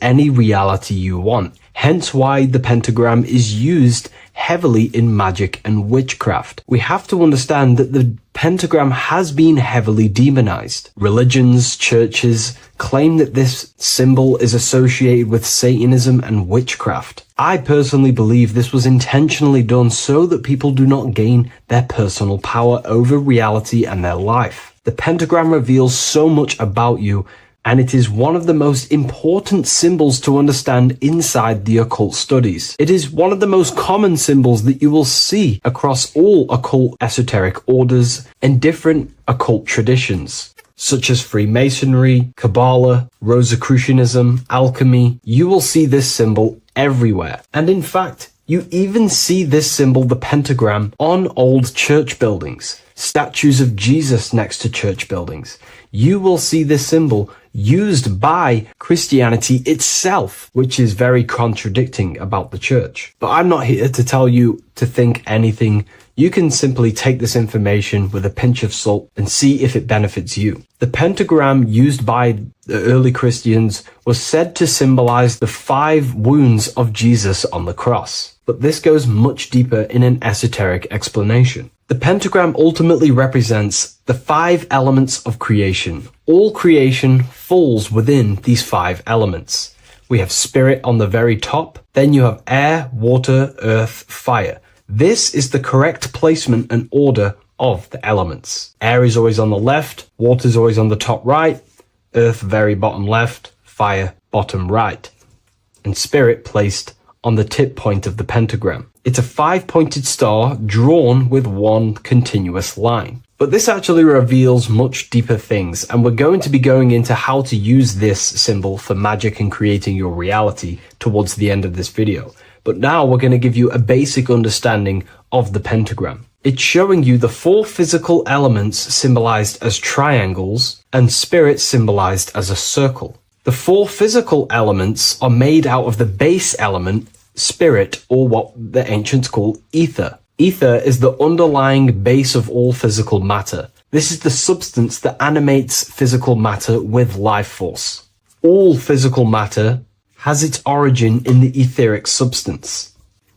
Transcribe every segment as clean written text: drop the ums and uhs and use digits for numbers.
any reality you want. Hence why the pentagram is used heavily in magic and witchcraft. We have to understand that the pentagram has been heavily demonized. Religions, churches claim that this symbol is associated with Satanism and witchcraft. I personally believe this was intentionally done so that people do not gain their personal power over reality and their life. The pentagram reveals so much about you, and it is one of the most important symbols to understand inside the occult studies. It is one of the most common symbols that you will see across all occult esoteric orders and different occult traditions, such as Freemasonry, Kabbalah, Rosicrucianism, alchemy. You will see this symbol everywhere. And in fact, you even see this symbol, the pentagram, on old church buildings, statues of Jesus next to church buildings. You will see this symbol used by Christianity itself, which is very contradicting about the church. But I'm not here to tell you to think anything. You can simply take this information with a pinch of salt and see if it benefits you. The pentagram used by the early Christians was said to symbolize the 5 wounds of Jesus on the cross. But this goes much deeper in an esoteric explanation. The pentagram ultimately represents the 5 elements of creation. All creation falls within these 5 elements. We have spirit on the very top, then you have air, water, earth, fire. This is the correct placement and order of the elements. Air is always on the left, water is always on the top right, earth very bottom left, fire bottom right, and spirit placed on the tip point of the pentagram. It's a 5-pointed star drawn with one continuous line. But this actually reveals much deeper things, and we're going to be going into how to use this symbol for magic and creating your reality towards the end of this video. But now we're going to give you a basic understanding of the pentagram. It's showing you the 4 physical elements symbolized as triangles and spirit symbolized as a circle. The 4 physical elements are made out of the base element, spirit, or what the ancients call ether. Ether is the underlying base of all physical matter. This is the substance that animates physical matter with life force. All physical matter has its origin in the etheric substance,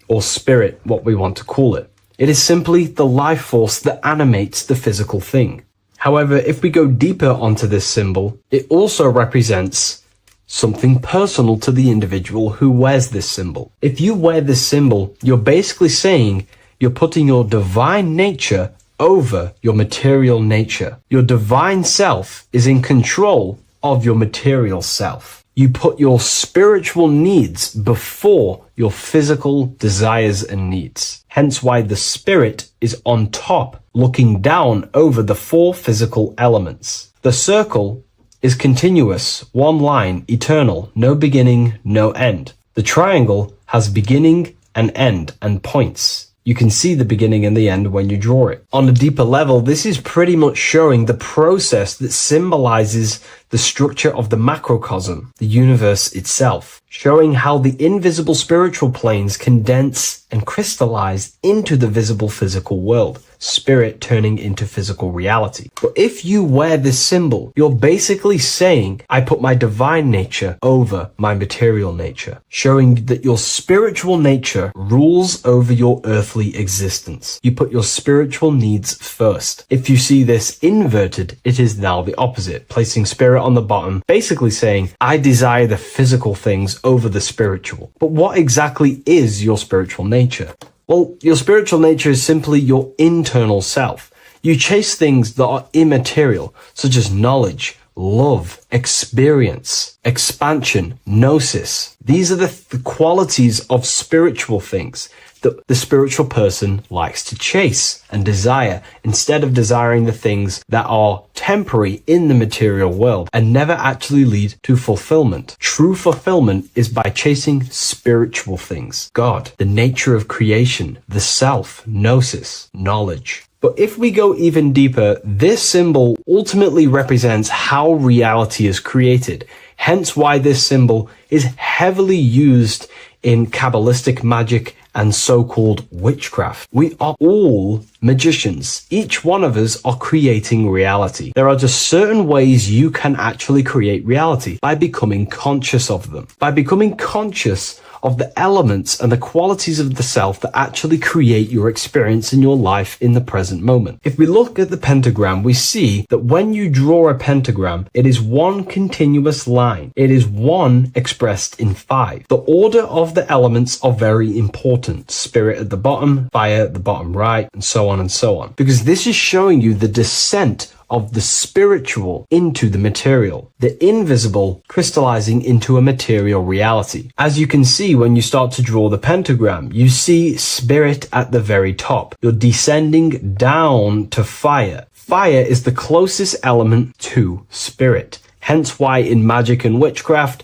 or spirit, what we want to call it. It is simply the life force that animates the physical thing. However, if we go deeper onto this symbol, it also represents something personal to the individual who wears this symbol. If you wear this symbol, you're basically saying you're putting your divine nature over your material nature. Your divine self is in control of your material self. You put your spiritual needs before your physical desires and needs. Hence why the spirit is on top, looking down over the 4 physical elements. The circle is continuous, one line, eternal, no beginning, no end. The triangle has beginning and end and points. You can see the beginning and the end when you draw it. On a deeper level, this is pretty much showing the process that symbolizes the structure of the macrocosm, the universe itself, showing how the invisible spiritual planes condense and crystallize into the visible physical world, spirit turning into physical reality. But if you wear this symbol, you're basically saying, I put my divine nature over my material nature, showing that your spiritual nature rules over your earthly existence. You put your spiritual needs first. If you see this inverted, it is now the opposite, placing spirit on the bottom, basically saying, I desire the physical things over the spiritual. But what exactly is your spiritual nature? Well, your spiritual nature is simply your internal self. You chase things that are immaterial, such as knowledge, love, experience, expansion, gnosis. These are the qualities of spiritual things that the spiritual person likes to chase and desire, instead of desiring the things that are temporary in the material world and never actually lead to fulfillment. True fulfillment is by chasing spiritual things. God, the nature of creation, the self, gnosis, knowledge. But if we go even deeper, this symbol ultimately represents how reality is created. Hence why this symbol is heavily used in Kabbalistic magic and so-called witchcraft. We are all magicians. Each one of us are creating reality. There are just certain ways you can actually create reality by becoming conscious of them. By becoming conscious of the elements and the qualities of the self that actually create your experience in your life in the present moment. If we look at the pentagram, we see that when you draw a pentagram, it is one continuous line. It is one expressed in 5. The order of the elements are very important. Spirit at the bottom, fire at the bottom right, and so on and so on. Because this is showing you the descent of the spiritual into the material, the invisible crystallizing into a material reality. As you can see when you start to draw the pentagram, you see spirit at the very top. You're descending down to fire. Fire is the closest element to spirit. Hence why in magic and witchcraft,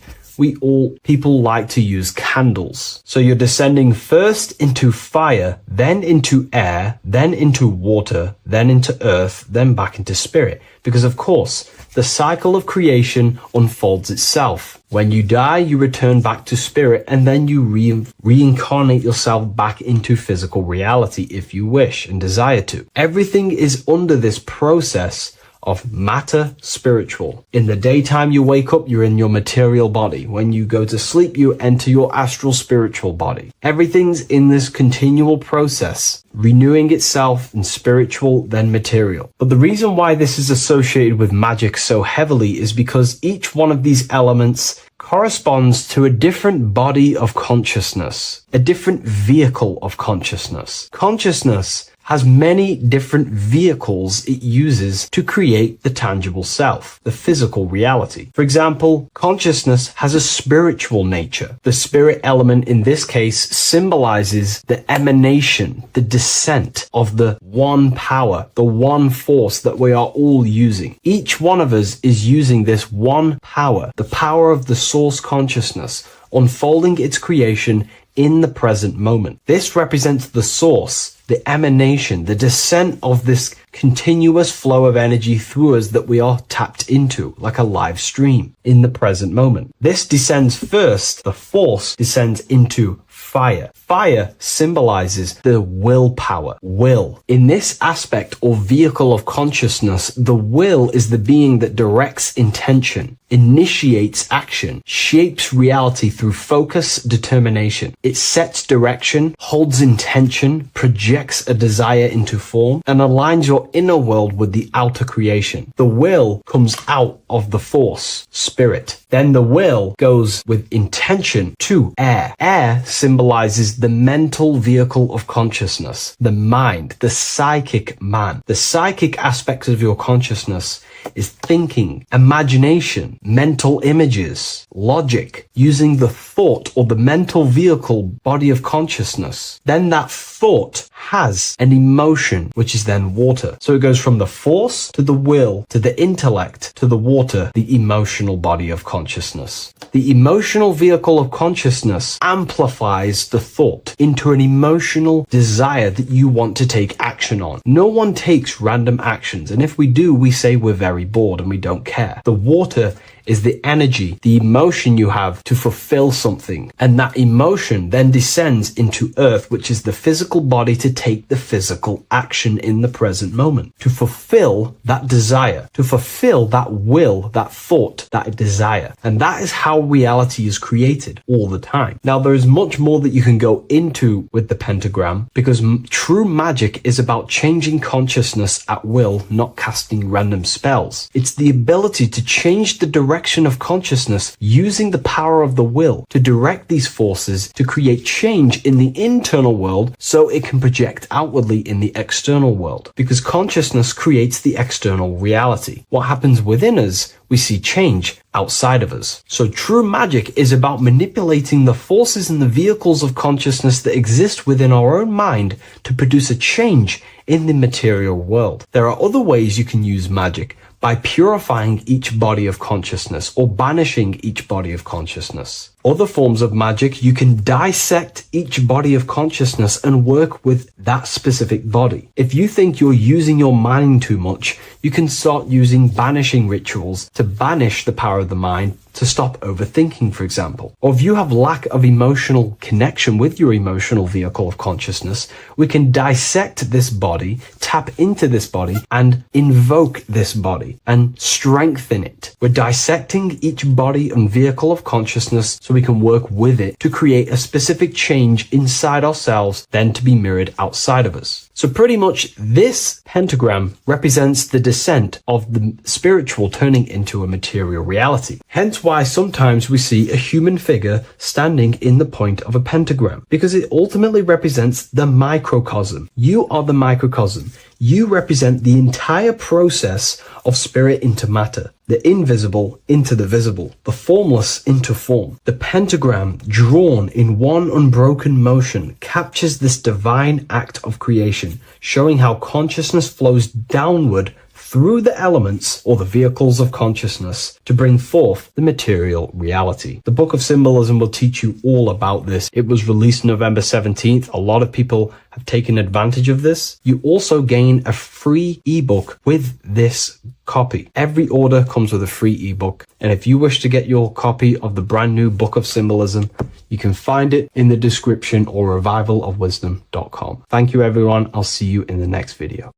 people like to use candles. So you're descending first into fire, then into air, then into water, then into earth, then back into spirit. Because of course, the cycle of creation unfolds itself. When you die, you return back to spirit, and then you reincarnate yourself back into physical reality if you wish and desire to. Everything is under this process of matter spiritual. In the daytime you wake up, you're in your material body. When you go to sleep, you enter your astral spiritual body. Everything's in this continual process, renewing itself in spiritual, then material. But the reason why this is associated with magic so heavily is because each one of these elements corresponds to a different body of consciousness, a different vehicle of consciousness. Consciousness has many different vehicles it uses to create the tangible self, the physical reality. For example, consciousness has a spiritual nature. The spirit element in this case symbolizes the emanation, the descent of the one power, the one force that we are all using. Each one of us is using this one power, the power of the source consciousness, unfolding its creation in the present moment. This represents the source, the emanation, the descent of this continuous flow of energy through us that we are tapped into, like a live stream in the present moment. This descends first, the force descends into fire. Fire symbolizes the willpower, will. In this aspect or vehicle of consciousness, the will is the being that directs intention, initiates action, shapes reality through focus, determination. It sets direction, holds intention, projects a desire into form, and aligns your inner world with the outer creation. The will comes out of the force, spirit. Then the will goes with intention to air. Air symbolizes the mental vehicle of consciousness, the mind, the psychic man. The psychic aspects of your consciousness is thinking, imagination, mental images, logic, using the thought or the mental vehicle body of consciousness. Then that thought has an emotion, which is then water. So it goes from the force to the will to the intellect to the water, the emotional body of consciousness. The emotional vehicle of consciousness amplifies the thought into an emotional desire that you want to take action on. No one takes random actions, and if we do, we say we're very bored and we don't care. The water is the energy, the emotion you have to fulfill something. And that emotion then descends into earth, which is the physical body to take the physical action in the present moment, to fulfill that desire, to fulfill that will, that thought, that desire. And that is how reality is created all the time. Now, there is much more that you can go into with the pentagram, because true magic is about changing consciousness at will, not casting random spells. It's the ability to change the direction of consciousness using the power of the will to direct these forces to create change in the internal world so it can project outwardly in the external world. Because consciousness creates the external reality. What happens within us, we see change outside of us. So true magic is about manipulating the forces and the vehicles of consciousness that exist within our own mind to produce a change in the material world. There are other ways you can use magic, by purifying each body of consciousness or banishing each body of consciousness. Other forms of magic, you can dissect each body of consciousness and work with that specific body. If you think you're using your mind too much, You can start using banishing rituals to banish the power of the mind to stop overthinking, for example. Or if you have lack of emotional connection with your emotional vehicle of consciousness, we can dissect this body, tap into this body, and invoke this body and strengthen it. We're dissecting each body and vehicle of consciousness so we can work with it to create a specific change inside ourselves, then to be mirrored outside of us. So pretty much this pentagram represents the descent of the spiritual turning into a material reality. Hence why sometimes we see a human figure standing in the point of a pentagram, because it ultimately represents the microcosm. You are the microcosm. You represent the entire process of spirit into matter, the invisible into the visible, the formless into form. The pentagram, drawn in one unbroken motion, captures this divine act of creation, showing how consciousness flows downward through the elements or the vehicles of consciousness to bring forth the material reality. The Book of Symbolism will teach you all about this. It was released November 17th. A lot of people have taken advantage of this. You also gain a free ebook with this copy. Every order comes with a free ebook. And if you wish to get your copy of the brand new Book of Symbolism, you can find it in the description or revivalofwisdom.com. Thank you, everyone. I'll see you in the next video.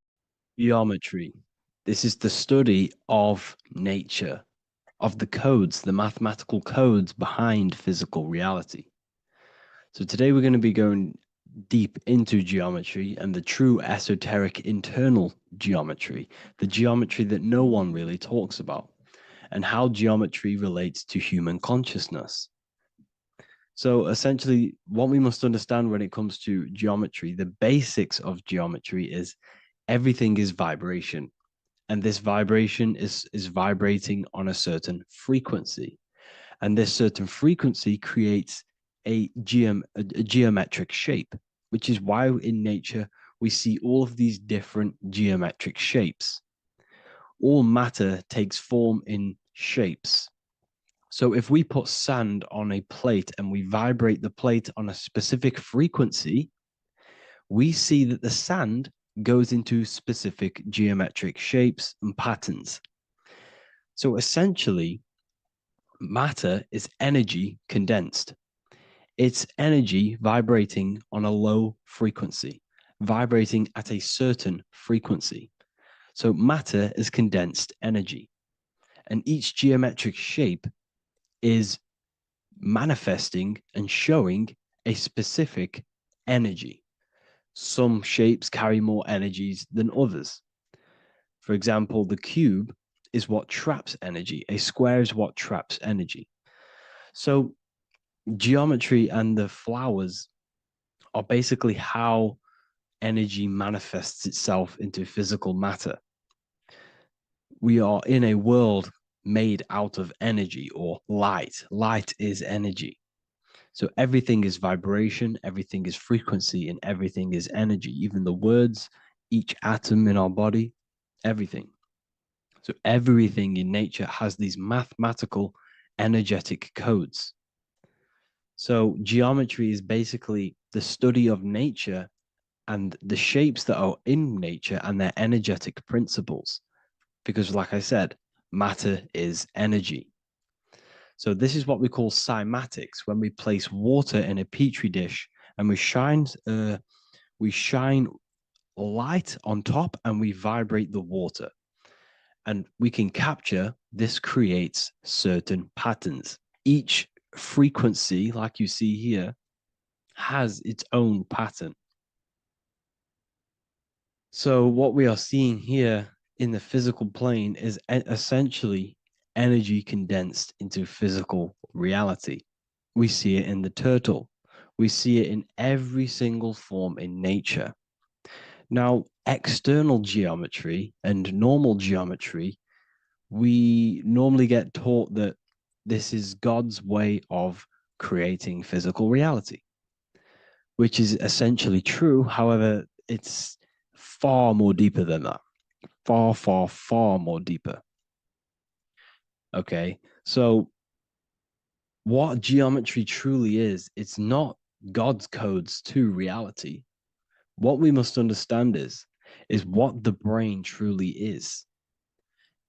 Geometry. This is the study of nature, of the codes, the mathematical codes behind physical reality. So today we're going to be going deep into geometry and the true esoteric internal geometry, the geometry that no one really talks about, and how geometry relates to human consciousness. So essentially, what we must understand when it comes to geometry, the basics of geometry is everything is vibration. And this vibration is vibrating on a certain frequency. And this certain frequency creates a geometric shape, which is why in nature we see all of these different geometric shapes. All matter takes form in shapes. So if we put sand on a plate and we vibrate the plate on a specific frequency, we see that the sand goes into specific geometric shapes and patterns. So essentially, matter is energy condensed. It's energy vibrating on a low frequency, vibrating at a certain frequency. So matter is condensed energy. And each geometric shape is manifesting and showing a specific energy. Some shapes carry more energies than others. For example, the cube is what traps energy. A square is what traps energy. So geometry and the flowers are basically how energy manifests itself into physical matter. We are in a world made out of energy or light. Light is energy. So everything is vibration, everything is frequency, and everything is energy. Even the words, each atom in our body, everything. So everything in nature has these mathematical, energetic codes. So geometry is basically the study of nature and the shapes that are in nature and their energetic principles. Because like I said, matter is energy. So this is what we call cymatics, when we place water in a petri dish and we shine light on top and we vibrate the water. And we can capture, this creates certain patterns. Each frequency, like you see here, has its own pattern. So what we are seeing here in the physical plane is essentially energy condensed into physical reality. We see it in the turtle. We see it in every single form in nature. Now, external geometry and normal geometry, we normally get taught that this is God's way of creating physical reality, which is essentially true. However, it's far more deeper than that. Far, far, far more deeper. Okay, so what geometry truly is, it's not God's codes to reality. What we must understand is what the brain truly is.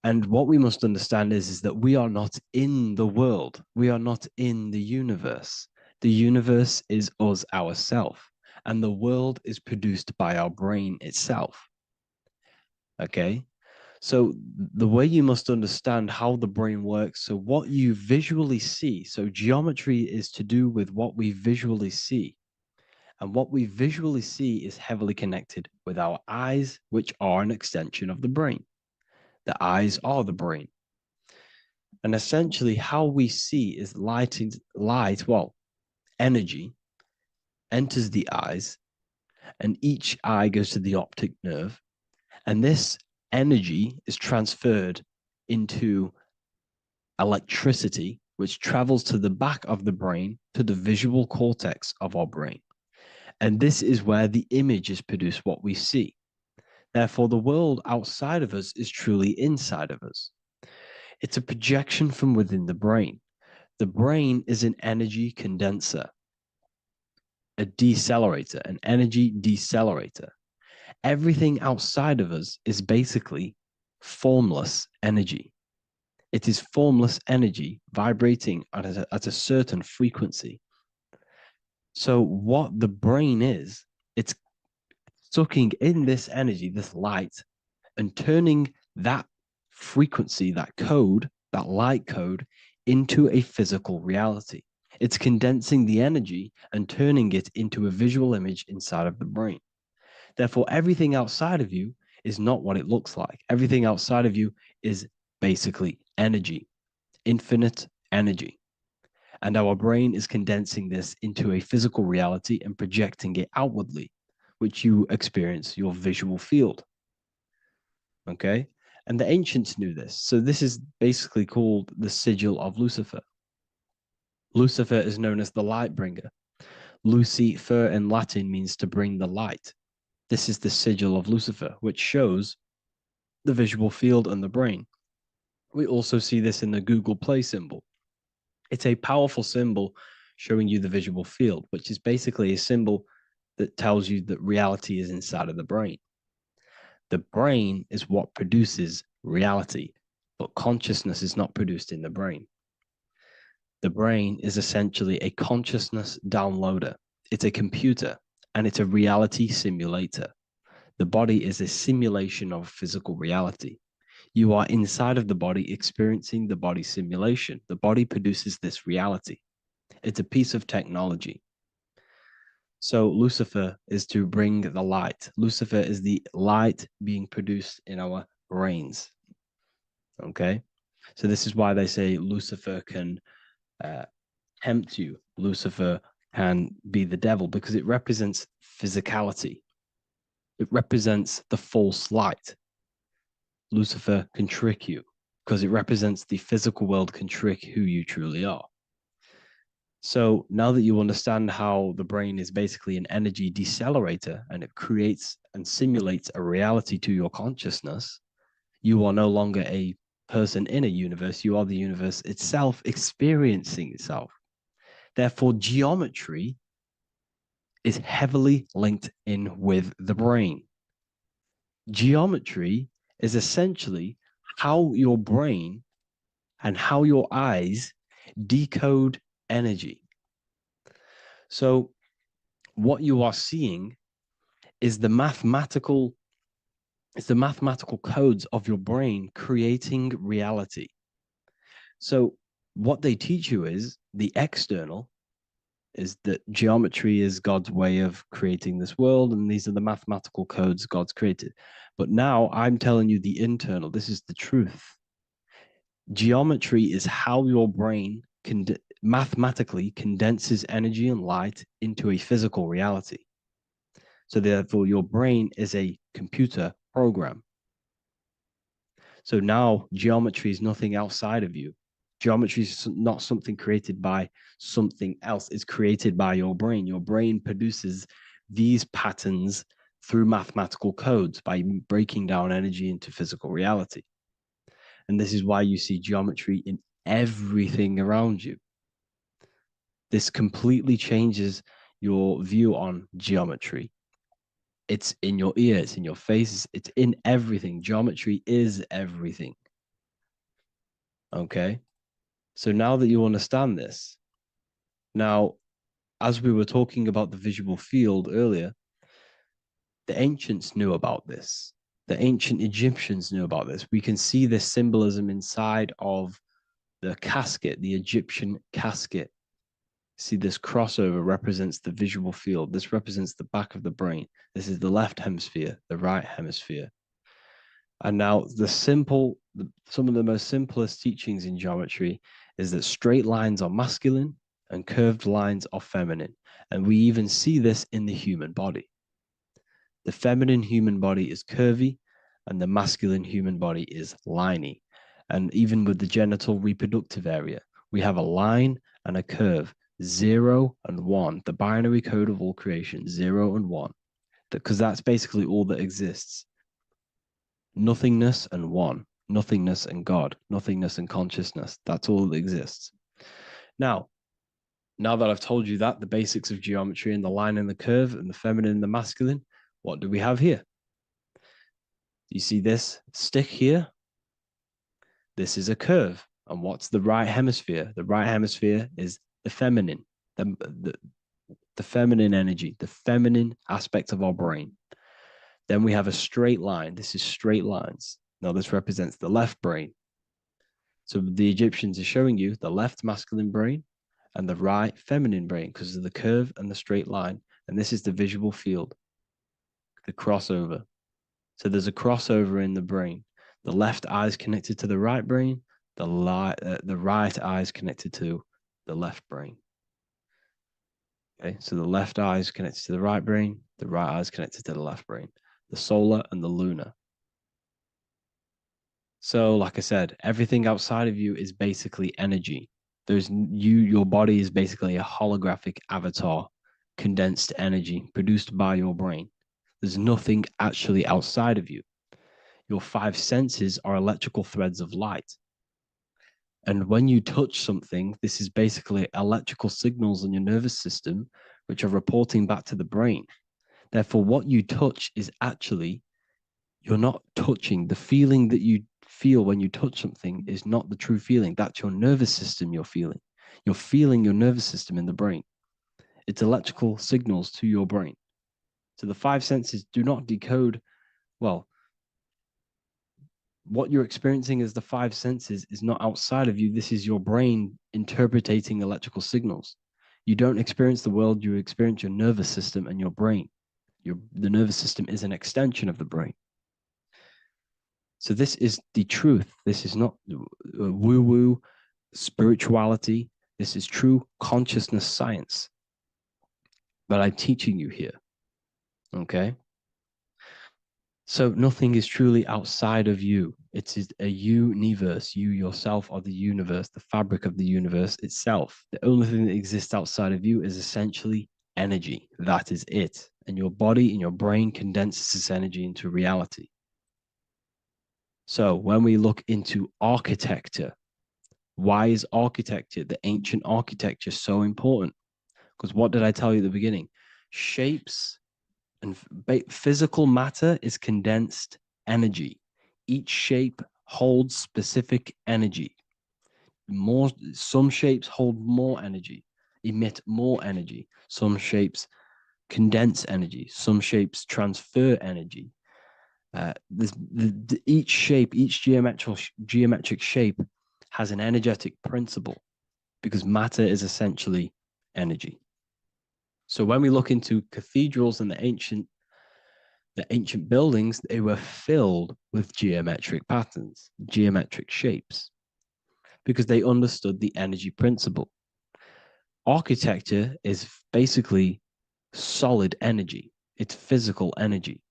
And what we must understand is that we are not in the world. We are not in the universe. The universe is us ourselves, and the world is produced by our brain itself. Okay? So the way you must understand how the brain works, so what you visually see, so geometry is to do with what we visually see. And what we visually see is heavily connected with our eyes, which are an extension of the brain. The eyes are the brain. And essentially, how we see is energy enters the eyes, and each eye goes to the optic nerve. And this energy is transferred into electricity, which travels to the back of the brain, to the visual cortex of our brain. And this is where the image is produced, what we see. Therefore, the world outside of us is truly inside of us. It's a projection from within the brain. The brain is an energy condenser, a decelerator, an energy decelerator. Everything outside of us is basically formless energy. It is formless energy vibrating at a certain frequency. So, what the brain is, it's sucking in this energy, this light, and turning that frequency, that code, that light code, into a physical reality. It's condensing the energy and turning it into a visual image inside of the brain. Therefore, everything outside of you is not what it looks like. Everything outside of you is basically energy, infinite energy. And our brain is condensing this into a physical reality and projecting it outwardly, which you experience your visual field. Okay. And the ancients knew this. So this is basically called the sigil of Lucifer. Lucifer is known as the light bringer. Lucifer in Latin means to bring the light. This is the sigil of Lucifer, which shows the visual field and the brain. We also see this in the Google Play symbol. It's a powerful symbol showing you the visual field, which is basically a symbol that tells you that reality is inside of the brain. The brain is what produces reality, but consciousness is not produced in the brain. The brain is essentially a consciousness downloader. It's a computer and it's a reality simulator. The body is a simulation of physical reality. You are inside of the body experiencing the body simulation. The body produces this reality. It's a piece of technology. So Lucifer is to bring the light. Lucifer is the light being produced in our brains. Okay. So this is why they say Lucifer can tempt you. Lucifer can be the devil because it represents physicality. It represents the false light. Lucifer can trick you because it represents the physical world can trick who you truly are. So now that you understand how the brain is basically an energy decelerator and it creates and simulates a reality to your consciousness, you are no longer a person in a universe. You are the universe itself experiencing itself. Therefore, geometry is heavily linked in with the brain. Geometry is essentially how your brain and how your eyes decode energy. So what you are seeing is the mathematical codes of your brain creating reality. So what they teach you is the external is that geometry is God's way of creating this world, and these are the mathematical codes God's created. But now I'm telling you the internal. This is the truth. Geometry is how your brain mathematically condenses energy and light into a physical reality. So therefore, your brain is a computer program. So now geometry is nothing outside of you. Geometry is not something created by something else. It's created by your brain. Your brain produces these patterns through mathematical codes by breaking down energy into physical reality. And this is why you see geometry in everything around you. This completely changes your view on geometry. It's in your ear, it's in your face, it's in everything. Geometry is everything. Okay. So now that you understand this, now, as we were talking about the visual field earlier, the ancients knew about this. The ancient Egyptians knew about this. We can see this symbolism inside of the casket, the Egyptian casket. See, this crossover represents the visual field. This represents the back of the brain. This is the left hemisphere, the right hemisphere. And now some of the most simplest teachings in geometry is that straight lines are masculine and curved lines are feminine. And we even see this in the human body. The feminine human body is curvy and the masculine human body is liney. And even with the genital reproductive area, we have a line and a curve, 0 and 1, the binary code of all creation, 0 and 1, because that's basically all that exists. Nothingness and one, nothingness and God, nothingness and consciousness. That's all that exists. Now that I've told you that, the basics of geometry and the line and the curve and the feminine and the masculine, what do we have here? You see this stick here? This is a curve. And what's the right hemisphere? The right hemisphere is the feminine, the feminine energy, the feminine aspect of our brain. Then we have a straight line. This is straight lines. Now this represents the left brain. So the Egyptians are showing you the left masculine brain and the right feminine brain because of the curve and the straight line. And this is the visual field, the crossover. So there's a crossover in the brain. The left eye is connected to the right brain. The right eye is connected to the left brain. Okay, so the left eye is connected to the right brain. The right eye is connected to the left brain. The solar and the lunar. So, like I said, everything outside of you is basically energy. Your body is basically a holographic avatar, condensed energy produced by your brain. There's nothing actually outside of you. Your five senses are electrical threads of light. And when you touch something, this is basically electrical signals in your nervous system, which are reporting back to the brain. Therefore, what you touch is actually, you're not touching. The feeling that you feel when you touch something is not the true feeling. That's your nervous system you're feeling. You're feeling your nervous system in the brain. It's electrical signals to your brain. So the five senses do not decode, well, what you're experiencing as the five senses is not outside of you. This is your brain interpreting electrical signals. You don't experience the world, you experience your nervous system and your brain. The nervous system is an extension of the brain. So this is the truth. This is not woo-woo spirituality. This is true consciousness science. But I'm teaching you here. Okay? So nothing is truly outside of you. It is a universe. You yourself are the universe, the fabric of the universe itself. The only thing that exists outside of you is essentially energy. That is it. And your body and your brain condenses this energy into reality. So when we look into architecture, why is architecture, the ancient architecture, so important? Because what did I tell you at the beginning? Shapes and physical matter is condensed energy. Each shape holds specific energy. Some shapes hold more energy, emit more energy. Some shapes condense energy. Some shapes transfer energy. Each shape, each geometric shape has an energetic principle because matter is essentially energy. So when we look into cathedrals and the ancient buildings, they were filled with geometric patterns, geometric shapes, because they understood the energy principle. Architecture is basically solid energy. It's physical energy.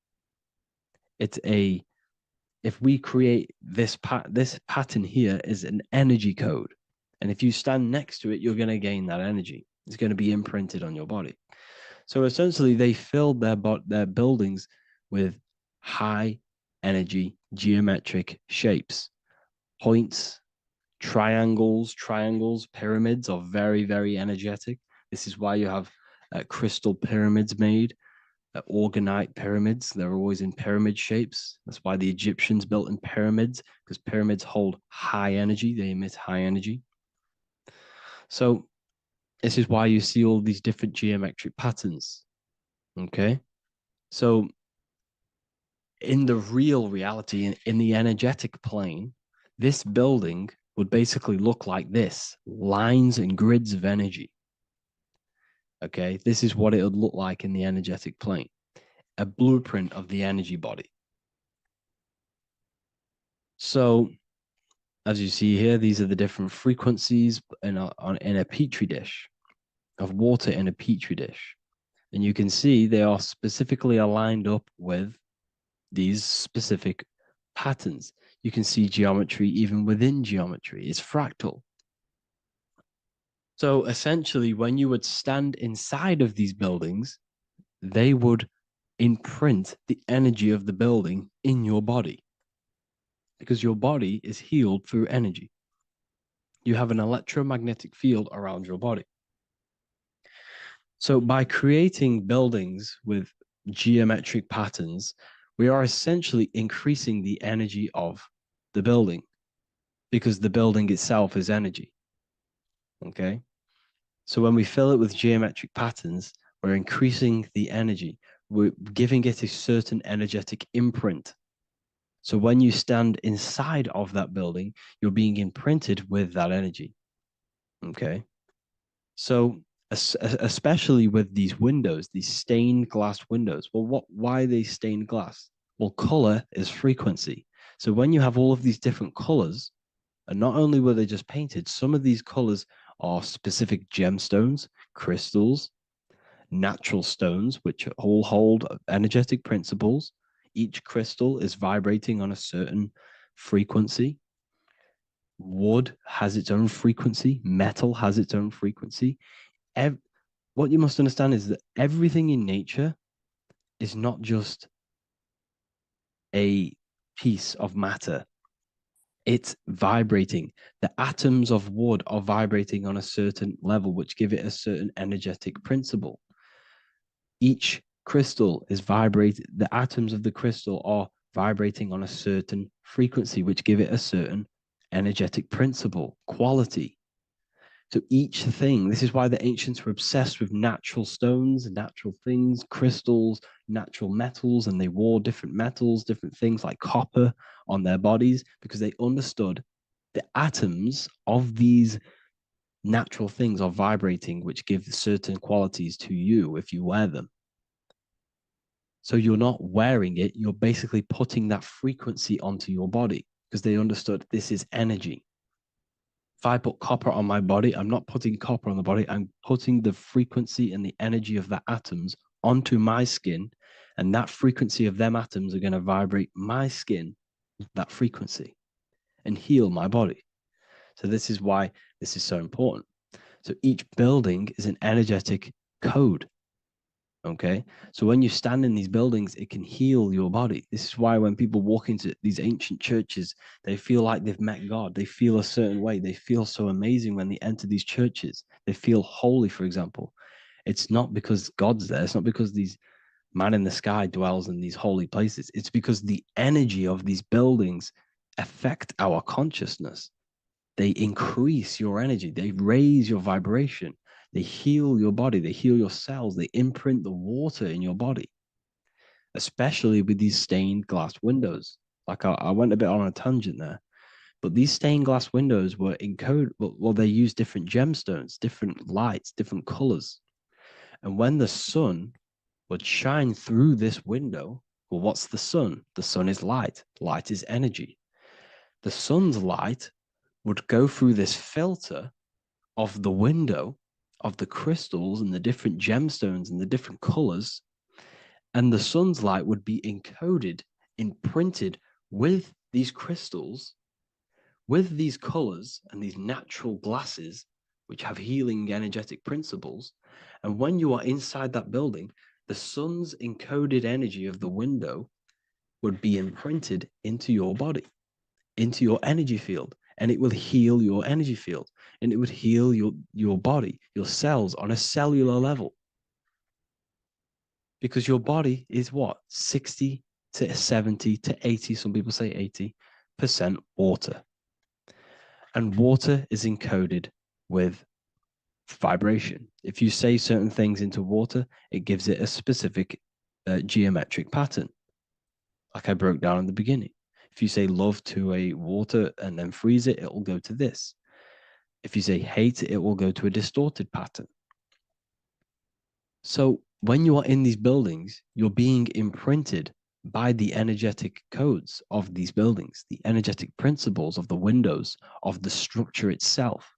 If we create this pattern here is an energy code. And if you stand next to it, you're going to gain that energy. It's going to be imprinted on your body. So essentially, they filled their buildings with high energy geometric shapes. Points, triangles, pyramids are very, very energetic. This is why you have crystal pyramids made Orgonite pyramids. They're always in pyramid shapes. That's why the Egyptians built in pyramids, because pyramids hold high energy. They emit high energy. So this is why you see all these different geometric patterns. Okay. So in the real reality, in the energetic plane, this building would basically look like this: lines and grids of energy. Okay. This is what it would look like in the energetic plane, a blueprint of the energy body. So as you see here, these are the different frequencies in a petri dish, of water in a petri dish. And you can see they are specifically aligned up with these specific patterns. You can see geometry even within geometry. It's fractal. So essentially, when you would stand inside of these buildings, they would imprint the energy of the building in your body, because your body is healed through energy. You have an electromagnetic field around your body. So by creating buildings with geometric patterns, we are essentially increasing the energy of the building, because the building itself is energy. Okay. So when we fill it with geometric patterns, we're increasing the energy. We're giving it a certain energetic imprint. So when you stand inside of that building, you're being imprinted with that energy. Okay. So especially with these windows, these stained glass windows. Well, why are they stained glass? Well, color is frequency. So when you have all of these different colors, and not only were they just painted, some of these colors are specific gemstones, crystals, natural stones, which all hold energetic principles. Each crystal is vibrating on a certain frequency. Wood has its own frequency, metal has its own frequency. What you must understand is that everything in nature is not just a piece of matter. It's vibrating. The atoms of wood are vibrating on a certain level, which give it a certain energetic principle. Each crystal is vibrating. The atoms of the crystal are vibrating on a certain frequency, which give it a certain energetic principle, quality. So each thing, this is why the ancients were obsessed with natural stones, natural things, crystals, natural metals, and they wore different metals, different things like copper on their bodies, because they understood the atoms of these natural things are vibrating, which give certain qualities to you if you wear them. So you're not wearing it, you're basically putting that frequency onto your body, because they understood this is energy. If I put copper on my body, I'm not putting copper on the body. I'm putting the frequency and the energy of the atoms onto my skin. And that frequency of them atoms are going to vibrate my skin, that frequency, and heal my body. So this is why this is so important. So each building is an energetic code. Okay. So when you stand in these buildings, it can heal your body. This is why when people walk into these ancient churches, they feel like they've met God. They feel a certain way. They feel so amazing when they enter these churches. They feel holy, for example. It's not because God's there. It's not because these man in the sky dwells in these holy places. It's because the energy of these buildings affect our consciousness. They increase your energy. They raise your vibration. They heal your body. They heal your cells. They imprint the water in your body, especially with these stained glass windows. Like I went a bit on a tangent there, but these stained glass windows were encoded. Well, they use different gemstones, different lights, different colors. And when the sun would shine through this window, well, what's the sun? The sun is light. Light is energy. The sun's light would go through this filter of the window of the crystals and the different gemstones and the different colors, and the sun's light would be encoded, imprinted with these crystals, with these colors and these natural glasses, which have healing energetic principles. And when you are inside that building, the sun's encoded energy of the window would be imprinted into your body, into your energy field, and it will heal your energy field, and it would heal your body, your cells on a cellular level. Because your body is what? 60 to 70 to 80, some people say 80% water. And water is encoded with vibration. If you say certain things into water, it gives it a specific geometric pattern, like I broke down in the beginning. If you say love to a water and then freeze it, it will go to this. If you say hate, it will go to a distorted pattern. So when you are in these buildings, you're being imprinted by the energetic codes of these buildings, the energetic principles of the windows, of the structure itself.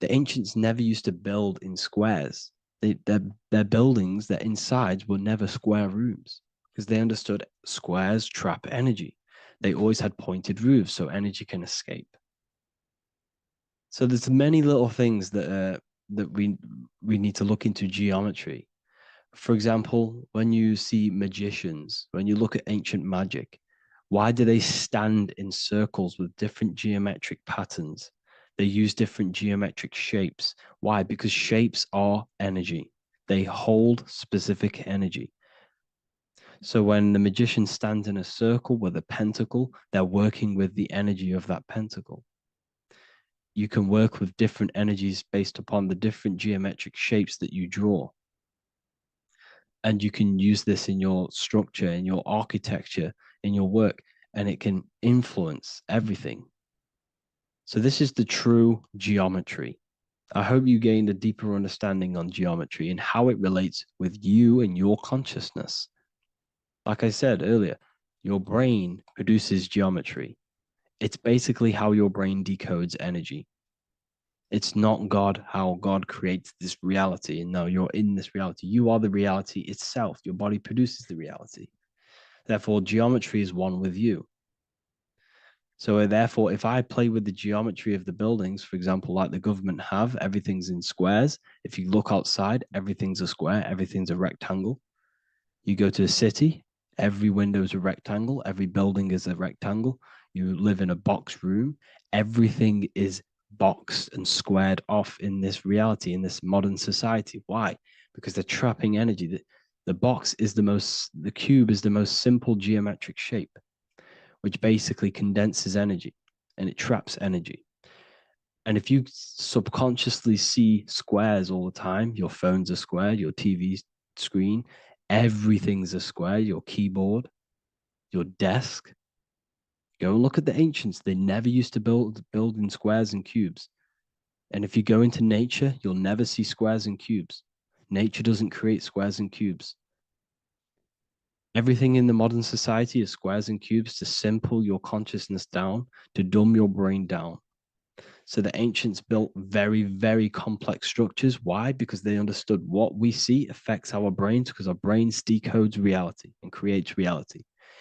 The ancients never used to build in squares. Their buildings, their insides were never square rooms because they understood squares trap energy. They always had pointed roofs so energy can escape. So there's many little things that we need to look into geometry. For example, when you see magicians, when you look at ancient magic, why do they stand in circles with different geometric patterns? They use different geometric shapes. Why? Because shapes are energy. They hold specific energy. So when the magician stands in a circle with a pentacle, they're working with the energy of that pentacle. You can work with different energies based upon the different geometric shapes that you draw. And you can use this in your structure, in your architecture, in your work, and it can influence everything. So this is the true geometry. I hope you gained a deeper understanding on geometry and how it relates with you and your consciousness. Like I said earlier, your brain produces geometry. It's basically how your brain decodes energy. It's not God, how God creates this reality. And no, you're in this reality. You are the reality itself. Your body produces the reality. Therefore, geometry is one with you. So therefore, if I play with the geometry of the buildings, for example, like the government have, everything's in squares. If you look outside, everything's a square, everything's a rectangle. You go to a city, every window is a rectangle, every building is a rectangle. You live in a box room, everything is boxed and squared off in this reality, in this modern society. Why? Because they're trapping energy. The cube is the most simple geometric shape, which basically condenses energy and it traps energy. And if you subconsciously see squares all the time, your phone's a square, your TV screen, everything's a square, your keyboard, your desk. Go and look at the ancients. They never used to build in squares and cubes. And if you go into nature, you'll never see squares and cubes. Nature doesn't create squares and cubes. Everything in the modern society is squares and cubes to simple your consciousness down, to dumb your brain down. So the ancients built very, very complex structures. Why? Because they understood what we see affects our brains, because our brains decodes reality and creates reality.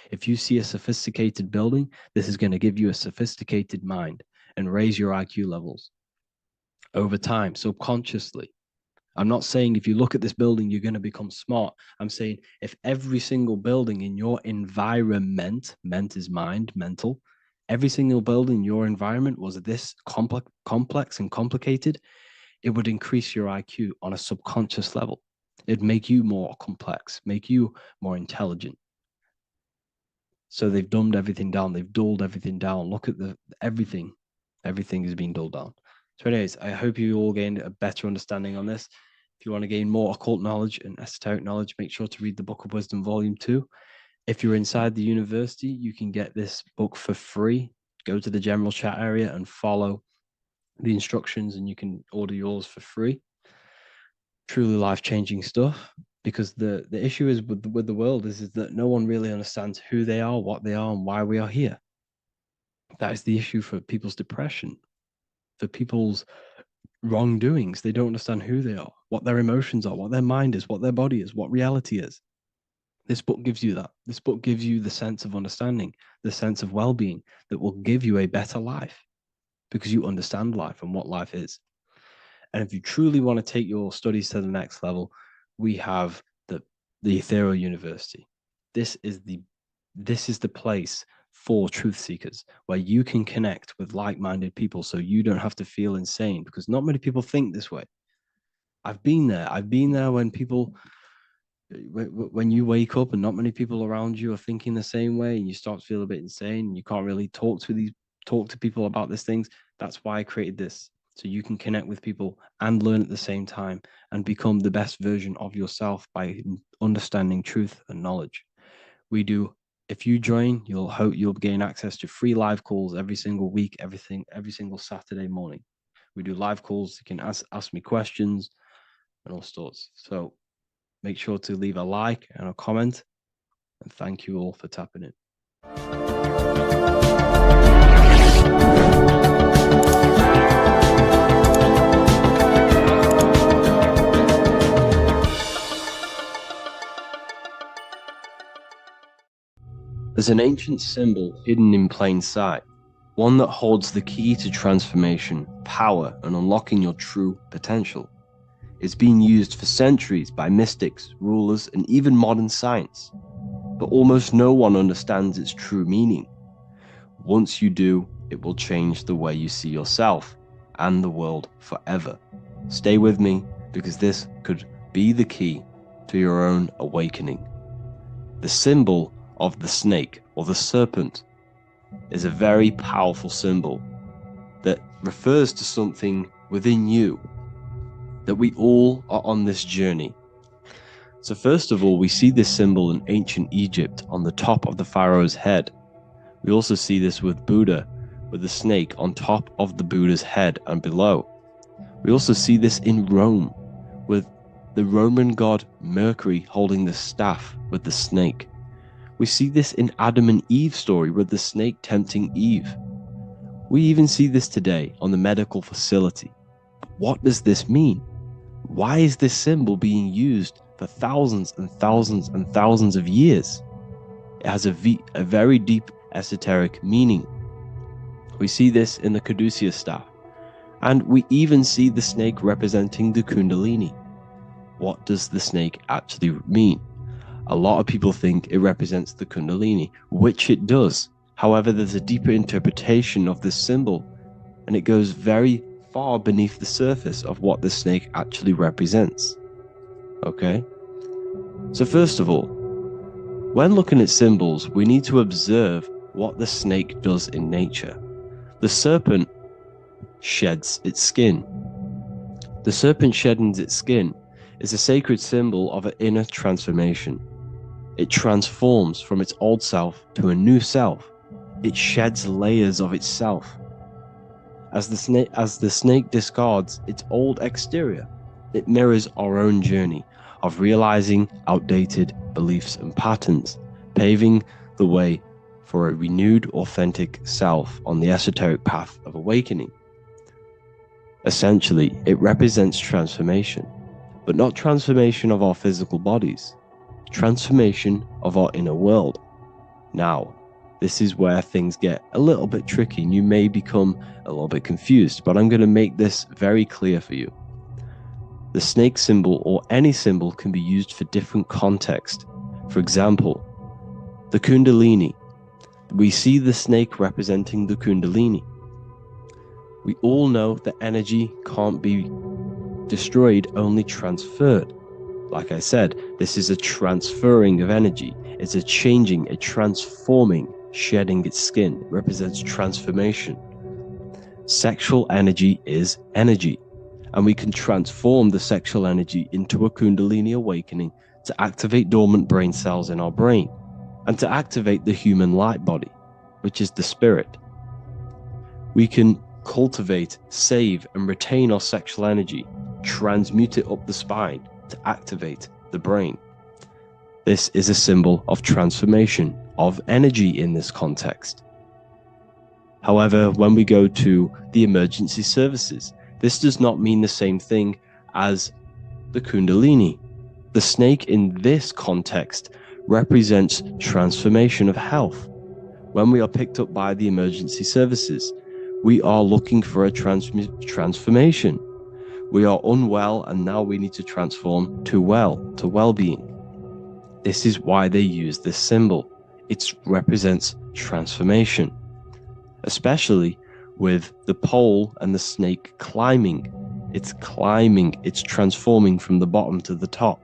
If you see a sophisticated building, this is going to give you a sophisticated mind and raise your IQ levels over time, subconsciously. I'm not saying if you look at this building, you're going to become smart. I'm saying if every single building in your environment, ment is mind, mental, every single building in your environment was this complex and complicated, it would increase your IQ on a subconscious level. It'd make you more complex, make you more intelligent. So they've dumbed everything down. They've dulled everything down. Look at everything. Everything is being dulled down. So anyways, I hope you all gained a better understanding on this. If you want to gain more occult knowledge and esoteric knowledge, make sure to read the Book of Wisdom, Volume 2. If you're inside the university, you can get this book for free. Go to the general chat area and follow the instructions and you can order yours for free. Truly life-changing stuff. Because the issue is with the world is that no one really understands who they are, what they are, and why we are here. That is the issue for people's depression, for people's wrongdoings. They don't understand who they are, what their emotions are, what their mind is, what their body is, what reality is. This book gives you that. This book gives you the sense of understanding, the sense of well-being that will give you a better life because you understand life and what life is. And if you truly want to take your studies to the next level, we have the Ethereal University. This is the place for truth seekers where you can connect with like-minded people so you don't have to feel insane because not many people think this way. I've been there when people When you wake up and not many people around you are thinking the same way, and you start to feel a bit insane, and you can't really talk to people about these things. That's why I created this, so you can connect with people and learn at the same time and become the best version of yourself by understanding truth and knowledge. We do. If you join, you'll gain access to free live calls every single week, every single Saturday morning. We do live calls. You can ask me questions and all sorts. So make sure to leave a like and a comment. And thank you all for tapping in. There's an ancient symbol hidden in plain sight, one that holds the key to transformation, power, and unlocking your true potential. It's been used for centuries by mystics, rulers, and even modern science, but almost no one understands its true meaning. Once you do, it will change the way you see yourself and the world forever. Stay with me, because this could be the key to your own awakening. The symbol of the snake, or the serpent, is a very powerful symbol that refers to something within you, that we all are on this journey. So first of all, we see this symbol in ancient Egypt on the top of the pharaoh's head. We also see this with Buddha, with the snake on top of the Buddha's head and below. We also see this in Rome, with the Roman god Mercury holding the staff with the snake. We see this in Adam and Eve's story, with the snake tempting Eve. We even see this today on the medical facility. What does this mean? Why is this symbol being used for thousands and thousands and thousands of years? It has a very deep esoteric meaning. We see this in the Caduceus staff, and we even see the snake representing the Kundalini. What does the snake actually mean? A lot of people think it represents the Kundalini, which it does. However, there's a deeper interpretation of this symbol, and it goes very far beneath the surface of what the snake actually represents. Okay? So first of all, when looking at symbols, we need to observe what the snake does in nature. The serpent sheds its skin. The serpent shedding its skin is a sacred symbol of an inner transformation. It transforms from its old self to a new self. It sheds layers of itself. As the snake discards its old exterior, it mirrors our own journey of realizing outdated beliefs and patterns, paving the way for a renewed, authentic self on the esoteric path of awakening. Essentially, it represents transformation, but not transformation of our physical bodies, transformation of our inner world. Now, this is where things get a little bit tricky and you may become a little bit confused, but I'm going to make this very clear for you. The snake symbol, or any symbol, can be used for different contexts. For example, the Kundalini. We see the snake representing the Kundalini. We all know that energy can't be destroyed, only transferred. Like I said, this is a transferring of energy. It's a changing, a transforming, shedding its skin. It represents transformation. Sexual energy is energy, and we can transform the sexual energy into a Kundalini awakening to activate dormant brain cells in our brain, and to activate the human light body, which is the spirit. We can cultivate, save, and retain our sexual energy, transmute it up the spine to activate the brain. This is a symbol of transformation, of energy in this context. However, when we go to the emergency services, this does not mean the same thing as the Kundalini. The snake in this context represents transformation of health. When we are picked up by the emergency services, we are looking for a transformation. We are unwell, and now we need to transform to well-being. This is why they use this symbol. It represents transformation, especially with the pole and the snake climbing. It's climbing, it's transforming from the bottom to the top.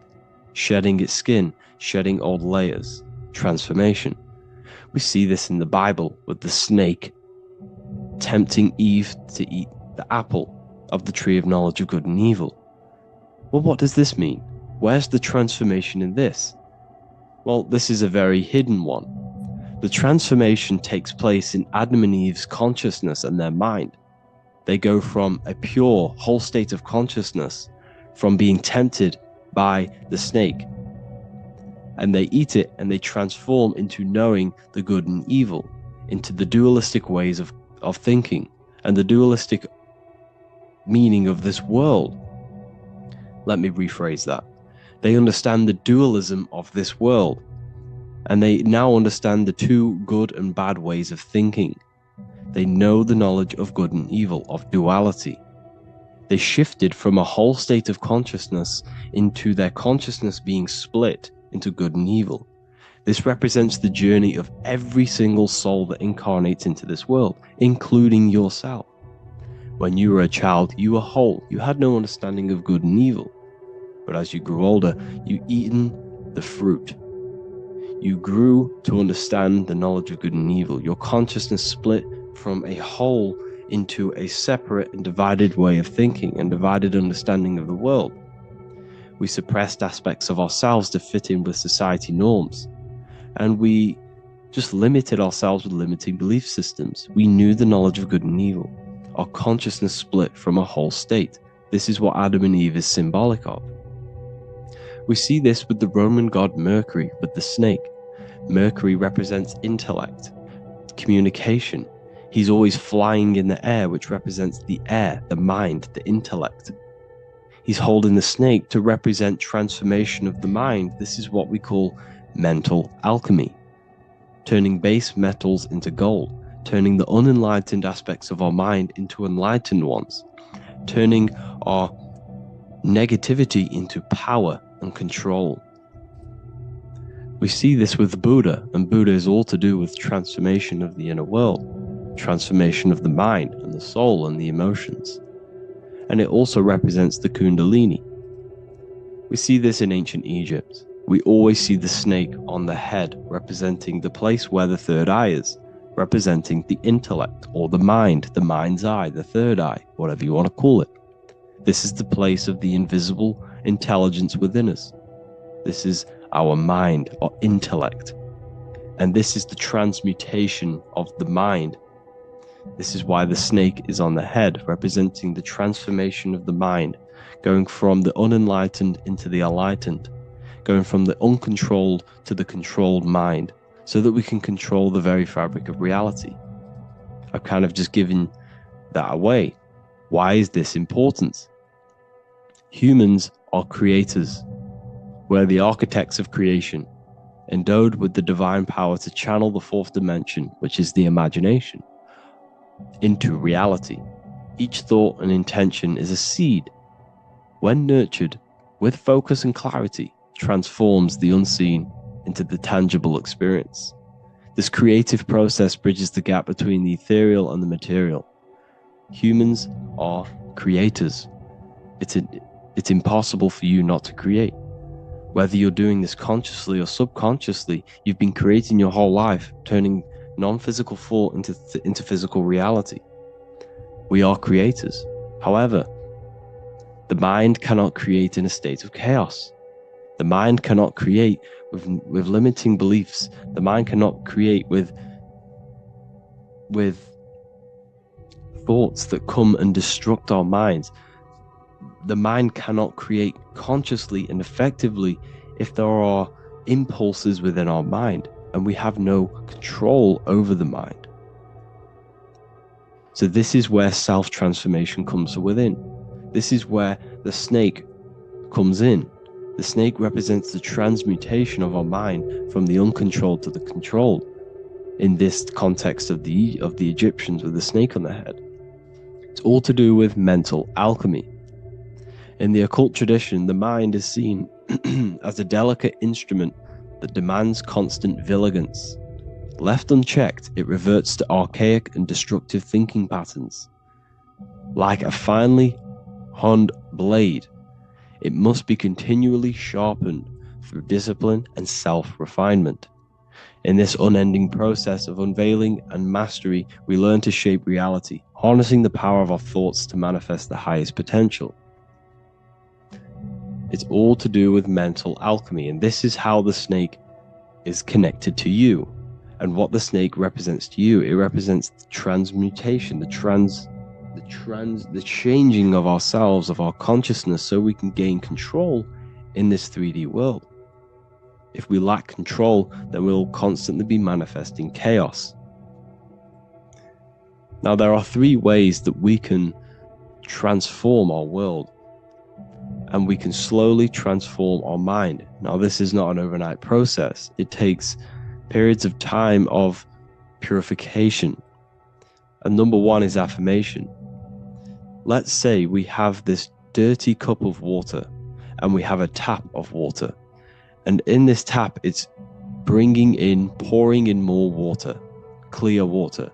shedding its skin, shedding old layers, transformation. We see this in the Bible with the snake tempting Eve to eat the apple of the tree of knowledge of good and evil. Well, what does this mean? Where's the transformation in this? Well, this is a very hidden one. The transformation takes place in Adam and Eve's consciousness and their mind. They go from a pure, whole state of consciousness, from being tempted by the snake, and they eat it and they transform into knowing the good and evil, into the dualistic ways of thinking and the dualistic meaning of this world. Let me rephrase that. They understand the dualism of this world, and they now understand the two good and bad ways of thinking. They know the knowledge of good and evil, of duality. They shifted from a whole state of consciousness into their consciousness being split into good and evil. This represents the journey of every single soul that incarnates into this world, including yourself. When you were a child, you were whole. You had no understanding of good and evil. But as you grew older, you eaten the fruit. You grew to understand the knowledge of good and evil. Your consciousness split from a whole into a separate and divided way of thinking and divided understanding of the world. We suppressed aspects of ourselves to fit in with society norms. And we just limited ourselves with limiting belief systems. We knew the knowledge of good and evil. Our consciousness split from a whole state. This is what Adam and Eve is symbolic of. We see this with the Roman god Mercury, with the snake. Mercury represents intellect, communication. He's always flying in the air, which represents the air, the mind, the intellect. He's holding the snake to represent transformation of the mind. This is what we call mental alchemy. Turning base metals into gold, turning the unenlightened aspects of our mind into enlightened ones, turning our negativity into power and control. We see this with Buddha, and Buddha is all to do with transformation of the inner world, transformation of the mind and the soul and the emotions. And it also represents the Kundalini. We see this in ancient Egypt. We always see the snake on the head, representing the place where the third eye is, representing the intellect or the mind, the mind's eye, the third eye, whatever you want to call it. This is the place of the invisible intelligence within us. This is our mind or intellect. And this is the transmutation of the mind. This is why the snake is on the head, representing the transformation of the mind, going from the unenlightened into the enlightened, going from the uncontrolled to the controlled mind, so that we can control the very fabric of reality. I've kind of just given that away. Why is this important? Humans are creators. We're the architects of creation, endowed with the divine power to channel the fourth dimension, which is the imagination, into reality. Each thought and intention is a seed. When nurtured with focus and clarity, transforms the unseen into the tangible experience. This creative process bridges the gap between the ethereal and the material. Humans are creators. It's impossible for you not to create. Whether you're doing this consciously or subconsciously, you've been creating your whole life, turning non-physical thought into physical reality. We are creators. However, the mind cannot create in a state of chaos. The mind cannot create with limiting beliefs. The mind cannot create with thoughts that come and destruct our minds. The mind cannot create consciously and effectively if there are impulses within our mind and we have no control over the mind. So this is where self-transformation comes from within. This is where the snake comes in. The snake represents the transmutation of our mind from the uncontrolled to the controlled. In this context of the Egyptians with the snake on their head, it's all to do with mental alchemy. In the occult tradition, the mind is seen as a delicate instrument that demands constant vigilance. Left unchecked, it reverts to archaic and destructive thinking patterns. Like a finely honed blade, it must be continually sharpened through discipline and self-refinement. In this unending process of unveiling and mastery, we learn to shape reality, harnessing the power of our thoughts to manifest the highest potential. It's all to do with mental alchemy, and this is how the snake is connected to you. And what the snake represents to you, it represents the transmutation, the changing of ourselves, of our consciousness, so we can gain control in this 3D world. If we lack control, then we'll constantly be manifesting chaos. Now, there are 3 ways that we can transform our world, and we can slowly transform our mind. Now, this is not an overnight process. It takes periods of time of purification. And number 1 is affirmation. Let's say we have this dirty cup of water, and we have a tap of water. And in this tap, it's pouring in more water, clear water.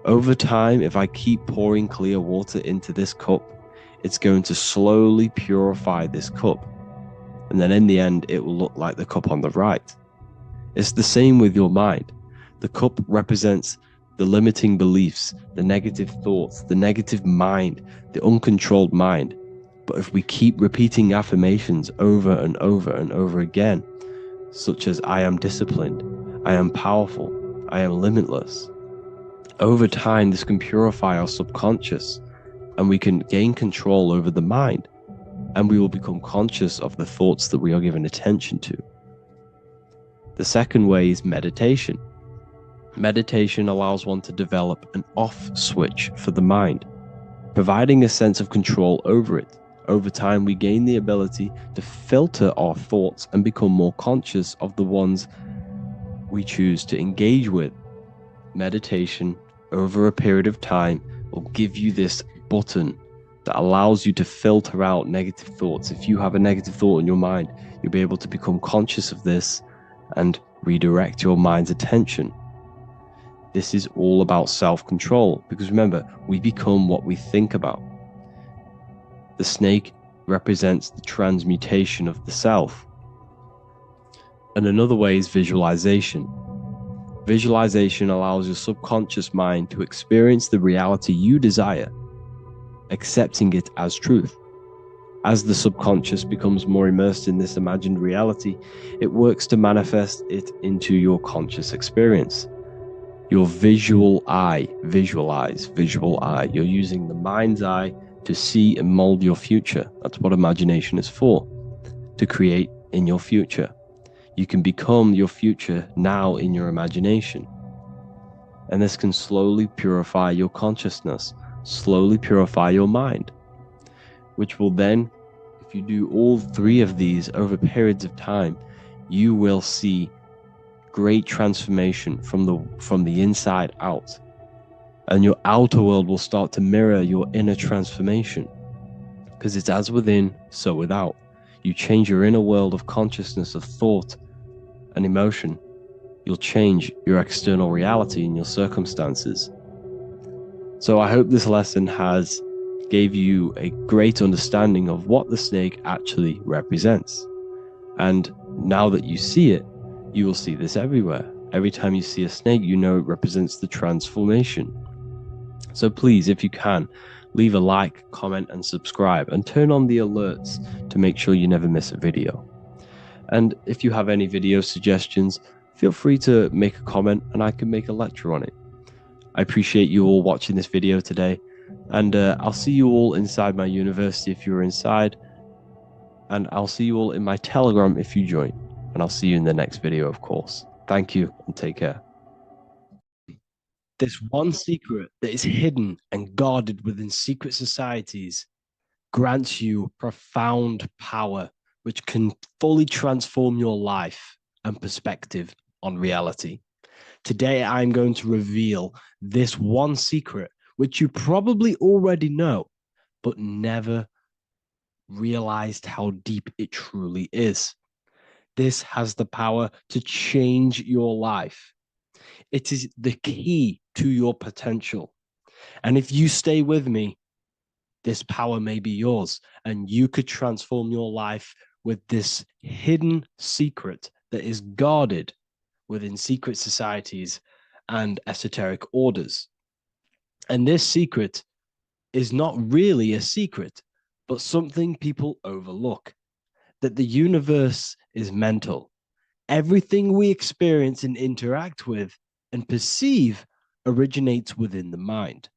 Over time, if I keep pouring clear water into this cup, it's going to slowly purify this cup. And then in the end, it will look like the cup on the right. It's the same with your mind. The cup represents the limiting beliefs, the negative thoughts, the negative mind, the uncontrolled mind. But if we keep repeating affirmations over and over and over again, such as I am disciplined, I am powerful, I am limitless, over time this can purify our subconscious, and we can gain control over the mind, and we will become conscious of the thoughts that we are giving attention to. The second way is meditation. Meditation allows one to develop an off switch for the mind, providing a sense of control over it. Over time, we gain the ability to filter our thoughts and become more conscious of the ones we choose to engage with. Meditation, over a period of time, will give you this button that allows you to filter out negative thoughts. If you have a negative thought in your mind, you'll be able to become conscious of this and redirect your mind's attention. This is all about self-control, because remember, we become what we think about. The snake represents the transmutation of the self. And another way is visualization. Visualization allows your subconscious mind to experience the reality you desire, accepting it as truth. As the subconscious becomes more immersed in this imagined reality, it works to manifest it into your conscious experience. Your visual eye, visual eye. You're using the mind's eye to see and mold your future. That's what imagination is for, to create in your future. You can become your future now in your imagination. And this can slowly purify your consciousness, slowly purify your mind, which will then, if you do all 3 of these over periods of time, you will see great transformation from the inside out. And your outer world will start to mirror your inner transformation, because it's as within, so without. You change your inner world of consciousness, of thought and emotion, you'll change your external reality and your circumstances. So I hope this lesson has gave you a great understanding of what the snake actually represents. And now that you see it, you will see this everywhere. Every time you see a snake, you know it represents the transformation. So please, if you can, leave a like, comment, and subscribe, and turn on the alerts to make sure you never miss a video. And if you have any video suggestions, feel free to make a comment and I can make a lecture on it. I appreciate you all watching this video today, and I'll see you all inside my university if you're inside, and I'll see you all in my Telegram if you join, and I'll see you in the next video, of course. Thank you and take care. This one secret that is hidden and guarded within secret societies grants you profound power, which can fully transform your life and perspective on reality. Today, I'm going to reveal this one secret, which you probably already know, but never realized how deep it truly is. This has the power to change your life. It is the key to your potential. And if you stay with me, this power may be yours, and you could transform your life with this hidden secret that is guarded within secret societies and esoteric orders. And this secret is not really a secret, but something people overlook, that the universe is mental. Everything we experience and interact with and perceive originates within the mind.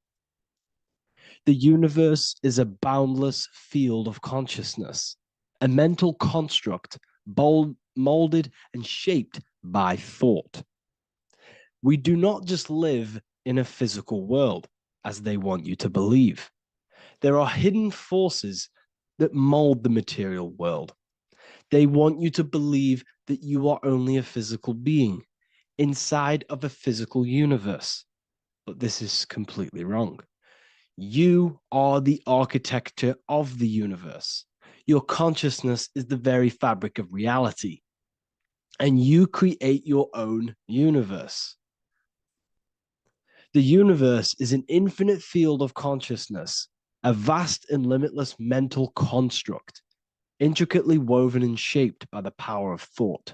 The universe is a boundless field of consciousness, a mental construct molded and shaped by thought. We do not just live in a physical world, as they want you to believe. There are hidden forces that mold the material world. They want you to believe that you are only a physical being inside of a physical universe. But this is completely wrong. You are the architecture of the universe. Your consciousness is the very fabric of reality, and you create your own universe. The universe is an infinite field of consciousness, a vast and limitless mental construct, intricately woven and shaped by the power of thought.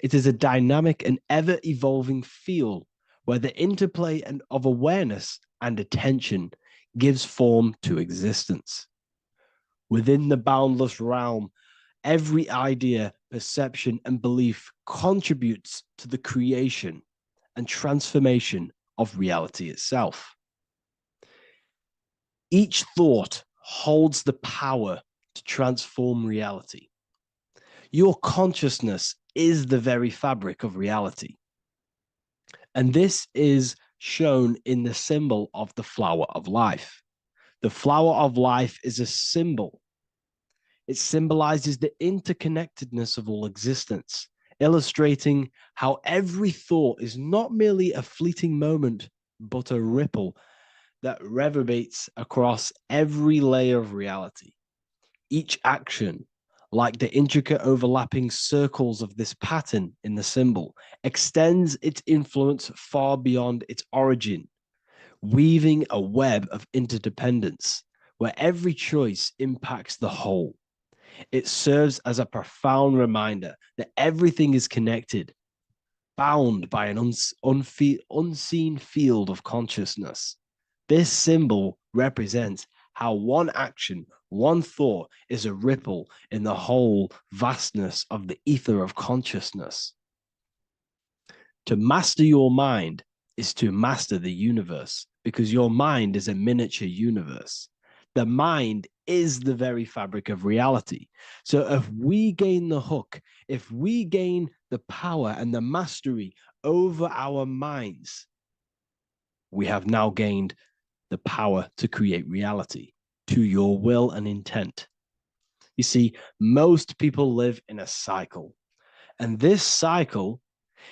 It is a dynamic and ever-evolving field where the interplay of awareness and attention gives form to existence. Within the boundless realm, every idea, perception, and belief contributes to the creation and transformation of reality itself. Each thought holds the power to transform reality. Your consciousness is the very fabric of reality. And this is shown in the symbol of the flower of life. The flower of life is a symbol. It symbolizes the interconnectedness of all existence, illustrating how every thought is not merely a fleeting moment, but a ripple that reverberates across every layer of reality. Each action, like the intricate overlapping circles of this pattern in the symbol, extends its influence far beyond its origin, weaving a web of interdependence where every choice impacts the whole. It serves as a profound reminder that everything is connected, bound by an unseen field of consciousness. This symbol represents how one action, one thought is a ripple in the whole vastness of the ether of consciousness. To master your mind is to master the universe, because your mind is a miniature universe. The mind is the very fabric of reality. So if we gain the hook, if we gain the power and the mastery over our minds, we have now gained the power to create reality to your will and intent. You see, most people live in a cycle, and this cycle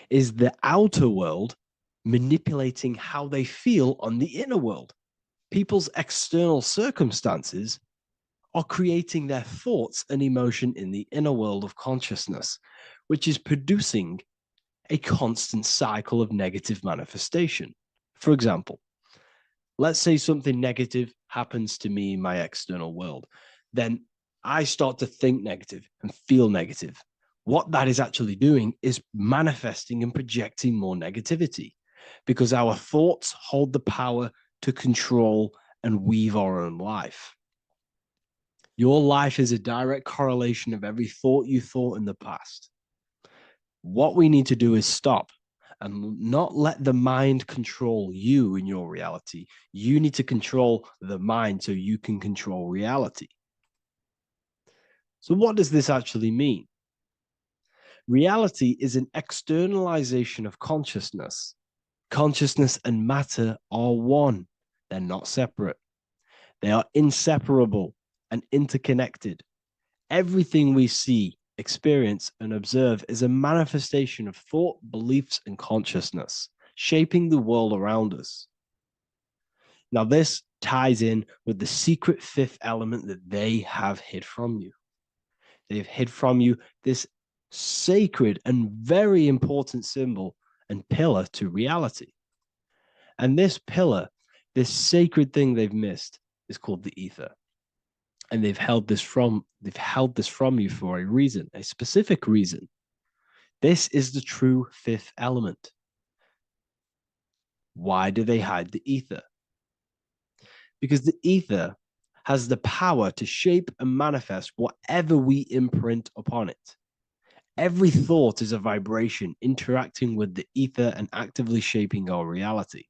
is the outer world manipulating how they feel on the inner world. People's external circumstances are creating their thoughts and emotion in the inner world of consciousness, which is producing a constant cycle of negative manifestation. For example, let's say something negative happens to me in my external world. Then I start to think negative and feel negative. What that is actually doing is manifesting and projecting more negativity, because our thoughts hold the power to control and weave our own life. Your life is a direct correlation of every thought you thought in the past. What we need to do is stop and not let the mind control you in your reality. You need to control the mind so you can control reality. So what does this actually mean? Reality is an externalization of consciousness. Consciousness and matter are one. They're not separate. They are inseparable and interconnected. Everything we see, experience, and observe is a manifestation of thought, beliefs, and consciousness, shaping the world around us. Now, this ties in with the secret fifth element that they have hid from you. They've hid from you this sacred and very important symbol and pillar to reality. And this pillar, this sacred thing they've missed, is called the ether. And they've held this from you for a reason, a specific reason. This is the true fifth element. Why do they hide the ether? Because the ether has the power to shape and manifest whatever we imprint upon it. Every thought is a vibration interacting with the ether and actively shaping our reality.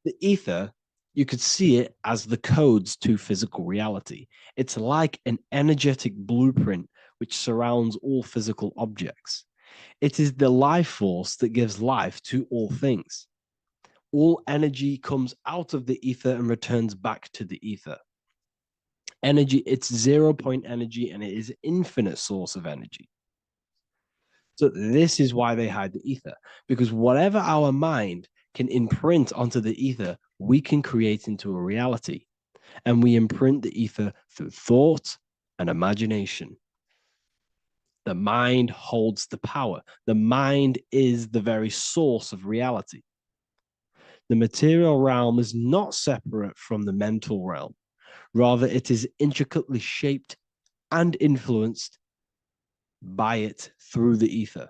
The ether, you could see it as the codes to physical reality. It's like an energetic blueprint which surrounds all physical objects. It is the life force that gives life to all things. All energy comes out of the ether and returns back to the ether. Energy, it's 0 point energy, and it is an infinite source of energy. So this is why they hide the ether, because whatever our mind can imprint onto the ether, we can create into a reality. And we imprint the ether through thought and imagination. The mind holds the power. The mind is the very source of reality. The material realm is not separate from the mental realm. Rather, it is intricately shaped and influenced by it through the ether.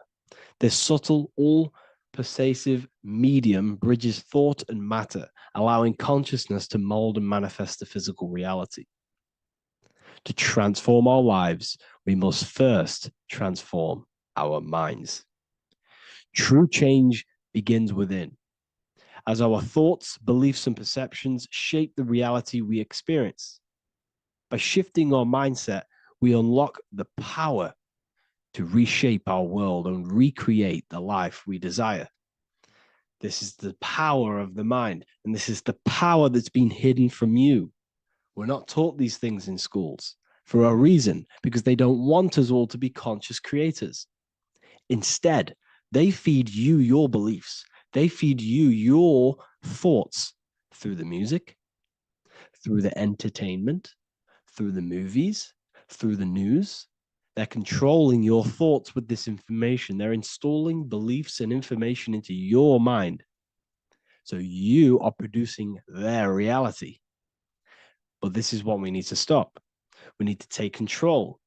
This subtle, all-pervasive medium bridges thought and matter, allowing consciousness to mold and manifest the physical reality. To transform our lives, we must first transform our minds. True change begins within, as our thoughts, beliefs, and perceptions shape the reality we experience. By shifting our mindset, we unlock the power to reshape our world and recreate the life we desire. This is the power of the mind, and this is the power that's been hidden from you. We're not taught these things in schools for a reason, because they don't want us all to be conscious creators. Instead, they feed you your beliefs. They feed you your thoughts through the music, through the entertainment, through the movies, through the news. They're controlling your thoughts with this information. They're installing beliefs and information into your mind. So you are producing their reality. But this is what we need to stop. We need to take control.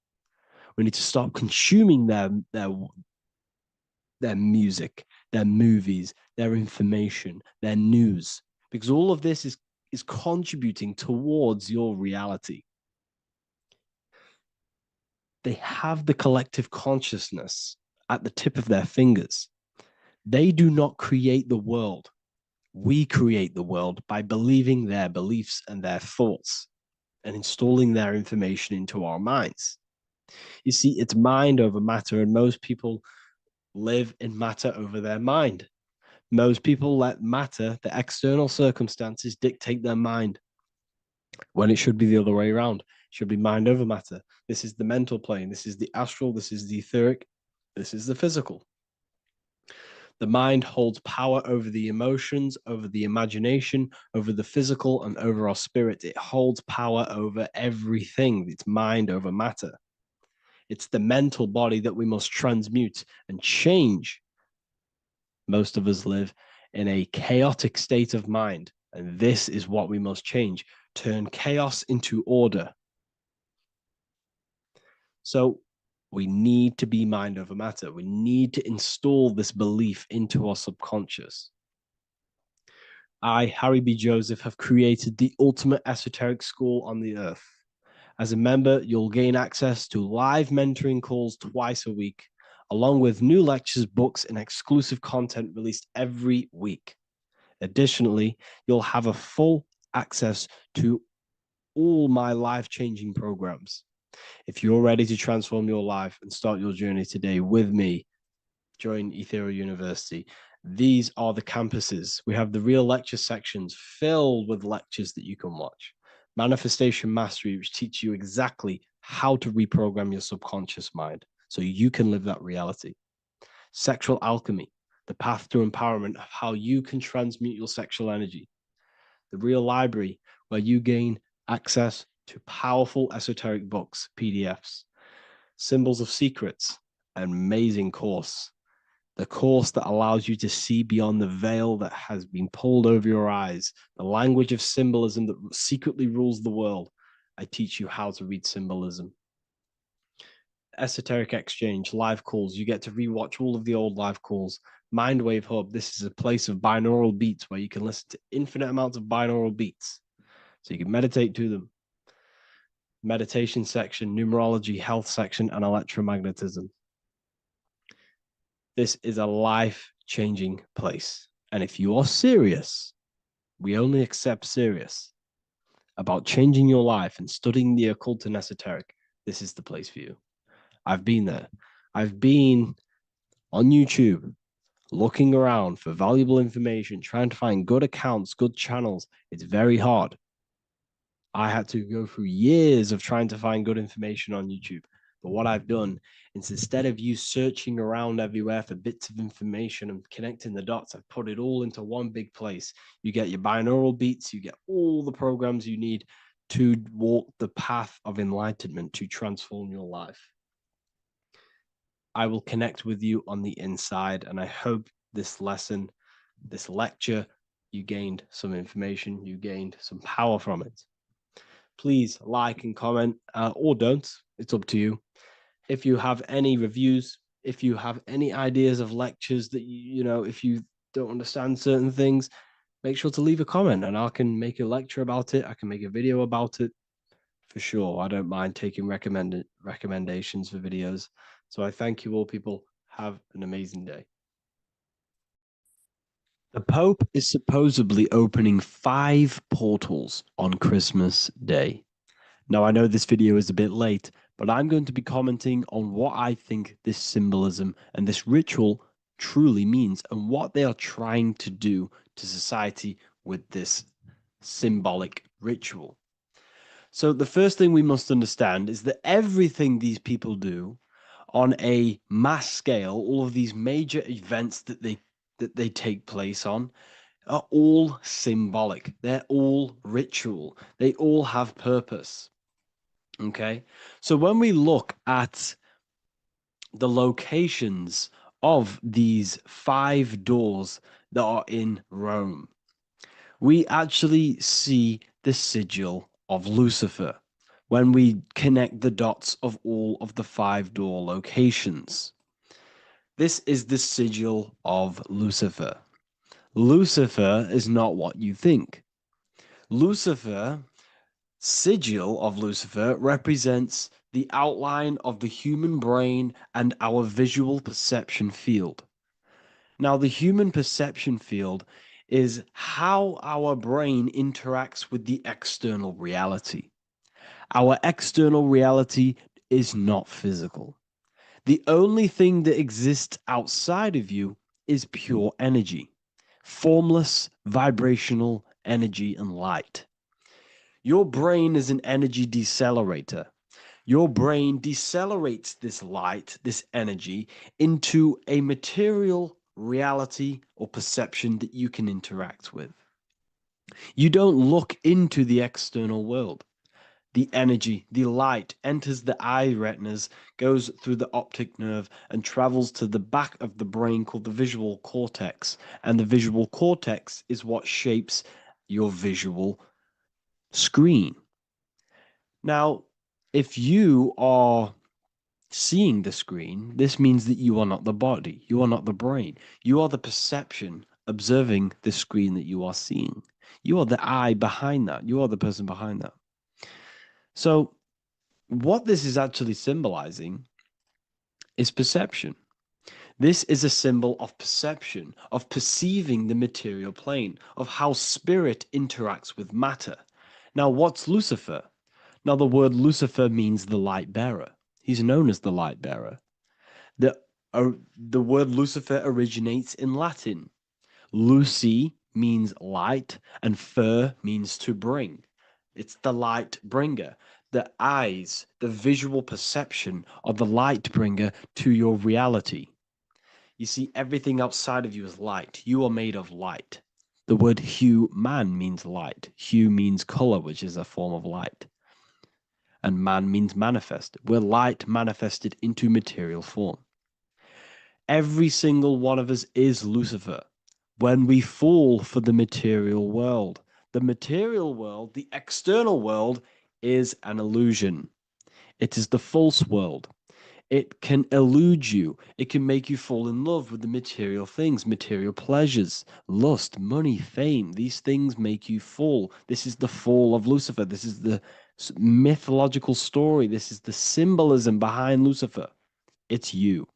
We need to stop consuming their music, their movies, their information, their news, because all of this is contributing towards your reality. They have the collective consciousness at the tip of their fingers. They do not create the world. We create the world by believing their beliefs and their thoughts and installing their information into our minds. You see, it's mind over matter, and most people live in matter over their mind. Most people let matter, the external circumstances, dictate their mind, when it should be the other way around. It should be mind over matter. This is the mental plane. This is the astral. This is the etheric. This is the physical. The mind holds power over the emotions, over the imagination, over the physical, and over our spirit. It holds power over everything. It's mind over matter. It's the mental body that we must transmute and change. Most of us live in a chaotic state of mind, and this is what we must change. Turn chaos into order. So we need to be mind over matter. We need to install this belief into our subconscious. I, Harry B. Joseph, have created the ultimate esoteric school on the earth. As a member, you'll gain access to live mentoring calls twice a week, along with new lectures, books, and exclusive content released every week. Additionally, you'll have a full access to all my life-changing programs. If you're ready to transform your life and start your journey today with me, join Ethereal University. These are the campuses. We have the real lecture sections filled with lectures that you can watch. Manifestation Mastery, which teach you exactly how to reprogram your subconscious mind so you can live that reality. Sexual Alchemy, the path to empowerment of how you can transmute your sexual energy. The Real Library, where you gain access to powerful esoteric books, PDFs. Symbols of Secrets, an amazing course. The course that allows you to see beyond the veil that has been pulled over your eyes, the language of symbolism that secretly rules the world. I teach you how to read symbolism. Esoteric Exchange, live calls. You get to rewatch all of the old live calls. Mindwave Hub, this is a place of binaural beats where you can listen to infinite amounts of binaural beats. So you can meditate to them. Meditation section, numerology, health section, and electromagnetism. This is a life-changing place. And if you are serious, we only accept serious about changing your life and studying the occult and esoteric, this is the place for you. I've been there. I've been on YouTube looking around for valuable information, trying to find good accounts, good channels. It's very hard. I had to go through years of trying to find good information on YouTube. But what I've done is instead of you searching around everywhere for bits of information and connecting the dots, I've put it all into one big place. You get your binaural beats, you get all the programs you need to walk the path of enlightenment to transform your life. I will connect with you on the inside, and I hope this lesson, this lecture, you gained some information, you gained some power from it. Please like and comment, or don't. It's up to you. If you have any reviews, if you have any ideas of lectures that you know, if you don't understand certain things, make sure to leave a comment and I can make a lecture about it. I can make a video about it for sure. I don't mind taking recommendations for videos. So I thank you all, people. Have an amazing day. The Pope is supposedly opening 5 portals on Christmas Day. Now, I know this video is a bit late, but I'm going to be commenting on what I think this symbolism and this ritual truly means and what they are trying to do to society with this symbolic ritual. So the first thing we must understand is that everything these people do on a mass scale, all of these major events that they take place on, are all symbolic. They're all ritual. They all have purpose. Okay, so when we look at the locations of these 5 doors that are in Rome, we actually see the sigil of Lucifer when we connect the dots of all of the 5 door locations. This is the sigil of Lucifer. Lucifer is not what you think. Lucifer, sigil of Lucifer, represents the outline of the human brain and our visual perception field. Now, the human perception field is how our brain interacts with the external reality. Our external reality is not physical. The only thing that exists outside of you is pure energy, formless, vibrational energy and light. Your brain is an energy decelerator. Your brain decelerates this light, this energy, into a material reality or perception that you can interact with. You don't look into the external world. The energy, the light, enters the eye retinas, goes through the optic nerve, and travels to the back of the brain called the visual cortex. And the visual cortex is what shapes your visual screen. Now, if you are seeing the screen, this means that you are not the body, you are not the brain, you are the perception observing the screen that you are seeing. You are the eye behind that, you are the person behind that. So, what this is actually symbolizing is perception. This is a symbol of perception, of perceiving the material plane, of how spirit interacts with matter. Now, what's Lucifer? Now, the word Lucifer means the light bearer. He's known as the light bearer. The word Lucifer originates in Latin. Luci means light, and fer means to bring. It's the light bringer. The eyes, the visual perception of the light bringer to your reality. You see, everything outside of you is light. You are made of light. The word hue man means light. Hue means color, which is a form of light. And man means manifest. We're light manifested into material form. Every single one of us is Lucifer. When we fall for the material world, the external world is an illusion. It is the false world. It can elude you. It can make you fall in love with the material things, material pleasures, lust, money, fame. These things make you fall. This is the fall of Lucifer. This is the mythological story. This is the symbolism behind Lucifer. It's you.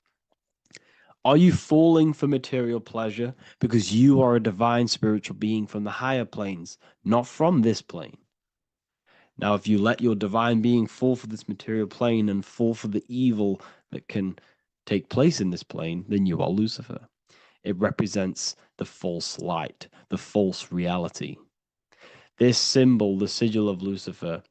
Are you falling for material pleasure because you are a divine spiritual being from the higher planes, not from this plane? Now, if you let your divine being fall for this material plane and fall for the evil that can take place in this plane, then you are Lucifer. It represents the false light, the false reality. This symbol, the sigil of Lucifer,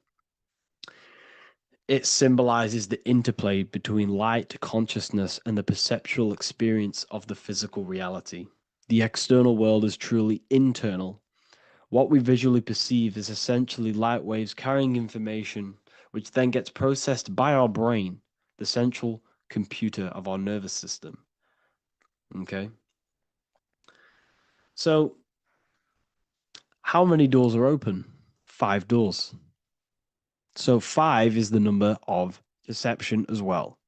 it symbolizes the interplay between light, consciousness, and the perceptual experience of the physical reality. The external world is truly internal. What we visually perceive is essentially light waves carrying information, which then gets processed by our brain, the central computer of our nervous system. Okay? So, how many doors are open? 5 doors. So, 5 is the number of perception as well.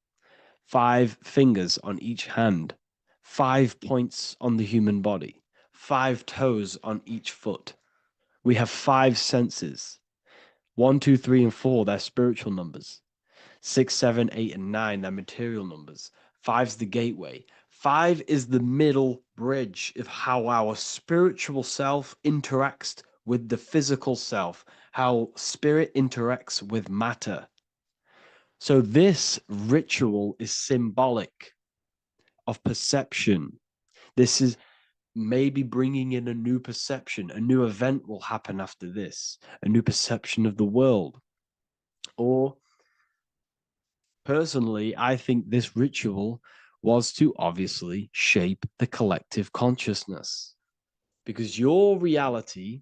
5 fingers on each hand, 5 points on the human body, 5 toes on each foot. We have 5 senses. 1, 2, 3, and 4, they're spiritual numbers. 6, 7, 8, and 9, they're material numbers. 5's the gateway. 5 is the middle bridge of how our spiritual self interacts with the physical self, how spirit interacts with matter. So this ritual is symbolic of perception. This is maybe bringing in a new perception. A new event will happen after this, a new perception of the world. Or personally, I think this ritual was to obviously shape the collective consciousness, because your reality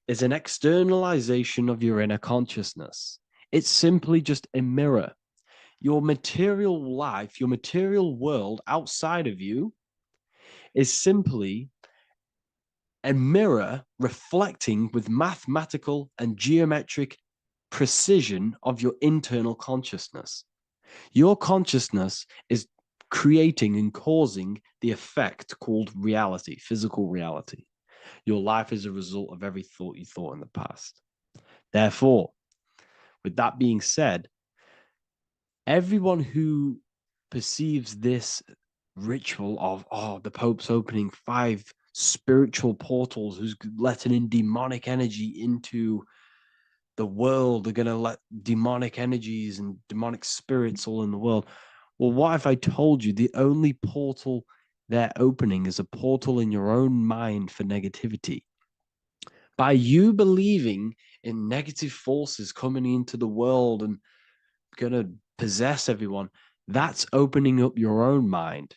is an externalization of your inner consciousness. It's simply just a mirror. Your material life, your material world outside of you is simply a mirror reflecting with mathematical and geometric precision of your internal consciousness. Your consciousness is creating and causing the effect called reality, physical reality. Your life is a result of every thought you thought in the past. Therefore, with that being said, everyone who perceives this ritual of, the Pope's opening 5 spiritual portals, who's letting in demonic energy into the world, they're going to let demonic energies and demonic spirits all in the world. Well, what if I told you the only portal they're opening is a portal in your own mind for negativity? By you believing in negative forces coming into the world and going to possess everyone, that's opening up your own mind.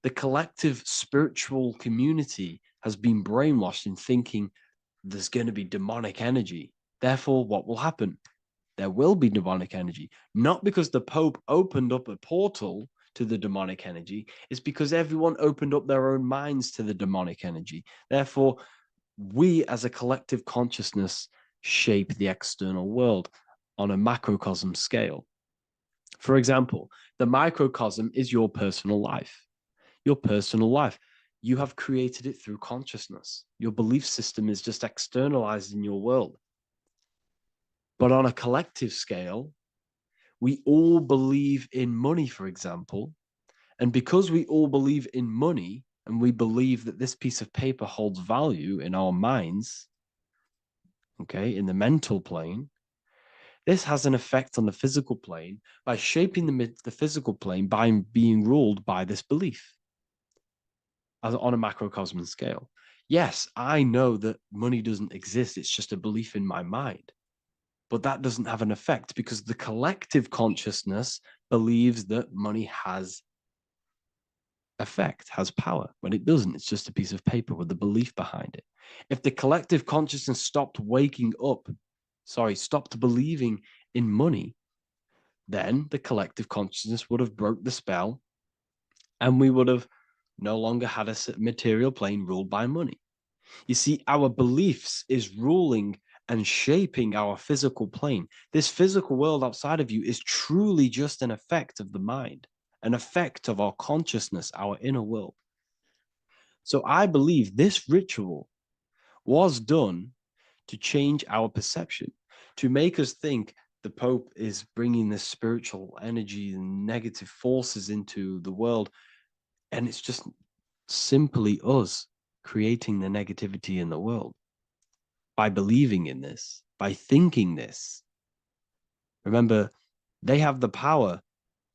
The collective spiritual community has been brainwashed in thinking there's going to be demonic energy. Therefore, what will happen? There will be demonic energy. Not because the Pope opened up a portal to the demonic energy, it's because everyone opened up their own minds to the demonic energy. Therefore, we as a collective consciousness shape the external world on a macrocosm scale. For example, the microcosm is your personal life. Your personal life. You have created it through consciousness. Your belief system is just externalized in your world. But on a collective scale, we all believe in money, for example. And because we all believe in money and we believe that this piece of paper holds value in our minds, okay, in the mental plane, this has an effect on the physical plane by shaping the physical plane by being ruled by this belief as on a macrocosm scale. Yes, I know that money doesn't exist. It's just a belief in my mind. But that doesn't have an effect because the collective consciousness believes that money has effect, has power. When it doesn't, it's just a piece of paper with a belief behind it. If the collective consciousness stopped stopped believing in money, then the collective consciousness would have broke the spell and we would have no longer had a material plane ruled by money. You see, our beliefs is ruling and shaping our physical plane. This physical world outside of you is truly just an effect of the mind, an effect of our consciousness, our inner world. So I believe this ritual was done to change our perception, to make us think the Pope is bringing this spiritual energy and negative forces into the world. And it's just simply us creating the negativity in the world by believing in this, by thinking this. Remember, they have the power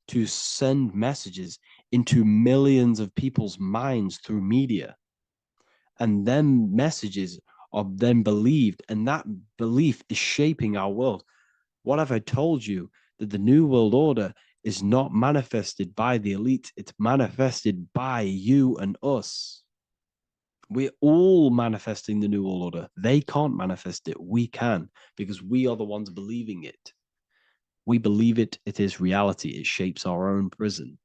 to send messages into millions of people's minds through media. And then messages are then believed, and that belief is shaping our world. What have I told you? That the New World Order is not manifested by the elite, it's manifested by you and us. We're all manifesting the New World Order. They can't manifest it. We can, because we are the ones believing it. We believe it. It is reality. It shapes our own prison.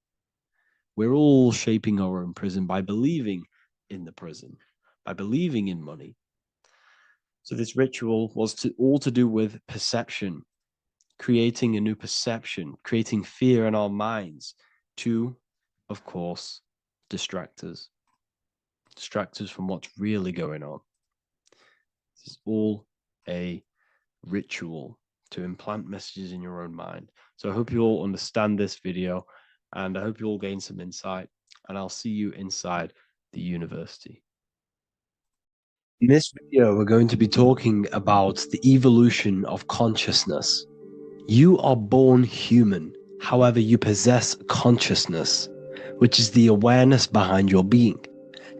We're all shaping our own prison by believing in the prison, by believing in money. So this ritual was all to do with perception, creating a new perception, creating fear in our minds to, of course, distract us from what's really going on. This is all a ritual to implant messages in your own mind. So I hope you all understand this video, and I hope you all gain some insight, and I'll see you inside the university. In this video, we're going to be talking about the evolution of consciousness. You are born human, however, you possess consciousness, which is the awareness behind your being,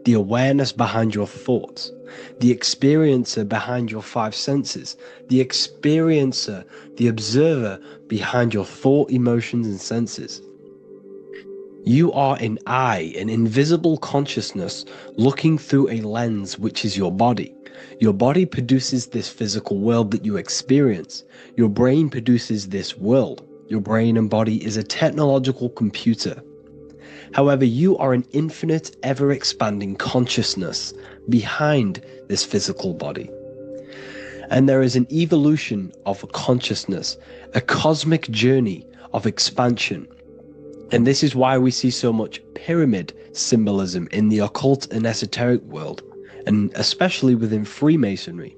the awareness behind your thoughts, the experiencer behind your five senses, the experiencer, the observer behind your thought, emotions, and senses. You are an eye, an invisible consciousness looking through a lens, which is your body. Your body produces this physical world that you experience. Your brain produces this world. Your brain and body is a technological computer. However, you are an infinite, ever-expanding consciousness behind this physical body. And there is an evolution of consciousness, a cosmic journey of expansion. And this is why we see so much pyramid symbolism in the occult and esoteric world, and especially within Freemasonry.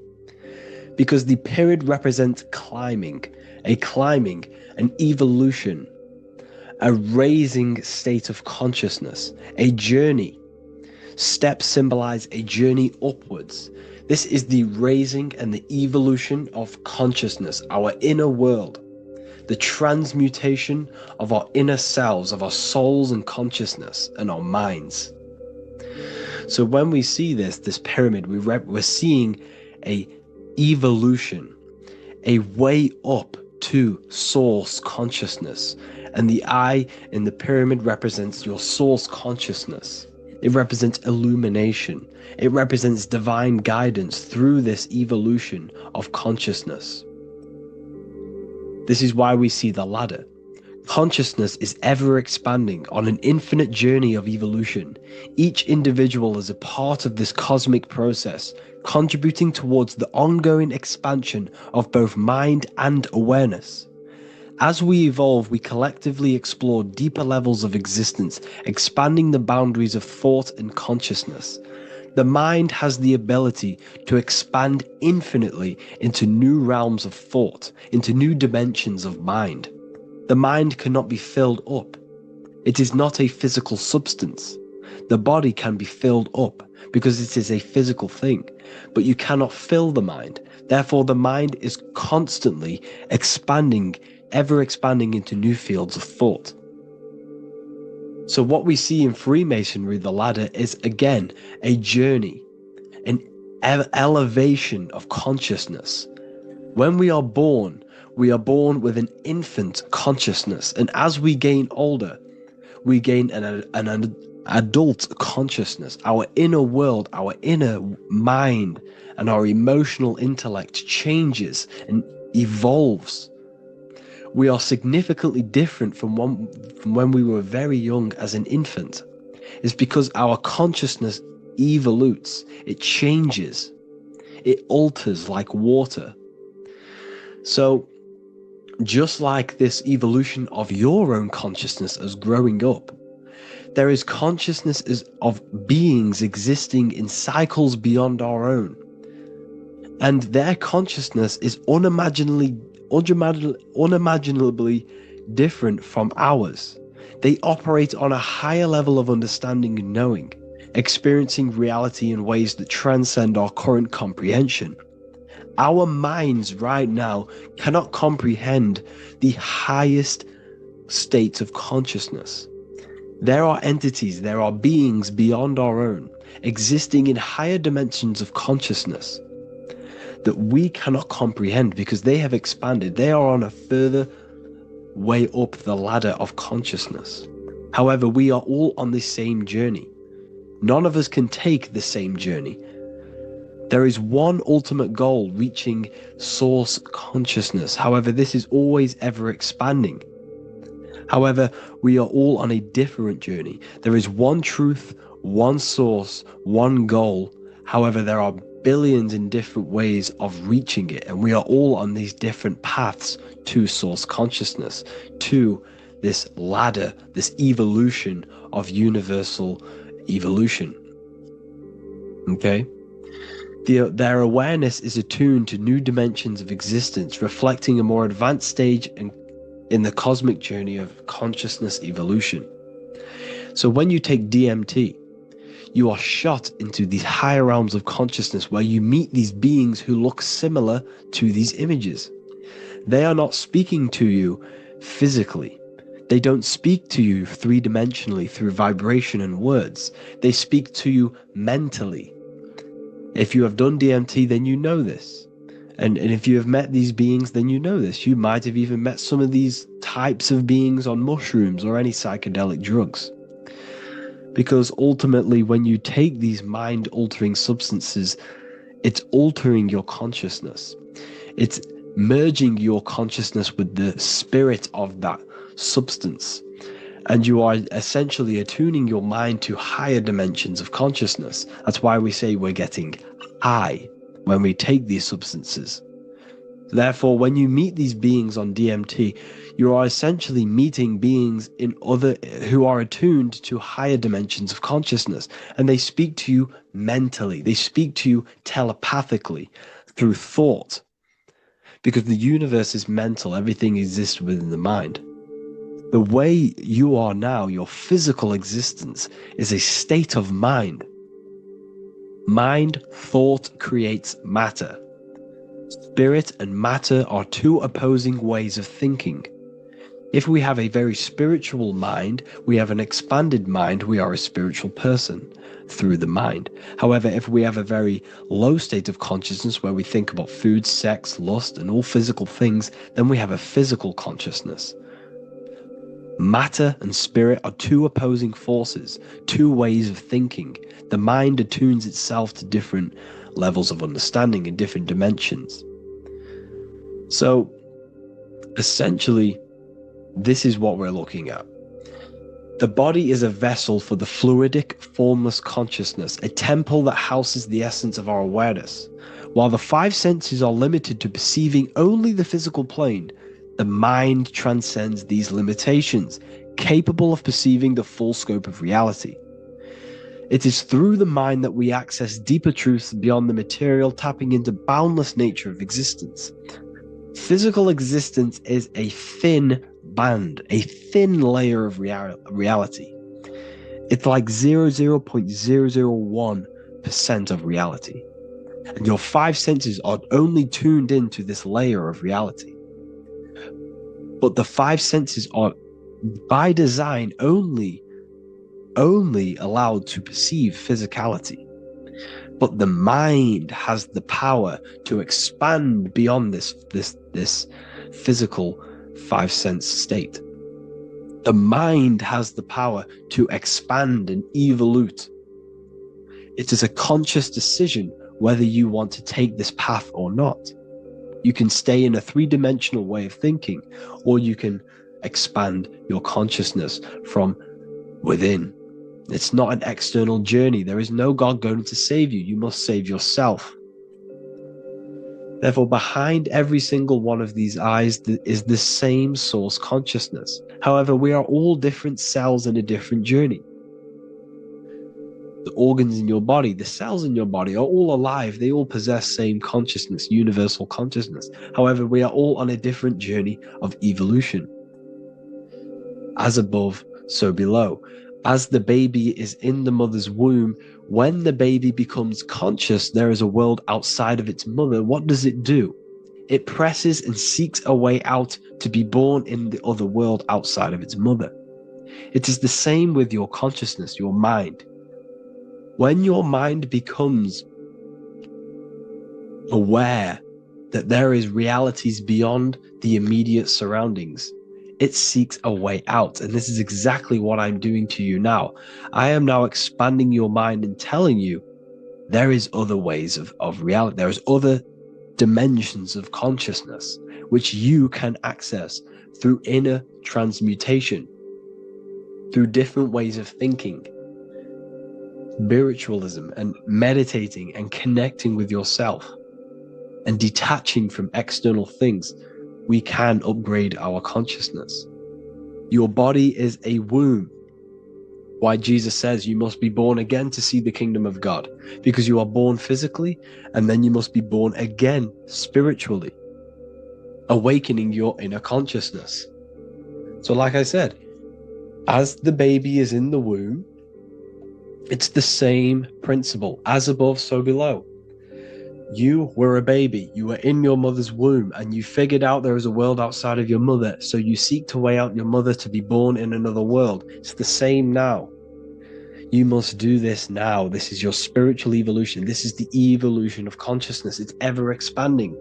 Because the pyramid represents climbing, an evolution, a raising state of consciousness, a journey. Steps symbolize a journey upwards. This is the raising and the evolution of consciousness, our inner world. The transmutation of our inner selves, of our souls and consciousness and our minds. So when we see this pyramid, we're seeing a evolution, a way up to source consciousness. And the eye in the pyramid represents your source consciousness. It represents illumination. It represents divine guidance through this evolution of consciousness. This is why we see the ladder. Consciousness is ever expanding on an infinite journey of evolution. Each individual is a part of this cosmic process, contributing towards the ongoing expansion of both mind and awareness. As we evolve, we collectively explore deeper levels of existence, expanding the boundaries of thought and consciousness. The mind has the ability to expand infinitely into new realms of thought, into new dimensions of mind. The mind cannot be filled up. It is not a physical substance. The body can be filled up because it is a physical thing, but you cannot fill the mind. Therefore, the mind is constantly expanding, ever expanding into new fields of thought. So what we see in Freemasonry, the ladder, is again a journey, an elevation of consciousness. When we are born with an infant consciousness, and as we gain older, we gain an adult consciousness. Our inner world, our inner mind, and our emotional intellect changes and evolves. We are significantly different from when we were very young as an infant. It's because our consciousness evolutes, it changes, it alters like water. So, just like this evolution of your own consciousness as growing up, there is consciousness of beings existing in cycles beyond our own. And their consciousness is unimaginably different from ours. They operate on a higher level of understanding and knowing, experiencing reality in ways that transcend our current comprehension. Our minds right now cannot comprehend the highest states of consciousness. There are entities, there are beings beyond our own, existing in higher dimensions of consciousness that we cannot comprehend because they have expanded. They are on a further way up the ladder of consciousness. However, we are all on the same journey. None of us can take the same journey. There is one ultimate goal, reaching source consciousness. However, this is always ever expanding. However, we are all on a different journey. There is one truth, one source, one goal. However, there are billions in different ways of reaching it, and we are all on these different paths to source consciousness, to this ladder, this evolution of universal evolution. Okay? Their awareness is attuned to new dimensions of existence, reflecting a more advanced stage in the cosmic journey of consciousness evolution. So when you take DMT, you are shot into these higher realms of consciousness where you meet these beings who look similar to these images. They are not speaking to you physically. They don't speak to you three-dimensionally through vibration and words. They speak to you mentally. If you have done DMT, then you know this. And if you have met these beings, then you know this. You might have even met some of these types of beings on mushrooms or any psychedelic drugs. Because ultimately, when you take these mind-altering substances, it's altering your consciousness. It's merging your consciousness with the spirit of that substance. And you are essentially attuning your mind to higher dimensions of consciousness. That's why we say we're getting high when we take these substances. Therefore, when you meet these beings on DMT, you are essentially meeting beings who are attuned to higher dimensions of consciousness, and they speak to you mentally. They speak to you telepathically through thought, because the universe is mental. Everything exists within the mind. The way you are now, your physical existence, is a state of mind. Mind, thought creates matter. Spirit and matter are two opposing ways of thinking. If we have a very spiritual mind, we have an expanded mind, we are a spiritual person through the mind. However, if we have a very low state of consciousness where we think about food, sex, lust, and all physical things, then we have a physical consciousness. Matter and spirit are two opposing forces, two ways of thinking. The mind attunes itself to different levels of understanding in different dimensions. So, essentially, this is what we're looking at. The body is a vessel for the fluidic, formless consciousness, a temple that houses the essence of our awareness. While the five senses are limited to perceiving only the physical plane, the mind transcends these limitations, capable of perceiving the full scope of reality. It is through the mind that we access deeper truths beyond the material, tapping into boundless nature of existence. Physical existence is a thin band, a thin layer of reality. It's like 0.001% of reality. And your five senses are only tuned into this layer of reality. But the five senses are, by design, only allowed to perceive physicality. But the mind has the power to expand beyond this physical five sense state. The mind has the power to expand and evolute. It is a conscious decision whether you want to take this path or not. You can stay in a three-dimensional way of thinking, or you can expand your consciousness from within. It's not an external journey. There is no God going to save you. You must save yourself. Therefore, behind every single one of these eyes is the same source consciousness. However, we are all different cells in a different journey. The organs in your body, the cells in your body are all alive. They all possess same consciousness, universal consciousness. However, we are all on a different journey of evolution. As above, so below. As the baby is in the mother's womb, when the baby becomes conscious, there is a world outside of its mother. What does it do? It presses and seeks a way out to be born in the other world outside of its mother. It is the same with your consciousness, your mind. When your mind becomes aware that there is realities beyond the immediate surroundings, it seeks a way out. And this is exactly what I'm doing to you now. I am now expanding your mind and telling you there is other ways of reality. There's other dimensions of consciousness which you can access through inner transmutation, through different ways of thinking, spiritualism, and meditating and connecting with yourself and detaching from external things. We can upgrade our consciousness. Your body is a womb. Why Jesus says you must be born again to see the kingdom of God, because you are born physically and then you must be born again spiritually, awakening your inner consciousness. So like I said, as the baby is in the womb, it's the same principle. As above, so below. You were a baby, you were in your mother's womb, and you figured out there is a world outside of your mother, so you seek to way out your mother to be born in another world. It's the same now. You must do this now. This is your spiritual evolution. This is the evolution of consciousness. It's ever expanding.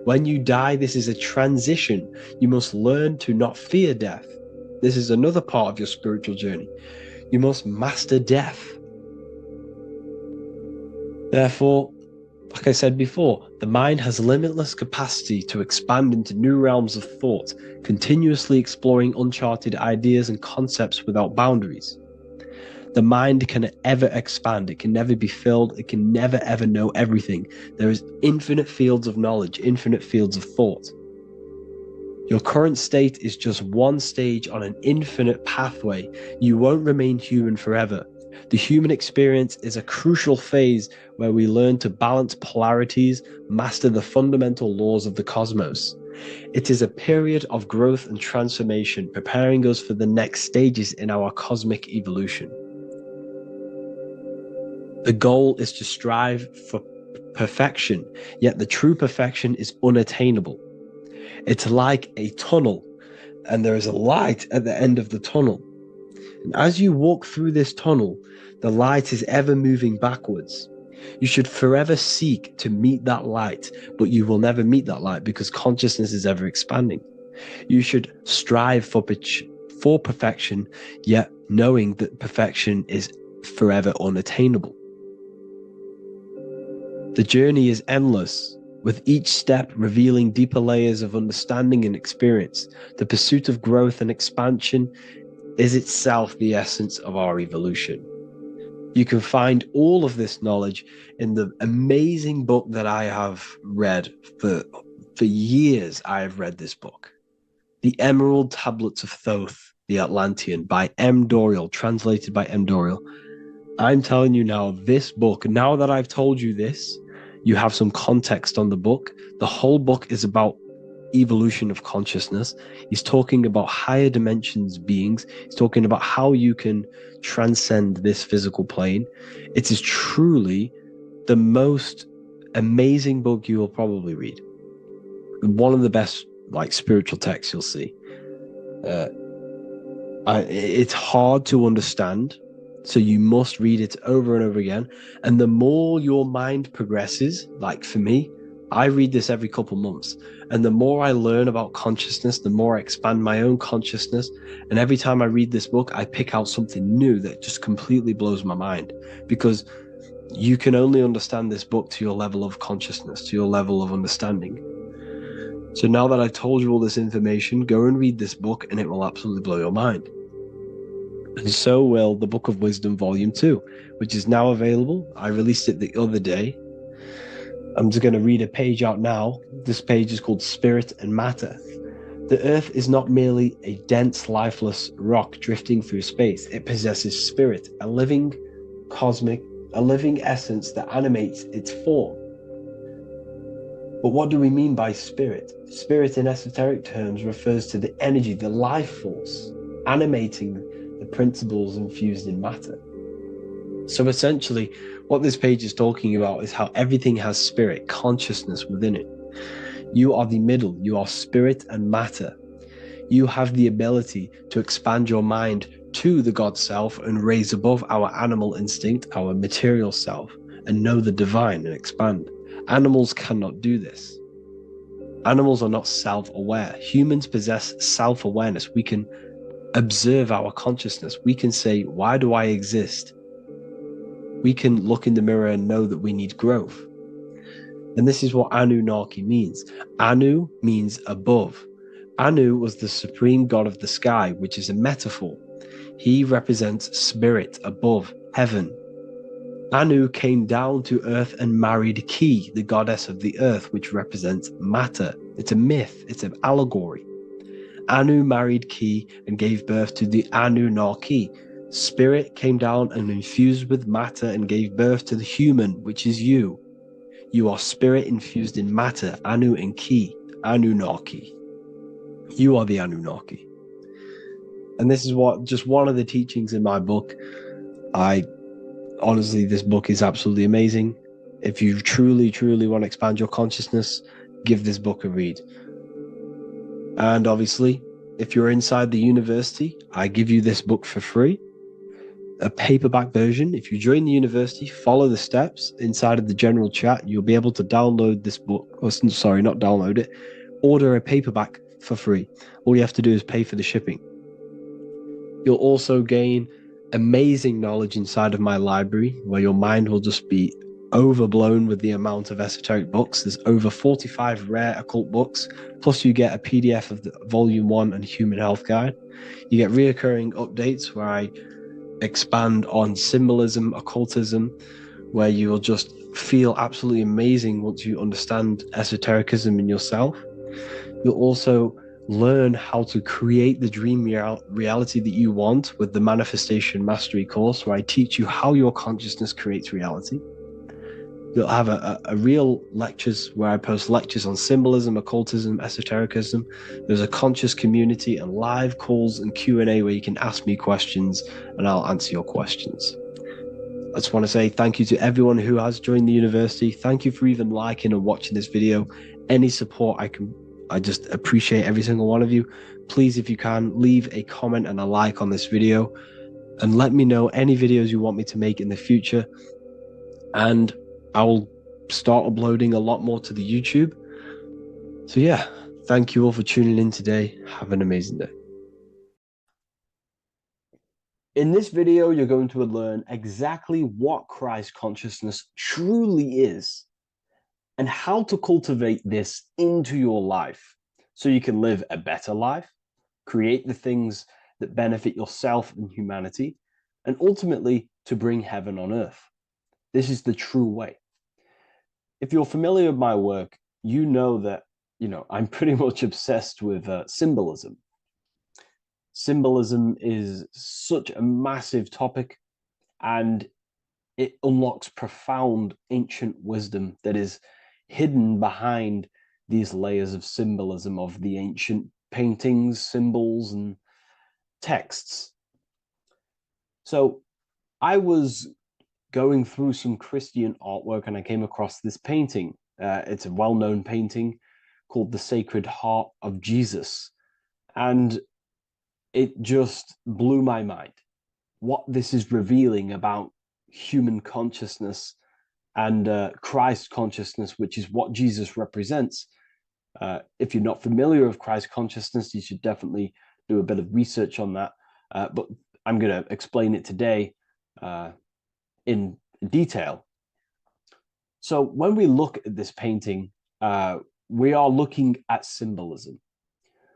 When you die, this is a transition. You must learn to not fear death. This is another part of your spiritual journey. You must master death. Therefore, like I said before, the mind has limitless capacity to expand into new realms of thought, continuously exploring uncharted ideas and concepts without boundaries. The mind can ever expand. It can never be filled. It can never ever know everything. There is infinite fields of knowledge, infinite fields of thought. Your current state is just one stage on an infinite pathway. You won't remain human forever. The human experience is a crucial phase where we learn to balance polarities, master the fundamental laws of the cosmos. It is a period of growth and transformation, preparing us for the next stages in our cosmic evolution. The goal is to strive for perfection, yet the true perfection is unattainable. It's like a tunnel, and there is a light at the end of the tunnel. And as you walk through this tunnel, the light is ever moving backwards. You should forever seek to meet that light, but you will never meet that light because consciousness is ever expanding. You should strive for perfection, yet knowing that perfection is forever unattainable. The journey is endless, with each step revealing deeper layers of understanding and experience. The pursuit of growth and expansion is itself the essence of our evolution. You can find all of this knowledge in the amazing book that I have read for years. I have read this book, The Emerald Tablets of Thoth, the Atlantean, by M. Dorial, translated by M. Dorial. I'm telling you now, this book, now that I've told you this, you have some context on the book. The whole book is about evolution of consciousness. He's talking about higher dimensions beings. He's talking about how you can transcend this physical plane. It is truly the most amazing book you will probably read. One of the best spiritual texts you'll see. It's hard to understand, so you must read it over and over again. And the more your mind progresses, like for me, I read this every couple months. And the more I learn about consciousness, the more I expand my own consciousness. And every time I read this book, I pick out something new that just completely blows my mind. Because you can only understand this book to your level of consciousness, to your level of understanding. So now that I've told you all this information, go and read this book and it will absolutely blow your mind. And so will the Book of Wisdom Volume 2, which is now available. I released it the other day. I'm just going to read a page out now. This page is called Spirit and Matter. The Earth is not merely a dense, lifeless rock drifting through space. It possesses spirit, a living essence that animates its form. But what do we mean by spirit? Spirit in esoteric terms refers to the energy, the life force, animating the principles infused in matter. So essentially, what this page is talking about is how everything has spirit, consciousness within it. You are the middle, you are spirit and matter. You have the ability to expand your mind to the God self and raise above our animal instinct, our material self, and know the divine and expand. Animals cannot do this. Animals are not self-aware. Humans possess self-awareness. We can observe our consciousness. We can say, why do I exist? We can look in the mirror and know that we need growth. And this is what Anunnaki means. Anu means above. Anu was the supreme god of the sky, which is a metaphor. He represents spirit above, heaven. Anu came down to earth and married Ki, the goddess of the earth, which represents matter. It's a myth, it's an allegory. Anu married Ki and gave birth to the Anunnaki. Spirit came down and infused with matter and gave birth to the human, which is you. You are spirit infused in matter, Anu and Ki, Anunnaki. You are the Anunnaki. And this is just one of the teachings in my book. Honestly, this book is absolutely amazing. If you truly, truly want to expand your consciousness, give this book a read. And obviously, if you're inside the university, I give you this book for free. A paperback version. If you join the university, follow the steps inside of the general chat, you'll be able to download this book. Sorry, not download it. Order a paperback for free. All you have to do is pay for the shipping. You'll also gain amazing knowledge inside of my library, where your mind will just be overblown with the amount of esoteric books. There's over 45 rare occult books, plus you get a PDF of the Volume 1 and Human Health Guide. You get reoccurring updates where I expand on symbolism, occultism, where you will just feel absolutely amazing once you understand esotericism in yourself. You'll also learn how to create the dream reality that you want with the Manifestation Mastery course, where I teach you how your consciousness creates reality. You'll have a real lectures where I post lectures on symbolism, occultism, esotericism. There's a conscious community and live calls and Q&A where you can ask me questions and I'll answer your questions. I just want to say thank you to everyone who has joined the university. Thank you for even liking and watching this video. Any support I just appreciate every single one of you. Please, if you can, leave a comment and a like on this video and let me know any videos you want me to make in the future. And I will start uploading a lot more to the YouTube. So yeah, thank you all for tuning in today. Have an amazing day. In this video, you're going to learn exactly what Christ consciousness truly is and how to cultivate this into your life so you can live a better life, create the things that benefit yourself and humanity, and ultimately to bring heaven on earth. This is the true way. If you're familiar with my work, you know that, I'm pretty much obsessed with symbolism. Symbolism is such a massive topic, and it unlocks profound ancient wisdom that is hidden behind these layers of symbolism of the ancient paintings, symbols, and texts. So I was going through some Christian artwork and I came across this painting. It's a well-known painting called The Sacred Heart of Jesus. And it just blew my mind. What this is revealing about human consciousness and Christ consciousness, which is what Jesus represents. If you're not familiar with Christ consciousness, you should definitely do a bit of research on that. But I'm going to explain it today in detail. So when we look at this painting, we are looking at symbolism.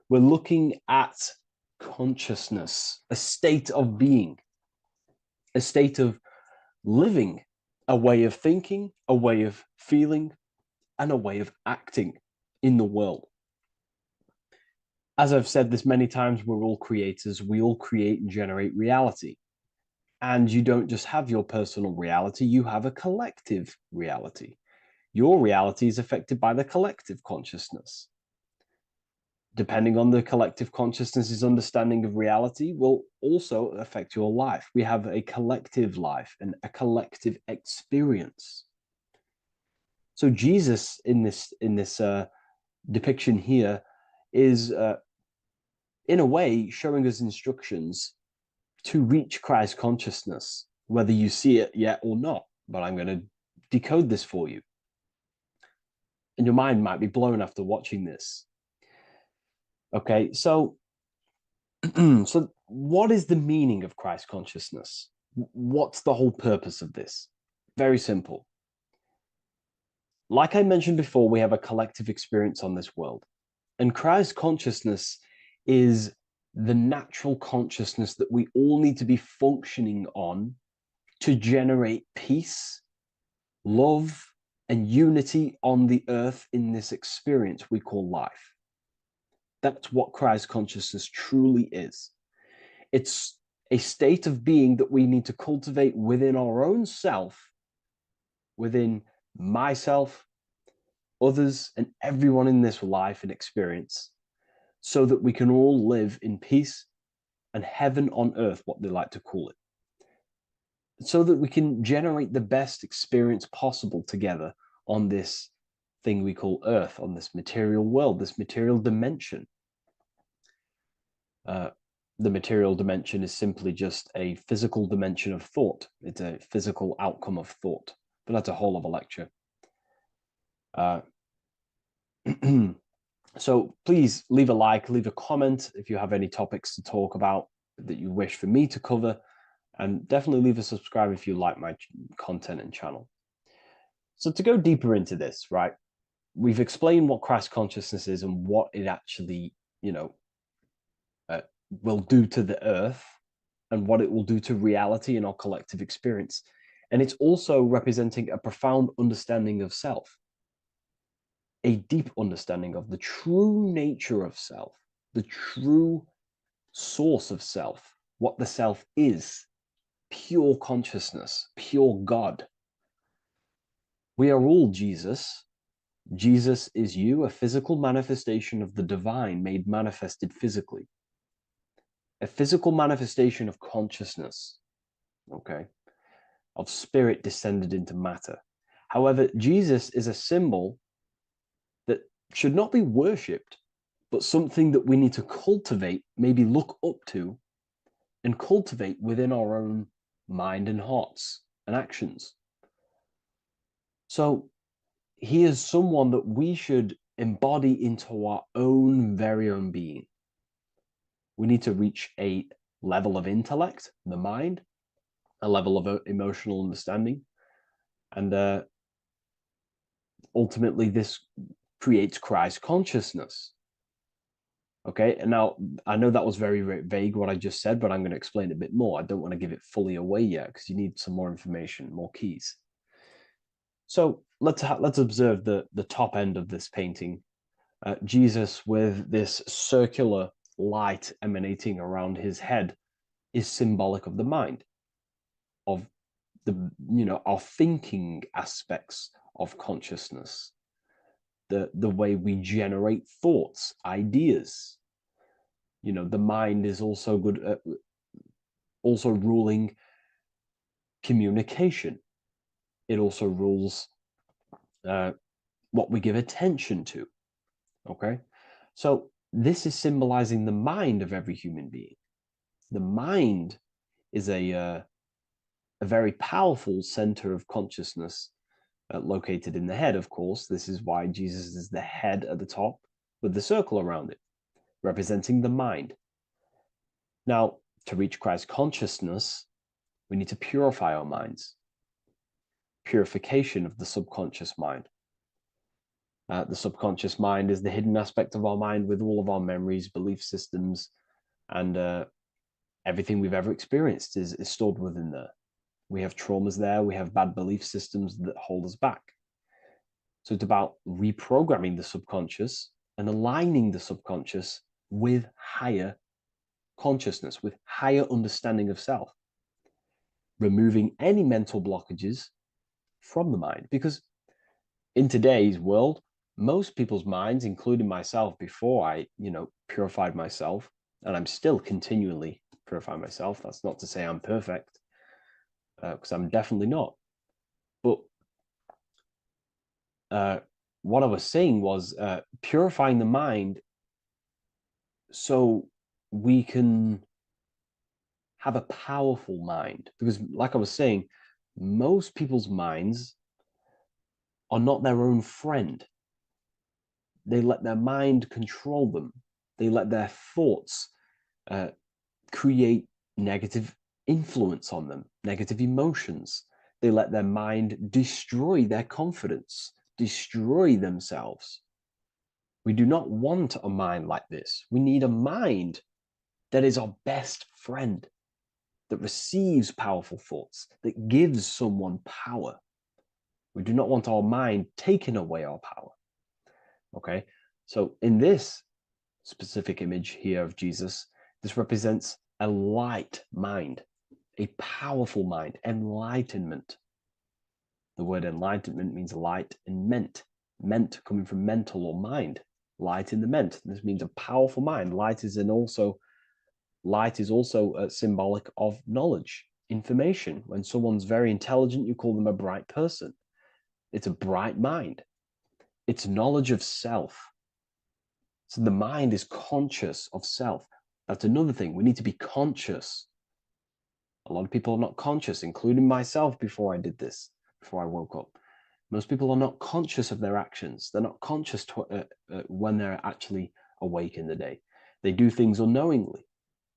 We're looking at consciousness, a state of being, a state of living, a way of thinking, a way of feeling, and a way of acting in the world. As I've said this many times, we're all creators. We all create and generate reality. And you don't just have your personal reality, you have a collective reality. Your reality is affected by the collective consciousness. Depending on the collective consciousness's understanding of reality will also affect your life. We have a collective life and a collective experience. So Jesus in this depiction here is in a way showing us instructions to reach Christ consciousness, whether you see it yet or not. But I'm going to decode this for you. And your mind might be blown after watching this. Okay, so so what is the meaning of Christ consciousness? What's the whole purpose of this? Very simple. Like I mentioned before, we have a collective experience on this world. And Christ consciousness is the natural consciousness that we all need to be functioning on to generate peace, love, and unity on the earth in this experience we call life. That's what Christ consciousness truly is. It's a state of being that we need to cultivate within our own self, within myself, others, and everyone in this life and experience, so that we can all live in peace and heaven on earth, what they like to call it, so that we can generate the best experience possible together on this thing we call earth, on this material world, this material dimension. The material dimension is simply just a physical dimension of thought. It's a physical outcome of thought, but that's a whole of a lecture. So please leave a like, leave a comment if you have any topics to talk about that you wish for me to cover, and definitely leave a subscribe if you like my content and channel. So to go deeper into this, right, we've explained what Christ consciousness is and what it actually, will do to the earth and what it will do to reality and our collective experience. And it's also representing a profound understanding of self, a deep understanding of the true nature of self, the true source of self, what the self is, pure consciousness, pure God. We are all Jesus. Jesus is you, a physical manifestation of the divine made manifested physically. A physical manifestation of consciousness, okay, of spirit descended into matter. However, Jesus is a symbol that should not be worshipped, but something that we need to cultivate, maybe look up to, and cultivate within our own mind and hearts and actions. So he is someone that we should embody into our own very own being. We need to reach a level of intellect, the mind, a level of emotional understanding, and ultimately this creates Christ consciousness. Okay, and now I know that was very, very vague what I just said, but I'm going to explain it a bit more. I don't want to give it fully away yet because you need some more information, more keys. So let's observe the top end of this painting. Jesus with this circular light emanating around his head is symbolic of the mind, of our thinking aspects of consciousness, the way we generate thoughts, ideas. The mind is also good at also ruling communication. It also rules what we give attention to. Okay, so this is symbolizing the mind of every human being. The mind is a very powerful center of consciousness located in the head, of course. This is why Jesus is the head at the top with the circle around it, representing the mind. Now, to reach Christ consciousness, we need to purify our minds. Purification of the subconscious mind. The subconscious mind is the hidden aspect of our mind with all of our memories, belief systems, and everything we've ever experienced is stored within there. We have traumas there. We have bad belief systems that hold us back. So it's about reprogramming the subconscious and aligning the subconscious with higher consciousness, with higher understanding of self, removing any mental blockages from the mind. Because in today's world, most people's minds, including myself, before I, purified myself, and I'm still continually purifying myself. That's not to say I'm perfect, because I'm definitely not. But what I was saying was purifying the mind so we can have a powerful mind. Because, like I was saying, most people's minds are not their own friend. They let their mind control them. They let their thoughts create negative influence on them, negative emotions. They let their mind destroy their confidence, destroy themselves. We do not want a mind like this. We need a mind that is our best friend, that receives powerful thoughts, that gives someone power. We do not want our mind taking away our power. Okay, so in this specific image here of Jesus, this represents a light mind, a powerful mind, enlightenment. The word enlightenment means light and ment coming from mental or mind, light in the ment. This means a powerful mind. Light is also symbolic of knowledge, information. When someone's very intelligent, you call them a bright person. It's a bright mind. It's knowledge of self. So the mind is conscious of self. That's another thing. We need to be conscious. A lot of people are not conscious, including myself before I did this, before I woke up. Most people are not conscious of their actions. They're not conscious when they're actually awake in the day. They do things unknowingly.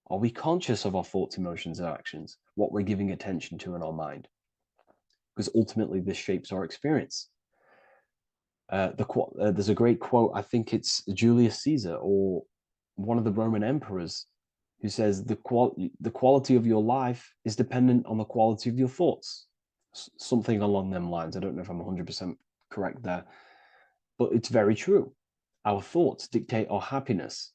Are we conscious of our thoughts, emotions, and actions, what we're giving attention to in our mind? Because ultimately this shapes our experience. There's a great quote, I think it's Julius Caesar or one of the Roman emperors, who says the quality of your life is dependent on the quality of your thoughts. Something along them lines. I don't know if I'm 100% correct there, but it's very true. Our thoughts dictate our happiness.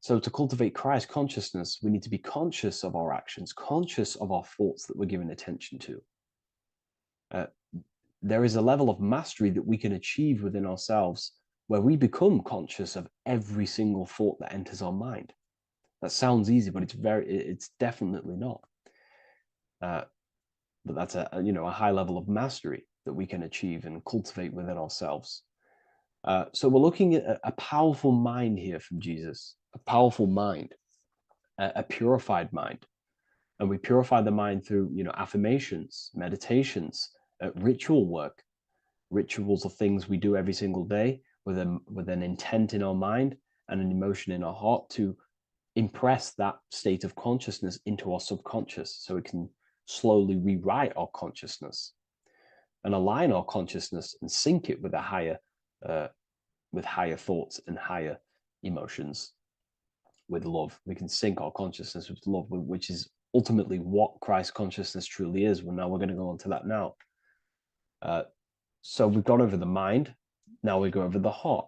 So to cultivate Christ consciousness, we need to be conscious of our actions, conscious of our thoughts that we're giving attention to. There is a level of mastery that we can achieve within ourselves where we become conscious of every single thought that enters our mind. That sounds easy, but it's definitely not. But that's a high level of mastery that we can achieve and cultivate within ourselves. So we're looking at a powerful mind here from Jesus, a powerful mind, a purified mind. And we purify the mind through, affirmations, meditations, ritual work. Rituals are things we do every single day with an intent in our mind and an emotion in our heart to impress that state of consciousness into our subconscious so it can slowly rewrite our consciousness and align our consciousness and sync it with higher thoughts and higher emotions with love. We can sync our consciousness with love, which is ultimately what Christ consciousness truly is. Well, now we're going to go on to that now. So we've gone over the mind. Now we go over the heart.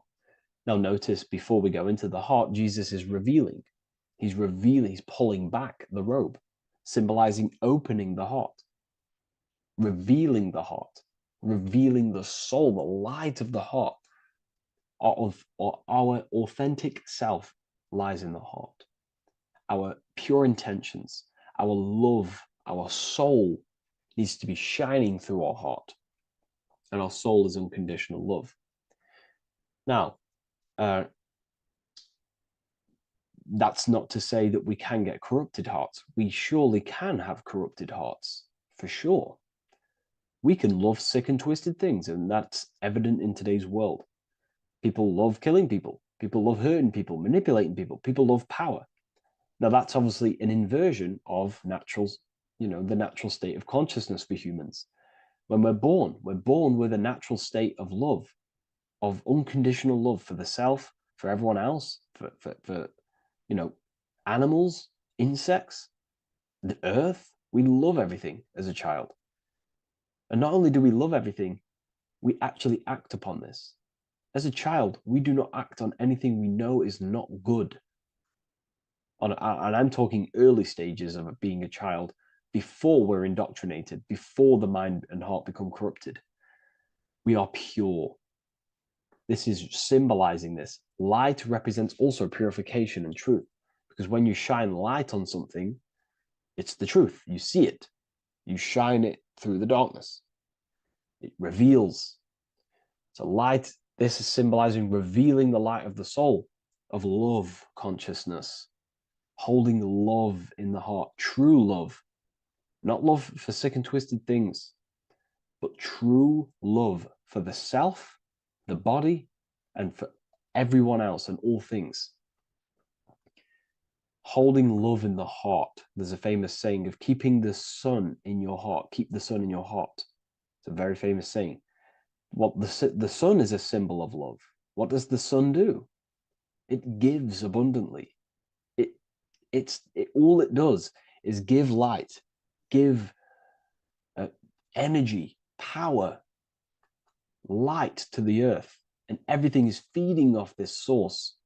Now notice before we go into the heart, Jesus is revealing. He's pulling back the robe, symbolizing opening the heart, revealing the heart, revealing the soul, the light of the heart. Our authentic self lies in the heart. Our pure intentions, our love, our soul needs to be shining through our heart. And our soul is unconditional love. Now, that's not to say that we can get corrupted hearts. We surely can have corrupted hearts, for sure. We can love sick and twisted things, and that's evident in today's world. People love killing people. People love hurting people, manipulating people. People love power. Now, that's obviously an inversion of the natural state of consciousness for humans. When we're born with a natural state of love, of unconditional love for the self, for everyone else, for animals, insects, the earth. We love everything as a child. And not only do we love everything, we actually act upon this. As a child, we do not act on anything we know is not good. And I'm talking early stages of being a child, before we're indoctrinated, before the mind and heart become corrupted. We are pure. This is symbolizing this. Light represents also purification and truth, because when you shine light on something, it's the truth. You see it. You shine it through the darkness. It reveals. So light, this is symbolizing revealing the light of the soul, of love consciousness, holding love in the heart, true love, not love for sick and twisted things, but true love for the self, the body, and for everyone else and all things. Holding love in the heart. There's a famous saying of keeping the sun in your heart. Keep the sun in your heart. It's a very famous saying. What the sun is a symbol of love. What does the sun do? It gives abundantly. All it does is give light, give energy, power, light to the earth, and everything is feeding off this source.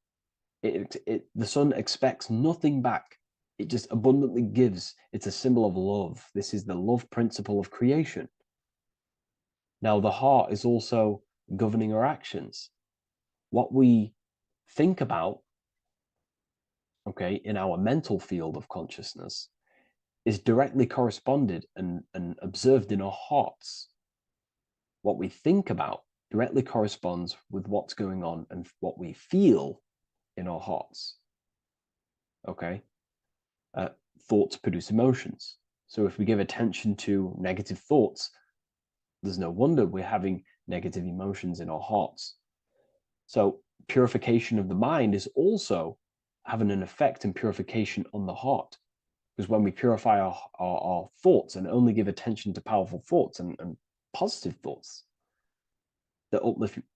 The sun expects nothing back. It just abundantly gives. It's a symbol of love. This is the love principle of creation. Now, the heart is also governing our actions. What we think about, okay, in our mental field of consciousness is directly corresponded and observed in our hearts. What we think about directly corresponds with what's going on and what we feel in our hearts. Okay? Thoughts produce emotions. So if we give attention to negative thoughts, there's no wonder we're having negative emotions in our hearts. So purification of the mind is also having an effect in purification on the heart. Because when we purify our thoughts and only give attention to powerful thoughts and positive thoughts that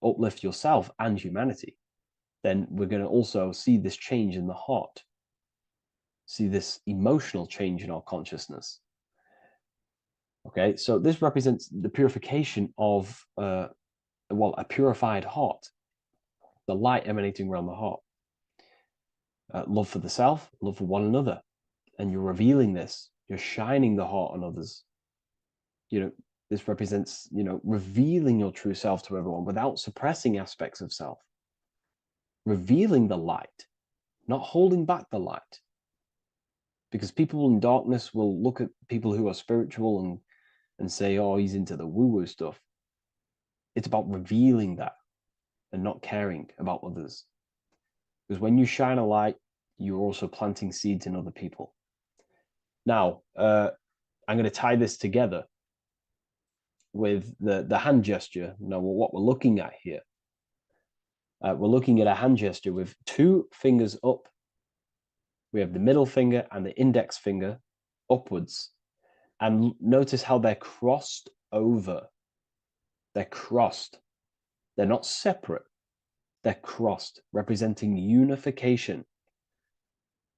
uplift yourself and humanity, then we're going to also see this change in the heart, see this emotional change in our consciousness. Okay, so this represents the purification of, a purified heart, the light emanating around the heart. Love for the self, love for one another. And you're revealing this, you're shining the heart on others. This represents, revealing your true self to everyone without suppressing aspects of self. Revealing the light, not holding back the light. Because people in darkness will look at people who are spiritual and say, oh, he's into the woo-woo stuff. It's about revealing that and not caring about others. Because when you shine a light, you're also planting seeds in other people. Now, I'm going to tie this together with the hand gesture. Now, what we're looking at here, we're looking at a hand gesture with two fingers up. We have the middle finger and the index finger upwards. And notice how they're crossed over. They're crossed. They're not separate. They're crossed, representing unification.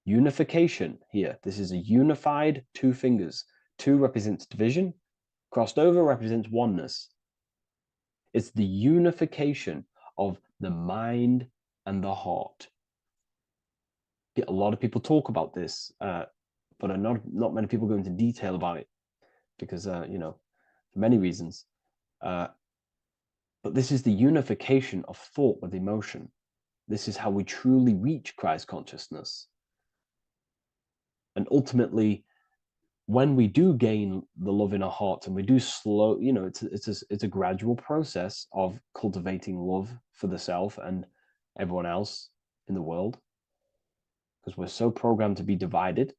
Unification here. This is a unified two fingers. Two represents division. Crossed over represents oneness. It's the unification of the mind and the heart. A lot of people talk about this, but not many people go into detail about it because, for many reasons. But this is the unification of thought with emotion. This is how we truly reach Christ consciousness. And ultimately, when we do gain the love in our hearts and we do slow, it's a gradual process of cultivating love for the self and everyone else in the world, because we're so programmed to be divided,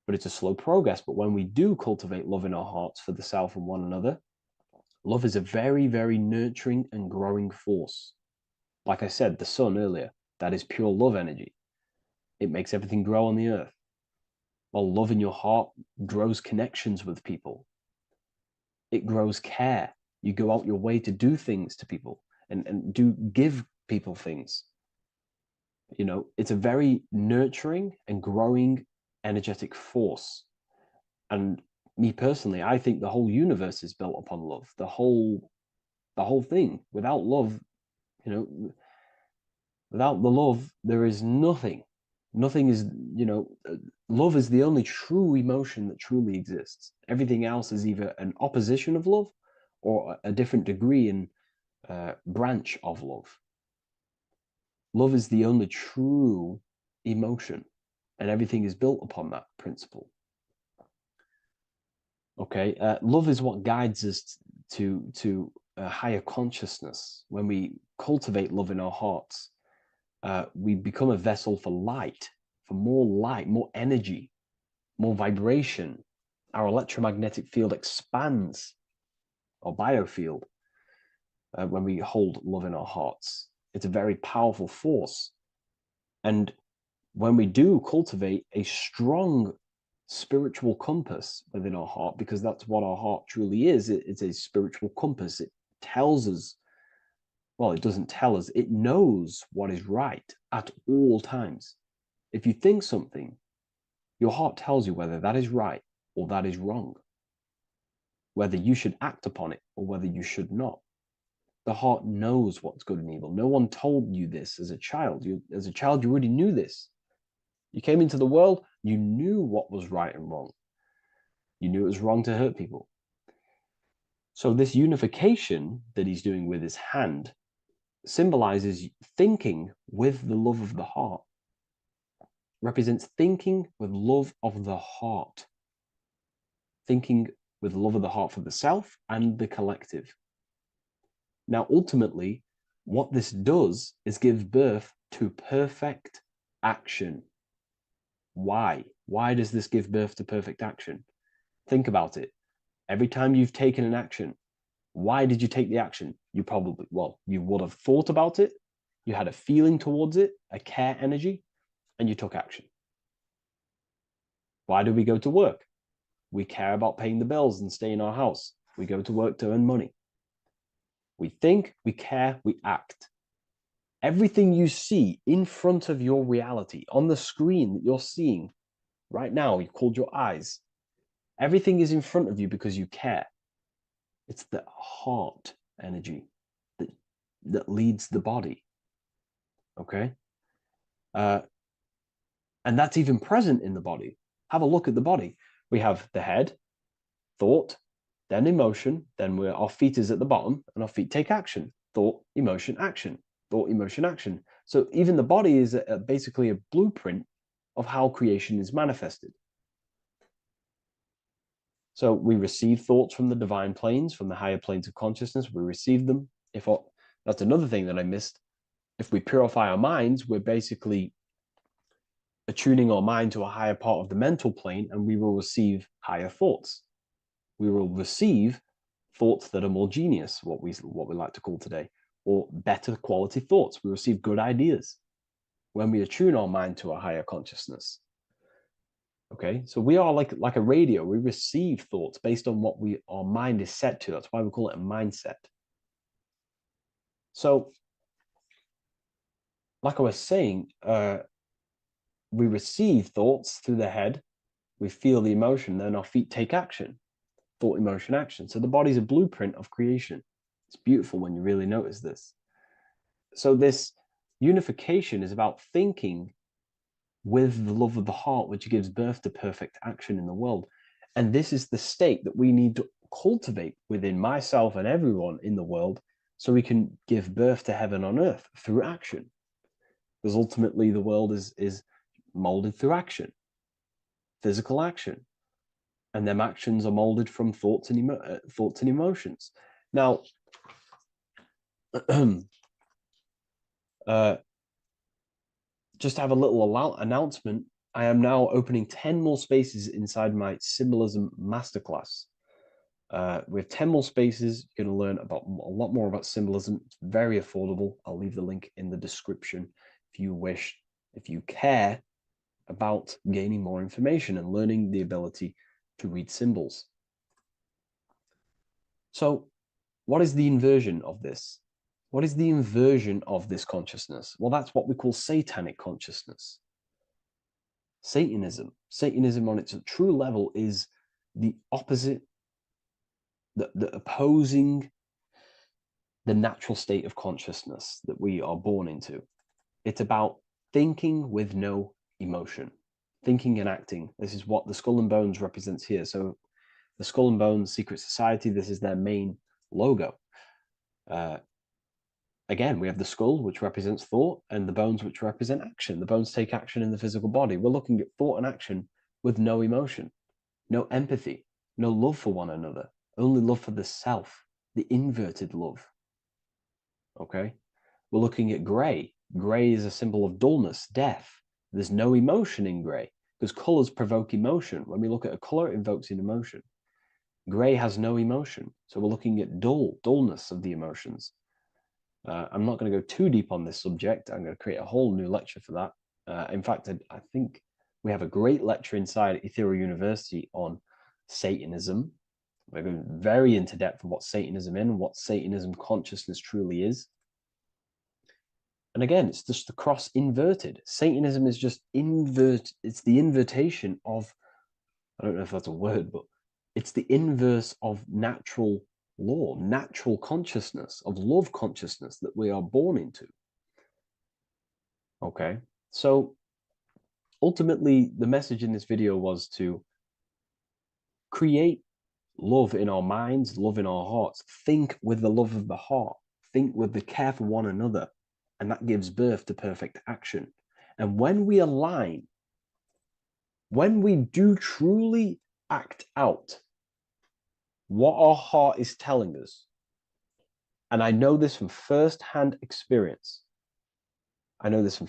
but it's a slow progress. But when we do cultivate love in our hearts for the self and one another, love is a very, very nurturing and growing force. Like I said, the sun earlier, that is pure love energy. It makes everything grow on the earth. While love in your heart grows connections with people. It grows care. You go out your way to do things to people and do give people things. It's a very nurturing and growing energetic force. And me personally, I think the whole universe is built upon love. The whole the whole thing. Without love, you know, without the love, there is nothing. Nothing is, love is the only true emotion that truly exists. Everything else is either an opposition of love or a different degree and branch of love. Love is the only true emotion, and everything is built upon that principle. Okay, love is what guides us to a higher consciousness. When we cultivate love in our hearts, we become a vessel for light, more energy, more vibration. Our electromagnetic field expands, or biofield, when we hold love in our hearts. It's a very powerful force. And when we do cultivate a strong spiritual compass within our heart, because that's what our heart truly is, it's a spiritual compass. It tells us, well, it doesn't tell us, it knows what is right at all times. If you think something, your heart tells you whether that is right or that is wrong, whether you should act upon it or whether you should not. The heart knows what's good and evil. No one told you this as a child. As a child, you already knew this. You came into the world, you knew what was right and wrong. You knew it was wrong to hurt people. So this unification that he's doing with his hand symbolizes thinking with the love of the heart, represents thinking with love of the heart, thinking with love of the heart for the self and the collective. Now, ultimately, what this does is give birth to perfect action. Why? Why does this give birth to perfect action? Think about it. Every time you've taken an action, why did you take the action? You would have thought about it, you had a feeling towards it, a care energy, and you took action. Why do we go to work? We care about paying the bills and staying in our house. We go to work to earn money. We think, we care, we act. Everything you see in front of your reality, on the screen that you're seeing right now, you called your eyes, everything is in front of you because you care. It's the heart energy that leads the body. Okay? And that's even present in the body. Have a look at the body. We have the head, thought, then emotion, then our feet is at the bottom, and our feet take action. Thought, emotion, action. Thought, emotion, action. So even the body is basically a blueprint of how creation is manifested. So we receive thoughts from the divine planes, from the higher planes of consciousness. We receive them. That's another thing that I missed. If we purify our minds, we're basically attuning our mind to a higher part of the mental plane, and we will receive higher thoughts. We will receive thoughts that are more genius, what we like to call today, or better quality thoughts. We receive good ideas when we attune our mind to a higher consciousness. Okay, so we are like a radio. We receive thoughts based on what our mind is set to. That's why we call it a mindset. So, like I was saying, we receive thoughts through the head. We feel the emotion, then our feet take action. Thought, emotion, action. So the body's a blueprint of creation. It's beautiful when you really notice this. So this unification is about thinking with the love of the heart, which gives birth to perfect action in the world. And this is the state that we need to cultivate within myself and everyone in the world so we can give birth to heaven on earth through action. Because ultimately the world is molded through action, physical action. And them actions are molded from thoughts and emotions. Now, just to have a little announcement, I am now opening 10 more spaces inside my symbolism masterclass. We have 10 more spaces. You're going to learn about a lot more about symbolism. It's very affordable. I'll leave the link in the description if you wish, if you care about gaining more information and learning the ability to read symbols. So what is the inversion of this? What is the inversion of this consciousness? Well, that's what we call satanic consciousness. Satanism. Satanism on its true level is the opposite, the opposing the natural state of consciousness that we are born into. It's about thinking with no emotion, thinking and acting. This is what the skull and bones represents here. So the skull and bones secret society, this is their main logo. Again, we have the skull, which represents thought, and the bones, which represent action. The bones take action in the physical body. We're looking at thought and action with no emotion, no empathy, no love for one another, only love for the self, the inverted love. Okay? We're looking at gray. Gray is a symbol of dullness, death. There's no emotion in gray because colors provoke emotion. When we look at a color, it invokes an emotion. Gray has no emotion. So we're looking at dullness of the emotions. I'm not going to go too deep on this subject. I'm going to create a whole new lecture for that. In fact, I think we have a great lecture inside Ethereal University on Satanism. We're going very into depth of what Satanism is and what Satanism consciousness truly is. And again, it's just the cross inverted. Satanism is just it's the invertation of, I don't know if that's a word, but it's the inverse of natural law, natural consciousness, of love consciousness that we are born into. Okay, so ultimately the message in this video was to create love in our minds, love in our hearts, think with the love of the heart, think with the care for one another, and that gives birth to perfect action. And when we align, when we do truly act out what our heart is telling us, and I know this from first-hand experience. This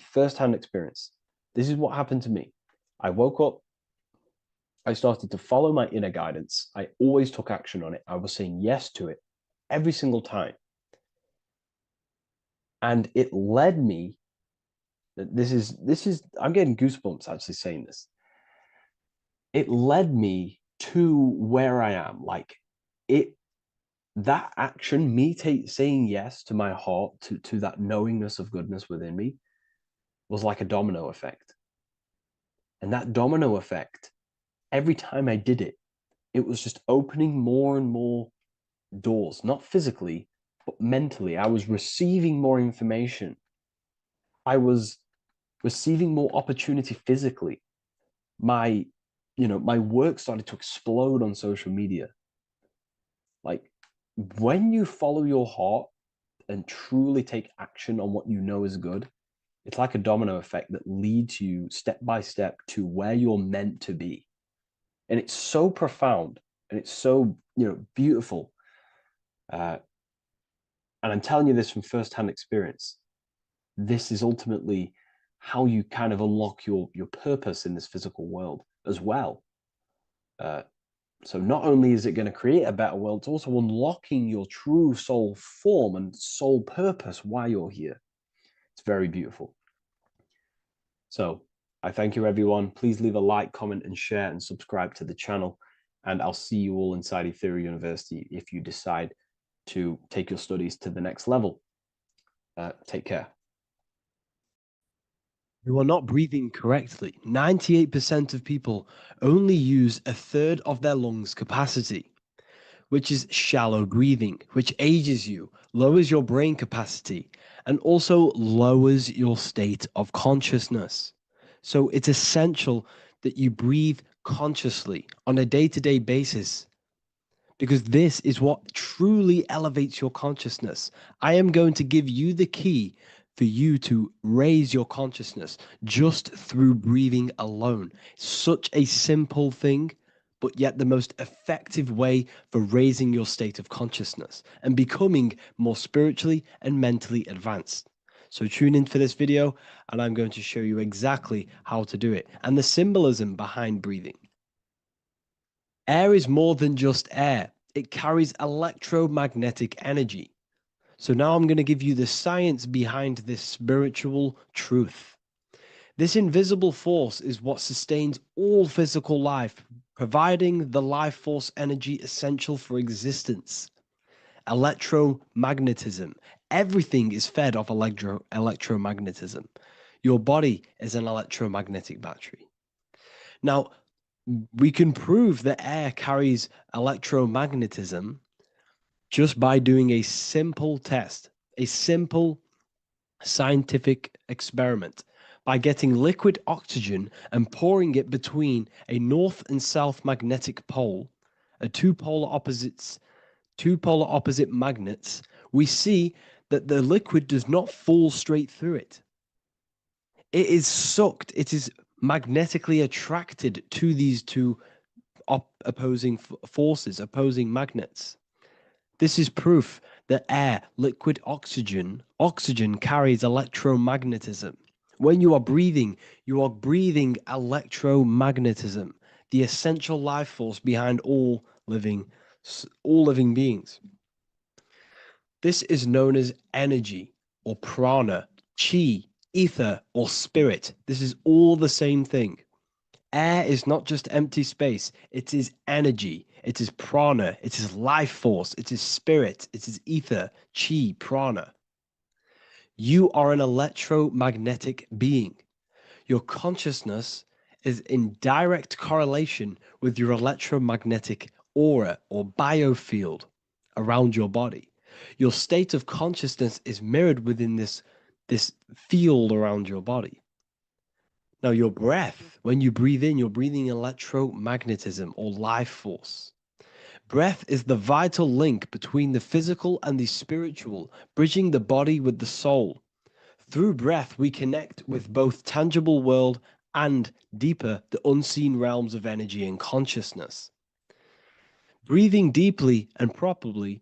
is what happened to me. I woke up, I started to follow my inner guidance. I always took action on it. I was saying yes to it every single time. And it led me, this is, I'm getting goosebumps actually saying this. It led me to where I am. Like that action, me saying yes to my heart, to that knowingness of goodness within me, was like a domino effect. And that domino effect, every time I did it, it was just opening more and more doors, not physically, but mentally. I was receiving more information. I was receiving more opportunity physically. My work started to explode on social media. Like, when you follow your heart and truly take action on what you know is good, it's like a domino effect that leads you step by step to where you're meant to be. And it's so profound and it's so, beautiful. And I'm telling you this from firsthand experience. This is ultimately how you kind of unlock your purpose in this physical world as well. So not only is it going to create a better world, it's also unlocking your true soul form and soul purpose while you're here. It's very beautiful. So I thank you, everyone. Please leave a like, comment, and share, and subscribe to the channel. And I'll see you all inside Ethereal University if you decide to take your studies to the next level. Take care. You are not breathing correctly. 98% of people only use a third of their lungs capacity, which is shallow breathing, which ages you, lowers your brain capacity, and also lowers your state of consciousness. So it's essential that you breathe consciously on a day-to-day basis, because this is what truly elevates your consciousness. I am going to give you the key for you to raise your consciousness just through breathing alone. Such a simple thing, but yet the most effective way for raising your state of consciousness and becoming more spiritually and mentally advanced. So tune in for this video and I'm going to show you exactly how to do it and the symbolism behind breathing. Air is more than just air. It carries electromagnetic energy. So now I'm going to give you the science behind this spiritual truth. This invisible force is what sustains all physical life, providing the life force energy essential for existence. Electromagnetism. Everything is fed off electromagnetism. Your body is an electromagnetic battery. Now, we can prove that air carries electromagnetism just by doing a simple test, a simple scientific experiment, by getting liquid oxygen and pouring it between a north and south magnetic pole, two polar opposite magnets. We see that the liquid does not fall straight through it. It is sucked, it is magnetically attracted to these two opposing forces, opposing magnets. This is proof that air, liquid oxygen carries electromagnetism. When you are breathing electromagnetism, the essential life force behind all living beings. This is known as energy or prana, chi, ether, or spirit. This is all the same thing. Air is not just empty space. It is energy. It is prana. It is life force. It is spirit. It is ether, chi, prana. You are an electromagnetic being. Your consciousness is in direct correlation with your electromagnetic aura or biofield around your body. Your state of consciousness is mirrored within this field around your body. Now, your breath, when you breathe in, you're breathing electromagnetism or life force. Breath is the vital link between the physical and the spiritual, bridging the body with the soul. Through breath, we connect with both tangible world and deeper, the unseen realms of energy and consciousness. Breathing deeply and properly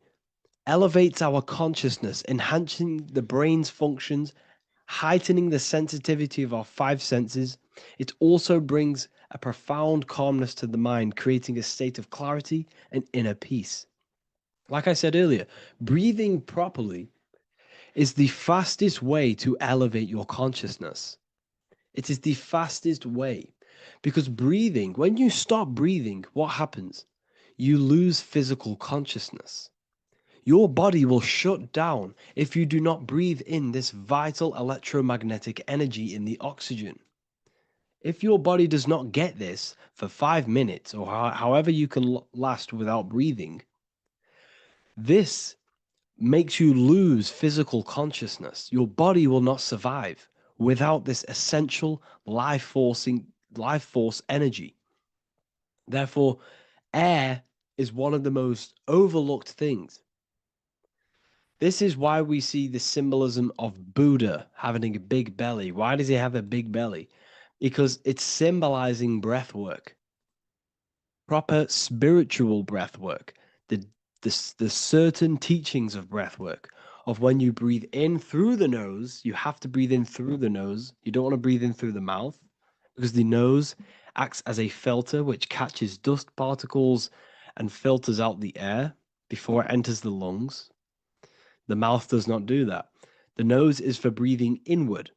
elevates our consciousness, enhancing the brain's functions, heightening the sensitivity of our five senses. It also brings a profound calmness to the mind, creating a state of clarity and inner peace. Like I said earlier, breathing properly is the fastest way to elevate your consciousness. It is the fastest way because breathing, when you stop breathing, what happens? You lose physical consciousness. Your body will shut down if you do not breathe in this vital electromagnetic energy in the oxygen. If your body does not get this for 5 minutes or however you can last without breathing, this makes you lose physical consciousness. Your body will not survive without this essential life force energy. Therefore, air is one of the most overlooked things. This is why we see the symbolism of Buddha having a big belly. Why does he have a big belly? Because it's symbolizing breath work, proper spiritual breath work, the certain teachings of breath work, of when you breathe in through the nose, you have to breathe in through the nose. You don't want to breathe in through the mouth because the nose acts as a filter which catches dust particles and filters out the air before it enters the lungs. The mouth does not do that. The nose is for breathing inward.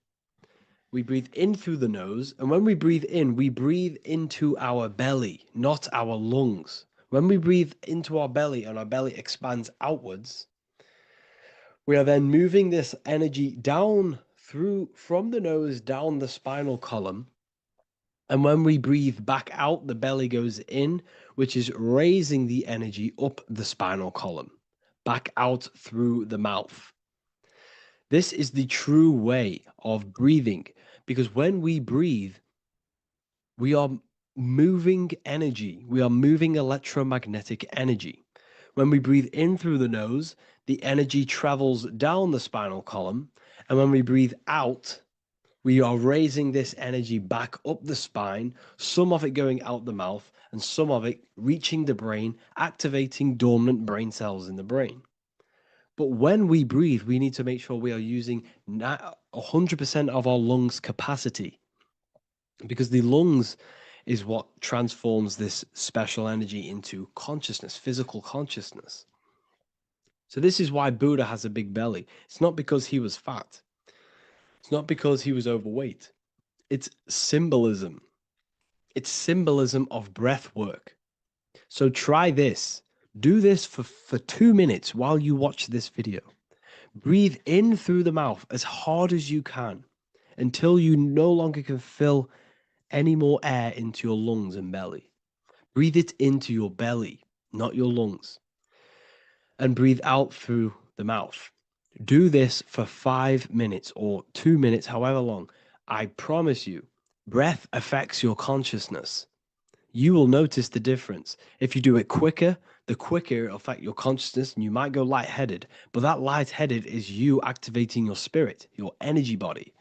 We breathe in through the nose, and when we breathe in, we breathe into our belly, not our lungs. When we breathe into our belly and our belly expands outwards, we are then moving this energy down from the nose down the spinal column. And when we breathe back out, the belly goes in, which is raising the energy up the spinal column, back out through the mouth. This is the true way of breathing, because when we breathe, we are moving energy. We are moving electromagnetic energy. When we breathe in through the nose, the energy travels down the spinal column. And when we breathe out, we are raising this energy back up the spine, some of it going out the mouth and some of it reaching the brain, activating dormant brain cells in the brain. But when we breathe, we need to make sure we are using 100% of our lungs' capacity, because the lungs is what transforms this special energy into consciousness, physical consciousness. So this is why Buddha has a big belly. It's not because he was fat. It's not because he was overweight. It's symbolism. It's symbolism of breath work. So try this. Do this for 2 minutes while you watch this video. Breathe in through the mouth as hard as you can until you no longer can fill any more air into your lungs and belly. Breathe it into your belly, not your lungs. and breathe out through the mouth. Do this for 5 minutes or 2 minutes, however long. I promise you, breath affects your consciousness. You will notice the difference. If you do it quicker, the quicker it'll affect your consciousness, and you might go lightheaded. But that lightheaded is you activating your spirit, your energy body.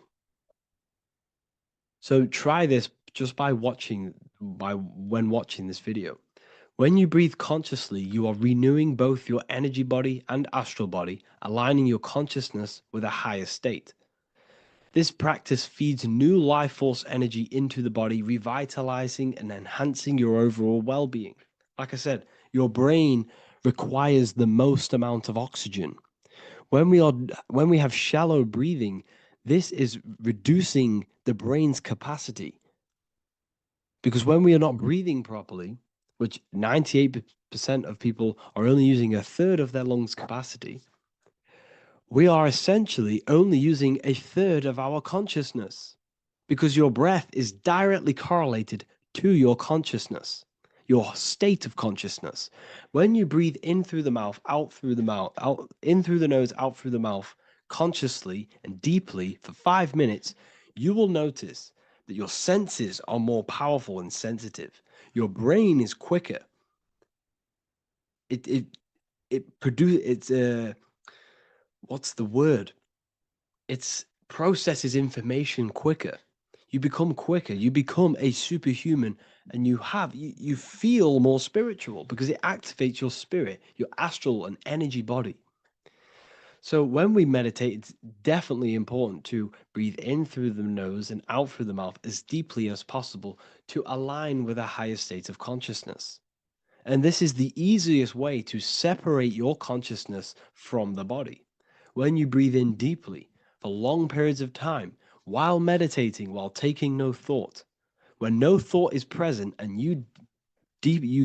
So try this just by when watching this video. When you breathe consciously, you are renewing both your energy body and astral body, aligning your consciousness with a higher state. This practice feeds new life force energy into the body, revitalizing and enhancing your overall well-being. Like I said, your brain requires the most amount of oxygen. When we have shallow breathing, this is reducing the brain's capacity. Because when we are not breathing properly, which 98% of people are only using a third of their lungs capacity, we are essentially only using a third of our consciousness, because your breath is directly correlated to your consciousness, your state of consciousness. When you breathe in through the mouth, out through the mouth, out in through the nose, out through the mouth, consciously and deeply for 5 minutes, you will notice that your senses are more powerful and sensitive. Your brain is quicker. What's the word? It processes information quicker. You become quicker. You become a superhuman, and you feel more spiritual because it activates your spirit, your astral and energy body. So when we meditate, it's definitely important to breathe in through the nose and out through the mouth as deeply as possible to align with a higher state of consciousness. And this is the easiest way to separate your consciousness from the body. When you breathe in deeply for long periods of time, while meditating, while taking no thought, when no thought is present and you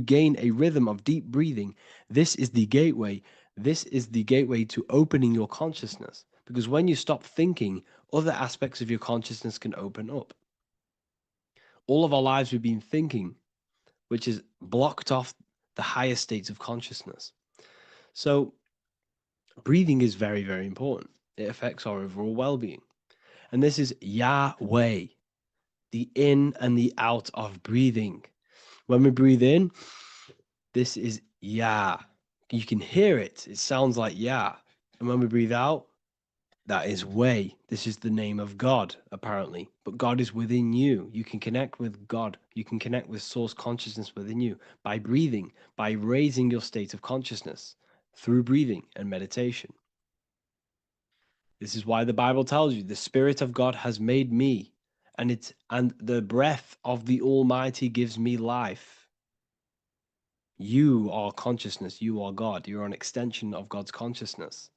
gain a rhythm of deep breathing, this is the gateway. This is the gateway to opening your consciousness. Because when you stop thinking, other aspects of your consciousness can open up. All of our lives we've been thinking, which is blocked off the higher states of consciousness. So breathing is very, very important. It affects our overall well-being. And this is Yahweh, the in and the out of breathing. When we breathe in, this is Yah. You can hear it. It sounds like Yah. And when we breathe out, that is Way. This is the name of God, apparently. But God is within you. You can connect with God. You can connect with source consciousness within you by breathing, by raising your state of consciousness through breathing and meditation. This is why the Bible tells you the Spirit of God has made me, and the breath of the Almighty gives me life. You are consciousness. You are God. You're an extension of God's consciousness.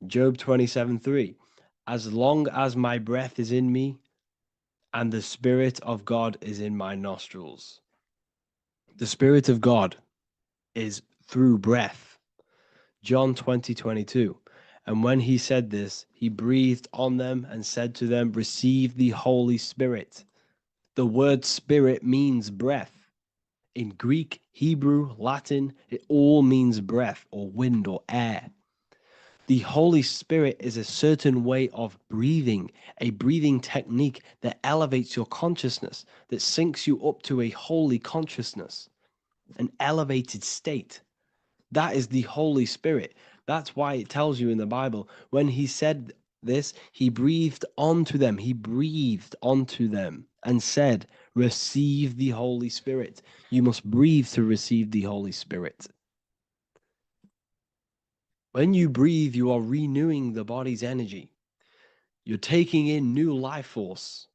Job 27:3. As long as my breath is in me and the Spirit of God is in my nostrils. The Spirit of God is through breath. John 20:22. And when he said this, he breathed on them and said to them, receive the Holy Spirit. The word spirit means breath. In Greek, Hebrew, Latin, it all means breath or wind or air. The Holy Spirit is a certain way of breathing, a breathing technique that elevates your consciousness, that syncs you up to a holy consciousness, an elevated state. That is the Holy Spirit. That's why it tells you in the Bible, when he said this, he breathed onto them. He breathed onto them and said, receive the Holy Spirit. You must breathe to receive the Holy Spirit. When you breathe, you are renewing the body's energy. You're taking in new life force,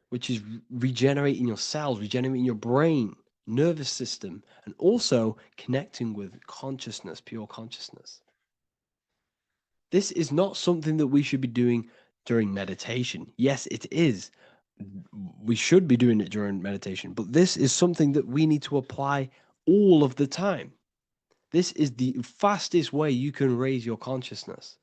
which is regenerating your cells, regenerating your brain, nervous system, and also connecting with consciousness, pure consciousness. This is not something that we should be doing during meditation. Yes, it is. We should be doing it during meditation, but this is something that we need to apply all of the time. This is the fastest way you can raise your consciousness.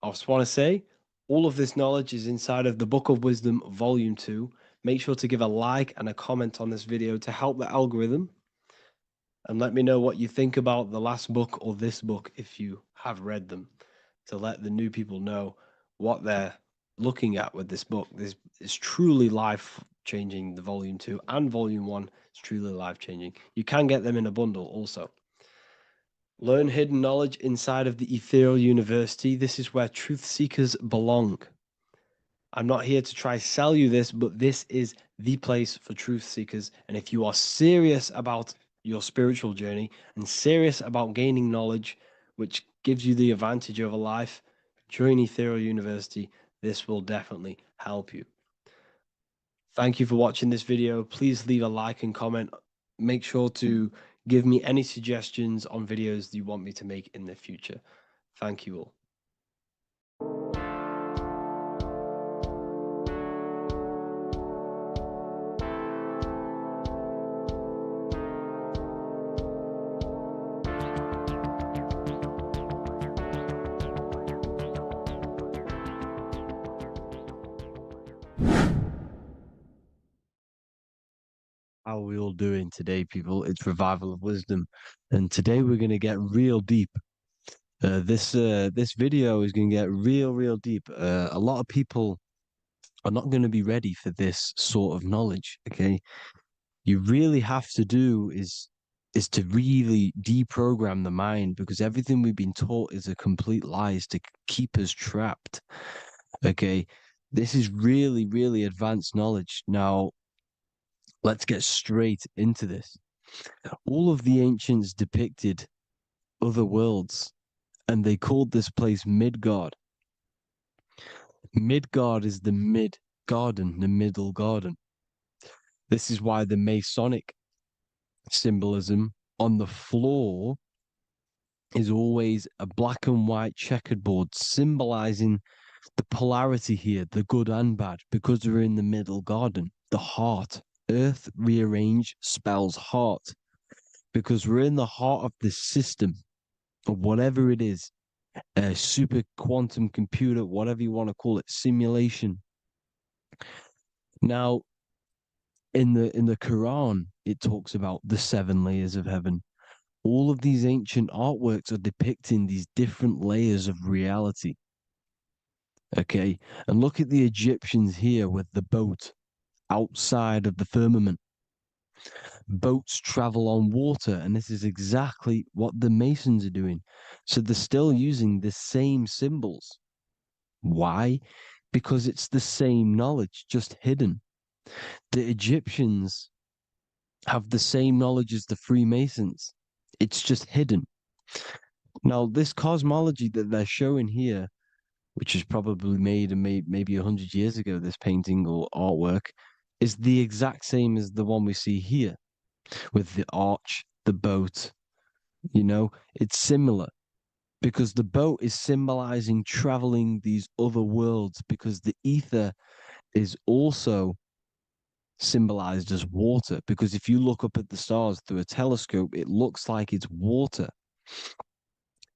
I just want to say, all of this knowledge is inside of the Book of Wisdom, Volume 2. Make sure to give a like and a comment on this video to help the algorithm. And let me know what you think about the last book or this book if you have read them, to let the new people know what they're looking at with this book. This is truly life changing. The volume 2 and volume 1 is truly life changing. You can get them in a bundle also. Learn hidden knowledge inside of the Ethereal University. This is where truth seekers belong. I'm not here to try sell you this, but this is the place for truth seekers. And if you are serious about your spiritual journey and serious about gaining knowledge, which gives you the advantage over life, join Ethereal University. This will definitely help you. Thank you for watching this video. Please leave a like and comment. Make sure to give me any suggestions on videos you want me to make in the future. Thank you all. How are we all doing today, people? It's Revival of Wisdom, and today we're going to get real deep. This video is going to get real deep. A lot of people are not going to be ready for this sort of knowledge. Okay, you really have to do is to really deprogram the mind, because everything we've been taught is a complete lies to keep us trapped. Okay, this is really advanced knowledge. Now, let's get straight into this. All of the ancients depicted other worlds, and they called this place Midgard. Midgard is the mid garden, the middle garden. This is why the Masonic symbolism on the floor is always a black and white checkered board, symbolizing the polarity here, the good and bad, because we're in the middle garden, the heart. Earth rearranged spells heart, because we're in the heart of this system, or whatever it is, a super quantum computer, whatever you want to call it, simulation. Now, in the Quran, it talks about the 7 layers of heaven. All of these ancient artworks are depicting these different layers of reality. Okay, and look at the Egyptians here with the boat outside of the firmament. Boats travel on water, and this is exactly what the Masons are doing. So they're still using the same symbols. Why? Because it's the same knowledge, just hidden. The Egyptians have the same knowledge as the Freemasons. It's just hidden. Now, this cosmology that they're showing here, which is probably made maybe 100 years ago, this painting or artwork, is the exact same as the one we see here with the arch, the boat. You know, it's similar because the boat is symbolizing traveling these other worlds, because the ether is also symbolized as water, because if you look up at the stars through a telescope, it looks like it's water.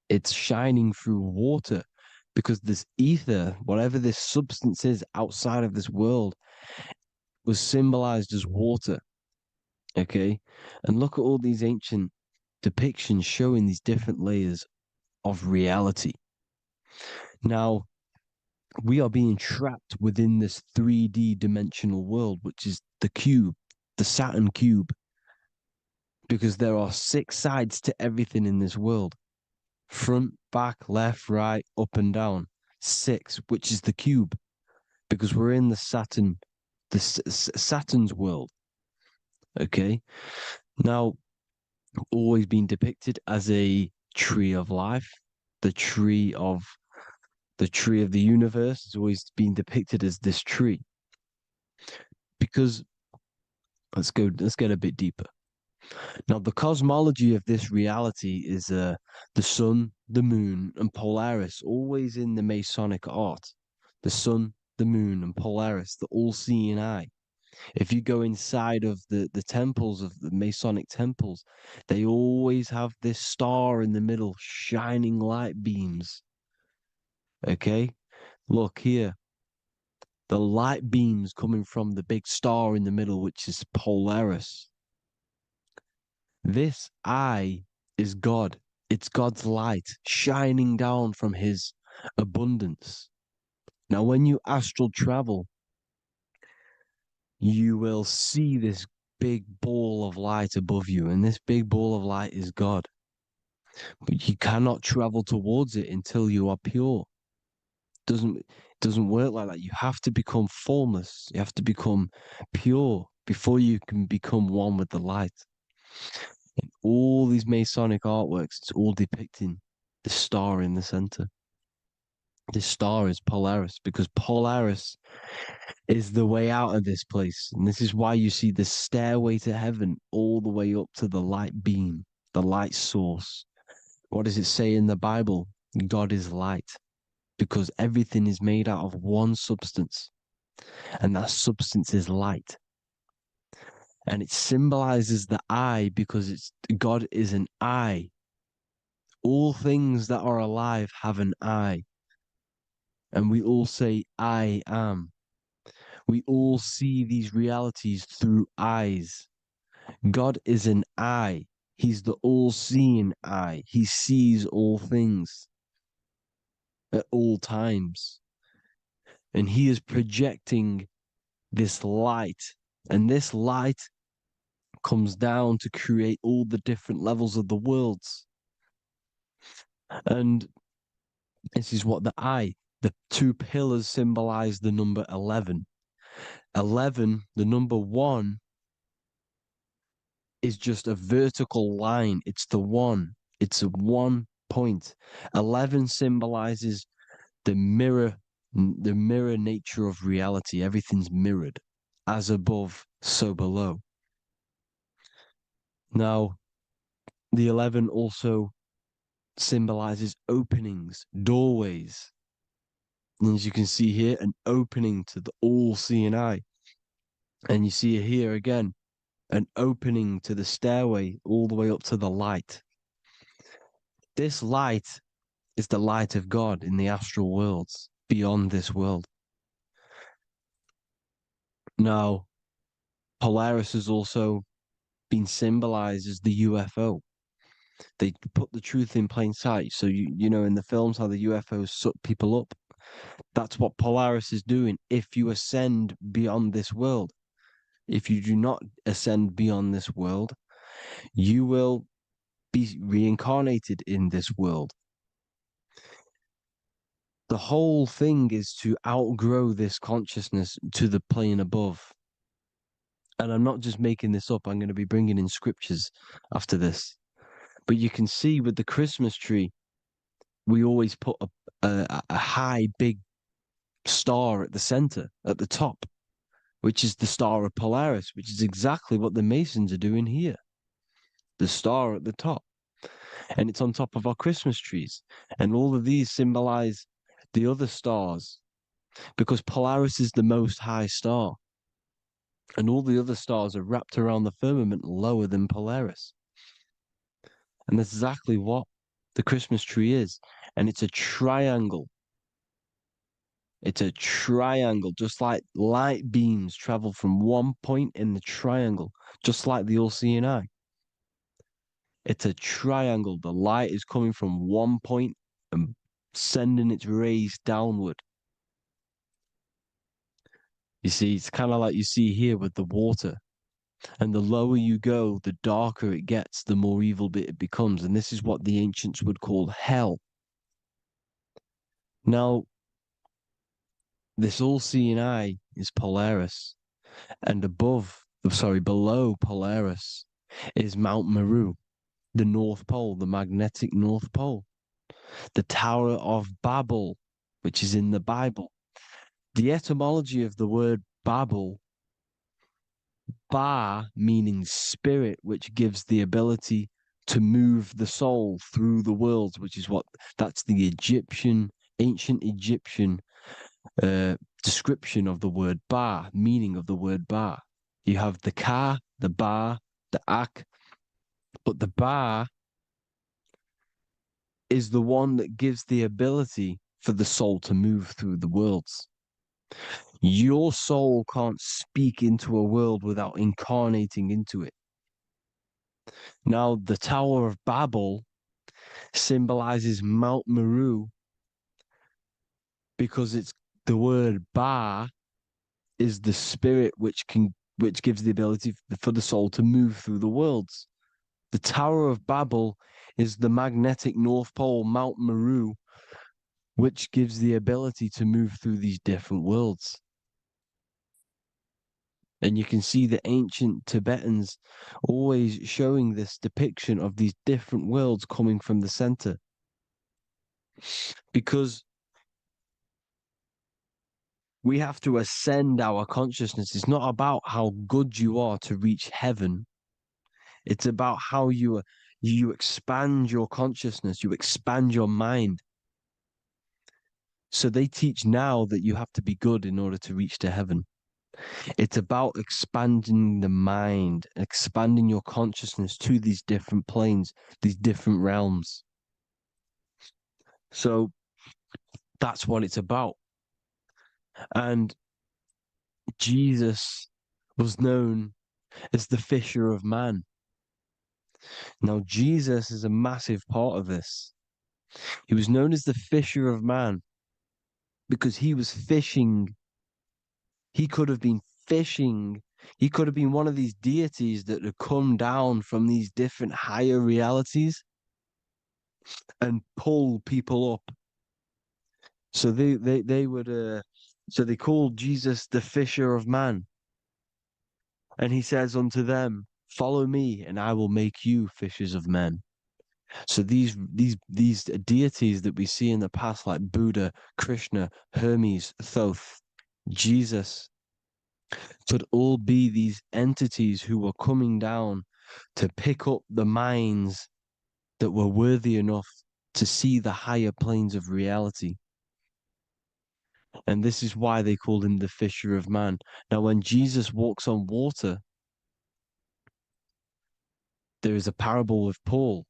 It's shining through water, because this ether, whatever this substance is outside of this world, was symbolized as water. Okay, and look at all these ancient depictions showing these different layers of reality. Now, we are being trapped within this 3D dimensional world, which is the cube, the Saturn cube, because there are 6 sides to everything in this world: front, back, left, right, up, and down. 6, which is the cube, because we're in the Saturn, Saturn's world. Okay, now, always been depicted as a tree of life, the tree of the universe has always been depicted as this tree. Because let's get a bit deeper. Now, the cosmology of this reality is the sun, the moon, and Polaris, always in the Masonic art. The sun, the moon, and Polaris, the all-seeing eye. If you go inside of the temples, of the Masonic temples, they always have this star in the middle, shining light beams. Okay? Look here. The light beams coming from the big star in the middle, which is Polaris. This I is God. It's God's light shining down from his abundance. Now, when you astral travel, you will see this big ball of light above you, and this big ball of light is God. But you cannot travel towards it until you are pure. Doesn't work like that. You have to become formless. You have to become pure before you can become one with the light. In all these Masonic artworks, it's all depicting the star in the center. This star is Polaris because Polaris is the way out of this place. And this is why you see the stairway to heaven all the way up to the light beam, the light source. What does it say in the Bible? God is light because everything is made out of one substance, and that substance is light. And it symbolizes the eye because God is an eye. All things that are alive have an eye. And we all say, I am. We all see these realities through eyes. God is an eye. He's the all-seeing eye. He sees all things at all times. And he is projecting this light. And this light comes down to create all the different levels of the worlds. And this is what the two pillars symbolize the number 11. 11, the number 1, is just a vertical line. It's the one. It's a 1 point. 11 symbolizes the mirror nature of reality. Everything's mirrored, as above, so below. Now, the 11 also symbolizes openings, doorways. And as you can see here, an opening to the all-seeing eye. And you see here again, an opening to the stairway all the way up to the light. This light is the light of God in the astral worlds, beyond this world. Now, Polaris has also been symbolized as the UFO. They put the truth in plain sight. So, you know, in the films, how the UFOs suck people up. That's what Polaris is doing if you ascend beyond this world. If you do not ascend beyond this world, you will be reincarnated in this world. The whole thing is to outgrow this consciousness to the plane above. And I'm not just making this up, I'm going to be bringing in scriptures after this. But you can see with the Christmas tree, we always put a high, big star at the center, at the top, which is the star of Polaris, which is exactly what the Masons are doing here. The star at the top. And it's on top of our Christmas trees. And all of these symbolize the other stars because Polaris is the most high star. And all the other stars are wrapped around the firmament lower than Polaris. And that's exactly what the Christmas tree is. And it's a triangle. It's a triangle, just like light beams travel from one point in the triangle, just like the all-seeing eye. It's a triangle. The light is coming from one point and sending its rays downward. You see, it's kind of like you see here with the water. And the lower you go, the darker it gets, the more evil it becomes. And this is what the ancients would call hell. Now, this all-seeing eye is Polaris. And below Polaris is Mount Meru, the North Pole, the magnetic North Pole. The Tower of Babel, which is in the Bible. The etymology of the word Babel, Ba meaning spirit, which gives the ability to move the soul through the worlds, that's the ancient Egyptian description of the word Ba, meaning of the word Ba. You have the Ka, the Ba, the Ak, but the Ba is the one that gives the ability for the soul to move through the worlds. Your soul can't speak into a world without incarnating into it. Now, the Tower of Babel symbolizes Mount Meru because it's the word Ba is the spirit which gives the ability for the soul to move through the worlds. The Tower of Babel is the magnetic North Pole, Mount Meru, which gives the ability to move through these different worlds. And you can see the ancient Tibetans always showing this depiction of these different worlds coming from the center. Because we have to ascend our consciousness. It's not about how good you are to reach heaven. It's about how you expand your consciousness, you expand your mind. So they teach now that you have to be good in order to reach to heaven. It's about expanding the mind, expanding your consciousness to these different planes, these different realms. So that's what it's about. And Jesus was known as the fisher of man. Now, Jesus is a massive part of this. He was known as the fisher of man because he was fishing. He could have been fishing. He could have been one of these deities that had come down from these different higher realities and pull people up. So they would so they called Jesus the fisher of man. And he says unto them, follow me and I will make you fishers of men. So these deities that we see in the past, like Buddha, Krishna, Hermes, Thoth, Jesus, could all be these entities who were coming down to pick up the minds that were worthy enough to see the higher planes of reality. And this is why they called him the fisher of man. Now, when Jesus walks on water, there is a parable with Paul.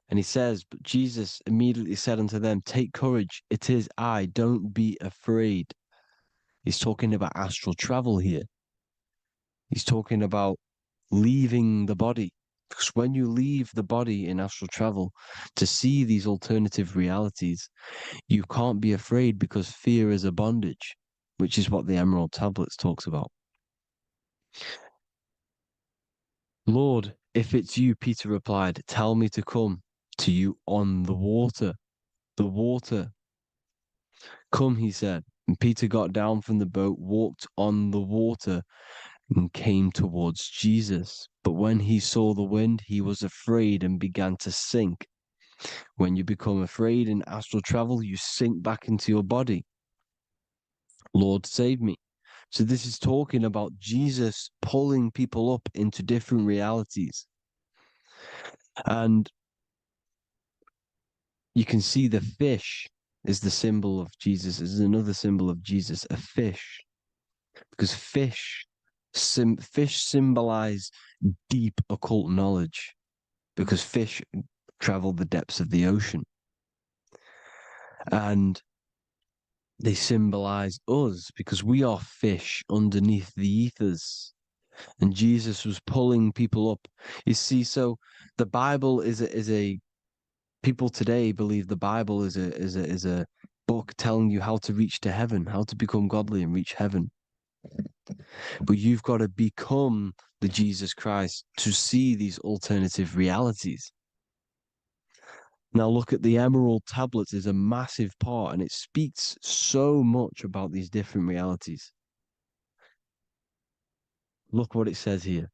And he says, but Jesus immediately said unto them, take courage, it is I, don't be afraid. He's talking about astral travel here. He's talking about leaving the body. Because when you leave the body in astral travel to see these alternative realities, you can't be afraid because fear is a bondage, which is what the Emerald Tablets talks about. Lord, if it's you, Peter replied, tell me to come to you on the water. The water. Come, he said. And Peter got down from the boat, walked on the water, and came towards Jesus. But when he saw the wind, he was afraid and began to sink. When you become afraid in astral travel, you sink back into your body. Lord, save me. So this is talking about Jesus pulling people up into different realities. And you can see the fish is the symbol of Jesus, is another symbol of Jesus, a fish. Because fish symbolize deep occult knowledge, because fish travel the depths of the ocean. And they symbolize us because we are fish underneath the ethers. And Jesus was pulling people up. You see, so the Bible is a people today believe the Bible is a book telling you how to reach to heaven, how to become godly and reach heaven. But you've got to become the Jesus Christ to see these alternative realities. Now look at the Emerald Tablets is a massive part, and it speaks so much about these different realities. Look what it says here.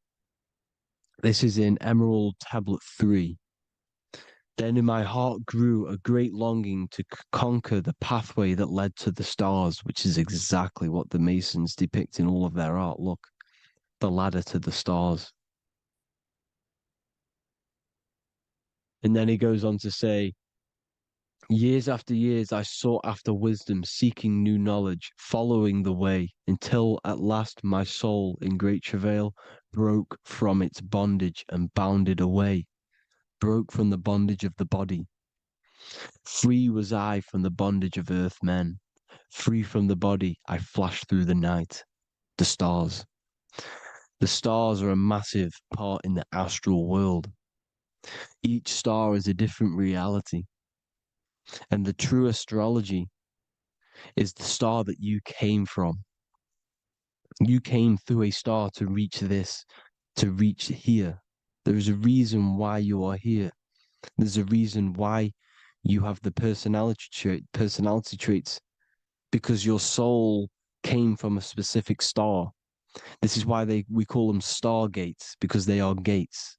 This is in Emerald Tablet 3. Then in my heart grew a great longing to conquer the pathway that led to the stars, which is exactly what the Masons depict in all of their art. Look, the ladder to the stars. And then he goes on to say, years after years, I sought after wisdom, seeking new knowledge, following the way, until at last my soul, in great travail, broke from its bondage and bounded away, broke from the bondage of the body. Free was I from the bondage of earth men. Free from the body, I flashed through the night, the stars. The stars are a massive part in the astral world. Each star is a different reality. And the true astrology is the star that you came from. You came through a star to reach this, to reach here. There is a reason why you are here. There's a reason why you have the personality traits, because your soul came from a specific star. This is why we call them stargates, because they are gates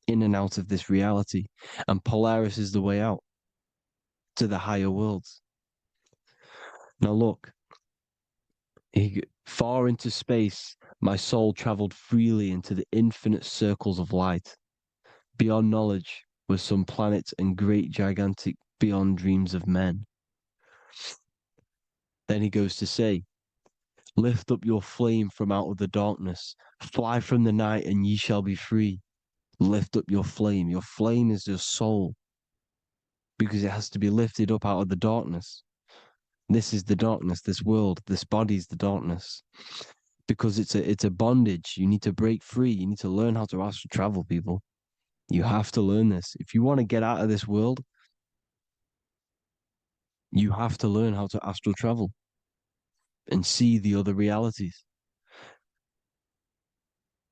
in and out of this reality. And Polaris is the way out to the higher worlds. Now look, far into space, my soul traveled freely into the infinite circles of light. Beyond knowledge were some planets and great gigantic beyond dreams of men. Then he goes to say, lift up your flame from out of the darkness, fly from the night and ye shall be free. Lift up your flame. Your flame is your soul, because it has to be lifted up out of the darkness. This is the darkness, this world, this body is the darkness. Because it's a bondage. You need to break free. You need to learn how to astral travel, people. You have to learn this. If you want to get out of this world, you have to learn how to astral travel and see the other realities.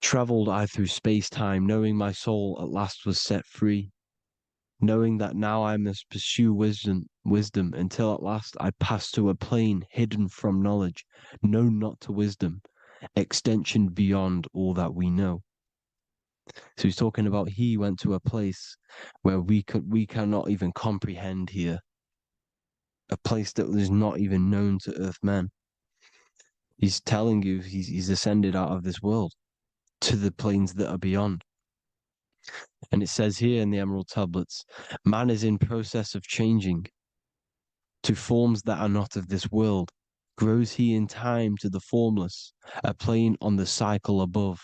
Traveled I through space-time, knowing my soul at last was set free, knowing that now I must pursue wisdom until at last I pass to a plane hidden from knowledge, known not to wisdom, extension beyond all that we know. So he's talking about he went to a place where we cannot even comprehend here, a place that is not even known to Earthmen. He's telling you he's ascended out of this world to the planes that are beyond. And it says here in the Emerald Tablets, man is in process of changing to forms that are not of this world. Grows he in time to the formless, a plane on the cycle above.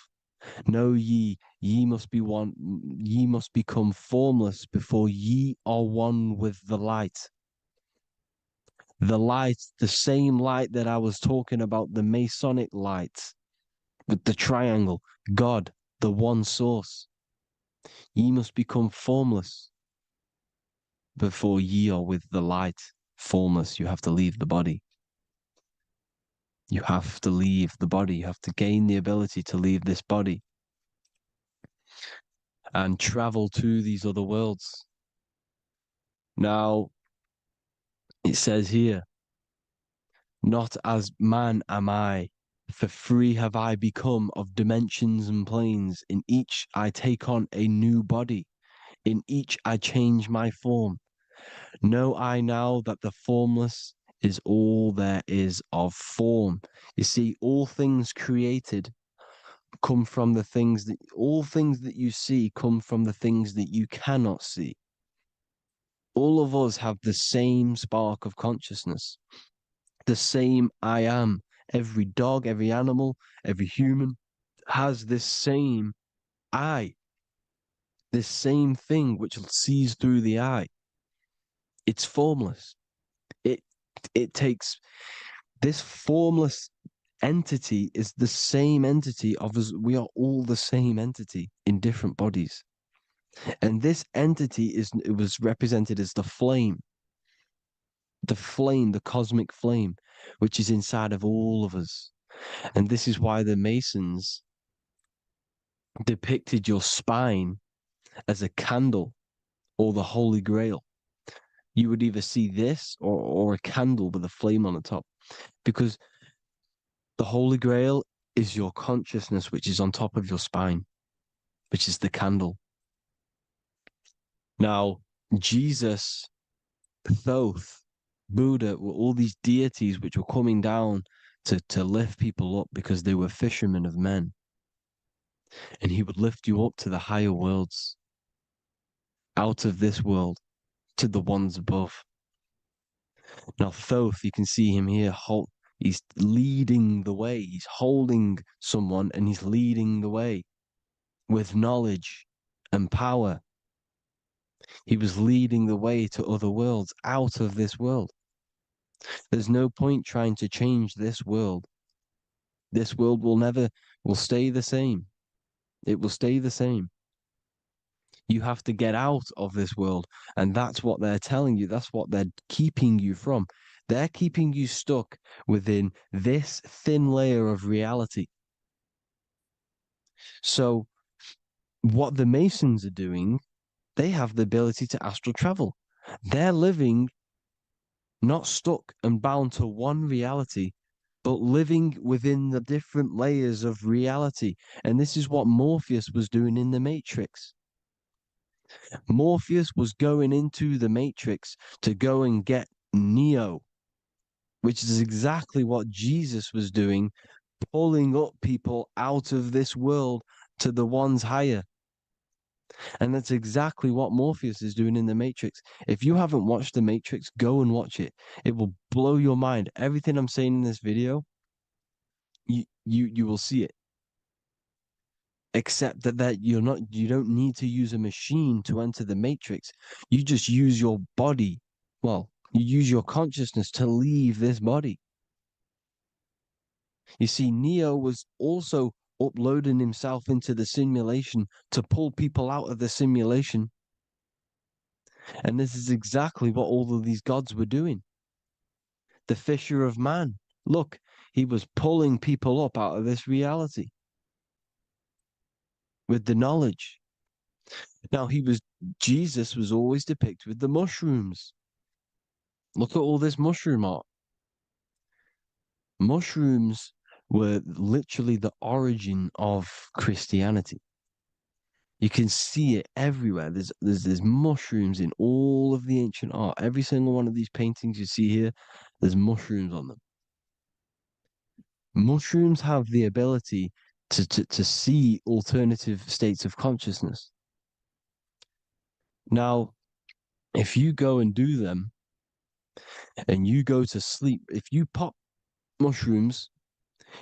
Know ye must be one, ye must become formless before ye are one with the light. The light, the same light that I was talking about, the Masonic light, with the triangle, God, the one source. Ye must become formless before ye are with the light. Formless, you have to leave the body. You have to leave the body. You have to gain the ability to leave this body and travel to these other worlds. Now, it says here, not as man am I, for free have I become of dimensions and planes. In each I take on a new body. In each I change my form. Know I now that the formless is all there is of form. You see, all things created come from the things that, all things that you see come from the things that you cannot see. All of us have the same spark of consciousness, the same I am. Every dog, every animal, every human has this same I, this same thing which sees through the eye. It's formless. It takes this formless entity is the same entity of us. We are all the same entity in different bodies. And this entity it was represented as the flame, the cosmic flame, which is inside of all of us. And this is why the Masons depicted your spine as a candle or the Holy Grail. You would either see this or a candle with a flame on the top, because the Holy Grail is your consciousness, which is on top of your spine, which is the candle. Now, Jesus, Thoth, Buddha were all these deities which were coming down to lift people up because they were fishermen of men. And he would lift you up to the higher worlds, out of this world, to the ones above. Now, Thoth, you can see him here, he's leading the way. He's holding someone and he's leading the way with knowledge and power. He was leading the way to other worlds, out of this world. There's no point trying to change this world This world will stay the same. It will stay the same. You have to get out of this world. And that's what they're telling you. That's what they're keeping you from. They're keeping you stuck within this thin layer of reality. So what the Masons are doing, they have the ability to astral travel. They're living not stuck and bound to one reality, but living within the different layers of reality. And this is what Morpheus was doing in the Matrix. Morpheus was going into the Matrix to go and get Neo, which is exactly what Jesus was doing, pulling up people out of this world to the ones higher. And that's exactly what Morpheus is doing in the Matrix. If you haven't watched the Matrix, go and watch it. It will blow your mind. Everything I'm saying in this video, you will see it. Except that you don't need to use a machine to enter the Matrix. You just use your body. Well, you use your consciousness to leave this body. You see, Neo was also uploading himself into the simulation to pull people out of the simulation. And this is exactly what all of these gods were doing. The Fisher of Man. Look, he was pulling people up out of this reality with the knowledge. Now, Jesus was always depicted with the mushrooms. Look at all this mushroom art. Mushrooms were literally the origin of Christianity. You can see it everywhere. There's mushrooms in all of the ancient art. Every single one of these paintings you see here, there's mushrooms on them. Mushrooms have the ability to see alternative states of consciousness. Now, if you go and do them and you go to sleep, if you pop mushrooms,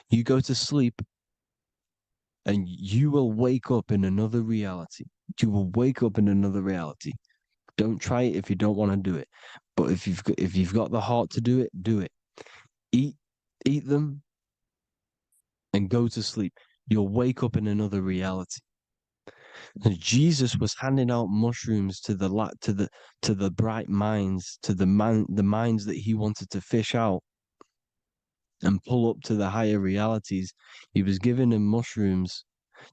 you go to sleep and you will wake up in another reality. You will wake up in another reality. Don't try it if you don't want to do it. But if you've got the heart to do it, do it. Eat them and go to sleep. You'll wake up in another reality. And Jesus was handing out mushrooms to the bright minds, to the minds that he wanted to fish out and pull up to the higher realities. He was giving them mushrooms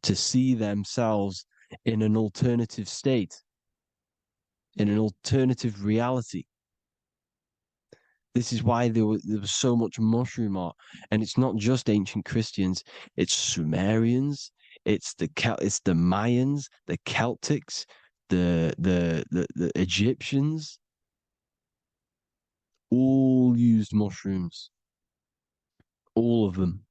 to see themselves in an alternative state, in an alternative reality. This is why there was so much mushroom art, and it's not just ancient Christians. It's Sumerians, it's the Mayans, the Celtics, the Egyptians. All used mushrooms. All of them.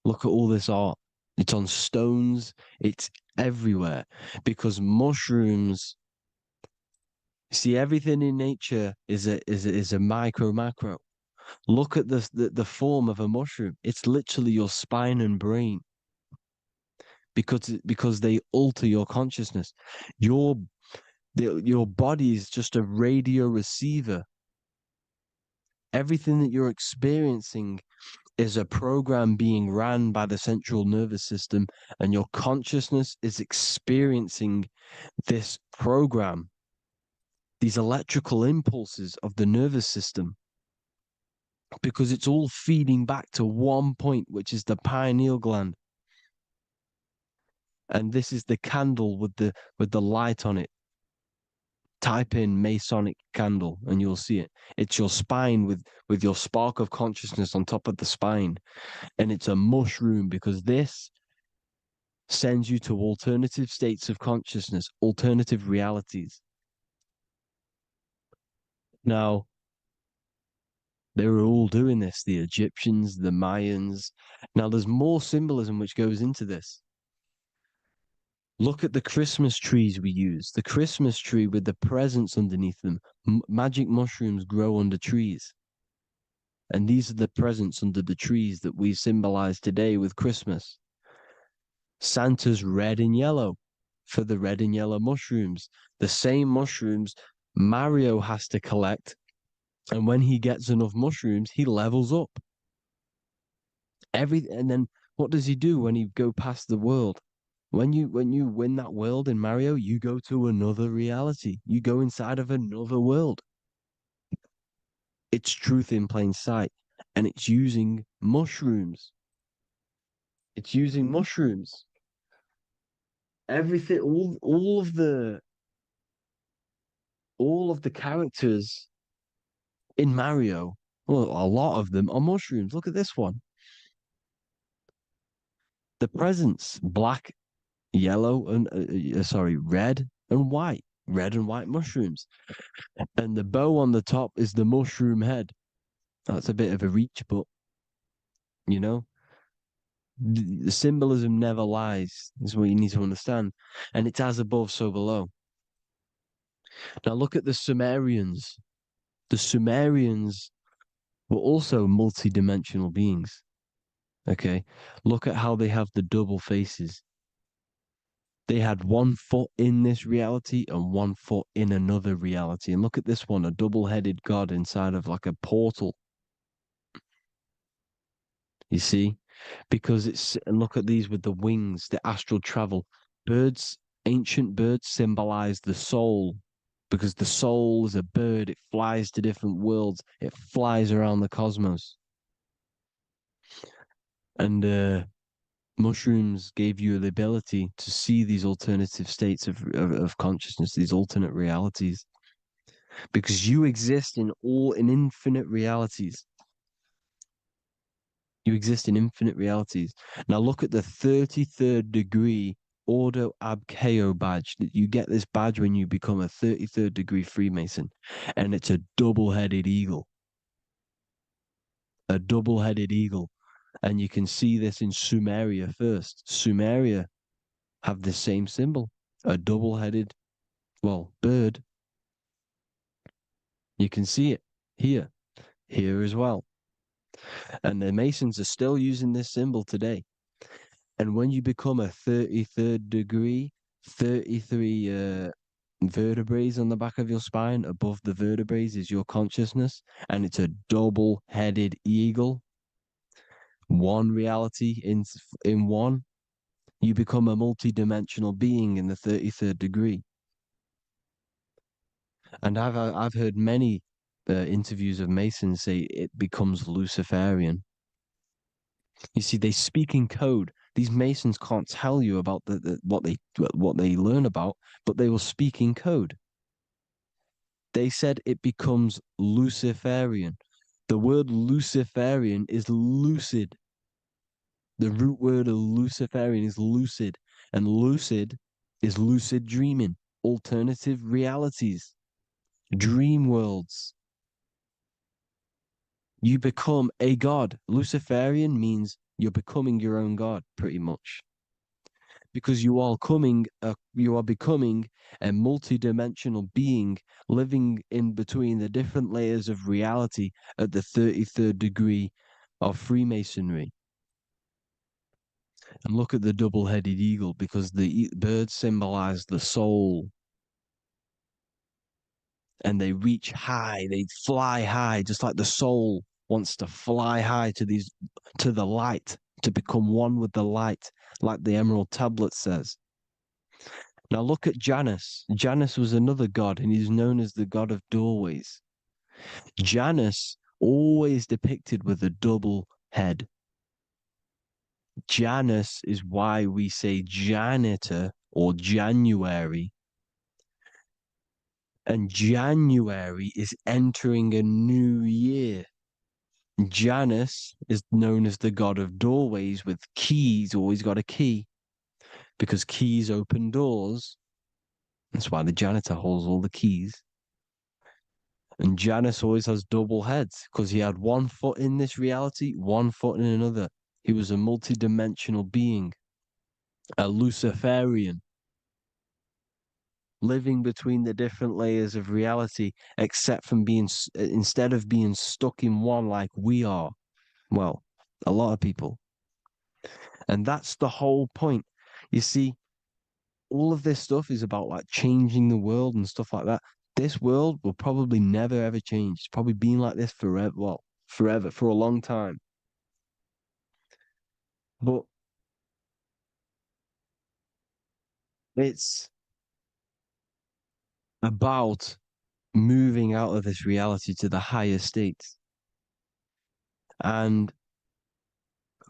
Look at all this art. It's on stones. It's everywhere because mushrooms. See, everything in nature is a macro. Look at the form of a mushroom. It's literally your spine and brain because they alter your consciousness. Your body is just a radio receiver. Everything that you're experiencing is a program being ran by the central nervous system, and your consciousness is experiencing this program, these electrical impulses of the nervous system, because it's all feeding back to one point, which is the pineal gland. And this is the candle with the light on it. Type in Masonic candle and you'll see it. It's your spine with your spark of consciousness on top of the spine. And it's a mushroom because this sends you to alternative states of consciousness, alternative realities. Now, they were all doing this, the Egyptians, the Mayans. Now, there's more symbolism which goes into this. Look at the Christmas trees we use. The Christmas tree with the presents underneath them. Magic mushrooms grow under trees. And these are the presents under the trees that we symbolize today with Christmas. Santa's red and yellow for the red and yellow mushrooms. The same mushrooms Mario has to collect. And when he gets enough mushrooms, he levels up. And then what does he do when you go past the world? When you win that world in Mario, you go to another reality. You go inside of another world. It's truth in plain sight, and it's using mushrooms. It's using mushrooms. Everything, all of the characters in Mario, well, a lot of them are mushrooms. Look at this one. The presents, black, yellow, and red and white. Red and white mushrooms. And the bow on the top is the mushroom head. That's a bit of a reach, but you know, the symbolism never lies, is what you need to understand. And it's as above, so below. Now look at the Sumerians. The Sumerians were also multi-dimensional beings. Okay. Look at how they have the double faces. They had 1 foot in this reality and 1 foot in another reality. And look at this one, a double-headed god inside of like a portal. You see? Because and look at these with the wings, the astral travel. Birds, ancient birds symbolize the soul because the soul is a bird. It flies to different worlds. It flies around the cosmos. And mushrooms gave you the ability to see these alternative states of consciousness, these alternate realities, because you exist in infinite realities. You exist in infinite realities. Now look at the 33rd degree Ordo Ab Chao badge. You get this badge when you become a 33rd degree Freemason, and it's a double-headed eagle. A double-headed eagle. And you can see this in Sumeria first. Sumeria have the same symbol, a double-headed, well, bird. You can see it here as well. And the Masons are still using this symbol today. And when you become a 33rd degree, 33 vertebrae on the back of your spine, above the vertebrae is your consciousness, and it's a double-headed eagle. One reality in one, you become a multi-dimensional being in the 33rd degree. And I've heard many interviews of Masons say it becomes Luciferian. You see, they speak in code. These Masons can't tell you about what they learn about, but they will speak in code. They said it becomes Luciferian. The word Luciferian is lucid. The root word of Luciferian is lucid, and lucid is lucid dreaming, alternative realities, dream worlds. You become a god. Luciferian means you're becoming your own god, pretty much. Because you are becoming a multi-dimensional being living in between the different layers of reality at the 33rd degree of Freemasonry. And look at the double-headed eagle, because the birds symbolize the soul. And they reach high, they fly high, just like the soul wants to fly high to the light, to become one with the light, like the Emerald Tablet says. Now look at Janus. Janus was another god, and he's known as the god of doorways. Janus always depicted with a double head. Janus is why we say janitor or January. And January is entering a new year. Janus is known as the god of doorways with keys, always got a key, because keys open doors. That's why the janitor holds all the keys. And Janus always has double heads, because he had 1 foot in this reality, 1 foot in another. He was a multi-dimensional being, a Luciferian, living between the different layers of reality, instead of being stuck in one like we are. Well, a lot of people. And that's the whole point. You see, all of this stuff is about like changing the world and stuff like that. This world will probably never ever change. It's probably been like this forever. Well, forever, for a long time. But it's about moving out of this reality to the higher states. And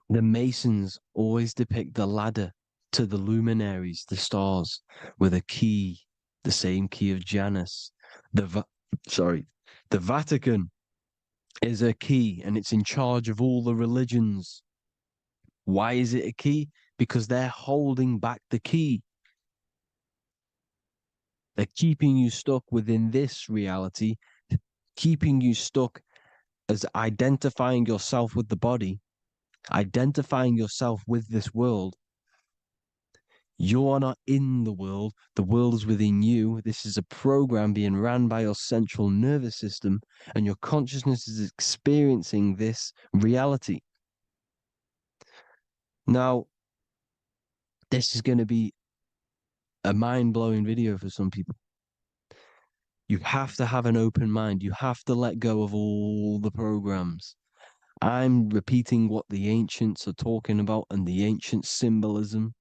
the Masons always depict the ladder to the luminaries, the stars, with a key, the same key of Janus. The Vatican is a key, and it's in charge of all the religions. Why is it a key? Because they're holding back the key. They're keeping you stuck within this reality, keeping you stuck as identifying yourself with the body, identifying yourself with this world. You are not in the world is within you. This is a program being ran by your central nervous system, and your consciousness is experiencing this reality. Now, this is going to be a mind-blowing video for some people. You have to have an open mind. You have to let go of all the programs. I'm repeating what the ancients are talking about and the ancient symbolism.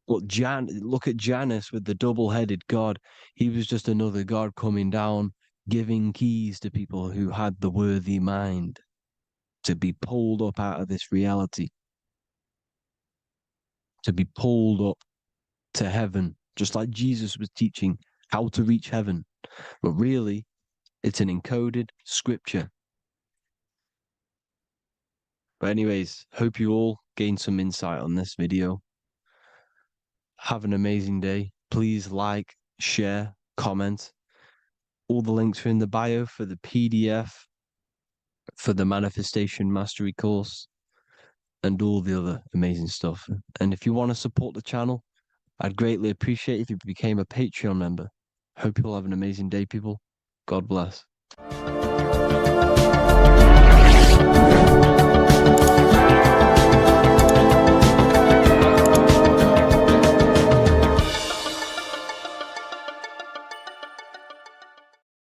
Look at Janus with the double-headed god. He was just another god coming down, giving keys to people who had the worthy mind to be pulled up out of this reality, to be pulled up to heaven, just like Jesus was teaching how to reach heaven. But really, it's an encoded scripture. But anyways, hope you all gained some insight on this video. Have an amazing day. Please like, share, comment. All the links are in the bio for the PDF, for the Manifestation Mastery course, and all the other amazing stuff. And if you want to support the channel, I'd greatly appreciate if you became a Patreon member. Hope you all have an amazing day, people. God bless.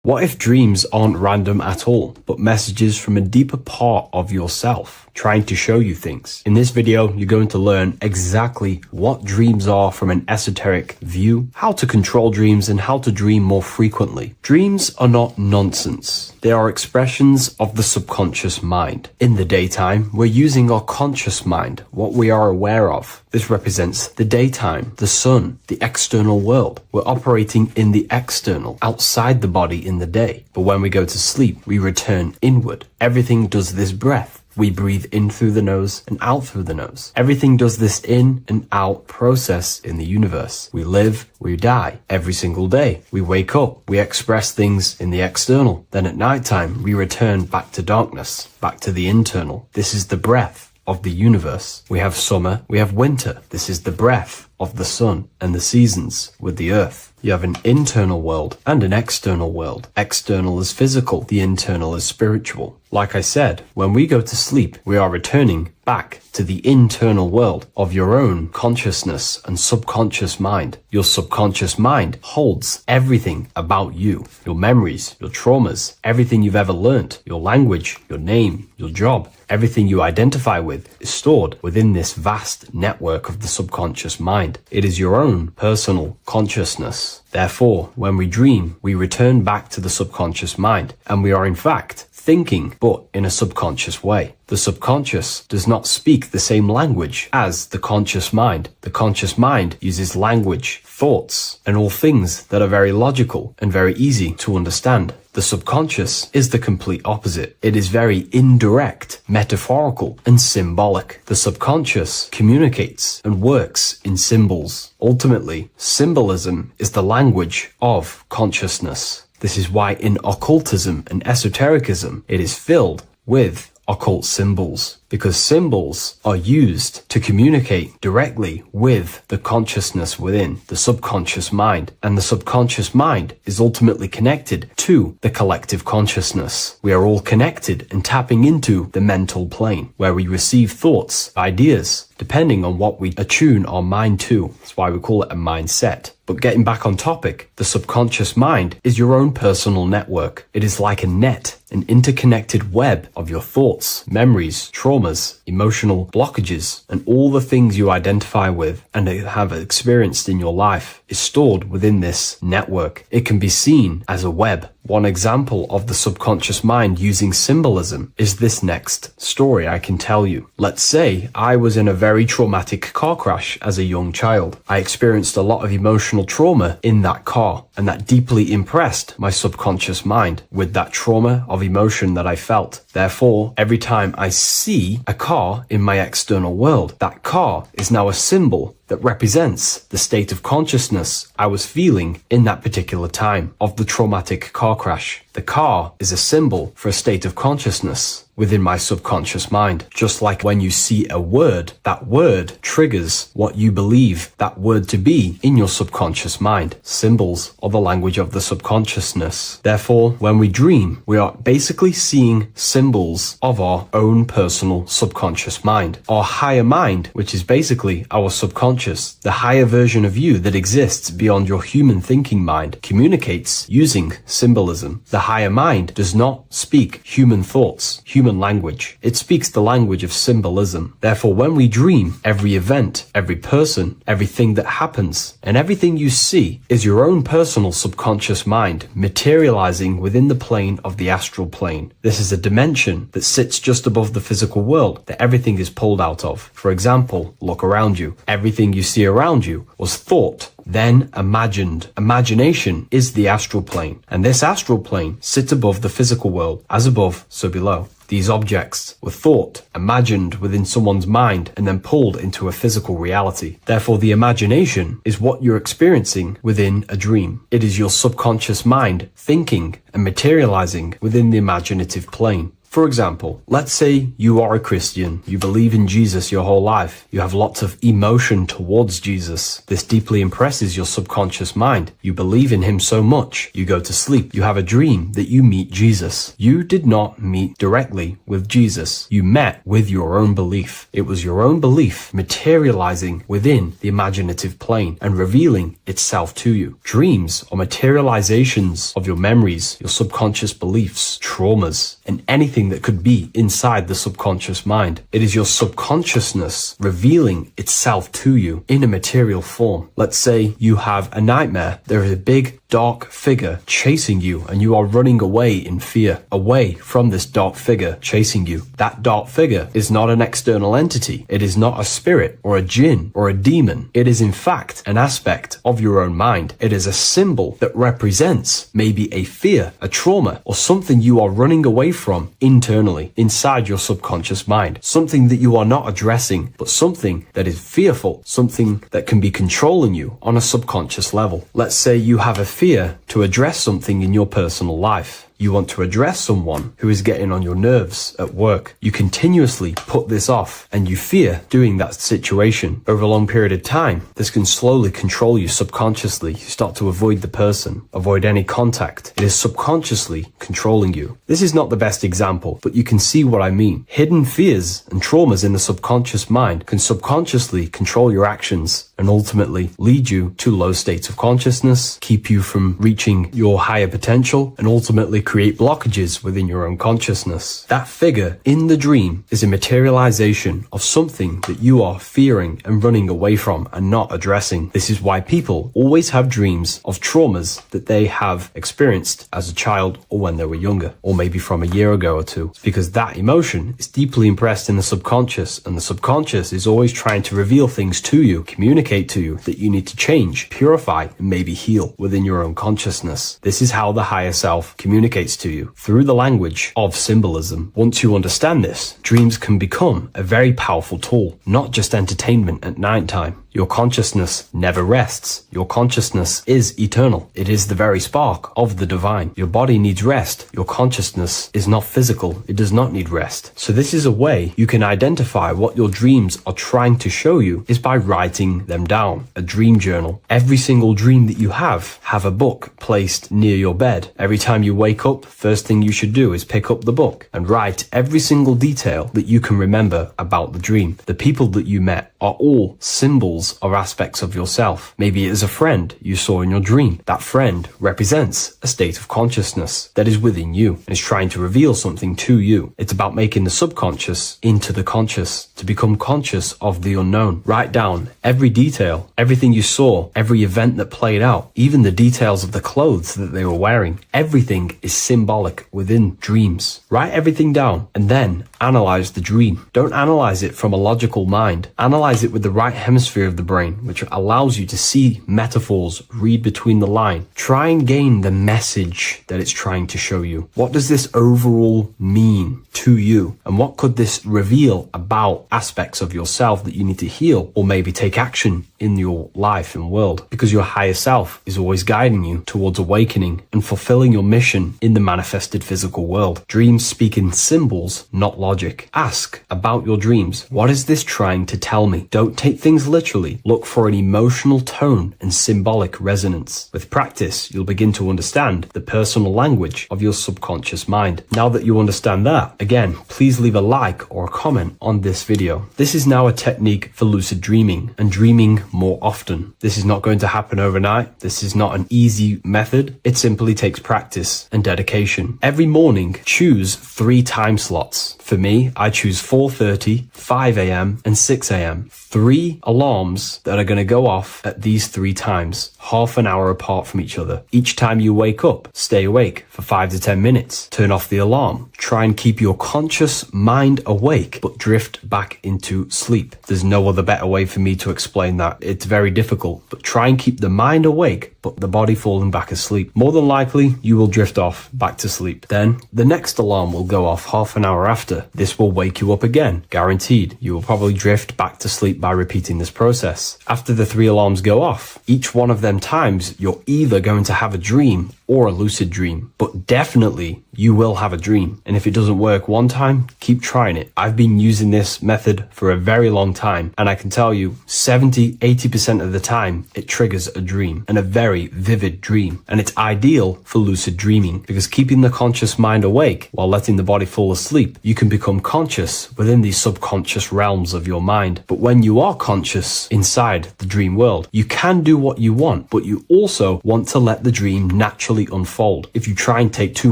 What if dreams aren't random at all, but messages from a deeper part of yourself, trying to show you things? In this video, you're going to learn exactly what dreams are from an esoteric view, how to control dreams, and how to dream more frequently. Dreams are not nonsense. They are expressions of the subconscious mind. In the daytime, we're using our conscious mind, what we are aware of. This represents the daytime, the sun, the external world. We're operating in the external, outside the body in the day. But when we go to sleep, we return inward. Everything does this breath. We breathe in through the nose and out through the nose. Everything does this in and out process in the universe. We live, we die every single day. We wake up, we express things in the external. Then at nighttime, we return back to darkness, back to the internal. This is the breath of the universe. We have summer, we have winter. This is the breath of the sun and the seasons with the earth. You have an internal world and an external world. External is physical, the internal is spiritual. Like I said, when we go to sleep, we are returning back to the internal world of your own consciousness and subconscious mind. Your subconscious mind holds everything about you, your memories, your traumas, everything you've ever learnt, your language, your name, your job, everything you identify with is stored within this vast network of the subconscious mind. It is your own personal consciousness. Therefore, when we dream, we return back to the subconscious mind, and we are in fact thinking, but in a subconscious way. The subconscious does not speak the same language as the conscious mind. The conscious mind uses language, thoughts, and all things that are very logical and very easy to understand. The subconscious is the complete opposite. It is very indirect, metaphorical, and symbolic. The subconscious communicates and works in symbols. Ultimately, symbolism is the language of consciousness. This is why in occultism and esotericism, it is filled with occult symbols, because symbols are used to communicate directly with the consciousness within the subconscious mind, and the subconscious mind is ultimately connected to the collective consciousness. We are all connected and tapping into the mental plane, where we receive thoughts, ideas, depending on what we attune our mind to. That's why we call it a mindset. But getting back on topic, the subconscious mind is your own personal network. It is like a net, an interconnected web of your thoughts, memories, traumas, emotional blockages, and all the things you identify with and have experienced in your life is stored within this network. It can be seen as a web. One example of the subconscious mind using symbolism is this next story I can tell you. Let's say I was in a very traumatic car crash as a young child. I experienced a lot of emotional trauma in that car, and that deeply impressed my subconscious mind with that trauma of emotion that I felt. Therefore, every time I see a car in my external world, that car is now a symbol that represents the state of consciousness I was feeling in that particular time of the traumatic car crash. The car is a symbol for a state of consciousness within my subconscious mind. Just like when you see a word, that word triggers what you believe that word to be in your subconscious mind. Symbols are the language of the subconsciousness. Therefore, when we dream, we are basically seeing symbols of our own personal subconscious mind. Our higher mind, which is basically our subconscious, the higher version of you that exists beyond your human thinking mind, communicates using symbolism. The higher mind does not speak human thoughts, human language. It speaks the language of symbolism. Therefore, when we dream, every event, every person, everything that happens, and everything you see is your own personal subconscious mind materializing within the plane of the astral plane. This is a dimension that sits just above the physical world that everything is pulled out of. For example, look around you. Everything you see around you was thought, then imagined. Imagination is the astral plane, and this astral plane sits above the physical world. As above, so below. These objects were thought, imagined within someone's mind, and then pulled into a physical reality. Therefore, the imagination is what you're experiencing within a dream. It is your subconscious mind thinking and materializing within the imaginative plane. For example, let's say you are a Christian, you believe in Jesus your whole life, you have lots of emotion towards Jesus. This deeply impresses your subconscious mind. You believe in him so much, you go to sleep, you have a dream that you meet Jesus. You did not meet directly with Jesus. You met with your own belief. It was your own belief materializing within the imaginative plane and revealing itself to you. Dreams are materializations of your memories, your subconscious beliefs, traumas, and anything that could be inside the subconscious mind. It is your subconsciousness revealing itself to you in a material form. Let's say you have a nightmare. There is a big dark figure chasing you and you are running away in fear, away from this dark figure chasing you. That dark figure is not an external entity. It is not a spirit or a jinn or a demon. It is in fact an aspect of your own mind. It is a symbol that represents maybe a fear, a trauma, or something you are running away from internally inside your subconscious mind. Something that you are not addressing, but something that is fearful, something that can be controlling you on a subconscious level. Let's say you have a fear to address something in your personal life. You want to address someone who is getting on your nerves at work. You continuously put this off and you fear doing that situation. Over a long period of time, this can slowly control you subconsciously. You start to avoid the person, avoid any contact. It is subconsciously controlling you. This is not the best example, but you can see what I mean. Hidden fears and traumas in the subconscious mind can subconsciously control your actions and ultimately lead you to low states of consciousness, keep you from reaching your higher potential, and ultimately create blockages within your own consciousness. That figure in the dream is a materialization of something that you are fearing and running away from and not addressing. This is why people always have dreams of traumas that they have experienced as a child or when they were younger, or maybe from a year ago or two. It's because that emotion is deeply impressed in the subconscious, and the subconscious is always trying to reveal things to you, communicate to you that you need to change, purify, and maybe heal within your own consciousness. This is how the higher self communicates to you through the language of symbolism. Once you understand this, dreams can become a very powerful tool, not just entertainment at nighttime. Your consciousness never rests. Your consciousness is eternal. It is the very spark of the divine. Your body needs rest. Your consciousness is not physical. It does not need rest. So this is a way you can identify what your dreams are trying to show you is by writing them down. A dream journal. Every single dream that you have a book placed near your bed. Every time you wake up, first thing you should do is pick up the book and write every single detail that you can remember about the dream. The people that you met. are all symbols or aspects of yourself. Maybe it is a friend you saw in your dream. That friend represents a state of consciousness that is within you and is trying to reveal something to you. It's about making the subconscious into the conscious, to become conscious of the unknown. Write down every detail, everything you saw, every event that played out, even the details of the clothes that they were wearing. Everything is symbolic within dreams. Write everything down and then analyze the dream. Don't analyze it from a logical mind. Analyze it with the right hemisphere of the brain, which allows you to see metaphors, read between the line. Try and gain the message that it's trying to show you. What does this overall mean to you? And what could this reveal about aspects of yourself that you need to heal or maybe take action in your life and world? Because your higher self is always guiding you towards awakening and fulfilling your mission in the manifested physical world. Dreams speak in symbols, not logic. Ask about your dreams. What is this trying to tell me? Don't take things literally. Look for an emotional tone and symbolic resonance. With practice, you'll begin to understand the personal language of your subconscious mind. Now that you understand that, again, please leave a like or a comment on this video. This is now a technique for lucid dreaming and dreaming more often. This is not going to happen overnight. This is not an easy method. It simply takes practice and dedication. Every morning, choose 3 time slots. For me, I choose 4:30, 5 a.m. and 6 a.m. 3 alarms that are going to go off at these 3 times, half an hour apart from each other. Each time you wake up, stay awake for 5 to 10 minutes. Turn off the alarm. Try and keep your conscious mind awake, but drift back into sleep. There's no other better way for me to explain that. It's very difficult, but try and keep the mind awake, but the body falling back asleep. More than likely, you will drift off back to sleep. Then the next alarm will go off half an hour after. This will wake you up again, guaranteed. You will probably drift back to sleep by repeating this process. After the 3 alarms go off, each one of them times, you're either going to have a dream or a lucid dream, but definitely you will have a dream. And if it doesn't work one time, keep trying it. I've been using this method for a very long time, and I can tell you 70-80% of the time it triggers a dream, and a very vivid dream. And it's ideal for lucid dreaming because keeping the conscious mind awake while letting the body fall asleep, you can become conscious within these subconscious realms of your mind. But when you are conscious inside the dream world, you can do what you want, but you also want to let the dream naturally unfold. If you try and take too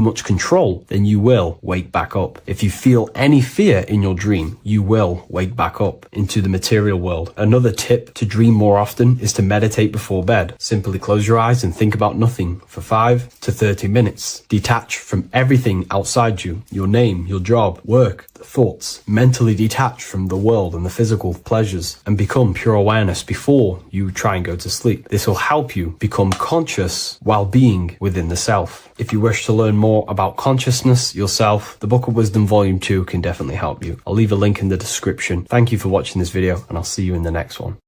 much control, then you will wake back up. If you feel any fear in your dream, you will wake back up into the material world. Another tip to dream more often is to meditate before bed. Simply close your eyes and think about nothing for 5 to 30 minutes. Detach from everything outside you, your name, your job, work, thoughts. Mentally detach from the world and the physical pleasures and become pure awareness before you try and go to sleep. This will help you become conscious while being within the self. If you wish to learn more about consciousness, yourself, the Book of Wisdom Volume 2 can definitely help you. I'll leave a link in the description. Thank you for watching this video, and I'll see you in the next one.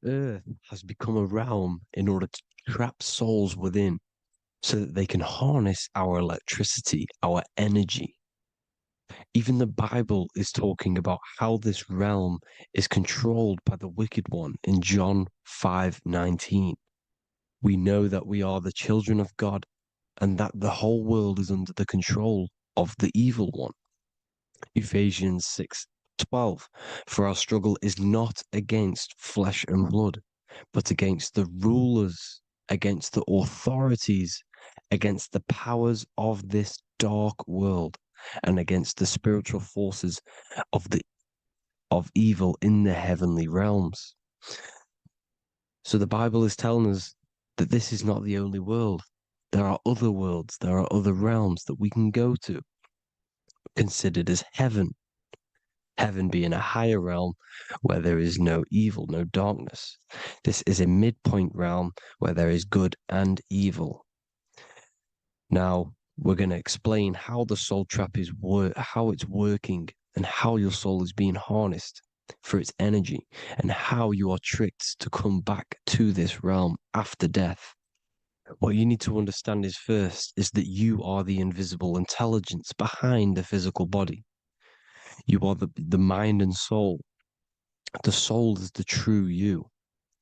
The earth has become a realm in order to trap souls within so that they can harness our electricity, our energy. Even the Bible is talking about how this realm is controlled by the wicked one in John 5:19. We know that we are the children of God and that the whole world is under the control of the evil one. Ephesians 6:12. For our struggle is not against flesh and blood, but against the rulers, against the authorities, against the powers of this dark world, and against the spiritual forces of evil in the heavenly realms. So the Bible is telling us that this is not the only world. There are other worlds, there are other realms that we can go to, considered as heaven. Heaven being a higher realm where there is no evil, no darkness. This is a midpoint realm where there is good and evil. Now, we're going to explain how the soul trap is how it's working and how your soul is being harnessed for its energy and how you are tricked to come back to this realm after death. What you need to understand is first is that you are the invisible intelligence behind the physical body. You are the mind and soul. The soul is the true you,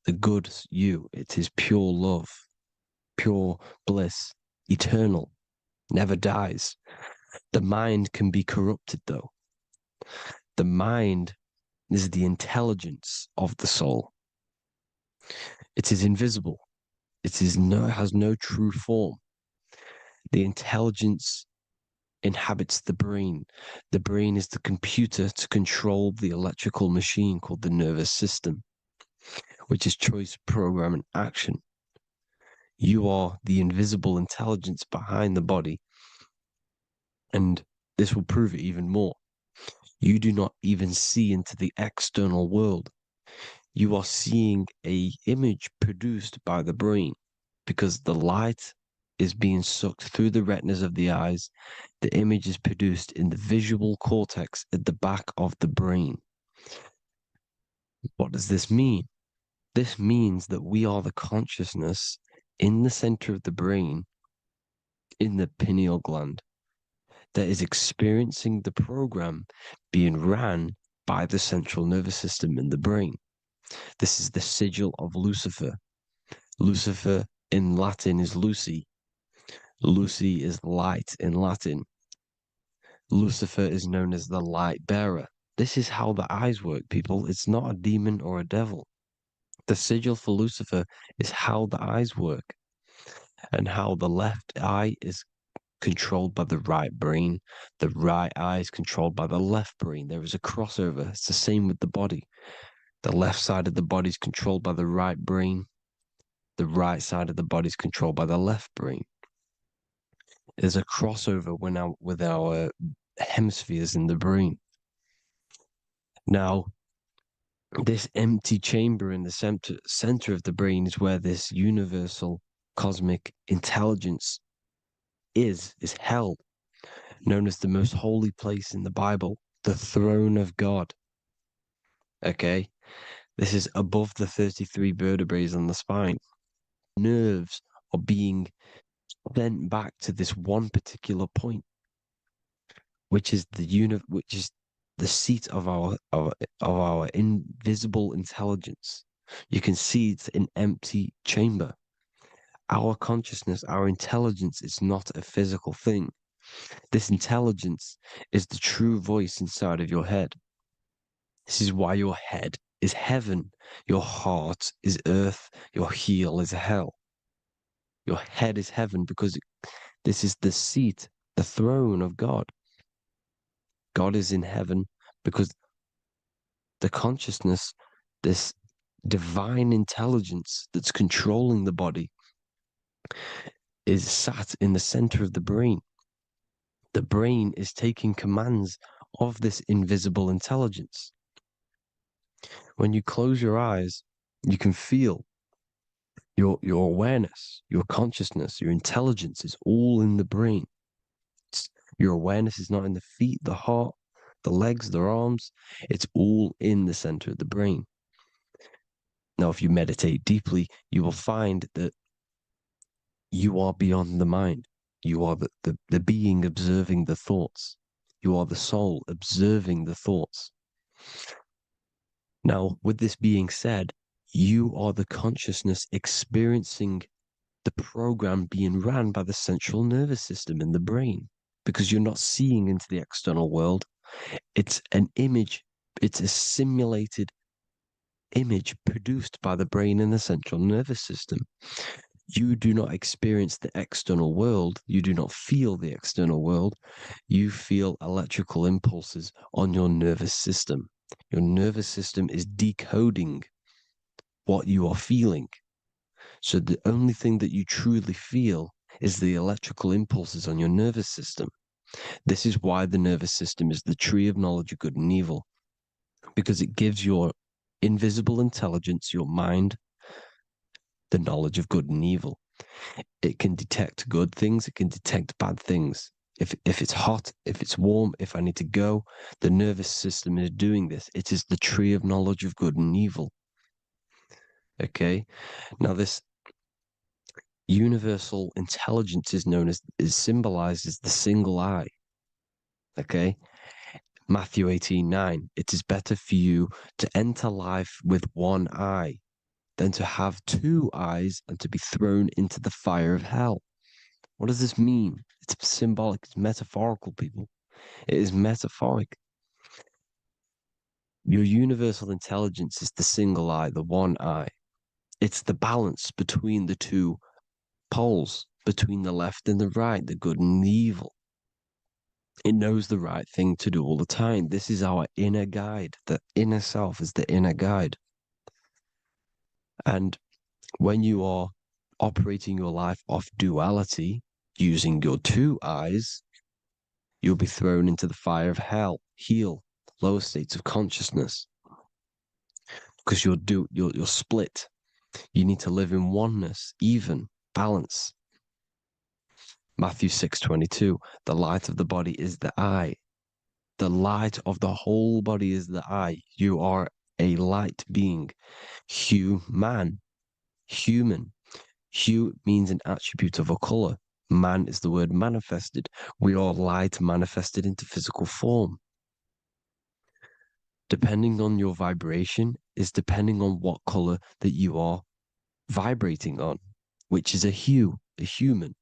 the good you. It is pure love, pure bliss, eternal, never dies. The mind can be corrupted though. The mind is the intelligence of the soul. It is invisible. It has no true form. The intelligence inhabits the brain. The brain is the computer to control the electrical machine called the nervous system, which is choice, program, and action. You are the invisible intelligence behind the body, and this will prove it even more. You do not even see into the external world. You are seeing an image produced by the brain because the light is being sucked through the retinas of the eyes. The image is produced in the visual cortex at the back of the brain. What does this mean? This means that we are the consciousness in the center of the brain, in the pineal gland, that is experiencing the program being ran by the central nervous system in the brain. This is the sigil of Lucifer. Lucifer in Latin is Lucy. Lucy is light in Latin. Lucifer is known as the light bearer. This is how the eyes work, people. It's not a demon or a devil. The sigil for Lucifer is how the eyes work and how the left eye is controlled by the right brain. The right eye is controlled by the left brain. There is a crossover. It's the same with the body. The left side of the body is controlled by the right brain. The right side of the body is controlled by the left brain. There's a crossover with our hemispheres in the brain. Now, this empty chamber in the center of the brain is where this universal cosmic intelligence is held, known as the most holy place in the Bible, the throne of God. Okay? This is above the 33 vertebrae on the spine. Nerves are being sent back to this one particular point, which is the seat of our invisible intelligence. You can see it's an empty chamber. Our consciousness, our intelligence is not a physical thing. This intelligence is the true voice inside of your head. This is why your head is heaven, your heart is earth, your heel is hell. Your head is heaven because this is the seat, the throne of God. God is in heaven because the consciousness, this divine intelligence that's controlling the body, is sat in the center of the brain. The brain is taking commands of this invisible intelligence. When you close your eyes, you can feel your awareness, your consciousness, your intelligence is all in the brain. Your awareness is not in the feet, the heart, the legs, the arms. It's all in the center of the brain. Now, if you meditate deeply, you will find that you are beyond the mind. You are the being observing the thoughts. You are the soul observing the thoughts. Now, with this being said, you are the consciousness experiencing the program being ran by the central nervous system in the brain because you're not seeing into the external world. It's an image, it's a simulated image produced by the brain and the central nervous system. You do not experience the external world. You do not feel the external world. You feel electrical impulses on your nervous system. Your nervous system is decoding what you are feeling. So the only thing that you truly feel is the electrical impulses on your nervous system. This is why the nervous system is the tree of knowledge of good and evil, because it gives your invisible intelligence, your mind, the knowledge of good and evil. It can detect good things, it can detect bad things. If it's hot, if it's warm, if I need to go, the nervous system is doing this. It is the tree of knowledge of good and evil. Okay? Now Universal intelligence is symbolized as the single eye. Okay? Matthew 18:9. It is better for you to enter life with one eye than to have two eyes and to be thrown into the fire of hell. What does this mean? It's symbolic, it's metaphorical, people. It is metaphoric. Your universal intelligence is the single eye, the one eye. It's the balance between the two poles, between the left and the right, the good and the evil. It knows the right thing to do all the time. This is our inner guide. The inner self is the inner guide. And when you are operating your life off duality, using your two eyes, you'll be thrown into the fire of hell, lower states of consciousness. Because you're split. You need to live in oneness, even, balance. Matthew 6:22, the light of the body is the eye. The light of the whole body is the eye. You are a light being. Human. Hue means an attribute of a color. Man is the word manifested. We are light manifested into physical form. Depending on your vibration is depending on what color that you are vibrating on, which is a hue, a human.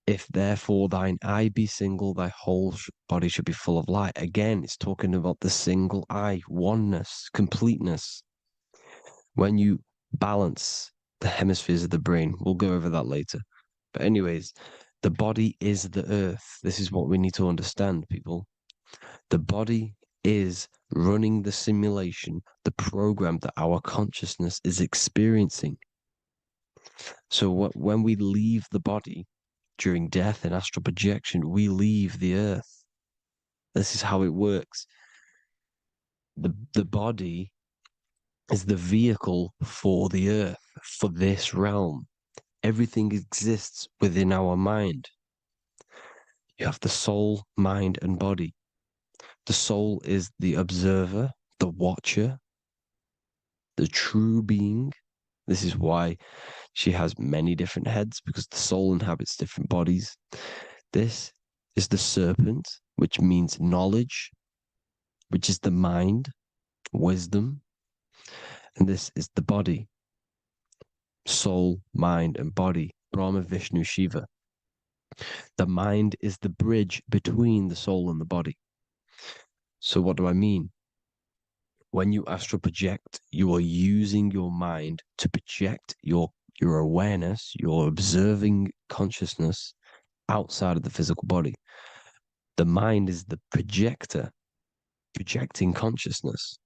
If therefore thine eye be single, thy whole body should be full of light. Again, it's talking about the single eye, oneness, completeness. When you balance the hemispheres of the brain, we'll go over that later. But anyways, the body is the earth. This is what we need to understand, people. The body is running the simulation, the program that our consciousness is experiencing. So when we leave the body, during death and astral projection, we leave the earth. This is how it works. The body is the vehicle for the earth, for this realm. Everything exists within our mind. You have the soul, mind, and body. The soul is the observer, the watcher, the true being. This is why she has many different heads, because the soul inhabits different bodies. This is the serpent, which means knowledge, which is the mind, wisdom. And this is the body, soul, mind, and body, Brahma, Vishnu, Shiva. The mind is the bridge between the soul and the body. So what do I mean? When you astral project, you are using your mind to project your awareness, your observing consciousness outside of the physical body. The mind is the projector, projecting consciousness.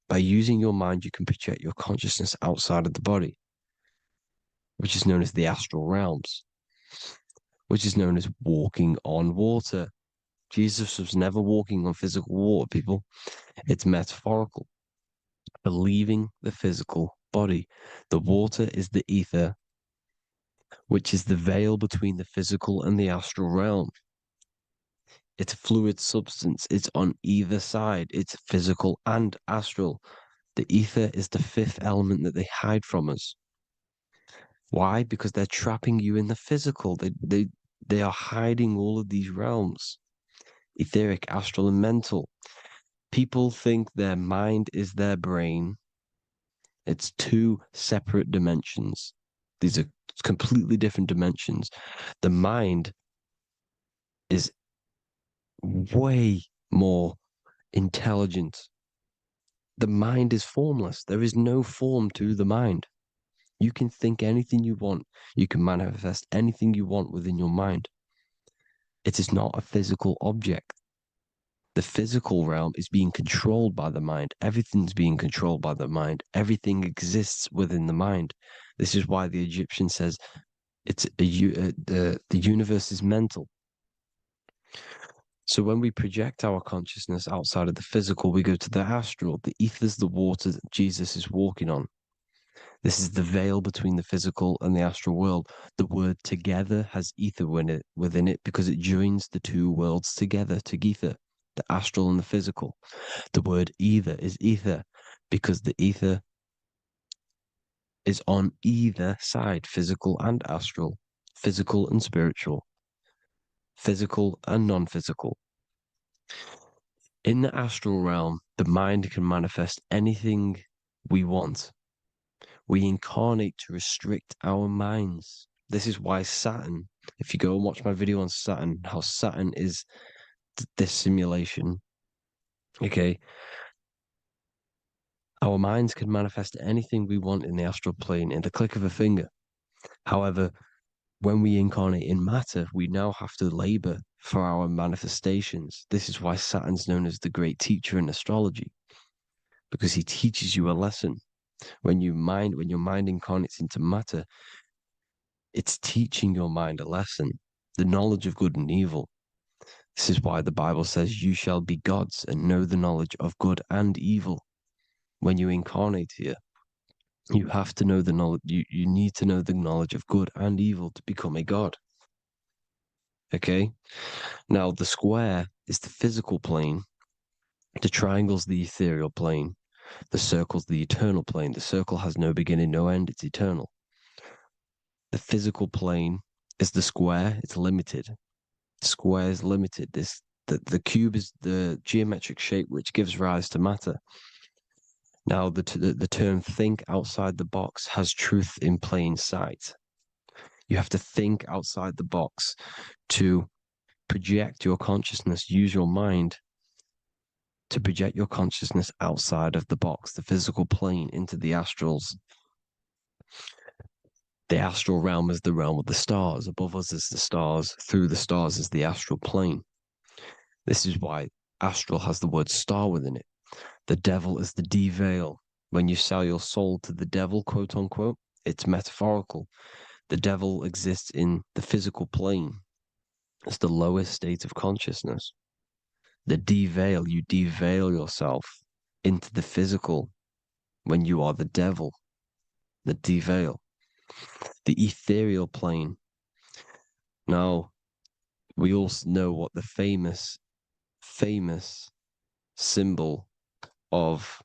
By using your mind, you can project your consciousness outside of the body, which is known as the astral realms, which is known as walking on water. Jesus was never walking on physical water, people. It's metaphorical. Believing the physical body. The water is the ether, which is the veil between the physical and the astral realm. It's a fluid substance. It's on either side. It's physical and astral. The ether is the fifth element that they hide from us. Why? Because they're trapping you in the physical. They are hiding all of these realms. Etheric, astral, and mental. People think their mind is their brain. It's two separate dimensions. These are completely different dimensions. The mind is way more intelligent. The mind is formless. There is no form to the mind. You can think anything you want. You can manifest anything you want within your mind. It is not a physical object. The physical realm is being controlled by the mind. Everything's being controlled by the mind. Everything exists within the mind. This is why the Egyptian says the universe is mental. So when we project our consciousness outside of the physical, we go to the astral. The ether is the water that Jesus is walking on. This is the veil between the physical and the astral world. The word together has ether within it because it joins the two worlds together, together, the astral and the physical. The word either is ether because the ether is on either side, physical and astral, physical and spiritual, physical and non-physical. In the astral realm, the mind can manifest anything we want. We incarnate to restrict our minds. This is why Saturn, if you go and watch my video on Saturn, how Saturn is this simulation, okay, our minds can manifest anything we want in the astral plane in the click of a finger. However, when we incarnate in matter, we now have to labor for our manifestations. This is why Saturn's known as the great teacher in astrology, because he teaches you a lesson. When your mind incarnates into matter, it's teaching your mind a lesson, the knowledge of good and evil. This is why the Bible says, you shall be gods and know the knowledge of good and evil. When you incarnate here, you have to know the knowledge, you need to know the knowledge of good and evil to become a god. Okay? Now, the square is the physical plane, the triangle's the ethereal plane, the circle's the eternal plane. The circle has no beginning, no end, it's eternal. The physical plane is the square, it's limited. The square is limited. The cube is the geometric shape which gives rise to matter. Now, the term think outside the box has truth in plain sight. You have to think outside the box to project your consciousness, use your mind to project your consciousness outside of the box, the physical plane, into the astrals. The astral realm is the realm of the stars. Above us is the stars. Through the stars is the astral plane. This is why astral has the word star within it. The devil is the de-veil. When you sell your soul to the devil, quote unquote, it's metaphorical. The devil exists in the physical plane. It's the lowest state of consciousness. The de-veil, you de-veil yourself into the physical when you are the devil. The de-veil. The ethereal plane. Now, we all know what the famous symbol of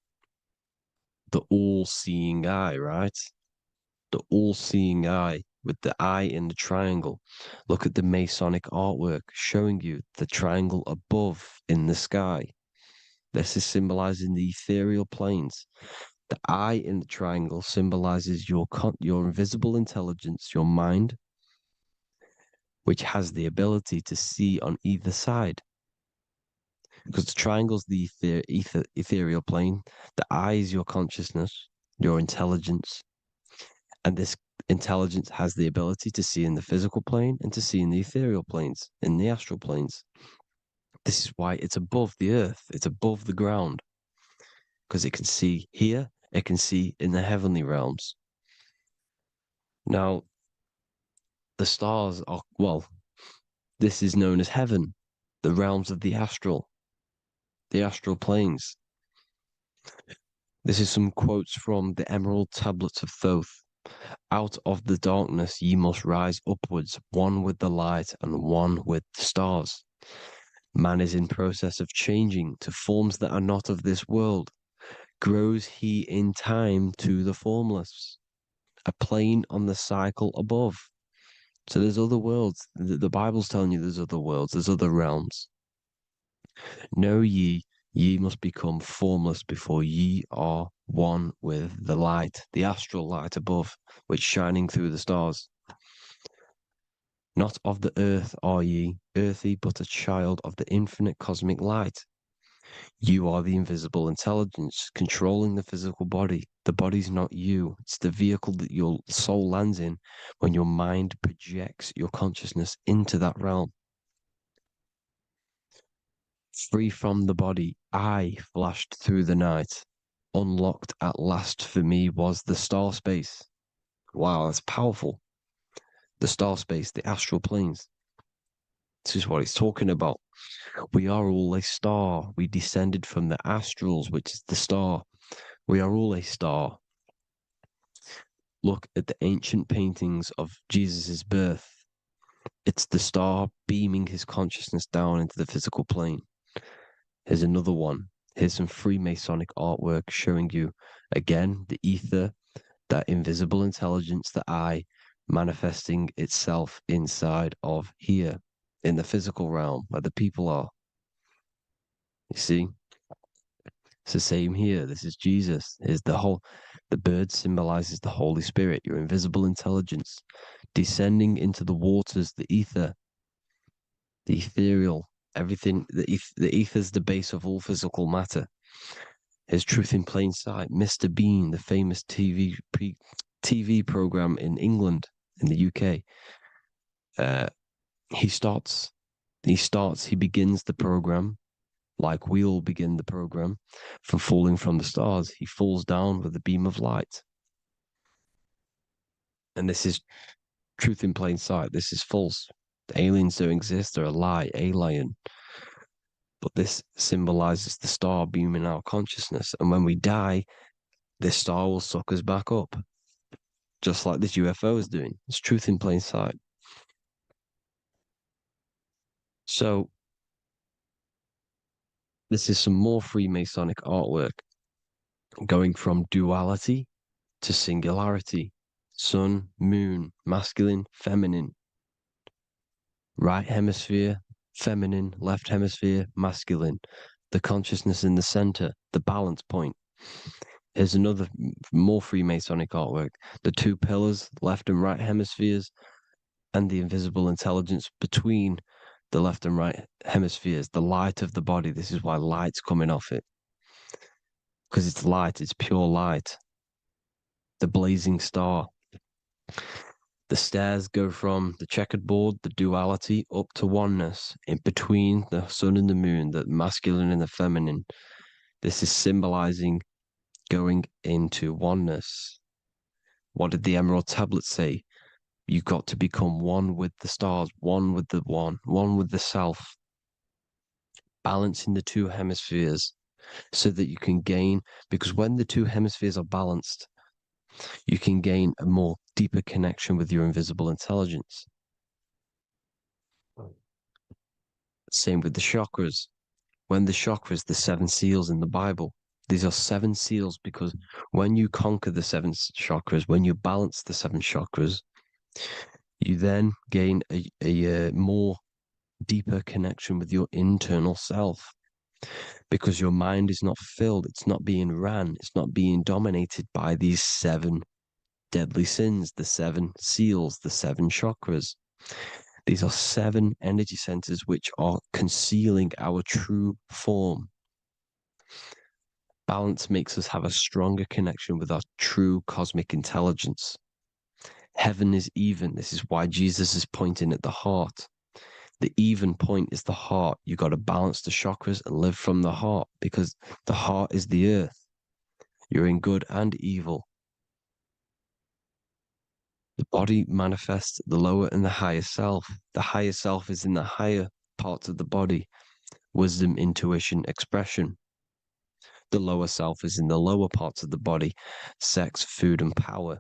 the all-seeing eye, right? The all-seeing eye with the eye in the triangle. Look at the Masonic artwork showing you the triangle above in the sky. This is symbolizing the ethereal planes. The eye in the triangle symbolizes your invisible intelligence, your mind, which has the ability to see on either side. Because the triangle's the ethereal plane. The eye is your consciousness, your intelligence. And this intelligence has the ability to see in the physical plane and to see in the ethereal planes, in the astral planes. This is why it's above the earth. It's above the ground. Because it can see here, it can see in the heavenly realms. Now, the stars are, well, this is known as heaven, the realms of the astral planes. This is some quotes from the Emerald Tablets of Thoth. Out of the darkness ye must rise upwards, one with the light and one with the stars. Man is in process of changing to forms that are not of this world. Grows he in time to the formless, a plane on the cycle above. So there's other worlds. The Bible's telling you there's other worlds, there's other realms. Know ye must become formless before ye are one with the light, the astral light above, which shining through the stars. Not of the earth are ye, earthy, but a child of the infinite cosmic light. You are the invisible intelligence controlling the physical body. The body's not you. It's the vehicle that your soul lands in when your mind projects your consciousness into that realm. Free from the body, I flashed through the night. Unlocked at last for me was the star space. Wow, that's powerful. The star space, the astral planes. This is what it's talking about. We are all a star. We descended from the astrals, which is the star. We are all a star. Look at the ancient paintings of Jesus' birth. It's the star beaming his consciousness down into the physical plane. Here's another one. Here's some Freemasonic artwork showing you, again, the ether, that invisible intelligence, the I, manifesting itself inside of here in the physical realm where the people are. You see? It's the same here. This is Jesus. The bird symbolizes the Holy Spirit, your invisible intelligence, descending into the waters, the ether, the ethereal, everything. The ether is the base of all physical matter. His truth in plain sight. Mr. Bean, the famous TV program in England, in the UK. He begins the program like we all begin the program for falling from the stars. He falls down with a beam of light. And this is truth in plain sight. This is false. The aliens don't exist. They're a lie, alien. But this symbolizes the star beaming our consciousness. And when we die, this star will suck us back up. Just like this UFO is doing. It's truth in plain sight. So, this is some more Freemasonic artwork. Going from duality to singularity. Sun, moon, masculine, feminine. Right hemisphere, feminine, left hemisphere, masculine. The consciousness in the center, the balance point. Here's another more Freemasonic artwork. The two pillars, left and right hemispheres, and the invisible intelligence between the left and right hemispheres, the light of the body. This is why light's coming off it. Because it's light, it's pure light. The blazing star. The stairs go from the checkered board, the duality, up to oneness, in between the sun and the moon, the masculine and the feminine. This is symbolizing going into oneness. What did the Emerald Tablet say? You've got to become one with the stars, one with the one with the self. Balancing the two hemispheres so that you can gain, because when the two hemispheres are balanced, you can gain a more deeper connection with your invisible intelligence. Same with the chakras. When the chakras, the 7 seals in the Bible, these are 7 seals because when you conquer the 7 chakras, when you balance the 7 chakras, you then gain a more deeper connection with your internal self because your mind is not filled, it's not being ran, it's not being dominated by these 7 deadly sins, the 7 seals, the 7 chakras. These are 7 energy centers which are concealing our true form. Balance makes us have a stronger connection with our true cosmic intelligence. Heaven is even. This is why Jesus is pointing at the heart. The even point is the heart. You got to balance the chakras and live from the heart because the heart is the earth. You're in good and evil. The body manifests the lower and the higher self. The higher self is in the higher parts of the body. Wisdom, intuition, expression. The lower self is in the lower parts of the body. Sex, food, and power.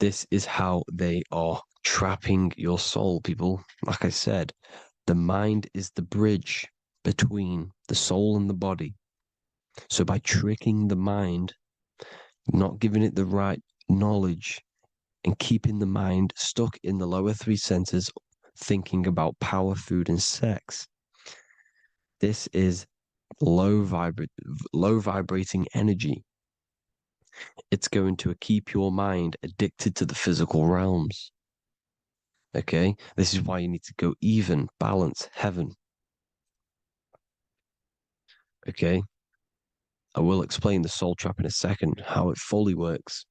This is how they are trapping your soul, people. Like I said, the mind is the bridge between the soul and the body. So by tricking the mind, not giving it the right knowledge, and keeping the mind stuck in the lower 3 centers, thinking about power, food, and sex, this is low vibrating energy. It's going to keep your mind addicted to the physical realms. Okay, this is why you need to go even, balance, heaven. Okay, I will explain the soul trap in a second, how it fully works.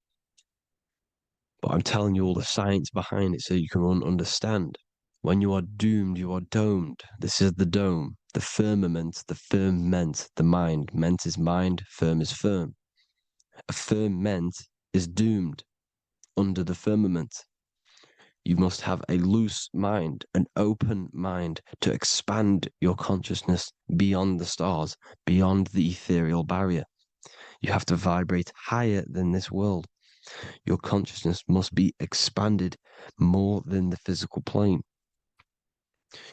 But I'm telling you all the science behind it so you can understand. When you are doomed, you are domed. This is the dome, the firmament, the firmament, the mind. Ment is mind, firm is firm. A firmament is doomed under the firmament. You must have a loose mind, an open mind to expand your consciousness beyond the stars, beyond the ethereal barrier. You have to vibrate higher than this world. Your consciousness must be expanded more than the physical plane.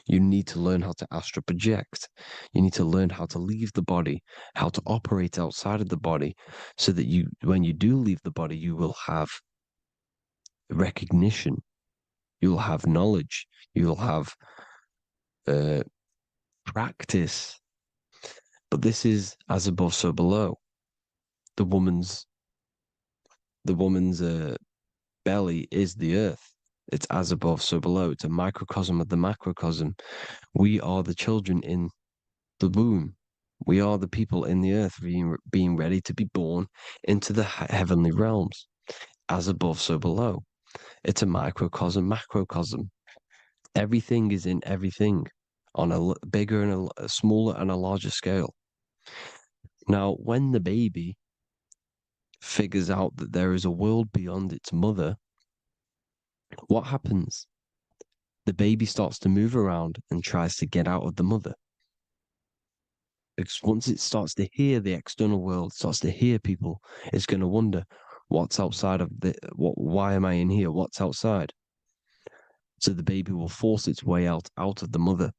You need to learn how to astral project. You need to learn how to leave the body, how to operate outside of the body, so that when you do leave the body, you will have recognition, you'll have knowledge, you'll have practice. But this is as above, so below. The woman's belly is the earth. It's as above, so below. It's a microcosm of the macrocosm. We are the children in the womb. We are the people in the earth being ready to be born into the heavenly realms. As above, so below. It's a microcosm, macrocosm. Everything is in everything on a bigger and a smaller and a larger scale. Now, when the baby figures out that there is a world beyond its mother, what happens? The baby starts to move around and tries to get out of the mother. Because once it starts to hear the external world, starts to hear people, it's going to wonder, what's outside of why am I in here? What's outside? So the baby will force its way out of the mother.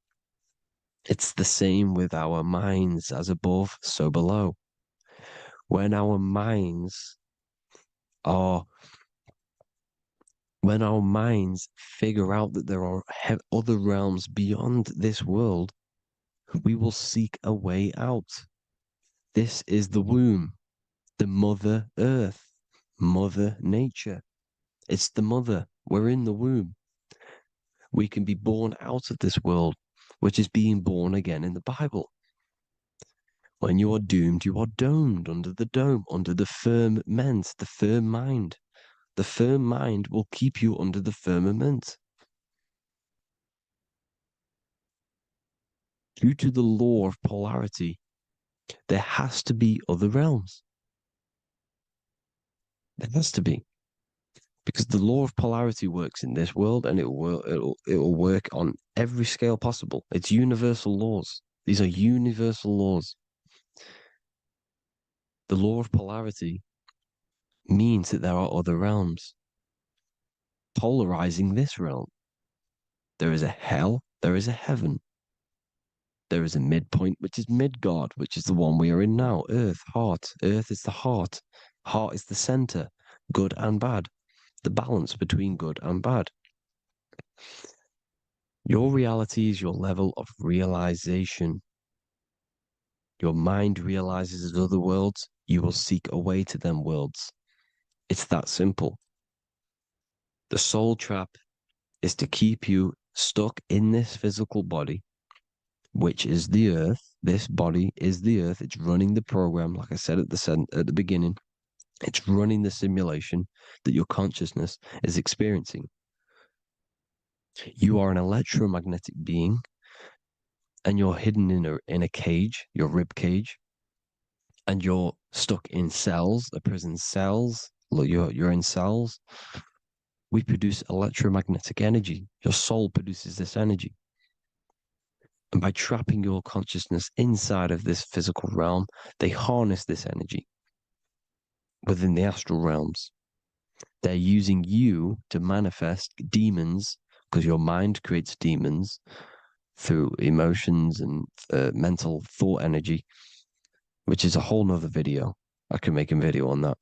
It's the same with our minds, as above, so below. When our minds figure out that there are other realms beyond this world, we will seek a way out. This is the womb, the mother earth, mother nature. It's the mother. We're in the womb. We can be born out of this world, which is being born again in the Bible. When you are doomed, you are domed under the dome, under the firmament, the firm mind. The firm mind will keep you under the firmament. Due to the law of polarity, there has to be other realms. There has to be. Because the law of polarity works in this world, and it will work on every scale possible. It's universal laws. These are universal laws. The law of polarity means that there are other realms polarizing this realm. There is a hell, there is a heaven. There is a midpoint, which is Midgard, which is the one we are in now. Earth, heart. Earth is the heart. Heart is the center, good and bad. The balance between good and bad. Your reality is your level of realization. Your mind realizes other worlds, you will seek a way to them worlds. It's that simple. The soul trap is to keep you stuck in this physical body, which is the earth. This body is the earth. It's running the program, like I said at the beginning. It's running the simulation that your consciousness is experiencing. You are an electromagnetic being, and you're hidden in a cage, your rib cage, and you're stuck in cells, a prison cells. Look, you're in cells. We produce electromagnetic energy. Your soul produces this energy. And by trapping your consciousness inside of this physical realm, they harness this energy within the astral realms. They're using you to manifest demons, because your mind creates demons through emotions and mental thought energy, which is a whole nother video. I can make a video on that.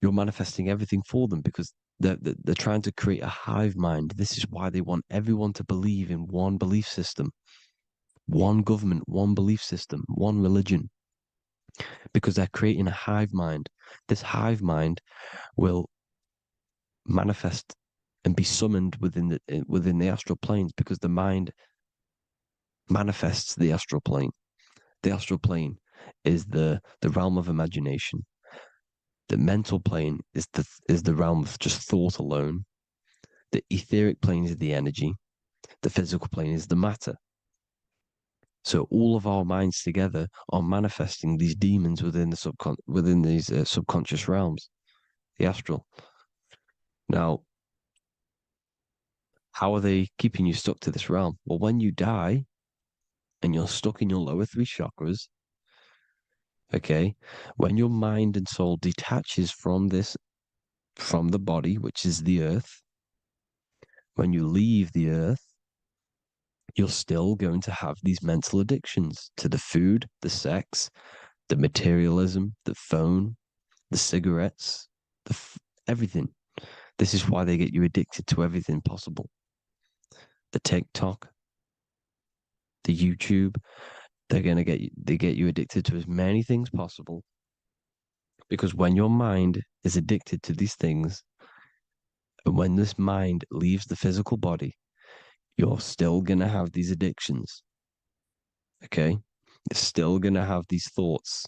You're manifesting everything for them because they're trying to create a hive mind. This is why they want everyone to believe in one belief system, one government, one belief system, one religion, because they're creating a hive mind. This hive mind will manifest and be summoned within the astral planes, because the mind manifests the astral plane. The astral plane is the realm of imagination. The mental plane is the realm of just thought alone. The etheric plane is the energy. The physical plane is the matter. So all of our minds together are manifesting these demons within these subconscious realms, the astral. Now, how are they keeping you stuck to this realm? Well, when you die and you're stuck in your lower three chakras, okay, when your mind and soul detaches from the body, which is the earth, when you leave the earth, you're still going to have these mental addictions to the food, the sex, the materialism, the phone, the cigarettes, everything. This is why they get you addicted to everything possible. The TikTok, the YouTube, they get you addicted to as many things possible. Because when your mind is addicted to these things, and when this mind leaves the physical body, you're still gonna have these addictions. Okay? You're still gonna have these thoughts.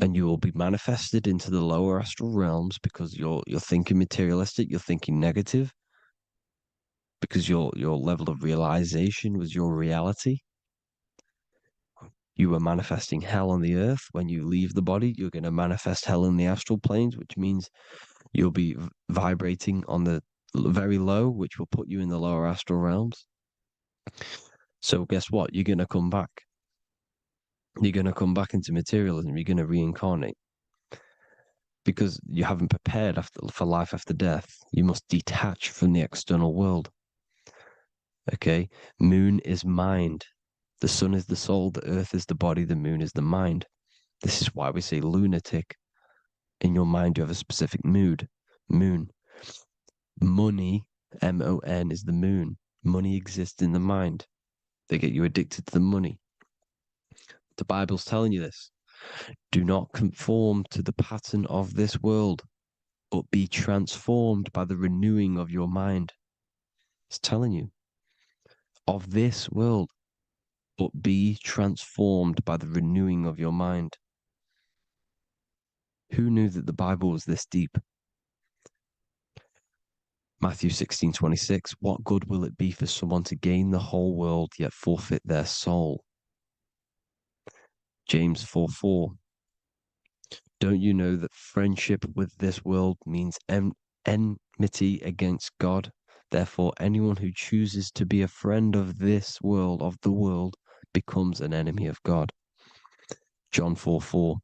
And you will be manifested into the lower astral realms because you're thinking materialistic, you're thinking negative, because your level of realization was your reality. You were manifesting hell on the earth. When you leave the body, you're going to manifest hell in the astral planes, which means you'll be vibrating on the very low, which will put you in the lower astral realms. So guess what? You're going to come back. You're going to come back into materialism. You're going to reincarnate. Because you haven't prepared for life after death. You must detach from the external world. Okay? Moon is mind. The sun is the soul, the earth is the body, the moon is the mind. This is why we say lunatic. In your mind, you have a specific mood. Moon. Money, M-O-N, is the moon. Money exists in the mind. They get you addicted to the money. The Bible's telling you this. Do not conform to the pattern of this world, but be transformed by the renewing of your mind. It's telling you. Of this world, but be transformed by the renewing of your mind. Who knew that the Bible was this deep? Matthew 16:26, what good will it be for someone to gain the whole world yet forfeit their soul? James 4:4, don't you know that friendship with this world means enmity against God? Therefore, anyone who chooses to be a friend of this world, of the world, becomes an enemy of God. John 4:4,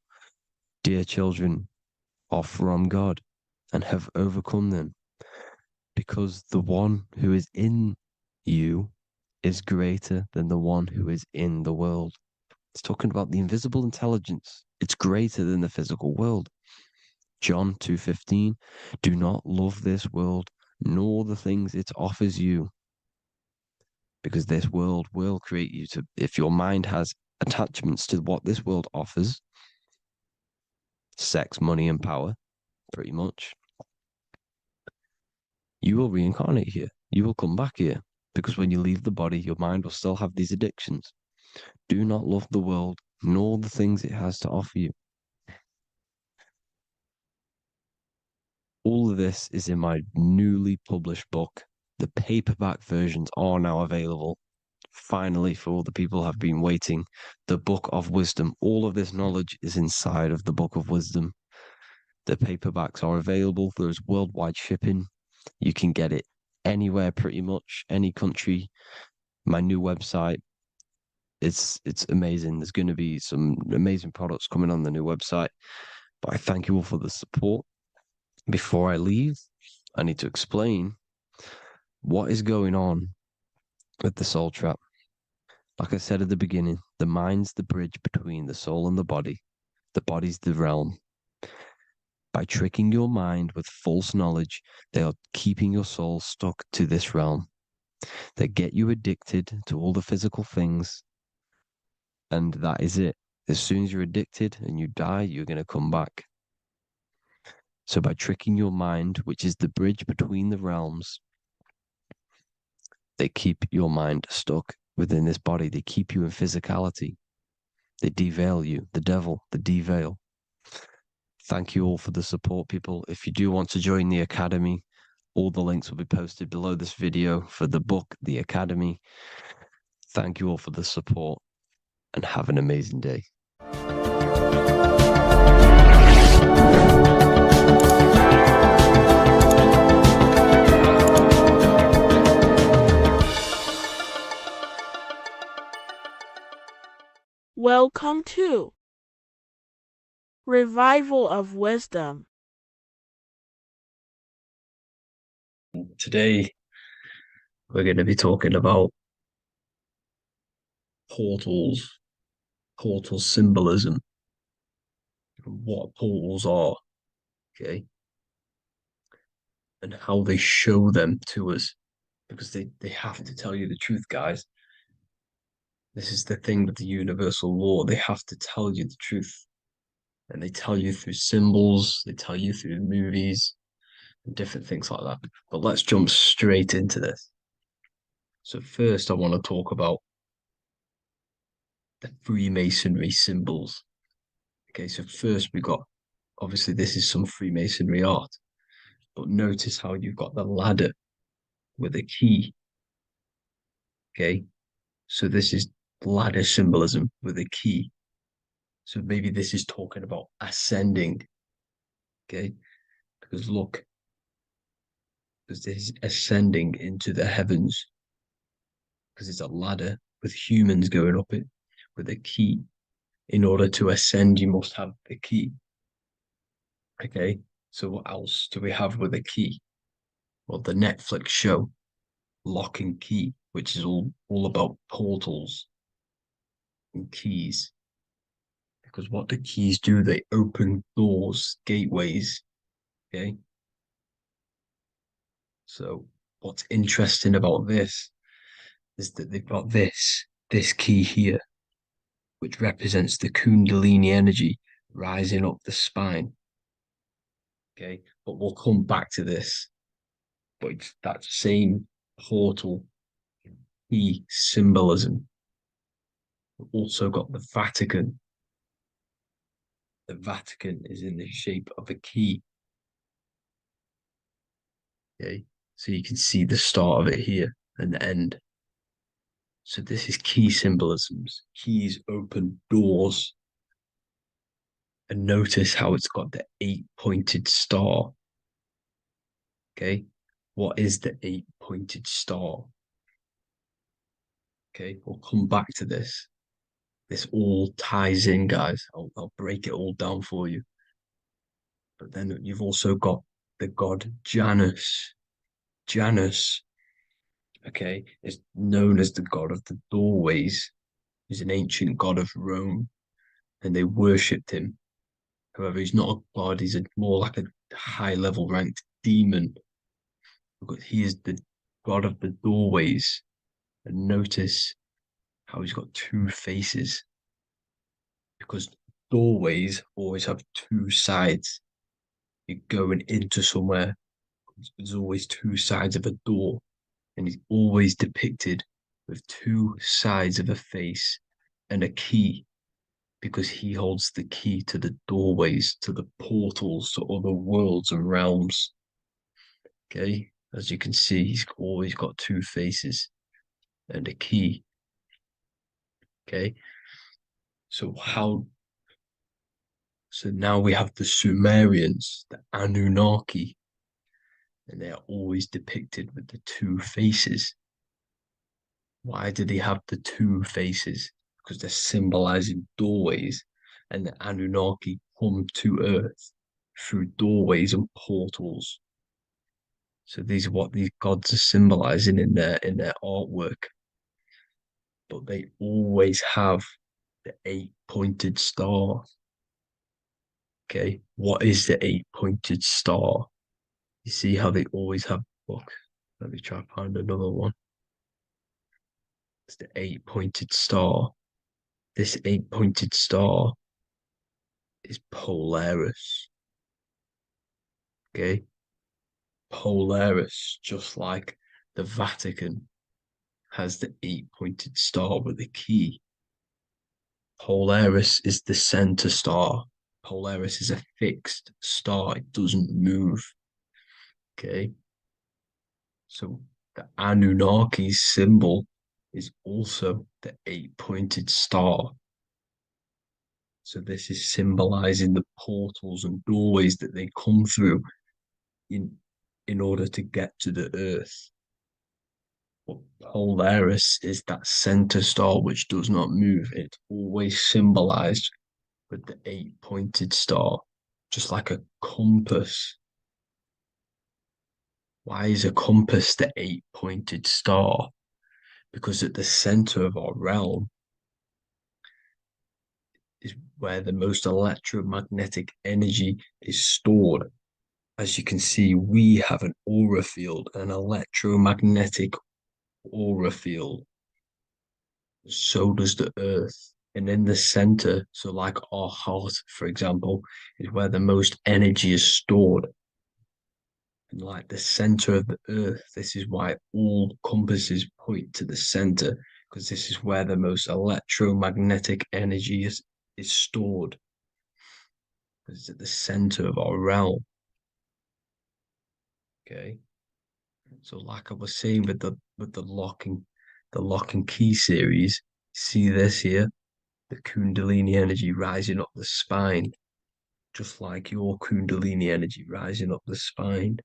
dear children, are from God and have overcome them, because the one who is in you is greater than the one who is in the world. It's talking about the invisible intelligence. It's greater than the physical world. John 2:15, do not love this world, nor the things it offers you, because this world will create you to, if your mind has attachments to what this world offers, sex, money, and power, pretty much, you will reincarnate here. You will come back here, because when you leave the body, your mind will still have these addictions. Do not love the world, nor the things it has to offer you. All of this is in my newly published book. The paperback versions are now available. Finally, for all the people who have been waiting, the Book of Wisdom. All of this knowledge is inside of the Book of Wisdom. The paperbacks are available. There's worldwide shipping. You can get it anywhere, pretty much, any country. My new website, it's amazing. There's going to be some amazing products coming on the new website. But I thank you all for the support. Before I leave, I need to explain what is going on with the soul trap. Like I said at the beginning, the mind's the bridge between the soul and the body. The body's the realm. By tricking your mind with false knowledge, they are keeping your soul stuck to this realm. They get you addicted to all the physical things, and that is it. As soon as you're addicted and you die, you're going to come back. So by tricking your mind, which is the bridge between the realms, they keep your mind stuck within this body. They keep you in physicality. They deveil you, the devil, the deveil. Thank you all for the support, people. If you do want to join the Academy, all the links will be posted below this video for the book, The Academy. Thank you all for the support and have an amazing day. Welcome to Revival of Wisdom. Today, we're going to be talking about portals, portal symbolism, what portals are, okay, and how they show them to us, because they have to tell you the truth, guys. This is the thing with the universal law. They have to tell you the truth. And they tell you through symbols, they tell you through movies, and different things like that. But let's jump straight into this. So first I want to talk about the Freemasonry symbols. Okay, so first we got, obviously this is some Freemasonry art, but notice how you've got the ladder with a key. Okay, so this is ladder symbolism with a key. So maybe this is talking about ascending. Okay, because look, because this is ascending into the heavens, because it's a ladder with humans going up it with a key. In order to ascend, you must have the key. Okay, so what else do we have with a key? Well, the Netflix show Lock and Key, which is all about portals and keys. Because what the keys do, they open doors, gateways. Okay. So what's interesting about this is that they've got this key here, which represents the Kundalini energy rising up the spine. Okay, but we'll come back to this. But it's that same portal key symbolism. We've also got the Vatican. The Vatican is in the shape of a key. Okay, so you can see the start of it here and the end. So this is key symbolisms. Keys open doors. And notice how it's got the 8-pointed star. Okay, what is the 8-pointed star? Okay, we'll come back to this. This all ties in, guys. I'll break it all down for you. But then you've also got the god Janus. Janus, okay, is known as the god of the doorways. He's an ancient god of Rome, and they worshipped him. However, he's not a god, he's more like a high level ranked demon. Because he is the god of the doorways. And notice how he's got two faces. Because doorways always have two sides. You're going into somewhere, there's always two sides of a door. And he's always depicted with two sides of a face and a key, because he holds the key to the doorways, to the portals, to other worlds and realms. Okay, as you can see, he's always got two faces and a key. Okay, so now we have the Sumerians, the Anunnaki, and they are always depicted with the two faces. Why do they have the two faces? Because they're symbolizing doorways, and the Anunnaki come to Earth through doorways and portals. So these are what these gods are symbolizing in their artwork. But they always have the 8-pointed star. Okay, what is the 8-pointed star? You see how they always have. Look, let me try to find another one. It's the 8-pointed star. This 8-pointed star is Polaris. Okay, Polaris, just like the Vatican has the 8-pointed star with a key. Polaris is the center star. Polaris is a fixed star, it doesn't move. Okay, so the Anunnaki symbol is also the 8-pointed star. So this is symbolizing the portals and doorways that they come through in order to get to the earth. But Polaris is that center star which does not move. It's always symbolized with the 8-pointed star, just like a compass. Why is a compass the 8-pointed star? Because at the center of our realm is where the most electromagnetic energy is stored. As you can see, we have an aura field, an electromagnetic aura field. So does the Earth. And in the center, so like our heart, for example, is where the most energy is stored. And like the center of the Earth, this is why all compasses point to the center, because this is where the most electromagnetic energy is stored. It's at the center of our realm. Okay. So like I was saying with the lock and key series, see this here? The Kundalini energy rising up the spine, just like your Kundalini energy rising up the spine.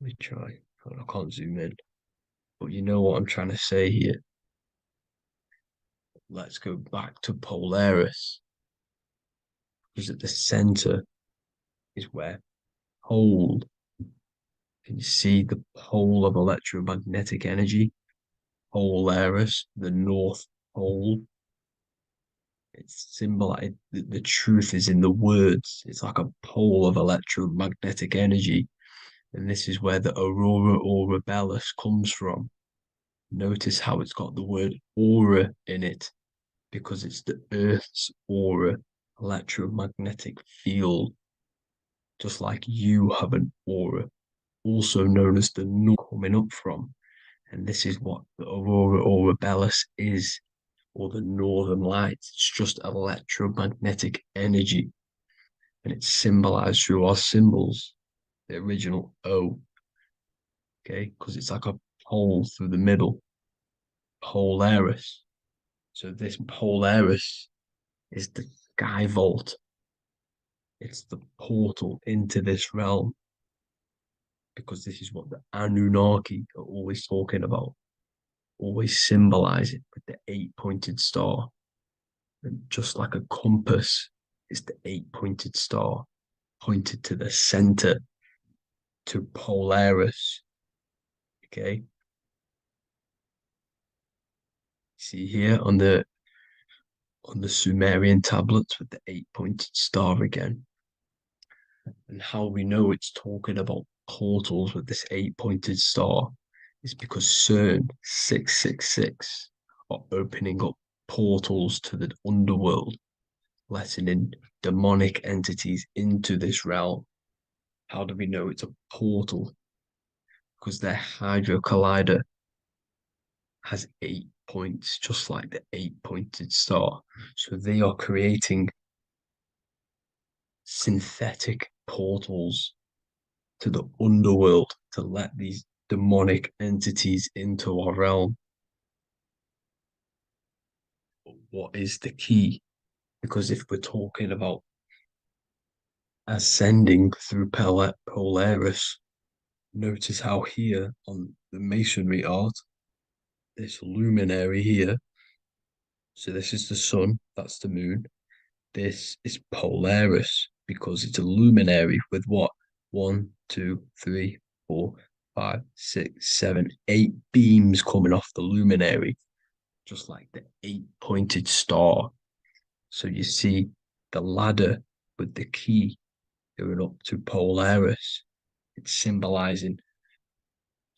Let me try. I can't zoom in. But you know what I'm trying to say here. Let's go back to Polaris. Because at the center is where pole. Can you see the pole of electromagnetic energy? Polaris, the North Pole. It's symbolized. The truth is in the words. It's like a pole of electromagnetic energy. And this is where the aurora borealis comes from. Notice how it's got the word aura in it, because it's the Earth's aura, electromagnetic field, just like you have an aura, also known as the north coming up from. And this is what the aurora borealis is, or the northern lights. It's just electromagnetic energy, and it's symbolized through our symbols, the original O, okay, because it's like a hole through the middle, Polaris. So this Polaris is the sky vault. It's the portal into this realm, because this is what the Anunnaki are always talking about, always symbolize it with the 8-pointed star. And just like a compass is the 8-pointed star, pointed to the center, to Polaris. Okay. See here on the Sumerian tablets with the 8-pointed star again. And how we know it's talking about portals with this 8-pointed star is because CERN 666 are opening up portals to the underworld, letting in demonic entities into this realm. How do we know it's a portal? Because their Hydro Collider has 8 points, just like the 8-pointed star. So they are creating synthetic portals to the underworld to let these demonic entities into our realm. But what is the key? Because if we're talking about ascending through Polaris, notice how here on the masonry art, this luminary here, so this is the sun, that's the moon, this is Polaris, because it's a luminary with what? 1, 2, 3, 4, 5, 6, 7, 8 beams coming off the luminary, just like the 8-pointed star. So you see the ladder with the key going up to Polaris. It's symbolizing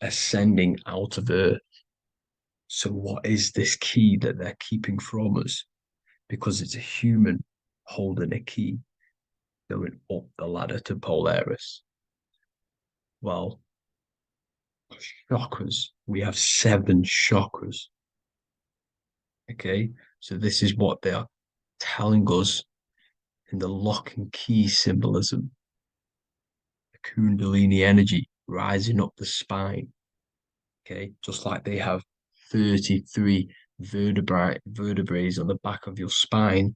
ascending out of Earth. So what is this key that they're keeping from us? Because it's a human holding a key going up the ladder to Polaris. Well, chakras. We have 7 chakras. Okay, so this is what they are telling us in the lock and key symbolism. The Kundalini energy rising up the spine. Okay, just like they have 33 vertebrae on the back of your spine.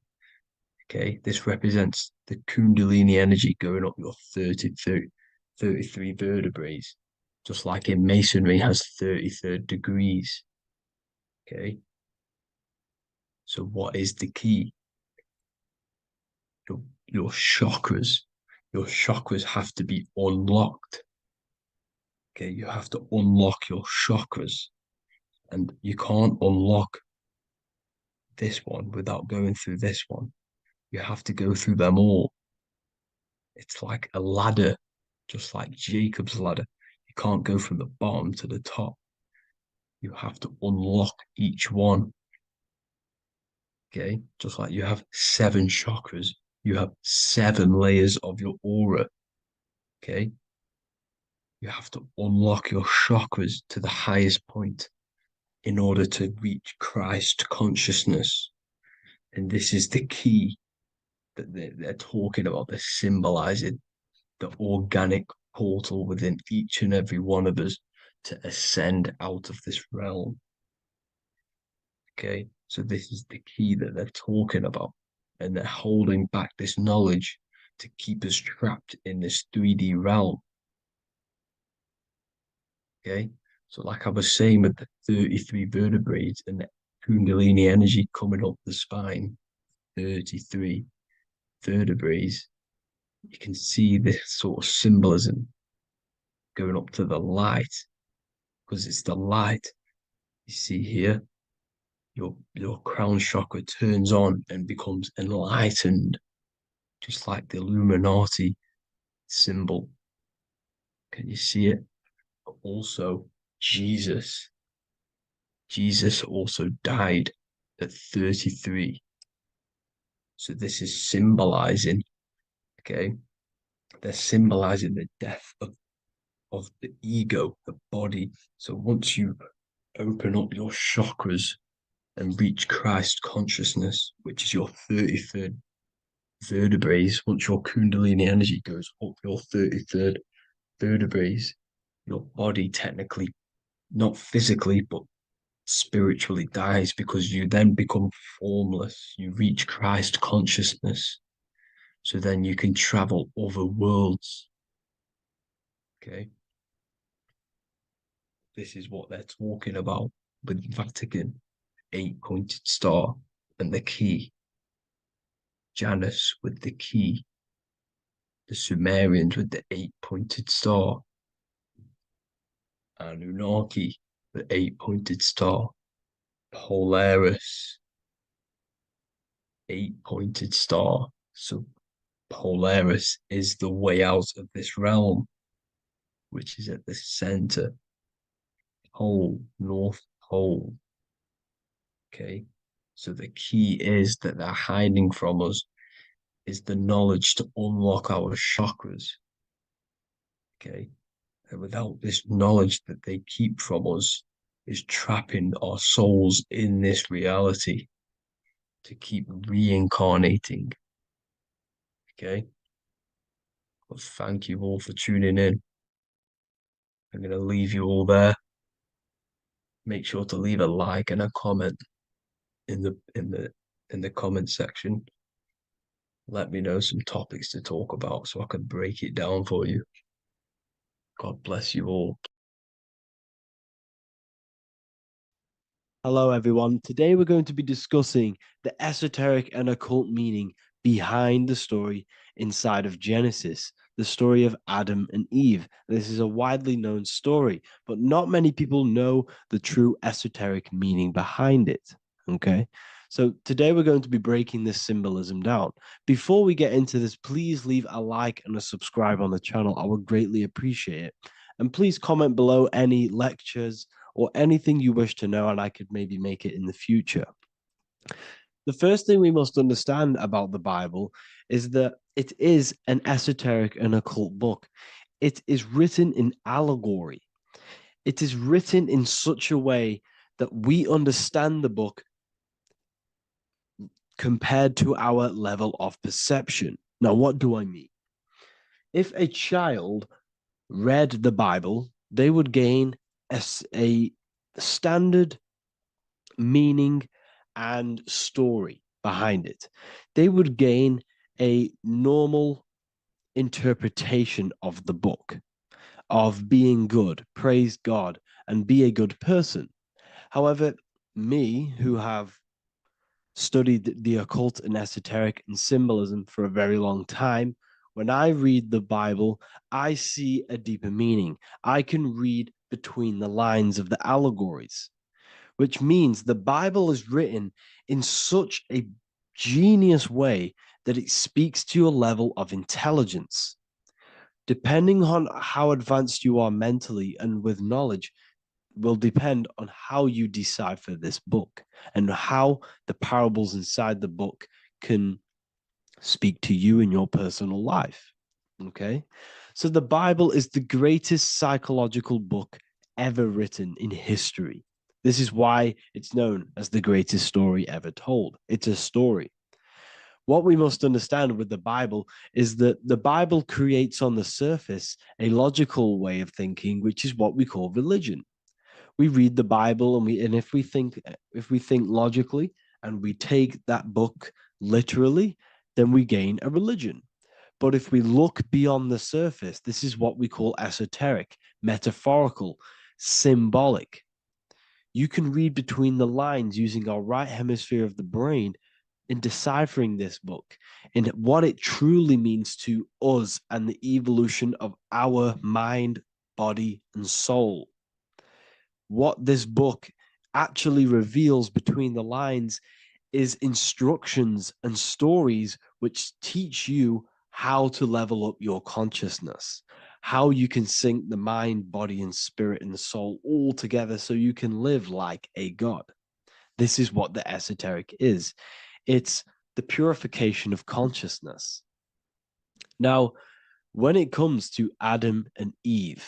Okay, this represents the Kundalini energy going up your 33 vertebrae, just like in masonry has 33rd degrees. Okay, so what is the key? Your chakras. Your chakras have to be unlocked. Okay, you have to unlock your chakras, and you can't unlock this one without going through this one. You have to go through them all. It's like a ladder, just like Jacob's ladder. You can't go from the bottom to the top. You have to unlock each one. Okay, just like you have 7 chakras, you have 7 layers of your aura. Okay, you have to unlock your chakras to the highest point in order to reach Christ consciousness. And this is the key that they're talking about. They're symbolizing the organic portal within each and every one of us to ascend out of this realm. Okay, so this is the key that they're talking about, and they're holding back this knowledge to keep us trapped in this 3D realm. Okay, so like I was saying with the 33 vertebrae and the Kundalini energy coming up the spine, 33 vertebrae, you can see this sort of symbolism going up to the light, because it's the light you see here. Your crown chakra turns on and becomes enlightened, just like the Illuminati symbol. Can you see it? But also, Jesus also died at 33. So this is symbolizing, okay? They're symbolizing the death of the ego, the body. So once you open up your chakras and reach Christ consciousness, which is your 33rd vertebrae, once your Kundalini energy goes up your 33rd vertebrae, your body technically, not physically, but spiritually dies, because you then become formless. You reach Christ consciousness. So then you can travel other worlds. Okay. This is what they're talking about with Vatican, 8-pointed star, and the key. Janus with the key. The Sumerians with the 8-pointed star. Anunnaki, the 8-pointed star. Polaris, 8-pointed star. So Polaris is the way out of this realm, which is at the center. Pole, North Pole. Okay. So the key is that they're hiding from us is the knowledge to unlock our chakras. Okay. And without this knowledge that they keep from us, is trapping our souls in this reality to keep reincarnating. Okay. Well, thank you all for tuning in. I'm going to leave you all there. Make sure to leave a like and a comment in the comment section. Let me know some topics to talk about so I can break it down for you. God bless you all. Hello, everyone. Today we're going to be discussing the esoteric and occult meaning behind the story inside of Genesis, the story of Adam and Eve. This is a widely known story, but not many people know the true esoteric meaning behind it. Okay. So today we're going to be breaking this symbolism down. Before we get into this, please leave a like and a subscribe on the channel. I would greatly appreciate it. And please comment below any lectures or anything you wish to know, and I could maybe make it in the future. The first thing we must understand about the Bible is that it is an esoteric and occult book. It is written in allegory. It is written in such a way that we understand the book compared to our level of perception. Now, what do I mean? If a child read the Bible, they would gain a standard meaning and story behind it. They would gain a normal interpretation of the book, of being good, praise God, and be a good person. However, me, who have studied the occult and esoteric and symbolism for a very long time, When I read the Bible, I see a deeper meaning. I can read between the lines of the allegories, which means the Bible is written in such a genius way that it speaks to your level of intelligence. Depending on how advanced you are mentally and with knowledge, will depend on how you decipher this book and how the parables inside the book can speak to you in your personal life. Okay. So the Bible is the greatest psychological book ever written in history. This is why it's known as the greatest story ever told. It's a story. What we must understand with the Bible is that the Bible creates on the surface a logical way of thinking, which is what we call religion. We read the Bible and if we think logically and we take that book literally, then we gain a religion. But if we look beyond the surface, this is what we call esoteric, metaphorical, symbolic. You can read between the lines using our right hemisphere of the brain in deciphering this book and what it truly means to us and the evolution of our mind, body, and soul. What this book actually reveals between the lines is instructions and stories which teach you how to level up your consciousness, how you can sync the mind, body, and spirit and soul all together so you can live like a god. This is what the esoteric is. It's the purification of consciousness. Now, when it comes to Adam and Eve,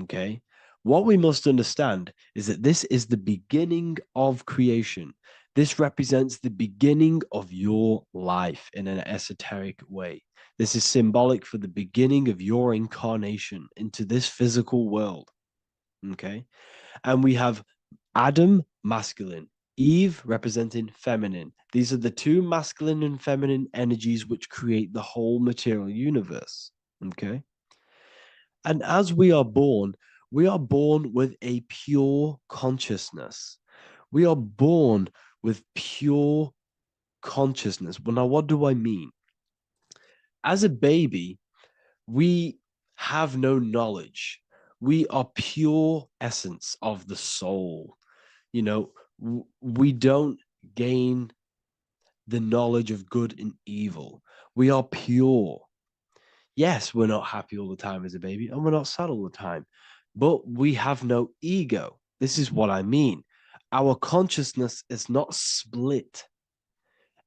okay, what we must understand is that this is the beginning of creation. This represents the beginning of your life in an esoteric way. This is symbolic for the beginning of your incarnation into this physical world. Okay. And we have Adam, masculine, Eve representing feminine. These are the two masculine and feminine energies which create the whole material universe. Okay. And as we are born with a pure consciousness. We are born with pure consciousness. Well, now, what do I mean? As a baby, we have no knowledge. We are pure essence of the soul. You know, we don't gain the knowledge of good and evil. We are pure. Yes, we're not happy all the time as a baby, and we're not sad all the time, but we have no ego. This is what I mean. Our consciousness is not split.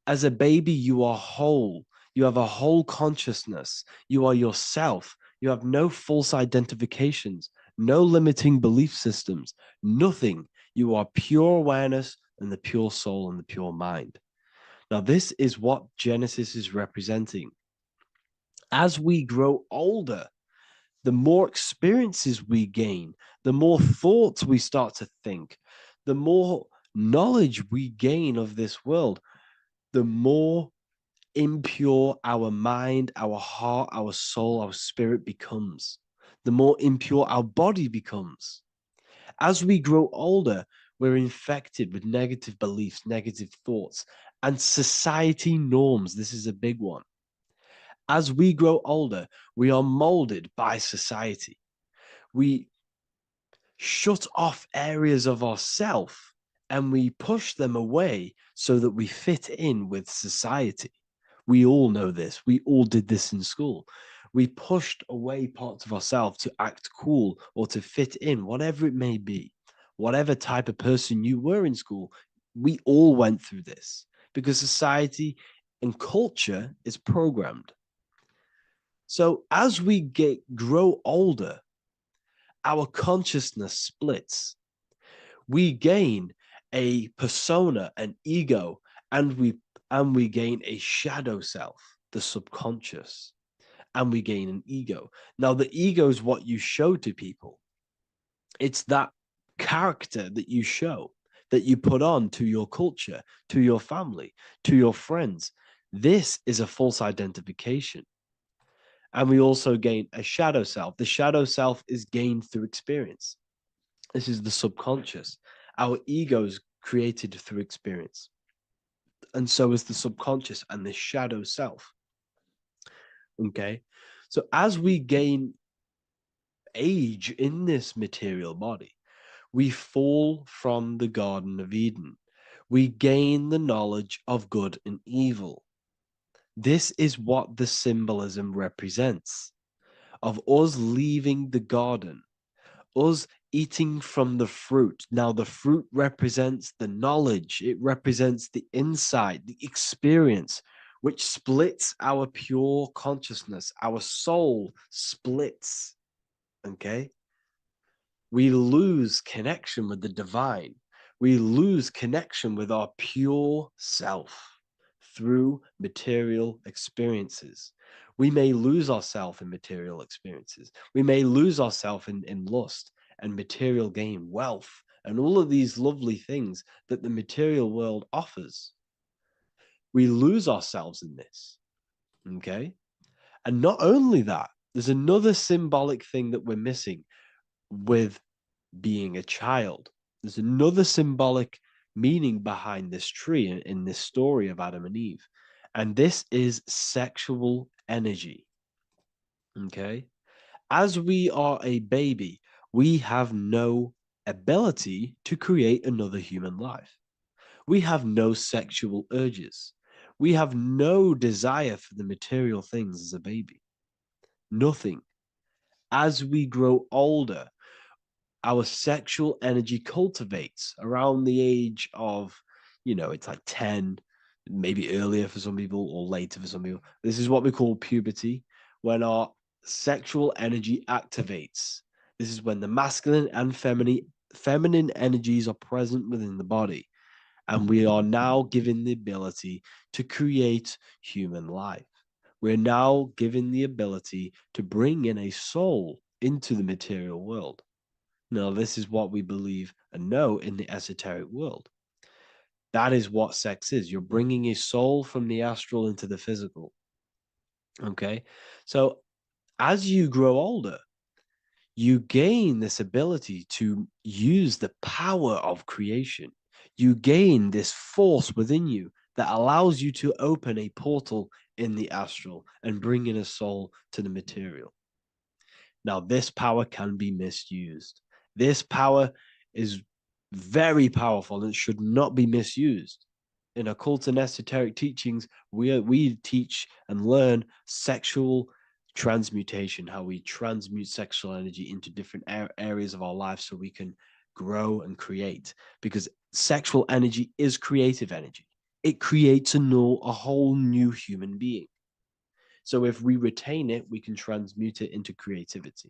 As a baby, you are whole. You have a whole consciousness. You are yourself. You have no false identifications, no limiting belief systems, nothing. You are pure awareness and the pure soul and the pure mind. Now, this is what Genesis is representing. As we grow older, the more experiences we gain, the more thoughts we start to think, the more knowledge we gain of this world, the more impure our mind, our heart, our soul, our spirit becomes, the more impure our body becomes. As we grow older, we're infected with negative beliefs, negative thoughts, and society norms. This is a big one. As we grow older, we are molded by society. We shut off areas of ourself and we push them away so that we fit in with society. We all know this. We all did this in school. We pushed away parts of ourselves to act cool or to fit in, whatever it may be. Whatever type of person you were in school, we all went through this because society and culture is programmed. So as we grow older, our consciousness splits. We gain a persona, an ego, and we gain a shadow self, the subconscious, and we gain an ego. Now, the ego is what you show to people. It's that character that you show, that you put on to your culture, to your family, to your friends. This is a false identification. And we also gain a shadow self. The shadow self is gained through experience. This is the subconscious. Our ego is created through experience. And so is the subconscious and the shadow self. Okay. So as we gain age in this material body, we fall from the Garden of Eden. We gain the knowledge of good and evil. This is what the symbolism represents of us leaving the garden, us eating from the fruit. Now, the fruit represents the knowledge, it represents the insight, the experience, which splits our pure consciousness. Our soul splits. Okay. We lose connection with the divine. We lose connection with our pure self through material experiences. We may lose ourselves in material experiences. We may lose ourselves in lust and material gain, wealth, and all of these lovely things that the material world offers. We lose ourselves in this. Okay. And not only that, there's another symbolic thing that we're missing with being a child. There's another symbolic meaning behind this tree in this story of Adam and Eve. And this is sexual energy. Okay. As we are a baby, we have no ability to create another human life. We have no sexual urges. We have no desire for the material things as a baby. Nothing. As we grow older, our sexual energy cultivates around the age of, it's like 10, maybe earlier for some people or later for some people. This is what we call puberty, when our sexual energy activates. This is when the masculine and feminine energies are present within the body. And we are now given the ability to create human life. We're now given the ability to bring in a soul into the material world. Now, this is what we believe and know in the esoteric world. That is what sex is. You're bringing a soul from the astral into the physical. Okay. So as you grow older, you gain this ability to use the power of creation. You gain this force within you that allows you to open a portal in the astral and bring in a soul to the material. Now, this power can be misused. This power is very powerful and should not be misused. In occult and esoteric teachings, we teach and learn sexual transmutation, how we transmute sexual energy into different areas of our life so we can grow and create. Because sexual energy is creative energy. It creates a whole new human being. So if we retain it, we can transmute it into creativity.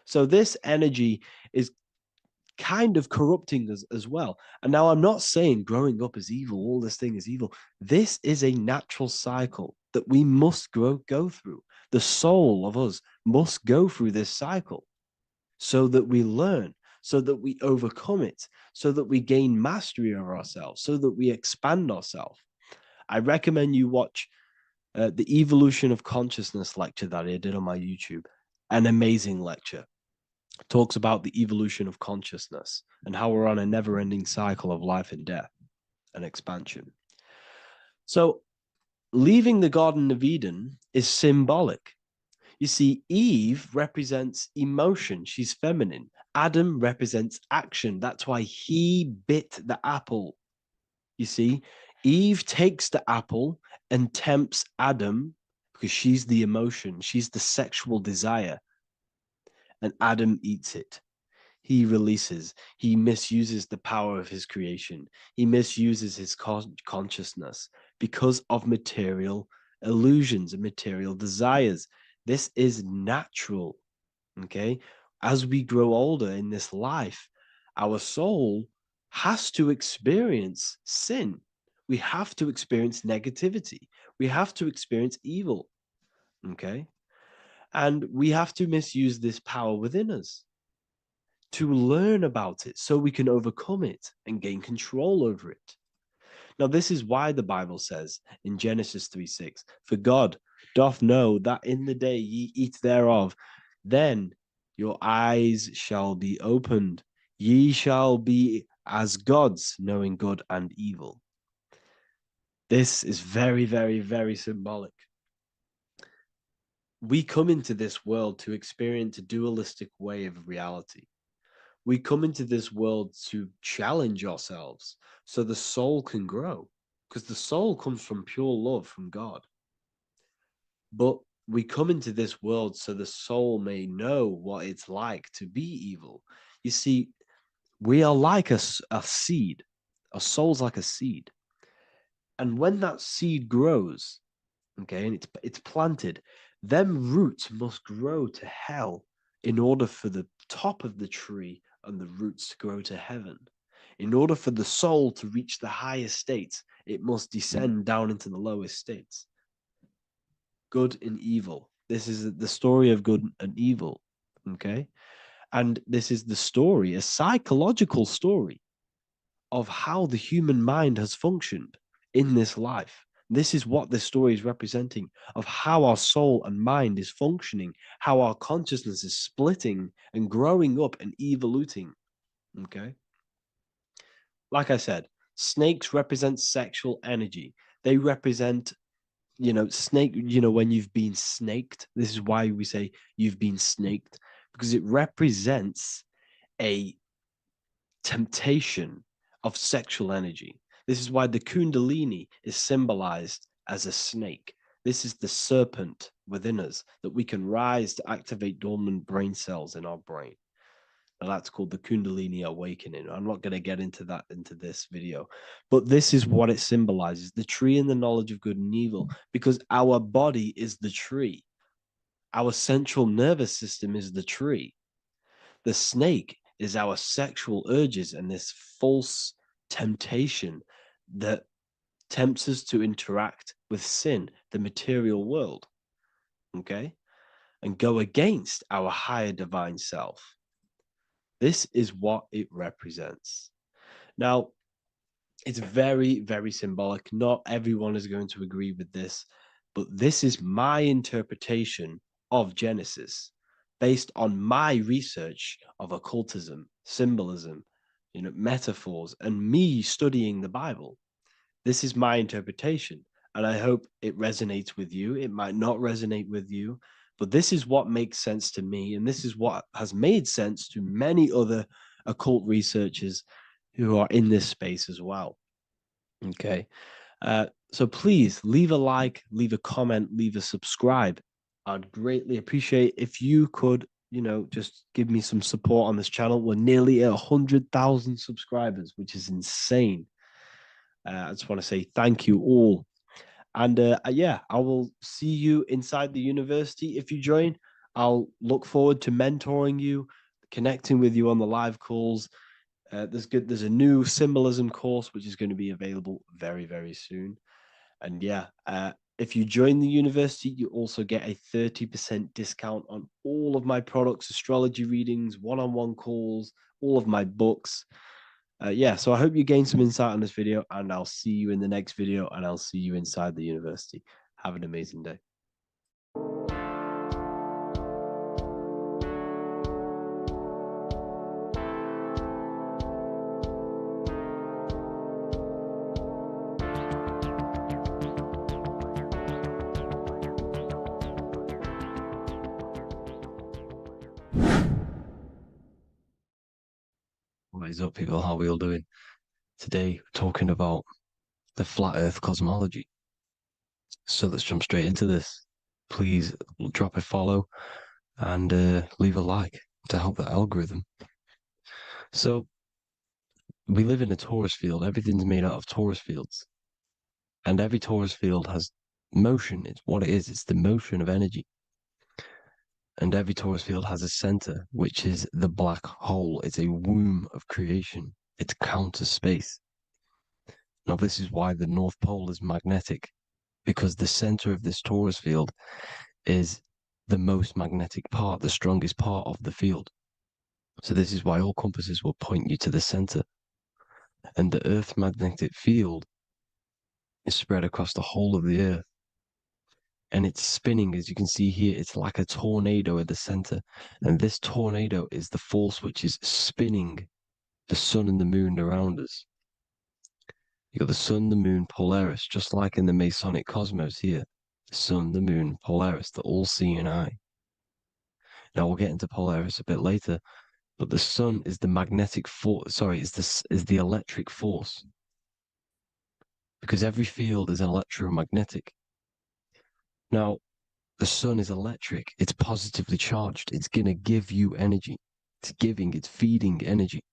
So this energy is kind of corrupting us as well. And now I'm not saying growing up is evil, all this thing is evil. This is a natural cycle that we must go through. The soul of us must go through this cycle so that we learn, so that we overcome it, so that we gain mastery over ourselves, so that we expand ourselves. I recommend you watch the Evolution of Consciousness lecture that I did on my YouTube. An amazing lecture. It talks about the evolution of consciousness and how we're on a never-ending cycle of life and death and expansion. So leaving the Garden of Eden is symbolic. You see, Eve represents emotion. She's feminine. Adam represents action. That's why he bit the apple. You see, Eve takes the apple and tempts Adam because she's the emotion. She's the sexual desire. And Adam eats it. He releases. He misuses the power of his creation. He misuses his consciousness because of material illusions and material desires. This is natural. Okay. As we grow older in this life, our soul has to experience sin. We have to experience negativity. We have to experience evil. Okay. And we have to misuse this power within us to learn about it so we can overcome it and gain control over it. Now, this is why the Bible says in Genesis 3:6, for God doth know that in the day ye eat thereof, then your eyes shall be opened. Ye shall be as gods, knowing good and evil. This is very, very, very symbolic. we come into this world to experience a dualistic way of reality. We come into this world to challenge ourselves so the soul can grow, because the soul comes from pure love from God. But we come into this world so the soul may know what it's like to be evil. You see, we are like a seed. Our soul's like a seed. And when that seed grows, okay, and it's planted, them roots must grow to hell in order for the top of the tree and the roots to grow to heaven. In order for the soul to reach the highest states, it must descend down into the lowest states. Good and evil. This is the story of good and evil, okay? And this is the story, a psychological story of how the human mind has functioned in this life. This is what this story is representing of how our soul and mind is functioning, how our consciousness is splitting and growing up and evoluting. Okay. Like I said, snakes represent sexual energy. They represent, snake, when you've been snaked. This is why we say you've been snaked, because it represents a temptation of sexual energy. This is why the Kundalini is symbolized as a snake. This is the serpent within us that we can rise to activate dormant brain cells in our brain. Now that's called the Kundalini awakening. I'm not going to get into that into this video, but this is what it symbolizes: the tree and the knowledge of good and evil, because our body is the tree. Our central nervous system is the tree. The snake is our sexual urges and this false temptation that tempts us to interact with sin, the material world, okay, and go against our higher divine self. This is what it represents. Now, it's very, very symbolic. Not everyone is going to agree with this, but this is my interpretation of Genesis based on my research of occultism, symbolism, metaphors, and me studying the Bible. This is my interpretation, and I hope it resonates with you. It might not resonate with you, but this is what makes sense to me, and this is what has made sense to many other occult researchers who are in this space as well. Okay. So please leave a like, leave a comment, leave a subscribe. I'd greatly appreciate if you could, just give me some support on this channel. We're nearly at 100,000 subscribers, which is insane. I just want to say thank you all. And yeah, I will see you inside the university. If you join, I'll look forward to mentoring you, connecting with you on the live calls. There's a new symbolism course which is going to be available very, very soon. And yeah, if you join the university, you also get a 30% discount on all of my products, astrology readings, one-on-one calls, all of my books. Yeah, so I hope you gain some insight on this video, and I'll see you in the next video, and I'll see you inside the university. Have an amazing day. What is up, people? How are we all doing? Today, we're talking about the flat earth cosmology. So let's jump straight into this. Please drop a follow and leave a like to help the algorithm. So we live in a torus field. Everything's made out of torus fields. And every torus field has motion. It's what it is. It's the motion of energy. And every torus field has a center, which is the black hole. It's a womb of creation. It's counter space. Now, this is why the North Pole is magnetic, because the center of this torus field is the most magnetic part, the strongest part of the field. So this is why all compasses will point you to the center. And the Earth's magnetic field is spread across the whole of the Earth. And it's spinning, as you can see here. It's like a tornado at the center. And this tornado is the force which is spinning the sun and the moon around us. You got the sun, the moon, Polaris, just like in the Masonic cosmos here. The sun, the moon, Polaris, the all-seeing eye. Now we'll get into Polaris a bit later, but the sun is the magnetic force. Sorry, is the electric force, because every field is electromagnetic. Now, the sun is electric. It's positively charged. It's gonna give you energy. It's feeding energy.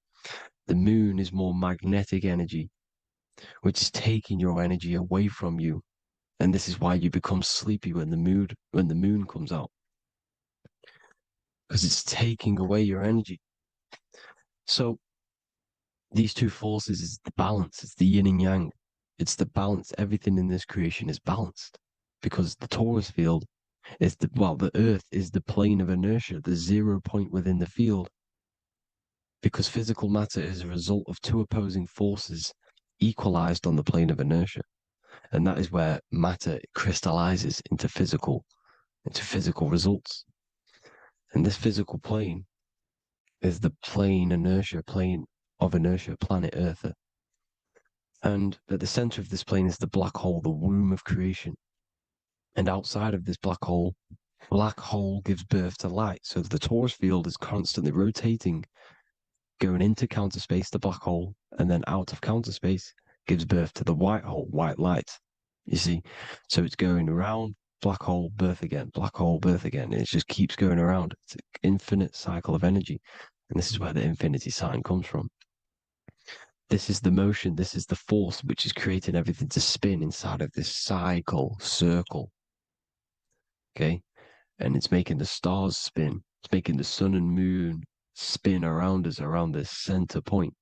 The moon is more magnetic energy, which is taking your energy away from you. And this is why you become sleepy when the moon comes out, because it's taking away your energy. So these two forces is the balance. It's the yin and yang. It's the balance. Everything in this creation is balanced, because the torus field is the earth is the plane of inertia, the 0 point within the field, because physical matter is a result of two opposing forces equalized on the plane of inertia. And that is where matter crystallizes into physical results. And this physical plane is the plane of inertia, planet Earth. And at the center of this plane is the black hole, the womb of creation. And outside of this black hole gives birth to light. So the torus field is constantly rotating, going into counter space, the black hole, and then out of counter space gives birth to the white hole, white light. You see? So it's going around, black hole, birth again, black hole, birth again. And it just keeps going around. It's an infinite cycle of energy. And this is where the infinity sign comes from. This is the motion, this is the force which is creating everything to spin inside of this circle. Okay? And it's making the stars spin. It's making the sun and moon spin around us, around this center point.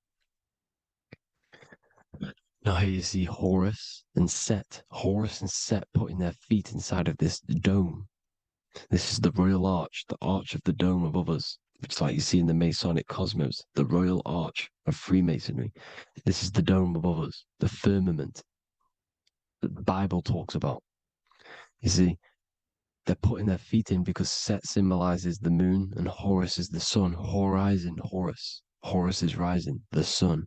Now here you see Horus and Set putting their feet inside of this dome. This is the royal arch, the arch of the dome above us, which is like you see in the Masonic cosmos, the royal arch of Freemasonry. This is the dome above us, the firmament that the Bible talks about. You see, they're putting their feet in because Set symbolizes the moon and Horus is the sun. Horizon, Horus. Horus is rising, the sun.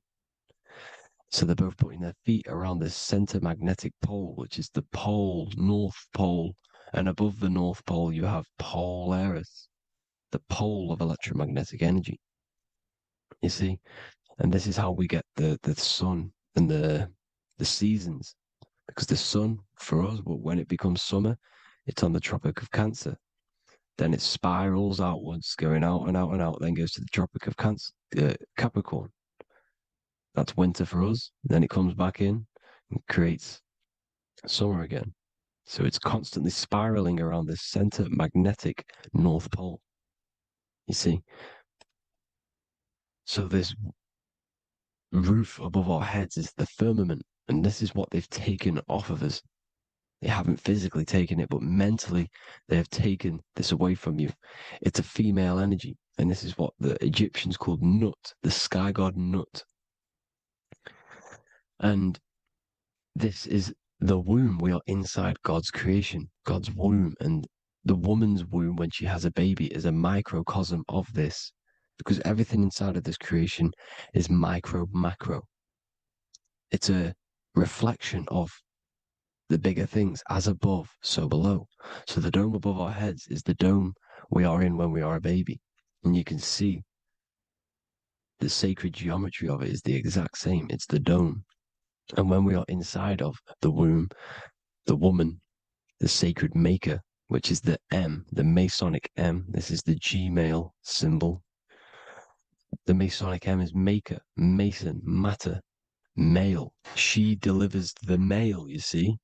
So they're both putting their feet around this center magnetic pole, which is the pole, North Pole. And above the North Pole, you have Polaris, the pole of electromagnetic energy. You see? And this is how we get the sun and the seasons. Because the sun, for us, when it becomes summer, it's on the Tropic of Cancer. Then it spirals outwards, going out and out and out, then goes to the Tropic of Capricorn. That's winter for us. Then it comes back in and creates summer again. So it's constantly spiraling around this center magnetic North Pole. You see? So this roof above our heads is the firmament, and this is what they've taken off of us. They haven't physically taken it, but mentally they have taken this away from you. It's a female energy, and this is what the Egyptians called Nut, the sky god Nut. And this is the womb. We are inside God's creation, God's womb. And the woman's womb, when she has a baby, is a microcosm of this, because everything inside of this creation is macro. It's a reflection of the bigger things, as above, so below. So the dome above our heads is the dome we are in when we are a baby. And you can see the sacred geometry of it is the exact same. It's the dome. And when we are inside of the womb, the woman, the sacred maker, which is the M, the Masonic M, this is the Gmail symbol. The Masonic M is maker, mason, matter, male. She delivers the male, you see.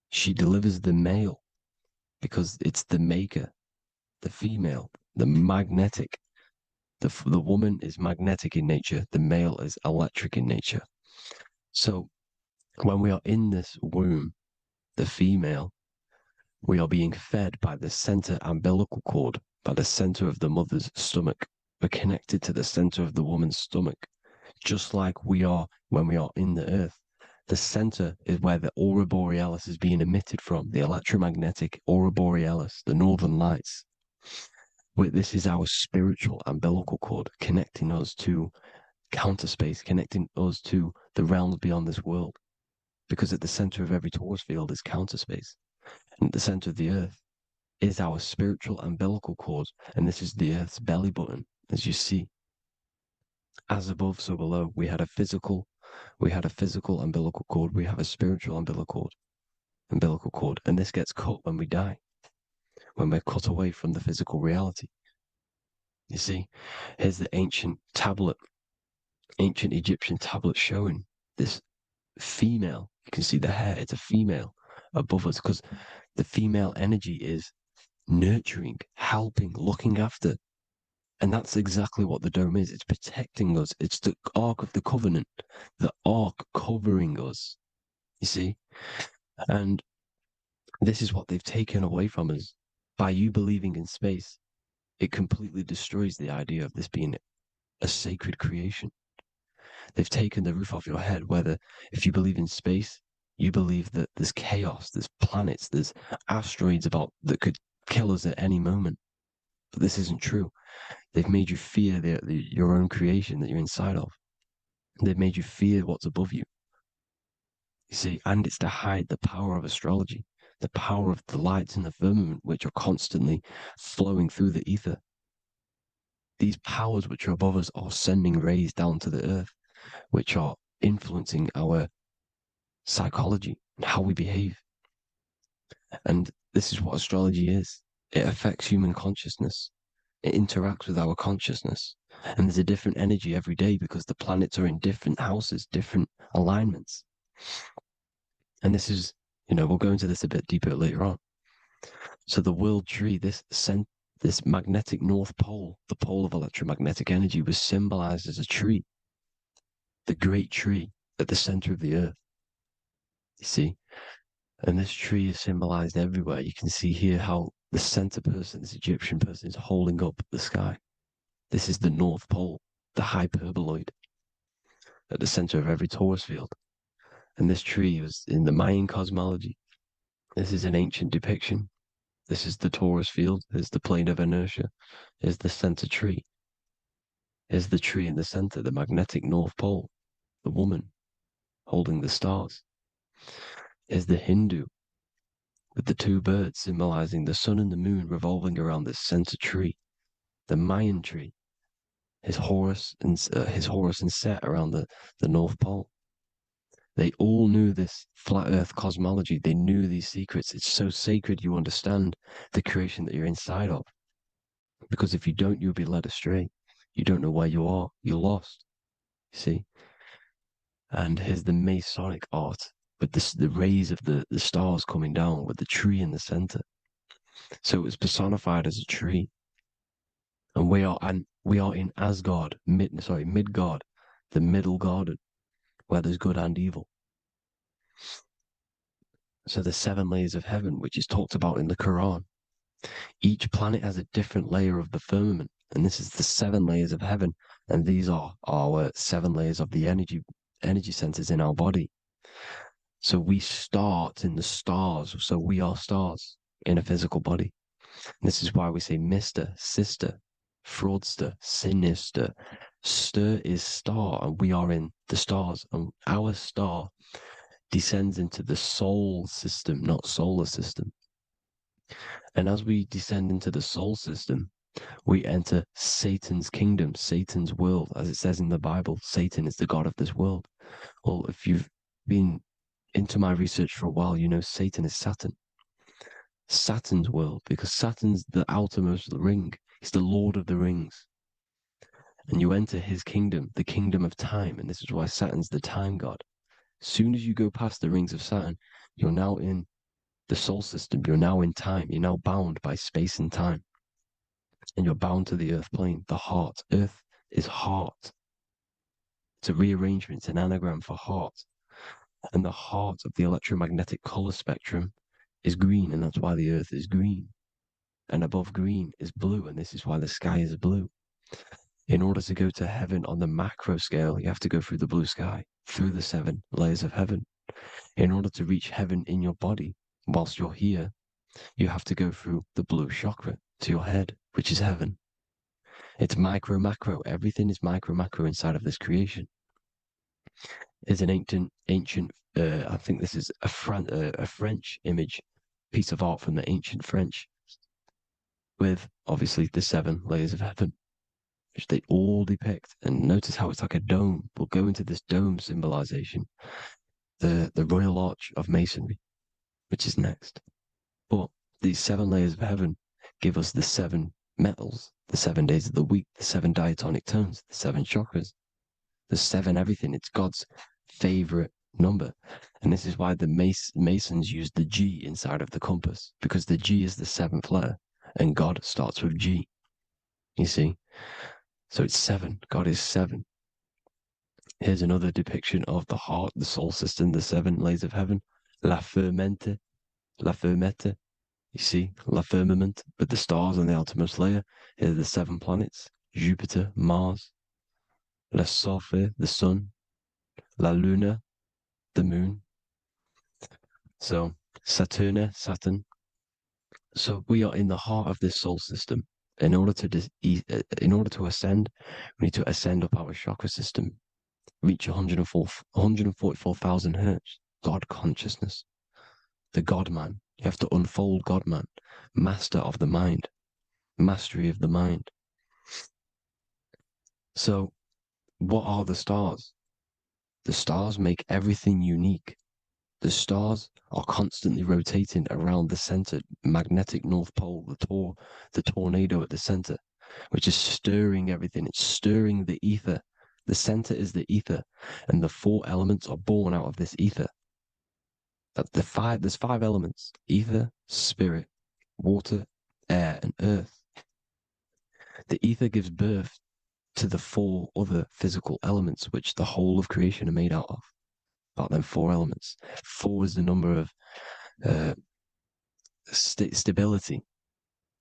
She delivers the male because it's the maker, the female, the magnetic. The woman is magnetic in nature. The male is electric in nature. So when we are in this womb, the female, we are being fed by the center umbilical cord, by the center of the mother's stomach. We're connected to the center of the woman's stomach, just like we are when we are in the earth. The center is where the aurora borealis is being emitted from, the electromagnetic aurora borealis, the northern lights. This is our spiritual umbilical cord, connecting us to counter space, connecting us to the realms beyond this world. Because at the center of every torus field is counter space. And at the center of the earth is our spiritual umbilical cord, and this is the earth's belly button, as you see. As above, so below. We had a physical umbilical cord. We have a spiritual umbilical cord, and this gets cut when we die, when we're cut away from the physical reality. You see, here's the ancient Egyptian tablet showing this female. You can see the hair, it's a female above us, because the female energy is nurturing, helping, looking after. And that's exactly what the dome is. It's protecting us. It's the Ark of the Covenant, the Ark covering us, you see? And this is what they've taken away from us. By you believing in space, it completely destroys the idea of this being a sacred creation. They've taken the roof off your head, whether if you believe in space, you believe that there's chaos, there's planets, there's asteroids that could kill us at any moment. But this isn't true. They've made you fear your own creation that you're inside of. They've made you fear what's above you. You see, and it's to hide the power of astrology, the power of the lights in the firmament, which are constantly flowing through the ether. These powers which are above us are sending rays down to the earth, which are influencing our psychology and how we behave. And this is what astrology is. It affects human consciousness. It interacts with our consciousness. And there's a different energy every day because the planets are in different houses, different alignments. And this is, we'll go into this a bit deeper later on. So the world tree, this magnetic north pole, the pole of electromagnetic energy, was symbolized as a tree, the great tree at the center of the earth. You see? And this tree is symbolized everywhere. You can see here how the center person, this Egyptian person, is holding up the sky. This is the North Pole, the hyperboloid, at the center of every torus field. And this tree was in the Mayan cosmology. This is an ancient depiction. This is the torus field. There's the plane of inertia. Here's the center tree. Here's the tree in the center, the magnetic North Pole, the woman holding the stars. Here's the Hindu with the two birds symbolizing the sun and the moon revolving around this center tree. The Mayan tree, his Horus and Set around the North Pole. They all knew this flat earth cosmology. They knew these secrets. It's so sacred you understand the creation that you're inside of. Because if you don't, you'll be led astray. You don't know where you are. You're lost. You see? And here's the Masonic art with the rays of the stars coming down with the tree in the center. So it was personified as a tree. And we are in Asgard, Midgard, the middle garden, where there's good and evil. So the 7 layers of heaven, which is talked about in the Quran. Each planet has a different layer of the firmament, and this is the 7 layers of heaven, and these are our 7 layers of the energy centers in our body. So we start in the stars, so we are stars in a physical body. And this is why we say Mr., sister, fraudster, sinister. Stir is star, and we are in the stars, and our star descends into the soul system, not solar system. And as we descend into the soul system, we enter Satan's kingdom, Satan's world. As it says in the Bible, Satan is the god of this world. Well, if you've been into my research for a while, you know Satan is Saturn. Saturn's world, because Saturn's the outermost ring. He's the Lord of the Rings. And you enter his kingdom, the kingdom of time. And this is why Saturn's the time god. As soon as you go past the rings of Saturn, you're now in the soul system. You're now in time. You're now bound by space and time. And you're bound to the earth plane, the heart. Earth is heart. It's a rearrangement, it's an anagram for heart. And the heart of the electromagnetic color spectrum is green, and that's why the earth is green. And above green is blue, and this is why the sky is blue. In order to go to heaven on the macro scale, you have to go through the blue sky, through the 7 layers of heaven. In order to reach heaven in your body, whilst you're here, you have to go through the blue chakra to your head, which is heaven. It's micro, macro. Everything is micro, macro inside of this creation. It's an ancient. I think this is a French image piece of art from the ancient French with obviously the 7 layers of heaven, which they all depict. And notice how it's like a dome. We'll go into this dome symbolization, the Royal Arch of Masonry, which is next. But these 7 layers of heaven give us the 7 metals, the 7 days of the week, the 7 diatonic tones, the 7 chakras, the 7 everything. It's God's favorite number. And this is why the Masons use the G inside of the compass, because the G is the 7th letter and God starts with G. You see? So it's 7. God is 7. Here's another depiction of the heart, the soul system, the 7 layers of heaven. La fermente, la fermette. You see, la firmament, with the stars on the outermost layer. Here are the 7 planets: Jupiter, Mars, la Sophie, the sun, la Luna, the moon. So Saturn. So we are in the heart of this soul system. In order to ascend, we need to ascend up our chakra system, reach 144,000 hertz, God consciousness, the God man. You have to unfold God man, master of the mind, mastery of the mind. So what are the stars? The stars make everything unique. The stars are constantly rotating around the center, magnetic North Pole, the tornado at the center, which is stirring everything. It's stirring the ether. The center is the ether, and the 4 elements are born out of this ether. There's 5 elements: ether, spirit, water, air, and earth. The ether gives birth to the 4 other physical elements, which the whole of creation are made out of. About them 4 elements. 4 is the number of stability.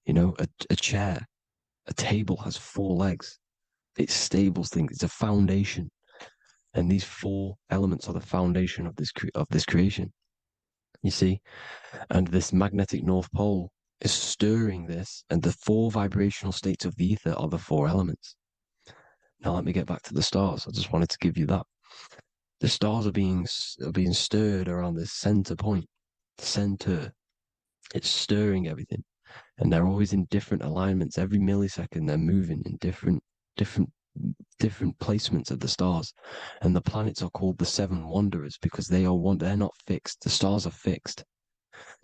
You know, a chair, a table has 4 legs. It stables things. It's a foundation, and these 4 elements are the foundation of this creation. You see, and this magnetic North Pole is stirring this, and the 4 vibrational states of the ether are the 4 elements. Now let me get back to the stars. I just wanted to give you that. The stars are being stirred around this center point. Center. It's stirring everything. And they're always in different alignments. Every millisecond they're moving in different placements of the stars. And the planets are called the 7 wanderers because they're not fixed. The stars are fixed.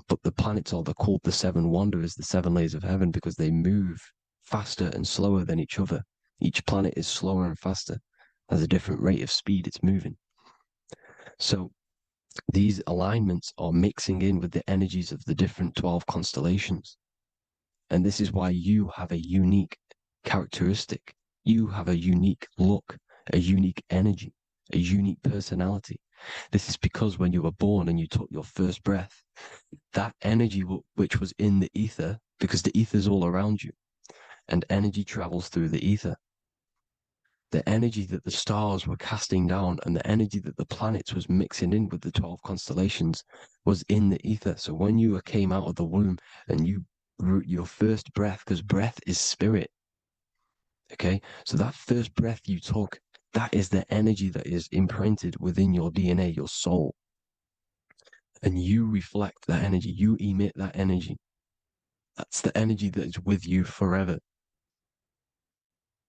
But the planets are called the 7 wanderers, the 7 layers of heaven, because they move faster and slower than each other. Each planet is slower and faster. Has a different rate of speed it's moving. So these alignments are mixing in with the energies of the different 12 constellations. And this is why you have a unique characteristic. You have a unique look, a unique energy, a unique personality. This is because when you were born and you took your first breath, that energy which was in the ether, because the ether is all around you, and energy travels through the ether. The energy that the stars were casting down and the energy that the planets was mixing in with the 12 constellations was in the ether. So when you came out of the womb and you your first breath, because breath is spirit, okay? So that first breath you took, that is the energy that is imprinted within your DNA, your soul. And you reflect that energy, you emit that energy. That's the energy that is with you forever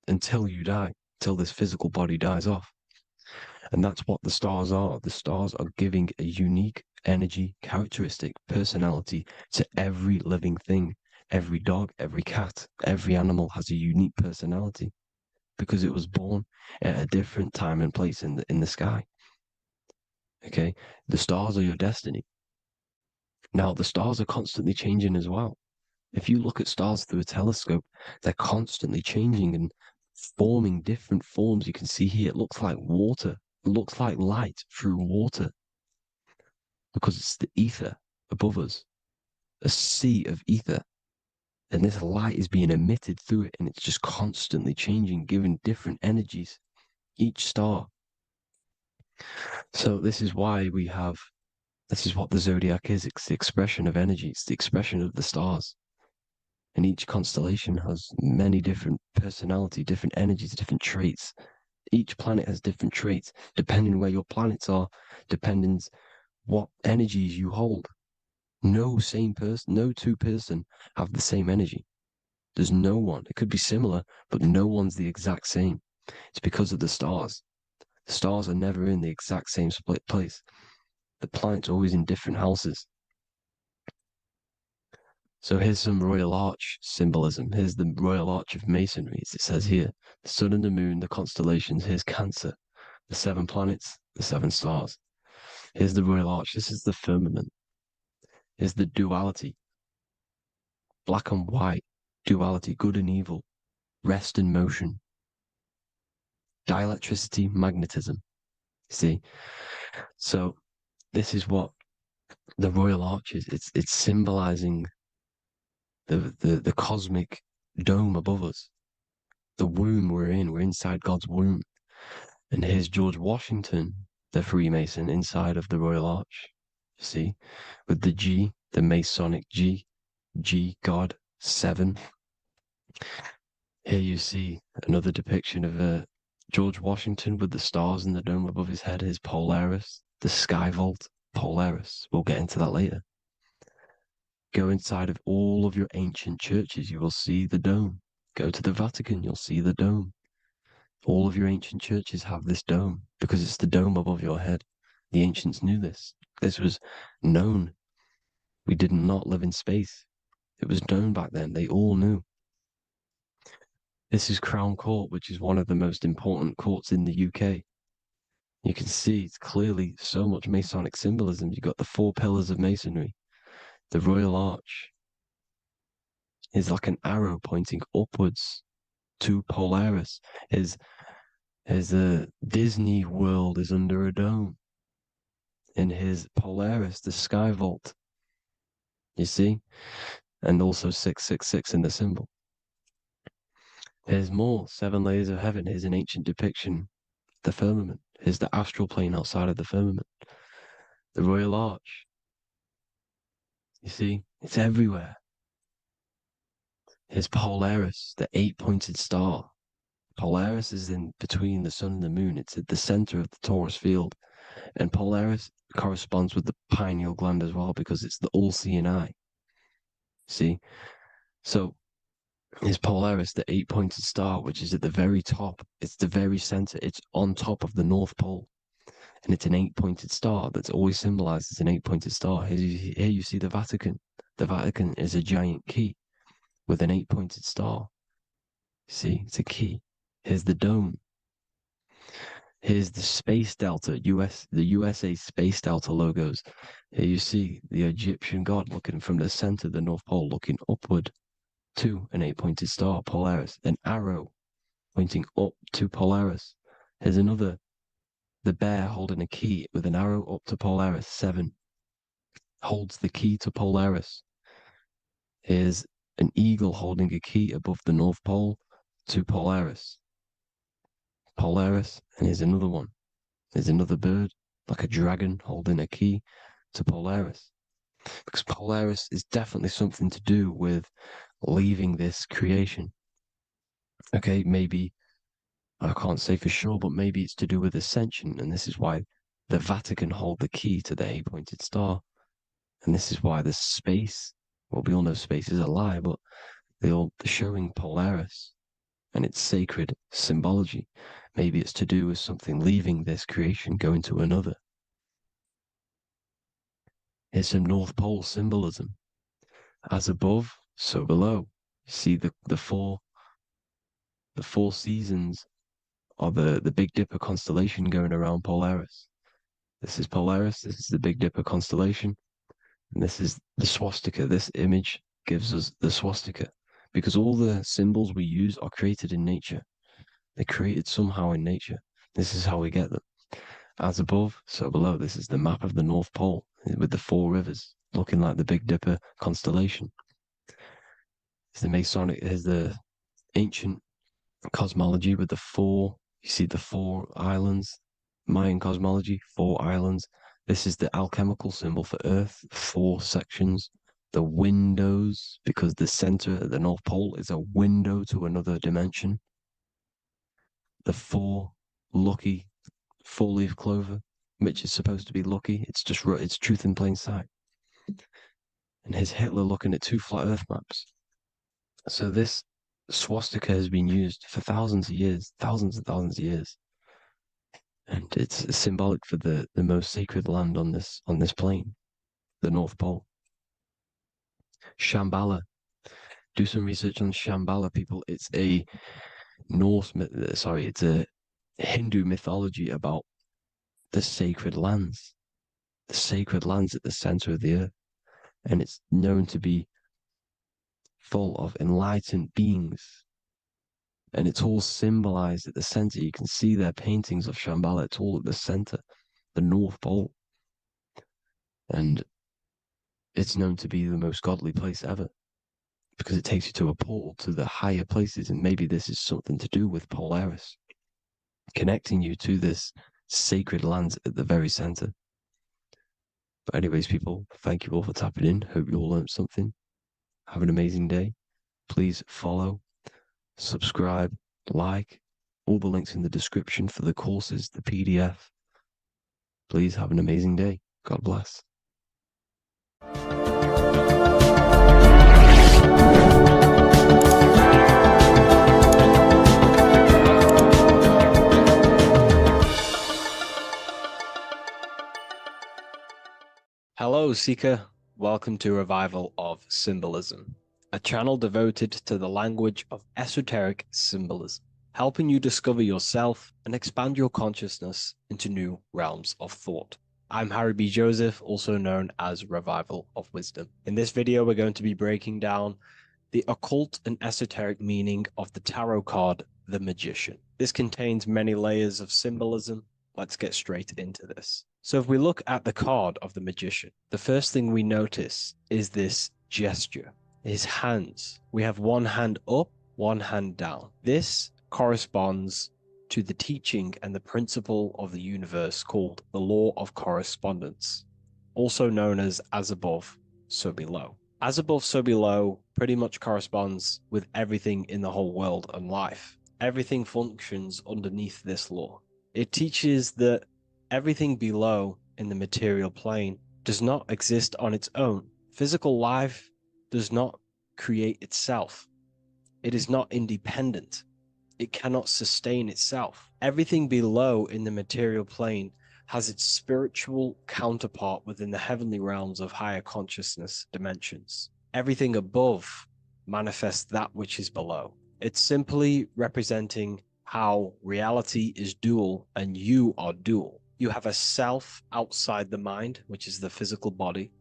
until you die. Till this physical body dies off. And that's what the stars are. The stars are giving a unique energy, characteristic, personality to every living thing. Every dog, every cat, every animal has a unique personality because it was born at a different time and place in the sky. Okay? The stars are your destiny. Now, the stars are constantly changing as well. If you look at stars through a telescope, they're constantly changing and forming different forms. You can see here, it looks like water. It looks like light through water because it's the ether above us, a sea of ether. And this light is being emitted through it, and it's just constantly changing, giving different energies, each star. So this is what the zodiac is. It's the expression of energy. It's the expression of the stars. And each constellation has many different personality, different energies, different traits. Each planet has different traits, depending where your planets are, depending what energies you hold. No same person, no two person have the same energy. There's no one. It could be similar, but no one's the exact same. It's because of the stars. The stars are never in the exact same split place. The planet's always in different houses. So here's some Royal Arch symbolism. Here's the Royal Arch of Masonry, as it says here. The sun and the moon, the constellations. Here's Cancer, the 7 planets, the 7 stars. Here's the Royal Arch. This is the firmament. Here's the duality. Black and white, duality, good and evil, rest and motion, dielectricity, magnetism. See? So this is what the Royal Arch is. It's symbolizing the cosmic dome above us. The womb we're in. We're inside God's womb. And here's George Washington, the Freemason, inside of the Royal Arch. You see? With the G, the Masonic G, God, 7. Here you see another depiction of George Washington with the stars in the dome above his head, his Polaris, the sky vault, Polaris. We'll get into that later. Go inside of all of your ancient churches, you will see the dome. Go to the Vatican, you'll see the dome. All of your ancient churches have this dome because it's the dome above your head. The ancients knew this. This was known. We did not live in space. It was known back then. They all knew. This is Crown Court, which is one of the most important courts in the UK. You can see it's clearly so much Masonic symbolism. You've got the 4 pillars of Masonry. The Royal Arch is like an arrow pointing upwards to Polaris. His Disney World is under a dome. In his Polaris, the sky vault. You see? And also 666 in the symbol. Here's more 7 layers of heaven. Here's an ancient depiction. The firmament. Here's the astral plane outside of the firmament. The Royal Arch. You see? It's everywhere. Here's Polaris, the 8-pointed star. Polaris is in between the sun and the moon. It's at the center of the Taurus field. And Polaris corresponds with the pineal gland as well because it's the all-seeing eye. See? So is Polaris, the 8-pointed star, which is at the very top. It's the very center. It's on top of the North Pole. And it's an 8-pointed star that's always symbolized as an 8-pointed star. Here you see the Vatican. The Vatican is a giant key with an 8-pointed star. See, it's a key. Here's the dome. Here's the Space Delta, the USA Space Delta logos. Here you see the Egyptian god looking from the center of the North Pole, looking upward to an 8-pointed star, Polaris. An arrow pointing up to Polaris. Here's another, the bear holding a key with an arrow up to Polaris, 7. Holds the key to Polaris. Here's an eagle holding a key above the North Pole to Polaris. Polaris, and here's another one. There's another bird, like a dragon, holding a key to Polaris. Because Polaris is definitely something to do with leaving this creation. Okay, maybe, I can't say for sure, but maybe it's to do with ascension, and this is why the Vatican hold the key to the 8-pointed star. And this is why the space, well, we all know space is a lie, but they're showing Polaris and its sacred symbology. Maybe it's to do with something leaving this creation, going to another. Here's some North Pole symbolism. As above, so below. See the four seasons of the Big Dipper constellation going around Polaris. This is Polaris, this is the Big Dipper constellation, and this is the swastika. This image gives us the swastika because all the symbols we use are created in nature. They're created somehow in nature. This is how we get them. As above, so below. This is the map of the North Pole with the 4 rivers looking like the Big Dipper constellation. It's the Masonic, here's the ancient cosmology with the 4, you see the 4 islands, Mayan cosmology, 4 islands. This is the alchemical symbol for Earth, 4 sections. The windows, because the center of the North Pole is a window to another dimension. The 4 lucky 4-leaf clover, which is supposed to be lucky. It's just, it's truth in plain sight. And here's Hitler looking at 2 flat earth maps. So this swastika has been used for thousands of years, thousands and thousands of years. And it's symbolic for the most sacred land on this plane, the North Pole. Shambhala. Do some research on Shambhala, people. It's a it's a Hindu mythology about the sacred lands at the center of the earth. And it's known to be full of enlightened beings. And it's all symbolized at the center. You can see their paintings of Shambhala. It's all at the center, the North Pole. And it's known to be the most godly place ever, because it takes you to a portal to the higher places. And maybe this is something to do with Polaris, connecting you to this sacred land at the very center. But anyways, people, thank you all for tapping in. Hope you all learned something. Have an amazing day. Please follow, subscribe, like, all the links in the description for the courses, the PDF. Please have an amazing day. God bless. Hello, Seeker. Welcome to Revival of Symbolism, a channel devoted to the language of esoteric symbolism, helping you discover yourself and expand your consciousness into new realms of thought. I'm Harry B. Joseph, also known as Revival of Wisdom. In this video, we're going to be breaking down the occult and esoteric meaning of the tarot card, the Magician. This contains many layers of symbolism. Let's get straight into this. So if we look at the card of the Magician, the first thing we notice is this gesture, his hands. We have one hand up, one hand down. This corresponds to the teaching and the principle of the universe called the law of correspondence, also known as above, so below. As above, so below pretty much corresponds with everything in the whole world and life. Everything functions underneath this law. It teaches that everything below in the material plane does not exist on its own. Physical life does not create itself. It is not independent. It cannot sustain itself. Everything below in the material plane has its spiritual counterpart within the heavenly realms of higher consciousness dimensions. Everything above manifests that which is below. It's simply representing how reality is dual and you are dual. You have a self outside the mind, which is the physical body,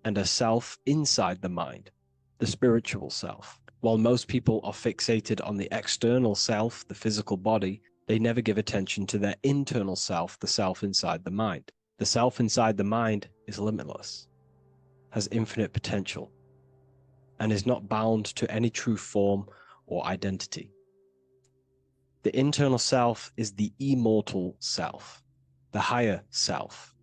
and a self inside the mind, the spiritual self. While most people are fixated on the external self, the physical body, they never give attention to their internal self, the self inside the mind. The self inside the mind is limitless, has infinite potential, and is not bound to any true form or identity. The internal self is the immortal self, the higher self.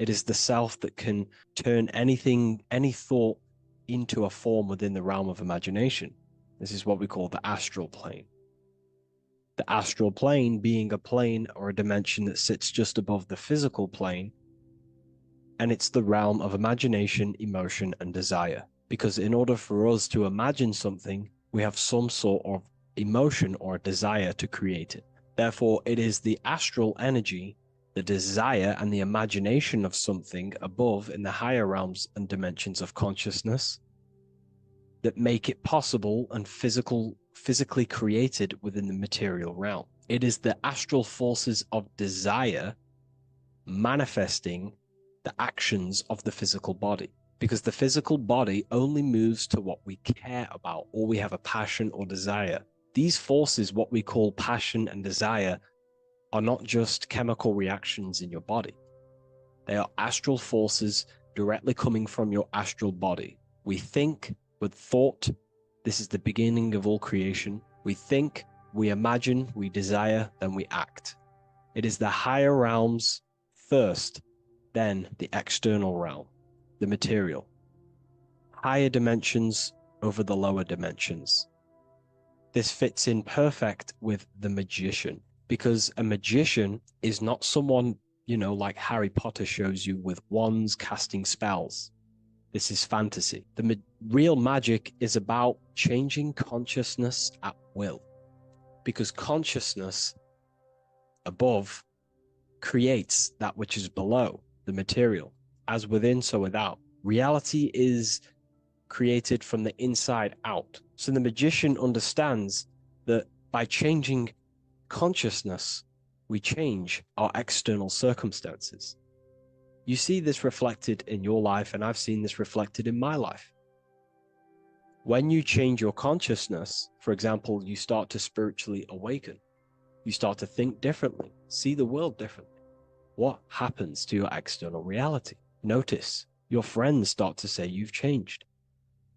It is the self that can turn anything, any thought, into a form within the realm of imagination. This is what we call the astral plane. The astral plane being a plane or a dimension that sits just above the physical plane, and it's the realm of imagination, emotion, and desire. Because in order for us to imagine something, we have some sort of emotion or desire to create it. Therefore, it is the astral energy, the desire and the imagination of something above in the higher realms and dimensions of consciousness that make it possible and physically created within the material realm. It is the astral forces of desire manifesting the actions of the physical body, because the physical body only moves to what we care about or we have a passion or desire. These forces, what we call passion and desire, are not just chemical reactions in your body. They are astral forces directly coming from your astral body. We think with thought. This is the beginning of all creation. We think, we imagine, we desire, then we act. It is the higher realms first, then the external realm, the material. Higher dimensions over the lower dimensions. This fits in perfect with the magician, because a magician is not someone, like Harry Potter shows you with wands casting spells. This is fantasy. The real magic is about changing consciousness at will, because consciousness above creates that which is below, the material, as within, so without. Reality is created from the inside out. So the magician understands that by changing consciousness, we change our external circumstances. You see this reflected in your life, and I've seen this reflected in my life. When you change your consciousness, for example, you start to spiritually awaken. You start to think differently, see the world differently. What happens to your external reality? Notice your friends start to say you've changed.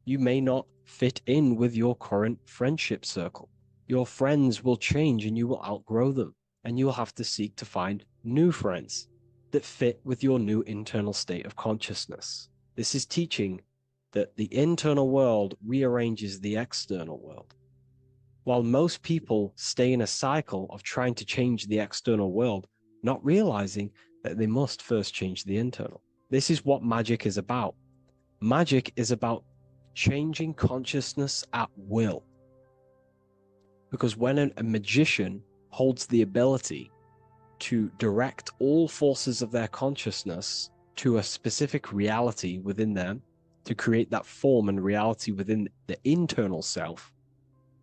You may not fit in with your current friendship circle. Your friends will change and you will outgrow them, and you will have to seek to find new friends that fit with your new internal state of consciousness. This is teaching that the internal world rearranges the external world. While most people stay in a cycle of trying to change the external world, not realizing that they must first change the internal. This is what magic is about. Magic is about changing consciousness at will. Because when a magician holds the ability to direct all forces of their consciousness to a specific reality within them, to create that form and reality within the internal self,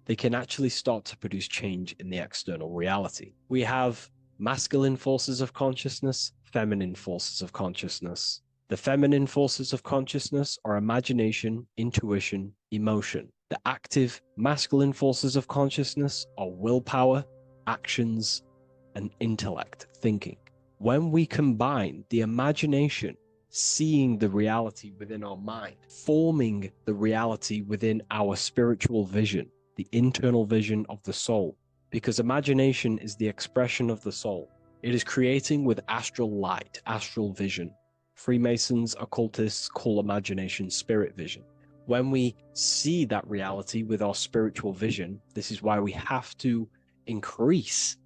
they can actually start to produce change in the external reality. We have masculine forces of consciousness, feminine forces of consciousness. The feminine forces of consciousness are imagination, intuition, emotion. The active masculine forces of consciousness are willpower, actions, and intellect, thinking. When we combine the imagination, seeing the reality within our mind, forming the reality within our spiritual vision, the internal vision of the soul, because imagination is the expression of the soul. It is creating with astral light, astral vision. Freemasons, occultists call imagination spirit vision. When we see that reality with our spiritual vision, this is why we have to increase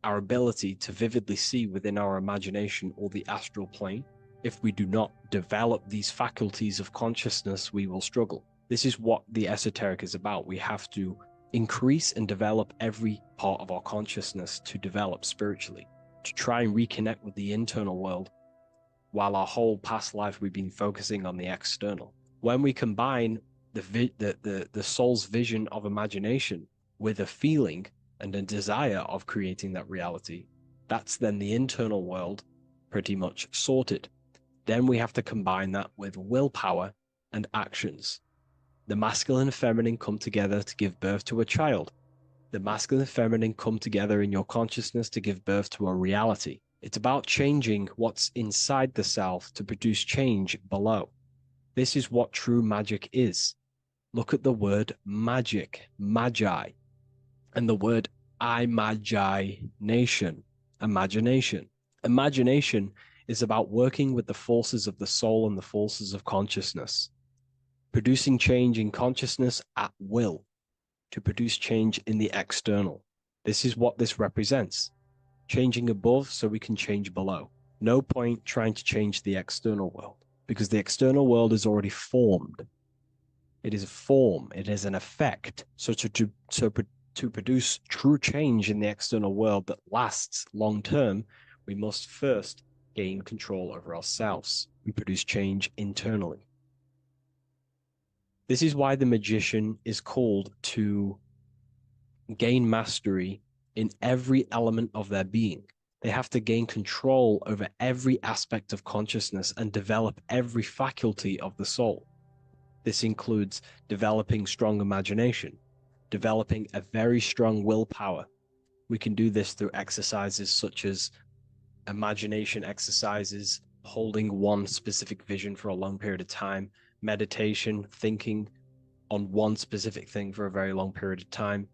our ability to vividly see within our imagination or the astral plane. If we do not develop these faculties of consciousness, we will struggle. This is what the esoteric is about. We have to increase and develop every part of our consciousness to develop spiritually, to try and reconnect with the internal world, while our whole past life we've been focusing on the external. When we combine the soul's vision of imagination with a feeling and a desire of creating that reality, that's then the internal world pretty much sorted. Then we have to combine that with willpower and actions. The masculine and feminine come together to give birth to a child. The masculine and feminine come together in your consciousness to give birth to a reality. It's about changing what's inside the self to produce change below. This is what true magic is. Look at the word magic, magi, and the word imagination, imagination. Imagination is about working with the forces of the soul and the forces of consciousness, producing change in consciousness at will to produce change in the external. This is what this represents. Changing above so we can change below. No point trying to change the external world, because the external world is already formed. It is a form, it is an effect. So to produce true change in the external world that lasts long term, we must first gain control over ourselves and produce change internally. This is why the magician is called to gain mastery in every element of their being. They have to gain control over every aspect of consciousness and develop every faculty of the soul. This includes developing strong imagination, developing a very strong willpower. We can do this through exercises such as imagination exercises, holding one specific vision for a long period of time, meditation, thinking on one specific thing for a very long period of time.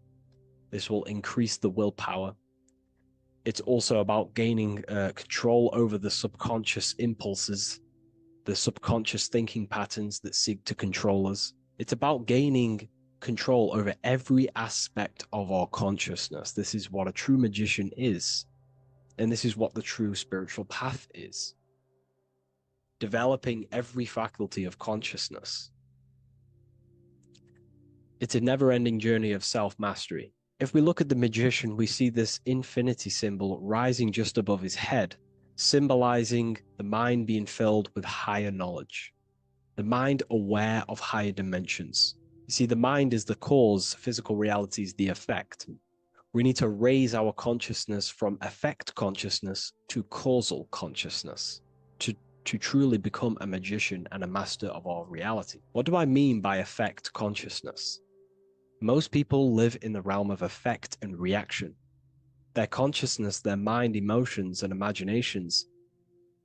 This will increase the willpower. It's also about gaining control over the subconscious impulses, the subconscious thinking patterns that seek to control us. It's about gaining control over every aspect of our consciousness. This is what a true magician is. And this is what the true spiritual path is. developing every faculty of consciousness. It's a never-ending journey of self-mastery. If we look at the magician, we see this infinity symbol rising just above his head, symbolizing the mind being filled with higher knowledge, the mind aware of higher dimensions. You see, the mind is the cause, physical reality is the effect. We need to raise our consciousness from effect consciousness to causal consciousness to truly become a magician and a master of our reality. What do I mean by effect consciousness? Most people live in the realm of effect and reaction. Their consciousness, their mind, emotions, and imaginations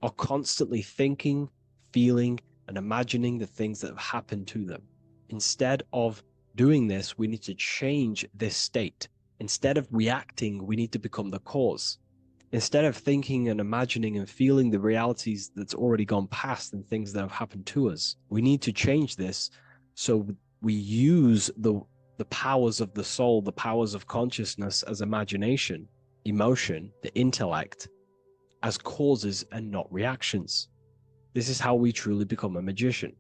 are constantly thinking, feeling, and imagining the things that have happened to them. Instead of doing this, we need to change this state. Instead of reacting, we need to become the cause. Instead of thinking and imagining and feeling the realities that's already gone past and things that have happened to us, we need to change this so we use the powers of the soul, the powers of consciousness as imagination, emotion, the intellect, as causes and not reactions. This is how we truly become a magician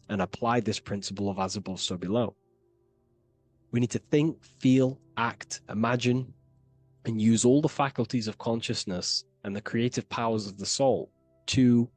and apply this principle of as above, so below. We need to think, feel, act, imagine, and use all the faculties of consciousness and the creative powers of the soul to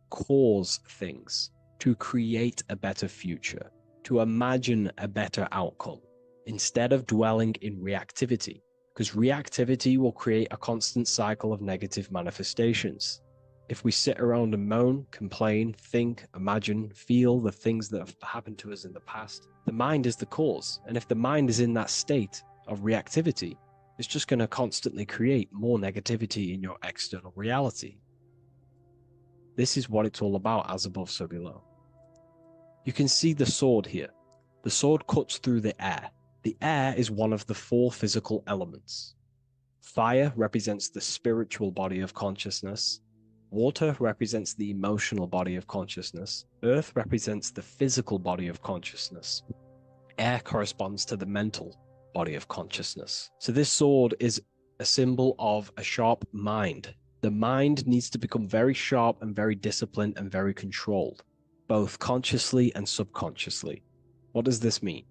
cause things, to create a better future, to imagine a better outcome, instead of dwelling in reactivity, because reactivity will create a constant cycle of negative manifestations. If we sit around and moan, complain, think, imagine, feel the things that have happened to us in the past, the mind is the cause. And if the mind is in that state of reactivity, it's just going to constantly create more negativity in your external reality. This is what it's all about, as above, so below. You can see the sword here. The sword cuts through the air. The air is one of the 4 physical elements. Fire represents the spiritual body of consciousness. Water represents the emotional body of consciousness. Earth represents the physical body of consciousness. Air corresponds to the mental body of consciousness. So this sword is a symbol of a sharp mind. The mind needs to become very sharp and very disciplined and very controlled, both consciously and subconsciously. What does this mean?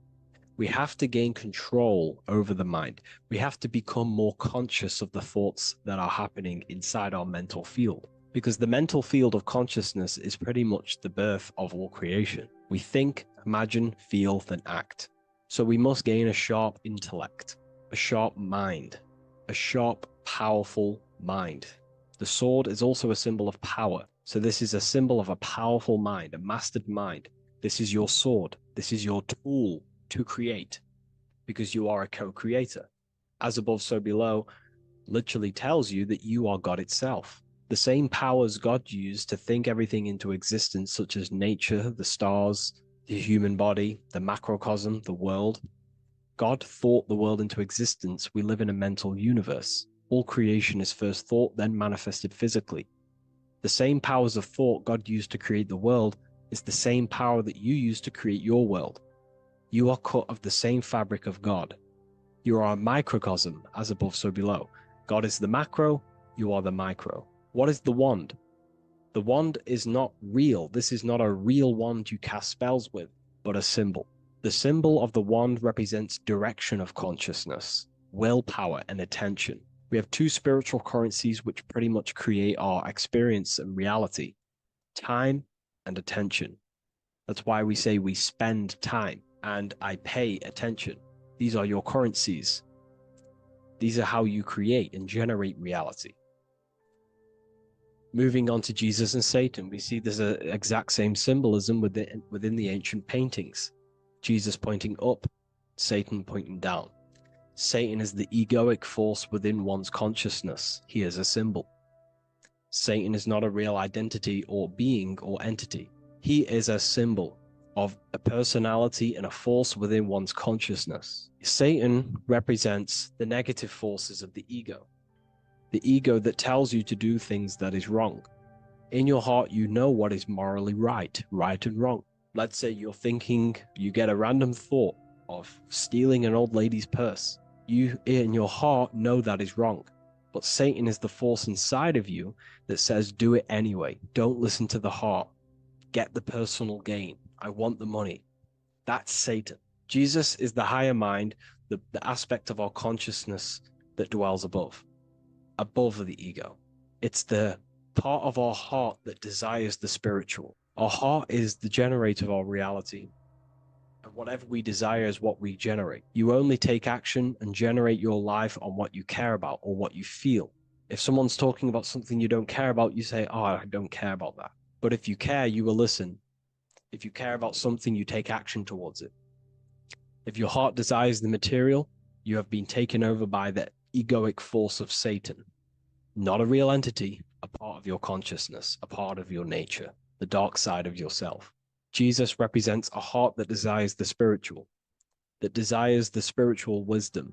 We have to gain control over the mind. We have to become more conscious of the thoughts that are happening inside our mental field, because the mental field of consciousness is pretty much the birth of all creation. We think, imagine, feel, then act. So we must gain a sharp intellect, a sharp mind, a sharp, powerful mind. The sword is also a symbol of power. So this is a symbol of a powerful mind, a mastered mind. This is your sword. This is your tool to create, because you are a co-creator. As above, so below literally tells you that you are God itself. The same powers God used to think everything into existence, such as nature, the stars, the human body, the macrocosm, the world. God thought the world into existence. We live in a mental universe. All creation is first thought, then manifested physically. The same powers of thought God used to create the world is the same power that you use to create your world. You are cut of the same fabric of God. You are a microcosm, as above, so below. God is the macro, you are the micro. What is the wand? The wand is not real. This is not a real wand you cast spells with, but a symbol. The symbol of the wand represents direction of consciousness, willpower, and attention. We have 2 spiritual currencies which pretty much create our experience and reality: time and attention. That's why we say we spend time and I pay attention. These are your currencies. These are how you create and generate reality. Moving on to Jesus and Satan, we see there's an exact same symbolism within the ancient paintings. Jesus pointing up, Satan pointing down. Satan is the egoic force within one's consciousness. He is a symbol. Satan is not a real identity or being or entity. He is a symbol of a personality and a force within one's consciousness. Satan represents the negative forces of the ego that tells you to do things that is wrong. In your heart, you know what is morally right and wrong. Let's say you're thinking, you get a random thought of stealing an old lady's purse. You, in your heart, know that is wrong, But Satan is the force inside of you that says, do it anyway. Don't listen to the heart. Get the personal gain. I want the money. That's Satan. Jesus is the higher mind, the aspect of our consciousness that dwells above the ego. It's the part of our heart that desires the spiritual. Our heart is the generator of our reality. And whatever we desire is what we generate. You only take action and generate your life on what you care about or what you feel. If someone's talking about something you don't care about, you say, oh, I don't care about that. But if you care, you will listen. If you care about something, you take action towards it. If your heart desires the material, you have been taken over by the egoic force of Satan. Not a real entity, a part of your consciousness, a part of your nature, the dark side of yourself. Jesus represents a heart that desires the spiritual wisdom,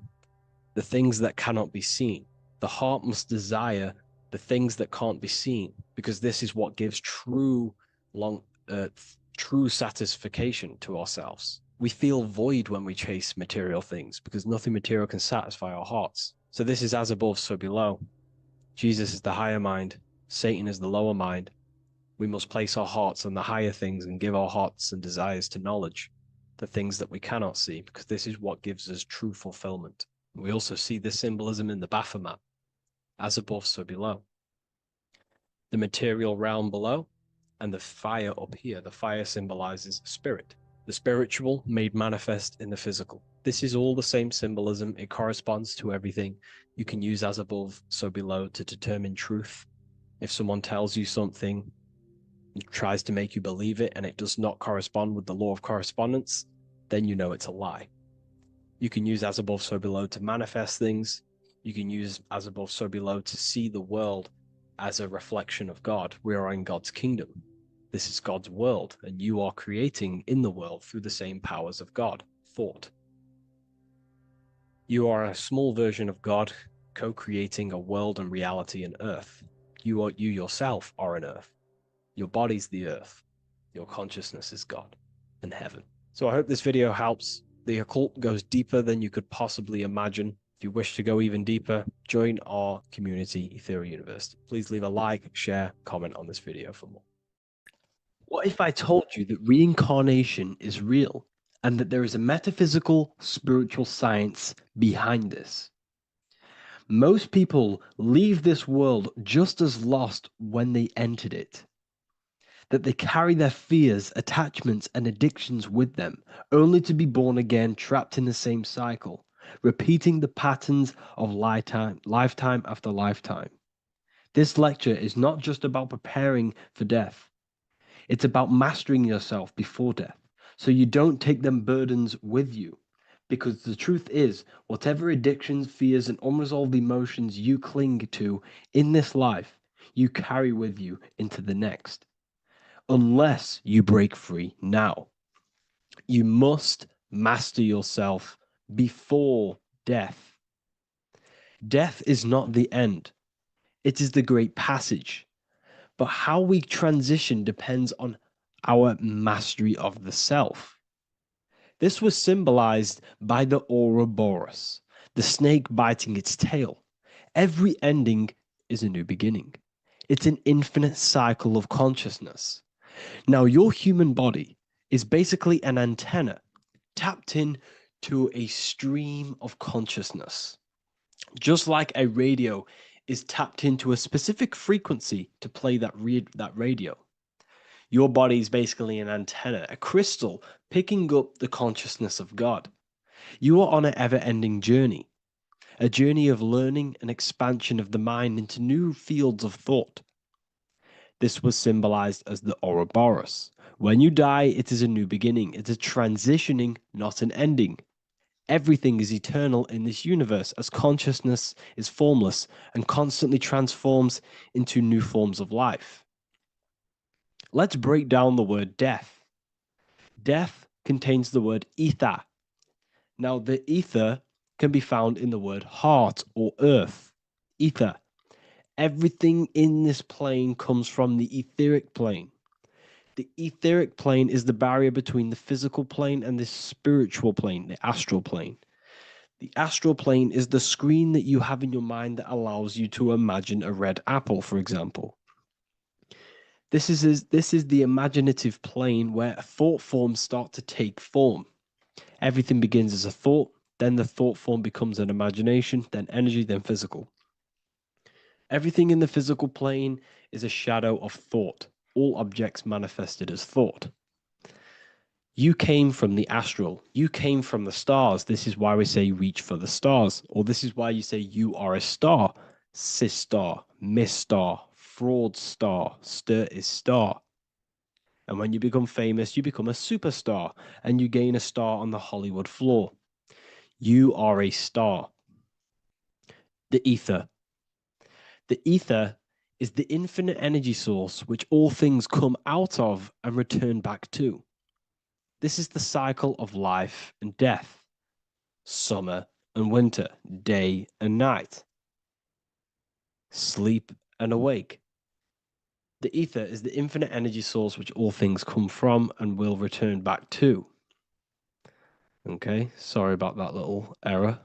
the things that cannot be seen. The heart must desire the things that can't be seen, because this is what gives true satisfaction to ourselves. We feel void when we chase material things because nothing material can satisfy our hearts. So this is as above, so below. Jesus is the higher mind. Satan is the lower mind. We must place our hearts on the higher things and give our hearts and desires to knowledge, the things that we cannot see, because this is what gives us true fulfillment. We also see this symbolism in the Baphomet, as above, so below. The material realm below and the fire up here. The fire symbolizes spirit, the spiritual made manifest in the physical. This is all the same symbolism. It corresponds to everything. You can use as above, so below to determine truth. If someone tells you something, tries to make you believe it, and it does not correspond with the law of correspondence, then you know it's a lie. You can use as above, so below to manifest things. You can use as above, so below to see the world as a reflection of God. We are in God's kingdom. This is God's world, and you are creating in the world through the same powers of God, thought. You are a small version of God, co-creating a world and reality in earth. You yourself are an earth. Your body's the earth. Your consciousness is God and heaven. So I hope this video helps. The occult goes deeper than you could possibly imagine. If you wish to go even deeper, join our community, Ethereal University. Please leave a like, share, comment on this video for more. What if I told you that reincarnation is real and that there is a metaphysical, spiritual science behind this? Most people leave this world just as lost when they entered it. That they carry their fears, attachments, and addictions with them, only to be born again, trapped in the same cycle, repeating the patterns of lifetime after lifetime. This lecture is not just about preparing for death. It's about mastering yourself before death, so you don't take them burdens with you. Because the truth is, whatever addictions, fears, and unresolved emotions you cling to in this life, you carry with you into the next. Unless you break free now. You must master yourself before death. Death is not the end. It is the great passage. But how we transition depends on our mastery of the self. This was symbolized by the Ouroboros, the snake biting its tail. Every ending is a new beginning. It's an infinite cycle of consciousness. Now, your human body is basically an antenna tapped in to a stream of consciousness. Just like a radio is tapped into a specific frequency to play that radio. Your body is basically an antenna, a crystal picking up the consciousness of God. You are on an ever-ending journey, a journey of learning and expansion of the mind into new fields of thought. This was symbolized as the Ouroboros. When you die, it is a new beginning. It's a transitioning, not an ending. Everything is eternal in this universe, as consciousness is formless and constantly transforms into new forms of life. Let's break down the word death. Death contains the word ether. Now, the ether can be found in the word heart or earth. Ether. Everything in this plane comes from the etheric plane. The etheric plane is the barrier between the physical plane and the spiritual plane, the astral plane. The astral plane is the screen that you have in your mind that allows you to imagine a red apple, for example. This is the imaginative plane where thought forms start to take form. Everything begins as a thought, then the thought form becomes an imagination, then energy, then physical. Everything in the physical plane is a shadow of thought, all objects manifested as thought. You came from the astral. You came from the stars. This is why we say reach for the stars. Or this is why you say you are a star. Cis star, miss star, fraud star, stir is star. And when you become famous, you become a superstar and you gain a star on the Hollywood floor. You are a star. The ether. The ether is the infinite energy source which all things come out of and return back to. This is the cycle of life and death, summer and winter, day and night, sleep and awake. The ether is the infinite energy source which all things come from and will return back to. Okay, sorry about that little error.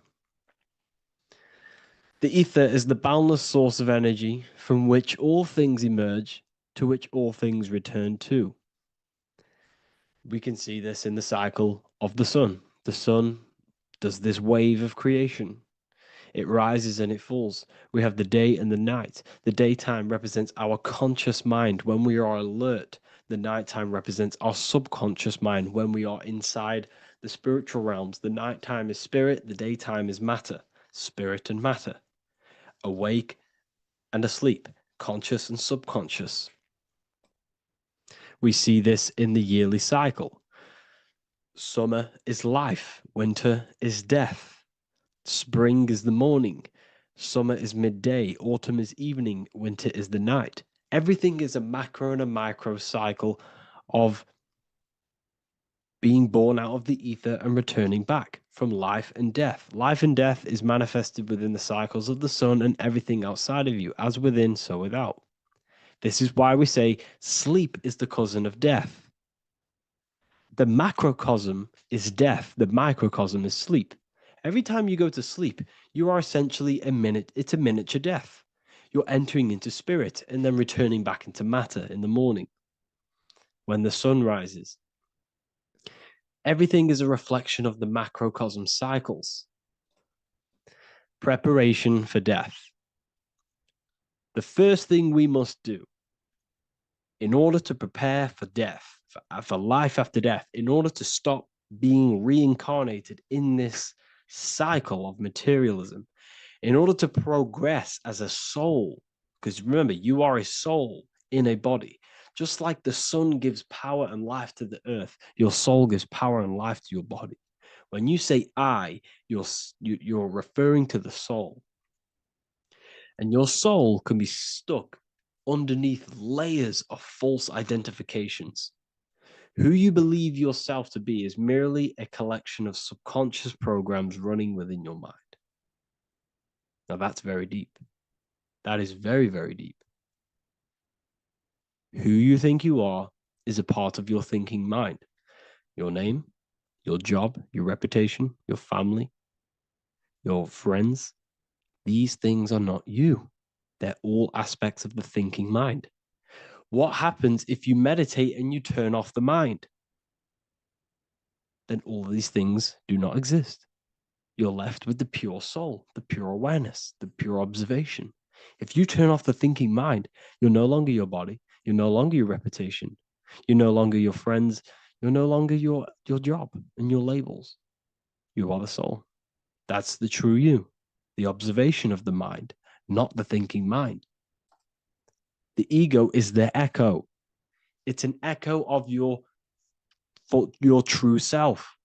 The ether is the boundless source of energy from which all things emerge, to which all things return to. We can see this in the cycle of the sun. The sun does this wave of creation. It rises and it falls. We have the day and the night. The daytime represents our conscious mind when we are alert. The nighttime represents our subconscious mind when we are inside the spiritual realms. The nighttime is spirit, the daytime is matter, spirit and matter, awake and asleep, conscious and subconscious. We see this in the yearly cycle. Summer is life, winter is death. Spring is the morning, summer is midday, autumn is evening, winter is the night. Everything is a macro and a micro cycle of being born out of the ether and returning back from life and death. Life and death is manifested within the cycles of the sun and everything outside of you, as within, so without. This is why we say sleep is the cousin of death. The macrocosm is death, the microcosm is sleep. Every time you go to sleep, you are essentially it's a miniature death. You're entering into spirit and then returning back into matter in the morning when the sun rises. Everything is a reflection of the macrocosm cycles. Preparation for death. The first thing we must do in order to prepare for death, for life after death, in order to stop being reincarnated in this cycle of materialism, in order to progress as a soul, because remember, you are a soul in a body. Just like the sun gives power and life to the earth, your soul gives power and life to your body. When you say I, you're referring to the soul. And your soul can be stuck underneath layers of false identifications. Who you believe yourself to be is merely a collection of subconscious programs running within your mind. Now that's very deep. That is very, very deep. Who you think you are is a part of your thinking mind. Your name, your job, your reputation, your family, your friends. These things are not you. They're all aspects of the thinking mind. What happens if you meditate and you turn off the mind? Then all these things do not exist. You're left with the pure soul, the pure awareness, the pure observation. If you turn off the thinking mind, you're no longer your body, you're no longer your reputation, you're no longer your friends, you're no longer your job and your labels. You are the soul. That's the true you, the observation of the mind, not the thinking mind. The ego is the echo. It's an echo of your true self.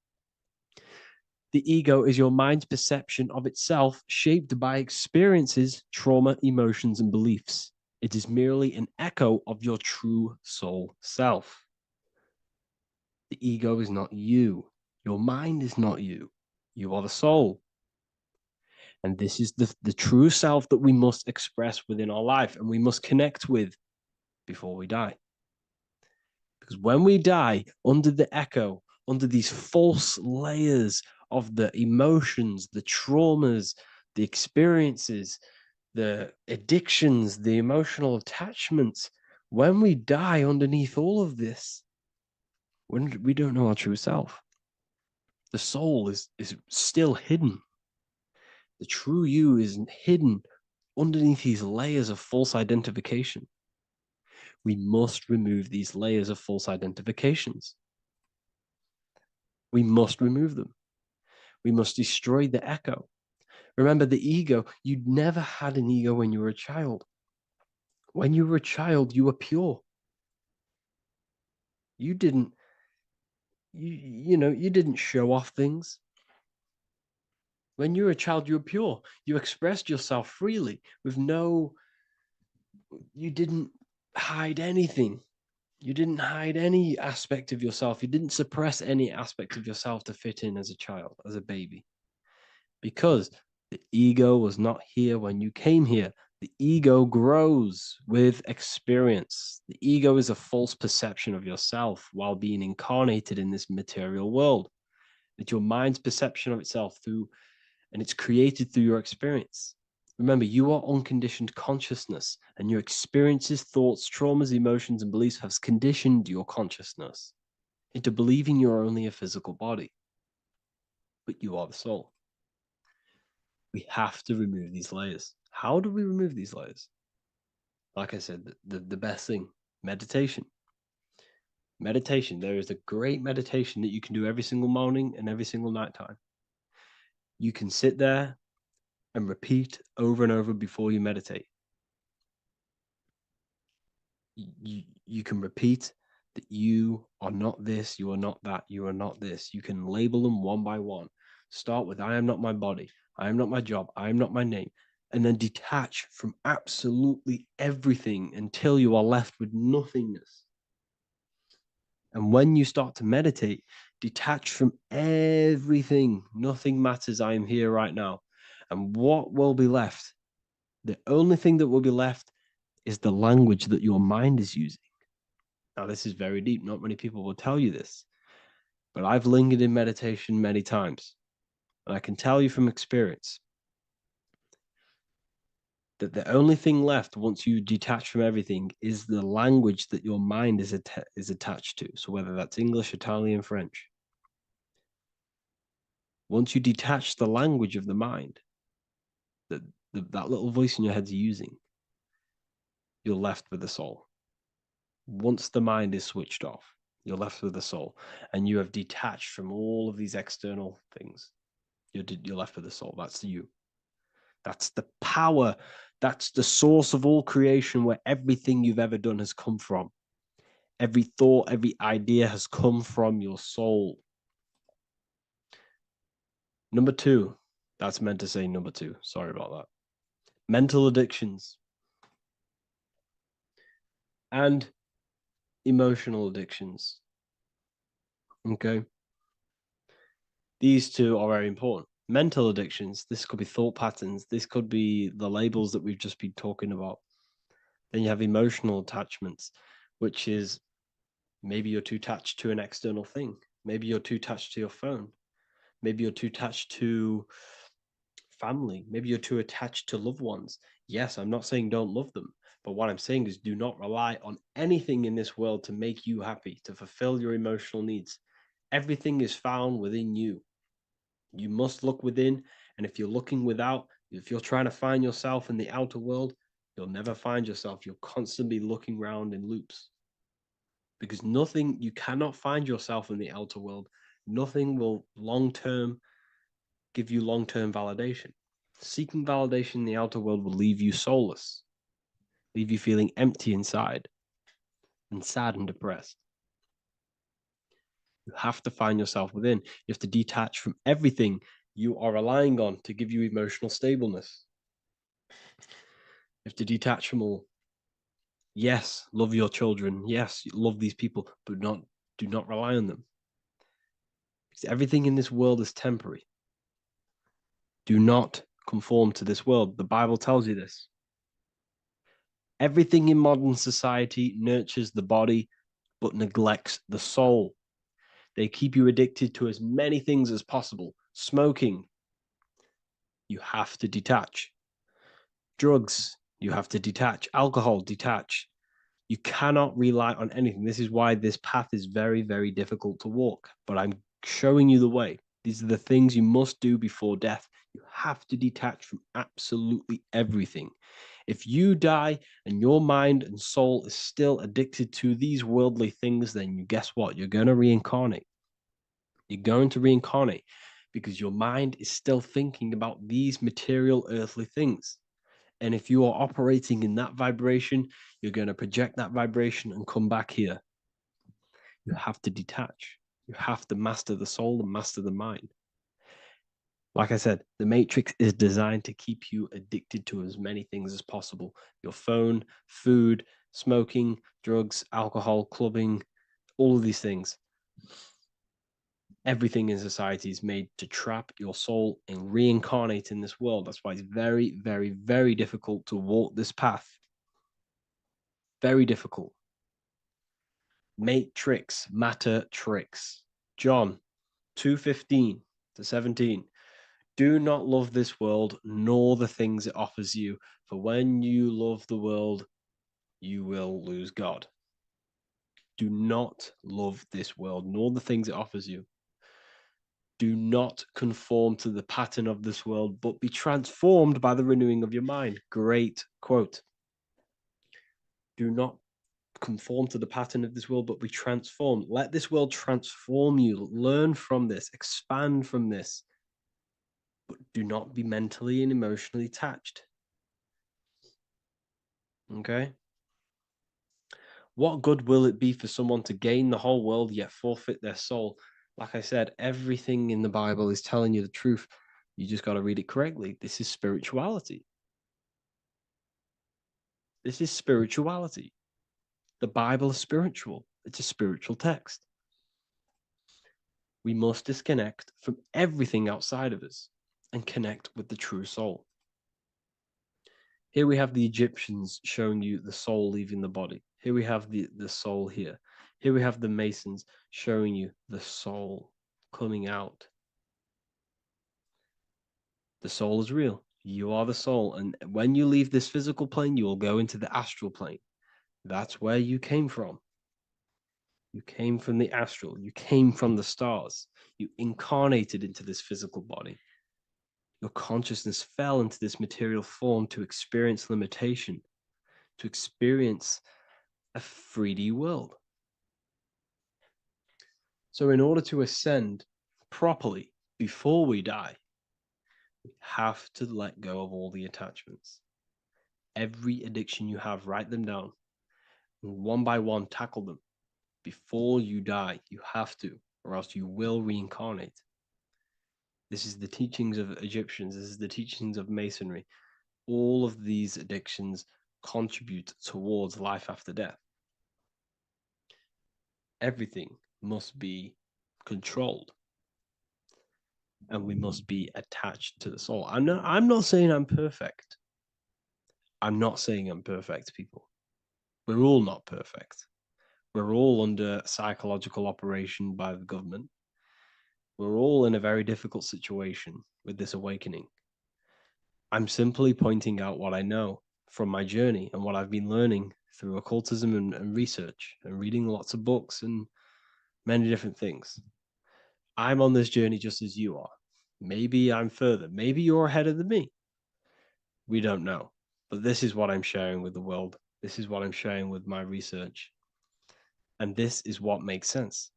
The ego is your mind's perception of itself shaped by experiences, trauma, emotions, and beliefs. It is merely an echo of your true soul self. The ego is not you. Your mind is not you. You are the soul. And this is the true self that we must express within our life and we must connect with before we die. Because when we die under the echo, under these false layers of the emotions, the traumas, the experiences, the addictions, the emotional attachments. When we die underneath all of this, when we don't know our true self, the soul is still hidden. The true you is hidden underneath these layers of false identification. We must remove these layers of false identifications. We must remove them. We must destroy the echo. Remember, the ego, you never had an ego when you were a child. When you were a child, you were pure. You didn't, you didn't show off things. When you were a child, you were pure. You expressed yourself freely with you didn't hide anything. You didn't hide any aspect of yourself. You didn't suppress any aspect of yourself to fit in as a child, as a baby. Because the ego was not here when you came here. The ego grows with experience. The ego is a false perception of yourself while being incarnated in this material world. It's your mind's perception of itself and it's created through your experience. Remember, you are unconditioned consciousness, and your experiences, thoughts, traumas, emotions, and beliefs have conditioned your consciousness into believing you're only a physical body, but you are the soul. We have to remove these layers. How do we remove these layers? Like I said, the best thing, meditation. Meditation. There is a great meditation that you can do every single morning and every single night time. You can sit there and repeat over and over before you meditate. You can repeat that you are not this, you are not that, you are not this. You can label them one by one. Start with, I am not my body, I am not my job, I am not my name, and then detach from absolutely everything until you are left with nothingness. And when you start to meditate, detach from everything. Nothing matters. I am here right now. And what will be left? The only thing that will be left is the language that your mind is using. Now, this is very deep. Not many people will tell you this, but I've lingered in meditation many times. And I can tell you from experience that the only thing left once you detach from everything is the language that your mind is attached to. So whether that's English, Italian, French. Once you detach the language of the mind that that little voice in your head's using, you're left with the soul. Once the mind is switched off, you're left with the soul, and you have detached from all of these external things. You're left with the soul. That's you. That's the power. That's the source of all creation, where everything you've ever done has come from. Every thought, every idea has come from your soul. Number two, that's meant to say number two. Sorry about that. Mental addictions and emotional addictions. Okay. These two are very important. Mental addictions, this could be thought patterns, this could be the labels that we've just been talking about. Then you have emotional attachments, which is maybe you're too attached to an external thing. Maybe you're too attached to your phone. Maybe you're too attached to family. Maybe you're too attached to loved ones. Yes, I'm not saying don't love them, but what I'm saying is do not rely on anything in this world to make you happy, to fulfill your emotional needs. Everything is found within you. You must look within, and if you're looking without, if you're trying to find yourself in the outer world, you'll never find yourself. You'll constantly be looking around in loops. Because you cannot find yourself in the outer world. Nothing will give you long-term validation. Seeking validation in the outer world will leave you soulless, leave you feeling empty inside and sad and depressed. You have to find yourself within. You have to detach from everything you are relying on to give you emotional stableness. You have to detach from all. Yes, love your children. Yes, love these people, but do not rely on them. Because everything in this world is temporary. Do not conform to this world. The Bible tells you this. Everything in modern society nurtures the body, but neglects the soul. They keep you addicted to as many things as possible, Smoking, you have to detach. Drugs, you have to detach. Alcohol, detach. You cannot rely on anything. This is why this path is very, very difficult to walk. But I'm showing you the way. These are the things you must do before death. You have to detach from absolutely everything. If you die and your mind and soul is still addicted to these worldly things, then you guess what? You're going to reincarnate. You're going to reincarnate because your mind is still thinking about these material earthly things. And if you are operating in that vibration, you're going to project that vibration and come back here. You have to detach. You have to master the soul and master the mind. Like I said, the matrix is designed to keep you addicted to as many things as possible. Your phone, food, smoking, drugs, alcohol, clubbing, all of these things. Everything in society is made to trap your soul and reincarnate in this world. That's why it's very, very, very difficult to walk this path. Very difficult. Matrix, matter tricks. John 2:15 to 17. Do not love this world, nor the things it offers you. For when you love the world, you will lose God. Do not love this world, nor the things it offers you. Do not conform to the pattern of this world, but be transformed by the renewing of your mind. Great quote. Do not conform to the pattern of this world, but be transformed. Let this world transform you. Learn from this, expand from this, but do not be mentally and emotionally attached. Okay? What good will it be for someone to gain the whole world yet forfeit their soul? Like I said, everything in the Bible is telling you the truth. You just got to read it correctly. This is spirituality. This is spirituality. The Bible is spiritual. It's a spiritual text. We must disconnect from everything outside of us and connect with the true soul. Here we have the Egyptians showing you the soul leaving the body. Here we have the soul here. Here we have the Masons showing you the soul coming out. The soul is real. You are the soul. And when you leave this physical plane, you will go into the astral plane. That's where you came from. You came from the astral. You came from the stars. You incarnated into this physical body. Your consciousness fell into this material form to experience limitation, to experience a 3D world. So in order to ascend properly before we die, we have to let go of all the attachments. Every addiction you have, write them down. And one by one, tackle them. Before you die, you have to, or else you will reincarnate. This is the teachings of Egyptians. This is the teachings of Masonry. All of these addictions contribute towards life after death. Everything must be controlled, and we must be attached to the soul. I'm not saying I'm perfect. I'm not saying I'm perfect, people. We're all not perfect. We're all under psychological operation by the government. We're all in a very difficult situation with this awakening. I'm simply pointing out what I know from my journey and what I've been learning through occultism and research and reading lots of books and many different things. I'm on this journey just as you are. Maybe I'm further. Maybe you're ahead of me. We don't know. But this is what I'm sharing with the world. This is what I'm sharing with my research. And this is what makes sense.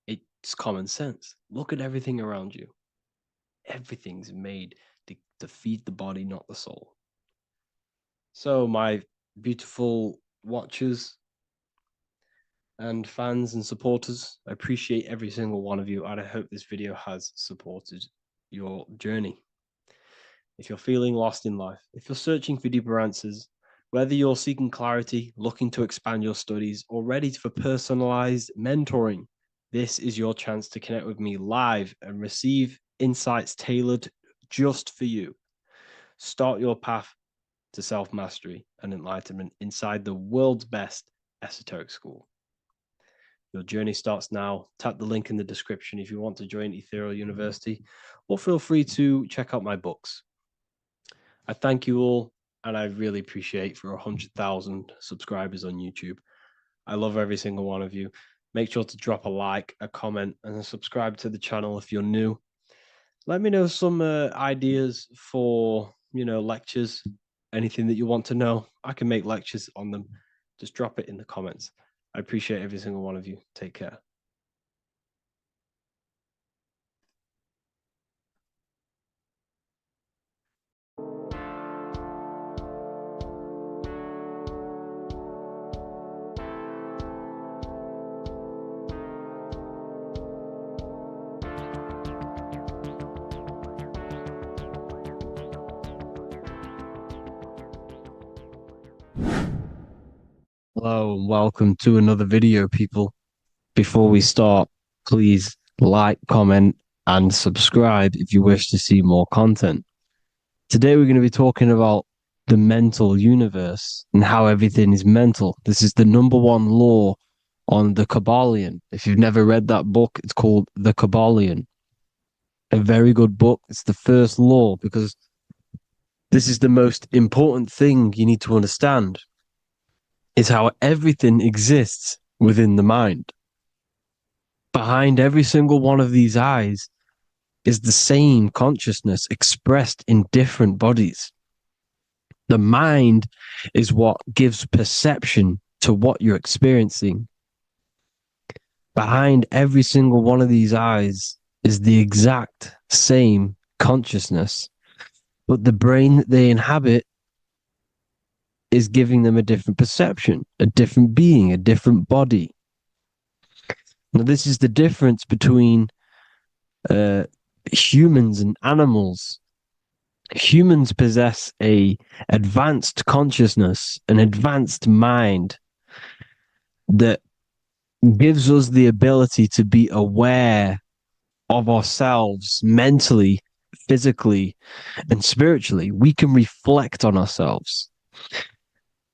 It's common sense. Look at everything around you. Everything's made to feed the body, not the soul. So, my beautiful watchers and fans and supporters, I appreciate every single one of you, and I hope this video has supported your journey. If you're feeling lost in life, if you're searching for deeper answers, whether you're seeking clarity, looking to expand your studies, or ready for personalized mentoring, this is your chance to connect with me live and receive insights tailored just for you. Start your path to self-mastery and enlightenment inside the world's best esoteric school. Your journey starts now. Tap the link in the description if you want to join Ethereal University, or feel free to check out my books. I thank you all, and I really appreciate for 100,000 subscribers on YouTube. I love every single one of you. Make sure to drop a like, a comment, and subscribe to the channel if you're new. Let me know some ideas for, lectures, anything that you want to know. I can make lectures on them. Just drop it in the comments. I appreciate every single one of you. Take care. Hello and welcome to another video, people. Before we start, please like, comment, and subscribe if you wish to see more content. Today we're going to be talking about the mental universe and how everything is mental. This is the number one law on the Kybalion. If you've never read that book, it's called The Kybalion. A very good book. It's the first law because this is the most important thing you need to understand. Is how everything exists within the mind. Behind every single one of these eyes is the same consciousness expressed in different bodies. The mind is what gives perception to what you're experiencing. Behind every single one of these eyes is the exact same consciousness, but the brain that they inhabit is giving them a different perception, a different being, a different body. Now, this is the difference between humans and animals. Humans possess a advanced consciousness, an advanced mind that gives us the ability to be aware of ourselves mentally, physically, and spiritually. We can reflect on ourselves.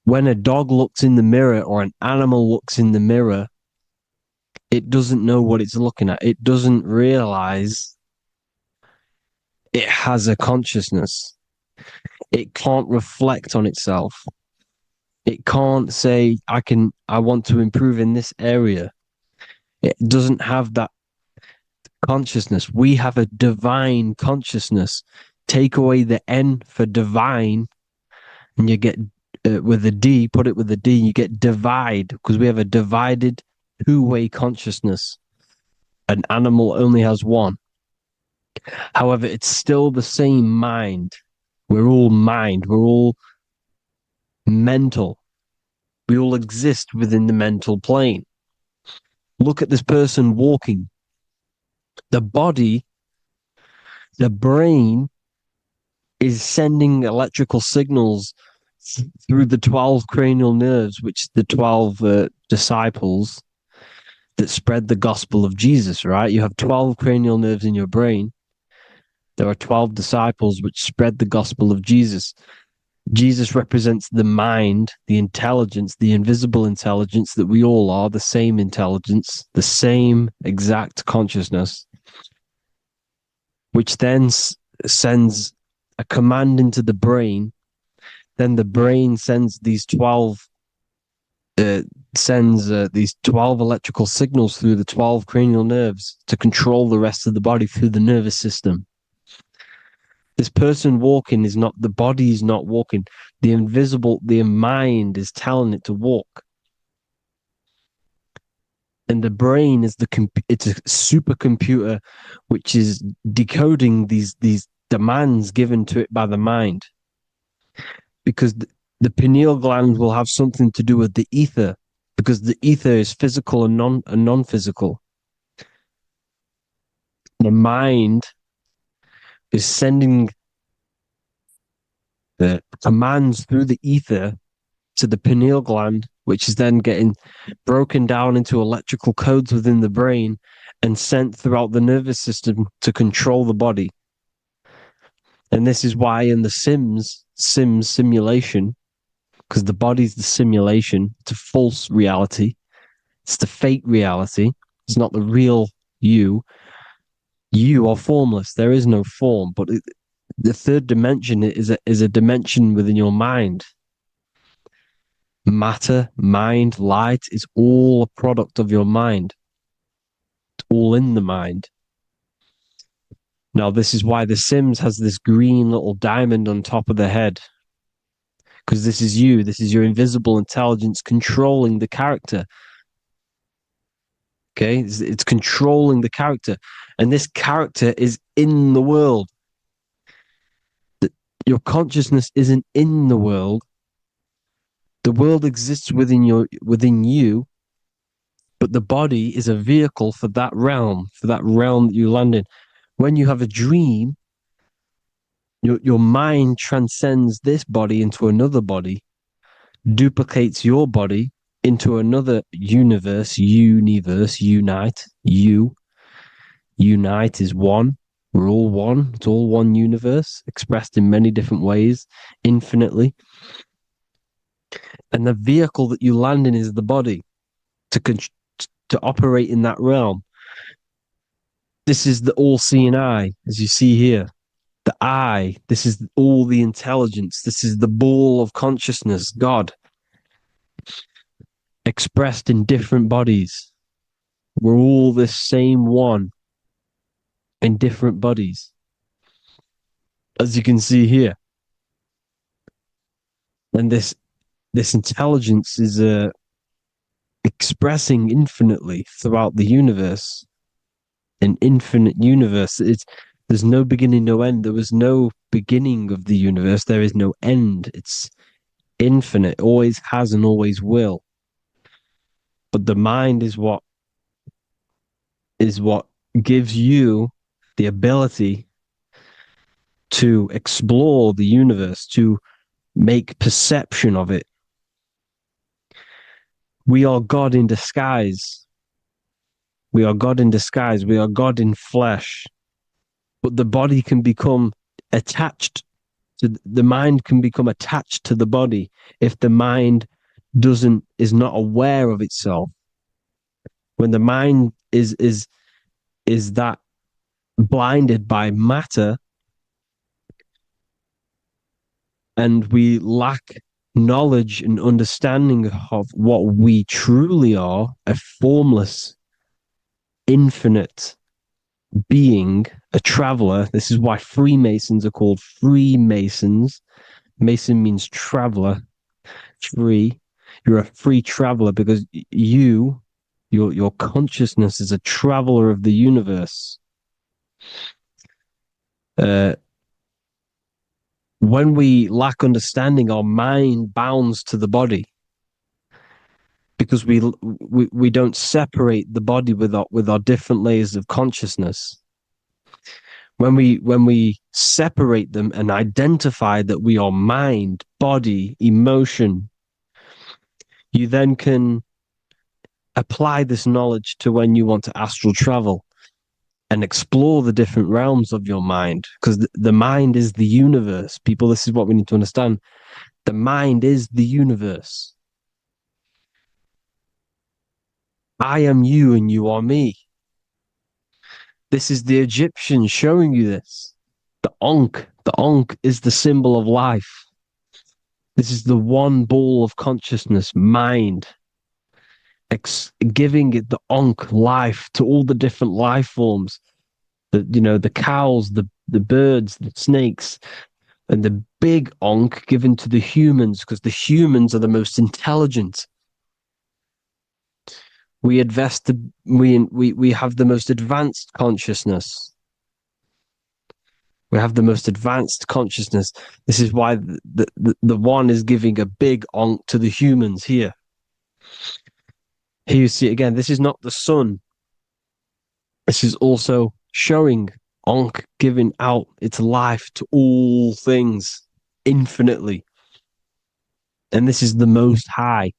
When a dog looks in the mirror or an animal looks in the mirror, it doesn't know what it's looking at. It doesn't realize it has a consciousness. It can't reflect on itself. It can't say, I want to improve in this area. It doesn't have that consciousness. We have a divine consciousness. Take away the N for divine, and you get with a D, put it with a D, you get divide, because we have a divided two-way consciousness. An animal only has one. However, it's still the same mind. We're all mind. We're all mental. We all exist within the mental plane. Look at this person walking. The body, the brain is sending electrical signals through the 12 cranial nerves, which the 12 disciples that spread the gospel of Jesus, right? You have 12 cranial nerves in your brain. There are 12 disciples which spread the gospel of Jesus. Jesus represents the mind, the intelligence, the invisible intelligence that we all are, the same intelligence, the same exact consciousness, which then sends a command into the brain. Then the brain sends these 12 electrical signals through the 12 cranial nerves to control the rest of the body through the nervous system. This person walking is not, the body is not walking. The mind is telling it to walk. And the brain is it's a supercomputer which is decoding these demands given to it by the mind. Because the pineal gland will have something to do with the ether, because the ether is physical and non-physical. The mind is sending the commands through the ether to the pineal gland, which is then getting broken down into electrical codes within the brain and sent throughout the nervous system to control the body. And this is why in the Sims simulation, because the body's the simulation, it's a false reality. It's the fake reality. It's not the real you. You are formless. There is no form. But the third dimension is a dimension within your mind. Matter, mind, light is all a product of your mind. It's all in the mind. Now, this is why The Sims has this green little diamond on top of the head. Because this is you. This is your invisible intelligence controlling the character. Okay? It's controlling the character. And this character is in the world. Your consciousness isn't in the world. The world exists within you, but the body is a vehicle for that realm that you land in. When you have a dream, your mind transcends this body into another body, duplicates your body into another universe, unite. Unite is one. We're all one. It's all one universe, expressed in many different ways, infinitely. And the vehicle that you land in is the body to operate in that realm. This is the all-seeing eye, as you see here. The eye, this is all the intelligence. This is the ball of consciousness, God, expressed in different bodies. We're all this same one in different bodies, as you can see here. And this intelligence is expressing infinitely throughout the universe, an infinite universe. There's no beginning, no end. There was no beginning of the universe. There is no end. It's infinite, always has and always will. But the mind is what gives you the ability to explore the universe, to make perception of it. We are God in disguise. We are God in disguise. We are God in flesh. But the body can become attached to the mind, can become attached to the body if the mind is not aware of itself. When the mind is that blinded by matter, and we lack knowledge and understanding of what we truly are, a formless, infinite being, a traveler. This is why Freemasons are called Freemasons. Mason means traveler. Free. You're a free traveler because your consciousness is a traveler of the universe. When we lack understanding, our mind bounds to the body because we don't separate the body with our different layers of consciousness. When we separate them and identify that we are mind, body, emotion, you then can apply this knowledge to when you want to astral travel and explore the different realms of your mind, because the mind is the universe. People, this is what we need to understand. The mind is the universe. I am you and you are me. This is the Egyptians showing you this. The Ankh is the symbol of life. This is the one ball of consciousness, mind, giving it the Ankh life to all the different life forms. The cows, the birds, the snakes, and the big Ankh given to the humans, because the humans are the most intelligent. We have the most advanced consciousness. We have the most advanced consciousness. This is why the one is giving a big Ankh to the humans here. Here you see it again. This is not the sun. This is also showing Ankh giving out its life to all things infinitely. And this is the Most High.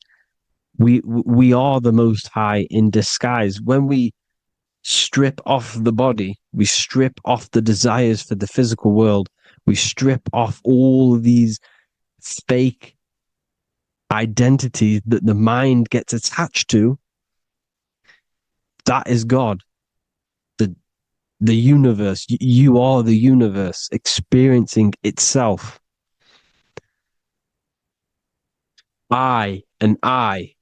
We are the Most High in disguise. When we strip off the body, we strip off the desires for the physical world, we strip off all of these fake identities that the mind gets attached to, That is God. The universe. You are the universe experiencing itself. I and I.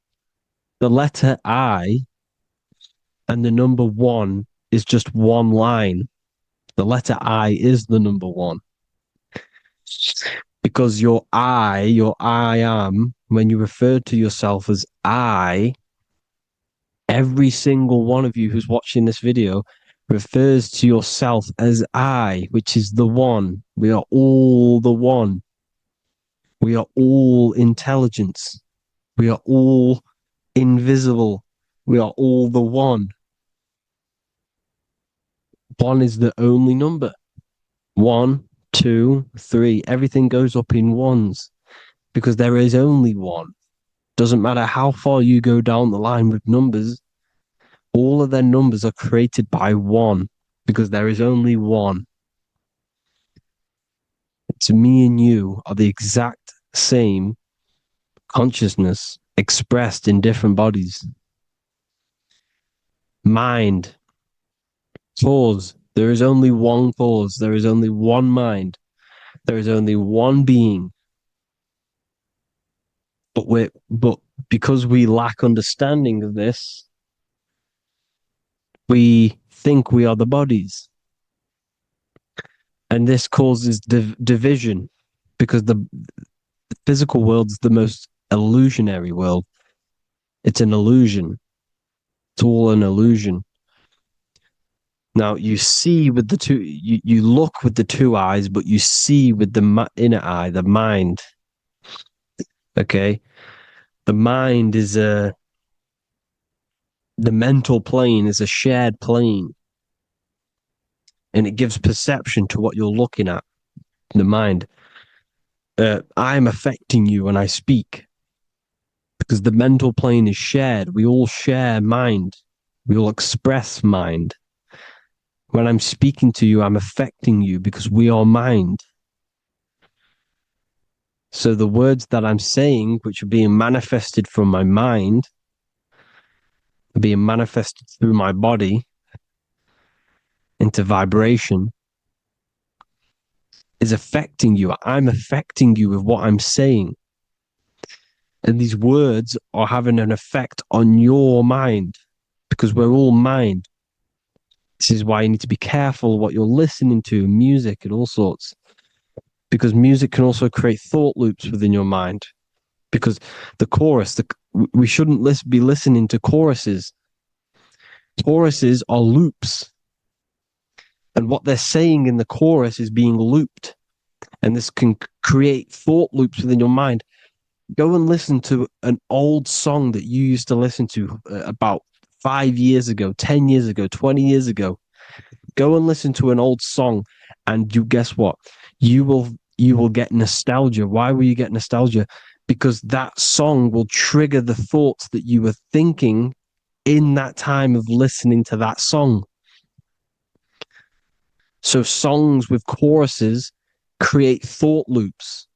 The letter I and the number one is just one line. The letter I is the number one. Because your I am, when you refer to yourself as I, every single one of you who's watching this video refers to yourself as I, which is the one. We are all the one. We are all intelligence. We are all invisible. We are all the one. One is the only number. 1, 2, 3. Everything goes up in ones because there is only one. Doesn't matter how far you go down the line with numbers, all of their numbers are created by one because there is only one. It's me and you are the exact same consciousness expressed in different bodies. Mind. Cause. There is only one cause. There is only one mind. There is only one being. But because we lack understanding of this, we think we are the bodies. And this causes division because the physical world is the most illusionary world. It's an illusion. It's all an illusion. Now you see with the two, you look with the two eyes, but you see with the inner eye, the mind. Okay, the mind is the mental plane is a shared plane, and it gives perception to what you're looking at. The mind. I'm affecting you when I speak because the mental plane is shared. We all share mind. We all express mind. When I'm speaking to you, I'm affecting you because we are mind. So the words that I'm saying, which are being manifested from my mind, are being manifested through my body into vibration, is affecting you. I'm affecting you with what I'm saying. And these words are having an effect on your mind because we're all mind. This is why you need to be careful what you're listening to, music and all sorts. Because music can also create thought loops within your mind. Because the chorus, we shouldn't be listening to choruses. Choruses are loops. And what they're saying in the chorus is being looped. And this can create thought loops within your mind. Go and listen to an old song that you used to listen to about 5 years ago, 10 years ago, 20 years ago. Go and listen to an old song and you guess what? You will get nostalgia. Why will you get nostalgia? Because that song will trigger the thoughts that you were thinking in that time of listening to that song. So songs with choruses create thought loops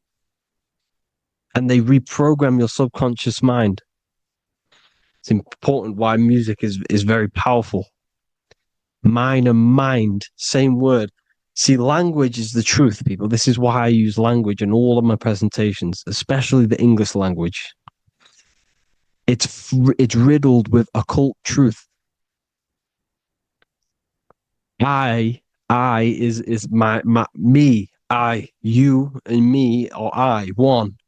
and they reprogram your subconscious mind. It's important why music is very powerful. Mine and mind, same word. See, language is the truth, people. This is why I use language in all of my presentations, especially the English language. It's riddled with occult truth. I is my me, I, you and me, or I, one.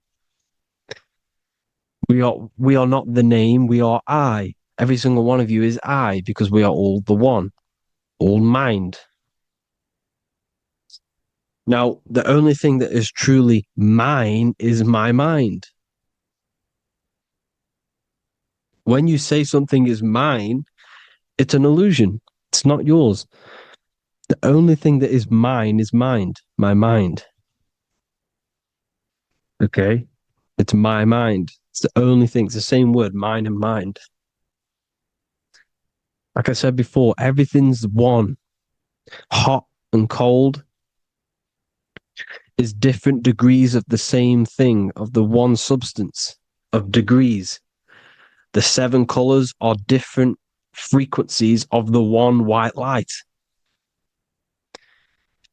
We are not the name, we are I. Every single one of you is I because we are all the one, all mind. Now, the only thing that is truly mine is my mind. When you say something is mine, it's an illusion. It's not yours. The only thing that is mine is mind, my mind. Okay? It's my mind. It's the only thing. It's the same word, mine and mind. Like I said before, everything's one. Hot and cold is different degrees of the same thing, of the one substance, of degrees. The 7 colors are different frequencies of the one white light.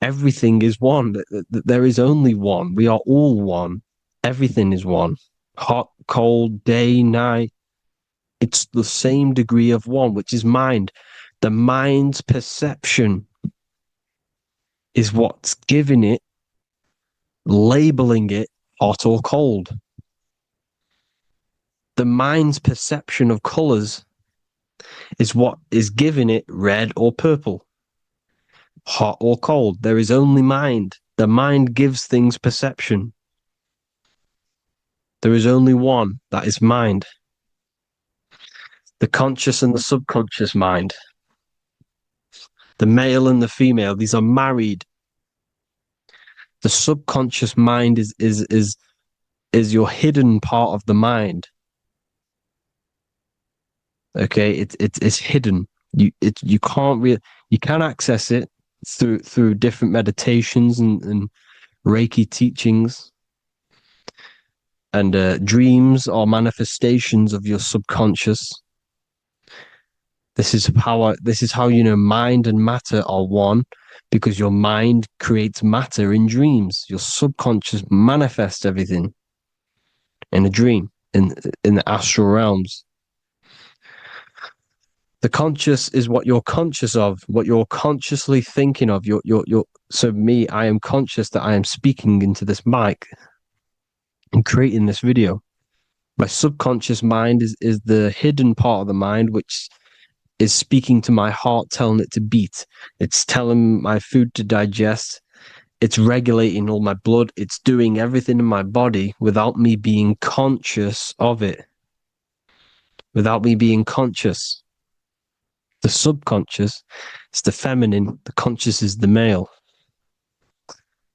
Everything is one. There is only one. We are all one. Everything is one. Hot, cold, day, night. It's the same degree of one, which is mind. The mind's perception is what's giving it, labeling it hot or cold. The mind's perception of colors is what is giving it red or purple, hot or cold. There is only mind. The mind gives things perception. There is only one, that is mind. The conscious and the subconscious mind. The male and the female, these are married. The subconscious mind is your hidden part of the mind. Okay, it's hidden. You can access it through different meditations and Reiki teachings, and dreams or manifestations of your subconscious. This is how you know mind and matter are one, because your mind creates matter in dreams. Your subconscious manifests everything in a dream, in the astral realms. The conscious is what you're conscious of, what you're consciously thinking of. So me, I am conscious that I am speaking into this mic and creating this video. My subconscious mind is the hidden part of the mind, which is speaking to my heart, telling it to beat. It's telling my food to digest. It's regulating all my blood. It's doing everything in my body without me being conscious of it. Without me being conscious. The subconscious is the feminine. The conscious is the male.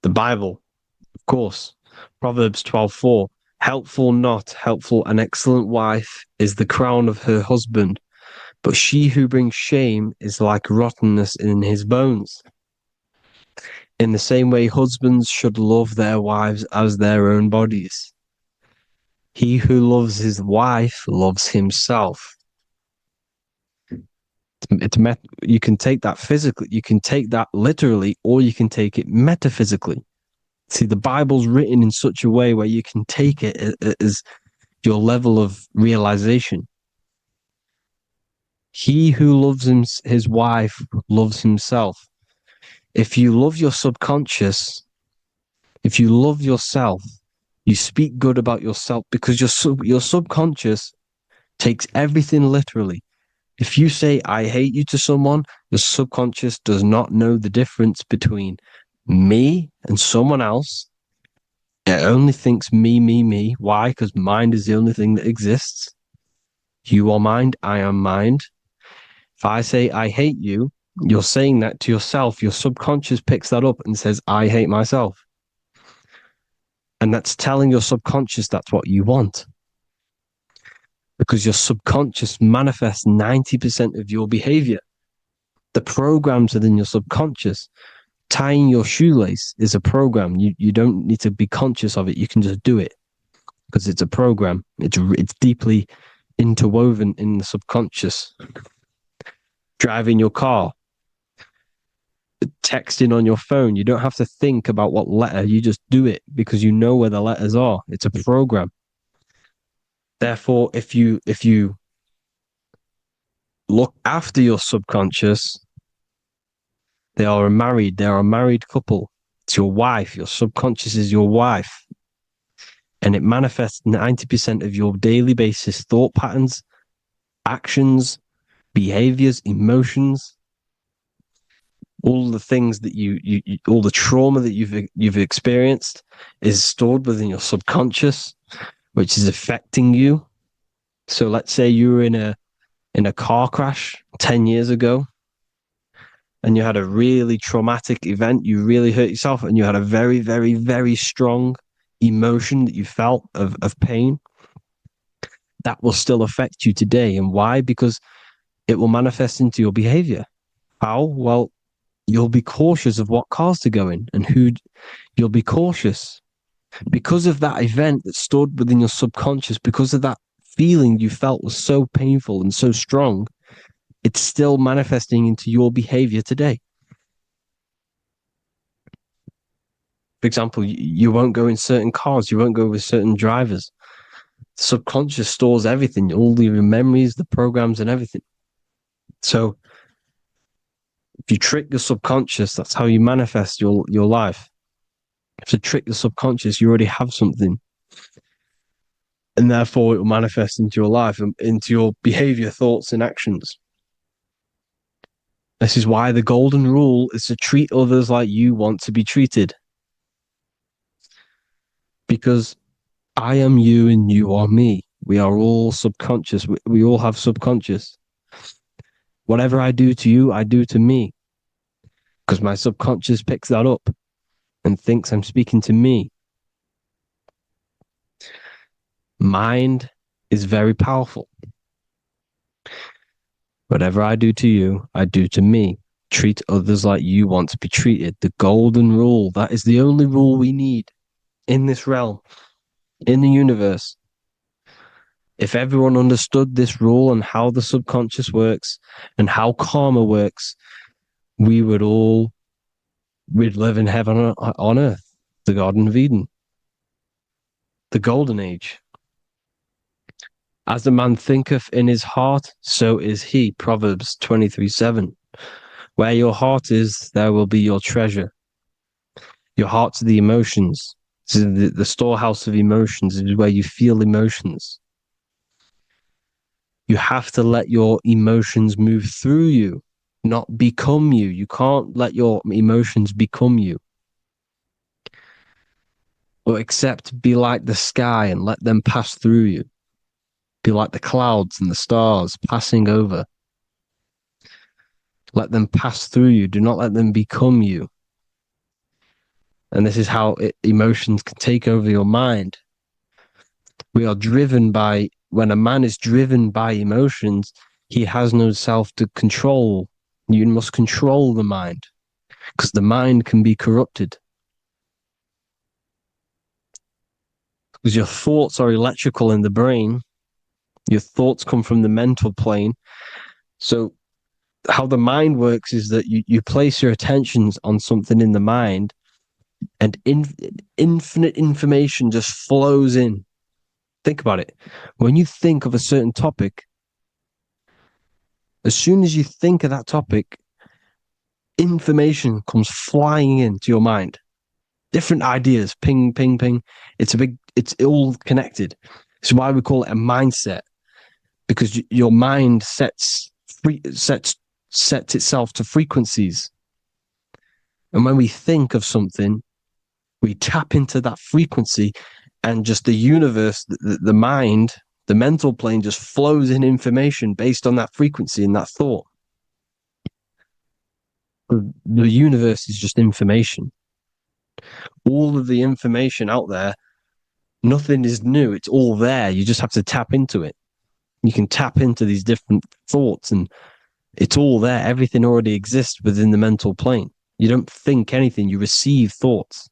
The Bible, of course. Proverbs 12:4. Helpful, not helpful, an excellent wife is the crown of her husband, but she who brings shame is like rottenness in his bones. In the same way, husbands should love their wives as their own bodies. He who loves his wife loves himself. You can take that physically, you can take that literally, or you can take it metaphysically. See, the Bible's written in such a way where you can take it as your level of realization. He who loves his wife loves himself. If you love your subconscious, if you love yourself, you speak good about yourself, because your subconscious takes everything literally. If you say, I hate you to someone, your subconscious does not know the difference between me and someone else. It only thinks me, me, me. Why? Because mind is the only thing that exists. You are mind, I am mind. If I say, I hate you, you're saying that to yourself. Your subconscious picks that up and says, I hate myself. And that's telling your subconscious that's what you want. Because your subconscious manifests 90% of your behavior. The programs within your subconscious. Tying your shoelace is a program. You don't need to be conscious of it. You can just do it because it's a program. It's deeply interwoven in the subconscious. Driving your car, texting on your phone. You don't have to think about what letter. You just do it because you know where the letters are. It's a program. Therefore, if you look after your subconscious, they are a married couple. It's your wife. Your subconscious is your wife. And it manifests 90% of your daily basis thought patterns, actions, behaviors, emotions, all the things that you all the trauma that you've experienced is stored within your subconscious, which is affecting you. So let's say you were in a car crash 10 years ago and you had a really traumatic event, you really hurt yourself, and you had a very, very, very strong emotion that you felt of pain. That will still affect you today. And why? Because it will manifest into your behavior. How? Well, you'll be cautious of what cars to go in and who. You'll be cautious because of that event that's stored within your subconscious, because of that feeling you felt was so painful and so strong. it's still manifesting into your behavior today. For example, you won't go in certain cars, you won't go with certain drivers. The subconscious stores everything, all your memories, the programs, and everything. So if you trick the subconscious, that's how you manifest your life. If you trick the subconscious, you already have something. And therefore it will manifest into your life, into your behavior, thoughts, and actions. This is why the golden rule is to treat others like you want to be treated. Because I am you and you are me. We are all subconscious. We all have subconscious. Whatever I do to you, I do to me. Because my subconscious picks that up and thinks I'm speaking to me. Mind is very powerful. Whatever I do to you, I do to me. Treat others like you want to be treated. The golden rule. That is the only rule we need in this realm, in the universe. If everyone understood this rule and how the subconscious works and how karma works, we'd live in heaven on earth, the Garden of Eden, the golden age. As a man thinketh in his heart, so is he. Proverbs 23:7. Where your heart is, there will be your treasure. Your heart's the emotions. This is the storehouse of emotions. This is where you feel emotions. You have to let your emotions move through you, not become you. You can't let your emotions become you. Or except be like the sky and let them pass through you. Be like the clouds and the stars passing over. Let them pass through you. Do not let them become you. And this is how emotions can take over your mind. We are driven by, when a man is driven by emotions, he has no self to control. You must control the mind, because the mind can be corrupted. Because your thoughts are electrical in the brain. Your thoughts come from the mental plane. So how the mind works is that you place your attentions on something in the mind, and infinite information just flows in. Think about it. When you think of a certain topic, as soon as you think of that topic, information comes flying into your mind. Different ideas, ping, ping, ping. It's all connected. It's why we call it a mindset, because your mind sets itself to frequencies. And when we think of something, we tap into that frequency, and just the universe, the mind, the mental plane just flows in information based on that frequency and that thought. The universe is just information. All of the information out there, nothing is new. It's all there. You just have to tap into it. You can tap into these different thoughts, and it's all there. Everything already exists within the mental plane. You don't think anything. You receive thoughts.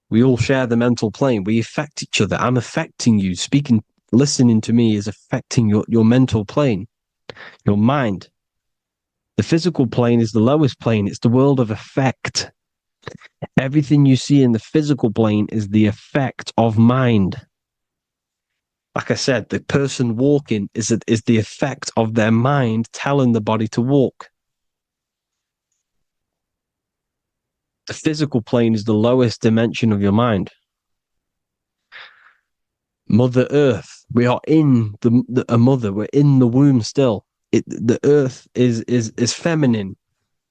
We all share the mental plane. We affect each other. I'm affecting you. Listening to me is affecting your mental plane, your mind. The physical plane is the lowest plane. It's the world of effect. Everything you see in the physical plane is the effect of mind. Like I said, the person walking is the effect of their mind telling the body to walk. The physical plane is the lowest dimension of your mind. Mother Earth, we are in a mother. We're in the womb still. The earth is feminine.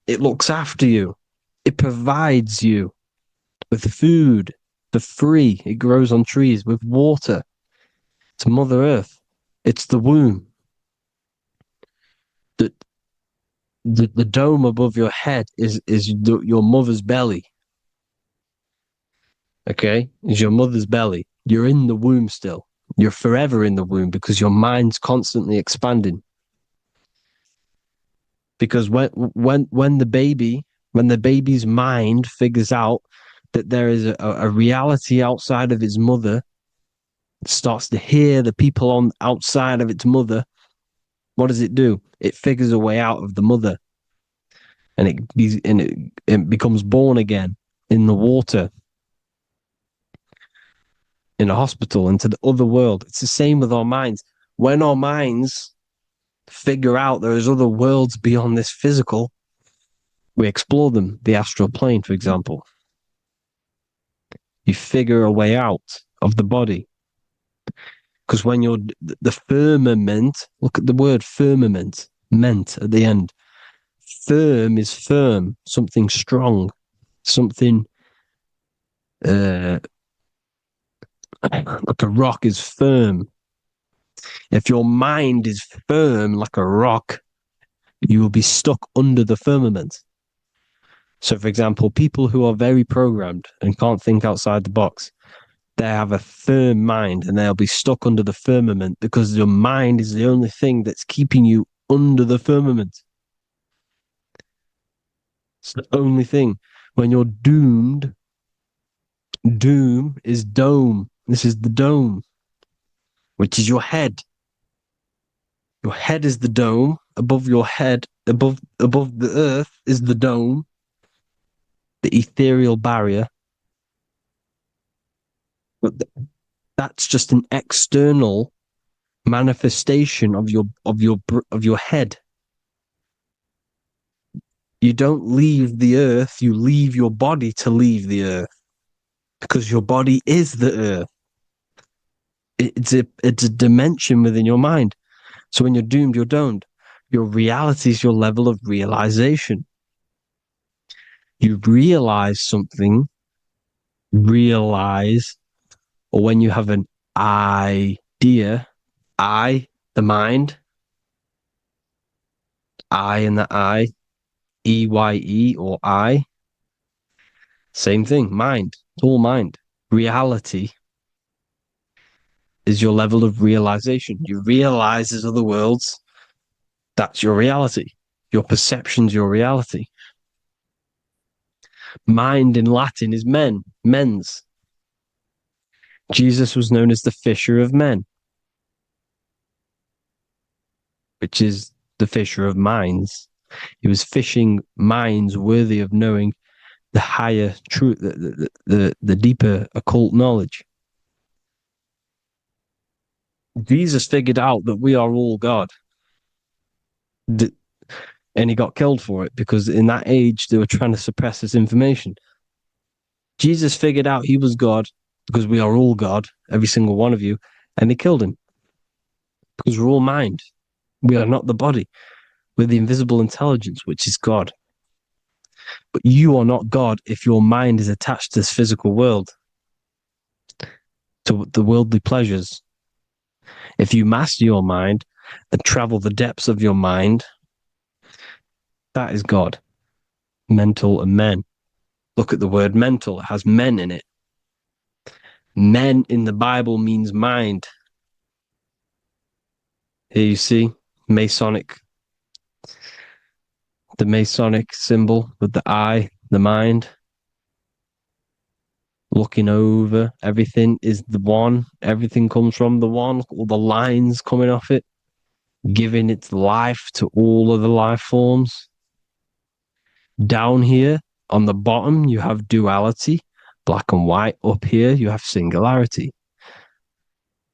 It looks after you. It provides you with food for free. It grows on trees with water. It's Mother Earth. It's the womb. The dome above your head is your mother's belly. Okay? Is your mother's belly. You're in the womb still. You're forever in the womb because your mind's constantly expanding. Because when the baby's mind figures out that there is a reality outside of his mother, It starts to hear the people on outside of its mother. What does it do? It figures a way out of the mother, and it becomes born again in the water, in a hospital, into the other world. It's the same with our minds. When our minds figure out there is other worlds beyond this physical, we explore them. The astral plane, for example. You figure a way out of the body. Because when you're the firmament, look at the word firmament, meant at the end. Firm is firm, something strong, something like a rock is firm. If your mind is firm like a rock, you will be stuck under the firmament. So, for example, people who are very programmed and can't think outside the box, they have a firm mind and they'll be stuck under the firmament because your mind is the only thing that's keeping you under the firmament. It's the only thing. When you're doomed, doom is dome. This is the dome, which is your head. Your head is the dome. Above your head, above the earth is the dome, the ethereal barrier. But that's just an external manifestation of your head. You don't leave the earth, you leave your body to leave the earth, because your body is the earth. It's a dimension within your mind. So when you're doomed, you're domed. Your reality is your level of realization. You realize something, or when you have an idea, the mind, and the EYE or I, same thing, mind, it's all mind. Reality is your level of realization. You realize there's other worlds, that's your reality. Your perception's your reality. Mind in Latin is mens. Jesus was known as the fisher of men, which is the fisher of minds. He was fishing minds worthy of knowing the higher truth, the deeper occult knowledge. Jesus figured out that we are all God. And he got killed for it because in that age they were trying to suppress this information. Jesus figured out he was God because we are all God, every single one of you, and they killed him because we're all mind. We are not the body. We're the invisible intelligence, which is God. But you are not God if your mind is attached to this physical world, to the worldly pleasures. If you master your mind and travel the depths of your mind, that is God. Mental and men. Look at the word mental. It has men in it. Men in the Bible means mind. Here you see Masonic. The Masonic symbol with the eye, the mind. Looking over, everything is the one. Everything comes from the one. All the lines coming off it, giving its life to all of the life forms. Down here on the bottom, you have duality, black and white. Up here, you have singularity.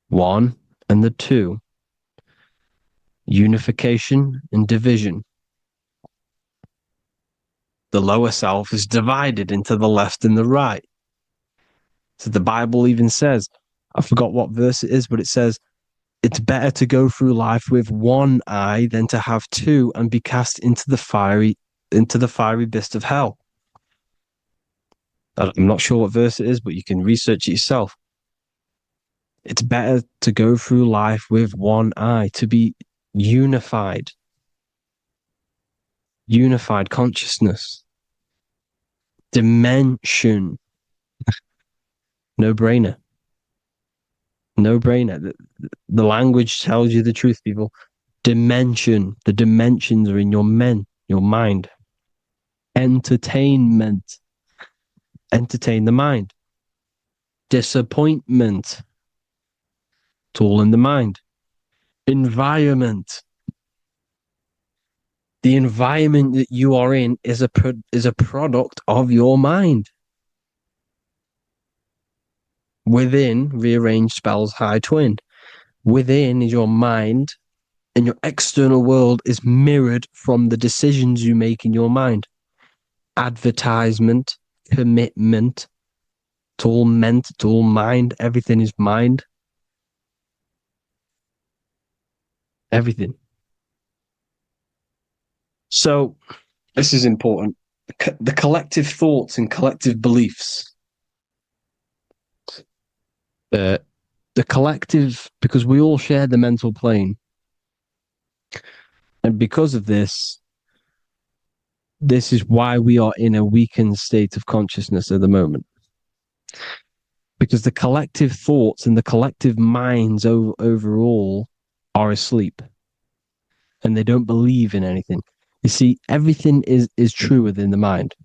One and the two. Unification and division. The lower self is divided into the left and the right. So the Bible even says, I forgot what verse it is, but it says, it's better to go through life with one eye than to have two and be cast into the fiery abyss of hell. I'm not sure what verse it is, but you can research it yourself. It's better to go through life with one eye, to be unified. Unified consciousness. Dimension. No brainer. No brainer. The language tells you the truth, people. Dimension. The dimensions are in your mind. Entertainment. Entertain the mind. Disappointment. It's all in the mind. Environment. The environment that you are in is a product of your mind. Within, rearrange spells high twin. Within is your mind, and your external world is mirrored from the decisions you make in your mind. Advertisement, commitment, it's all meant, it's all mind. Everything is mind. Everything. So, this is important. The collective thoughts and collective beliefs. The collective, because we all share the mental plane. And because of this is why we are in a weakened state of consciousness at the moment. Because the collective thoughts and the collective minds overall are asleep. And they don't believe in anything. You see, everything is true within the mind.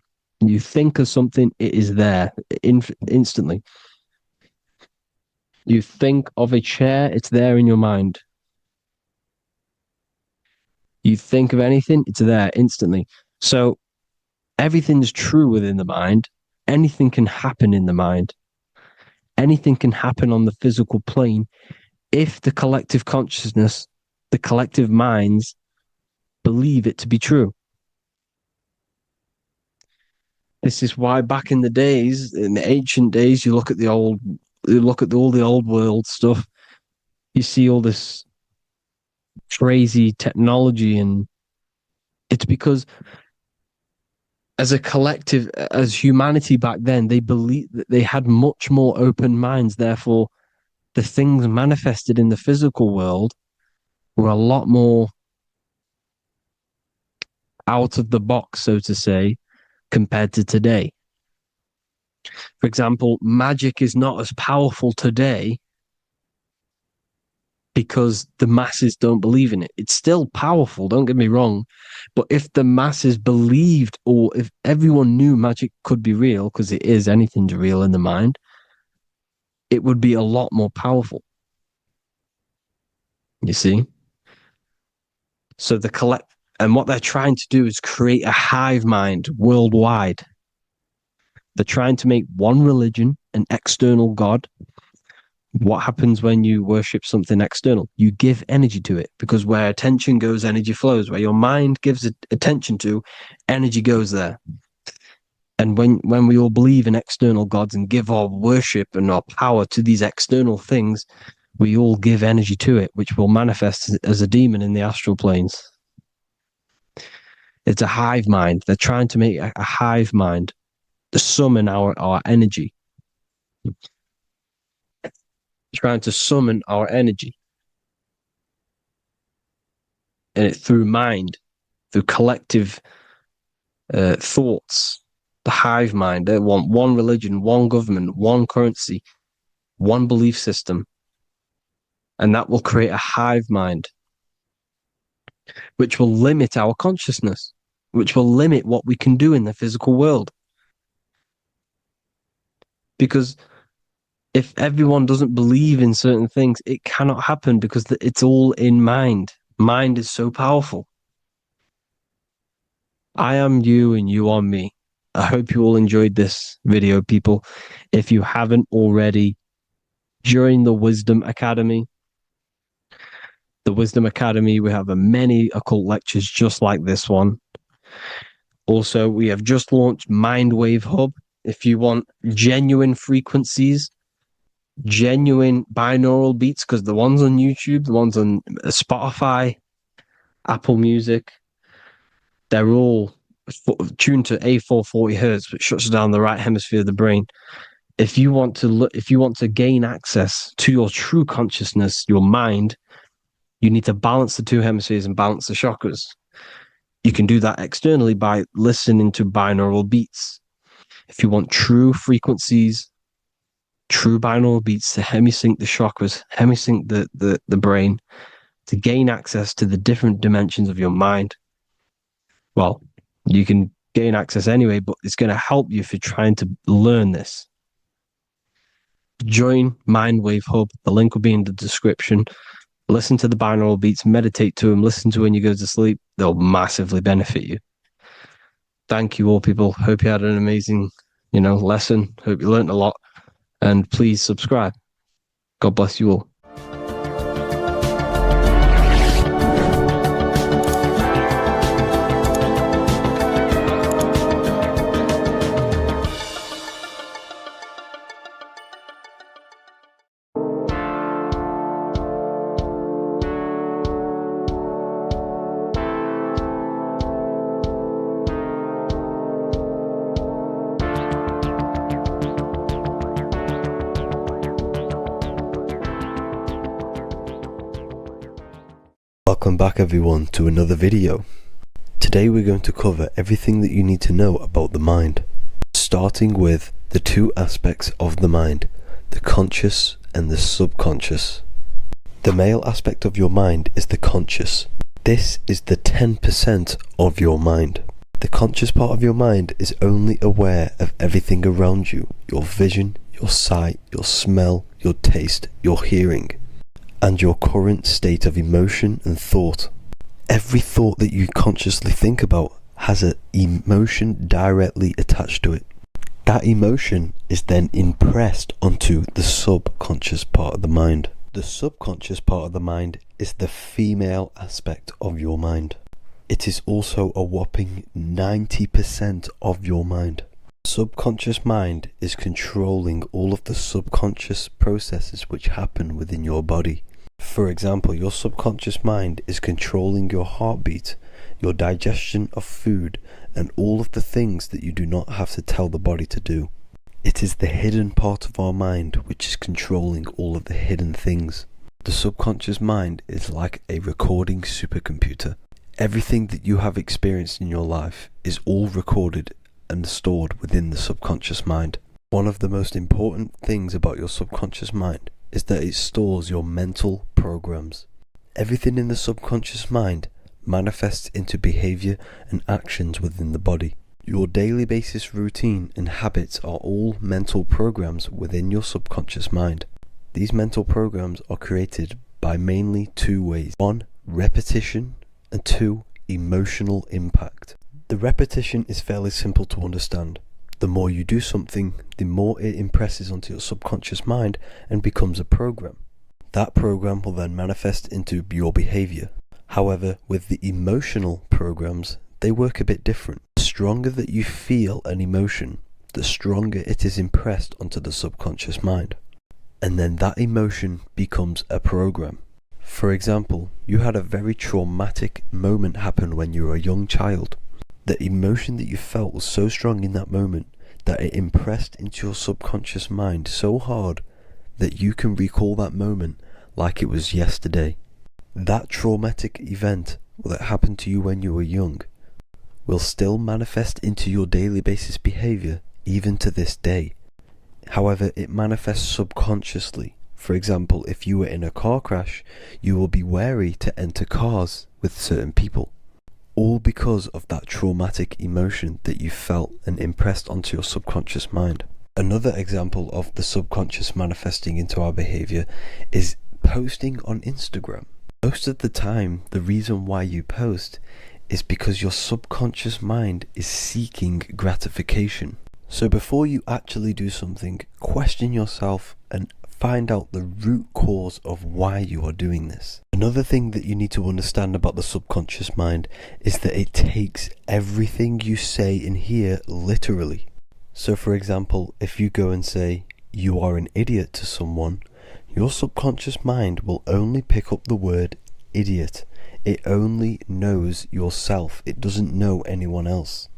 You think of something, it is there instantly. You think of a chair, it's there in your mind. You think of anything, it's there instantly. So everything's true within the mind. Anything can happen in the mind. Anything can happen on the physical plane if the collective consciousness, the collective minds, believe it to be true. This is why back in the days, in the ancient days, you look at all the old world stuff, you see all this crazy technology, and it's because as a collective, as humanity back then, they believed that they had much more open minds. Therefore, the things manifested in the physical world were a lot more out of the box, so to say, compared to today. For example, magic is not as powerful today because the masses don't believe in it. It's still powerful, don't get me wrong, but if the masses believed, or if everyone knew magic could be real, because it is, anything's real in the mind, it would be a lot more powerful. You see? So and what they're trying to do is create a hive mind worldwide. They're trying to make one religion, an external god. What happens when you worship something external? You give energy to it, because where attention goes, energy flows. Where your mind gives attention to, energy goes there. And when we all believe in external gods and give our worship and our power to these external things, we all give energy to it, which will manifest as a demon in the astral planes. It's a hive mind. They're trying to make a hive mind to summon our energy. Trying to summon our energy. And it through mind, through collective thoughts. The hive mind. They want one religion, one government, one currency, one belief system. And that will create a hive mind, which will limit our consciousness, which will limit what we can do in the physical world. Because if everyone doesn't believe in certain things, it cannot happen, because it's all in mind. Mind is so powerful. I am you and you are me. I hope you all enjoyed this video, people. If you haven't already, join the Wisdom Academy. The Wisdom Academy, we have many occult lectures just like this one. Also, we have just launched Mindwave Hub. If you want genuine frequencies, genuine binaural beats, because the ones on YouTube, the ones on Spotify, Apple Music, they're all tuned to A440 hertz, which shuts down the right hemisphere of the brain. If you want to gain access to your true consciousness, your mind, you need to balance the two hemispheres and balance the chakras. You can do that externally by listening to binaural beats. If you want true frequencies, true binaural beats to hemisync the chakras, hemisync the brain, to gain access to the different dimensions of your mind, well, you can gain access anyway, but it's going to help you if you're trying to learn this. Join Mindwave Hub. The link will be in the description. Listen to the binaural beats, meditate to them, listen to when you go to sleep. They'll massively benefit you. Thank you all, people. Hope you had an amazing, lesson. Hope you learned a lot. And please subscribe. God bless you all. Welcome back everyone to another video. Today we're going to cover everything that you need to know about the mind, starting with the two aspects of the mind, the conscious and the subconscious. The male aspect of your mind is the conscious. This is the 10% of your mind. The conscious part of your mind is only aware of everything around you, your vision, your sight, your smell, your taste, your hearing, and your current state of emotion and thought. Every thought that you consciously think about has an emotion directly attached to it. That emotion is then impressed onto the subconscious part of the mind. The subconscious part of the mind is the female aspect of your mind. It is also a whopping 90% of your mind. Subconscious mind is controlling all of the subconscious processes which happen within your body. For example, your subconscious mind is controlling your heartbeat, your digestion of food, and all of the things that you do not have to tell the body to do. It is the hidden part of our mind which is controlling all of the hidden things. The subconscious mind is like a recording supercomputer. Everything that you have experienced in your life is all recorded and stored within the subconscious mind. One of the most important things about your subconscious mind is that it stores your mental programs. Everything in the subconscious mind manifests into behavior and actions within the body. Your daily basis routine and habits are all mental programs within your subconscious mind. These mental programs are created by mainly two ways. 1, repetition, and 2, emotional impact. The repetition is fairly simple to understand. The more you do something, the more it impresses onto your subconscious mind and becomes a program. That program will then manifest into your behavior. However, with the emotional programs, they work a bit different. The stronger that you feel an emotion, the stronger it is impressed onto the subconscious mind. And then that emotion becomes a program. For example, you had a very traumatic moment happen when you were a young child. The emotion that you felt was so strong in that moment that it impressed into your subconscious mind so hard that you can recall that moment like it was yesterday. That traumatic event that happened to you when you were young will still manifest into your daily basis behavior even to this day. However, it manifests subconsciously. For example, if you were in a car crash, you will be wary to enter cars with certain people. All because of that traumatic emotion that you felt and impressed onto your subconscious mind. Another example of the subconscious manifesting into our behavior is posting on Instagram. Most of the time, the reason why you post is because your subconscious mind is seeking gratification. So before you actually do something, question yourself and find out the root cause of why you are doing this. Another thing that you need to understand about the subconscious mind is that it takes everything you say and hear literally. So for example, if you go and say, "You are an idiot" to someone, your subconscious mind will only pick up the word idiot. It only knows yourself. It doesn't know anyone else.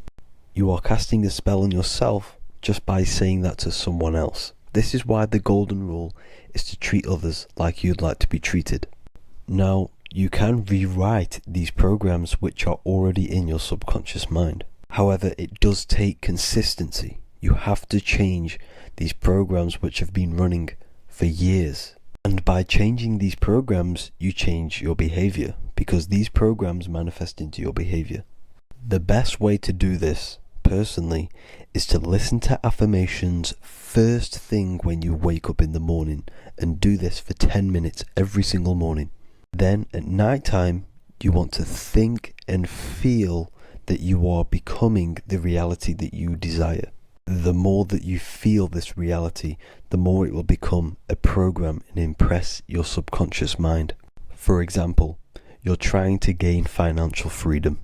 You are casting a spell on yourself just by saying that to someone else. This is why the golden rule is to treat others like you'd like to be treated. Now, you can rewrite these programs which are already in your subconscious mind. However, it does take consistency. You have to change these programs which have been running for years. And by changing these programs, you change your behavior, because these programs manifest into your behavior. The best way to do this, personally is to listen to affirmations first thing when you wake up in the morning, and do this for 10 minutes every single morning. Then at night time, you want to think and feel that you are becoming the reality that you desire. The more that you feel this reality, the more it will become a program and impress your subconscious mind. For example, you're trying to gain financial freedom.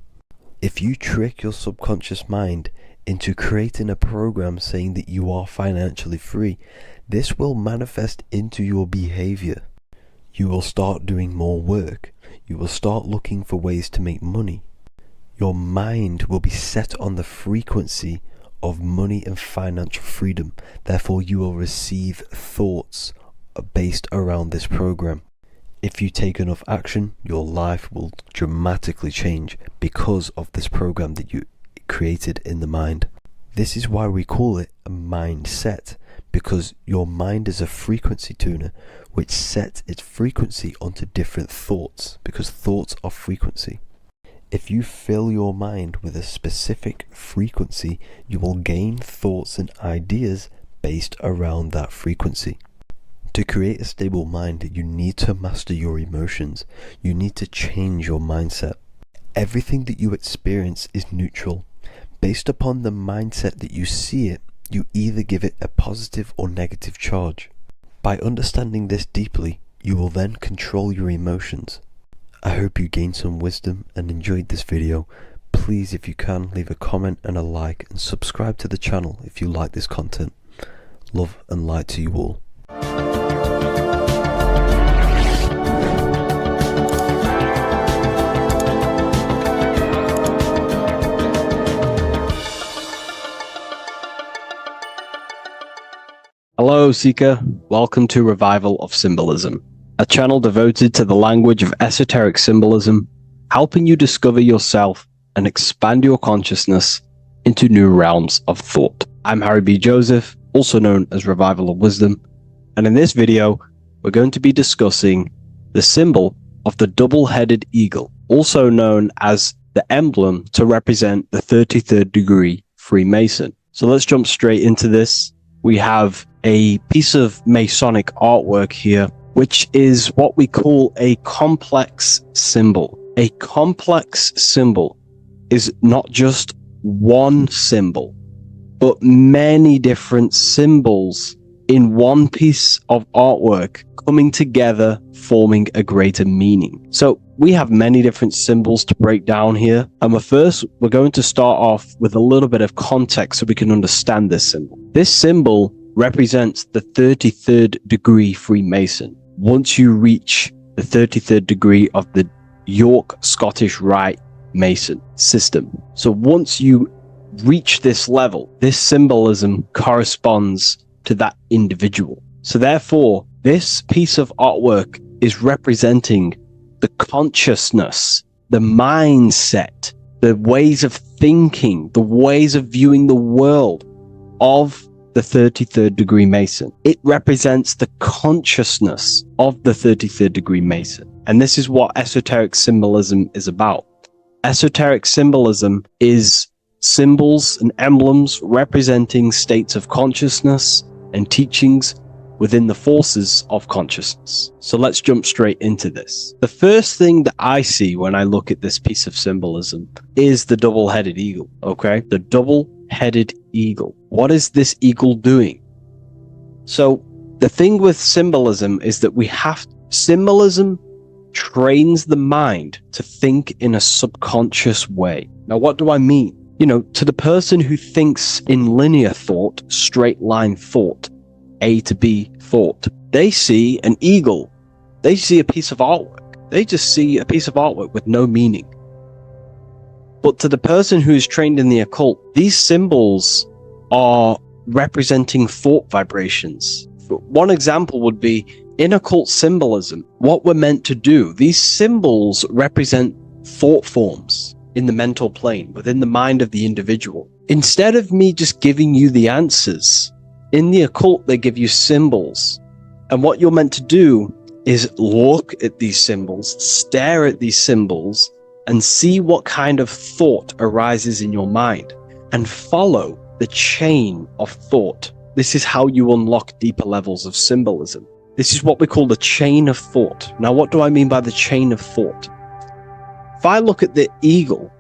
If you trick your subconscious mind into creating a program saying that you are financially free, this will manifest into your behavior. You will start doing more work. You will start looking for ways to make money. Your mind will be set on the frequency of money and financial freedom. Therefore, you will receive thoughts based around this program. If you take enough action, your life will dramatically change because of this program that you created in the mind. This is why we call it a mindset, because your mind is a frequency tuner which sets its frequency onto different thoughts, because thoughts are frequency. If you fill your mind with a specific frequency, you will gain thoughts and ideas based around that frequency. To create a stable mind, you need to master your emotions. You need to change your mindset. Everything that you experience is neutral. Based upon the mindset that you see it, you either give it a positive or negative charge. By understanding this deeply, you will then control your emotions. I hope you gained some wisdom and enjoyed this video. Please, if you can, leave a comment and a like, and subscribe to the channel if you like this content. Love and light to you all. Hello, Seeker. Welcome to Revival of Symbolism, a channel devoted to the language of esoteric symbolism, helping you discover yourself and expand your consciousness into new realms of thought. I'm Harry B. Joseph, also known as Revival of Wisdom, and in this video, we're going to be discussing the symbol of the double-headed eagle, also known as the emblem to represent the 33rd degree Freemason. So let's jump straight into this. We have a piece of Masonic artwork here, which is what we call a complex symbol. A complex symbol is not just one symbol, but many different symbols in one piece of artwork coming together, forming a greater meaning. So we have many different symbols to break down here. And we're going to start off with a little bit of context so we can understand this symbol. This symbol represents the 33rd degree Freemason. Once you reach the 33rd degree of the York Scottish Rite Mason system. So once you reach this level, this symbolism corresponds to that individual. So therefore, this piece of artwork is representing the consciousness, the mindset, the ways of thinking, the ways of viewing the world of the 33rd degree Mason. It represents the consciousness of the 33rd degree Mason. And this is what esoteric symbolism is about. Esoteric symbolism is symbols and emblems representing states of consciousness and teachings within the forces of consciousness. So let's jump straight into this. The first thing that I see when I look at this piece of symbolism is the double-headed eagle, okay? The double-headed eagle. What is this eagle doing? So the thing with symbolism is that symbolism trains the mind to think in a subconscious way. Now, what do I mean? You know, to the person who thinks in linear thought, straight line thought, A to B thought, they see an eagle. They see a piece of artwork. They just see a piece of artwork with no meaning. But to the person who is trained in the occult, these symbols are representing thought vibrations. One example would be in occult symbolism, what we're meant to do. These symbols represent thought forms in the mental plane, within the mind of the individual. Instead of me just giving you the answers, in the occult, they give you symbols. And what you're meant to do is look at these symbols, stare at these symbols, and see what kind of thought arises in your mind. and follow the chain of thought. This is how you unlock deeper levels of symbolism. This is what we call the chain of thought. Now, what do I mean by the chain of thought? If I look at the eagle,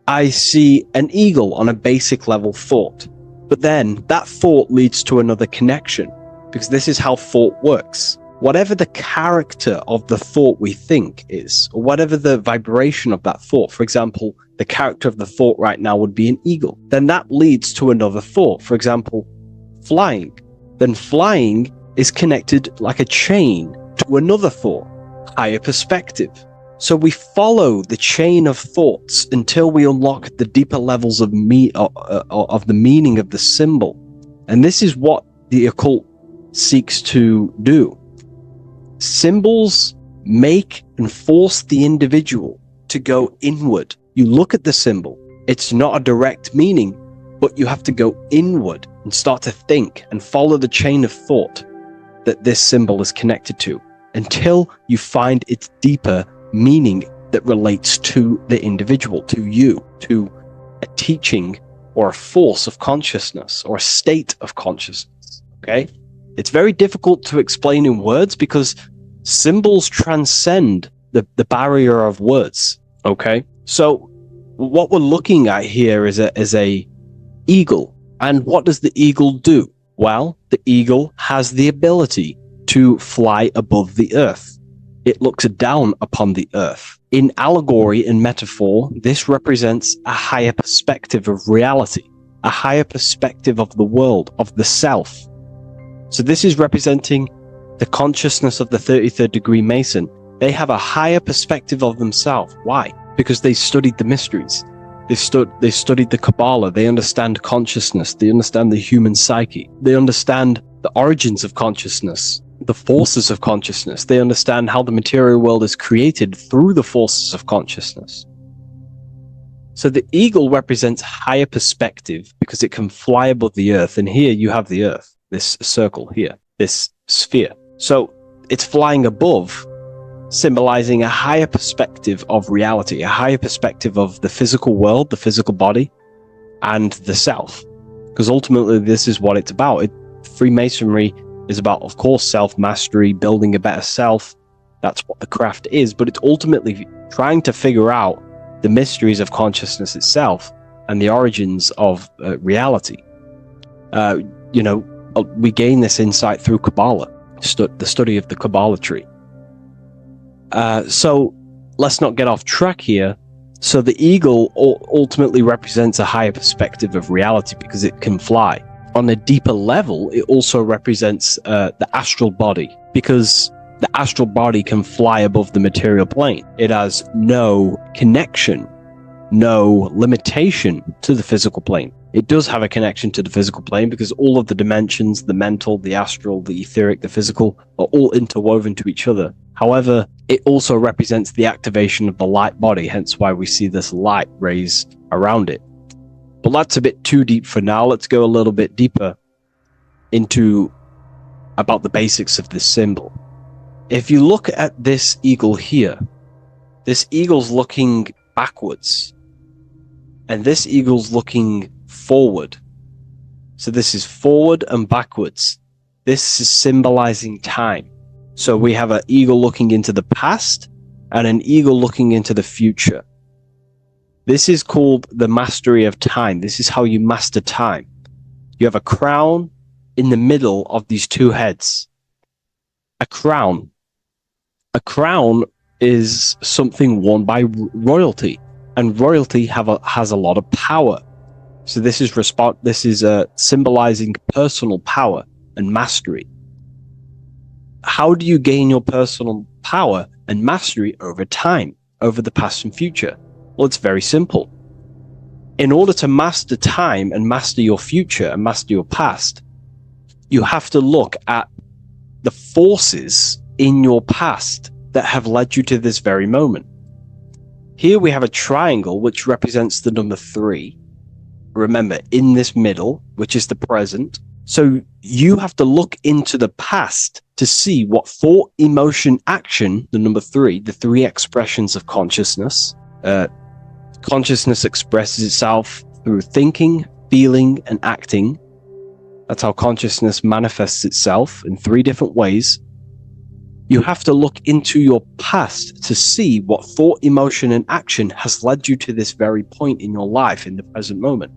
I see an eagle on a basic level thought. But then that thought leads to another connection, because this is how thought works. Whatever the character of the thought we think is, or whatever the vibration of that thought, for example, the character of the thought right now would be an eagle, then that leads to another thought. For example, flying. Then flying is connected like a chain to another thought, higher perspective. So we follow the chain of thoughts until we unlock the deeper levels of the meaning of the symbol. And this is what the occult seeks to do. Symbols make and force the individual to go inward. You look at the symbol, it's not a direct meaning, but you have to go inward and start to think and follow the chain of thought that this symbol is connected to until you find its deeper meaning that relates to the individual, to you, to a teaching or a force of consciousness or a state of consciousness. Okay? It's very difficult to explain in words because symbols transcend the barrier of words. Okay? So what we're looking at here is a eagle. And what does the eagle do? Well, the eagle has the ability to fly above the earth. It looks down upon the earth. In allegory and metaphor, this represents a higher perspective of reality, a higher perspective of the world, of the self. So this is representing the consciousness of the 33rd degree Mason. They have a higher perspective of themselves. Why? Because they studied the mysteries. They studied the Kabbalah. They understand consciousness. They understand the human psyche. They understand the origins of consciousness, the forces of consciousness. They understand how the material world is created through the forces of consciousness. So the eagle represents higher perspective because it can fly above the earth. And here you have the earth, this circle here, this sphere. So it's flying above, symbolizing a higher perspective of reality, a higher perspective of the physical world, the physical body, and the self. Because ultimately this is what it's about. Freemasonry is about, of course, self-mastery, building a better self. That's what the craft is, but it's ultimately trying to figure out the mysteries of consciousness itself and the origins of reality. We gain this insight through Kabbalah, the study of the Kabbalah tree. So let's not get off track here. So the eagle ultimately represents a higher perspective of reality because it can fly. On a deeper level, it also represents the astral body because the astral body can fly above the material plane. It has no connection, no limitation to the physical plane. It does have a connection to the physical plane because all of the dimensions, the mental, the astral, the etheric, the physical, are all interwoven to each other. However, it also represents the activation of the light body, hence why we see this light rays around it. But that's a bit too deep for now. Let's go a little bit deeper into about the basics of this symbol. If you look at this eagle here, this eagle's looking backwards, and this eagle's looking forward. So this is forward and backwards. This is symbolizing time. So we have an eagle looking into the past and an eagle looking into the future. This is called the mastery of time. This is how you master time. You have a crown in the middle of these two heads. A crown. A crown is something worn by royalty, and royalty has a lot of power. So this is symbolizing personal power and mastery. How do you gain your personal power and mastery over time, over the past and future? Well, it's very simple. In order to master time and master your future and master your past, you have to look at the forces in your past that have led you to this very moment. Here we have a triangle which represents the number 3. Remember, in this middle, which is the present. So you have to look into the past to see what thought, emotion, action, the number 3, the 3 expressions of consciousness. Consciousness expresses itself through thinking, feeling, and acting. That's how consciousness manifests itself in 3 different ways. You have to look into your past to see what thought, emotion, and action has led you to this very point in your life in the present moment.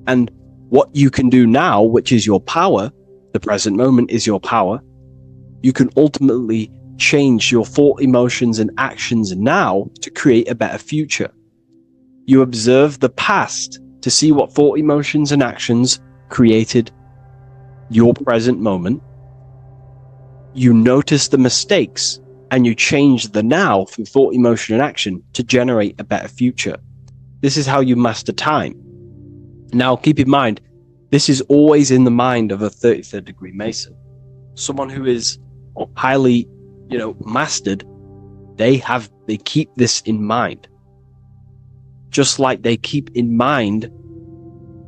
And what you can do now, which is your power, the present moment is your power, you can ultimately change your thought, emotions, and actions now to create a better future. You observe the past to see what thought, emotions, and actions created your present moment. You notice the mistakes and you change the now through thought, emotion, and action to generate a better future. This is how you master time. Now, keep in mind, this is always in the mind of a 33rd degree Mason. Someone who is highly, mastered, they keep this in mind. Just like they keep in mind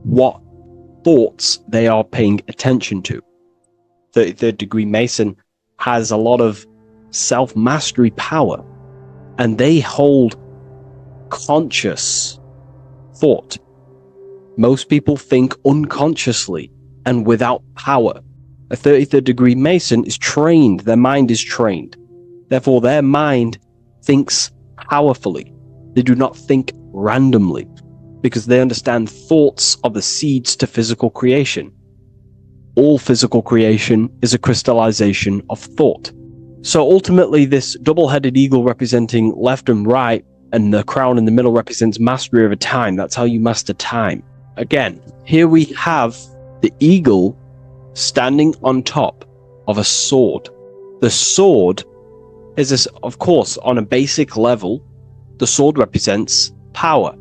what thoughts they are paying attention to. 33rd degree Mason has a lot of self-mastery power, and they hold conscious thought. Most people think unconsciously and without power. A 33rd degree Mason is trained, their mind is trained. Therefore, their mind thinks powerfully. They do not think randomly, because they understand thoughts are the seeds to physical creation. All physical creation is a crystallization of thought. So ultimately, this double-headed eagle representing left and right, and the crown in the middle represents mastery over time. That's how you master time. Again, here we have the eagle standing on top of a sword. The sword is, of course, on a basic level, the sword represents power.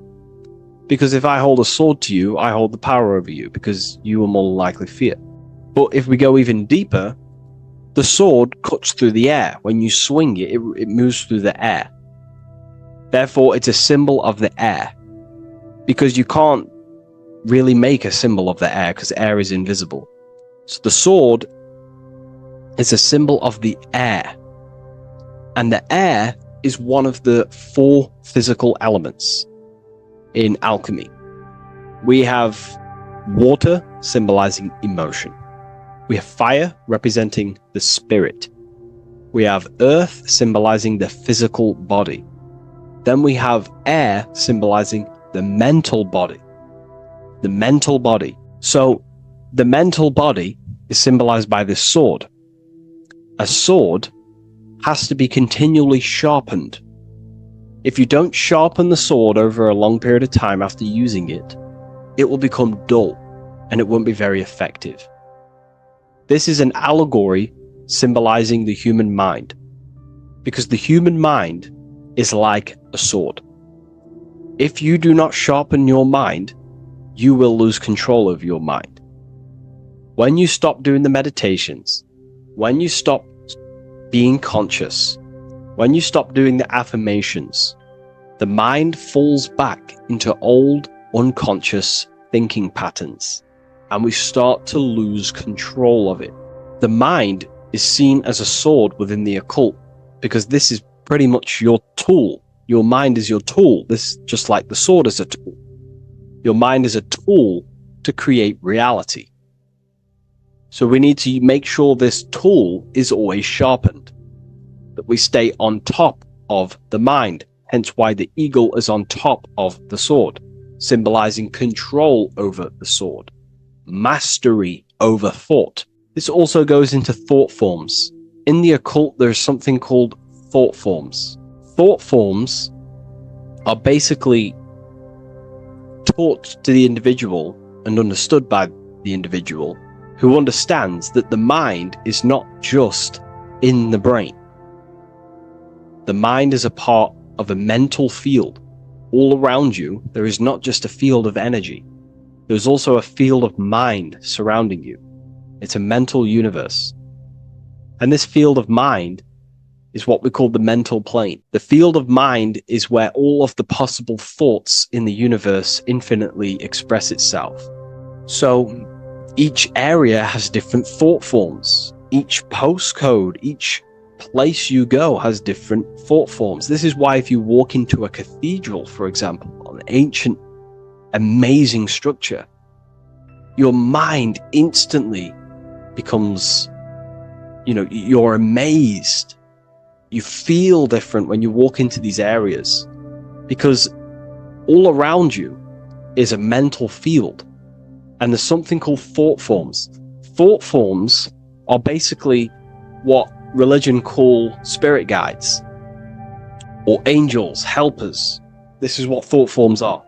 Because if I hold a sword to you, I hold the power over you, because you will more likely fear. But if we go even deeper, the sword cuts through the air. When you swing it, it moves through the air. Therefore, it's a symbol of the air. Because you can't really make a symbol of the air, because air is invisible. So the sword is a symbol of the air. And the air is one of the 4 physical elements in alchemy. We have water symbolizing emotion. We have fire representing the spirit. We have earth symbolizing the physical body. Then we have air symbolizing the mental body. The mental body. So the mental body is symbolized by this sword. A sword has to be continually sharpened. If you don't sharpen the sword over a long period of time after using it, it will become dull and it won't be very effective. This is an allegory symbolizing the human mind, because the human mind is like a sword. If you do not sharpen your mind, you will lose control of your mind. When you stop doing the meditations, when you stop being conscious, when you stop doing the affirmations, the mind falls back into old, unconscious thinking patterns, and we start to lose control of it. The mind is seen as a sword within the occult, because this is pretty much your tool. Your mind is your tool. This, just like the sword is a tool. Your mind is a tool to create reality. So we need to make sure this tool is always sharpened, that we stay on top of the mind, hence why the eagle is on top of the sword, symbolizing control over the sword, mastery over thought. This also goes into thought forms. In the occult, there's something called thought forms. Thought forms are basically taught to the individual and understood by the individual, who understands that the mind is not just in the brain. The mind is a part of a mental field. All around you, there is not just a field of energy. There's also a field of mind surrounding you. It's a mental universe. And this field of mind is what we call the mental plane. The field of mind is where all of the possible thoughts in the universe infinitely express itself. So each area has different thought forms. Each postcode, each place you go has different thought forms. This is why if you walk into a cathedral, for example, an ancient amazing structure, your mind instantly becomes, you're amazed. You feel different when you walk into these areas, because all around you is a mental field, and there's something called thought forms. Thought forms are basically what religion call spirit guides or angels, helpers. This is what thought forms are.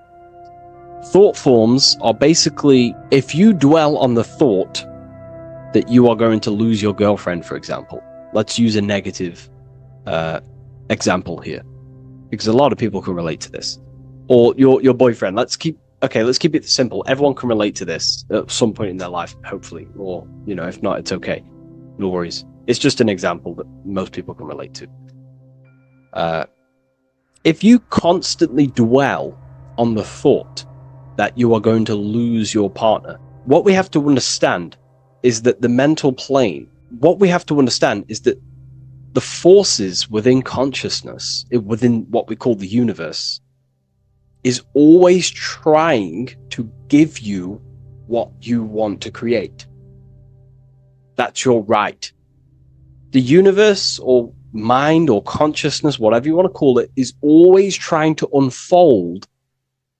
Thought forms are basically, if you dwell on the thought that you are going to lose your girlfriend, for example. Let's use a negative example here, because a lot of people can relate to this. Or your boyfriend. Let's keep it simple. Everyone can relate to this at some point in their life, hopefully. Or, if not, it's okay. No worries. It's just an example that most people can relate to. If you constantly dwell on the thought that you are going to lose your partner, what we have to understand is that the mental plane, the forces within consciousness, within what we call the universe, is always trying to give you what you want to create. That's your right. The universe, or mind, or consciousness, whatever you want to call it, is always trying to unfold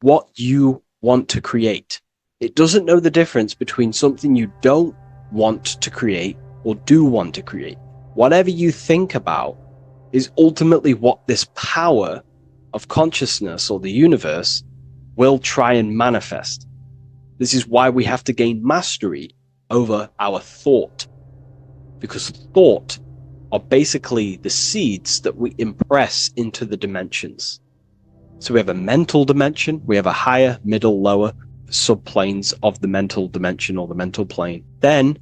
what you want to create. It doesn't know the difference between something you don't want to create or do want to create. Whatever you think about is ultimately what this power of consciousness or the universe will try and manifest. This is why we have to gain mastery over our thought, because thought are basically the seeds that we impress into the dimensions. So we have a mental dimension, we have a higher, middle, lower subplanes of the mental dimension or the mental plane. Then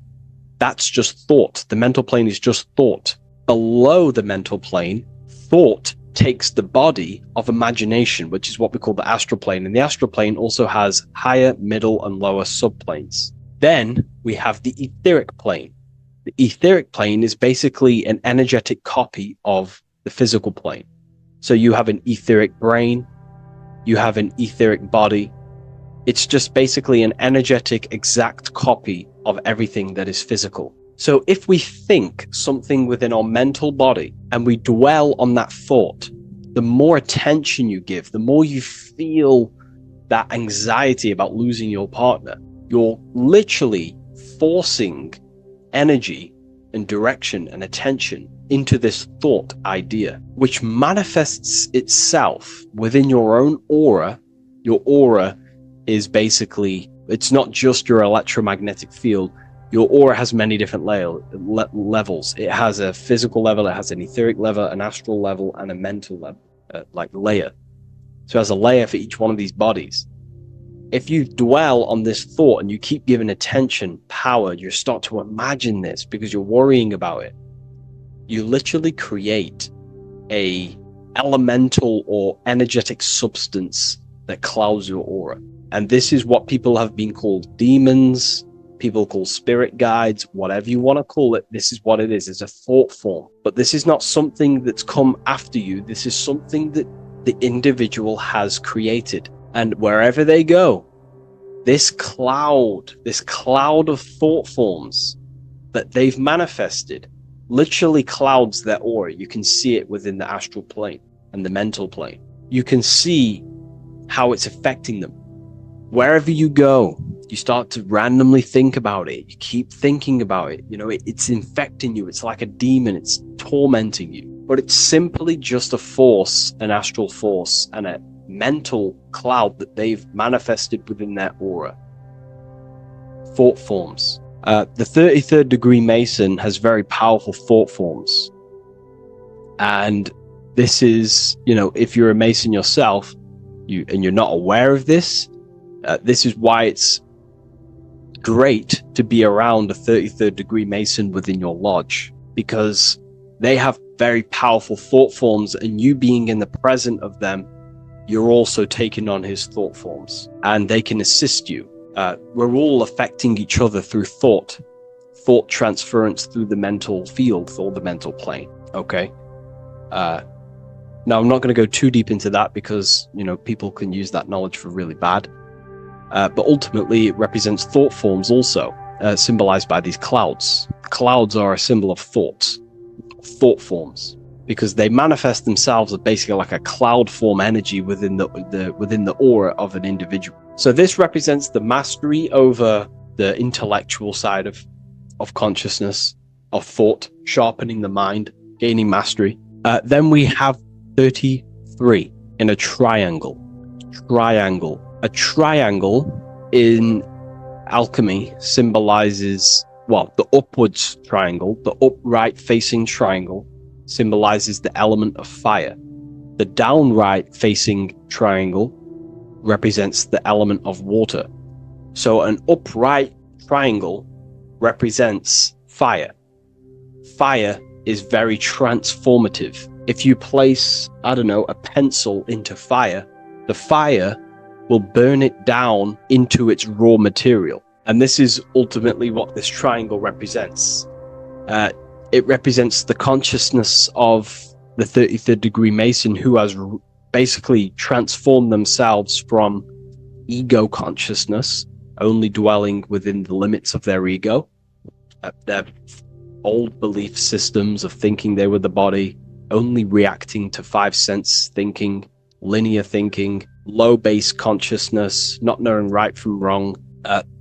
that's just thought. The mental plane is just thought. Below the mental plane, thought takes the body of imagination, which is what we call the astral plane. And the astral plane also has higher, middle, and lower subplanes. Then we have the etheric plane. The etheric plane is basically an energetic copy of the physical plane. So you have an etheric brain, you have an etheric body. It's just basically an energetic exact copy of everything that is physical. So if we think something within our mental body and we dwell on that thought, the more attention you give, the more you feel that anxiety about losing your partner, you're literally forcing energy and direction and attention into this thought idea, which manifests itself within your own aura. Your aura is basically, it's not just your electromagnetic field. Your aura has many different levels. It has a physical level, it has an etheric level, an astral level, and a mental level, layer. So it has a layer for each one of these bodies. If you dwell on this thought and you keep giving attention, power, you start to imagine this because you're worrying about it. You literally create a elemental or energetic substance that clouds your aura. And this is what people have been called demons, people call spirit guides, whatever you want to call it. This is what it is. It's a thought form. But this is not something that's come after you. This is something that the individual has created. And wherever they go, this cloud of thought forms that they've manifested literally clouds their aura. You can see it within the astral plane and the mental plane. You can see how it's affecting them. Wherever you go, you start to randomly think about it. You keep thinking about it. It's infecting you. It's like a demon. It's tormenting you. But it's simply just a force, an astral force, and a mental cloud that they've manifested within their aura. Thought forms. The 33rd degree Mason has very powerful thought forms. And this is, if you're a Mason yourself, and you're not aware of this, this is why it's great to be around a 33rd degree Mason within your lodge, because they have very powerful thought forms, and you being in the present of them, you're also taking on his thought forms, and they can assist you. We're all affecting each other through thought transference through the mental field or the mental plane. Okay. Now I'm not going to go too deep into that because, people can use that knowledge for really bad. But ultimately, it represents thought forms also, symbolized by these clouds. Clouds are a symbol of thoughts, thought forms, because they manifest themselves as basically like a cloud form energy within the aura of an individual. So this represents the mastery over the intellectual side of consciousness, of thought, sharpening the mind, gaining mastery. Then we have 33 in a triangle. A triangle in alchemy symbolizes, well, the upwards triangle, the upright facing triangle symbolizes the element of fire. The downright facing triangle represents the element of water. So an upright triangle represents fire. Fire is very transformative. If you place, I don't know, a pencil into fire, the fire will burn it down into its raw material. And this is ultimately what this triangle represents. It represents the consciousness of the 33rd degree Mason, who has basically transformed themselves from ego consciousness, only dwelling within the limits of their ego, their old belief systems of thinking they were the body, only reacting to five sense thinking, linear thinking, low base consciousness, not knowing right from wrong.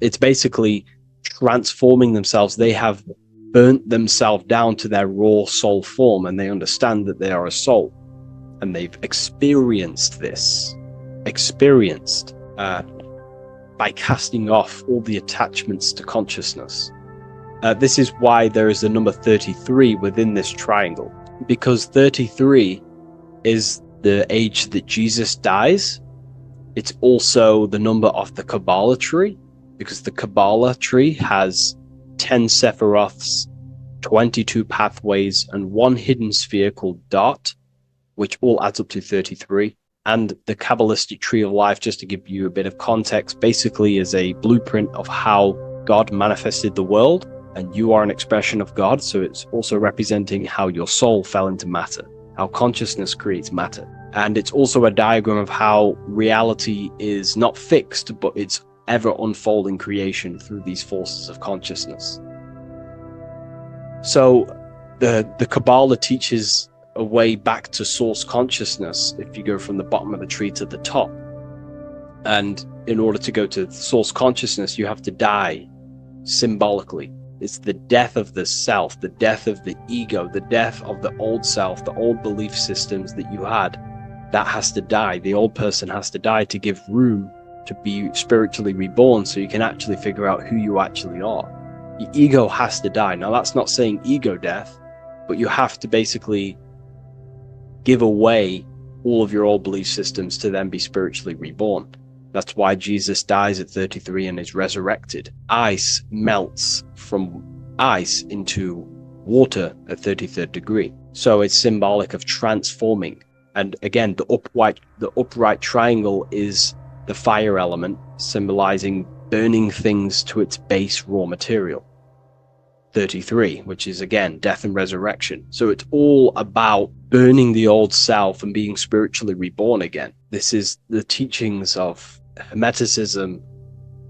It's basically transforming themselves. They have burnt themselves down to their raw soul form, and they understand that they are a soul, and they've experienced this, by casting off all the attachments to consciousness. This is why there is the number 33 within this triangle, because 33 is the age that Jesus dies. It's also the number of the Kabbalah tree, because the Kabbalah tree has 10 Sephiroths, 22 pathways, and one hidden sphere called Dot, which all adds up to 33. And the Kabbalistic tree of life, just to give you a bit of context, basically is a blueprint of how God manifested the world, and you are an expression of God. So it's also representing how your soul fell into matter, how consciousness creates matter. And it's also a diagram of how reality is not fixed, but it's ever unfolding creation through these forces of consciousness. So the Kabbalah teaches a way back to source consciousness if you go from the bottom of the tree to the top. And in order to go to source consciousness, you have to die symbolically. It's the death of the self, the death of the ego, the death of the old self, the old belief systems that you had. That has to die. The old person has to die to give room to be spiritually reborn, so you can actually figure out who you actually are. Your ego has to die. Now, that's not saying ego death, but you have to basically give away all of your old belief systems to then be spiritually reborn. That's why Jesus dies at 33 and is resurrected. Ice melts from ice into water at 33rd degree. So it's symbolic of transforming. And again, the upright triangle is the fire element, symbolizing burning things to its base raw material. 33, which is again death and resurrection. So it's all about burning the old self and being spiritually reborn again. This is the teachings of Hermeticism,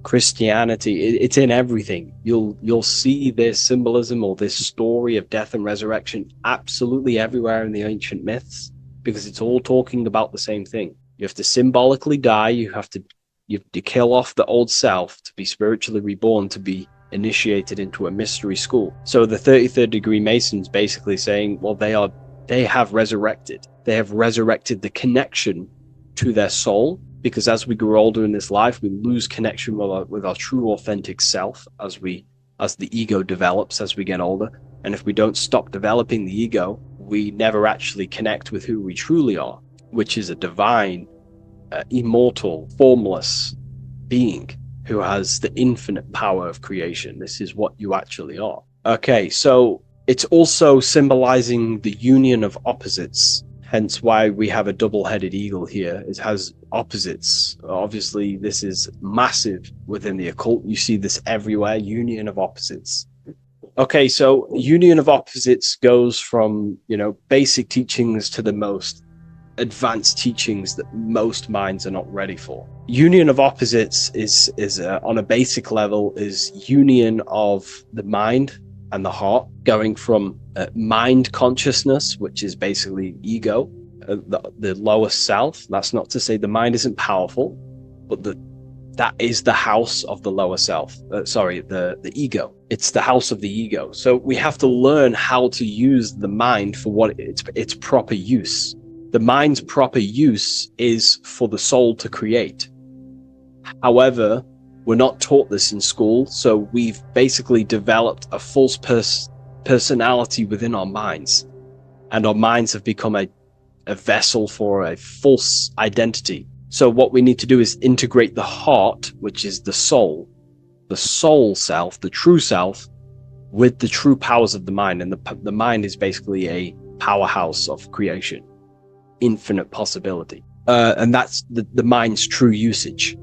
Christianity. It's in everything. You'll see this symbolism or this story of death and resurrection absolutely everywhere in the ancient myths, because it's all talking about the same thing. You have to symbolically die. You have to kill off the old self to be spiritually reborn, to be initiated into a mystery school. So the 33rd degree Masons basically saying, well, they have resurrected. They have resurrected the connection to their soul, because as we grow older in this life, we lose connection with our true authentic self as the ego develops as we get older. And if we don't stop developing the ego, we never actually connect with who we truly are, which is a divine, immortal, formless being who has the infinite power of creation. This is what you actually are. Okay, so it's also symbolizing the union of opposites, hence why we have a double-headed eagle here. It has opposites. Obviously, this is massive within the occult. You see this everywhere, union of opposites. Okay, so union of opposites goes from, basic teachings to the most advanced teachings that most minds are not ready for. Union of opposites is on a basic level is union of the mind and the heart, going from mind consciousness, which is basically ego, the lower self. That's not to say the mind isn't powerful, but that is the house of the lower self. The ego. It's the house of the ego. So we have to learn how to use the mind for what its proper use. The mind's proper use is for the soul to create. However, we're not taught this in school, so we've basically developed a false personality within our minds, and our minds have become a vessel for a false identity. So what we need to do is integrate the heart, which is the soul self, the true self, with the true powers of the mind. And the mind is basically a powerhouse of creation, infinite possibility. And that's the mind's true usage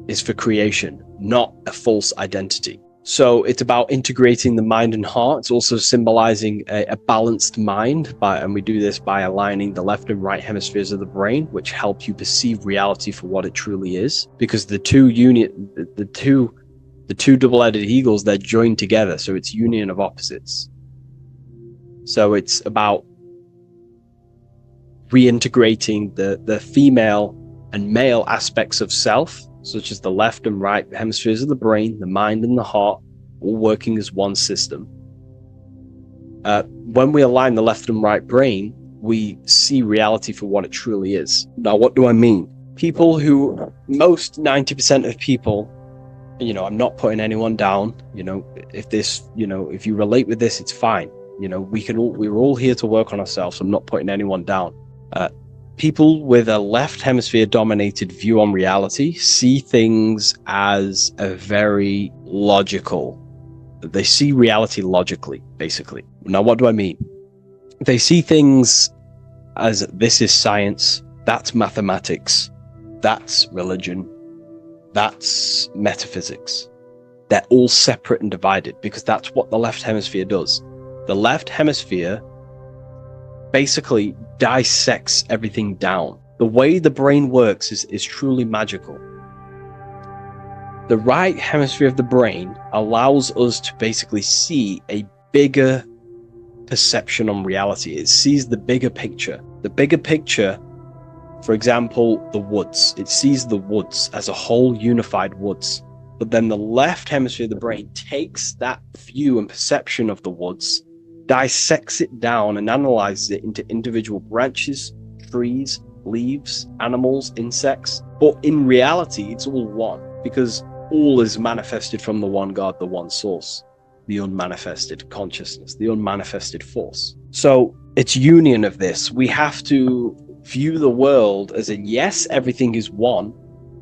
is for creation, not a false identity. So it's about integrating the mind and heart. It's also symbolizing a balanced mind, and we do this by aligning the left and right hemispheres of the brain, which help you perceive reality for what it truly is. Because the two double-headed eagles, they're joined together, so it's union of opposites. So it's about reintegrating the female and male aspects of self, such as the left and right hemispheres of the brain, the mind and the heart, all working as one system. When we align the left and right brain, we see reality for what it truly is. Now, what do I mean? Most 90% of people, I'm not putting anyone down, if you relate with this, it's fine. We're all here to work on ourselves. I'm not putting anyone down. People with a left hemisphere dominated view on reality see things as a very logical. They see reality logically, basically. Now, what do I mean? They see things as this is science, that's mathematics, that's religion, that's metaphysics. They're all separate and divided because that's what the left hemisphere does. The left hemisphere basically dissects everything down. The way the brain works is truly magical. The right hemisphere of the brain allows us to basically see a bigger perception on reality. It sees the bigger picture. The bigger picture, for example, the woods. It sees the woods as a whole unified woods. But then the left hemisphere of the brain takes that view and perception of the woods, dissects it down and analyzes it into individual branches, trees, leaves, animals, insects. But in reality, it's all one, because all is manifested from the one God, the one source, the unmanifested consciousness, the unmanifested force. So it's union of this. We have to view the world as in, yes, everything is one,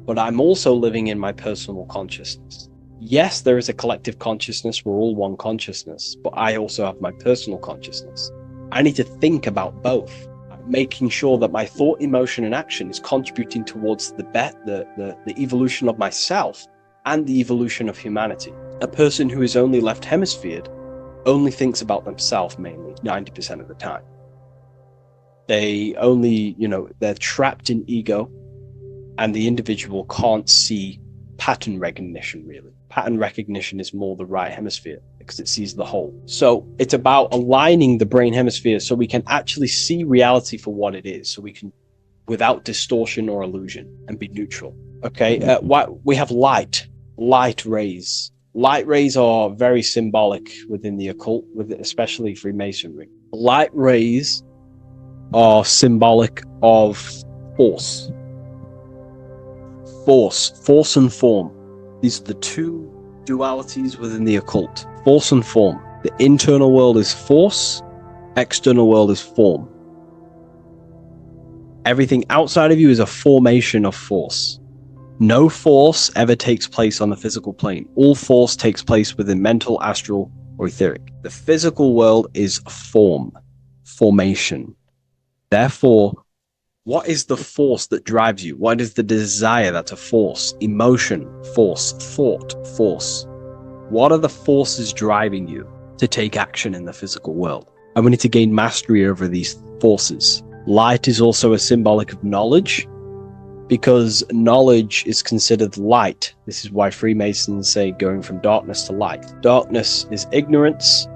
but I'm also living in my personal consciousness. Yes, there is a collective consciousness. We're all one consciousness, but I also have my personal consciousness. I need to think about both, making sure that my thought, emotion, and action is contributing towards the evolution of myself and the evolution of humanity. A person who is only left hemisphered only thinks about themselves mainly, 90% of the time. They only, they're trapped in ego, and the individual can't see pattern recognition, really. Pattern recognition is more the right hemisphere because it sees the whole. So it's about aligning the brain hemisphere so we can actually see reality for what it is, so we can, without distortion or illusion, and be neutral. Okay, we have light rays. Light rays are very symbolic within the occult, especially Freemasonry. Light rays are symbolic of force and form. These are the two dualities within the occult, force and form. The internal world is force, external world is form. Everything outside of you is a formation of force. No force ever takes place on the physical plane. All force takes place within mental, astral, or etheric. The physical world is formation. Therefore, what is the force that drives you? What is the desire that's a force? Emotion, force, thought, force. What are the forces driving you to take action in the physical world? And we need to gain mastery over these forces. Light is also a symbolic of knowledge, because knowledge is considered light. This is why Freemasons say going from darkness to light. Darkness is ignorance.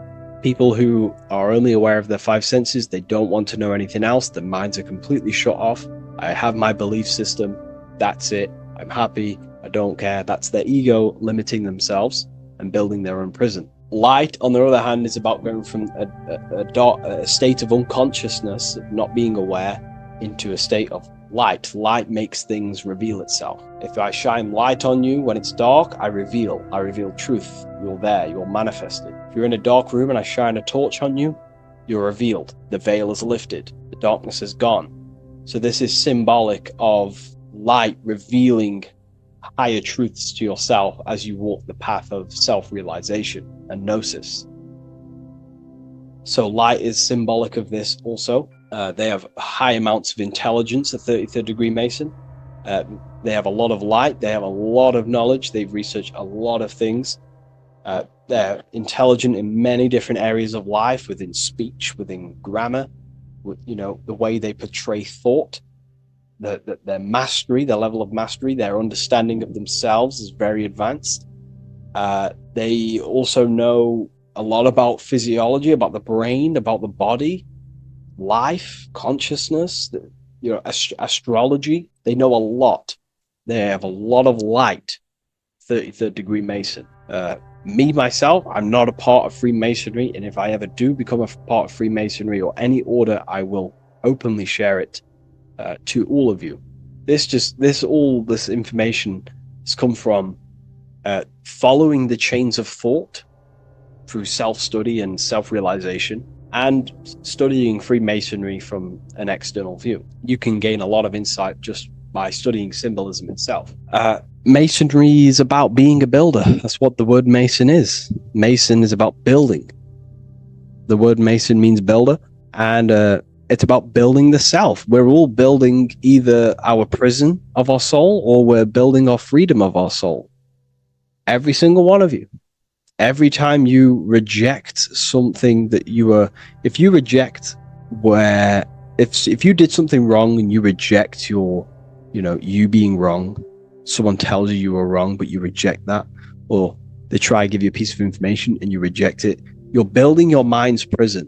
People who are only aware of their five senses, they don't want to know anything else. Their minds are completely shut off. I have my belief system. That's it. I'm happy. I don't care. That's their ego limiting themselves and building their own prison. Light, on the other hand, is about going from a state of unconsciousness, of not being aware, into a state of light. Light makes things reveal itself. If I shine light on you when it's dark, I reveal truth. You're there, you're manifested. If you're in a dark room and I shine a torch on you, you're revealed. The veil is lifted. The darkness is gone. So this is symbolic of light revealing higher truths to yourself as you walk the path of self-realization and gnosis. So light is symbolic of this also. They have high amounts of intelligence, a 33rd degree Mason. They have a lot of light. They have a lot of knowledge. They've researched a lot of things. They're intelligent in many different areas of life, within speech, within grammar, the way they portray thought, their mastery, their level of mastery, their understanding of themselves is very advanced. They also know a lot about physiology, about the brain, about the body, life, consciousness, astrology. They know a lot. They have a lot of light. 33rd degree Mason. Me, myself, I'm not a part of Freemasonry, and if I ever do become a part of Freemasonry or any order, I will openly share it to all of you. This information has come from following the chains of thought through self-study and self-realization, and studying Freemasonry from an external view. You can gain a lot of insight just by studying symbolism itself. Masonry is about being a builder. That's what the word Mason is. Mason is about building. The word Mason means builder, and it's about building the self. We're all building either our prison of our soul, or we're building our freedom of our soul. Every single one of you. Every time you reject something that if you did something wrong and you reject you being wrong, someone tells you were wrong, but you reject that, or they try to give you a piece of information and you reject it, you're building your mind's prison,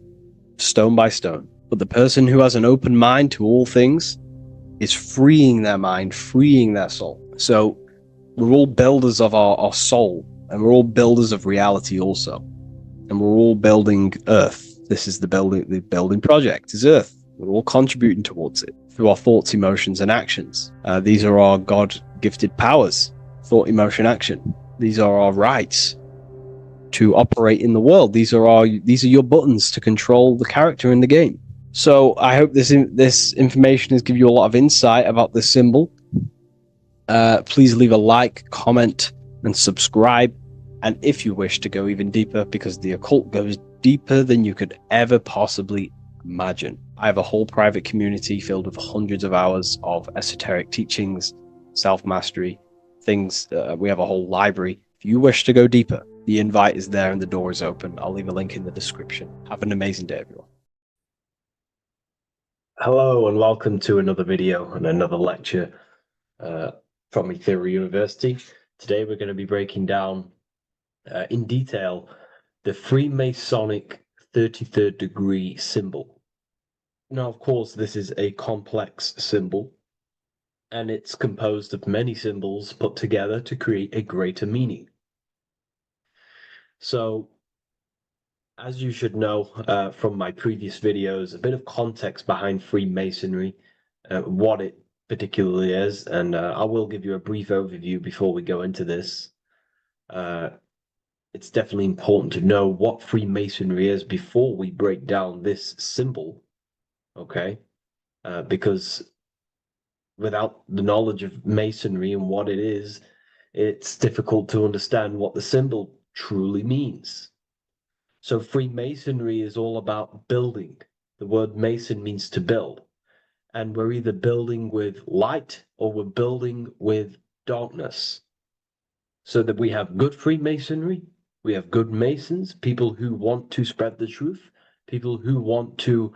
stone by stone. But the person who has an open mind to all things is freeing their mind, freeing their soul. So we're all builders of our soul, and we're all builders of reality also. And we're all building Earth. This is the building project is Earth. We're all contributing towards it through our thoughts, emotions, and actions. These are our God-gifted powers: thought, emotion, action. These are our rights to operate in the world. These are your buttons to control the character in the game. So I hope this information has given you a lot of insight about this symbol. Please leave a like, comment, and subscribe. And if you wish to go even deeper, because the occult goes deeper than you could ever possibly imagine, I have a whole private community filled with hundreds of hours of esoteric teachings, self-mastery, things. We have a whole library. If you wish to go deeper, the invite is there and the door is open. I'll leave a link in the description. Have an amazing day, everyone. Hello and welcome to another video and another lecture from Ethereal University. Today we're going to be breaking down in detail the Freemasonic 33rd degree symbol. Now, of course, this is a complex symbol, and it's composed of many symbols put together to create a greater meaning. So, as you should know from my previous videos, a bit of context behind Freemasonry, what it particularly is, and I will give you a brief overview before we go into this. It's definitely important to know what Freemasonry is before we break down this symbol, okay? Because without the knowledge of Masonry and what it is, it's difficult to understand what the symbol truly means. So Freemasonry is all about building. The word Mason means to build. And we're either building with light or we're building with darkness. So that we have good Freemasonry, we have good Masons, people who want to spread the truth, people who want to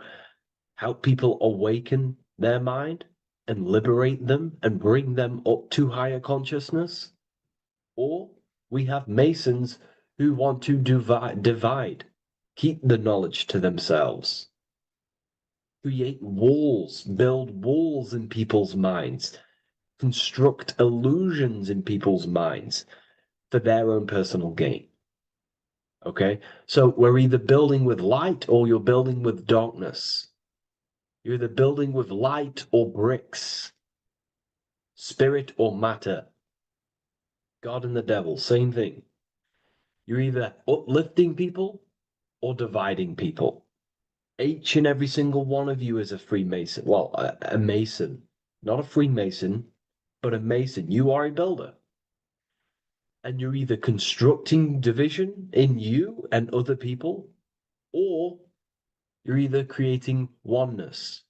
help people awaken their mind and liberate them and bring them up to higher consciousness. Or we have Masons who want to divide, keep the knowledge to themselves, create walls, build walls in people's minds, construct illusions in people's minds for their own personal gain. Okay? So we're either building with light or you're building with darkness. You're either building with light or bricks, spirit or matter. God and the devil, same thing. You're either uplifting people or dividing people. Each and every single one of you is a Freemason. Well, a Mason. Not a Freemason, but a Mason. You are a builder. And you're either constructing division in you and other people, or you're either creating oneness.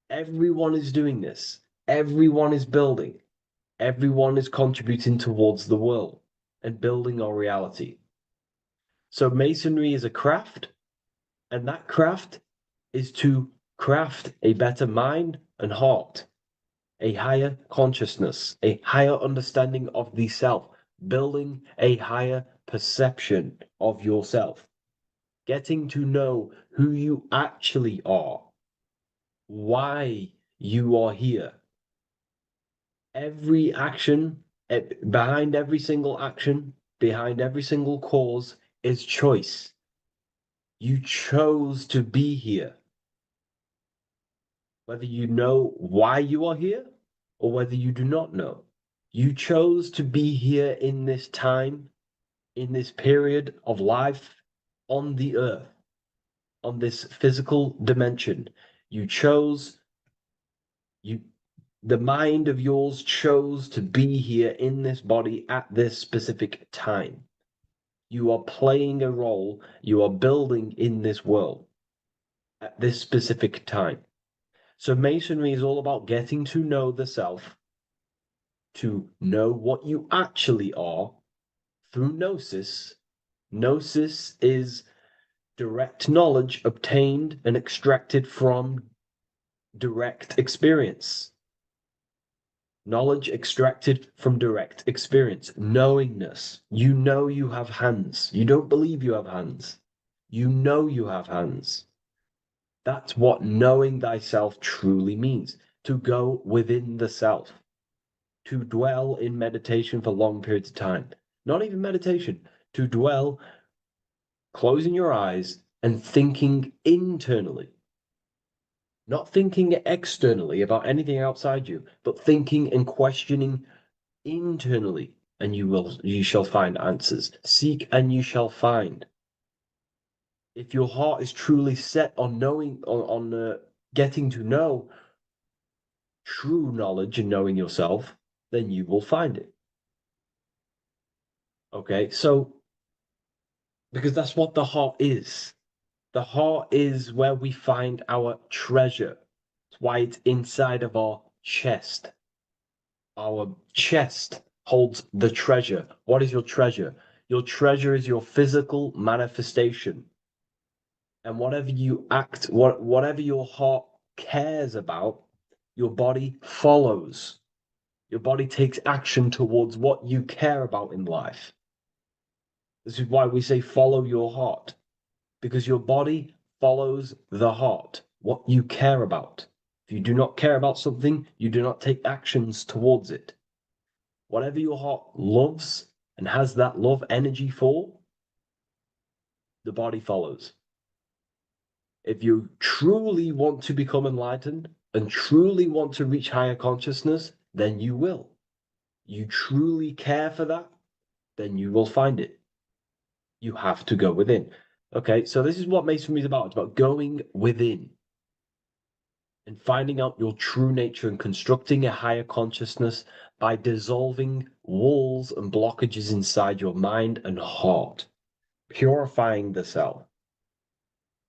Everyone is doing this. Everyone is building. Everyone is contributing towards the world and building our reality. So Masonry is a craft, and that craft is to craft a better mind and heart, a higher consciousness, a higher understanding of the self, building a higher perception of yourself, getting to know who you actually are, why you are here. Every action, behind every single action, behind every single cause is choice. You chose to be here. Whether you know why you are here or whether you do not know, you chose to be here in this time, in this period of life on the earth, on this physical dimension. You chose, the mind of yours chose to be here in this body at this specific time. You are playing a role, you are building in this world at this specific time. So Masonry is all about getting to know the self, to know what you actually are through gnosis. Gnosis is direct knowledge obtained and extracted from direct experience. Knowledge extracted from direct experience. Knowingness. You know you have hands. You don't believe you have hands. You know you have hands. That's what knowing thyself truly means. To go within the self. To dwell in meditation for long periods of time. Not even meditation. To dwell, closing your eyes and thinking internally. Not thinking externally about anything outside you, but thinking and questioning internally, and you shall find answers. Seek and you shall find. If your heart is truly set on knowing, on getting to know true knowledge and knowing yourself, then you will find it. Okay, so because that's what the heart is. The heart is where we find our treasure. It's why it's inside of our chest. Our chest holds the treasure. What is your treasure? Your treasure is your physical manifestation. And whatever you act, whatever your heart cares about, your body follows. Your body takes action towards what you care about in life. This is why we say follow your heart. Because your body follows the heart, what you care about. If you do not care about something, you do not take actions towards it. Whatever your heart loves and has that love energy for, the body follows. If you truly want to become enlightened and truly want to reach higher consciousness, then you will. You truly care for that, then you will find it. You have to go within. Okay, so this is what Masonry is about. It's about going within and finding out your true nature and constructing a higher consciousness by dissolving walls and blockages inside your mind and heart, purifying the self.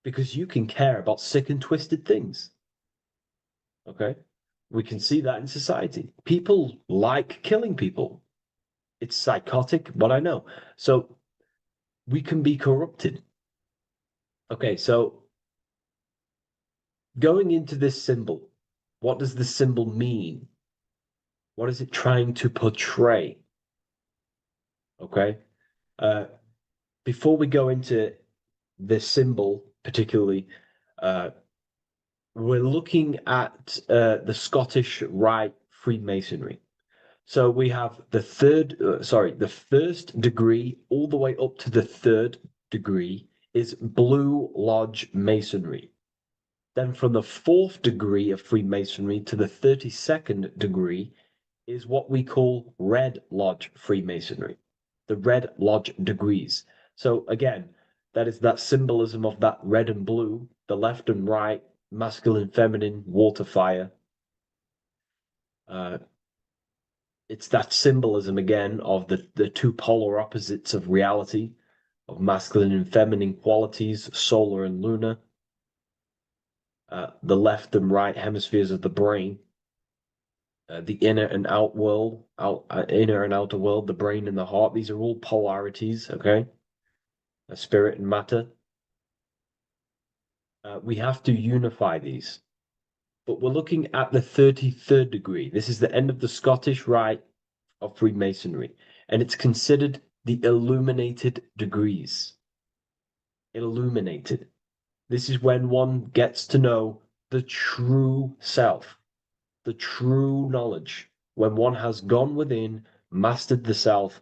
Because you can care about sick and twisted things. Okay, we can see that in society. People like killing people. It's psychotic, but I know. So we can be corrupted. Okay, so going into this symbol, what does the symbol mean? What is it trying to portray? Okay. Before we go into this symbol, particularly, we're looking at the Scottish Rite Freemasonry. So we have the first degree all the way up to the third degree is Blue Lodge Masonry. Then from the fourth degree of Freemasonry to the 32nd degree is what we call Red Lodge Freemasonry, the Red Lodge degrees. So again, that is that symbolism of that red and blue, the left and right, masculine, feminine, water, fire. It's that symbolism again of the two polar opposites of reality, of masculine and feminine qualities, solar and lunar, the left and right hemispheres of the brain, the inner and inner and outer world, the brain and the heart. These are all polarities, okay? Spirit and matter. We have to unify these. But we're looking at the 33rd degree. This is the end of the Scottish Rite of Freemasonry, and it's considered the illuminated degrees. Illuminated. This is when one gets to know the true self, the true knowledge, when one has gone within, mastered the self,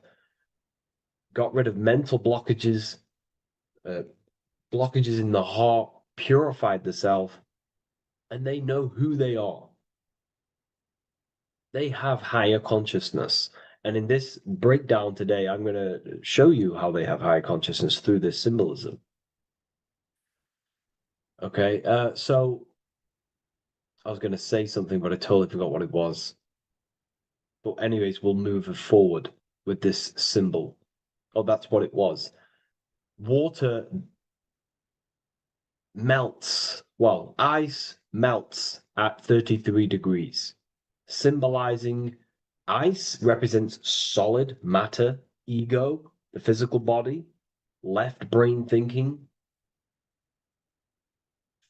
got rid of mental blockages, blockages in the heart, purified the self, and they know who they are. They have higher consciousness. And in this breakdown today, I'm going to show you how they have higher consciousness through this symbolism. Okay, so I was going to say something, but I totally forgot what it was. But anyways, we'll move forward with this symbol. Oh, that's what it was. Water melts. Well, ice melts at 33 degrees, symbolizing ice represents solid matter, ego, the physical body, left brain thinking,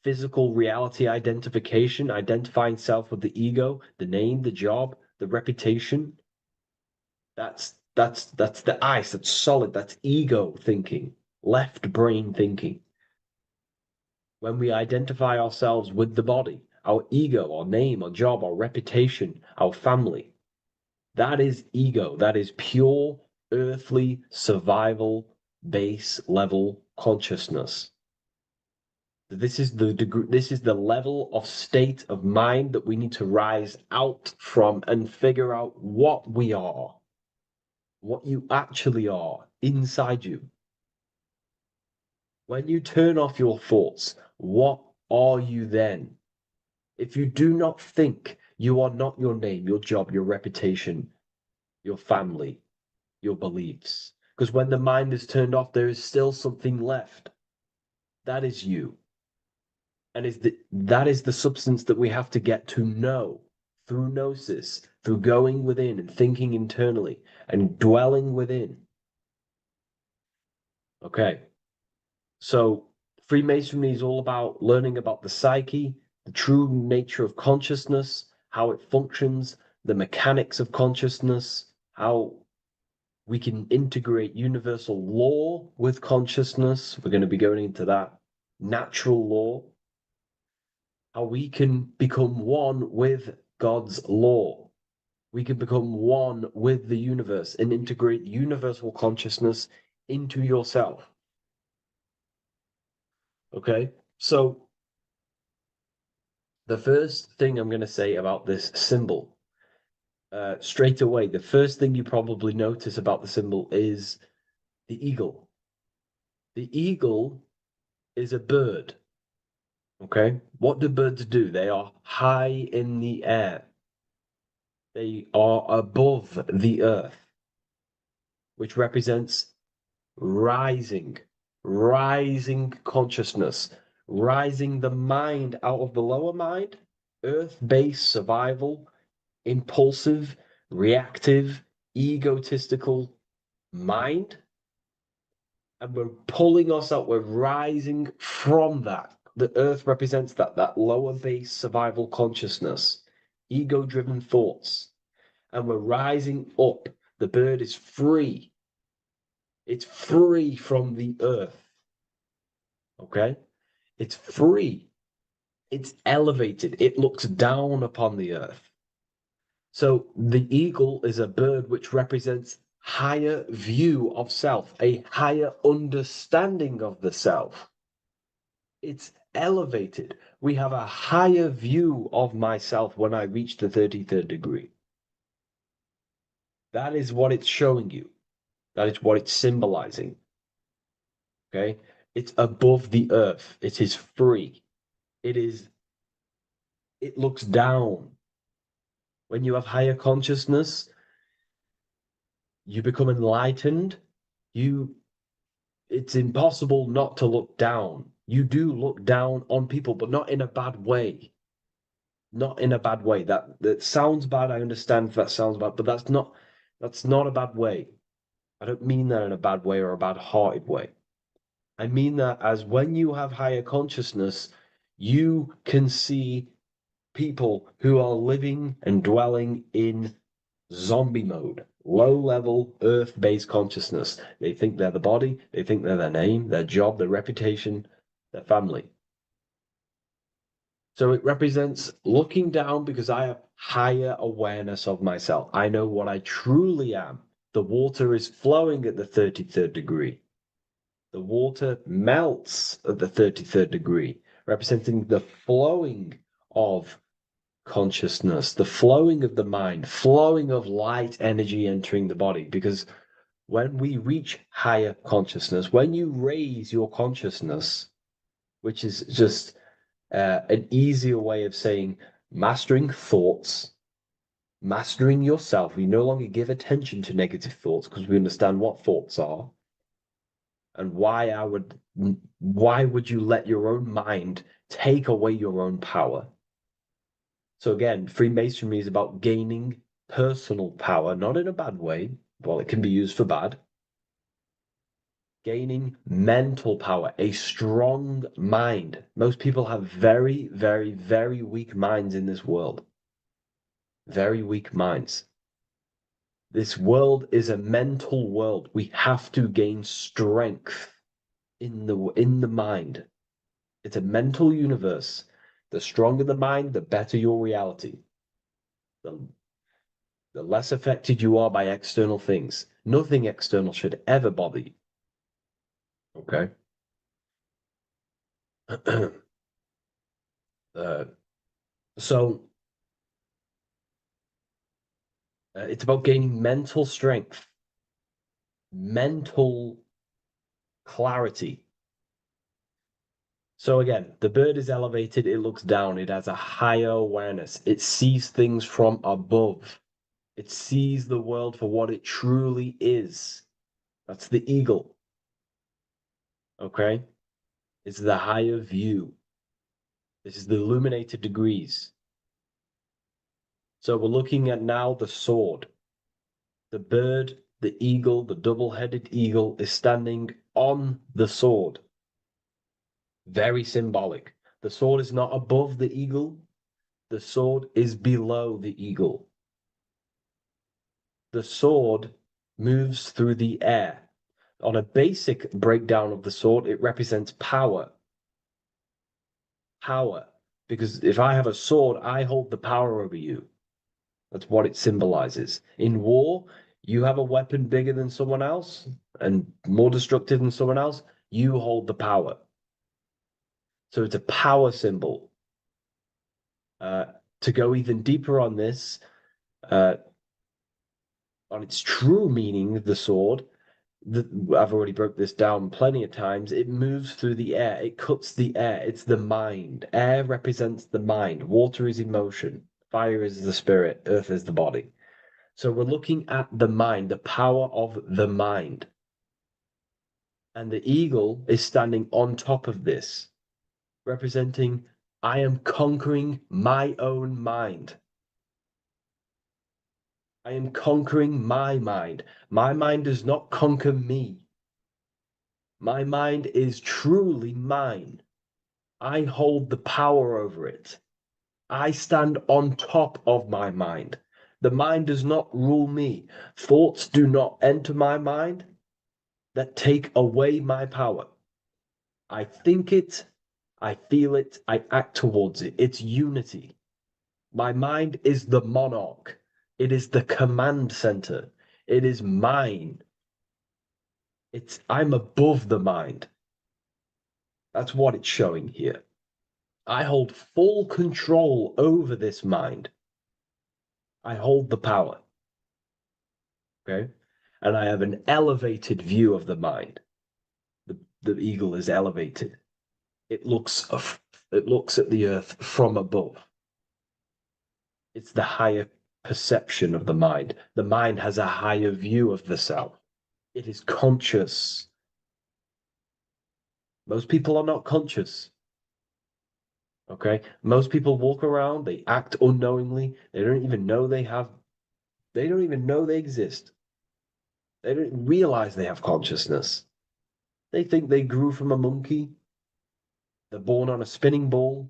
physical reality identification, identifying self with the ego, the name, the job, the reputation. That's the ice, that's solid, that's ego thinking, left brain thinking. When we identify ourselves with the body, our ego, our name, our job, our reputation, our family, that is ego. That is pure earthly survival base level consciousness. This is the degree, this is the level of state of mind that we need to rise out from and figure out what we are, what you actually are inside you. When you turn off your thoughts, what are you then? If you do not think, you are not your name, your job, your reputation, your family, your beliefs. Because when the mind is turned off, there is still something left. That is you. And that is the substance that we have to get to know through gnosis, through going within and thinking internally and dwelling within. Okay. So Freemasonry is all about learning about the psyche, the true nature of consciousness, how it functions, the mechanics of consciousness, how we can integrate universal law with consciousness. We're going to be going into that. Natural law, how we can become one with God's law. We can become one with the universe and integrate universal consciousness into yourself. Okay, so the first thing I'm going to say about this symbol, straight away, the first thing you probably notice about the symbol is the eagle. The eagle is a bird. Okay, what do birds do? They are high in the air. They are above the earth, which represents rising consciousness, rising the mind out of the lower mind, earth-based survival, impulsive, reactive, egotistical mind. And we're pulling us out, we're rising from that The earth represents that lower base survival consciousness, ego-driven thoughts. And we're rising up. The bird is free. It's free from the earth. Okay? It's free. It's elevated. It looks down upon the earth. So the eagle is a bird which represents higher view of self, a higher understanding of the self. It's elevated. We have a higher view of myself when I reach the 33rd degree. That is what it's showing you. That is what it's symbolizing. Okay? It's above the earth. It is free. It looks down. When you have higher consciousness, you become enlightened. It's impossible not to look down. You do look down on people, but not in a bad way. Not in a bad way. That sounds bad. I understand if that sounds bad, but that's not a bad way. I don't mean that in a bad way or a bad-hearted way. I mean that as when you have higher consciousness, you can see people who are living and dwelling in zombie mode, low-level earth-based consciousness. They think they're the body, they think they're their name, their job, their reputation, their family. So it represents looking down because I have higher awareness of myself. I know what I truly am. The water is flowing at the 33rd degree. The water melts at the 33rd degree, representing the flowing of consciousness, the flowing of the mind, flowing of light energy entering the body. Because when we reach higher consciousness, when you raise your consciousness, which is just an easier way of saying mastering thoughts, mastering yourself, we no longer give attention to negative thoughts because we understand what thoughts are. And why would you let your own mind take away your own power? So again, Freemasonry is about gaining personal power, not in a bad way. Well, it can be used for bad. Gaining mental power, a strong mind. Most people have very, very, very weak minds in this world. Very weak minds. This world is a mental world. We have to gain strength in the mind. It's a mental universe. The stronger the mind, the better your reality. The less affected you are by external things. Nothing external should ever bother you. Okay? So it's about gaining mental strength, mental clarity. So again, the bird is elevated, it looks down, it has a higher awareness, it sees things from above, it sees the world for what it truly is. That's the eagle. Okay? It's the higher view. This is the illuminated degrees. So we're looking at now the sword. The bird, the eagle, the double-headed eagle is standing on the sword. Very symbolic. The sword is not above the eagle. The sword is below the eagle. The sword moves through the air. On a basic breakdown of the sword, it represents power. Power. Because if I have a sword, I hold the power over you. That's what it symbolizes. In war, you have a weapon bigger than someone else and more destructive than someone else, you hold the power. So it's a power symbol. To go even deeper on this, on its true meaning, the sword, I've already broke this down plenty of times. It moves through the air. It cuts the air. It's the mind. Air represents the mind. Water is emotion. Fire is the spirit. Earth is the body. So we're looking at the mind, the power of the mind. And the eagle is standing on top of this, representing, I am conquering my own mind. I am conquering my mind. My mind does not conquer me. My mind is truly mine. I hold the power over it. I stand on top of my mind. The mind does not rule me. Thoughts do not enter my mind that take away my power. I think it, I feel it, I act towards it. It's unity. My mind is the monarch. It is the command center. It is mine. I'm above the mind. That's what it's showing here. I hold full control over this mind. I hold the power. Okay? And I have an elevated view of the mind. The eagle is elevated. It looks at the earth from above. It's the higher perception of the mind. The mind has a higher view of the self. It is conscious. Most people are not conscious. Okay? Most people walk around, they act unknowingly, they don't even know they exist. They don't realize they have consciousness. They think they grew from a monkey. They're born on a spinning ball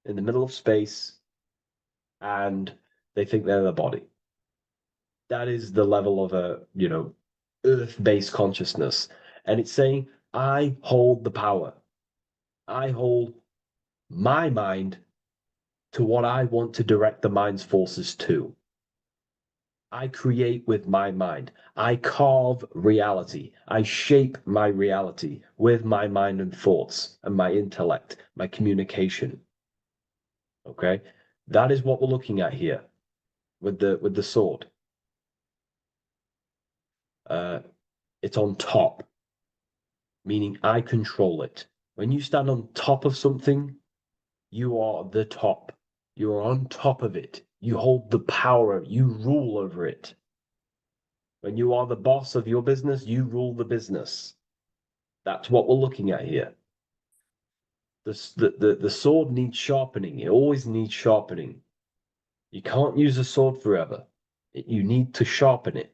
in the middle of space, and they think they're the body. That is the level of earth-based consciousness. And it's saying, I hold the power. I hold my mind to what I want to direct the mind's forces to. I create with my mind. I carve reality. I shape my reality with my mind and thoughts and my intellect, my communication. Okay? That is what we're looking at here with the sword. It's on top, meaning I control it. When you stand on top of something, you are the top. You are on top of it. You hold the power. You rule over it. When you are the boss of your business, you rule the business. That's what we're looking at here. The sword needs sharpening. It always needs sharpening. You can't use a sword forever. You need to sharpen it.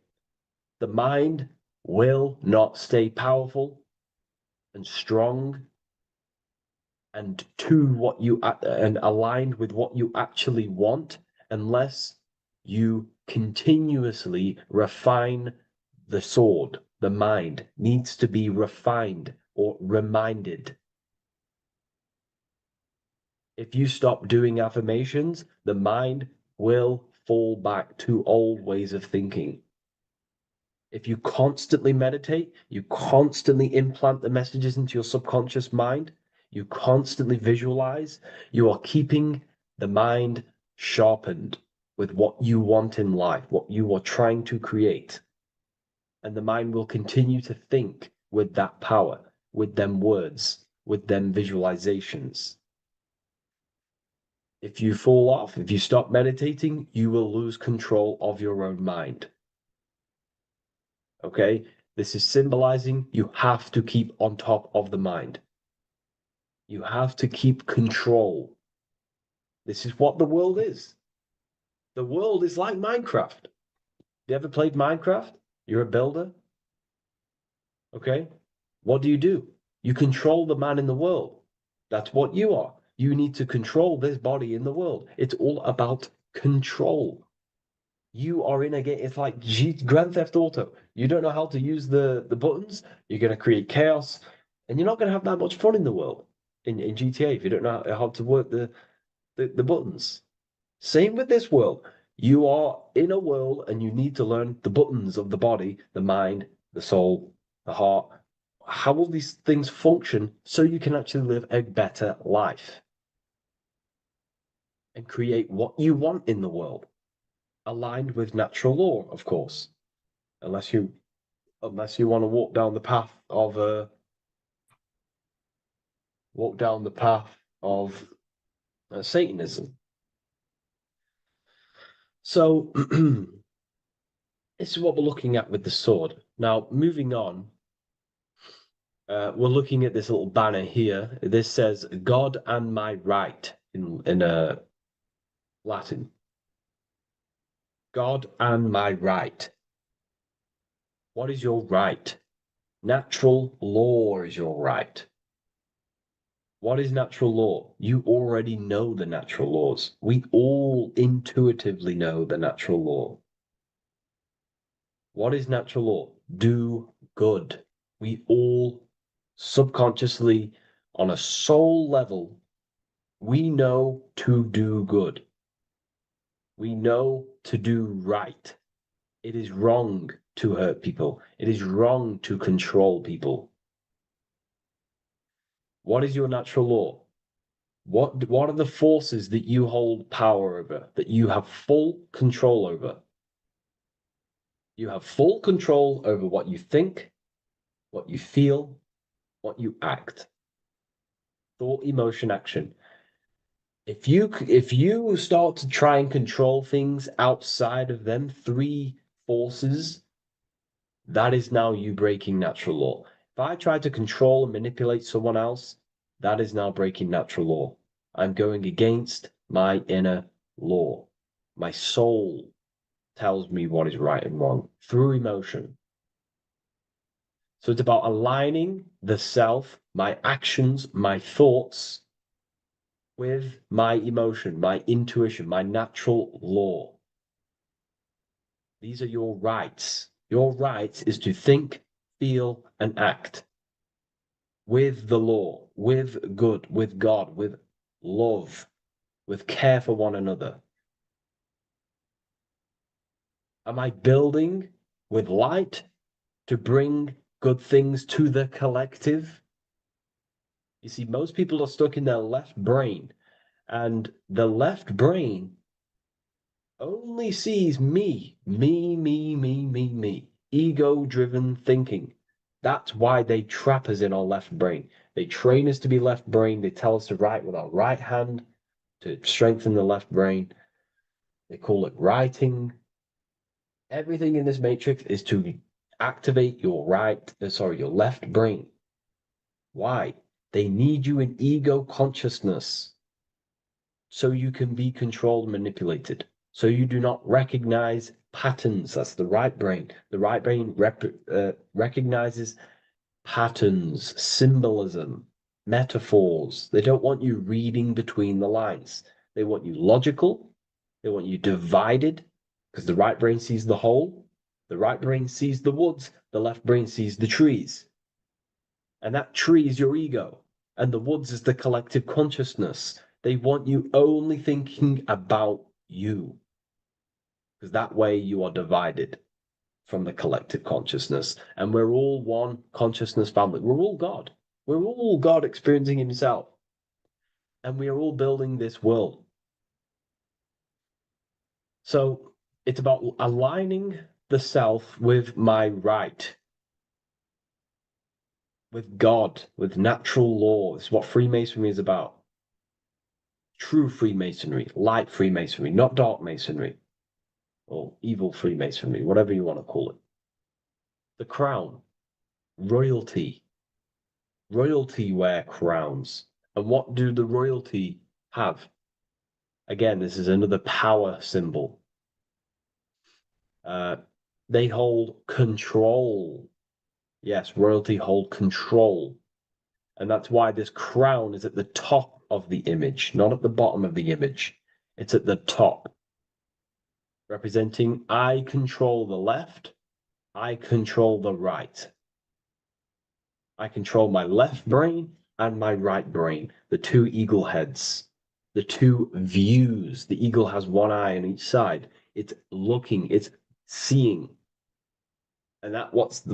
The mind will not stay powerful and strong and and aligned with what you actually want unless you continuously refine the sword. The mind needs to be refined or reminded. If you stop doing affirmations, the mind will fall back to old ways of thinking. If you constantly meditate, you constantly implant the messages into your subconscious mind, you constantly visualize, you are keeping the mind sharpened with what you want in life, what you are trying to create. And the mind will continue to think with that power, with them words, with them visualizations. If you fall off, if you stop meditating, you will lose control of your own mind. Okay? This is symbolizing you have to keep on top of the mind. You have to keep control. This is what the world is. The world is like Minecraft. You ever played Minecraft? You're a builder. Okay? What do? You control the man in the world. That's what you are. You need to control this body in the world. It's all about control. You are in a game. It's like Grand Theft Auto. You don't know how to use the buttons. You're going to create chaos, and you're not going to have that much fun in the world in GTA if you don't know how to work the buttons. Same with this world. You are in a world, and you need to learn the buttons of the body, the mind, the soul, the heart. How will these things function so you can actually live a better life and create what you want in the world? Aligned with natural law, of course, unless you want to walk down the path of Satanism. So this is what we're looking at with the sword. Now, moving on, we're looking at this little banner here. This says "God and my right" in Latin. God and my right. What is your right? Natural law is your right. What is natural law? You already know the natural laws. We all intuitively know the natural law. What is natural law? Do good. We all subconsciously, on a soul level, we know to do good. We know to do right. It is wrong to hurt people. It is wrong to control people. What is your natural law? What are the forces that you hold power over, that you have full control over? You have full control over what you think, what you feel, what you act. Thought, emotion, action. If you start to try and control things outside of them three forces, that is now you breaking natural law. If I try to control and manipulate someone else, that is now breaking natural law. I'm going against my inner law. My soul tells me what is right and wrong through emotion. So it's about aligning the self, my actions, my thoughts with my emotion, my intuition, my natural law. These are your rights. Your right is to think, feel, and act with the law, with good, with God, with love, with care for one another. Am I building with light to bring good things to the collective? You see, most people are stuck in their left brain, and the left brain only sees me, me, ego-driven thinking. That's why they trap us in our left brain. They train us to be left brain. They tell us to write with our right hand to strengthen the left brain. They call it writing. Everything in this matrix is to activate your your left brain. Why? They need you in ego consciousness so you can be controlled and manipulated. So you do not recognize patterns. That's the right brain. The right brain recognizes patterns, symbolism, metaphors. They don't want you reading between the lines. They want you logical. They want you divided, because the right brain sees the whole. The right brain sees the woods. The left brain sees the trees. And that tree is your ego. And the woods is the collective consciousness. They want you only thinking about you. Because that way you are divided from the collective consciousness. And we're all one consciousness family. We're all God. We're all God experiencing himself. And we are all building this world. So it's about aligning the self with my right, with God, with natural law. It's what Freemasonry is about. True Freemasonry, light Freemasonry, not dark Masonry or evil Freemasonry, whatever you want to call it. The crown, royalty. Royalty wear crowns. And what do the royalty have? Again, this is another power symbol. They hold control. Yes, royalty hold control. And that's why this crown is at the top of the image, not at the bottom of the image. It's at the top, representing I control the left, I control the right. I control my left brain and my right brain, the two eagle heads, the two views. The eagle has one eye on each side. It's looking, it's seeing. And that's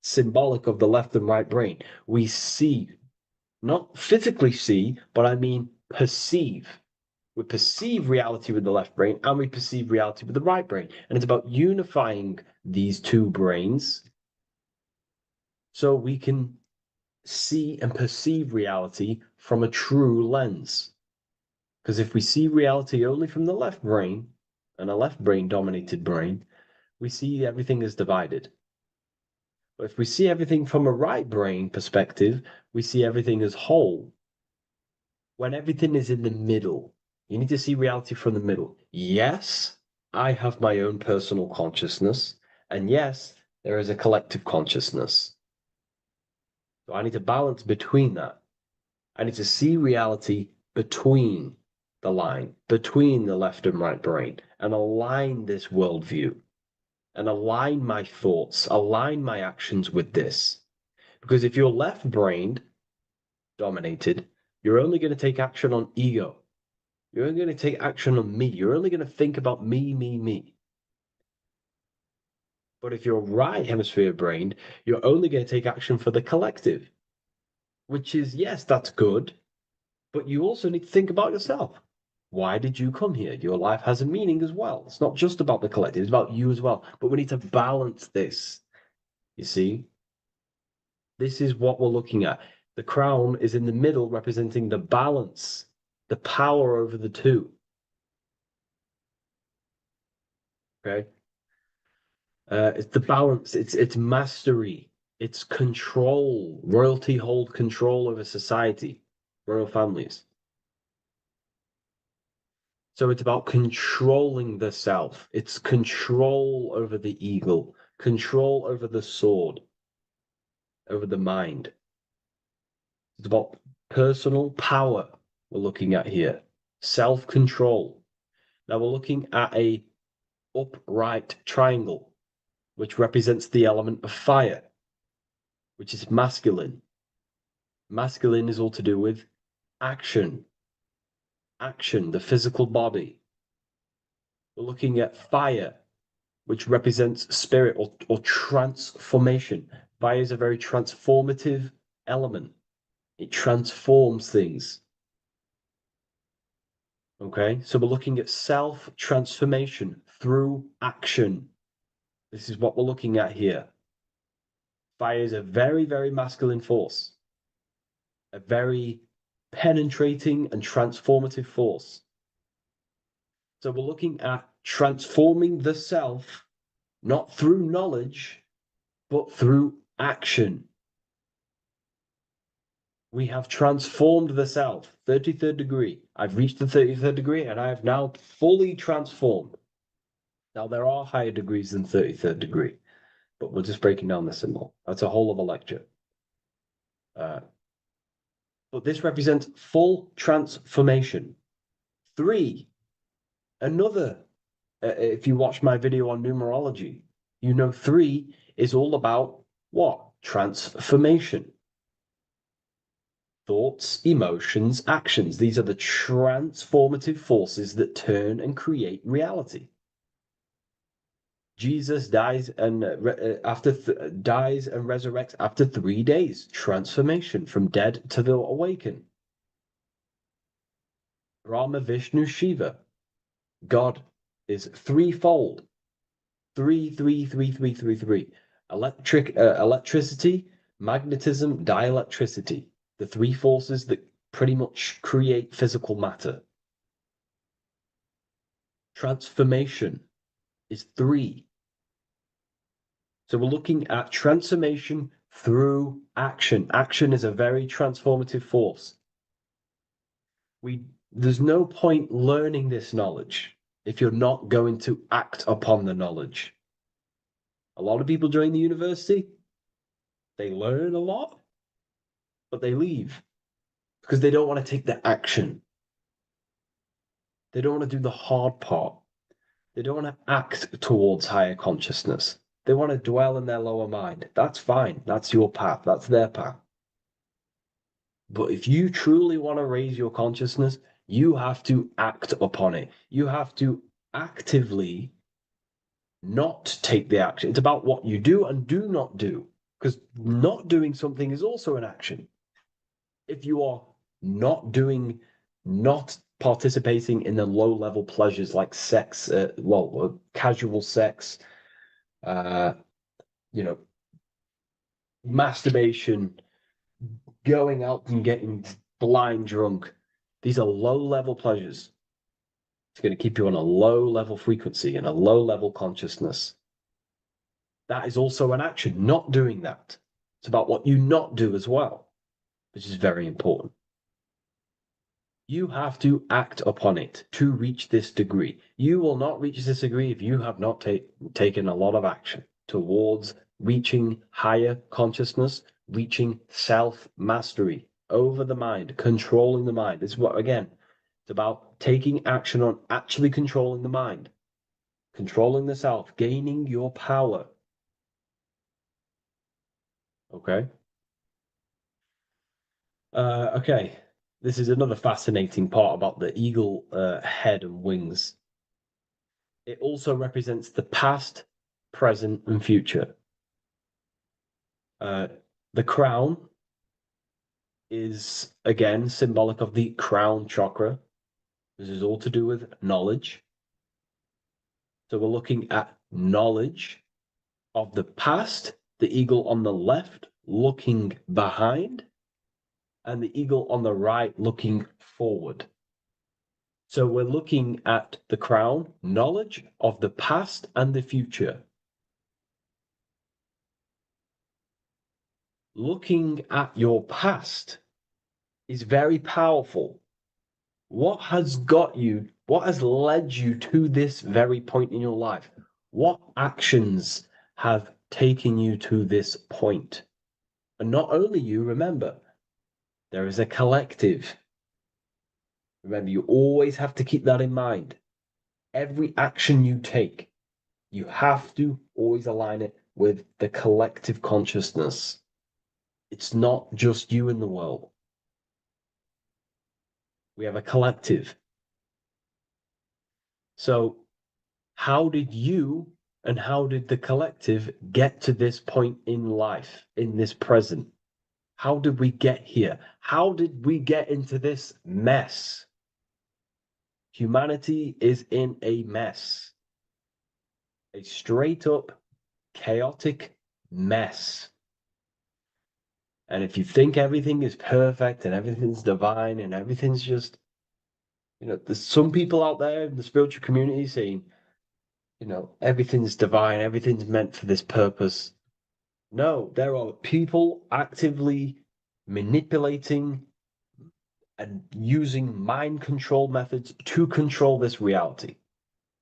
symbolic of the left and right brain. We see, not physically see, but I mean perceive. We perceive reality with the left brain and we perceive reality with the right brain. And it's about unifying these two brains so we can see and perceive reality from a true lens. Because if we see reality only from the left brain, and a left brain dominated brain, we see everything as divided. But if we see everything from a right brain perspective, we see everything as whole. When everything is in the middle, you need to see reality from the middle. Yes, I have my own personal consciousness, and yes, there is a collective consciousness. So I need to balance between that. I need to see reality between the line, between the left and right brain, and align this worldview, and align my thoughts, align my actions with this. Because if you're left-brained dominated, you're only going to take action on ego. You're only going to take action on me. You're only going to think about me, me, me. But if you're right hemisphere brained, you're only going to take action for the collective, which is, yes, that's good, but you also need to think about yourself. Why did you come here? Your life has a meaning as well. It's not just about the collective, it's about you as well. But we need to balance this. You see? This is what we're looking at. The crown is in the middle, representing the balance, the power over the two. Okay? It's the balance, it's mastery, it's control. Royalty hold control over society, royal families. So it's about controlling the self. It's control over the eagle, control over the sword, over the mind. It's about personal power we're looking at here. Self-control. Now we're looking at a upright triangle, which represents the element of fire, which is masculine. Masculine is all to do with action. Action, the physical body. We're looking at fire, which represents spirit or transformation. Fire is a very transformative element. It transforms things. Okay, so we're looking at self-transformation through action. This is what we're looking at here. Fire is a very, very masculine force. A very penetrating and transformative force. So we're looking at transforming the self, not through knowledge, but through action. We have transformed the self, 33rd degree. I've reached the 33rd degree and I have now fully transformed. Now there are higher degrees than 33rd degree, but we're just breaking down the symbol. That's a whole other lecture. But this represents full transformation. 3, another, if you watch my video on numerology, you know 3 is all about what? Transformation. Thoughts, emotions, actions. These are the transformative forces that turn and create reality. Jesus dies and dies and resurrects after 3 days. Transformation from dead to the awakened. Brahma, Vishnu, Shiva. God is threefold. 3, 3, 3, 3, 3, 3. Electricity, magnetism, dielectricity. The 3 forces that pretty much create physical matter. Transformation is 3. So we're looking at transformation through action. Action is a very transformative force. There's no point learning this knowledge if you're not going to act upon the knowledge. A lot of people join the university, they learn a lot, but they leave because they don't want to take the action. They don't want to do the hard part. They don't want to act towards higher consciousness. They want to dwell in their lower mind. That's fine. That's your path. That's their path. But if you truly want to raise your consciousness, you have to act upon it. You have to actively not take the action. It's about what you do and do not do, because not doing something is also an action. If you are not participating in the low-level pleasures like sex, casual sex, masturbation, going out and getting blind drunk. These are low-level pleasures. It's going to keep you on a low-level frequency and a low-level consciousness. That is also an action, not doing that. It's about what you not do as well, which is very important. You have to act upon it to reach this degree. You will not reach this degree if you have not taken a lot of action towards reaching higher consciousness, reaching self-mastery, over the mind, controlling the mind. This is what, again, it's about taking action on actually controlling the mind, controlling the self, gaining your power. Okay. Okay. This is another fascinating part about the eagle head and wings. It also represents the past, present, and future. The crown is, again, symbolic of the crown chakra. This is all to do with knowledge. So we're looking at knowledge of the past, the eagle on the left looking behind, and the eagle on the right looking forward. So we're looking at the crown, knowledge of the past and the future. Looking at your past is very powerful. What has got you, what has led you to this very point in your life? What actions have taken you to this point? And not only you, remember, there is a collective. Remember, you always have to keep that in mind. Every action you take, you have to always align it with the collective consciousness. It's not just you in the world. We have a collective. So, how did you and how did the collective get to this point in life, in this present? How did we get here? How did we get into this mess? Humanity is in a mess. A straight up chaotic mess. And if you think everything is perfect and everything's divine and everything's just, there's some people out there in the spiritual community saying, everything's divine, everything's meant for this purpose. No, there are people actively manipulating and using mind control methods to control this reality.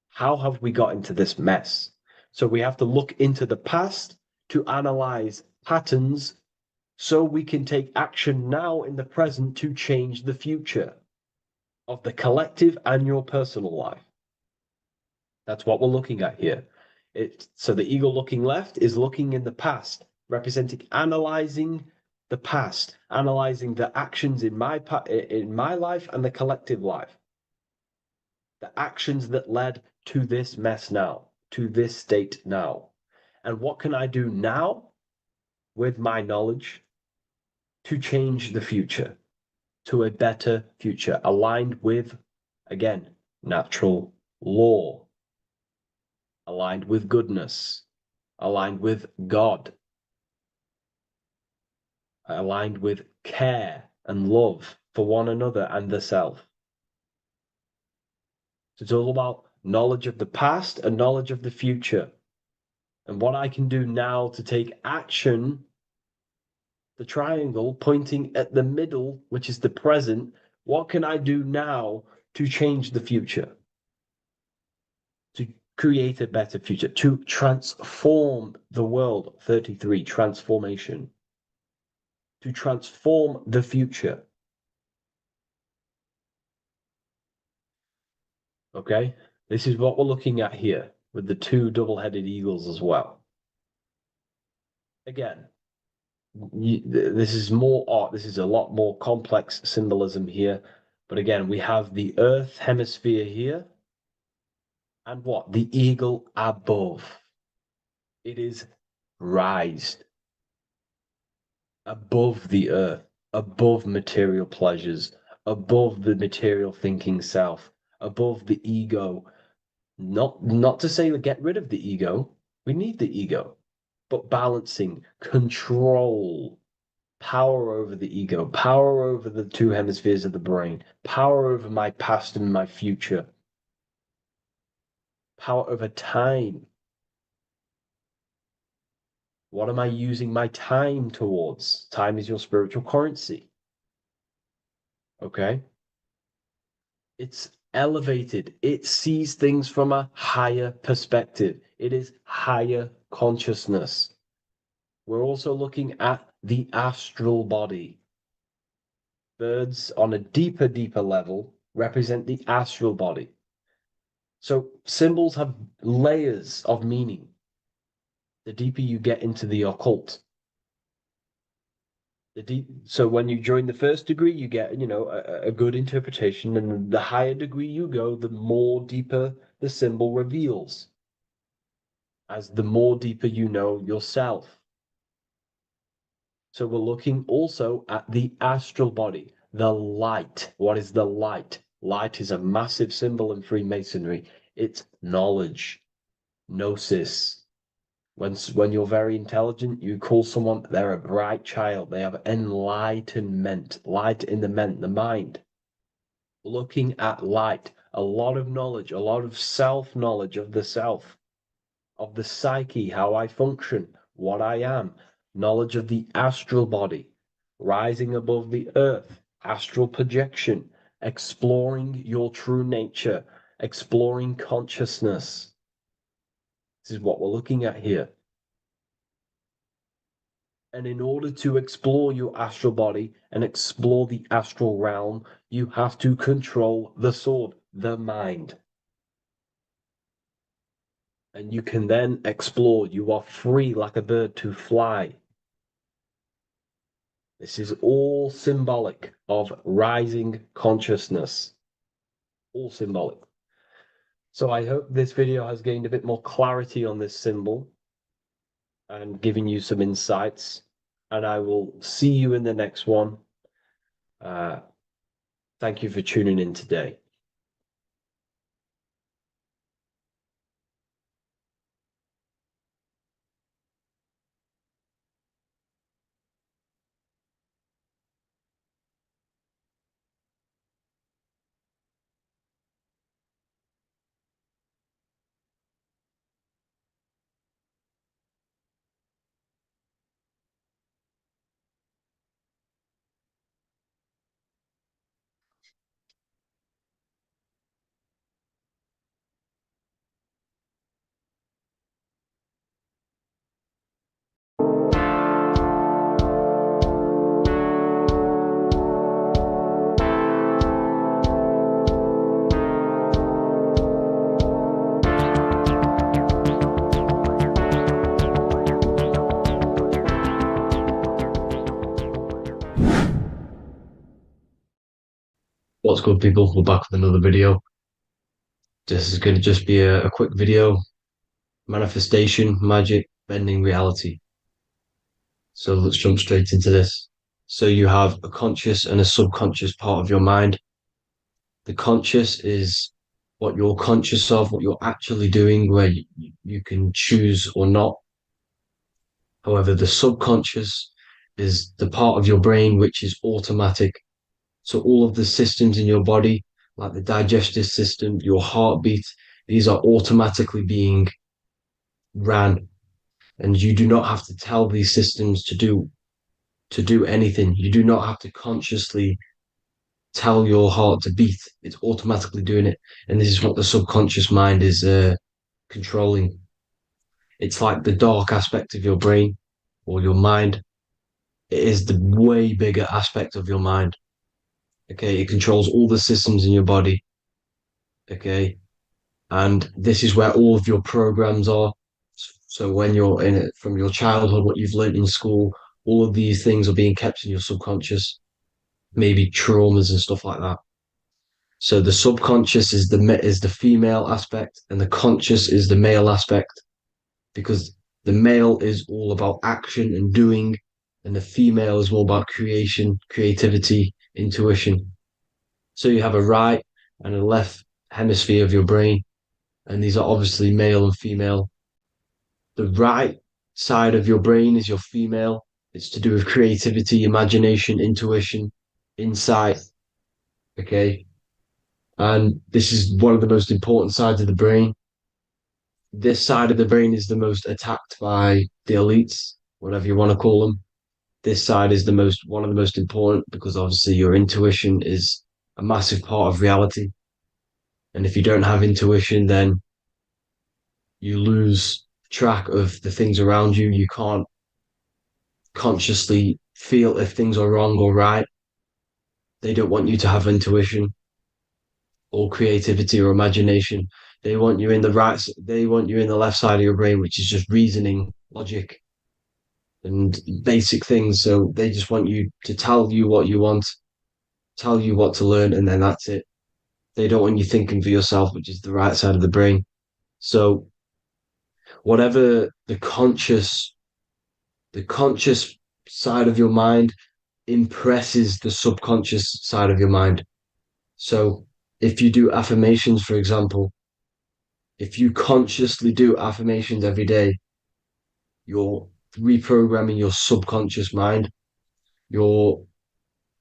How have we got into this mess? So we have to look into the past to analyze patterns so we can take action now in the present to change the future of the collective and your personal life. That's what we're looking at here. So the eagle looking left is looking in the past, representing analyzing the past, analyzing the actions in my life and the collective life. The actions that led to this mess now, to this state now. And what can I do now with my knowledge to change the future to a better future, aligned with, again, natural law, aligned with goodness, aligned with God, aligned with care and love for one another and the self. So it's all about knowledge of the past and knowledge of the future. And what I can do now to take action, the triangle pointing at the middle, which is the present, what can I do now to change the future? To create a better future, to transform the world. 33, transformation. To transform the future. Okay, this is what we're looking at here with the two double-headed eagles as well. Again, this is more art. This is a lot more complex symbolism here. But again, we have the Earth hemisphere here. And what? The eagle above. It is raised above the earth, above material pleasures, above the material thinking self, above the ego. Not to say get rid of the ego. We need the ego, but balancing, control, power over the ego, power over the two hemispheres of the brain, power over my past and my future, power over time. What am I using my time towards? Time is your spiritual currency. Okay? It's elevated. It sees things from a higher perspective. It is higher consciousness. We're also looking at the astral body. Birds on a deeper level represent the astral body. So symbols have layers of meaning. The deeper you get into the occult. So when you join the first degree, you get, a good interpretation, and the higher degree you go, the more deeper the symbol reveals, as the more deeper you know yourself. So we're looking also at the astral body, the light. What is the light? Light is a massive symbol in Freemasonry. It's knowledge, gnosis. When you're very intelligent, you call someone, they're a bright child. They have enlightenment, light in the mind. Looking at light, a lot of knowledge, a lot of self-knowledge of the self, of the psyche, how I function, what I am, knowledge of the astral body, rising above the earth, astral projection, exploring your true nature, exploring consciousness. This is what we're looking at here. And in order to explore your astral body and explore the astral realm, you have to control the sword, the mind. And you can then explore. You are free like a bird to fly. This is all symbolic of rising consciousness. All symbolic. So I hope this video has gained a bit more clarity on this symbol and given you some insights. And I will see you in the next one. Thank you for tuning in today. What's good, people? We're back with another video. This is going to just be a quick video. Manifestation, magic, bending reality. So let's jump straight into this. So you have a conscious and a subconscious part of your mind. The conscious is what you're conscious of, what you're actually doing, where you can choose or not. However, the subconscious is the part of your brain which is automatic. So all of the systems in your body, like the digestive system, your heartbeat, these are automatically being ran. And you do not have to tell these systems to do anything. You do not have to consciously tell your heart to beat. It's automatically doing it. And this is what the subconscious mind is controlling. It's like the dark aspect of your brain or your mind. It is the way bigger aspect of your mind. Okay, it controls all the systems in your body. Okay, and this is where all of your programs are. So when you're in it from your childhood, what you've learned in school, all of these things are being kept in your subconscious, maybe traumas and stuff like that. So the subconscious is the female aspect, and the conscious is the male aspect, because the male is all about action and doing, and the female is more about creation, creativity, intuition. So you have a right and a left hemisphere of your brain, and these are obviously male and female. The right side of your brain is your female. It's to do with creativity, imagination, intuition, insight. Okay. And this is one of the most important sides of the brain. This side of the brain is the most attacked by the elites, whatever you want to call them. This side is one of the most important, because obviously your intuition is a massive part of reality. And if you don't have intuition, then you lose track of the things around you. You can't consciously feel if things are wrong or right. They don't want you to have intuition or creativity or imagination. They want you in the left side of your brain, which is just reasoning, logic, and basic things. So they just want you to tell you what you want, tell you what to learn, and then that's it. They don't want you thinking for yourself, which is the right side of the brain. So whatever the conscious side of your mind impresses the subconscious side of your mind. So if you do affirmations, for example, if you consciously do affirmations every day, you're reprogramming your subconscious mind. You're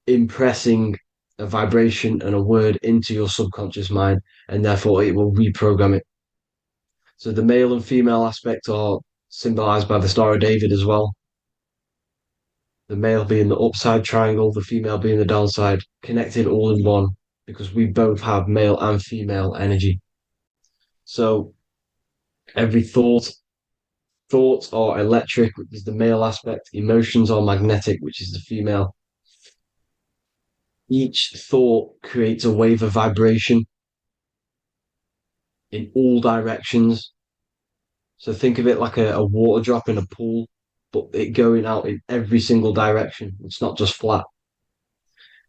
impressing a vibration and a word into your subconscious mind, and therefore it will reprogram it. So the male and female aspect are symbolized by the Star of David as well. The male being the upside triangle, the female being the downside, connected all in one, because we both have male and female energy. So every thoughts are electric, which is the male aspect. Emotions are magnetic, which is the female. Each thought creates a wave of vibration in all directions. So think of it like a water drop in a pool, but it going out in every single direction. It's not just flat.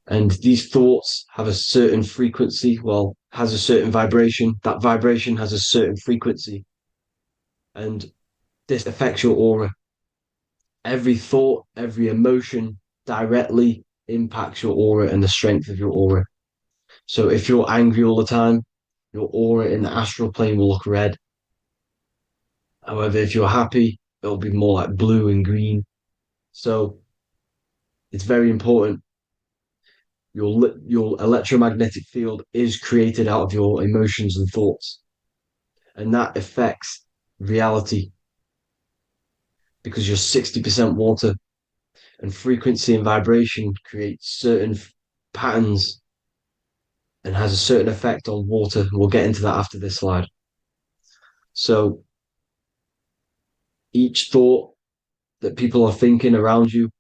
And these thoughts have a certain frequency, has a certain vibration. That vibration has a certain frequency. And this affects your aura. Every thought, every emotion directly impacts your aura and the strength of your aura. So if you're angry all the time, your aura in the astral plane will look red. However, if you're happy, it'll be more like blue and green. So it's very important. Your electromagnetic field is created out of your emotions and thoughts, and that affects reality because you're 60% water, and frequency and vibration create certain patterns and has a certain effect on water. We'll get into that after this slide. So each thought that people are thinking around you,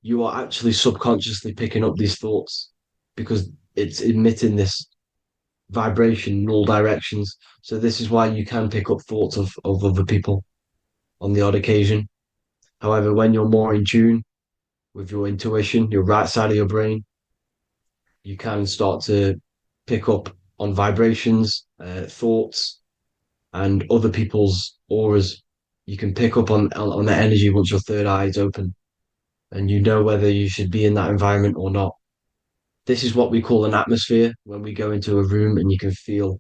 you are actually subconsciously picking up these thoughts because it's emitting this vibration in all directions. So this is why you can pick up thoughts of other people on the odd occasion. However, when you're more in tune with your intuition, your right side of your brain, you can start to pick up on vibrations, thoughts, and other people's auras. You can pick up on the energy once your third eye is open, and you know whether you should be in that environment or not. This is what we call an atmosphere when we go into a room and you can feel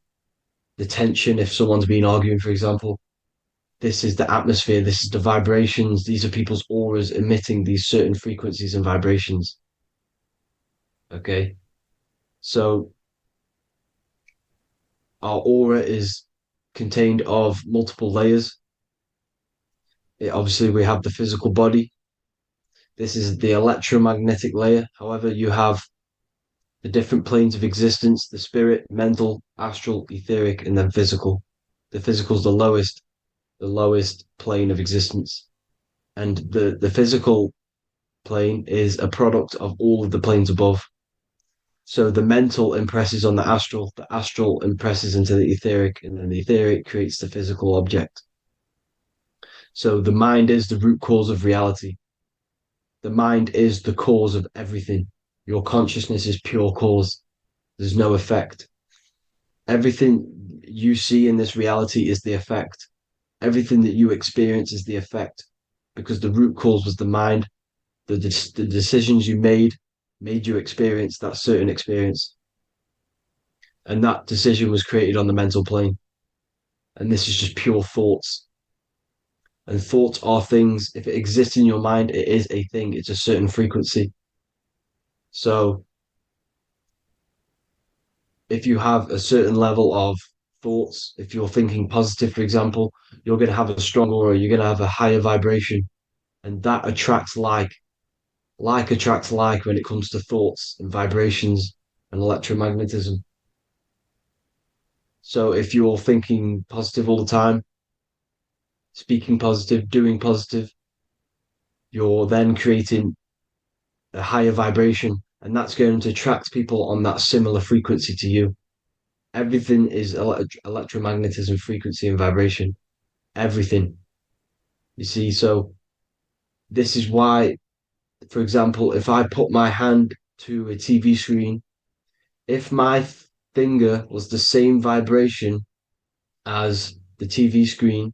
the tension if someone's been arguing, for example. This is the atmosphere, this is the vibrations, these are people's auras emitting these certain frequencies and vibrations. Okay, so our aura is contained of multiple layers. Obviously, we have the physical body. This is the electromagnetic layer. However, you have the different planes of existence, the spirit, mental, astral, etheric, and then physical. The physical is the lowest plane of existence. And the physical plane is a product of all of the planes above. So the mental impresses on the astral impresses into the etheric, and then the etheric creates the physical object. So the mind is the root cause of reality. The mind is the cause of everything. Your consciousness is pure cause. There's no effect. Everything you see in this reality is the effect. Everything that you experience is the effect, because the root cause was the mind. The decisions you made you experience that certain experience. And that decision was created on the mental plane. And this is just pure thoughts. And thoughts are things. If it exists in your mind, it is a thing. It's a certain frequency. So if you have a certain level of thoughts, if you're thinking positive, for example, you're going to have a strong aura, you're going to have a higher vibration. And that attracts like. Like attracts like when it comes to thoughts and vibrations and electromagnetism. So if you're thinking positive all the time, speaking positive, doing positive, you're then creating a higher vibration, and that's going to attract people on that similar frequency to you. Everything is electromagnetism, frequency, and vibration. Everything. You see, so this is why, for example, if I put my hand to a TV screen, if my finger was the same vibration as the TV screen,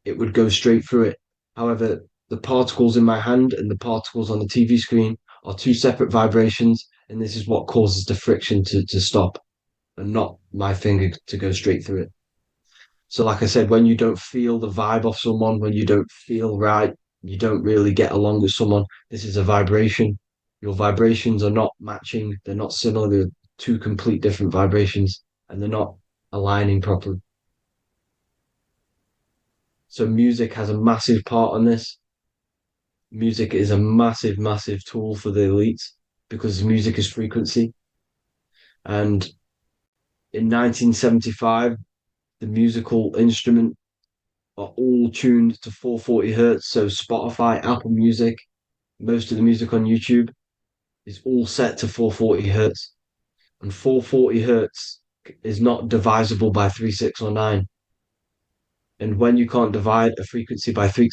it would go straight through it. However, the particles in my hand and the particles on the TV screen are two separate vibrations, and this is what causes the friction to stop and not my finger to go straight through it. So, like I said, when you don't feel the vibe of someone, when you don't feel right, you don't really get along with someone, this is a vibration. Your vibrations are not matching, they're not similar, they're two complete different vibrations, and they're not aligning properly. So music has a massive part on this. Music is a massive, massive tool for the elites because music is frequency. And in 1975, the musical instrument are all tuned to 440 hertz. So Spotify, Apple Music, most of the music on YouTube is all set to 440 hertz. And 440 hertz is not divisible by 3, 6, or 9. And when you can't divide a frequency by 3,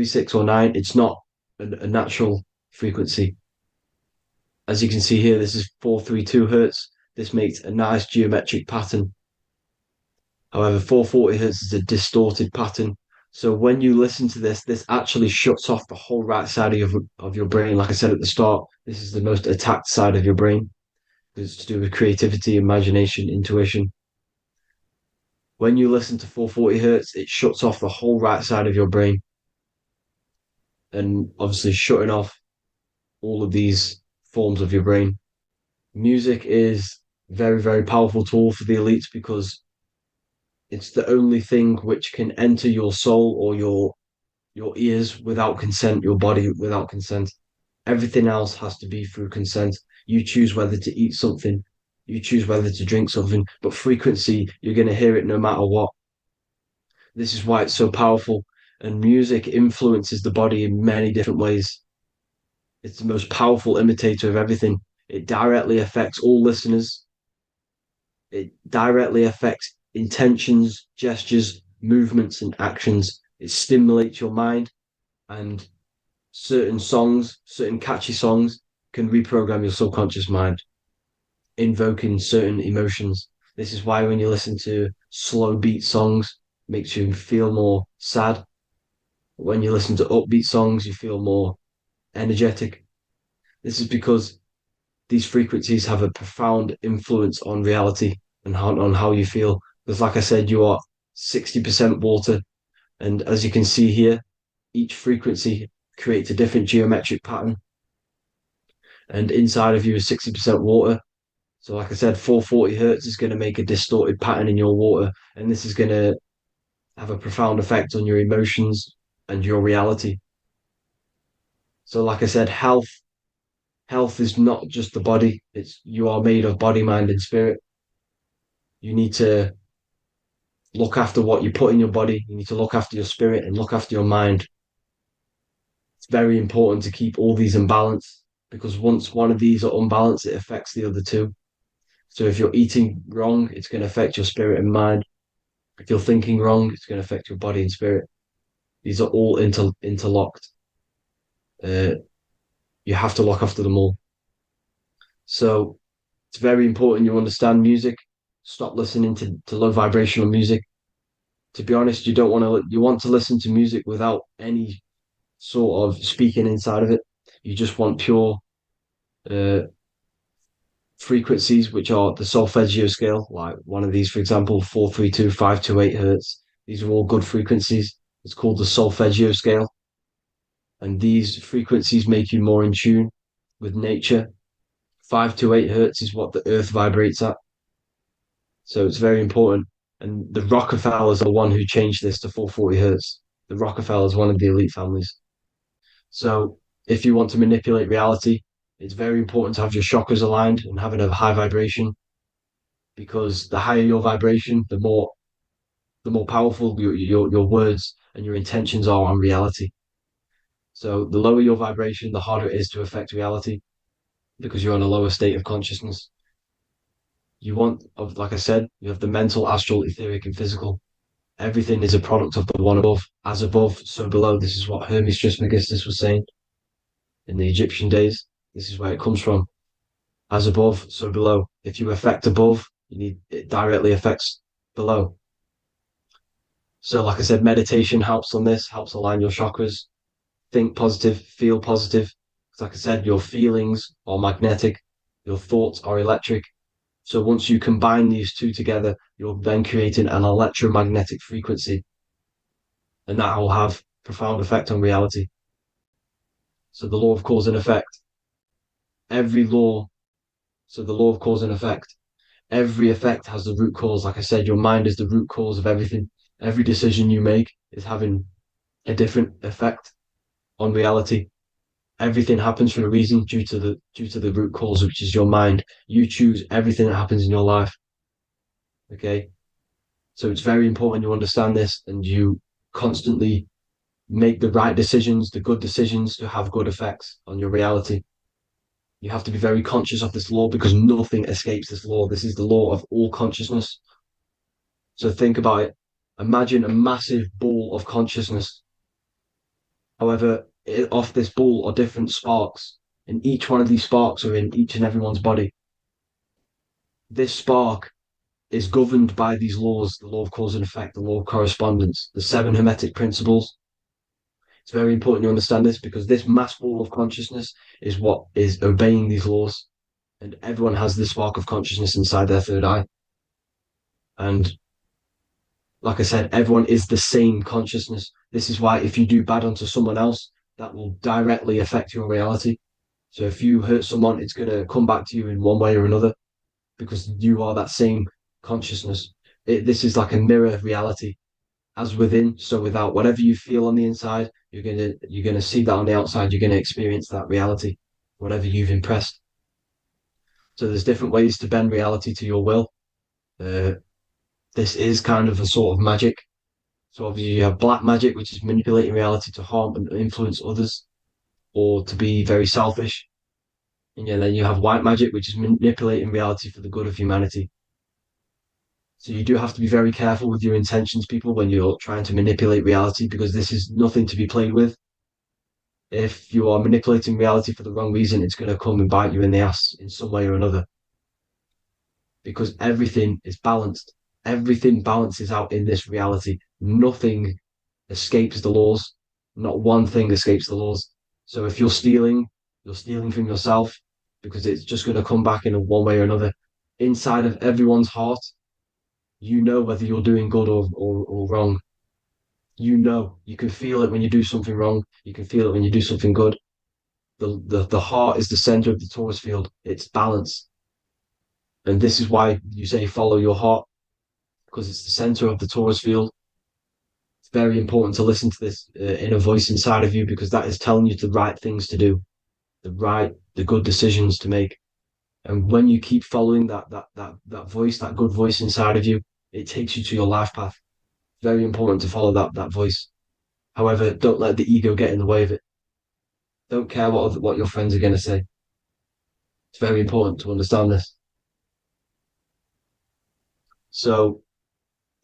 6, or 9, it's not a natural frequency. As you can see here, this is 432 hertz. This makes a nice geometric pattern. However, 440 hertz is a distorted pattern. So when you listen to this, this actually shuts off the whole right side of your brain. Like I said at the start, this is the most attacked side of your brain. It's to do with creativity, imagination, intuition. When you listen to 440 hertz, it shuts off the whole right side of your brain. And obviously shutting off all of these forms of your brain. Music is very, very powerful tool for the elites because it's the only thing which can enter your soul or your ears without consent, your body without consent. Everything else has to be through consent. You choose whether to eat something, you choose whether to drink something, but frequency, you're going to hear it no matter what. This is why it's so powerful. And music influences the body in many different ways. It's the most powerful imitator of everything. It directly affects all listeners. It directly affects intentions, gestures, movements, and actions. It stimulates your mind, and certain songs, certain catchy songs, can reprogram your subconscious mind, invoking certain emotions. This is why when you listen to slow beat songs, it makes you feel more sad. When you listen to upbeat songs, you feel more energetic. This is because these frequencies have a profound influence on reality and on how you feel. Because, like I said, you are 60% water. And as you can see here, each frequency creates a different geometric pattern. And inside of you is 60% water. So, like I said, 440 hertz is going to make a distorted pattern in your water. And this is going to have a profound effect on your emotions and your reality. So, like I said, health is not just the body. It's you are made of body, mind, and spirit. You need to look after what you put in your body. You need to look after your spirit and look after your mind. It's very important to keep all these in balance because once one of these are unbalanced, it affects the other two. So if you're eating wrong, it's going to affect your spirit and mind. If you're thinking wrong, it's going to affect your body and spirit. These are all interlocked. You have to look after them all. So it's very important you understand music. Stop listening to low vibrational music. To be honest, you want to listen to music without any sort of speaking inside of it. You just want pure frequencies, which are the solfeggio scale, like one of these, for example, 432, 528 hertz. These are all good frequencies. It's called the solfeggio scale. And these frequencies make you more in tune with nature. 528 hertz is what the earth vibrates at. So it's very important. And the Rockefellers are the one who changed this to 440 hertz. The Rockefellers, one of the elite families. So if you want to manipulate reality, it's very important to have your chakras aligned and having a high vibration, because the higher your vibration, the more powerful your words and your intentions are on reality. So the lower your vibration, the harder it is to affect reality. because you're in a lower state of consciousness. You want, like I said, you have the mental, astral, etheric, and physical. Everything is a product of the one above. As above, so below. This is what Hermes Trismegistus was saying in the Egyptian days. This is where it comes from. As above, so below. If you affect above, it directly affects below. So, like I said, meditation helps on this, helps align your chakras. Think positive, feel positive. Like I said, your feelings are magnetic, your thoughts are electric. So once you combine these two together, you're then creating an electromagnetic frequency, and that will have profound effect on reality. So the law of cause and effect. Every law, so the law of cause and effect. Every effect has the root cause. Like I said, your mind is the root cause of everything. Every decision you make is having a different effect on reality. Everything happens for a reason due to the root cause, which is your mind. You choose everything that happens in your life. Okay. So it's very important you understand this and you constantly make the right decisions, the good decisions to have good effects on your reality. You have to be very conscious of this law because nothing escapes this law. This is the law of all consciousness. So think about it. Imagine a massive ball of consciousness. However, off this ball are different sparks, and each one of these sparks are in each and everyone's body. This spark is governed by these laws, the law of cause and effect, the law of correspondence, the seven hermetic principles. It's very important you understand this because this mass ball of consciousness is what is obeying these laws. And everyone has this spark of consciousness inside their third eye. And like I said, everyone is the same consciousness. This is why if you do bad onto someone else, that will directly affect your reality. So if you hurt someone, it's going to come back to you in one way or another because you are that same consciousness. This is like a mirror reality. As within, so without. Whatever you feel on the inside, you're gonna see that on the outside. You're gonna experience that reality, whatever you've impressed. So there's different ways to bend reality to your will. This is kind of a sort of magic. So obviously you have black magic, which is manipulating reality to harm and influence others, or to be very selfish. And yeah, then you have white magic, which is manipulating reality for the good of humanity. So you do have to be very careful with your intentions, people, when you're trying to manipulate reality, because this is nothing to be played with. If you are manipulating reality for the wrong reason, it's going to come and bite you in the ass in some way or another. Because everything is balanced. Everything balances out in this reality. Nothing escapes the laws. Not one thing escapes the laws. So if you're stealing from yourself because it's just going to come back in one way or another. Inside of everyone's heart, you know whether you're doing good or wrong. You know, you can feel it when you do something wrong. You can feel it when you do something good. The heart is the center of the torus field. It's balance. And this is why you say follow your heart, because it's the center of the torus field. It's very important to listen to this inner voice inside of you because that is telling you the right things to do, the good decisions to make. And when you keep following that voice, that good voice inside of you, it takes you to your life path. Very important to follow that voice. However, don't let the ego get in the way of it. Don't care what your friends are going to say. It's very important to understand this. So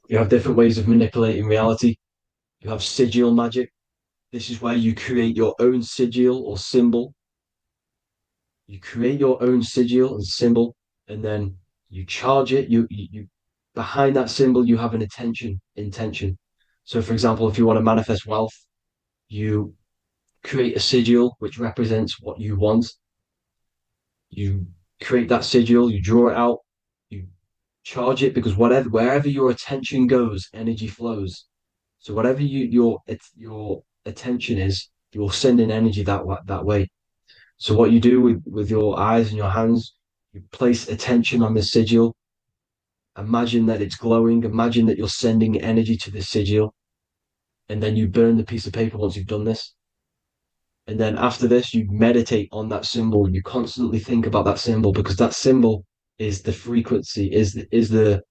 you have different ways of manipulating reality. You have sigil magic. This is where you create your own sigil or symbol. You create your own sigil and symbol, and then you charge it. You behind that symbol, you have an intention. So, for example, if you want to manifest wealth, you create a sigil which represents what you want. You create that sigil, you draw it out, you charge it because wherever your attention goes, energy flows. So whatever your attention is, you're sending energy that way. So what you do with your eyes and your hands, you place attention on the sigil. Imagine that it's glowing. Imagine that you're sending energy to the sigil. And then you burn the piece of paper once you've done this. And then after this, you meditate on that symbol. You constantly think about that symbol because that symbol is the frequency, is the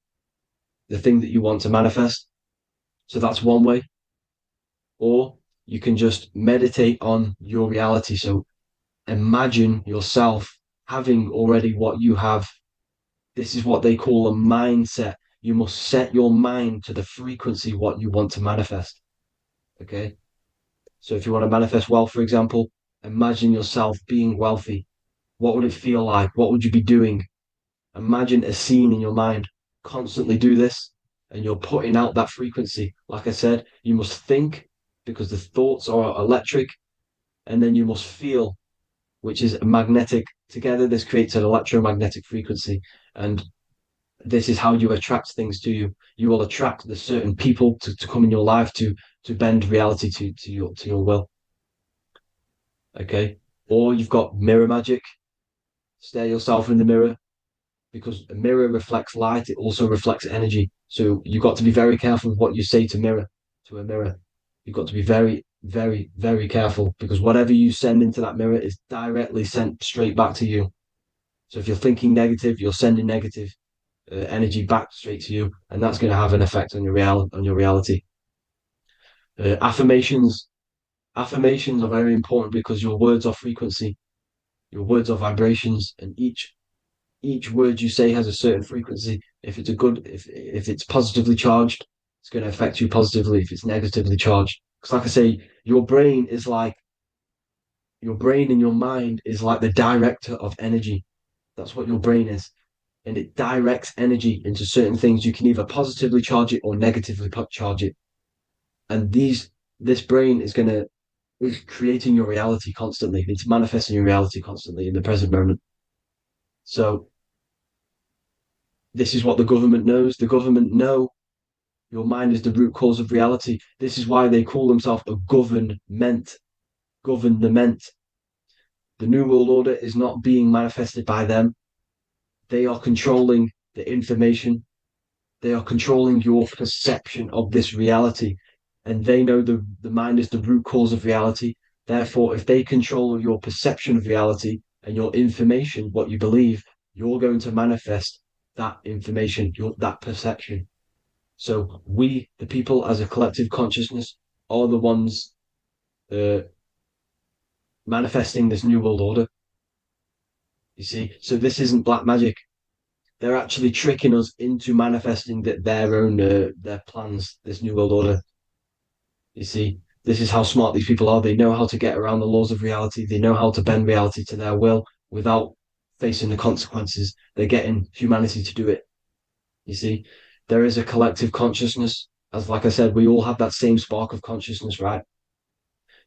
thing that you want to manifest. So that's one way. Or you can just meditate on your reality. So imagine yourself having already what you have. This is what they call a mindset. You must set your mind to the frequency what you want to manifest. Okay. So if you want to manifest wealth, for example, imagine yourself being wealthy. What would it feel like? What would you be doing? Imagine a scene in your mind. Constantly do this, and you're putting out that frequency. Like I said, you must think because the thoughts are electric, and then you must feel, which is magnetic. Together, this creates an electromagnetic frequency, and this is how you attract things to you. You will attract the certain people to come in your life to bend reality to your will. Okay. Or you've got mirror magic. Stare yourself in the mirror, because a mirror reflects light, it also reflects energy. So you've got to be very careful with what you say to a mirror. You've got to be very, very, very careful, because whatever you send into that mirror is directly sent straight back to you. So if you're thinking negative, you're sending negative energy back straight to you, and that's going to have an effect on your reality. Affirmations are very important because your words are frequency, your words are vibrations, and each word you say has a certain frequency. If if it's positively charged, it's going to affect you positively. If it's negatively charged, because like I say, your brain and your mind is like the director of energy. That's what your brain is, and it directs energy into certain things. You can either positively charge it or negatively charge it, and this brain is creating your reality constantly. It's manifesting your reality constantly in the present moment. So this is what the government knows. The government know your mind is the root cause of reality. This is why they call themselves a government. Government. The New World Order is not being manifested by them. They are controlling the information. They are controlling your perception of this reality. And they know the mind is the root cause of reality. Therefore, if they control your perception of reality and your information, what you believe, you're going to manifest that information, that perception. So we, the people, as a collective consciousness, are the ones manifesting this new world order. You see, so this isn't black magic. They're actually tricking us into manifesting their own their plans, this new world order. You see, this is how smart these people are. They know how to get around the laws of reality. They know how to bend reality to their will without facing the consequences. They're getting humanity to do it. You see, there is a collective consciousness. As like I said, we all have that same spark of consciousness, right?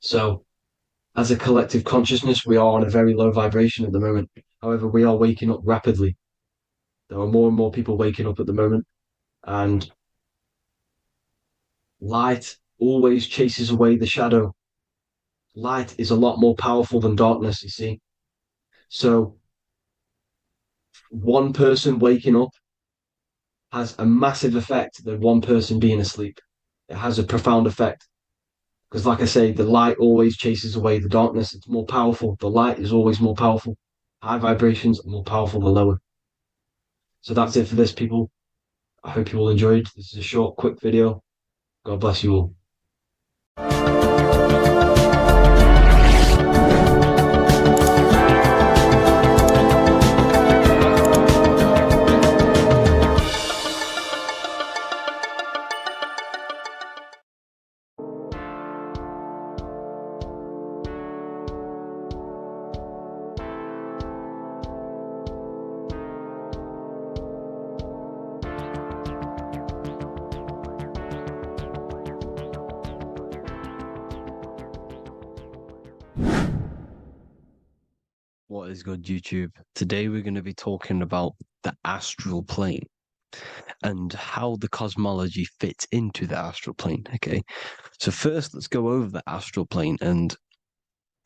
So as a collective consciousness, we are on a very low vibration at the moment. However, we are waking up rapidly. There are more and more people waking up at the moment, and light always chases away the shadow. Light is a lot more powerful than darkness, you see. So one person waking up has a massive effect than one person being asleep. It has a profound effect. Because like I say, the light always chases away the darkness. It's more powerful. The light is always more powerful. High vibrations are more powerful than lower. So that's it for this, people. I hope you all enjoyed. This is a short, quick video. God bless you all. What is good, YouTube? Today we're going to be talking about the astral plane and how the cosmology fits into the astral plane. Okay, so first let's go over the astral plane and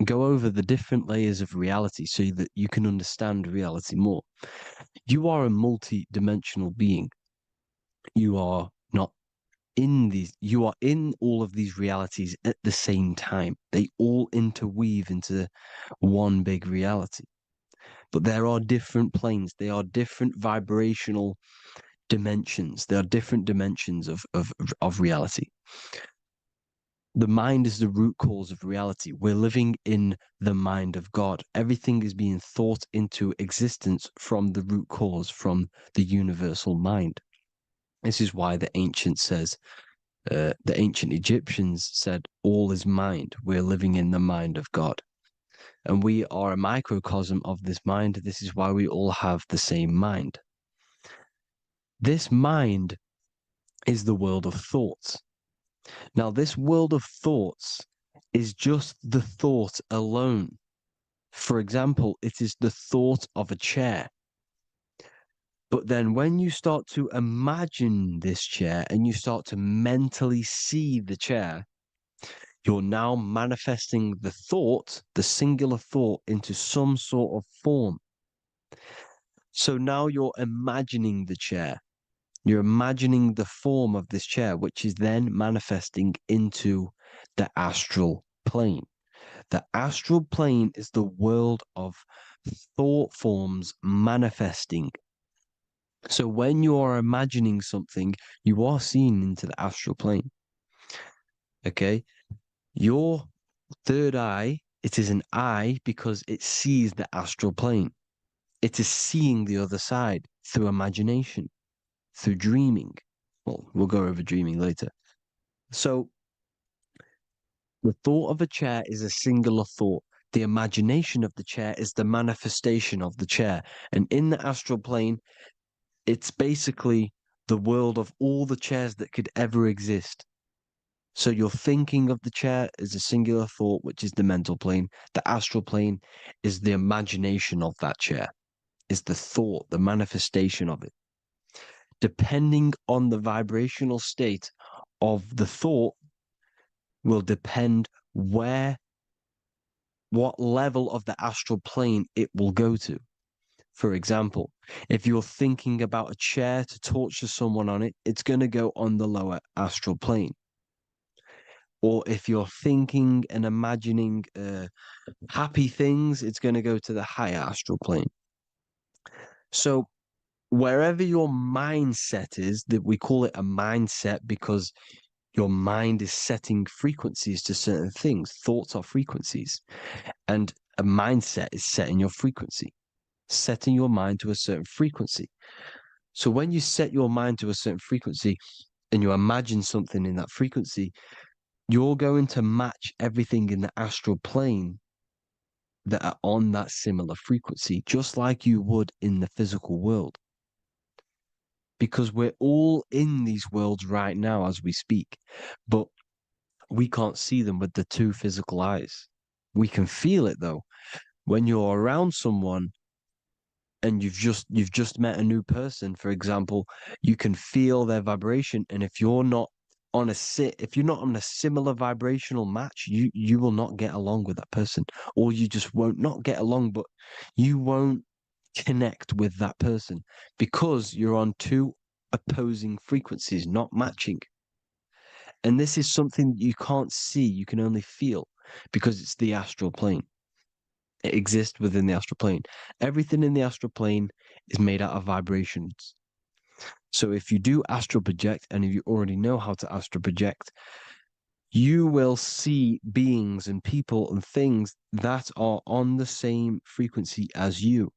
go over the different layers of reality so that you can understand reality more. You are a multi-dimensional being. You are not you are in all of these realities at the same time. They all interweave into one big reality. But there are different planes. They are different vibrational dimensions. There are different dimensions of reality. The mind is the root cause of reality. We're living in the mind of God. Everything is being thought into existence from the root cause, from the universal mind. This is why the ancient Egyptians said, all is mind. We're living in the mind of God. And we are a microcosm of this mind. This is why we all have the same mind. This mind is the world of thoughts. Now, this world of thoughts is just the thought alone. For example, it is the thought of a chair. But then when you start to imagine this chair and you start to mentally see the chair, you're now manifesting the thought, the singular thought, into some sort of form. So now you're imagining the chair. You're imagining the form of this chair, which is then manifesting into the astral plane. The astral plane is the world of thought forms manifesting. So when you are imagining something, you are seeing into the astral plane. Okay? Your third eye, it is an eye because it sees the astral plane. It is seeing the other side through imagination, through dreaming. Well, we'll go over dreaming later. So the thought of a chair is a singular thought. The imagination of the chair is the manifestation of the chair. And in the astral plane, it's basically the world of all the chairs that could ever exist. So you're thinking of the chair as a singular thought, which is the mental plane. The astral plane is the imagination of that chair, is the thought, the manifestation of it. Depending on the vibrational state of the thought will depend what level of the astral plane it will go to. For example, if you're thinking about a chair to torture someone on it, it's going to go on the lower astral plane. Or if you're thinking and imagining happy things, it's going to go to the higher astral plane. So wherever your mindset is, that we call it a mindset because your mind is setting frequencies to certain things. Thoughts are frequencies. And a mindset is setting your frequency, setting your mind to a certain frequency. So when you set your mind to a certain frequency and you imagine something in that frequency, you're going to match everything in the astral plane that are on that similar frequency, just like you would in the physical world. Because we're all in these worlds right now as we speak, but we can't see them with the two physical eyes. We can feel it though. When you're around someone and you've just met a new person, for example, you can feel their vibration, and if you're not on a similar vibrational match, you will not get along with that person, or you just won't not get along, but you won't connect with that person because you're on two opposing frequencies, not matching. And this is something that you can't see, you can only feel because it's the astral plane. It exists within the astral plane. Everything in the astral plane is made out of vibrations. So if you do astral project, and if you already know how to astral project, you will see beings and people and things that are on the same frequency as you.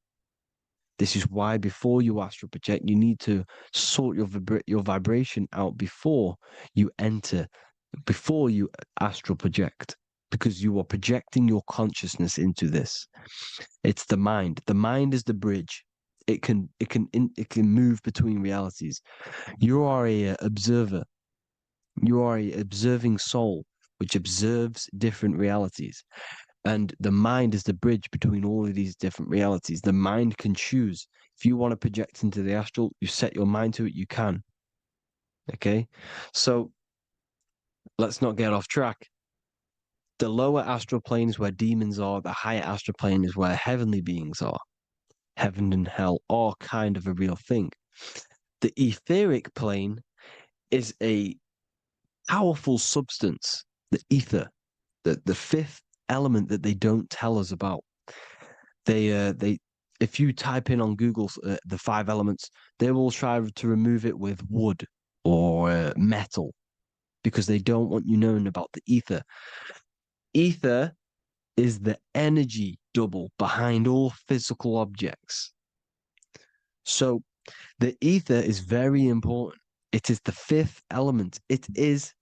This is why before you astral project, you need to sort your vibration out before you astral project, because you are projecting your consciousness into this. It's the mind. The mind is the bridge. It can move between realities. You are a observer. You are a observing soul which observes different realities. And the mind is the bridge between all of these different realities. The mind can choose. If you want to project into the astral, you set your mind to it, you can. Okay? So let's not get off track. The lower astral plane is where demons are. The higher astral plane is where heavenly beings are. Heaven and hell are kind of a real thing. The etheric plane is a powerful substance, the ether, the fifth element that they don't tell us about. If you type in on Google the 5 elements, they will try to remove it with wood or metal, because they don't want you knowing about the ether. Ether is the energy double behind all physical objects. So the ether is very important. It is the fifth element. It is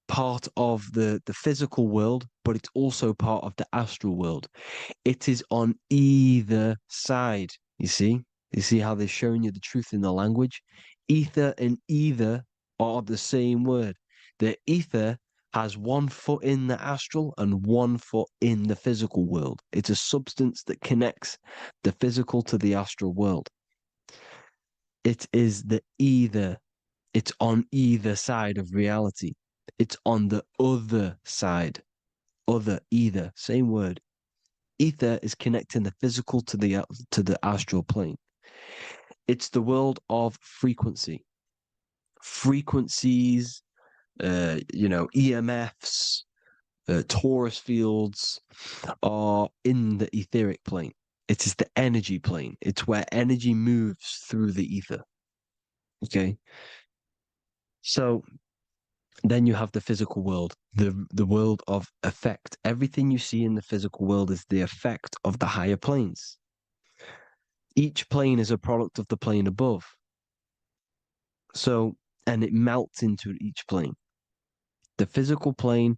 part of the physical world, but it's also part of the astral world. It is on either side. You see how they're showing you the truth in the language? Ether and either are the same word. The ether has 1 foot in the astral and 1 foot in the physical world. It's a substance that connects the physical to the astral world. It is the either. It's on either side of reality. It's on the other side. Other, either, same word. Ether is connecting the physical to the astral plane. It's the world of frequency. Frequencies, EMFs, torus fields are in the etheric plane. It is the energy plane. It's where energy moves through the ether. Okay. So then you have the physical world, the world of effect. Everything you see in the physical world is the effect of the higher planes. Each plane is a product of the plane above. So, and it melts into each plane. The physical plane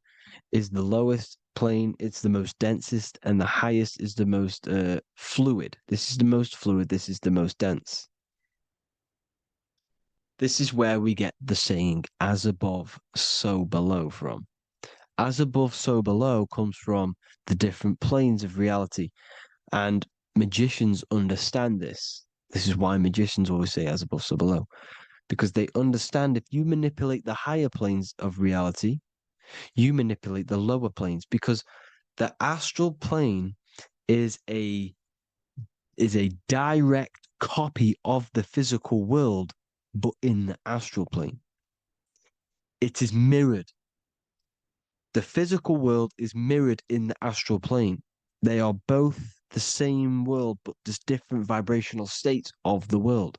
is the lowest plane, it's the most densest, and the highest is the most fluid. This is the most fluid, this is the most dense. This is where we get the saying, as above, so below from. As above, so below comes from the different planes of reality. And magicians understand this. This is why magicians always say as above, so below. Because they understand if you manipulate the higher planes of reality, you manipulate the lower planes. Because the astral plane is a direct copy of the physical world, but in the astral plane. It is mirrored. The physical world is mirrored in the astral plane. They are both the same world, but just different vibrational states of the world.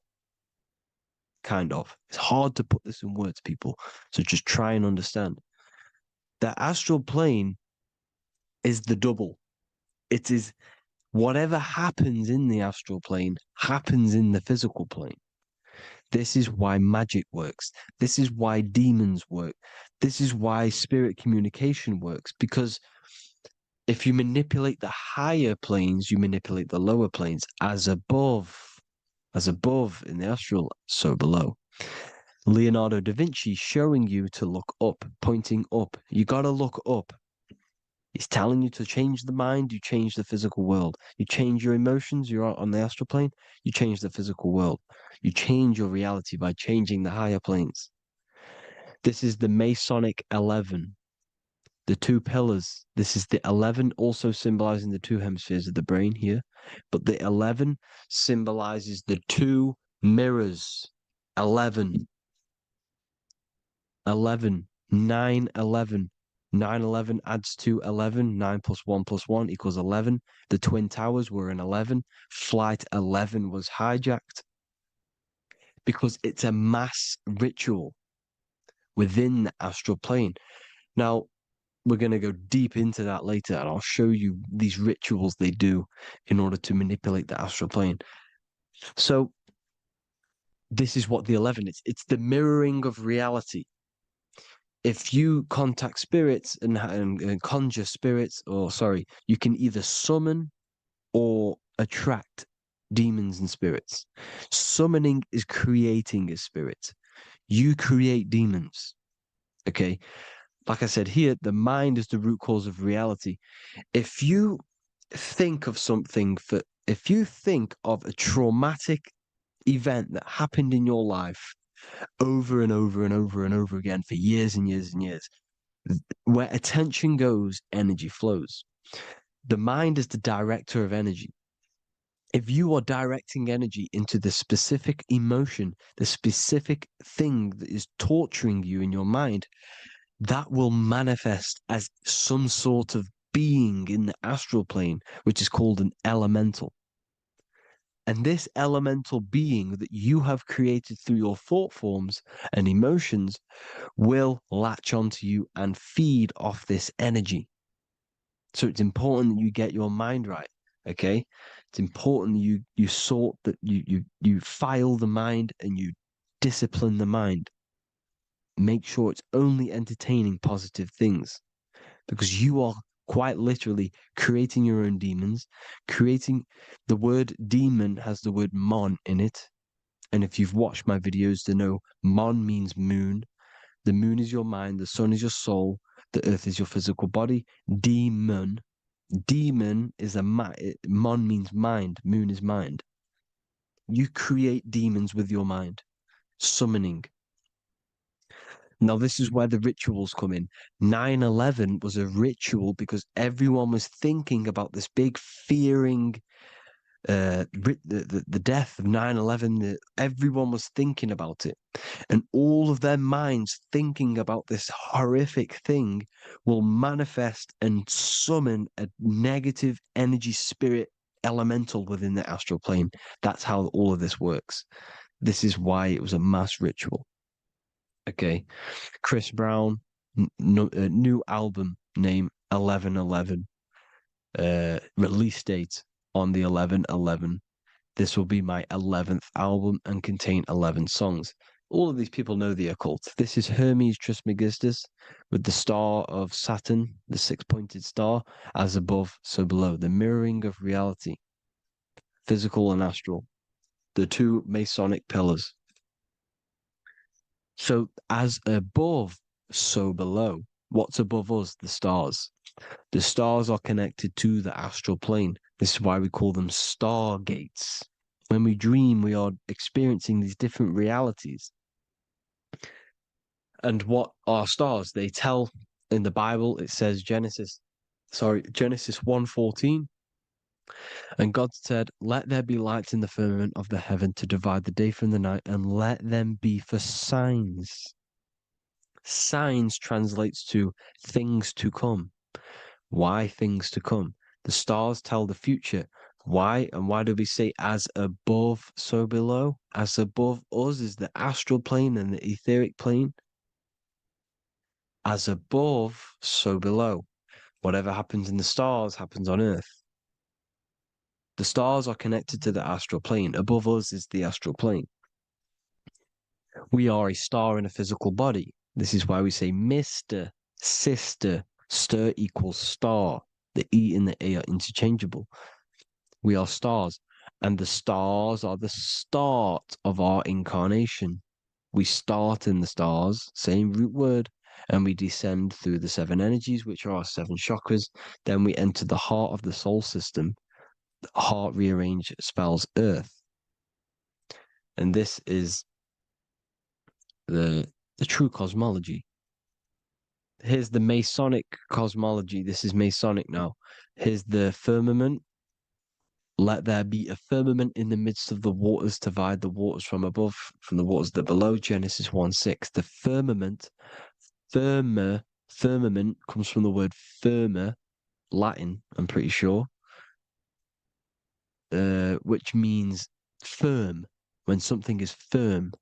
Kind of. It's hard to put this in words, people. So just try and understand. The astral plane is the double. It is whatever happens in the astral plane happens in the physical plane. This is why magic works. This is why demons work. This is why spirit communication works. Because if you manipulate the higher planes, you manipulate the lower planes. As above in the astral, so below. Leonardo da Vinci showing you to look up, pointing up. You got to look up. He's telling you to change the mind, you change the physical world. You change your emotions, you're on the astral plane, you change the physical world. You change your reality by changing the higher planes. This is the Masonic 11, the 2 pillars. This is the 11 also symbolizing the 2 hemispheres of the brain here. But the 11 symbolizes the 2 mirrors. 11, 9, 11. 9, 11 adds to 11. 9 plus 1 plus 1 equals 11. The Twin Towers were in 11. Flight 11 was hijacked. Because it's a mass ritual within the astral plane. Now, we're going to go deep into that later, and I'll show you these rituals they do in order to manipulate the astral plane. So, this is what the 11 is. It's the mirroring of reality. If you contact spirits and conjure spirits, you can either summon or attract demons and spirits. Summoning is creating a spirit. You create demons. Okay? Like I said here, the mind is the root cause of reality. If you think of if you think of a traumatic event that happened in your life over and over and over and over again for years and years and years, where attention goes, energy flows. The mind is the director of energy. If you are directing energy into the specific emotion, the specific thing that is torturing you in your mind, that will manifest as some sort of being in the astral plane, which is called an elemental. And this elemental being that you have created through your thought forms and emotions will latch onto you and feed off this energy. So it's important that you get your mind right. Okay, it's important you sort that you file the mind and you discipline the mind. Make sure it's only entertaining positive things, because you are quite literally creating your own demons. Creating the word demon has the word mon in it, and if you've watched my videos, to know mon means moon. The moon is your mind, the sun is your soul, the earth is your physical body. Demon is mon means mind, moon is mind. You create demons with your mind, summoning. Now, this is where the rituals come in. 9/11 was a ritual because everyone was thinking about this big fearing, the death of 9/11. Everyone was thinking about it. And all of their minds thinking about this horrific thing will manifest and summon a negative energy spirit elemental within the astral plane. That's how all of this works. This is why it was a mass ritual. Okay. Chris Brown, new album name 11/11. Release date on the 11/11. This will be my 11th album and contain 11 songs. All of these people know the occult. This is Hermes Trismegistus with the star of Saturn, the six-pointed star, as above, so below. The mirroring of reality, physical and astral. The two Masonic pillars. So as above, so below. What's above us? The stars. The stars are connected to the astral plane. This is why we call them stargates. When we dream, we are experiencing these different realities. And what are stars? They tell in the Bible, it says Genesis 1:14. And God said, "Let there be lights in the firmament of the heaven to divide the day from the night, and let them be for signs." Signs translates to things to come. Why things to come? The stars tell the future. Why? And why do we say as above, so below? As above us is the astral plane and the etheric plane. As above, so below. Whatever happens in the stars happens on Earth. The stars are connected to the astral plane. Above us is the astral plane. We are a star in a physical body. This is why we say Mr., sister, stir equals star. The E and the A are interchangeable. We are stars, and the stars are the start of our incarnation. We start in the stars, same root word, and we descend through the seven energies, which are our seven chakras. Then we enter the heart of the soul system. The heart rearranged spells earth. And this is the true cosmology. Here's the Masonic cosmology. This is Masonic now. Here's the firmament. Let there be a firmament in the midst of the waters to divide the waters from above, from the waters that below. Genesis 1:6. The firmament, firmament comes from the word firma, Latin, I'm pretty sure, which means firm. When something is firm,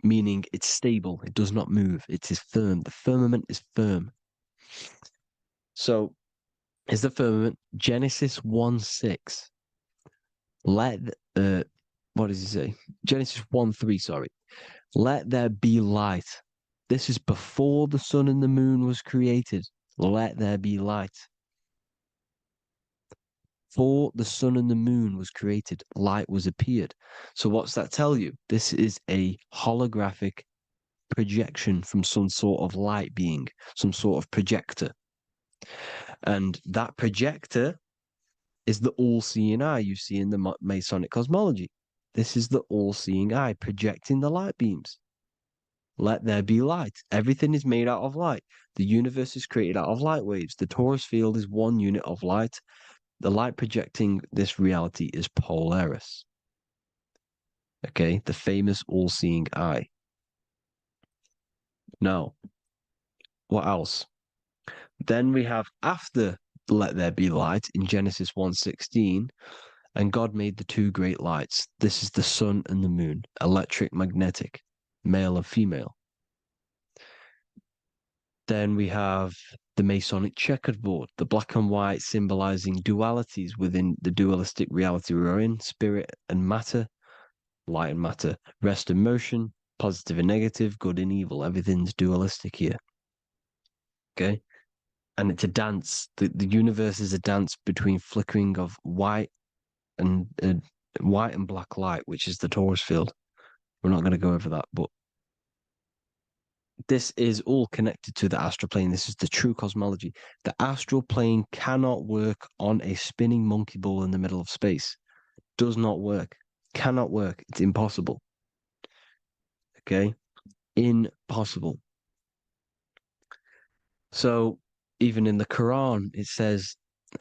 meaning it's stable, it does not move, it is firm. The firmament is firm. So, is the firmament Genesis 1:6. What does he say? Genesis 1:3, sorry. Let there be light. This is before the sun and the moon was created. Let there be light. Before the sun and the moon was created, light was appeared. So what's that tell you? This is a holographic projection from some sort of light being, some sort of projector. And that projector is the all-seeing eye you see in the Masonic cosmology. This is the all-seeing eye projecting the light beams. Let there be light. Everything is made out of light. The universe is created out of light waves. The torus field is one unit of light. The light projecting this reality is Polaris. Okay, the famous all-seeing eye. Now, what else? Then we have after let there be light in Genesis 1:16, And God made the two great lights. This is the sun and the moon, electric, magnetic, male and female. Then we have the Masonic checkerboard, the black and white symbolizing dualities within the dualistic reality we're in, spirit and matter, light and matter, rest and motion, positive and negative, good and evil. Everything's dualistic here. Okay? And it's a dance. The universe is a dance between flickering of white and black light, which is the Taurus field. We're not going to go over that, but this is all connected to the astral plane. This is the true cosmology. The astral plane cannot work on a spinning monkey ball in the middle of space. Does not work. Cannot work. It's impossible. Okay? Impossible. So, even in the Quran, it says,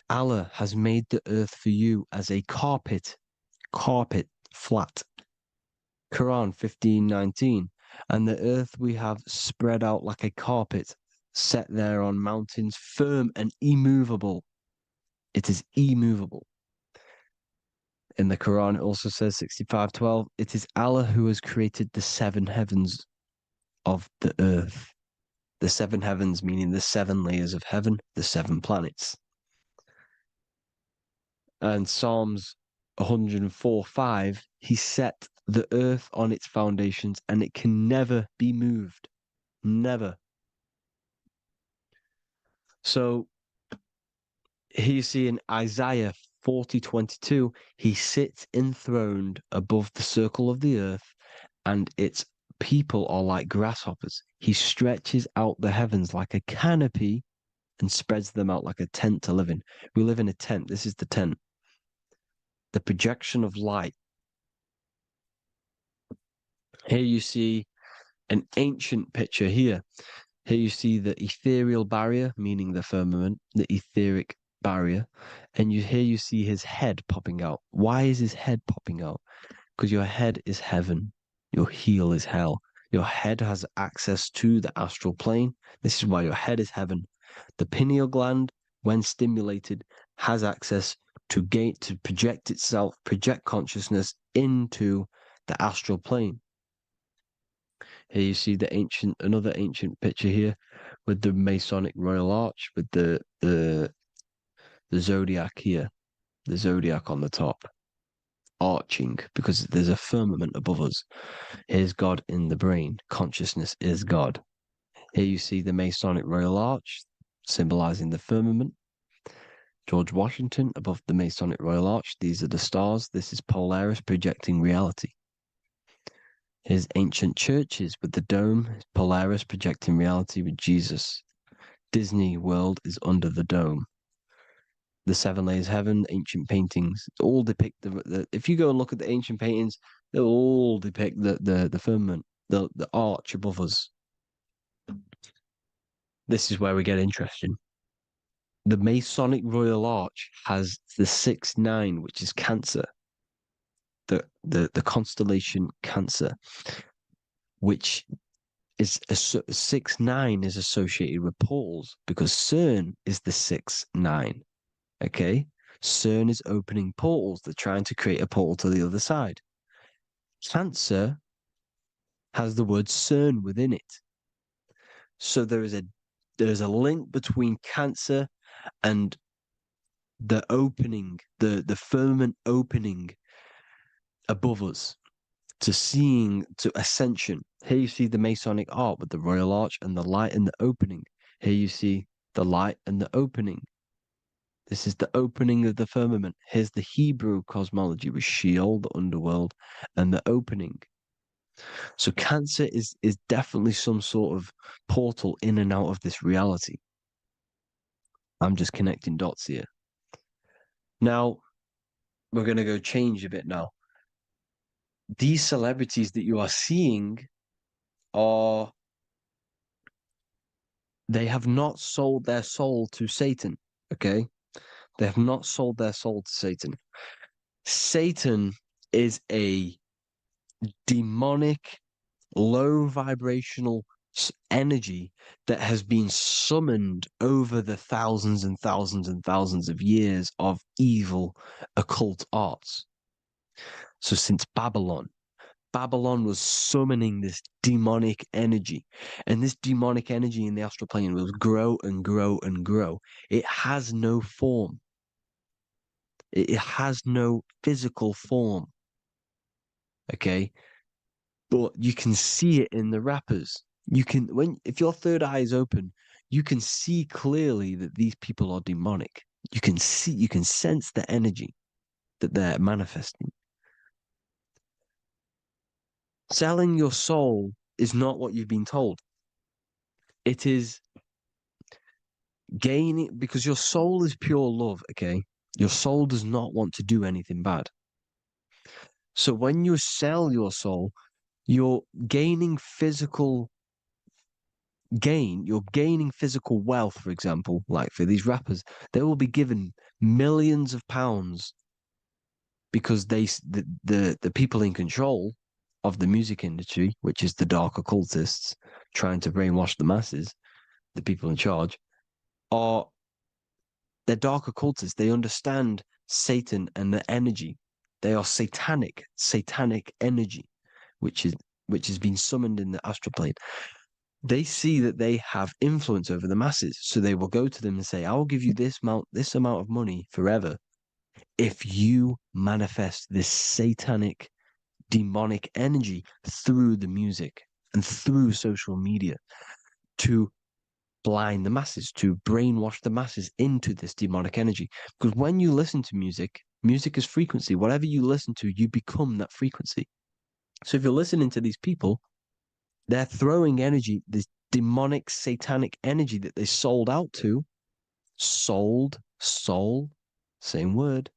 Allah has made the earth for you as a carpet, flat. Quran 15:19. And the earth we have spread out like a carpet, set there on mountains, firm and immovable. It is immovable. In the Quran, it also says 65:12, it is Allah who has created the seven heavens of the earth. The seven heavens meaning the seven layers of heaven, the seven planets. And Psalms 104:5, he set the earth on its foundations and it can never be moved. Never. So here you see in Isaiah 40:22, he sits enthroned above the circle of the earth and its people are like grasshoppers. He stretches out the heavens like a canopy and spreads them out like a tent to live in. We live in a tent. This is the tent. The projection of light. Here you see an ancient picture here. Here you see the ethereal barrier, meaning the firmament, the etheric barrier. And here you see his head popping out. Why is his head popping out? Because your head is heaven. Your heel is hell. Your head has access to the astral plane. This is why your head is heaven. The pineal gland, when stimulated, has access to project itself, project consciousness into the astral plane. Here you see another ancient picture here with the Masonic Royal Arch, with the zodiac here, the zodiac on the top, arching, because there's a firmament above us. Here's God in the brain. Consciousness is God. Here you see the Masonic Royal Arch, symbolizing the firmament. George Washington above the Masonic Royal Arch. These are the stars. This is Polaris projecting reality. Here's ancient churches with the dome. Polaris projecting reality with Jesus. Disney World is under the dome. The seven layers of heaven, ancient paintings, all depict if you go and look at the ancient paintings, they'll all depict the firmament, the arch above us. This is where we get interesting. The Masonic Royal Arch has the 6-9, which is Cancer. The constellation Cancer, which is 6-9 is associated with portals because CERN is the 6-9. Okay, CERN is opening portals. They're trying to create a portal to the other side. Cancer has the word CERN within it, so there is a link between Cancer and the opening, the firmament opening above us to ascension. Here you see the Masonic Arch with the Royal Arch and the light and the opening. Here you see the light and the opening. This is the opening of the firmament. Here's the Hebrew cosmology with Sheol, the underworld, and the opening. So Cancer is definitely some sort of portal in and out of this reality. I'm just connecting dots here. Now, we're going to go change a bit now. These celebrities that you are seeing they have not sold their soul to Satan, okay? They have not sold their soul to Satan. Satan is a demonic, low vibrational energy that has been summoned over the thousands and thousands and thousands of years of evil occult arts. So since Babylon was summoning this demonic energy, and this demonic energy in the astral plane will grow and grow and grow. It has no form. It has no physical form. Okay? But you can see it in the rappers. If your third eye is open, you can see clearly that these people are demonic. You can sense the energy that they're manifesting. Selling your soul is not what you've been told. It is gaining, because your soul is pure love, okay? Your soul does not want to do anything bad. So when you sell your soul, you're gaining physical gain, you're gaining physical wealth, for example, like for these rappers, they will be given millions of pounds because the people in control of the music industry, which is the dark occultists trying to brainwash the masses, the people in charge, they're dark occultists. They understand Satan and the energy. They are satanic energy, which has been summoned in the astral plane. They see that they have influence over the masses, so they will go to them and say, "I will give you this amount of money forever if you manifest this satanic, demonic energy through the music and through social media to blind the masses, to brainwash the masses into this demonic energy." Because when you listen to music is frequency. Whatever you listen to, you become that frequency. So if you're listening to these people, they're throwing energy, this demonic, satanic energy that they sold out to. Sold, soul, same word.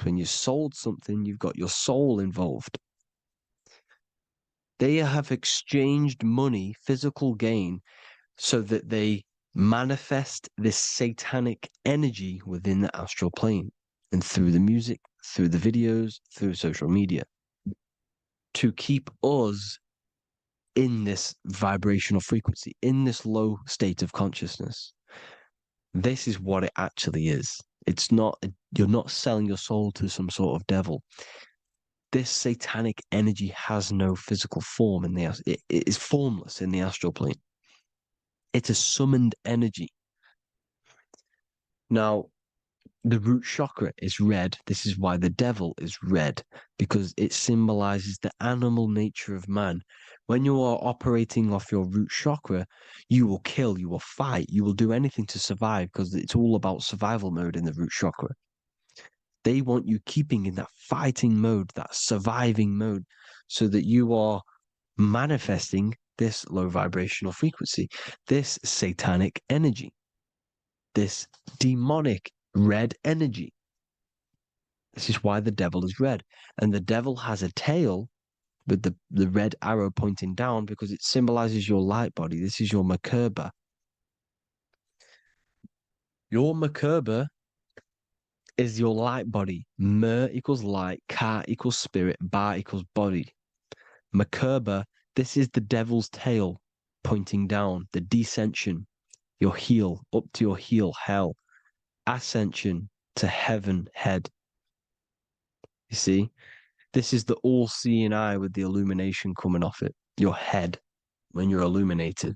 When you sold something, you've got your soul involved. They have exchanged money, physical gain, so that they manifest this satanic energy within the astral plane and through the music, through the videos, through social media to keep us in this vibrational frequency, in this low state of consciousness. This is what it actually is. It's not, you're not selling your soul to some sort of devil. This satanic energy has no physical form it is formless in the astral plane. It's a summoned energy. Now, the root chakra is red. This is why the devil is red, because it symbolizes the animal nature of man. When you are operating off your root chakra, you will kill, you will fight, you will do anything to survive, because it's all about survival mode in the root chakra. They want you keeping in that fighting mode, that surviving mode, so that you are manifesting this low vibrational frequency, this satanic energy, this demonic red energy. This is why the devil is red. And the devil has a tail with the red arrow pointing down because it symbolizes your light body. This is your Merkaba. Your Merkaba is your light body. Mer equals light, Ka equals spirit, Ba equals body. Merkaba, this is the devil's tail pointing down, the descension, your heel, up to your heel, hell. Ascension to heaven, head. You see, this is the all-seeing eye with the illumination coming off it, your head, when you're illuminated.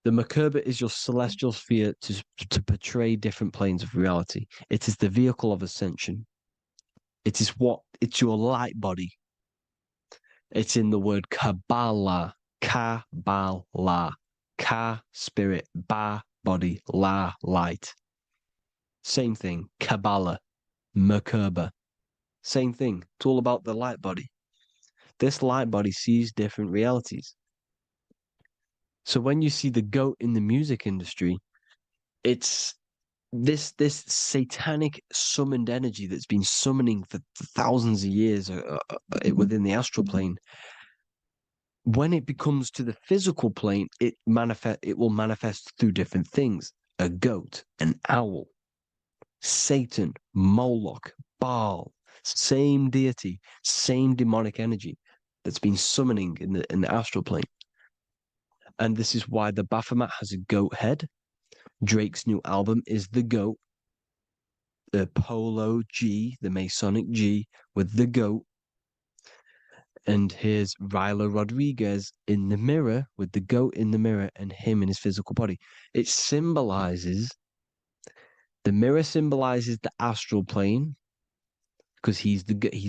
The Merkaba is your celestial sphere to portray different planes of reality. It is the vehicle of ascension. It's your light body. It's in the word Kabbalah, Kabbalah, Ka, spirit, Ba, body, La, light. Same thing, Kabbalah, Merkaba. Same thing. It's all about the light body. This light body sees different realities. So when you see the goat in the music industry, it's this satanic summoned energy that's been summoning for thousands of years within the astral plane. When it becomes to the physical plane, it will manifest through different things. A goat, an owl, Satan, Moloch, Baal, same deity, same demonic energy that's been summoning in the astral plane. And this is why the Baphomet has a goat head. Drake's new album is the goat. The Polo G, the Masonic G, with the goat. And here's Ryla Rodriguez in the mirror with the goat in the mirror and him in his physical body. It symbolizes, the mirror symbolizes the astral plane because he's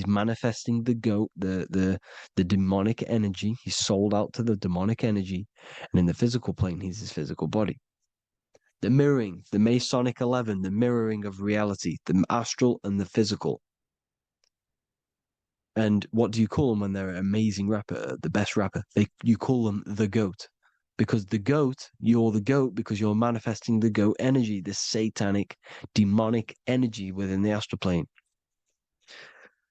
manifesting the goat, the demonic energy. He's sold out to the demonic energy. And in the physical plane, he's his physical body. The mirroring, the Masonic 11, the mirroring of reality, the astral and the physical. And what do you call them when they're an amazing rapper, the best rapper? You call them the GOAT. Because the GOAT, you're the GOAT because you're manifesting the GOAT energy, the satanic, demonic energy within the astral plane.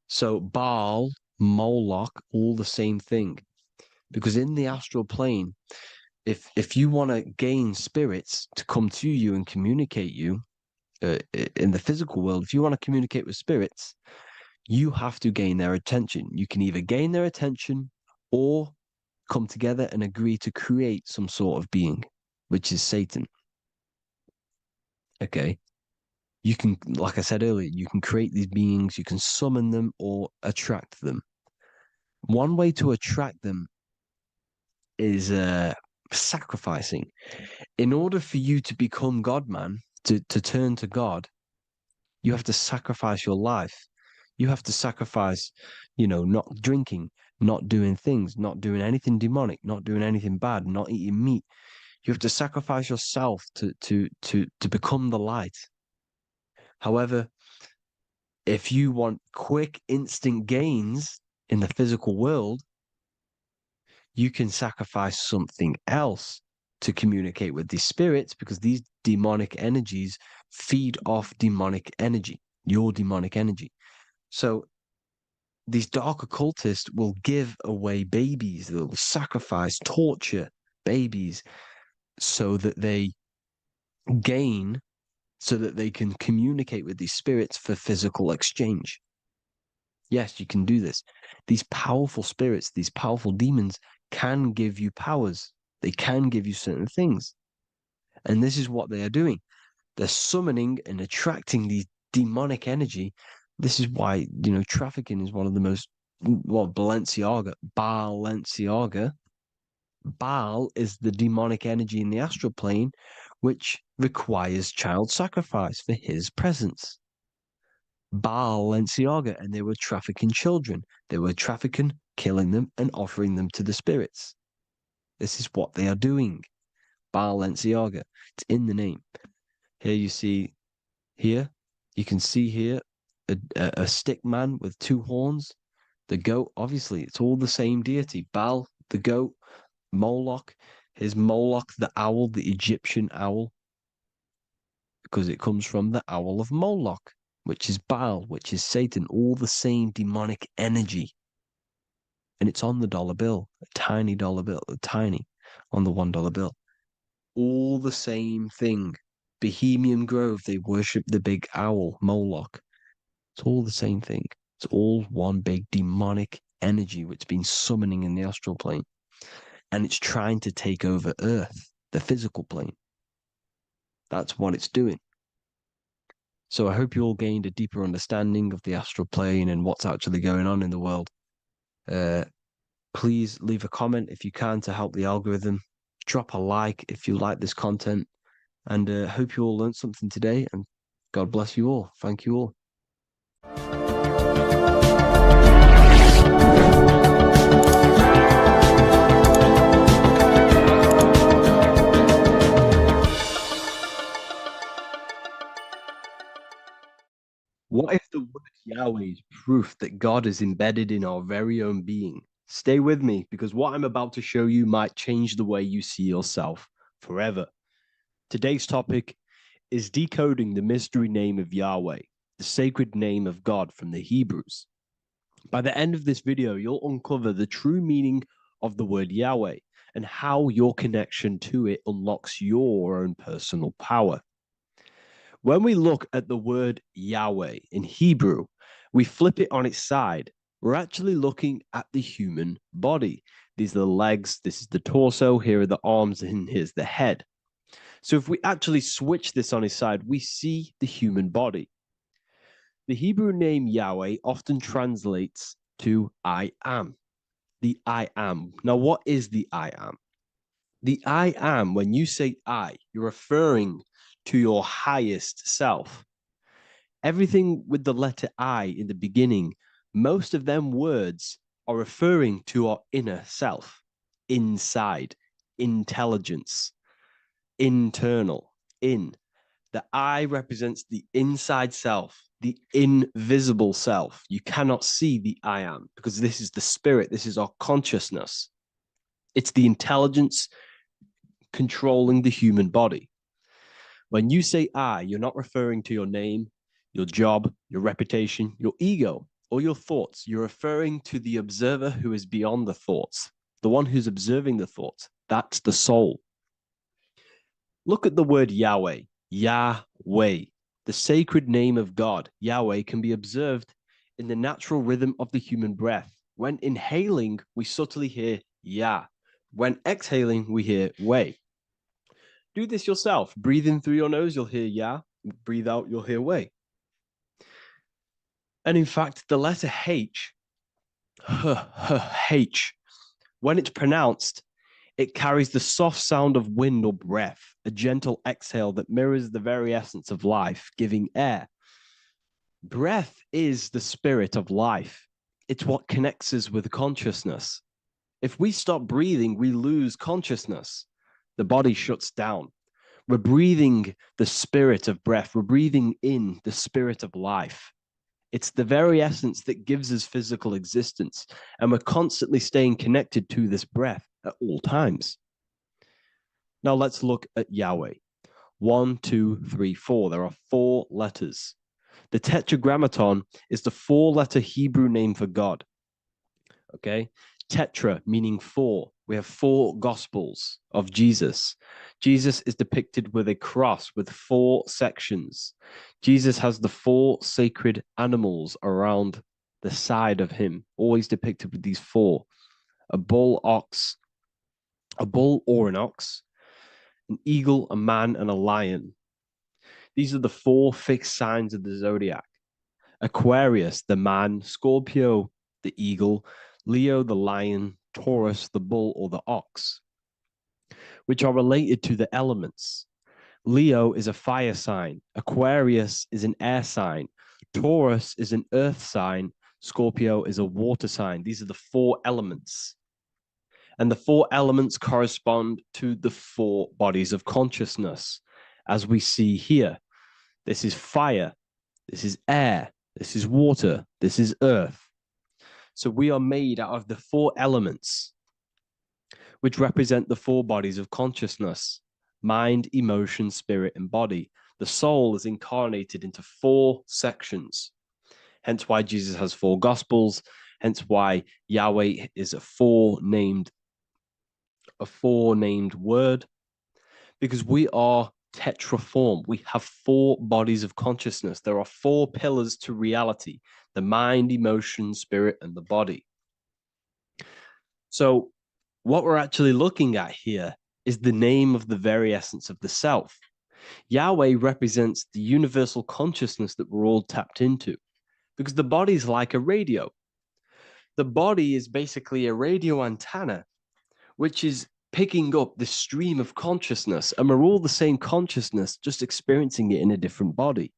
So Baal, Moloch, all the same thing. Because in the astral plane, if you want to gain spirits to come to you and communicate you in the physical world, if you want to communicate with spirits, you have to gain their attention. You can either gain their attention or come together and agree to create some sort of being, which is Satan. Okay. You can, like I said earlier, you can create these beings, you can summon them or attract them. One way to attract them is sacrificing. In order for you to become God, man, to turn to God, you have to sacrifice your life. You have to sacrifice, not drinking, not doing things, not doing anything demonic, not doing anything bad, not eating meat. You have to sacrifice yourself to become the light. However, if you want quick, instant gains in the physical world, you can sacrifice something else to communicate with these spirits because these demonic energies feed off demonic energy, your demonic energy. So these dark occultists will give away babies, they'll sacrifice, torture babies so that they gain, so that they can communicate with these spirits for physical exchange. Yes, you can do this. These powerful spirits, these powerful demons can give you powers. They can give you certain things. And this is what they are doing. They're summoning and attracting these demonic energy. This is why, trafficking is one of the most, Balenciaga. Baal is the demonic energy in the astral plane, which requires child sacrifice for his presence. Balenciaga, and they were trafficking children. They were trafficking, killing them, and offering them to the spirits. This is what they are doing. Balenciaga. It's in the name. Here you see, you can see here a stick man with two horns. The goat, obviously, it's all the same deity. Baal, the goat, Moloch. Here's Moloch, the owl, the Egyptian owl, because it comes from the owl of Moloch, which is Baal, which is Satan, all the same demonic energy. And it's on the dollar bill, a tiny dollar bill, tiny on the $1 bill. All the same thing. Bohemian Grove, they worship the big owl, Moloch. It's all the same thing. It's all one big demonic energy which has been summoning in the astral plane. And it's trying to take over Earth, the physical plane. That's what it's doing. So I hope you all gained a deeper understanding of the astral plane and what's actually going on in the world. Please leave a comment if you can to help the algorithm. Drop a like if you like this content. And hope you all learned something today. And God bless you all. Thank you all. What if the word Yahweh is proof that God is embedded in our very own being? Stay with me, because what I'm about to show you might change the way you see yourself forever. Today's topic is decoding the mystery name of Yahweh, the sacred name of God from the Hebrews. By the end of this video, you'll uncover the true meaning of the word Yahweh and how your connection to it unlocks your own personal power. When we look at the word Yahweh in Hebrew, we flip it on its side. we're actually looking at the human body. These are the legs, this is the torso, here are the arms, and here's the head. So if we actually switch this on its side, we see the human body. The Hebrew name Yahweh often translates to I am. The I am. Now, what is the I am? The I am, when you say I, you're referring to your highest self. Everything with the letter I in the beginning, most of them words are referring to our inner self, inside, intelligence, internal, in. The I represents the inside self, the invisible self. You cannot see the I am because this is the spirit, this is our consciousness. It's the intelligence controlling the human body. When you say I, you're not referring to your name, your job, your reputation, your ego, or your thoughts. You're referring to the observer who is beyond the thoughts, the one who's observing the thoughts. That's the soul. Look at the word Yahweh, Yahweh, the sacred name of God. Yahweh can be observed in the natural rhythm of the human breath. When inhaling, we subtly hear Yah. When exhaling, we hear Way. Do this yourself. Breathe in through your nose, you'll hear Yah. Breathe out, you'll hear Way. And in fact, the letter H, H, when it's pronounced, it carries the soft sound of wind or breath, a gentle exhale that mirrors the very essence of life, giving air. Breath is the spirit of life. It's what connects us with consciousness. If we stop breathing, we lose consciousness. The body shuts down. We're breathing the spirit of breath. We're breathing in the spirit of life. It's the very essence that gives us physical existence, and we're constantly staying connected to this breath at all times. Now let's look at Yahweh. 1, 2, 3, 4. There are 4 letters. The tetragrammaton is the 4-letter Hebrew name for God. Okay? Tetra, meaning 4. We have 4 gospels of Jesus. Jesus is depicted with a cross with 4 sections. Jesus has the 4 sacred animals around the side of him, always depicted with these 4. A bull or an ox, an eagle, a man, and a lion. These are the 4 fixed signs of the zodiac. Aquarius, the man, Scorpio, the eagle, Leo, the lion, Taurus, the bull or the ox, which are related to the elements. Leo is a fire sign. Aquarius is an air sign. Taurus is an earth sign. Scorpio is a water sign. These are the 4 elements. And the 4 elements correspond to the 4 bodies of consciousness, as we see here. This is fire. This is air. This is water. This is earth. So we are made out of the 4 elements, which represent the 4 bodies of consciousness: mind, emotion, spirit, and body. The soul is incarnated into 4 sections. Hence why Jesus has 4 gospels. Hence why Yahweh is a 4-named word, because we are tetraform. We have 4 bodies of consciousness. There are 4 pillars to reality: the mind, emotion, spirit, and the body. So what we're actually looking at here is the name of the very essence of the self. Yahweh represents the universal consciousness that we're all tapped into, because the body is like a radio. The body is basically a radio antenna, which is picking up the stream of consciousness, and we're all the same consciousness, just experiencing it in a different body.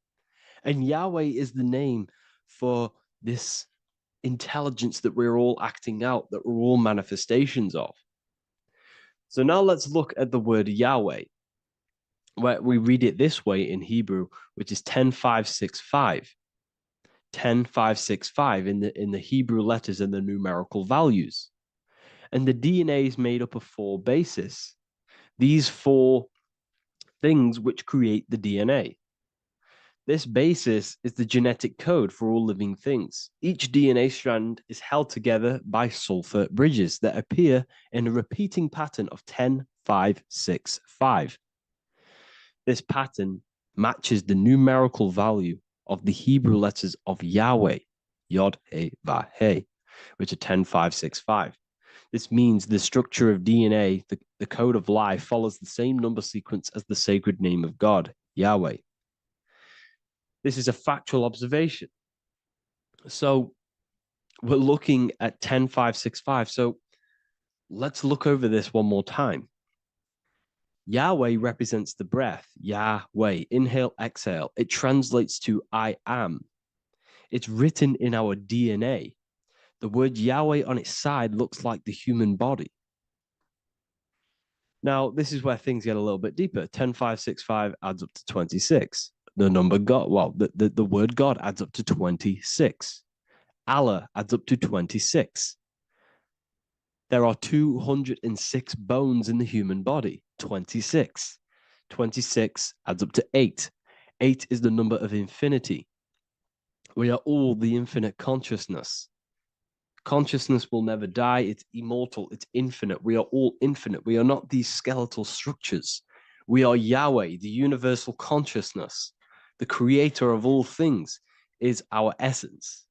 And Yahweh is the name for this intelligence that we're all acting out, that we're all manifestations of. So now let's look at the word Yahweh, where we read it this way in Hebrew, which is 10565. 10565 in the Hebrew letters and the numerical values. And the DNA is made up of 4 bases. These 4 things which create the DNA. This basis is the genetic code for all living things. Each DNA strand is held together by sulfur bridges that appear in a repeating pattern of 10, 5, 6, 5. This pattern matches the numerical value of the Hebrew letters of Yahweh, Yod, He, Vah, He, which are 10,565. This means the structure of DNA, the code of life, follows the same number sequence as the sacred name of God, Yahweh. This is a factual observation. So we're looking at 10,565. So let's look over this one more time. Yahweh represents the breath, Yahweh, inhale, exhale. It translates to I am. It's written in our DNA. The word Yahweh on its side looks like the human body. Now, this is where things get a little bit deeper. 10,565 adds up to 26. The number God, well, the word God adds up to 26. Allah adds up to 26. There are 206 bones in the human body, 26. 26 adds up to 8. 8 is the number of infinity. We are all the infinite consciousness. Consciousness will never die. It's immortal. It's infinite. We are all infinite. We are not these skeletal structures. We are Yahweh, the universal consciousness. The creator of all things is our essence.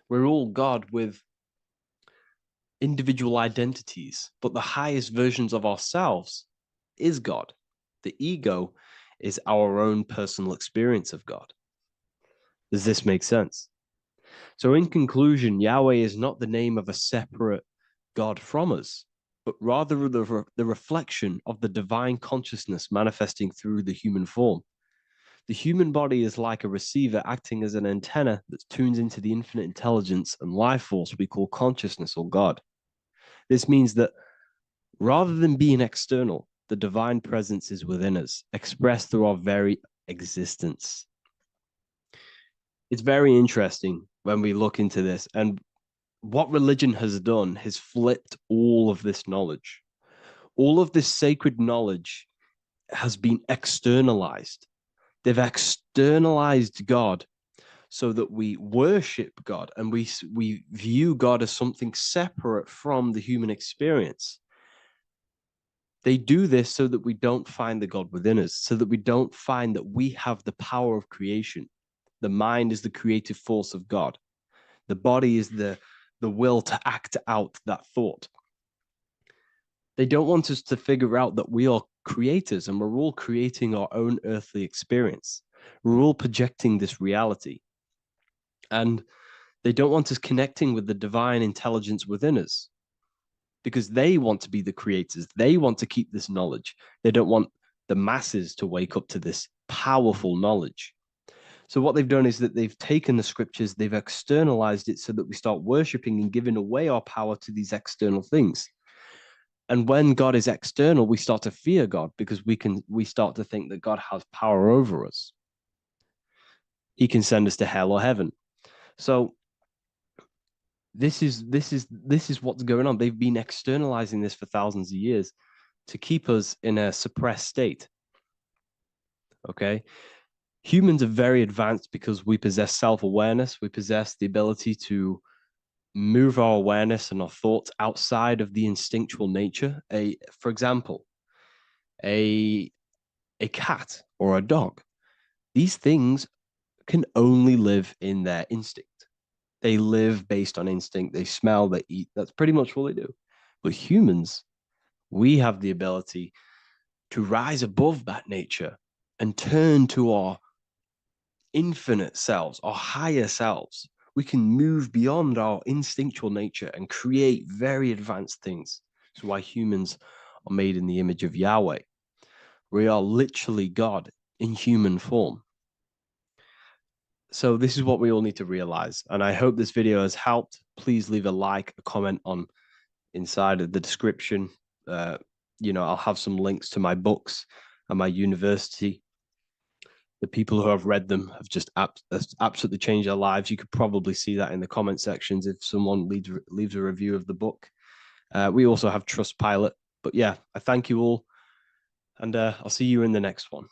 We're all God with individual identities, but the highest versions of ourselves is God. The ego is our own personal experience of God. Does this make sense? So in conclusion, Yahweh is not the name of a separate God from us, but rather the reflection of the divine consciousness manifesting through the human form. The human body is like a receiver acting as an antenna that tunes into the infinite intelligence and life force we call consciousness or God. This means that rather than being external, the divine presence is within us, expressed through our very existence. It's very interesting when we look into this, and what religion has done has flipped all of this knowledge. All of this sacred knowledge has been externalized. They've externalized God so that we worship God and we view God as something separate from the human experience. They do this so that we don't find the God within us, so that we don't find that we have the power of creation. The mind is the creative force of God. The body is the will to act out that thought. They don't want us to figure out that we are creators and we're all creating our own earthly experience. We're all projecting this reality. And they don't want us connecting with the divine intelligence within us because they want to be the creators. They want to keep this knowledge. They don't want the masses to wake up to this powerful knowledge. So what they've done is that they've taken the scriptures, they've externalized it so that we start worshiping and giving away our power to these external things. And when God is external, we start to fear God because we start to think that God has power over us. He can send us to hell or heaven. So this is what's going on. They've been externalizing this for thousands of years to keep us in a suppressed state. Okay? Humans are very advanced because we possess self-awareness. We possess the ability to move our awareness and our thoughts outside of the instinctual nature. For example, a cat or a dog. These things can only live in their instinct. They live based on instinct. They smell, they eat. That's pretty much what they do. But humans, we have the ability to rise above that nature and turn to our infinite selves, our higher selves. We can move beyond our instinctual nature and create very advanced things. That's why humans are made in the image of Yahweh. We are literally God in human form. So this is what we all need to realize. And I hope this video has helped. Please leave a like, a comment on inside of the description. I'll have some links to my books and my university. The people who have read them have just absolutely changed their lives. You could probably see that in the comment sections if someone leaves a review of the book. We also have Trustpilot. But yeah, I thank you all. And I'll see you in the next one.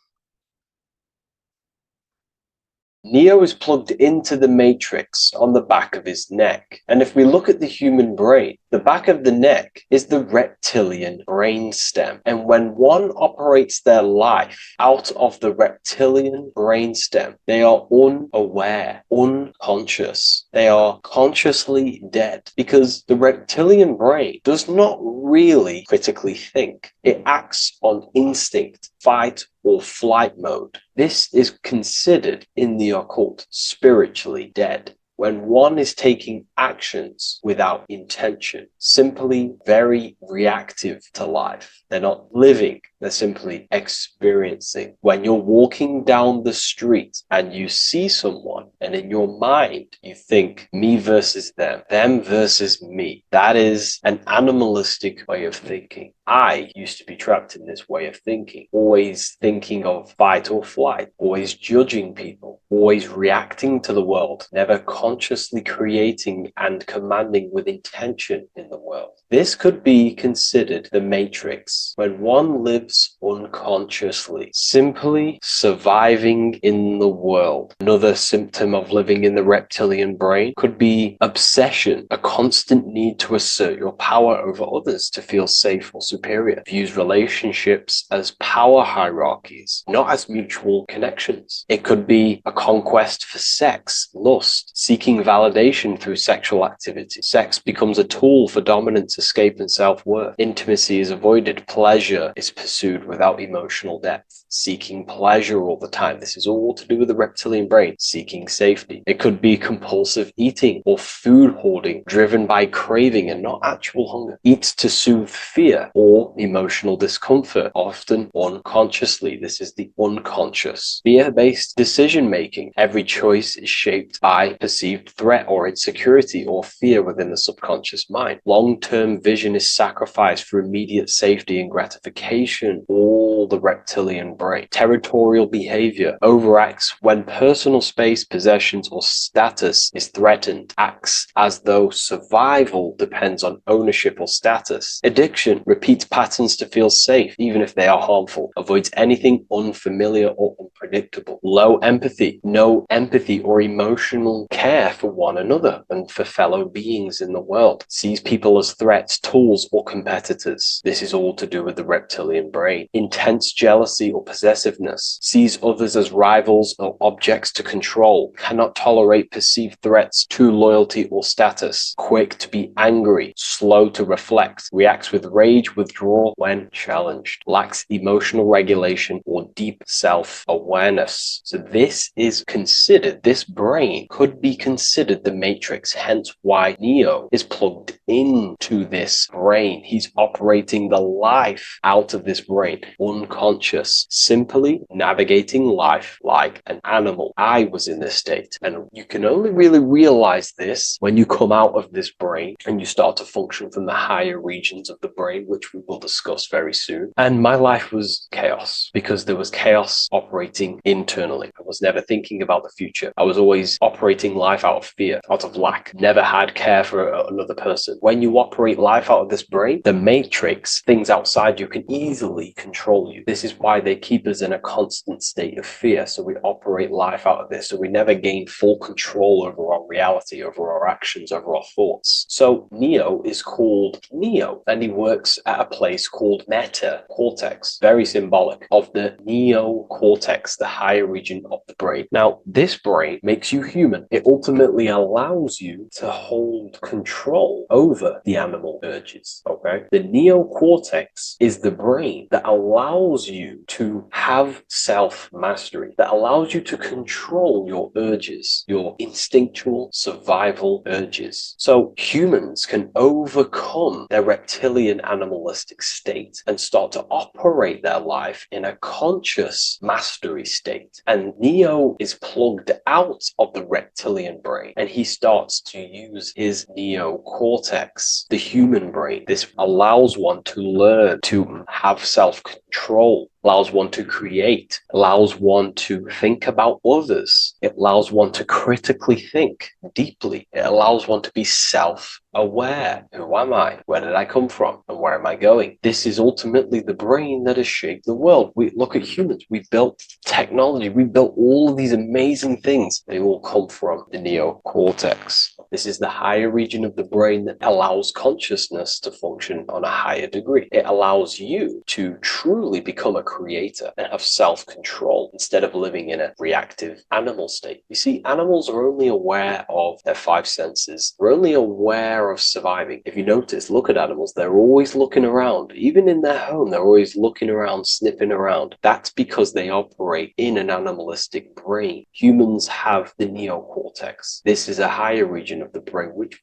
Neo is plugged into the matrix on the back of his neck. And if we look at the human brain, the back of the neck is the reptilian brain stem. And when one operates their life out of the reptilian brain stem, they are unaware, unconscious. They are consciously dead because the reptilian brain does not really critically think. It acts on instinct, fight or flight mode. This is considered in the occult spiritually dead. When one is taking actions without intention, simply very reactive to life. They're not living, they're simply experiencing. When you're walking down the street and you see someone, and in your mind you think me versus them versus me, that is an animalistic way of thinking. I used to be trapped in this way of thinking, always thinking of fight or flight, always judging people, always reacting to the world, never consciously creating and commanding with intention in the world. This could be considered the matrix when one lives unconsciously, simply surviving in the world. Another symptom of living in the reptilian brain could be obsession, a constant need to assert your power over others to feel safe or superior. Views relationships as power hierarchies, not as mutual connections. It could be a conquest for sex, lust, seeking validation through sexual activity. Sex becomes a tool for dominance, escape, and self-worth. Intimacy is avoided. Pleasure is pursued without emotional depth. Seeking pleasure all the time. This is all to do with the reptilian brain. Seeking safety. It could be compulsive eating or food hoarding, driven by craving and not actual hunger. Eats to soothe fear or emotional discomfort, often unconsciously. This is the unconscious. Fear-based decision-making. Every choice is shaped by perceived threat or insecurity or fear within the subconscious mind. Long-term vision is sacrificed for immediate safety and gratification. All the reptilian brain. Territorial behavior overacts when personal space, possessions, or status is threatened. Acts as though survival depends on ownership or status. Addiction repeats patterns to feel safe, even if they are harmful. Avoids anything unfamiliar or unpredictable. Low empathy. No empathy or emotional care for one another and for fellow beings in the world. Sees people as threats, tools, or competitors. This is all to do with the reptilian brain. Intense jealousy or possessiveness. Sees others as rivals or objects to control. Cannot tolerate perceived threats to loyalty or status. Quick to be angry. Slow to reflect. Reacts with rage, withdrawal when challenged. Lacks emotional regulation or deep self-awareness. So this is considered, this brain could be considered the matrix, hence why Neo is plugged into this brain. He's operating the life out of this brain, unconscious, simply navigating life like an animal. I was in this state, and you can only really realize this when you come out of this brain and you start to function from the higher regions of the brain, which we will discuss very soon. And my life was chaos because there was chaos operating internally. I was never thinking about the future. I was always operating life out of fear, out of lack, never had care for another person. When you operate life out of this brain, the matrix, things outside you, can easily control you. This is why they keep us in a constant state of fear. So we operate life out of this. So we never gain full control over our reality, over our actions, over our thoughts. So Neo is called Neo, and he works at a place called meta cortex, very symbolic of the neocortex, the higher region of the brain. Now, this brain makes you human. It ultimately allows you to hold control over the animal urges. Okay, the neocortex is the brain that allows you to have self-mastery, that allows you to control your urges, your instinctual survival urges. So humans can overcome their reptilian animalistic state and start to operate their life in a conscious mastery state. And Neo is plugged out of the reptilian brain, and he starts to use his neocortex, the human brain. This allows one to learn to have self-control, allows one to create, allows one to think about others. It allows one to critically think deeply. It allows one to be self-aware. Who am I? Where did I come from? And And where am I going? This is ultimately the brain that has shaped the world. We look at humans. We built technology. We built all of these amazing things. They all come from the neocortex. This is the higher region of the brain that allows consciousness to function on a higher degree. It allows you to truly become a creator and have self-control instead of living in a reactive animal state. You see, animals are only aware of their five senses. They're only aware of surviving. If you notice, look at animals. They're always looking around. Even in their home, they're always looking around, sniffing around. That's because they operate in an animalistic brain. Humans have the neocortex. This is a higher region of the brain, which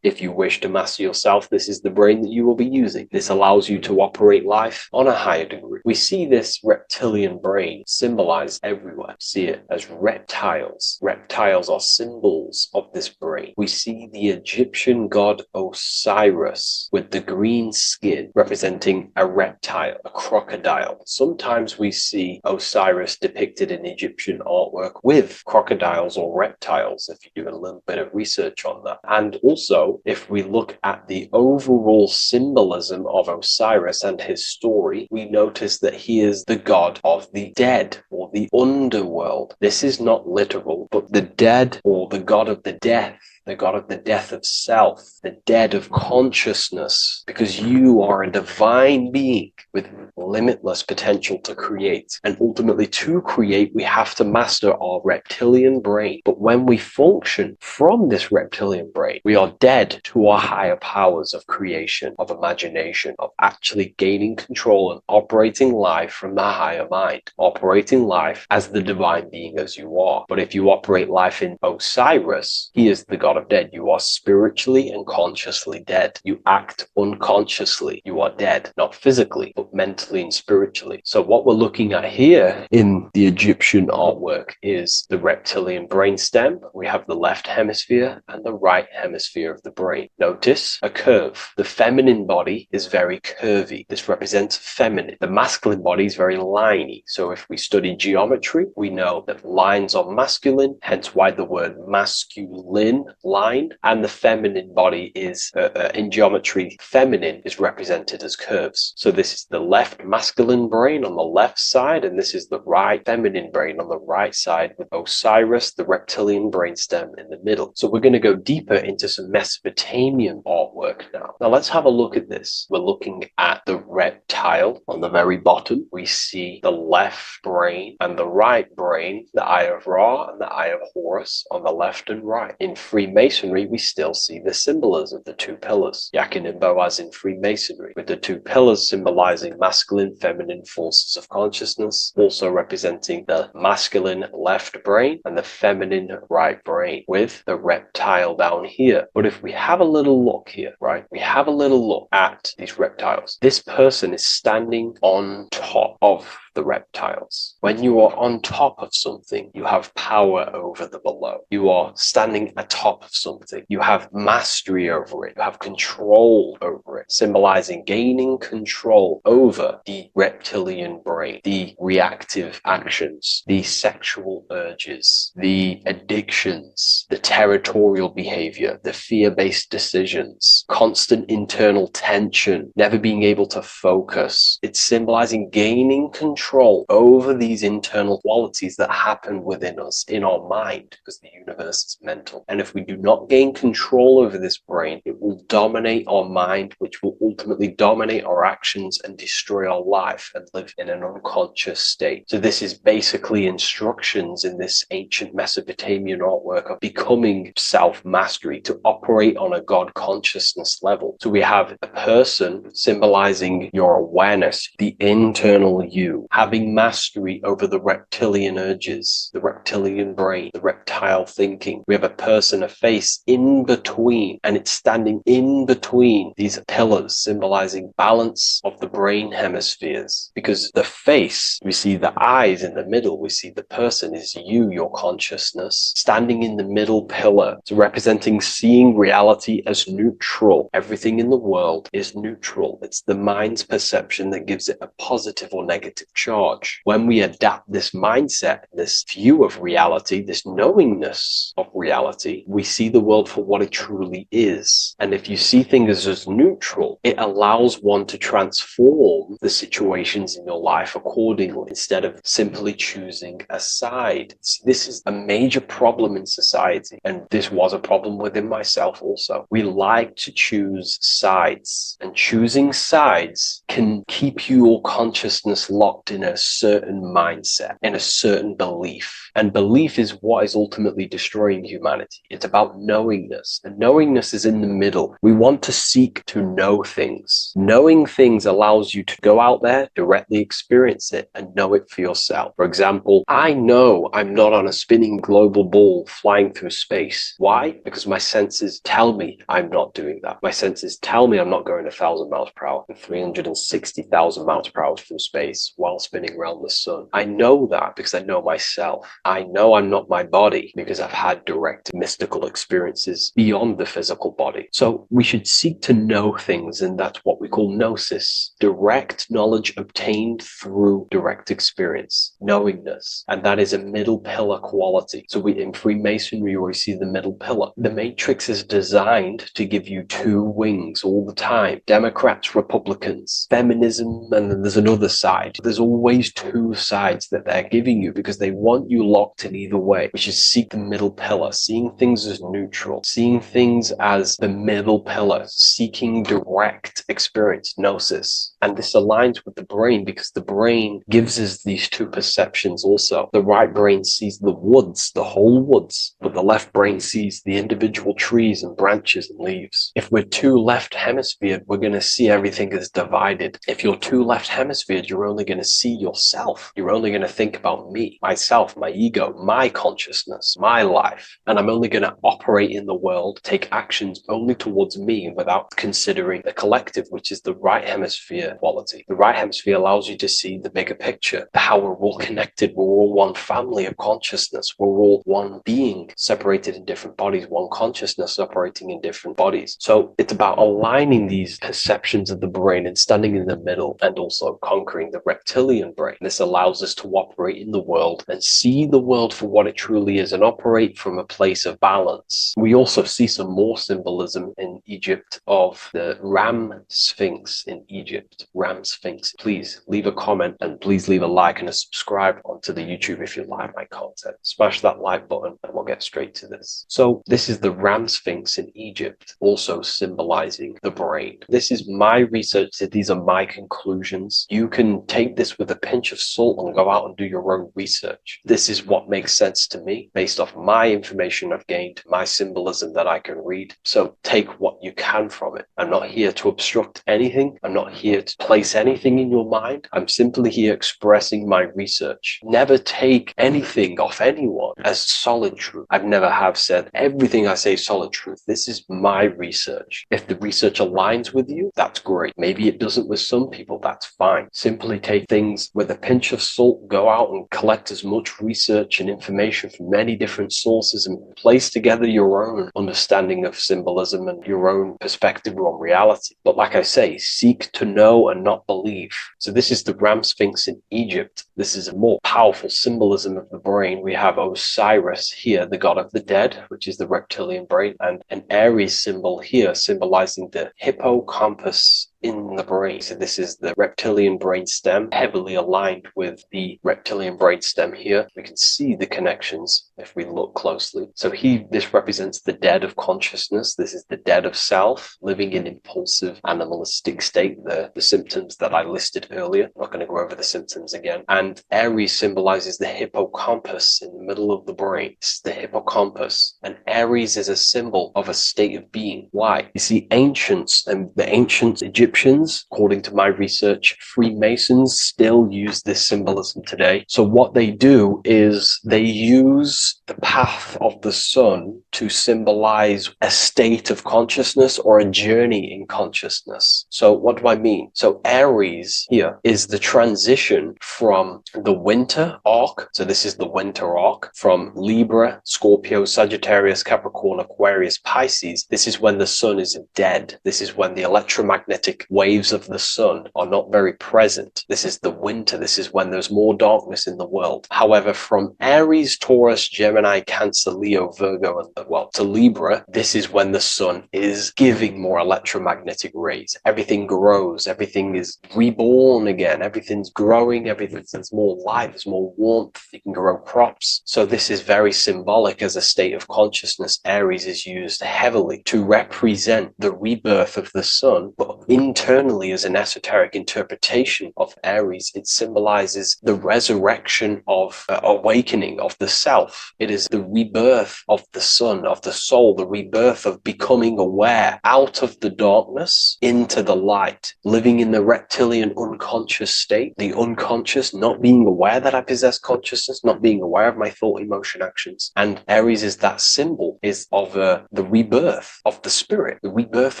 if you wish to master yourself, this is the brain that you will be using. This allows you to operate life on a higher degree. We see this reptilian brain symbolized everywhere. See it as reptiles. Reptiles are symbols of this brain. We see the Egyptian god Osiris with the green skin representing a reptile, a crocodile. Sometimes we see Osiris depicted in Egyptian artwork with crocodiles or reptiles, if you do a little bit of research on that. And also, if we look at the overall symbolism of Osiris and his story, we notice that he is the god of the dead or the underworld. This is not literal, but the dead or the god of the death, the god of the death of self, the dead of consciousness, because you are a divine being with limitless potential to create. And ultimately, to create, we have to master our reptilian brain. But when we function from this reptilian brain, we are dead to our higher powers of creation, of imagination, of actually gaining control and operating life from the higher mind, operating life as the divine being as you are. But if you operate life in Osiris, he is the god of dead. You are spiritually and consciously dead. You act unconsciously. You are dead, not physically, but mentally and spiritually. So what we're looking at here in the Egyptian artwork is the reptilian brainstem. We have the left hemisphere and the right hemisphere of the brain. Notice a curve. The feminine body is very curvy. This represents feminine. The masculine body is very liney. So if we study geometry, we know that lines are masculine, hence why the word masculine, line, and the feminine body is, in geometry, feminine is represented as curves. So this is the left masculine brain on the left side, and this is the right feminine brain on the right side, with Osiris, the reptilian brainstem, in the middle. So we're going to go deeper into some Mesopotamian artwork now. Now let's have a look at this. We're looking at the reptile on the very bottom. We see the left brain and the right brain, the Eye of Ra and the Eye of Horus on the left and right. In Freemasonry, we still see the symbolism of the two pillars, Yakin and Boaz in Freemasonry, with the two pillars symbolizing masculine, feminine forces of consciousness, also representing the masculine left brain and the feminine right brain, with the reptile down here. But if we have a little look here, right, we have a little look at these reptiles. This person is standing on top of the reptiles. When you are on top of something, you have power over the below. You are standing atop of something. You have mastery over it. You have control over it, symbolizing gaining control over the reptilian brain, the reactive actions, the sexual urges, the addictions, the territorial behavior, the fear-based decisions, constant internal tension, never being able to focus. It's symbolizing gaining control over these internal qualities that happen within us, in our mind, because the universe is mental. And if we do not gain control over this brain, it will dominate our mind, which will ultimately dominate our actions and destroy our life and live in an unconscious state. So this is basically instructions in this ancient Mesopotamian artwork of becoming self-mastery, to operate on a God consciousness level. So we have a person symbolizing your awareness, the internal you, having mastery over the reptilian urges, the reptilian brain, the reptile thinking. We have a person, a face in between, and it's standing in between these pillars, symbolizing balance of the brain hemispheres. Because the face, we see the eyes in the middle, we see the person is you, your consciousness, standing in the middle pillar. So representing seeing reality as neutral. Everything in the world is neutral. It's the mind's perception that gives it a positive or negative charge. When we adapt this mindset, this view of reality, this knowingness of reality, we see the world for what it truly is. And if you see things as neutral, it allows one to transform the situations in your life accordingly instead of simply choosing a side. This is a major problem in society, and this was a problem within myself also. We like to choose sides, and choosing sides can keep your consciousness locked in a certain mindset, in a certain belief. And belief is what is ultimately destroying humanity. It's about knowingness, and knowingness is in the middle. We want to seek to know things. Knowing things allows you to go out there, directly experience it, and know it for yourself. For example, I know I'm not on a spinning global ball flying through space. Why? Because my senses tell me I'm not doing that. My senses tell me I'm not going 1,000 miles per hour and 360,000 miles per hour through space while spinning around the sun. I know that because I know myself. I know I'm not my body because I've had direct mystical experiences beyond the physical body. So we should seek to know things, and that's what we call gnosis. Direct knowledge obtained through direct experience, knowingness. And that is a middle pillar quality. So in Freemasonry, we see the middle pillar. The matrix is designed to give you two wings all the time. Democrats, Republicans, feminism, and then there's another side. There's always two sides that they're giving you because they want you locked in either way. We should seek the middle pillar, seeing things as neutral, seeing things as the middle pillar, seeking direct experience, gnosis. And this aligns with the brain because the brain gives us these two perceptions also. The right brain sees the woods, the whole woods, but the left brain sees the individual trees and branches and leaves. If we're too left hemisphered, we're going to see everything as divided. If you're too left hemisphered, you're only going to see yourself. You're only going to think about me, myself, my ego, my consciousness, my life. And I'm only going to operate in the world, take actions only towards me without considering the collective, which is the right hemisphere quality. The right hemisphere allows you to see the bigger picture, how we're all connected. We're all one family of consciousness. We're all one being separated in different bodies, one consciousness operating in different bodies. So it's about aligning these perceptions of the brain and standing in the middle and also conquering the reptilian brain. This allows us to operate in the world and see the world for what it truly is and operate from a place of balance. We also see some more symbolism in Egypt of the ram sphinx in Egypt. Ram sphinx. Please leave a comment and please leave a like and a subscribe onto the YouTube if you like my content. Smash that like button and we'll get straight to this. So this is the ram sphinx in Egypt, also symbolizing the brain. This is my research. These are my conclusions. You can take this with a pinch of salt and go out and do your own research. This is what makes sense to me based off my information I've gained, my symbolism that I can read. So take what you can from it. I'm not here to obstruct anything. I'm not here to place anything in your mind. I'm simply here expressing my research. Never take anything off anyone as solid truth. I've never have said everything I say is solid truth. This is my research. If the research aligns with you, that's great. Maybe it doesn't with some people, that's fine. Simply take things with a pinch of salt, go out and collect as much research and information from many different sources and place together your own understanding of symbolism and your own perspective on reality. But like I say, seek to know and not believe. So this is the ram sphinx in Egypt. This is a more powerful symbolism of the brain. We have Osiris here, the god of the dead, which is the reptilian brain, and an Aries symbol here symbolizing the hippocampus in the brain. So this is the reptilian brain stem, heavily aligned with the reptilian brain stem here. We can see the connections if we look closely. So this represents the dead of consciousness. This is the dead of self, living in impulsive animalistic state, the symptoms that I listed earlier. I'm not going to go over the symptoms again. And Aries symbolizes the hippocampus in the middle of the brain. It's the hippocampus. And Aries is a symbol of a state of being. Why? You see, ancients and the ancient Egyptians, according to my research, Freemasons still use this symbolism today. So what they do is they use the path of the sun to symbolize a state of consciousness or a journey in consciousness. So what do I mean? So Aries here is the transition from the winter arc. So this is the winter arc from Libra, Scorpio, Sagittarius, Capricorn, Aquarius, Pisces. This is when the sun is dead. This is when the electromagnetic electromagnetic waves of the sun are not very present. This is the winter. This is when there's more darkness in the world. However, from Aries, Taurus, Gemini, Cancer, Leo, Virgo, and well, to Libra, this is when the sun is giving more electromagnetic rays. Everything grows. Everything is reborn again. Everything's growing. There's more light. There's more warmth. You can grow crops. So this is very symbolic as a state of consciousness. Aries is used heavily to represent the rebirth of the sun, but internally as an esoteric interpretation of Aries, it symbolizes the resurrection of awakening of the self. It is the rebirth of the sun, of the soul, the rebirth of becoming aware out of the darkness into the light, living in the reptilian unconscious state, the unconscious, not being aware that I possess consciousness, not being aware of my thought, emotion, actions. And Aries is that symbol, is of the rebirth of the spirit, the rebirth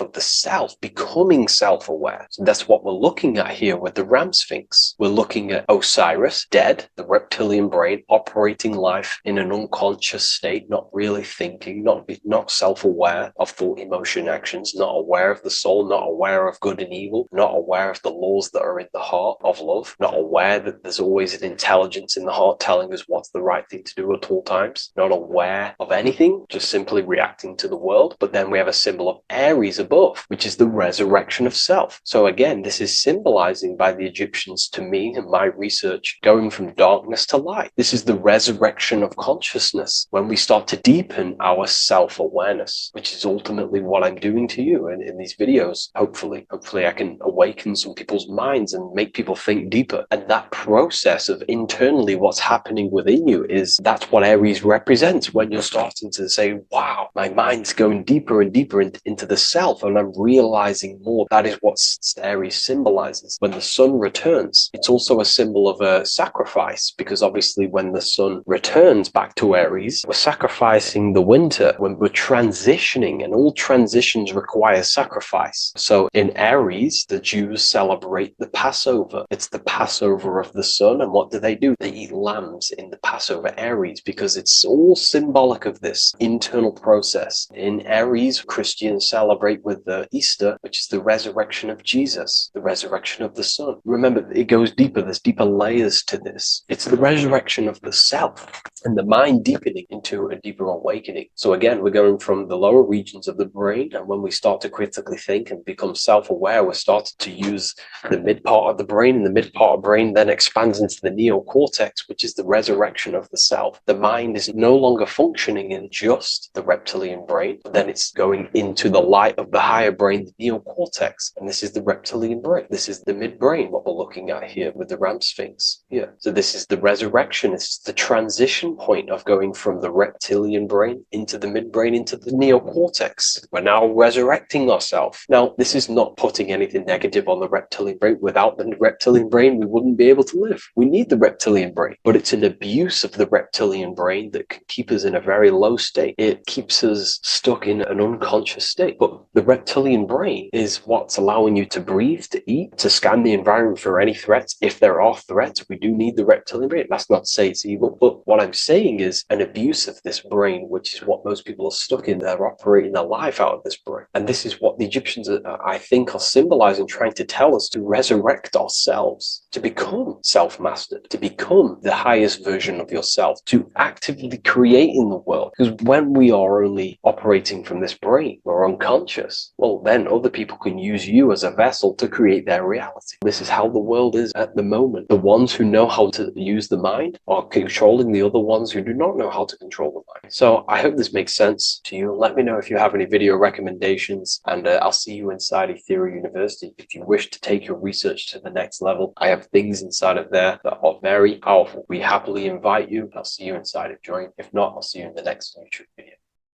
of the self, becoming self-aware. So that's what we're looking at here with the Ram Sphinx. We're looking at Osiris, dead, the reptilian brain, operating life in an unconscious state, not really thinking, not self-aware of thought, emotion, actions, not aware of the soul, not aware of good and evil, not aware of the laws that are in the heart of love, not aware that there's always an intelligence in the heart telling us what's the right thing to do at all times, not aware of anything, just simply reacting to the world. But then we have a symbol of Aries above, which is the resurrection of self. So again, this is symbolizing by the Egyptians to me and my research, going from darkness to light. This is the resurrection of consciousness when we start to deepen our self-awareness, which is ultimately what I'm doing to you in these videos. Hopefully I can awaken some people's minds and make people think deeper. And that process of internally what's happening within you that's what Aries represents when you're starting to say, wow, my mind's going deeper and deeper into the self, and I'm realizing more. That is what Aries symbolizes. When the sun returns, it's also a symbol of a sacrifice, because obviously when the sun returns back to Aries, we're sacrificing the winter, when we're transitioning, and all transitions require sacrifice. So in Aries, the Jews celebrate the Passover. It's the Passover of the sun, and what do? They eat lambs in the Passover Aries, because it's all symbolic of this internal process. In Aries, Christians celebrate with the Easter, which is the resurrection of Jesus, the resurrection of the sun. Remember, it goes deeper. There's deeper layers to this. It's the resurrection of the self and the mind deepening into a deeper awakening. So again, we're going from the lower regions of the brain, and when we start to critically think and become self-aware, we're starting to use the mid part of the brain, and the mid part of the brain then expands into the neocortex, which is the resurrection of the self. The mind is no longer functioning in just the reptilian brain, but then it's going into the light of the higher brain, the neocortex, and this is the reptilian brain. This is the midbrain, what we're looking at here with the Ram Sphinx. Yeah. So this is the resurrection. It's the transition point of going from the reptilian brain into the midbrain, into the neocortex. We're now resurrecting ourselves. Now, this is not putting anything negative on the reptilian brain. Without the reptilian brain, we wouldn't be able to live. We need the reptilian brain, but it's an abuse of the reptilian brain that can keep us in a very low state. It keeps us stuck in an unconscious state. But the reptilian brain is what's allowing you to breathe, to eat, to scan the environment for any threats. If there are threats, we do need the reptilian brain. That's not to say it's evil, but what I'm saying is an abuse of this brain, which is what most people are stuck in. They're operating their life out of this brain. And this is what the Egyptians, I think, are symbolizing, trying to tell us, to resurrect ourselves, to become self-mastered, to become the highest version of yourself, to actively create in the world. Because when we are only operating from this brain, we're unconscious, well, then other people can use you as a vessel to create their reality. This is how the world is at the moment. The ones who know how to use the mind are controlling the other ones who do not know how to control the mind. So I hope this makes sense to you. Let me know if you have any video recommendations, and I'll see you inside Ethereal University. If you wish to take your research to the next level, I have things inside of there that are very powerful. We happily invite you. I'll see you inside of Join. If not, I'll see you in the next YouTube video.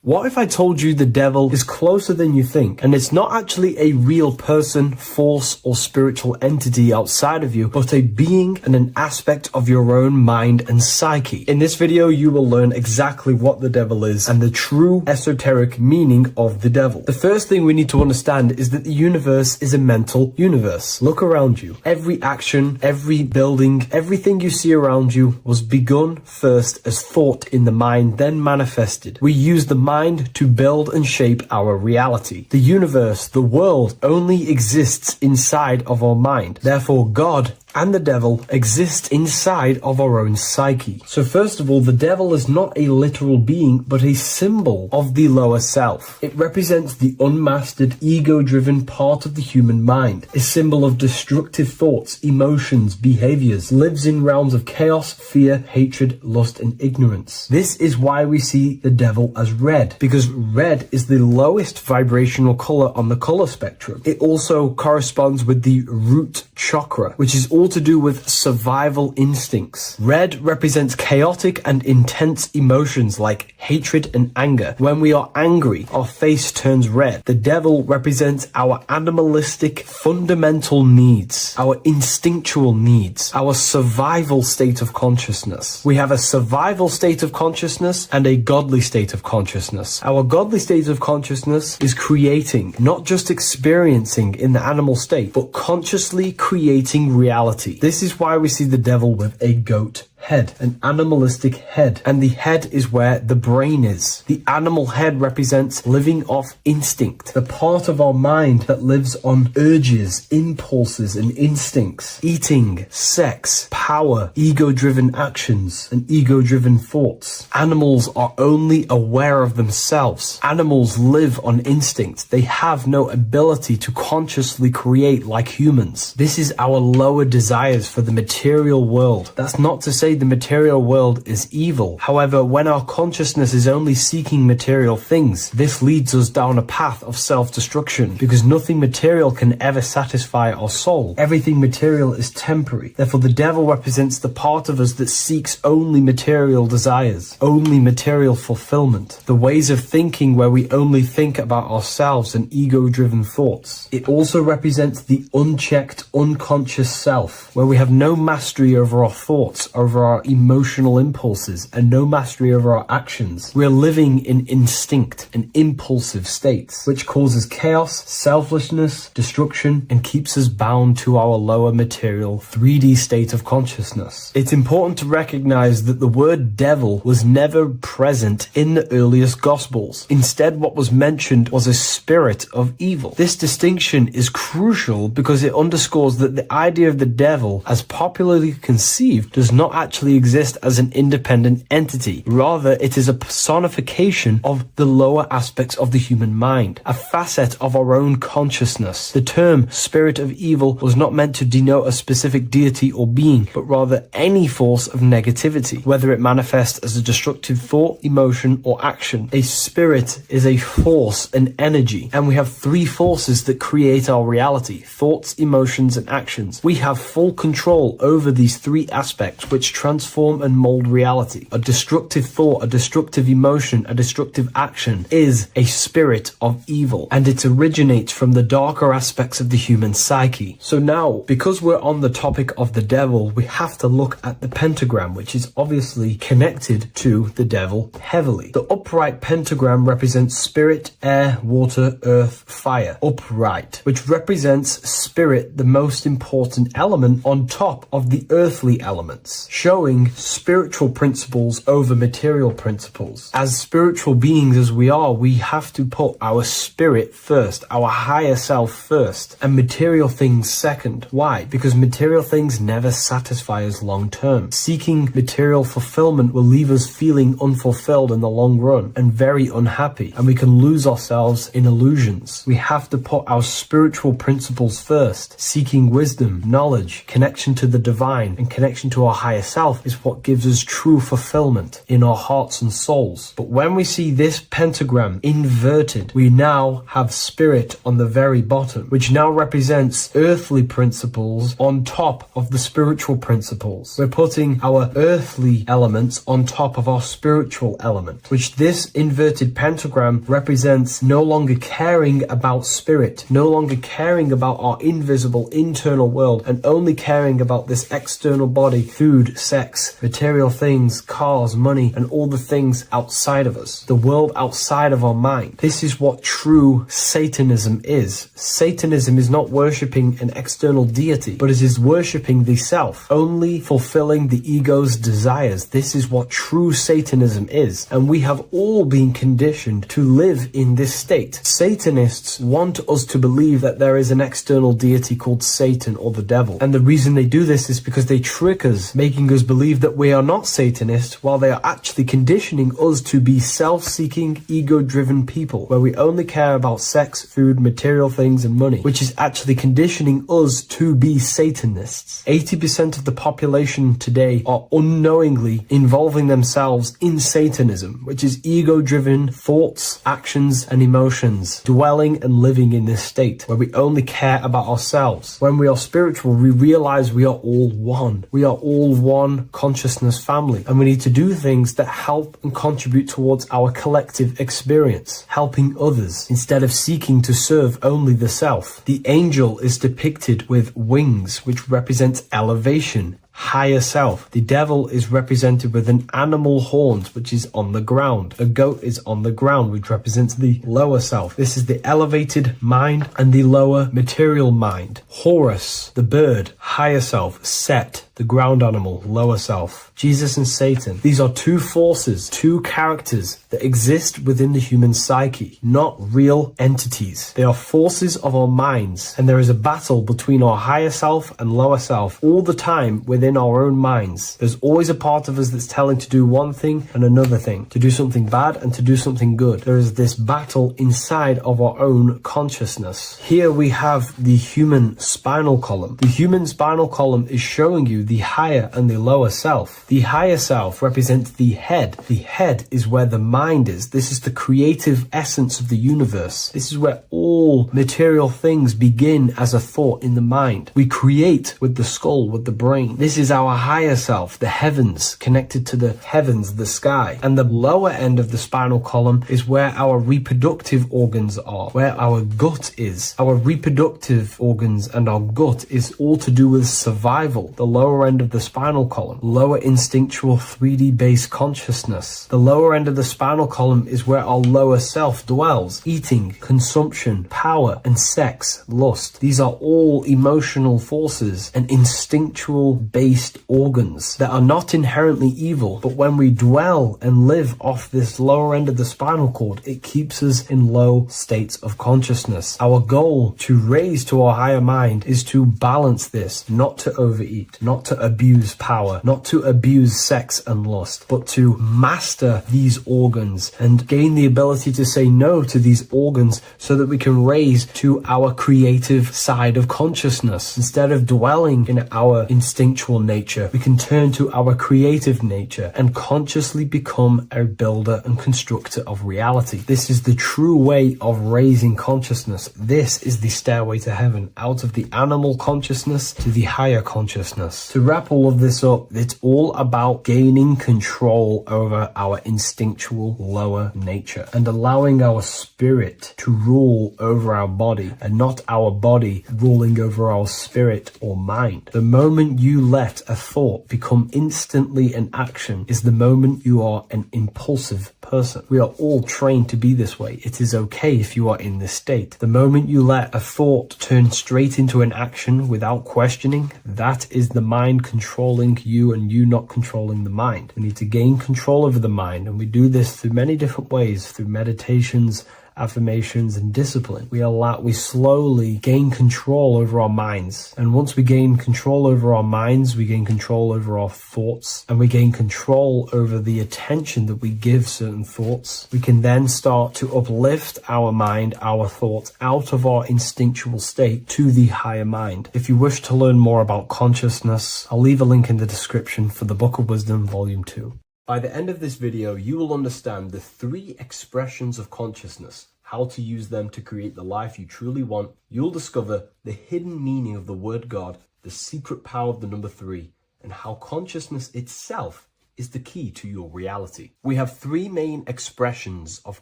What if I told you the devil is closer than you think, and it's not actually a real person, force, or spiritual entity outside of you, but a being and an aspect of your own mind and psyche? In this video, you will learn exactly what the devil is and the true esoteric meaning of the devil. The first thing we need to understand is that the universe is a mental universe. Look around you. Every action, every building, everything you see around you was begun first as thought in the mind, then manifested. We use the mind mind to build and shape our reality. The universe, the world, only exists inside of our mind. Therefore, God and the devil exist inside of our own psyche. So first of all, the devil is not a literal being, but a symbol of the lower self. It represents the unmastered, ego-driven part of the human mind, a symbol of destructive thoughts, emotions, behaviors, lives in realms of chaos, fear, hatred, lust, and ignorance. This is why we see the devil as red, because red is the lowest vibrational color on the color spectrum. It also corresponds with the root chakra, which is all to do with survival instincts. Red represents chaotic and intense emotions like hatred and anger. When we are angry, our face turns red. The devil represents our animalistic fundamental needs, our instinctual needs, our survival state of consciousness. We have a survival state of consciousness and a godly state of consciousness. Our godly state of consciousness is creating, not just experiencing in the animal state, but consciously creating reality. This is why we see the devil with a goat head, an animalistic head, and the head is where the brain is. The animal head represents living off instinct, the part of our mind that lives on urges, impulses, and instincts, eating, sex, power, ego-driven actions, and ego-driven thoughts. Animals are only aware of themselves. Animals live on instinct. They have no ability to consciously create like humans. This is our lower desires for the material world. That's not to say the material world is evil. However, when our consciousness is only seeking material things, this leads us down a path of self-destruction, because nothing material can ever satisfy our soul. Everything material is temporary. Therefore, the devil represents the part of us that seeks only material desires, only material fulfillment, the ways of thinking where we only think about ourselves and ego-driven thoughts. It also represents the unchecked, unconscious self, where we have no mastery over our thoughts, over our emotional impulses, and no mastery over our actions. We're living in instinct and impulsive states, which causes chaos, selflessness, destruction, and keeps us bound to our lower material 3D state of consciousness. It's important to recognize that the word devil was never present in the earliest Gospels. Instead, what was mentioned was a spirit of evil. This distinction is crucial because it underscores that the idea of the devil, as popularly conceived, does not actually exist as an independent entity. Rather, it is a personification of the lower aspects of the human mind, a facet of our own consciousness. The term spirit of evil was not meant to denote a specific deity or being, but rather any force of negativity, whether it manifests as a destructive thought, emotion, or action. A spirit is a force, an energy, and we have three forces that create our reality: thoughts, emotions, and actions. We have full control over these three aspects, which transform and mold reality. A destructive thought, a destructive emotion, a destructive action is a spirit of evil, and it originates from the darker aspects of the human psyche. So now, because we're on the topic of the devil, we have to look at the pentagram, which is obviously connected to the devil heavily. The upright pentagram represents spirit, air, water, earth, fire. Upright, which represents spirit, the most important element on top of the earthly elements, showing spiritual principles over material principles. As spiritual beings as we are, we have to put our spirit first, our higher self first, and material things second. Why? Because material things never satisfy us long term. Seeking material fulfillment will leave us feeling unfulfilled in the long run and very unhappy, and we can lose ourselves in illusions. We have to put our spiritual principles first. Seeking wisdom, knowledge, connection to the divine, and connection to our higher self is what gives us true fulfillment in our hearts and souls. But when we see this pentagram inverted, we now have spirit on the very bottom, which now represents earthly principles on top of the spiritual principles. We're putting our earthly elements on top of our spiritual element, which this inverted pentagram represents no longer caring about spirit, no longer caring about our invisible internal world, and only caring about this external body, food, sex, material things, cars, money, and all the things outside of us, the world outside of our mind. This is what true Satanism is. Satanism is not worshipping an external deity, but it is worshipping the self, only fulfilling the ego's desires. This is what true Satanism is, and we have all been conditioned to live in this state. Satanists want us to believe that there is an external deity called Satan or the devil, and the reason they do this is because they trick us, making us believe that we are not Satanists, while they are actually conditioning us to be self-seeking, ego-driven people, where we only care about sex, food, material things, and money, which is actually conditioning us to be Satanists. 80% of the population today are unknowingly involving themselves in Satanism, which is ego-driven thoughts, actions, and emotions, dwelling and living in this state, where we only care about ourselves. When we are spiritual, we realize we are all one. We are all one consciousness family, and we need to do things that help and contribute towards our collective experience, helping others, instead of seeking to serve only the self. The angel is depicted with wings, which represents elevation, higher self. The devil is represented with an animal horns, which is on the ground. A goat is on the ground, which represents the lower self. This is the elevated mind and the lower material mind. Horus, the bird, higher self. Set, the ground animal, lower self. Jesus and Satan. These are two forces, two characters that exist within the human psyche, not real entities. They are forces of our minds, and there is a battle between our higher self and lower self all the time within our own minds. There's always a part of us that's telling to do one thing and another thing, to do something bad and to do something good. There is this battle inside of our own consciousness. Here we have the human spinal column. The human spinal column is showing you the higher and the lower self. The higher self represents the head. The head is where the mind is. This is the creative essence of the universe. This is where all material things begin as a thought in the mind. We create with the skull, with the brain. This is our higher self, the heavens, connected to the heavens, the sky. And the lower end of the spinal column is where our reproductive organs are, where our gut is. Our reproductive organs and our gut is all to do with survival. The lower end of the spinal column, lower instinctual 3D based consciousness. The lower end of the spinal column is where our lower self dwells. Eating, consumption, power, and sex, lust. These are all emotional forces and instinctual based organs that are not inherently evil, but when we dwell and live off this lower end of the spinal cord, it keeps us in low states of consciousness. Our goal to raise to our higher mind is to balance this, not to overeat, not to abuse power, not to abuse sex and lust, but to master these organs and gain the ability to say no to these organs so that we can raise to our creative side of consciousness. Instead of dwelling in our instinctual nature, we can turn to our creative nature and consciously become a builder and constructor of reality. This is the true way of raising consciousness. This is the stairway to heaven, out of the animal consciousness to the higher consciousness. To wrap all of this up, it's all about gaining control over our instinctual lower nature and allowing our spirit to rule over our body and not our body ruling over our spirit or mind. The moment you let a thought become instantly an action is the moment you are an impulsive person. We are all trained to be this way. It is okay if you are in this state. The moment you let a thought turn straight into an action without questioning, that is the mind controlling you and you not controlling the mind. We need to gain control over the mind, and we do this through many different ways, through meditations, affirmations, and discipline. We slowly gain control over our minds, and once we gain control over our minds, we gain control over our thoughts, and we gain control over the attention that we give certain thoughts. We can then start to uplift our mind, our thoughts, out of our instinctual state to the higher mind. If you wish to learn more about consciousness, I'll leave a link in the description for the Book of Wisdom Volume 2. By the end of this video, you will understand the 3 expressions of consciousness, how to use them to create the life you truly want. You'll discover the hidden meaning of the word God, the secret power of the number 3, and how consciousness itself is the key to your reality. We have 3 main expressions of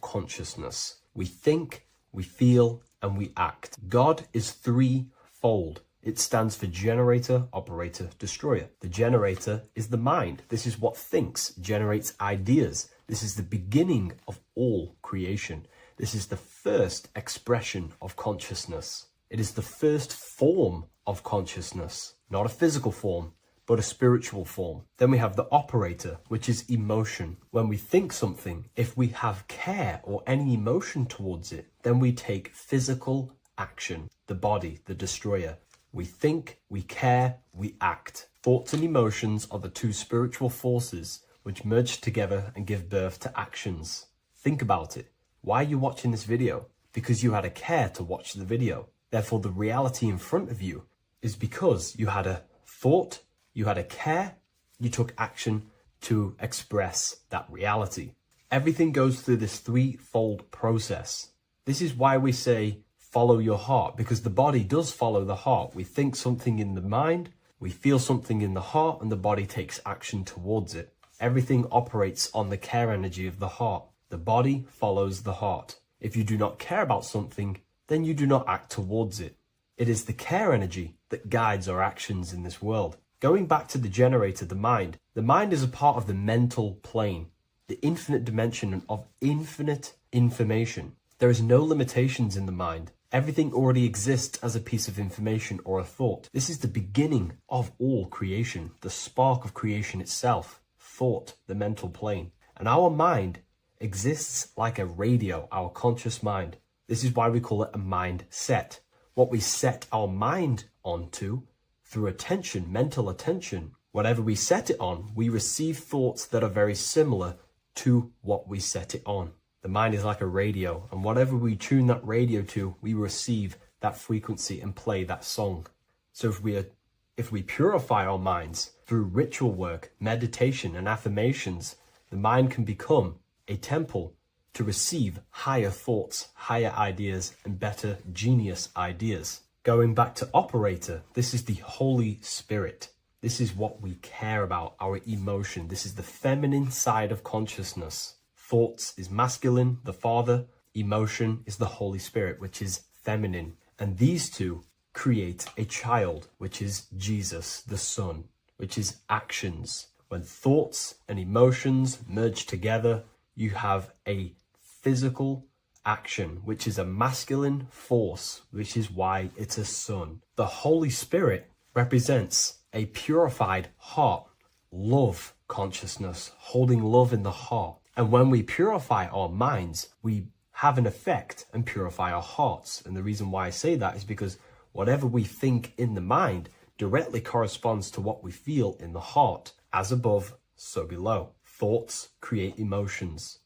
consciousness. We think, we feel, and we act. God is 3-fold. It stands for generator, operator, destroyer. The generator is the mind. This is what thinks, generates ideas. This is the beginning of all creation. This is the first expression of consciousness. It is the first form of consciousness, not a physical form, but a spiritual form. Then we have the operator, which is emotion. When we think something, if we have care or any emotion towards it, then we take physical action. The body, the destroyer. We think, we care, we act. Thoughts and emotions are the two spiritual forces which merge together and give birth to actions. Think about it. Why are you watching this video? Because you had a care to watch the video. Therefore, the reality in front of you is because you had a thought, you had a care, you took action to express that reality. Everything goes through this threefold process. This is why we say, follow your heart, because the body does follow the heart. We think something in the mind, we feel something in the heart, and the body takes action towards it. Everything operates on the care energy of the heart. The body follows the heart. If you do not care about something, then you do not act towards it. It is the care energy that guides our actions in this world. Going back to the generator, the mind is a part of the mental plane, the infinite dimension of infinite information. There is no limitations in the mind. Everything already exists as a piece of information or a thought. This is the beginning of all creation, the spark of creation itself, thought, the mental plane. And our mind exists like a radio, our conscious mind. This is why we call it a mindset. What we set our mind onto through attention, mental attention, whatever we set it on, we receive thoughts that are very similar to what we set it on. The mind is like a radio, and whatever we tune that radio to, we receive that frequency and play that song. So if we purify our minds through ritual work, meditation, and affirmations, the mind can become a temple to receive higher thoughts, higher ideas, and better genius ideas. Going back to operator, this is the Holy Spirit. This is what we care about, our emotion. This is the feminine side of consciousness. Thoughts is masculine, the Father. Emotion is the Holy Spirit, which is feminine. And these two create a child, which is Jesus, the Son, which is actions. When thoughts and emotions merge together, you have a physical action, which is a masculine force, which is why it's a son. The Holy Spirit represents a purified heart, love consciousness, holding love in the heart. And when we purify our minds, we have an effect and purify our hearts. And the reason why I say that is because whatever we think in the mind directly corresponds to what we feel in the heart. As above, so below. Thoughts create emotions.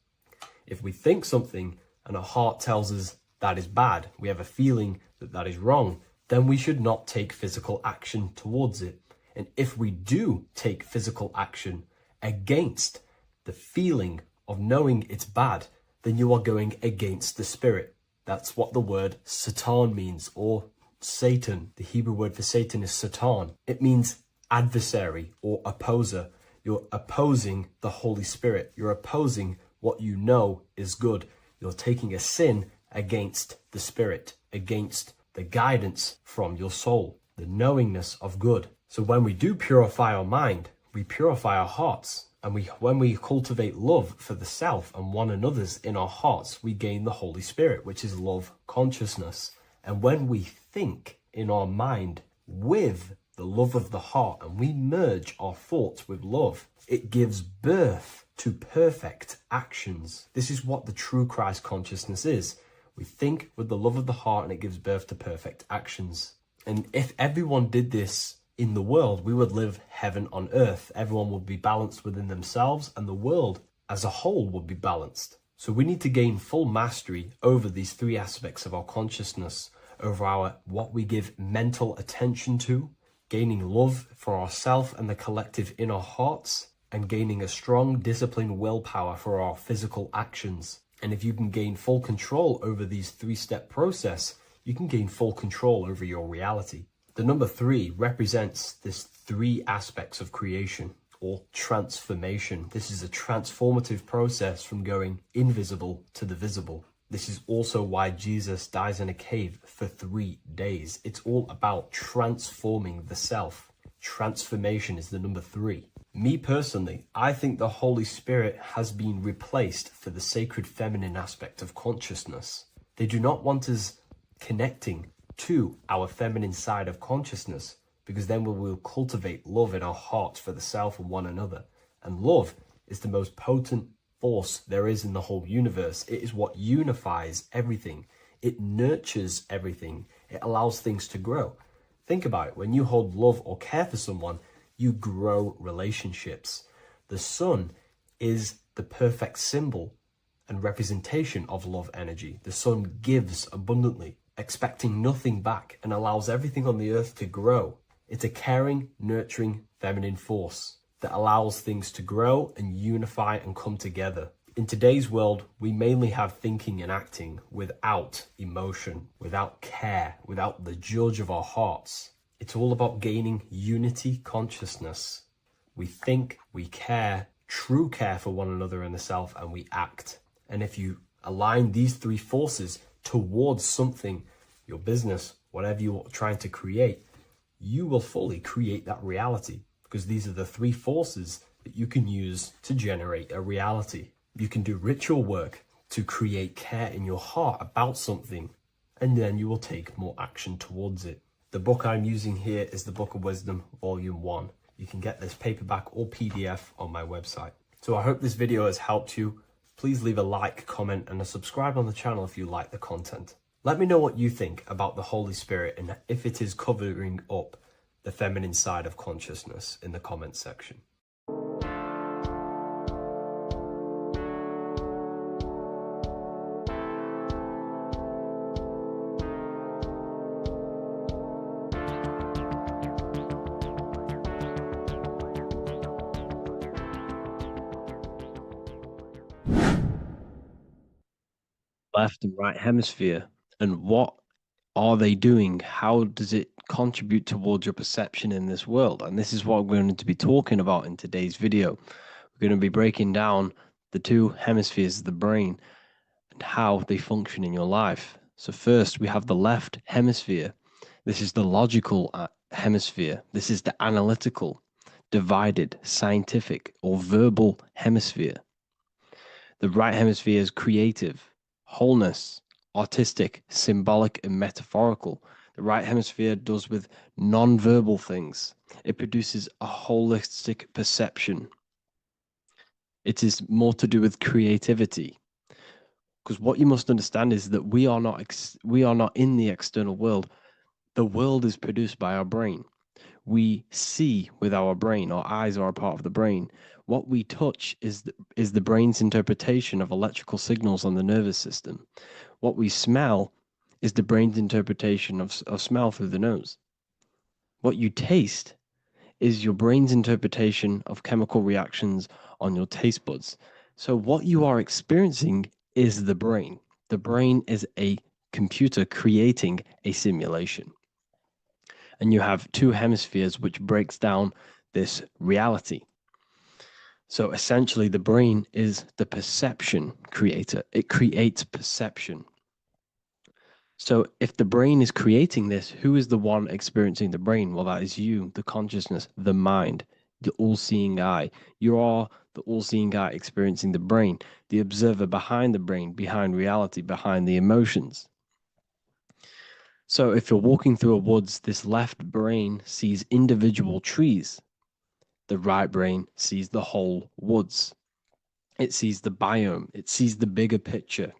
If we think something and our heart tells us that is bad, we have a feeling that that is wrong, then we should not take physical action towards it. And if we do take physical action against the feeling of knowing it's bad, then you are going against the spirit. That's what the word Satan means, or Satan. The Hebrew word for Satan is Satan. It means adversary or opposer. You're opposing the Holy Spirit. You're opposing what you know is good. You're taking a sin against the Spirit, against the guidance from your soul, the knowingness of good. So when we do purify our mind, we purify our hearts. And when we cultivate love for the self and one another's in our hearts, we gain the Holy Spirit, which is love consciousness. And when we think in our mind with the love of the heart and we merge our thoughts with love, it gives birth to perfect actions. This is what the true Christ consciousness is. We think with the love of the heart and it gives birth to perfect actions. And if everyone did this in the world, we would live heaven on earth. Everyone would be balanced within themselves and the world as a whole would be balanced. So we need to gain full mastery over these three aspects of our consciousness, over what we give mental attention to, gaining love for ourselves and the collective in our hearts, and gaining a strong disciplined willpower for our physical actions. And if you can gain full control over these three-step process, you can gain full control over your reality. The number 3 represents this 3 aspects of creation or transformation. This is a transformative process from going invisible to the visible. This is also why Jesus dies in a cave for 3 days. It's all about transforming the self. Transformation is the number 3. Me personally, I think the Holy Spirit has been replaced for the sacred feminine aspect of consciousness. They do not want us connecting to our feminine side of consciousness, because then we will cultivate love in our hearts for the self and one another. And love is the most potent force there is in the whole universe. It is what unifies everything. It nurtures everything. It allows things to grow. Think about it. When you hold love or care for someone, you grow relationships. The sun is the perfect symbol and representation of love energy. The sun gives abundantly, expecting nothing back, and allows everything on the earth to grow. It's a caring, nurturing, feminine force that allows things to grow and unify and come together. In today's world, we mainly have thinking and acting without emotion, without care, without the judge of our hearts. It's all about gaining unity consciousness. We think, we care, true care for one another and the self, and we act. And if you align these 3 forces towards something, your business, whatever you're trying to create, you will fully create that reality, because these are the 3 forces that you can use to generate a reality. You can do ritual work to create care in your heart about something, and then you will take more action towards it. The book I'm using here is the Book of Wisdom, Volume 1. You can get this paperback or PDF on my website. So I hope this video has helped you. Please leave a like, comment, and a subscribe on the channel if you like the content. Let me know what you think about the Holy Spirit and if it is covering up the feminine side of consciousness in the comments section. Left and right hemisphere, and what are they doing? How does it contribute towards your perception in this world? And this is what we're going to be talking about in today's video. We're going to be breaking down the 2 hemispheres of the brain and how they function in your life. So first, we have the left hemisphere. This is the logical hemisphere. This is the analytical, divided, scientific, or verbal hemisphere. The right hemisphere is creative, wholeness, artistic, symbolic, and metaphorical. The right hemisphere does with non-verbal things. It produces a holistic perception. It is more to do with creativity. Because what you must understand is that we are not in the external world. The world is produced by our brain. We see with our brain. Our eyes are a part of the brain. What we touch is the brain's interpretation of electrical signals on the nervous system. What we smell is the brain's interpretation of smell through the nose. What you taste is your brain's interpretation of chemical reactions on your taste buds. So what you are experiencing is the brain. The brain is a computer creating a simulation. And you have 2 hemispheres which breaks down this reality. So essentially the brain is the perception creator. It creates perception. So if the brain is creating this, who is the one experiencing the brain? Well, that is you, the consciousness, the mind, the all-seeing eye. You are the all-seeing eye experiencing the brain, the observer behind the brain, behind reality, behind the emotions. So if you're walking through a woods, this left brain sees individual trees. The right brain sees the whole woods. It sees the biome. It sees the bigger picture.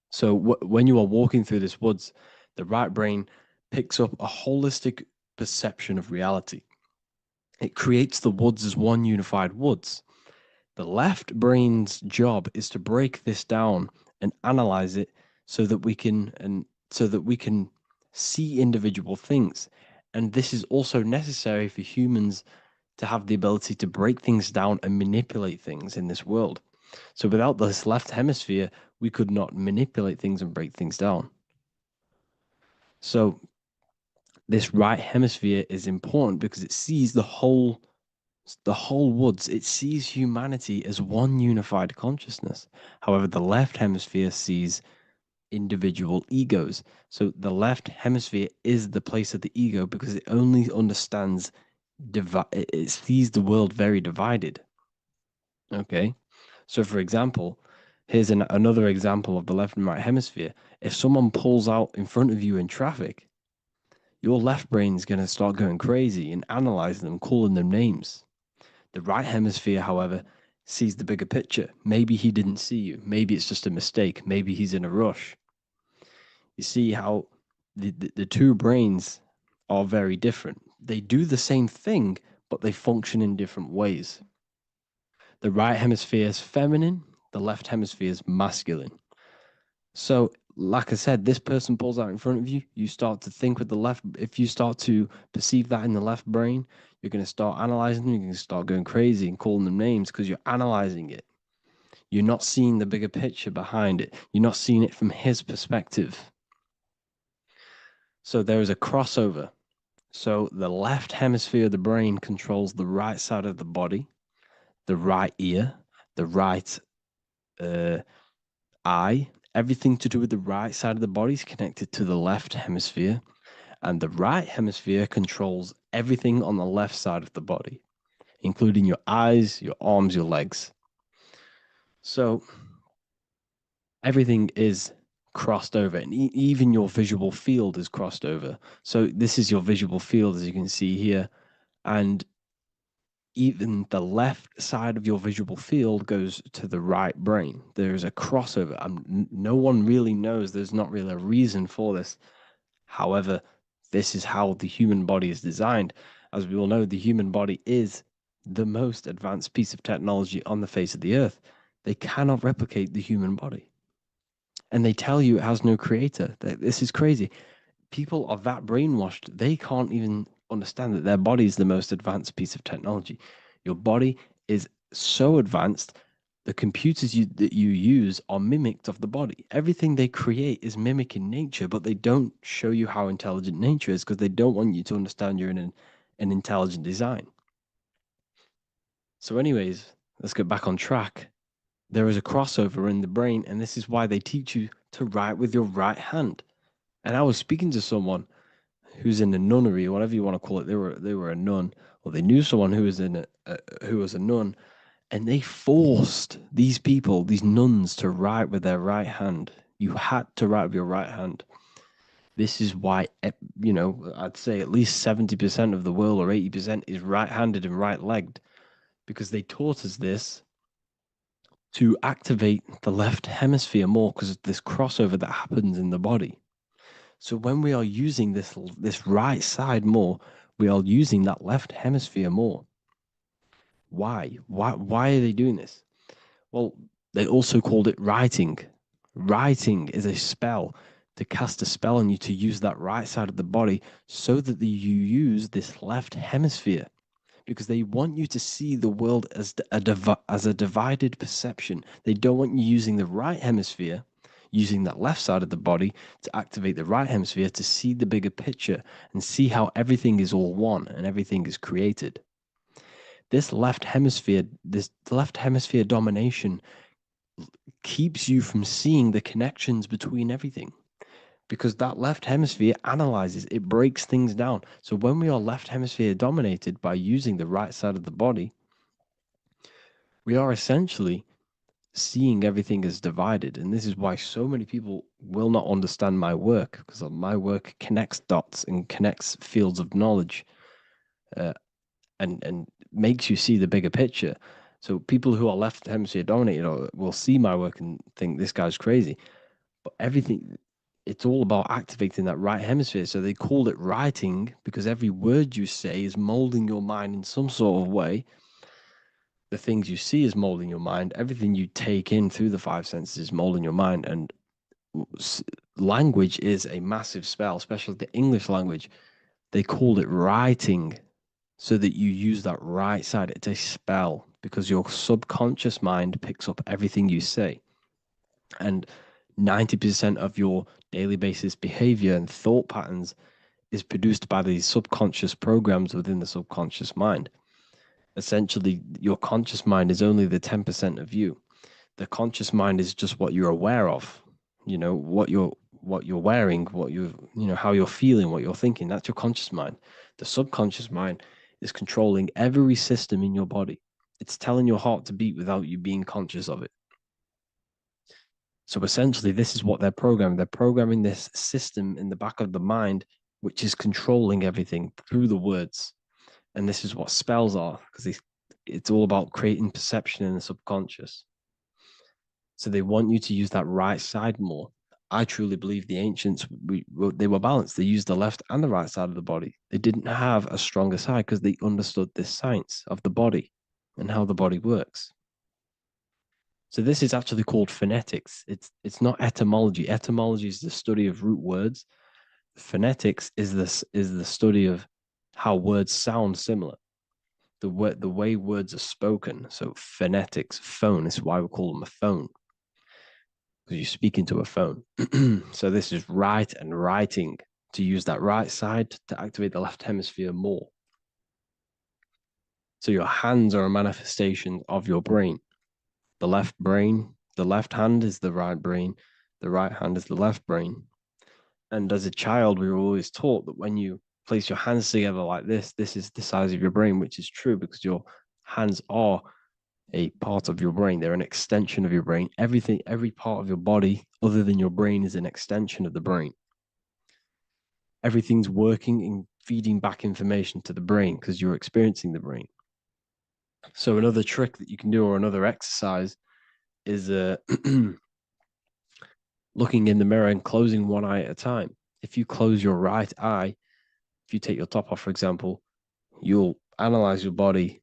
So when you are walking through this woods, the right brain picks up a holistic perception of reality. It creates the woods as one unified woods. The left brain's job is to break this down and analyze it so that we can see individual things. And this is also necessary for humans to have the ability to break things down and manipulate things in this world. So without this left hemisphere, we could not manipulate things and break things down. So this right hemisphere is important because it sees the whole woods. It sees humanity as one unified consciousness. However, the left hemisphere sees individual egos. So the left hemisphere is the place of the ego because it only understands, it sees the world very divided. Okay, so for example, here's another example of the left and right hemisphere. If someone pulls out in front of you in traffic, your left brain's going to start going crazy and analyzing them, calling them names. The right hemisphere, however, sees the bigger picture. Maybe he didn't see you. Maybe it's just a mistake. Maybe he's in a rush. You see how the two brains are very different. They do the same thing, but they function in different ways. The right hemisphere is feminine, the left hemisphere is masculine. So, like I said, this person pulls out in front of you, you start to think with the left. If you start to perceive that in the left brain, you're going to start analyzing them, you're going to start going crazy and calling them names because you're analyzing it. You're not seeing the bigger picture behind it. You're not seeing it from his perspective. So there is a crossover. So the left hemisphere of the brain controls the right side of the body, the right ear, the right eye. Everything to do with the right side of the body is connected to the left hemisphere, and the right hemisphere controls everything on the left side of the body, including your eyes, your arms, your legs. So everything is crossed over, and even your visual field is crossed over. So this is your visual field, as you can see here, and even the left side of your visual field goes to the right brain. There's a crossover. No one really knows. There's not really a reason for this. However, this is how the human body is designed. As we all know, the human body is the most advanced piece of technology on the face of the earth. They cannot replicate the human body. And they tell you it has no creator. This is crazy. People are that brainwashed, they can't even understand that their body is the most advanced piece of technology. Your body is so advanced, the computers that you use are mimicked of the body. Everything they create is mimicking nature, but they don't show you how intelligent nature is because they don't want you to understand you're in an intelligent design. So anyways, let's get back on track. There is a crossover in the brain, and this is why they teach you to write with your right hand. And I was speaking to someone who's in a nunnery, or whatever you want to call it. They were a nun, or they knew someone who was who was a nun, and they forced these people, these nuns, to write with their right hand. You had to write with your right hand. This is why, I'd say at least 70% of the world, or 80%, is right-handed and right-legged, because they taught us this to activate the left hemisphere more because of this crossover that happens in the body. So when we are using this right side more, we are using that left hemisphere more. Why? Why are they doing this? Well, they also called it writing. Writing is a spell, to cast a spell on you to use that right side of the body so that you use this left hemisphere, because they want you to see the world as a divided perception. They don't want you using the right hemisphere, using that left side of the body to activate the right hemisphere to see the bigger picture and see how everything is all one and everything is created. This left hemisphere domination keeps you from seeing the connections between everything, because that left hemisphere analyzes, it breaks things down. So when we are left hemisphere dominated by using the right side of the body, we are essentially seeing everything as divided. And this is why so many people will not understand my work, because my work connects dots and connects fields of knowledge, and makes you see the bigger picture. So people who are left hemisphere dominated will see my work and think this guy's crazy. But everything, it's all about activating that right hemisphere. So they call it writing because every word you say is molding your mind in some sort of way. The things you see is molding your mind. Everything you take in through the five senses is molding your mind. And language is a massive spell, especially the English language. They call it writing so that you use that right side. It's a spell because your subconscious mind picks up everything you say. And 90% of your daily basis behavior and thought patterns is produced by these subconscious programs within the subconscious mind. Essentially, your conscious mind is only the 10% of you. The conscious mind is just what you're aware of, you know, what you're wearing, what how you're feeling, what you're thinking. That's your conscious mind. The subconscious mind is controlling every system in your body. It's telling your heart to beat without you being conscious of it. So essentially, this is what they're programming. They're programming this system in the back of the mind, which is controlling everything through the words. And this is what spells are, because it's all about creating perception in the subconscious. So they want you to use that right side more. I truly believe the ancients, they were balanced. They used the left and the right side of the body. They didn't have a stronger side because they understood this science of the body and how the body works. So this is actually called phonetics. It's not etymology. Etymology is the study of root words. Phonetics is the study of how words sound similar. The way words are spoken. So phonetics, phone is why we call them a phone, because you speak into a phone. So this is write and writing, to use that right side to activate the left hemisphere more. So your hands are a manifestation of your brain. The left hand is the right brain, the right hand is the left brain. And as a child, we were always taught that when you place your hands together like this is the size of your brain, which is true because your hands are a part of your brain. They're an extension of your brain. Every part of your body other than your brain is an extension of the brain. Everything's working and feeding back information to the brain because you're experiencing the brain. So another trick that you can do, or another exercise, is looking in the mirror and closing one eye at a time. If you close your right eye, if you take your top off, for example, you'll analyze your body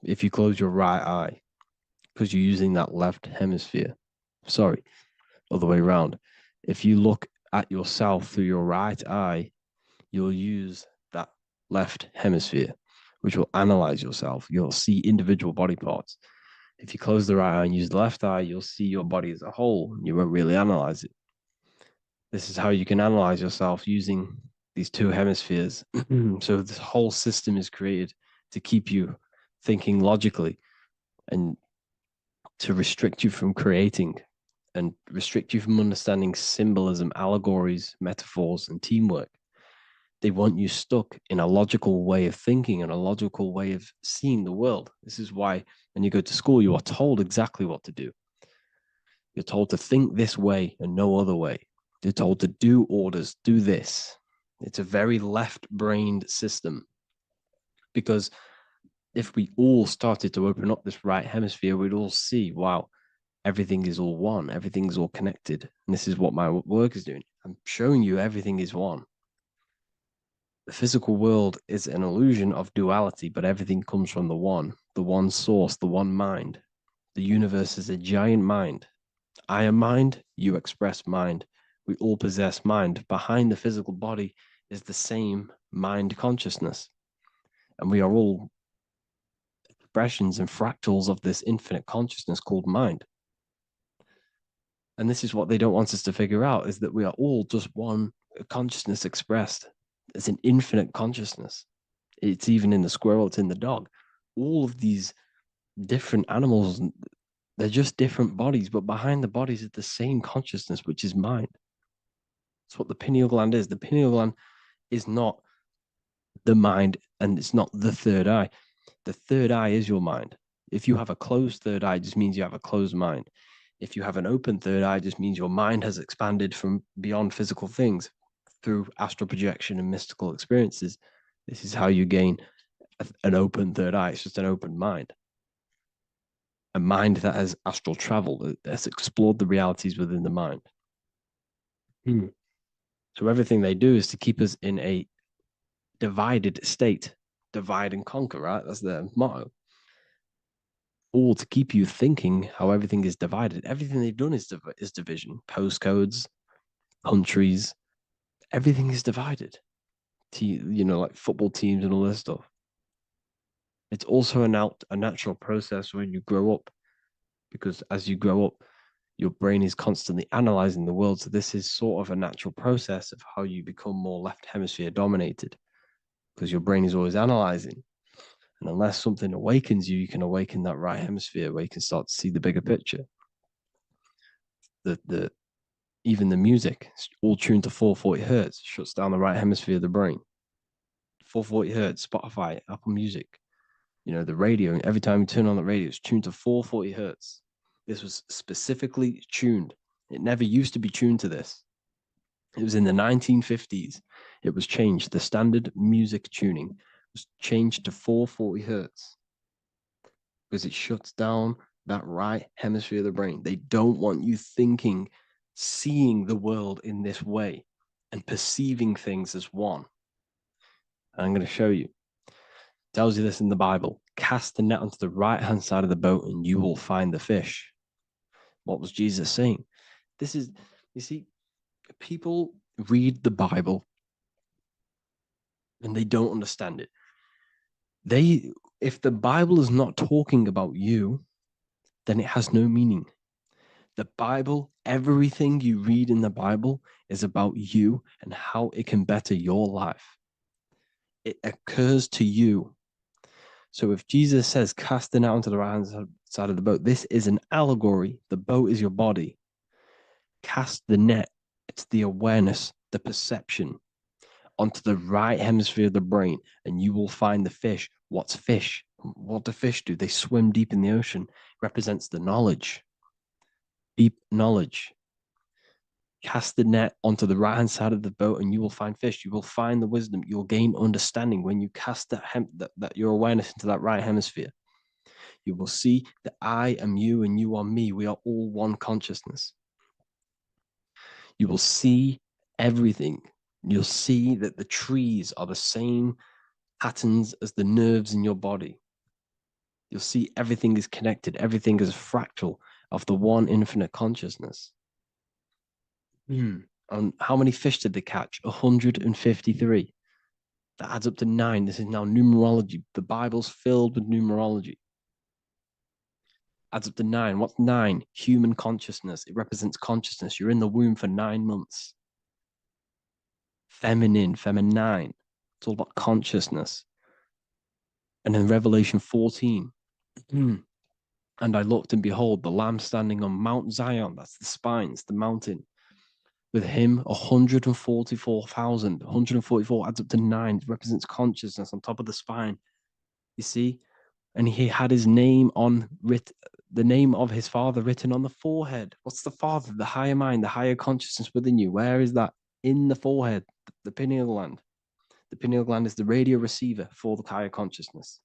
if you close your right eye, because you're using that left hemisphere. Sorry, other way around. If you look at yourself through your right eye, you'll use that left hemisphere, which will analyze yourself. You'll see individual body parts. If you close the right eye and use the left eye, you'll see your body as a whole. You won't really analyze it. This is how you can analyze yourself using these two hemispheres. So this whole system is created to keep you thinking logically and to restrict you from creating and restrict you from understanding symbolism, allegories, metaphors, and teamwork. They want you stuck in a logical way of thinking and a logical way of seeing the world. This is why when you go to school, you are told exactly what to do. You're told to think this way and no other way. You're told to do orders, do this. It's a very left-brained system, because if we all started to open up this right hemisphere, we'd all see, wow, everything is all one, everything's all connected. And this is what my work is doing. I'm showing you everything is one. The physical world is an illusion of duality, but everything comes from the one source, the one mind. The universe is a giant mind. I am mind, you express mind. We all possess mind. Behind the physical body is the same mind consciousness. And we are all expressions and fractals of this infinite consciousness called mind. And this is what they don't want us to figure out, is that we are all just one consciousness expressed. It's an infinite consciousness. It's even in the squirrel, it's in the dog. All of these different animals, they're just different bodies, but behind the bodies is the same consciousness, which is mind. That's what the pineal gland is. The pineal gland is not the mind, and it's not the third eye. The third eye is your mind. If you have a closed third eye, it just means you have a closed mind. If you have an open third eye, it just means your mind has expanded from beyond physical things through astral projection and mystical experiences. This is how you gain an open third eye. It's just an open mind. A mind that has astral traveled, has explored the realities within the mind. So everything they do is to keep us in a divided state. Divide and conquer, right? That's their motto. All to keep you thinking how everything is divided. Everything they've done is division. Postcodes, countries, everything is divided. Like football teams and all this stuff. It's also a natural process when you grow up, because as you grow up, your brain is constantly analyzing the world. So this is sort of a natural process of how you become more left hemisphere dominated, because your brain is always analyzing. And unless something awakens you, you can awaken that right hemisphere where you can start to see the bigger picture. Even the music, it's all tuned to 440 hertz, shuts down the right hemisphere of the brain. 440 hertz, Spotify, Apple Music, the radio. Every time you turn on the radio, it's tuned to 440 hertz. This was specifically tuned. It never used to be tuned to this. It was in the 1950s. It was changed. The standard music tuning was changed to 440 hertz because it shuts down that right hemisphere of the brain. They don't want you thinking, seeing the world in this way and perceiving things as one. And I'm going to show you. It tells you this in the Bible. Cast the net onto the right-hand side of the boat and you will find the fish. What was Jesus saying? This is, you see, people read the Bible and they don't understand it. If the Bible is not talking about you, then it has no meaning. The Bible, everything you read in the Bible is about you and how it can better your life. It occurs to you. So if Jesus says, cast the net onto the right-hand side of the boat, this is an allegory. The boat is your body. Cast the net. It's the awareness, the perception onto the right hemisphere of the brain, and you will find the fish. What's fish? What do fish do? They swim deep in the ocean. It represents the knowledge. Deep knowledge. Cast the net onto the right-hand side of the boat and you will find fish. You will find the wisdom. You'll gain understanding when you cast that your awareness into that right hemisphere. You will see that I am you and you are me. We are all one consciousness. You will see everything. You'll see that the trees are the same patterns as the nerves in your body. You'll see everything is connected. Everything is a fractal of the one infinite consciousness. And how many fish did they catch? 153. That adds up to 9. This is now numerology. The Bible's filled with numerology. Adds up to 9. What's 9? Human consciousness. It represents consciousness. You're in the womb for 9 months. Feminine. It's all about consciousness. And in Revelation 14, and I looked and behold, the Lamb standing on Mount Zion. That's the spines, the mountain. With him, 144,000. 144 adds up to 9. It represents consciousness on top of the spine. You see? And he had his name the name of his Father written on the forehead. What's the Father? The higher mind, the higher consciousness within you. Where is that? In the forehead, the pineal gland. The pineal gland is the radio receiver for the higher consciousness.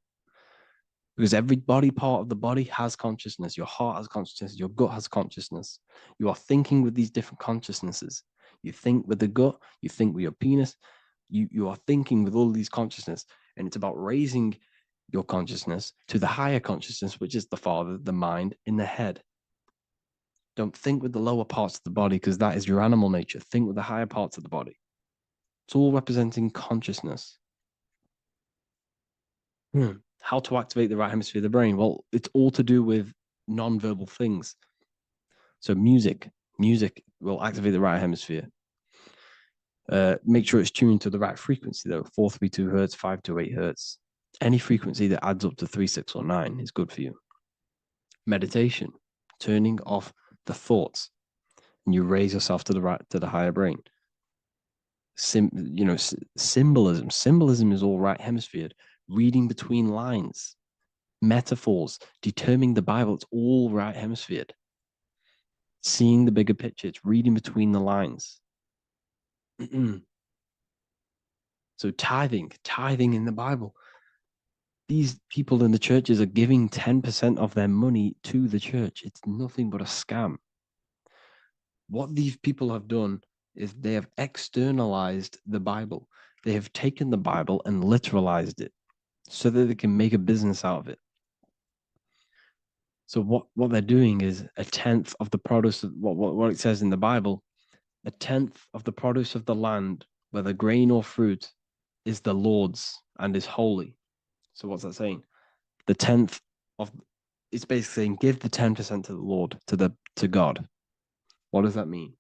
Because every body part of the body has consciousness. Your heart has consciousness. Your gut has consciousness. You are thinking with these different consciousnesses. You think with the gut. You think with your penis. You are thinking with all these consciousness. And it's about raising your consciousness to the higher consciousness, which is the Father, the mind, in the head. Don't think with the lower parts of the body because that is your animal nature. Think with the higher parts of the body. It's all representing consciousness. How to activate the right hemisphere of the brain? Well, it's all to do with non-verbal things. So music will activate the right hemisphere. Make sure it's tuned to the right frequency though. 432 hertz, 528 hertz. Any frequency that adds up to 3, 6, or 9 is good for you. Meditation, turning off the thoughts, and you raise yourself to the higher brain. Symbolism. Symbolism is all right hemisphered. Reading between lines, metaphors, determining the Bible, it's all right hemisphered. Seeing the bigger picture, it's reading between the lines. So tithing in the Bible. These people in the churches are giving 10% of their money to the church. It's nothing but a scam. What these people have done is they have externalized the Bible. They have taken the Bible and literalized it so that they can make a business out of it. So what they're doing is 1/10 of the produce of what it says in the Bible, 1/10 of the produce of the land, whether grain or fruit, is the Lord's and is holy. So what's that saying? The 10th of it's basically saying give the 10% to the Lord, to God. What does that mean?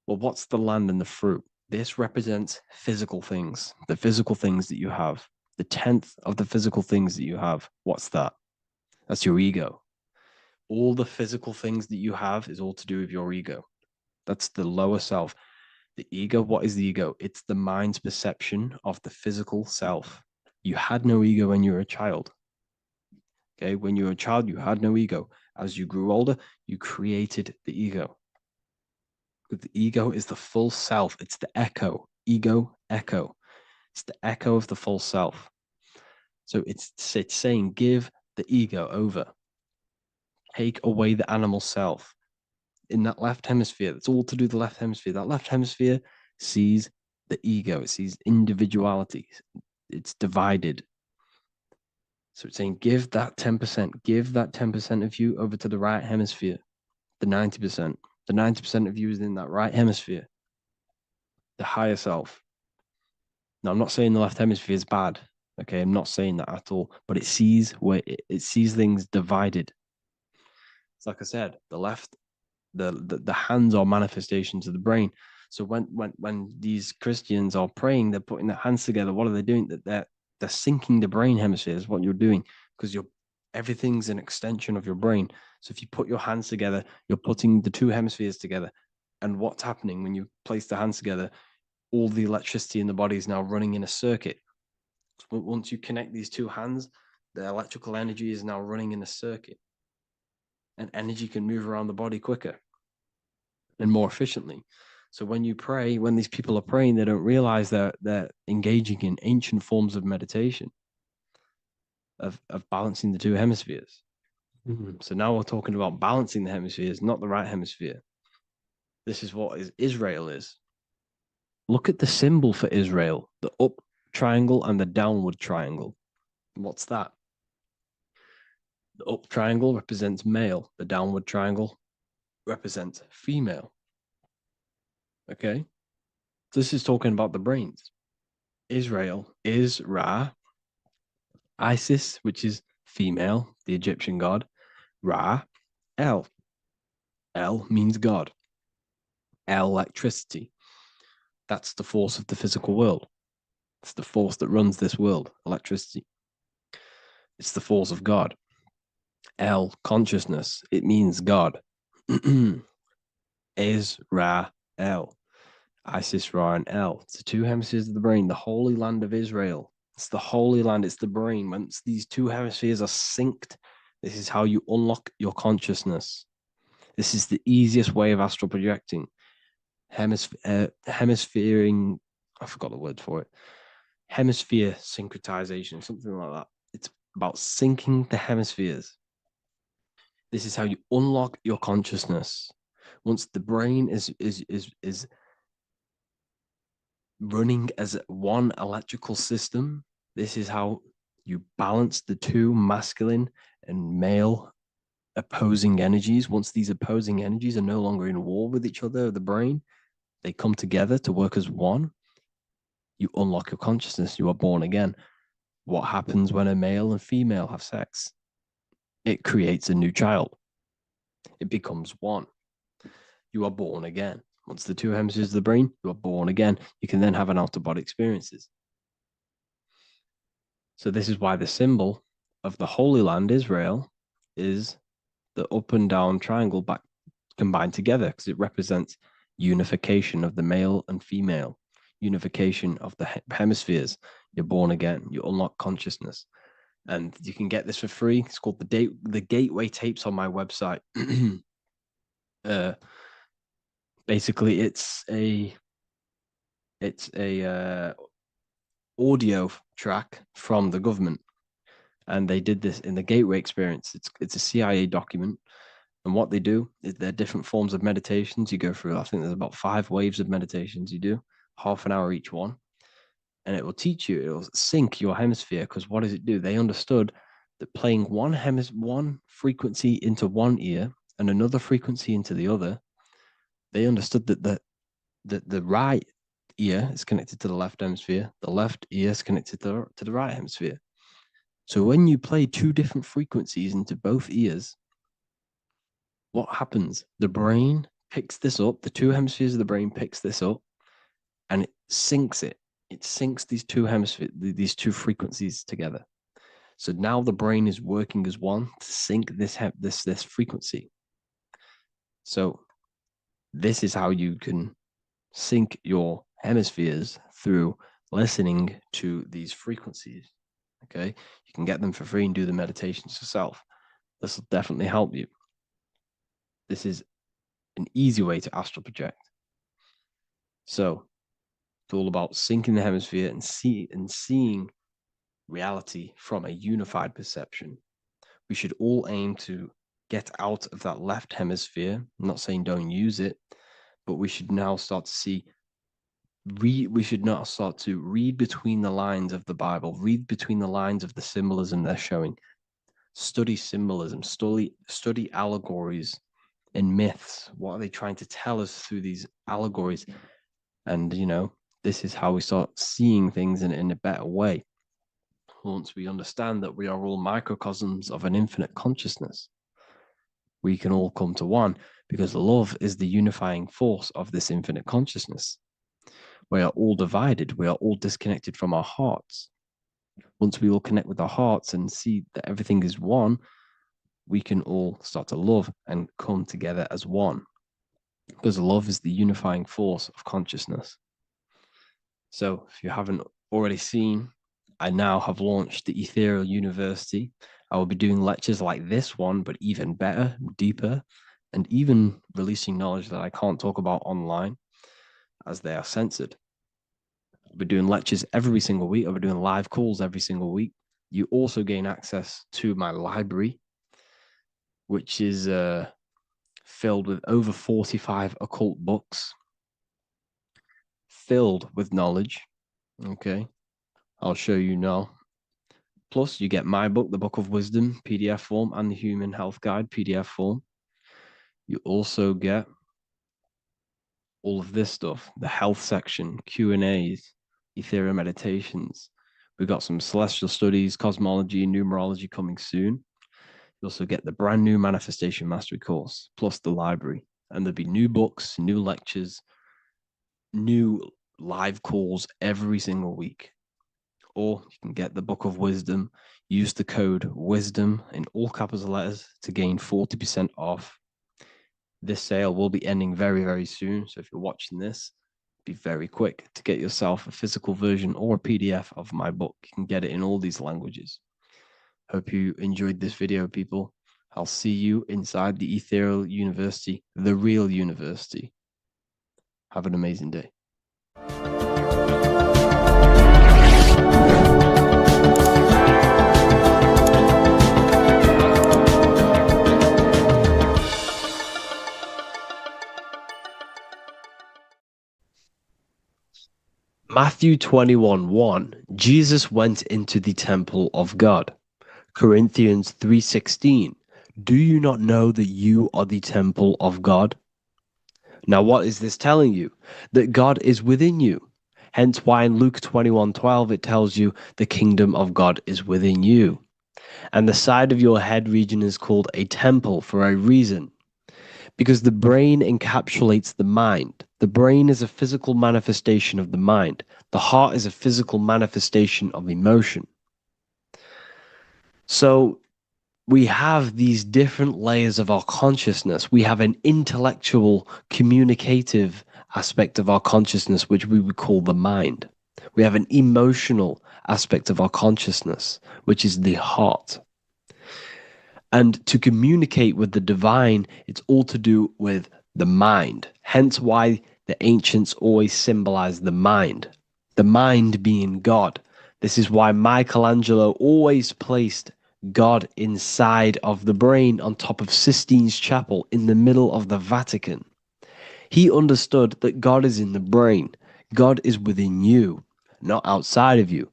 Well, what's the land and the fruit? This represents physical things, the physical things that you have. The 10th of the physical things that you have. What's that? That's your ego. All the physical things that you have is all to do with your ego. That's the lower self. The ego, what is the ego? It's the mind's perception of the physical self. You had no ego when you were a child. Okay, when you were a child, you had no ego. As you grew older, you created the ego. But the ego is the full self. It's the echo. Ego, echo. It's the echo of the full self. So it's saying, give the ego over. Take away the animal self. In that left hemisphere, that's all to do with the left hemisphere. That left hemisphere sees the ego. It sees individuality. It's divided. So it's saying, give that 10%, give that 10% of you over to the right hemisphere, the 90%. The 90% of you is in that right hemisphere, the higher self. Now, I'm not saying the left hemisphere is bad. Okay, I'm not saying that at all, but it sees where it sees things divided. It's like I said, the left, the hands are manifestations of the brain. So when these Christians are praying, they're putting their hands together. What are they doing? They're syncing the brain hemispheres. What you're doing, because everything's an extension of your brain. So if you put your hands together, you're putting the two hemispheres together. And what's happening when you place the hands together? All the electricity in the body is now running in a circuit. So once you connect these two hands, the electrical energy is now running in a circuit. And energy can move around the body quicker and more efficiently. So when you pray, when these people are praying, they don't realize that they're engaging in ancient forms of meditation, of balancing the two hemispheres. So now we're talking about balancing the hemispheres, not the right hemisphere. This is what Israel is. Look at the symbol for Israel, the up triangle and the downward triangle. What's that? The up triangle represents male. The downward triangle represents female. Okay? This is talking about the brains. Israel is Ra. Isis, which is female, the Egyptian god. Ra, El. El means God. Electricity. That's the force of the physical world. It's the force that runs this world, electricity. It's the force of God. El, consciousness. It means God. Is Ra, El. Isis, Ra, and El. It's the two hemispheres of the brain, the holy land of Israel. It's the holy land, it's the brain. Once these two hemispheres are synced, this is how you unlock your consciousness. This is the easiest way of astral projecting. Hemisphering, I forgot the word for it. Hemisphere syncretization, something like that. It's about syncing the hemispheres. This is how you unlock your consciousness. Once the brain is running as one electrical system, this is how you balance the two masculine and male opposing energies. Once these opposing energies are no longer in war with each other, the brain, they come together to work as one. You unlock your consciousness. You are born again. What happens when a male and female have sex? It creates a new child. It becomes one. You are born again. Once the two hemispheres of the brain, you are born again. You can then have an out-of-body experiences. So this is why the symbol of the Holy Land, Israel, is the up and down triangle back combined together, because it represents unification of the male and female, unification of the hemispheres. You're born again. You unlock consciousness. And you can get this for free. It's called the Gateway Tapes on my website. Basically, it's a audio track from the government, and they did this in the Gateway Experience. It's a CIA document, and what they do is there are different forms of meditations you go through. I think there's about 5 waves of meditations you do, half an hour each one, and it will teach you. It will sync your hemisphere, because what does it do? They understood that playing one frequency into one ear and another frequency into the other. They understood that the right ear is connected to the left hemisphere, the left ear is connected to the right hemisphere. So when you play 2 different frequencies into both ears, what happens? The brain picks this up, the 2 hemispheres of the brain picks this up, and it syncs it. It syncs these 2 hemispheres, these 2 frequencies together. So now the brain is working as one to sync this frequency. So This is how you can sync your hemispheres through listening to these frequencies. Okay, you can get them for free and do the meditations yourself. This will definitely help you. This is an easy way to astral project. So it's all about syncing the hemisphere and seeing reality from a unified perception. We should all aim to get out of that left hemisphere. I'm not saying don't use it, but we should now start to we should now start to read between the lines of the Bible, read between the lines of the symbolism they're showing. Study symbolism, study allegories and myths. What are they trying to tell us through these allegories? And, this is how we start seeing things in a better way. Once we understand that we are all microcosms of an infinite consciousness, we can all come to one, because love is the unifying force of this infinite consciousness. We are all divided. We are all disconnected from our hearts. Once we all connect with our hearts and see that everything is one, we can all start to love and come together as one, because love is the unifying force of consciousness. So if you haven't already seen, I now have launched the Ethereal University. I will be doing lectures like this one, but even better, deeper, and even releasing knowledge that I can't talk about online, as they are censored. I'll be doing lectures every single week. I'll be doing live calls every single week. You also gain access to my library, which is filled with over 45 occult books, filled with knowledge. Okay, I'll show you now. Plus, you get my book, The Book of Wisdom, PDF form, and the Human Health Guide, PDF form. You also get all of this stuff, the health section, Q&As, Ethereal meditations. We've got some celestial studies, cosmology, and numerology coming soon. You also get the brand new Manifestation Mastery course, plus the library. And there'll be new books, new lectures, new live calls every single week. Or you can get the Book of Wisdom, use the code WISDOM in all capital letters to gain 40% off. This sale will be ending very, very soon. So if you're watching this, be very quick to get yourself a physical version or a PDF of my book. You can get it in all these languages. Hope you enjoyed this video, people. I'll see you inside the Ethereal University, the real university. Have an amazing day. Matthew 21:1, Jesus went into the temple of God. Corinthians 3:16, do you not know that you are the temple of God? Now, what is this telling you? That God is within you. Hence why in Luke 21:12 it tells you the kingdom of God is within you. And the side of your head region is called a temple for a reason. Because the brain encapsulates the mind. The brain is a physical manifestation of the mind. The heart is a physical manifestation of emotion. So we have these different layers of our consciousness. We have an intellectual, communicative aspect of our consciousness, which we would call the mind. We have an emotional aspect of our consciousness, which is the heart. And to communicate with the divine, it's all to do with the mind. Hence why the ancients always symbolize the mind being God. This is why Michelangelo always placed God inside of the brain on top of Sistine's Chapel in the middle of the Vatican. He understood that God is in the brain. God is within you, not outside of you.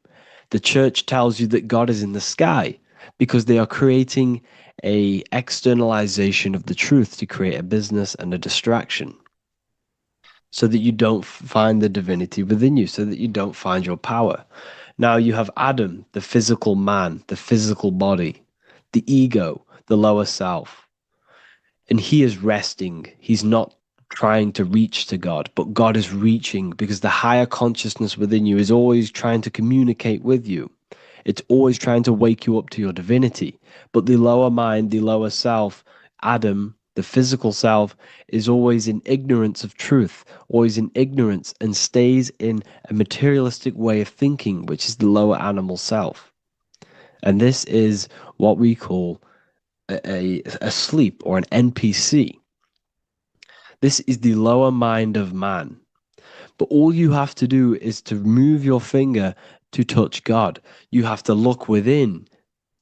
The church tells you that God is in the sky because they are creating a externalization of the truth to create a business and a distraction so that you don't find the divinity within you, so that you don't find your power. Now you have Adam, the physical man, the physical body, the ego, the lower self. And he is resting. He's not trying to reach to God, but God is reaching because the higher consciousness within you is always trying to communicate with you. It's always trying to wake you up to your divinity. But the lower mind, the lower self, Adam, The physical self is always in ignorance of truth, always in ignorance, and stays in a materialistic way of thinking, which is the lower animal self. And this is what we call a sleep, or an NPC. This is the lower mind of man. But all you have to do is to move your finger to touch God. You have to look within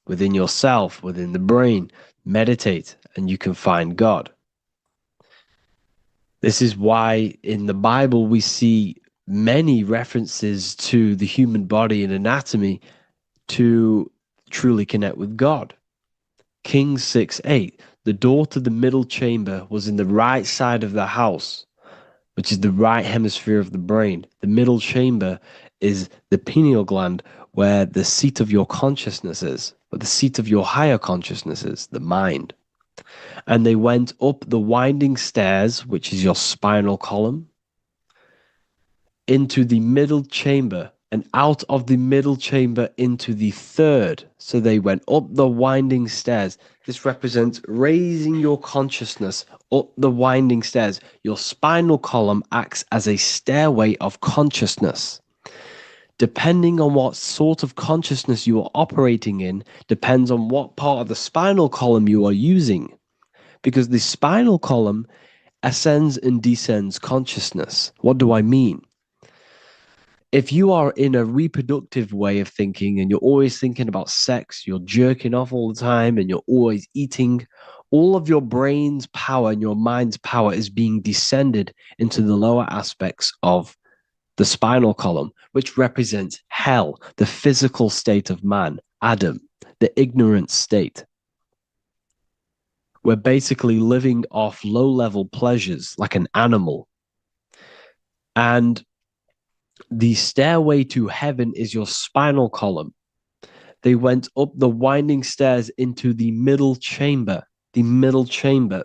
yourself, within the brain, meditate, and you can find God. This is why in the Bible we see many references to the human body and anatomy to truly connect with God. Kings 6:8, the door to the middle chamber was in the right side of the house, which is the right hemisphere of the brain. The middle chamber is the pineal gland, where the seat of your consciousness is, where the seat of your higher consciousness is, the mind. And they went up the winding stairs, which is your spinal column, into the middle chamber, and out of the middle chamber into the third. So they went up the winding stairs. This represents raising your consciousness up the winding stairs. Your spinal column acts as a stairway of consciousness. Depending on what sort of consciousness you are operating in, depends on what part of the spinal column you are using. Because the spinal column ascends and descends consciousness. What do I mean? If you are in a reproductive way of thinking and you're always thinking about sex, you're jerking off all the time and you're always eating, all of your brain's power and your mind's power is being descended into the lower aspects of the spinal column, which represents hell, the physical state of man, Adam, the ignorant state. We're basically living off low-level pleasures like an animal. And the stairway to heaven is your spinal column. They went up the winding stairs into the middle chamber,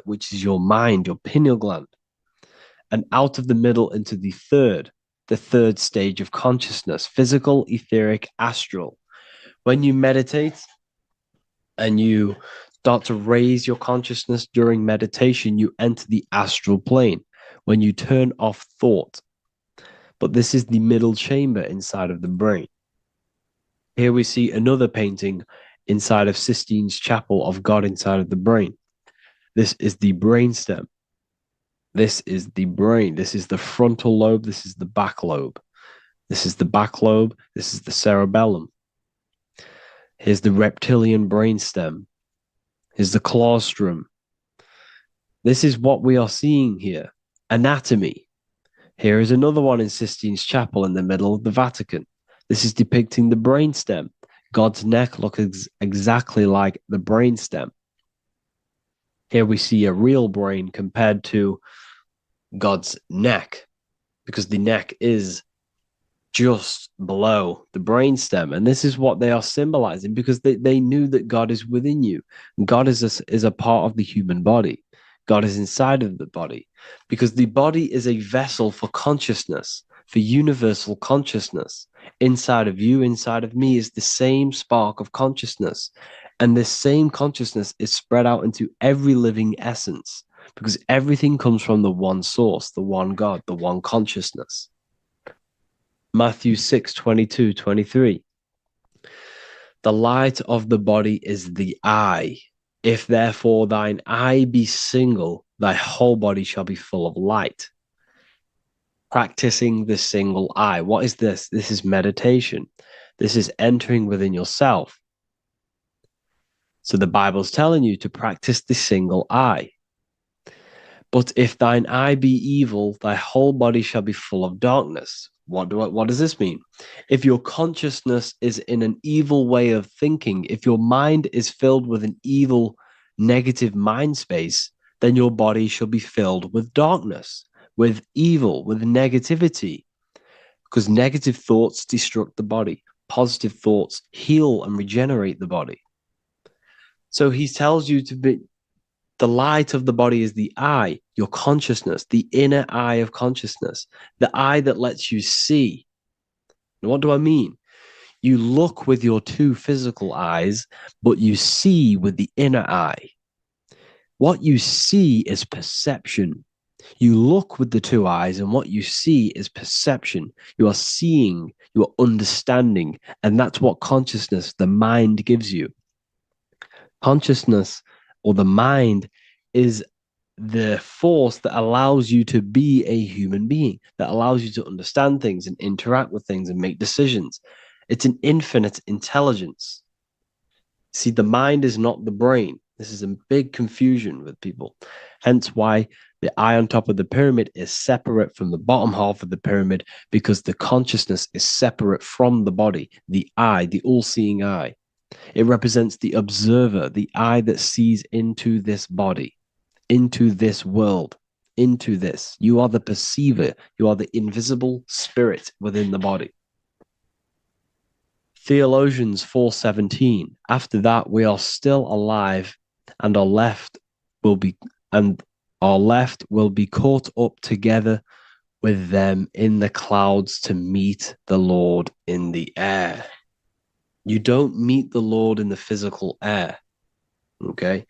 which is your mind, your pineal gland, and out of the middle into the third stage of consciousness, physical, etheric, astral. When you meditate and you start to raise your consciousness during meditation, you enter the astral plane when you turn off thought. But this is the middle chamber inside of the brain. Here we see another painting inside of Sistine's chapel of God inside of the brain. This is the brainstem. This is the brain. This is the frontal lobe. This is the back lobe. This is the back lobe. This is the cerebellum. Here's the reptilian brainstem. Here's the claustrum. This is what we are seeing here. Anatomy. Here is another one in Sistine's chapel in the middle of the Vatican. This is depicting the brainstem. God's neck looks exactly like the brainstem. Here we see a real brain compared to God's neck, because the neck is just below the brainstem. And this is what they are symbolizing, because they knew that God is within you. God is a part of the human body. God is inside of the body, because the body is a vessel for consciousness, for universal consciousness. Inside of you, inside of me, is the same spark of consciousness. And this same consciousness is spread out into every living essence, because everything comes from the one source, the one God, the one consciousness. Matthew 6:22-23. The light of the body is the eye. If therefore thine eye be single, thy whole body shall be full of light. Practicing the single eye. What is this? This is meditation. This is entering within yourself. So the Bible's telling you to practice the single eye. But if thine eye be evil, thy whole body shall be full of darkness. What does this mean? If your consciousness is in an evil way of thinking, if your mind is filled with an evil, negative mind space, then your body shall be filled with darkness, with evil, with negativity. Because negative thoughts destruct the body. Positive thoughts heal and regenerate the body. So he tells you to be, the light of the body is the eye, your consciousness, the inner eye of consciousness, the eye that lets you see. And what do I mean? You look with your two physical eyes, but you see with the inner eye. What you see is perception. You look with the two eyes, and what you see is perception. You are seeing, you are understanding, and that's what consciousness, the mind, gives you. Consciousness or the mind is the force that allows you to be a human being, that allows you to understand things and interact with things and make decisions. It's an infinite intelligence. See, the mind is not the brain. This is a big confusion with people. Hence why the eye on top of the pyramid is separate from the bottom half of the pyramid, because the consciousness is separate from the body, the eye, the all-seeing eye. It represents the observer, the eye that sees into this body, into this world, into this. You are the perceiver. You are the invisible spirit within the body. Theologians 4:17. After that, we are still alive, and our left will be caught up together with them in the clouds to meet the Lord in the air. You don't meet the Lord in the physical air. Okay?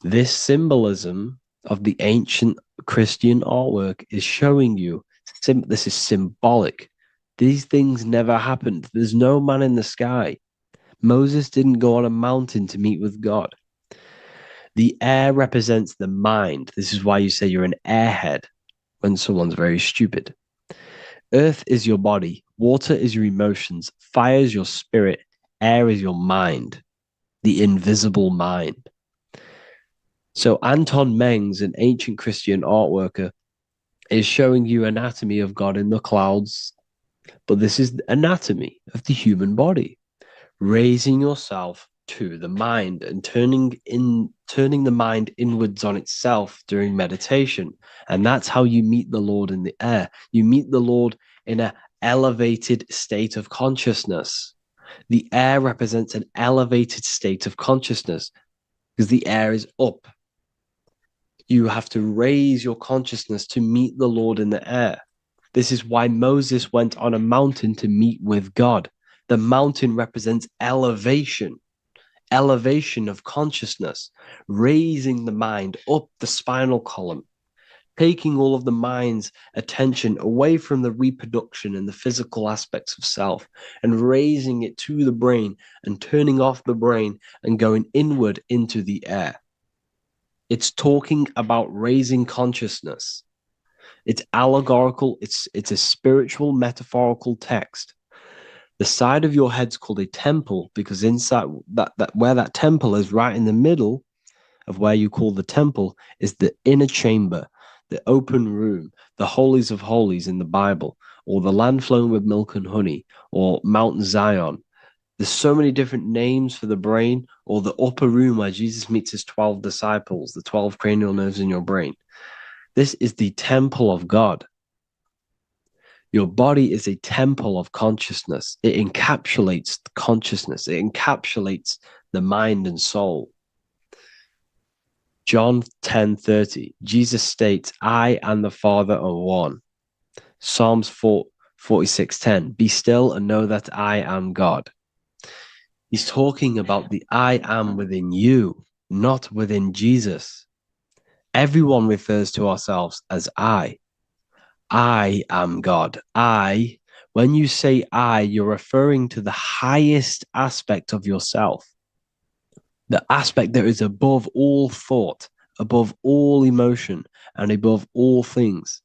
This symbolism of the ancient Christian artwork is showing you this is symbolic. These things never happened. There's no man in the sky. Moses didn't go on a mountain to meet with God. The air represents the mind. This is why you say you're an airhead when someone's very stupid. Earth is your body. Water is your emotions. Fire is your spirit. Air is your mind, the invisible mind. So Anton Mengs, an ancient Christian art worker, is showing you anatomy of God in the clouds. But this is the anatomy of the human body, raising yourself to the mind and turning the mind inwards on itself during meditation. And that's how you meet the Lord in the air. You meet the Lord in an elevated state of consciousness. The air represents an elevated state of consciousness because the air is up. You have to raise your consciousness to meet the Lord in the air. This is why Moses went on a mountain to meet with God. The mountain represents elevation of consciousness, raising the mind up the spinal column, taking all of the mind's attention away from the reproduction and the physical aspects of self and raising it to the brain and turning off the brain and going inward into the air. It's talking about raising consciousness. It's allegorical. It's a spiritual, metaphorical text. The side of your head's called a temple because inside that where that temple is, right in the middle of where you call the temple, is the inner chamber, the open room, the holies of holies in the Bible, or the land flowing with milk and honey, or Mount Zion. There's so many different names for the brain, or the upper room where Jesus meets his 12 disciples, the 12 cranial nerves in your brain. This is the temple of God. Your body is a temple of consciousness. It encapsulates consciousness. It encapsulates the mind and soul. John 10:30, Jesus states, I and the Father are one. Psalms 46:10, be still and know that I am God. He's talking about the I am within you, not within Jesus. Everyone refers to ourselves as I. I am God. When you say I, you're referring to the highest aspect of yourself, the aspect that is above all thought, above all emotion, and above all things.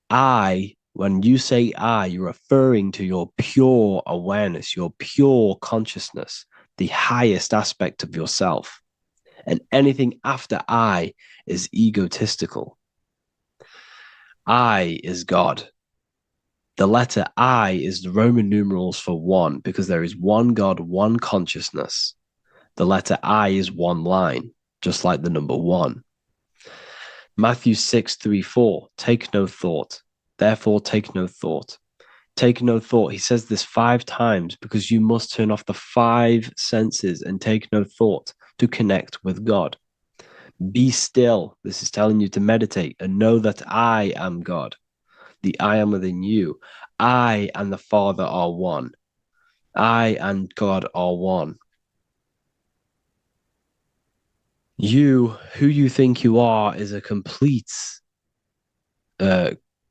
When you say I, you're referring to your pure awareness, your pure consciousness, the highest aspect of yourself. And anything after I is egotistical. I is God. The letter I is the Roman numerals for one, because there is one God, one consciousness. The letter I is one line, just like the number one. Matthew 6:3-4, take no thought. Therefore, take no thought. Take no thought. He says this 5 times because you must turn off the 5 senses and take no thought to connect with God. Be still. This is telling you to meditate and know that I am God. The I am within you. I and the Father are one. I and God are one. who you think you are, is a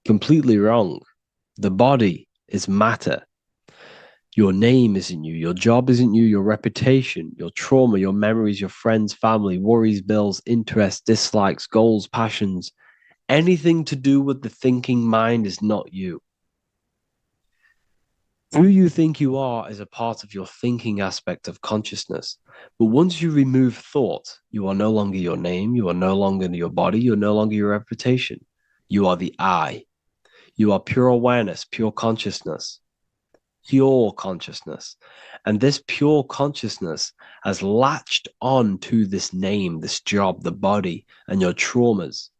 completely wrong. The body is matter. Your name isn't you. Your job isn't you. Your reputation, your trauma, your memories, your friends, family, worries, bills, interests, dislikes, goals, passions, anything to do with the thinking mind is not you. Who you think you are is a part of your thinking aspect of consciousness. But once you remove thought, you are no longer your name. You are no longer your body. You're no longer your reputation. You are the I. You are pure awareness, pure consciousness. Pure consciousness. And this pure consciousness has latched on to this name, this job, the body, and your traumas.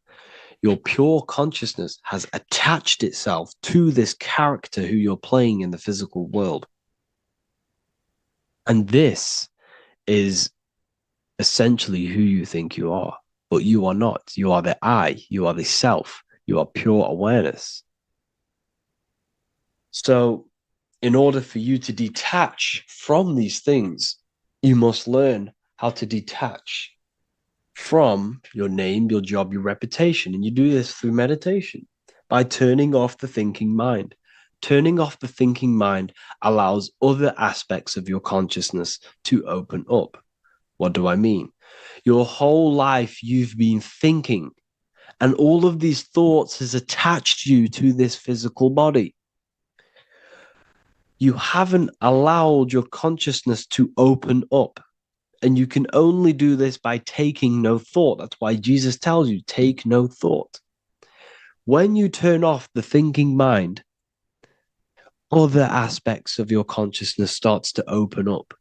Your pure consciousness has attached itself to this character who you're playing in the physical world. And this is essentially who you think you are, but you are not. You are the I, you are the self, you are pure awareness. So, in order for you to detach from these things, you must learn how to detach from your name, your job, your reputation. And you do this through meditation by turning off the thinking mind. Turning off the thinking mind allows other aspects of your consciousness to open up. What do I mean? Your whole life you've been thinking, and all of these thoughts has attached you to this physical body. You haven't allowed your consciousness to open up. And you can only do this by taking no thought. That's why Jesus tells you, take no thought. When you turn off the thinking mind, other aspects of your consciousness starts to open up.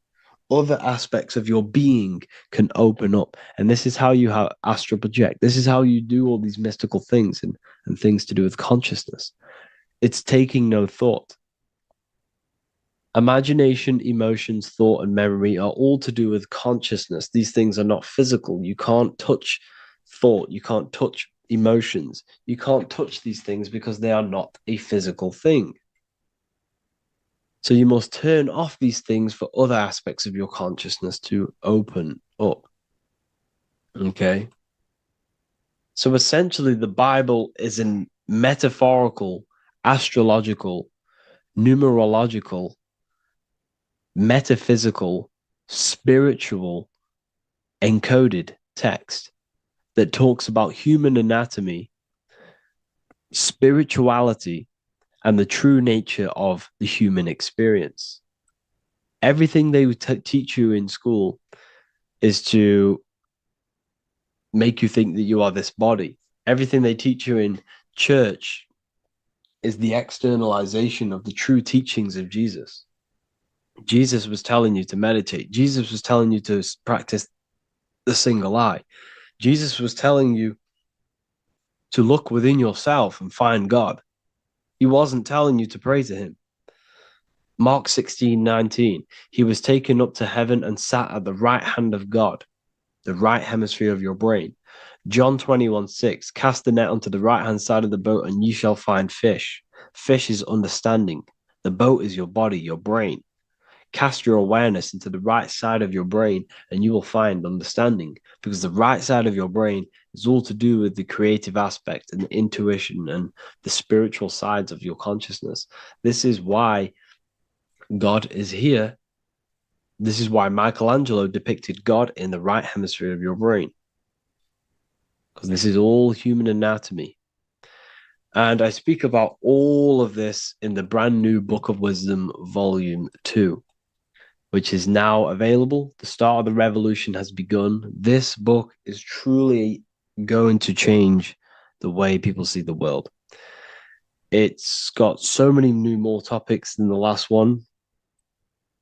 Other aspects of your being can open up. And this is how you astral project. This is how you do all these mystical things and things to do with consciousness. It's taking no thought. Imagination, emotions, thought, and memory are all to do with consciousness. These things are not physical. You can't touch thought. You can't touch emotions. You can't touch these things because they are not a physical thing. So you must turn off these things for other aspects of your consciousness to open up. Okay? So essentially, the Bible is a metaphorical, astrological, numerological, metaphysical, spiritual, encoded text that talks about human anatomy, spirituality, and the true nature of the human experience. Everything they would teach you in school is to make you think that you are this body. Everything they teach you in church is the externalization of the true teachings of Jesus. Jesus was telling you to meditate. Jesus was telling you to practice the single eye. Jesus was telling you to look within yourself and find God. He wasn't telling you to pray to him. Mark 16:19, he was taken up to heaven and sat at the right hand of God, the right hemisphere of your brain. John 21:6, cast the net onto the right hand side of the boat and you shall find fish. Fish is understanding. The boat is your body, your brain. Cast your awareness into the right side of your brain and you will find understanding, because the right side of your brain is all to do with the creative aspect and the intuition and the spiritual sides of your consciousness. This is why God is here. This is why Michelangelo depicted God in the right hemisphere of your brain, because this is all human anatomy. And I speak about all of this in the brand new Book of Wisdom, Volume 2, which is now available. The start of the revolution has begun. This book is truly going to change the way people see the world. It's got so many more topics than the last one.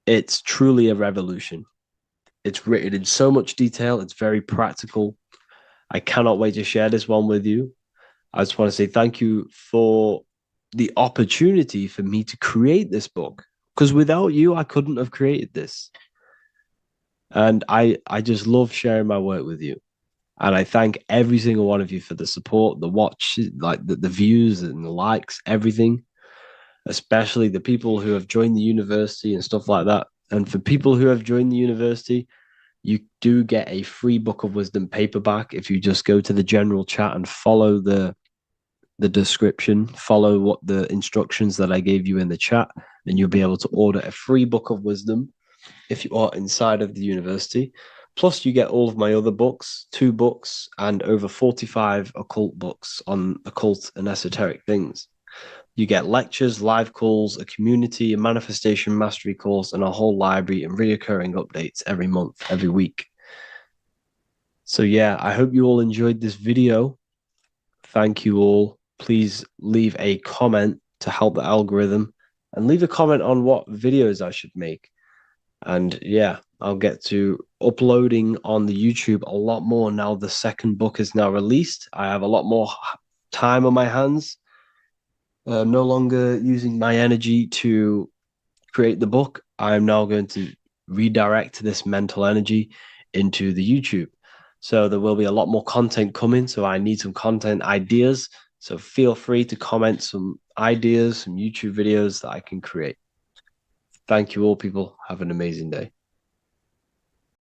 It's truly a revolution. It's written in so much detail. It's very practical. I cannot wait to share this one with you. I just want to say thank you for the opportunity for me to create this book, because without you, I couldn't have created this. And I just love sharing my work with you. And I thank every single one of you for the support, the watch, like the views and the likes, everything, especially the people who have joined the university and stuff like that. And for people who have joined the university, You do get a free Book of Wisdom paperback if you just go to the general chat and follow the description, follow what the instructions that I gave you in the chat, then you'll be able to order a free Book of Wisdom if you are inside of the university. Plus, you get all of my other books, 2 books, and over 45 occult books on occult and esoteric things. You get lectures, live calls, a community, a manifestation mastery course, and a whole library and reoccurring updates every month, every week. So yeah, I hope you all enjoyed this video. Thank you all. Please leave a comment to help the algorithm, and leave a comment on what videos I should make. And yeah, I'll get to uploading on the YouTube a lot more now the second book is now released. I have a lot more time on my hands. No longer using my energy to create the book. I'm now going to redirect this mental energy into the YouTube. So there will be a lot more content coming. So I need some content ideas. So feel free to comment some ideas, some YouTube videos that I can create. Thank you all, people. Have an amazing day.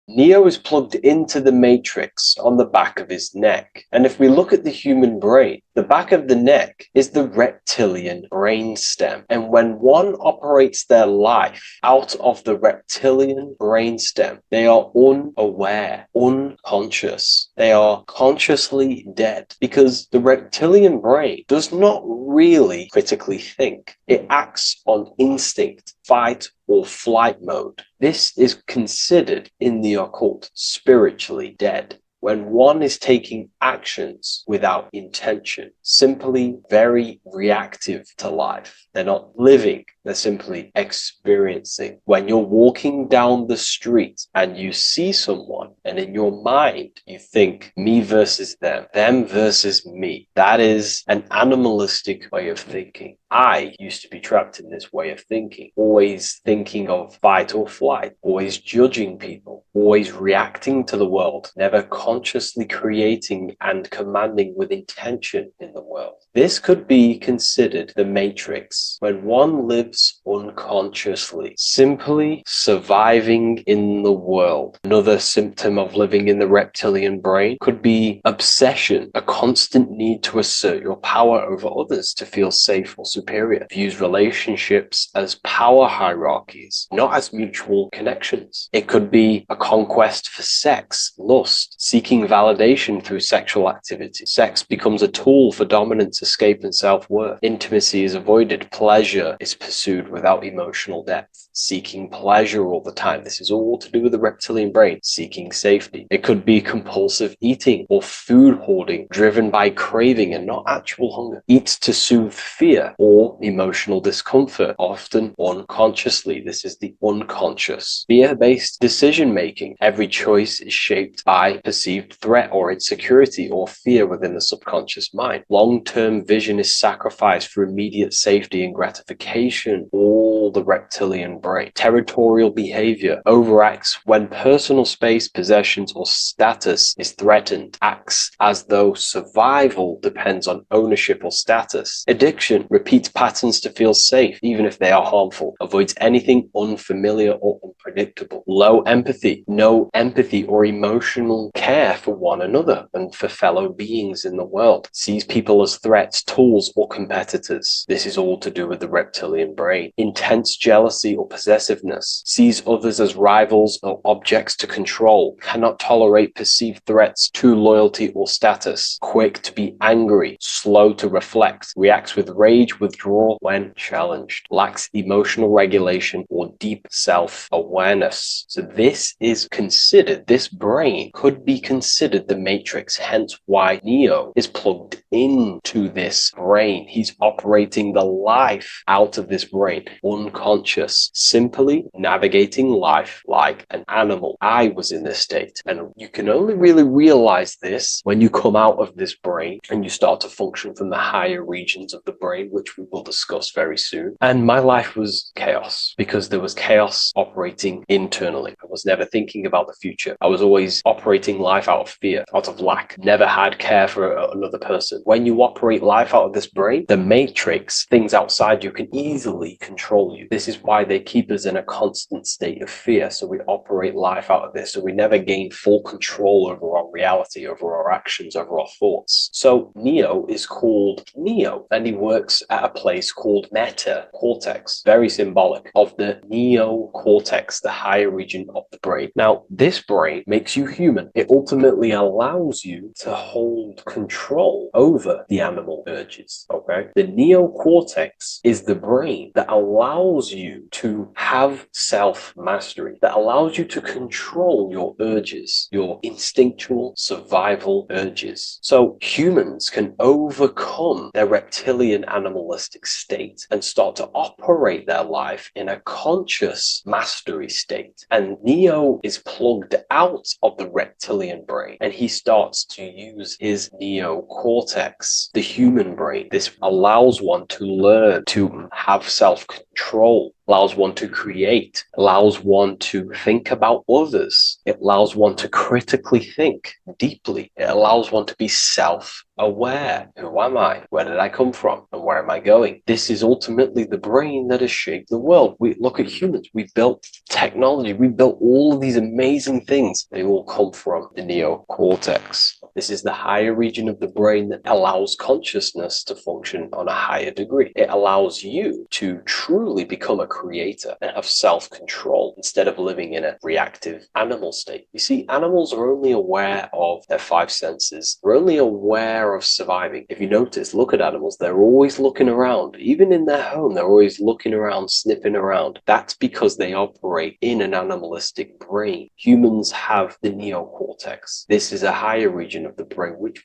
Neo is plugged into the matrix on the back of his neck. And if we look at the human brain, the back of the neck is the reptilian brain stem. And when one operates their life out of the reptilian brain stem, they are unaware, unconscious. They are consciously dead, because the reptilian brain does not really critically think. It acts on instinct, fight or flight mode. This is considered in the occult spiritually dead. When one is taking actions without intention, simply very reactive to life. They're not living, they're simply experiencing. When you're walking down the street and you see someone, and in your mind you think me versus them versus me, that is an animalistic way of thinking. I used to be trapped in this way of thinking, always thinking of fight or flight, always judging people, always reacting to the world, never consciously creating and commanding with intention in the world. This could be considered the matrix, when one lives unconsciously, simply surviving in the world. Another symptom of living in the reptilian brain could be obsession, a constant need to assert your power over others to feel safe or superior. Views relationships as power hierarchies, not as mutual connections. It could be a conquest for sex, lust, seeking validation through sexual activity. Sex becomes a tool for dominance, escape, and self-worth. Intimacy is avoided. Pleasure is pursued without emotional depth. Seeking pleasure all the time. This is all to do with the reptilian brain. Seeking safety. It could be compulsive eating or food hoarding, driven by craving and not actual hunger. Eats to soothe fear or emotional discomfort, often unconsciously. This is the unconscious. Fear-based decision-making. Every choice is shaped by perceived threat or insecurity or fear within the subconscious mind. Long-term vision is sacrificed for immediate safety and gratification. All the reptilian brain. Territorial behavior overacts when personal space, possessions, or status is threatened. Acts as though survival depends on ownership or status. Addiction repeats patterns to feel safe, even if they are harmful. Avoids anything unfamiliar or unpredictable. Low empathy. No empathy or emotional care for one another and for fellow beings in the world. Sees people as threats, tools, or competitors. This is all to do with the reptilian brain. Intense jealousy or possessiveness. Sees others as rivals or objects to control. Cannot tolerate perceived threats to loyalty or status. Quick to be angry. Slow to reflect. Reacts with rage, withdrawal when challenged. Lacks emotional regulation or deep self-awareness. So this is considered, this brain could be considered the matrix, hence why Neo is plugged into this brain. He's operating the life out of this brain, unconscious, simply navigating life like an animal. I was in this state, and you can only really realize this when you come out of this brain and you start to function from the higher regions of the brain, which we will discuss very soon. And my life was chaos, because there was chaos operating internally. I was never thinking about the future. I was always operating life out of fear, out of lack, never had care for another person. When you operate life out of this brain, the matrix, things outside you, can easily control you. This is why they keep us in a constant state of fear. So we operate life out of this. So we never gain full control over our reality, over our actions, over our thoughts. So Neo is called Neo, and he works at a place called meta cortex, very symbolic of the neocortex, the higher region of the brain. Now, this brain makes you human. It ultimately allows you to hold control over the animal urges, okay? The neocortex is the brain that allows you to have self-mastery, that allows you to control your urges, your instinctual survival urges. So humans can overcome their reptilian animalistic state and start to operate their life in a conscious mastery state. And Neo is plugged out of the reptilian brain, and he starts to use his neocortex, the human brain. This allows one to learn to have self-control, allows one to create, allows one to think about others. It allows one to critically think deeply. It allows one to be self-aware. Who am I? Where did I come from? And where am I going? This is ultimately the brain that has shaped the world. We look at humans. We built technology. We built all of these amazing things. They all come from the neocortex. This is the higher region of the brain that allows consciousness to function on a higher degree. It allows you to truly become a creator and have self-control instead of living in a reactive animal state. You see, animals are only aware of their five senses. They're only aware of surviving. If you notice, look at animals, they're always looking around. Even in their home, they're always looking around, sniffing around. That's because they operate in an animalistic brain. Humans have the neocortex. This is a higher region of the brain, which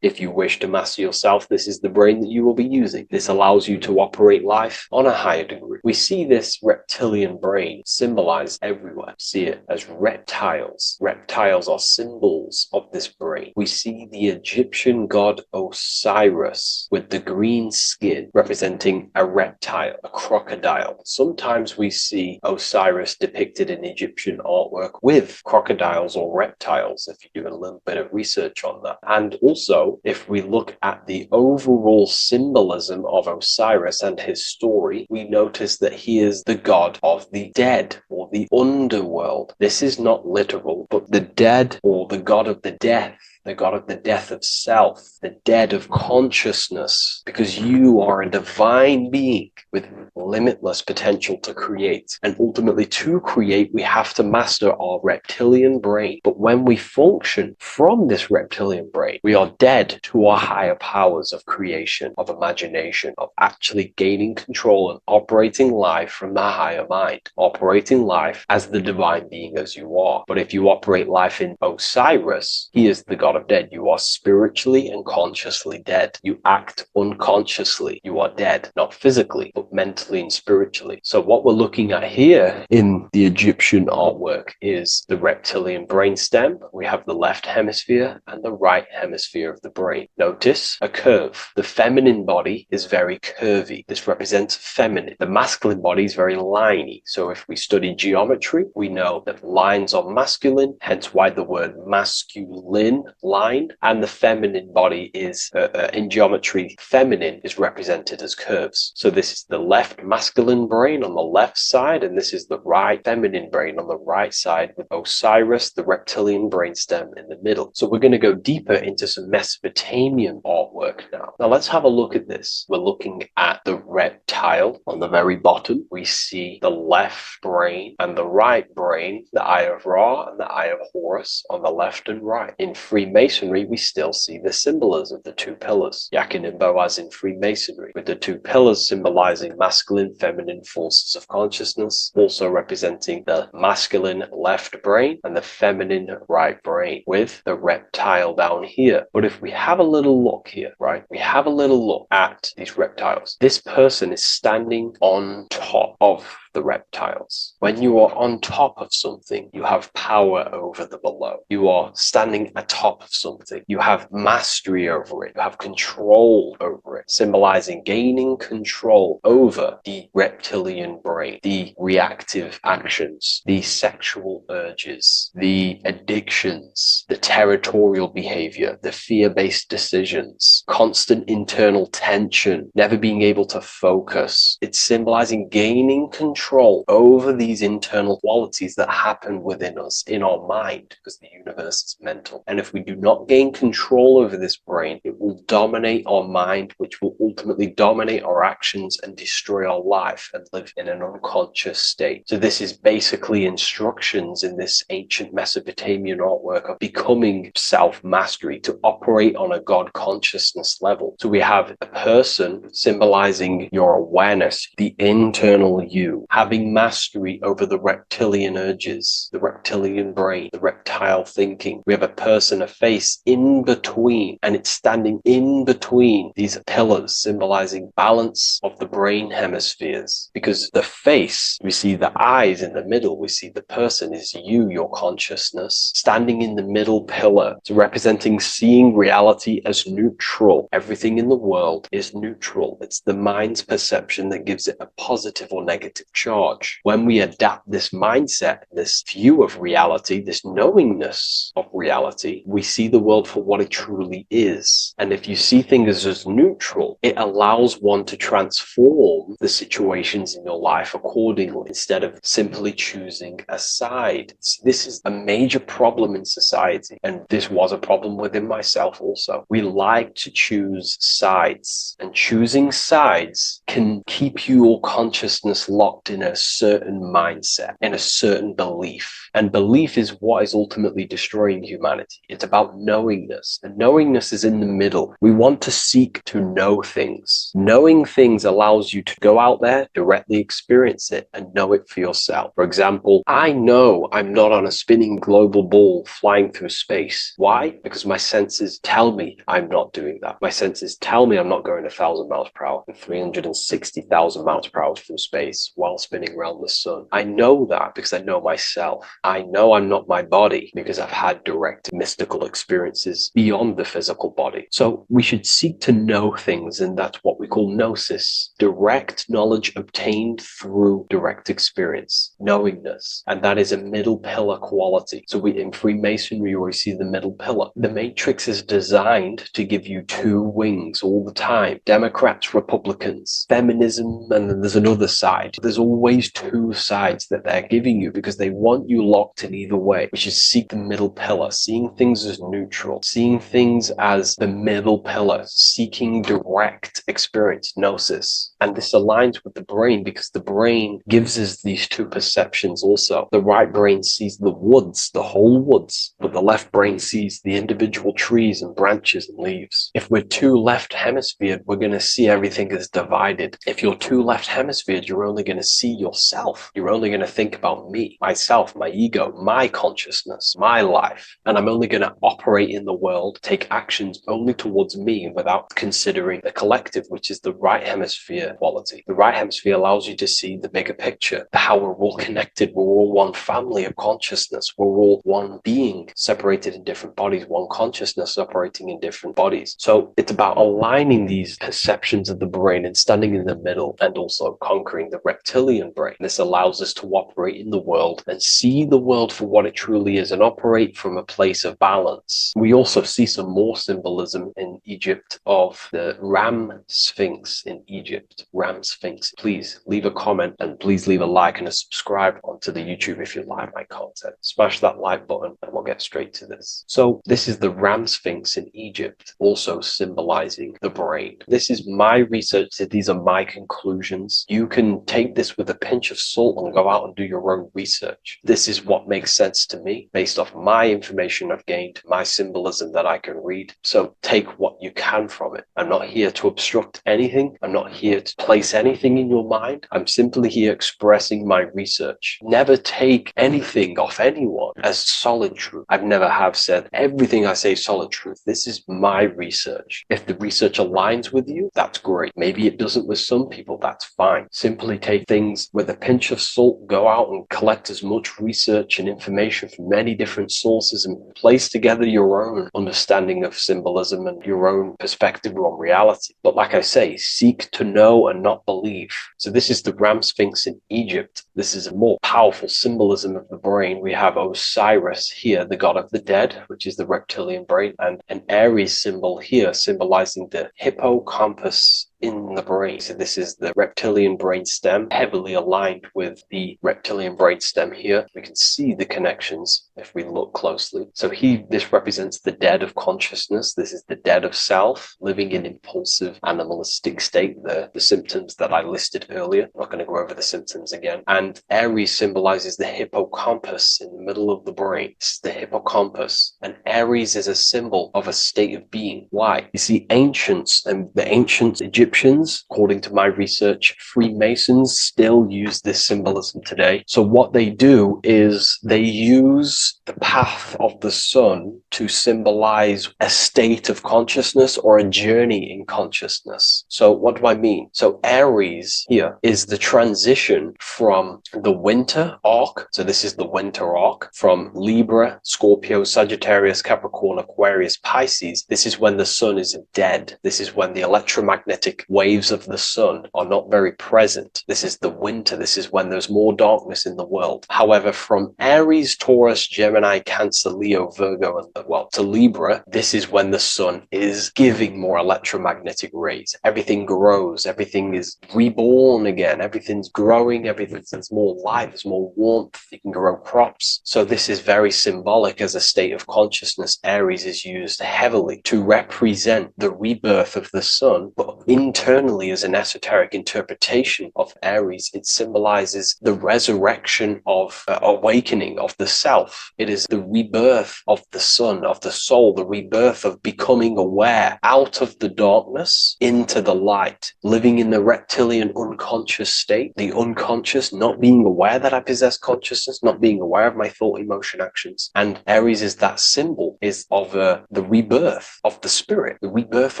if you wish to master yourself, this is the brain that you will be using. This allows you to operate life on a higher degree. We see this reptilian brain symbolized everywhere. See it as reptiles. Reptiles are symbols of this brain. We see the Egyptian god Osiris with the green skin representing a reptile, a crocodile. Sometimes we see Osiris depicted in Egyptian artwork with crocodiles or reptiles, if you do a little bit of research on that. And also, if we look at the overall symbolism of Osiris and his story, we notice that he is the god of the dead or the underworld. This is not literal, but the dead or the god of the death, the god of the death of self, the dead of consciousness, because you are a divine being with limitless potential to create. And ultimately, to create, we have to master our reptilian brain. But when we function from this reptilian brain, we are dead to our higher powers of creation, of imagination, of actually gaining control and operating life from the higher mind, operating life as the divine being as you are. But if you operate life in Osiris, he is the god of dead. You are spiritually and consciously dead. You act unconsciously. You are dead, not physically, but mentally and spiritually. So what we're looking at here in the Egyptian artwork is the reptilian brainstem. We have the left hemisphere and the right hemisphere of the brain. Notice a curve. The feminine body is very curvy. This represents feminine. The masculine body is very liney. So if we study geometry, we know that lines are masculine, hence why the word masculine, line, and the feminine body is, in geometry, feminine is represented as curves. So this is the left masculine brain on the left side, and this is the right feminine brain on the right side, with Osiris, the reptilian brainstem, in the middle. So we're going to go deeper into some Mesopotamian artwork now. Now let's have a look at this. We're looking at the reptile on the very bottom. We see the left brain and the right brain, the Eye of Ra and the Eye of Horus on the left and right. In Freemasonry, we still see the symbolism of the two pillars, Yakin and Boaz in Freemasonry, with the two pillars symbolizing masculine, feminine forces of consciousness, also representing the masculine left brain and the feminine right brain, with the reptile down here. But if we have a little look here, right, we have a little look at these reptiles. This person is standing on top of the reptiles. When you are on top of something, you have power over the below. You are standing atop of something. You have mastery over it. You have control over it, symbolizing gaining control over the reptilian brain, the reactive actions, the sexual urges, the addictions, the territorial behavior, the fear-based decisions, constant internal tension, never being able to focus. It's symbolizing gaining control over these internal qualities that happen within us, in our mind, because the universe is mental. And if we do not gain control over this brain, it will dominate our mind, which will ultimately dominate our actions and destroy our life and live in an unconscious state. So this is basically instructions in this ancient Mesopotamian artwork of becoming self-mastery, to operate on a God consciousness level. So we have a person symbolizing your awareness, the internal you, having mastery over the reptilian urges, the reptilian brain, the reptile thinking. We have a person, a face in between, and it's standing in between these pillars, symbolizing balance of the brain hemispheres. Because the face, we see the eyes in the middle, we see the person is you, your consciousness, standing in the middle pillar. So representing seeing reality as neutral. Everything in the world is neutral. It's the mind's perception that gives it a positive or negative charge. When we adapt this mindset, this view of reality, this knowingness of reality, we see the world for what it truly is. And if you see things as neutral, it allows one to transform the situations in your life accordingly, instead of simply choosing a side. This is a major problem in society, and this was a problem within myself also. We like to choose sides, and choosing sides can keep your consciousness locked in a certain mindset, in a certain belief. And belief is what is ultimately destroying humanity. It's about knowingness, and knowingness is in the middle. We want to seek to know things. Knowing things allows you to go out there, directly experience it, and know it for yourself. For example, I know I'm not on a spinning global ball flying through space. Why? Because my senses tell me I'm not doing that. My senses tell me I'm not going 1,000 miles per hour and 360,000 miles per hour through space while spinning around the sun. I know that because I know myself. I know I'm not my body because I've had direct mystical experiences beyond the physical body. So we should seek to know things, and that's what we call gnosis, direct knowledge obtained through direct experience, knowingness. And that is a middle pillar quality. So in Freemasonry, we see the middle pillar. The matrix is designed to give you two wings all the time. Democrats, Republicans, feminism, and then there's another side. There's always two sides that they're giving you because they want you locked in either way, which is seek the middle pillar, seeing things as neutral, seeing things as the middle pillar, seeking direct experience, gnosis. And this aligns with the brain because the brain gives us these two perceptions also. The right brain sees the woods, the whole woods, but the left brain sees the individual trees and branches and leaves. If we're too left hemisphered, we're going to see everything as divided. If you're too left hemisphered, you're only going to see yourself. You're only going to think about me, myself, my ego, my consciousness, my life. And I'm only going to operate in the world, take actions only towards me without considering the collective, which is the right hemisphere quality. The right hemisphere allows you to see the bigger picture, how we're all connected. We're all one family of consciousness. We're all one being separated in different bodies, one consciousness operating in different bodies. So it's about aligning these perceptions of the brain and standing in the middle, and also conquering the reptilian brain. This allows us to operate in the world and see the world for what it truly is and operate from a place of balance. We also see some more symbolism in Egypt of the ram sphinx in Egypt. Ram sphinx. Please leave a comment, and please leave a like and a subscribe onto the YouTube if you like my content. Smash that like button and we'll get straight to this. So this is the ram sphinx in Egypt, also symbolizing the brain. This is my research. These are my conclusions. You can take this with a pinch of salt and go out and do your own research. This is what makes sense to me based off my information I've gained, my symbolism that I can read. So take what what you can from it. I'm not here to obstruct anything. I'm not here to place anything in your mind. I'm simply here expressing my research. Never take anything off anyone as solid truth. I've never have said everything I say is solid truth. This is my research. If the research aligns with you, that's great. Maybe it doesn't with some people, that's fine. Simply take things with a pinch of salt, go out and collect as much research and information from many different sources and place together your own understanding of symbolism and your own perspective on reality. But like I say, seek to know and not believe. So this is the Ram Sphinx in Egypt. This is a more powerful symbolism of the brain. We have Osiris here, the god of the dead, which is the reptilian brain, and an Aries symbol here symbolizing the hippocampus in the brain. So this is the reptilian brain stem, heavily aligned with the reptilian brain stem here. We can see the connections if we look closely. So this represents the dead of consciousness. This is the dead of self, living in impulsive, animalistic state, the symptoms that I listed earlier. I'm not going to go over the symptoms again. And Aries symbolizes the hippocampus in the middle of the brain. It's the hippocampus. And Aries is a symbol of a state of being. Why? You see, ancients and the ancient Egyptians, according to my research, Freemasons still use this symbolism today. So what they do is they use the path of the sun to symbolize a state of consciousness or a journey in consciousness. So what do I mean? So Aries here is the transition from the winter arc. So this is the winter arc from Libra, Scorpio, Sagittarius, Capricorn, Aquarius, Pisces. This is when the sun is dead. This is when the electromagnetic waves of the sun are not very present. This is the winter. This is when there's more darkness in the world. However, from Aries, Taurus, Gemini, Cancer, Leo, Virgo, and to Libra, this is when the sun is giving more electromagnetic rays. Everything grows. Everything is reborn again. Everything's growing. There's more light. There's more warmth. You can grow crops. So this is very symbolic as a state of consciousness. Aries is used heavily to represent the rebirth of the sun, but internally as an esoteric interpretation of Aries, it symbolizes the resurrection of awakening of the self. It is the rebirth of the sun, of the soul, the rebirth of becoming aware out of the darkness into the light, living in the reptilian unconscious state, the unconscious, not being aware that I possess consciousness, not being aware of my thought, emotion, actions. And Aries is that symbol, is of the rebirth of the spirit, the rebirth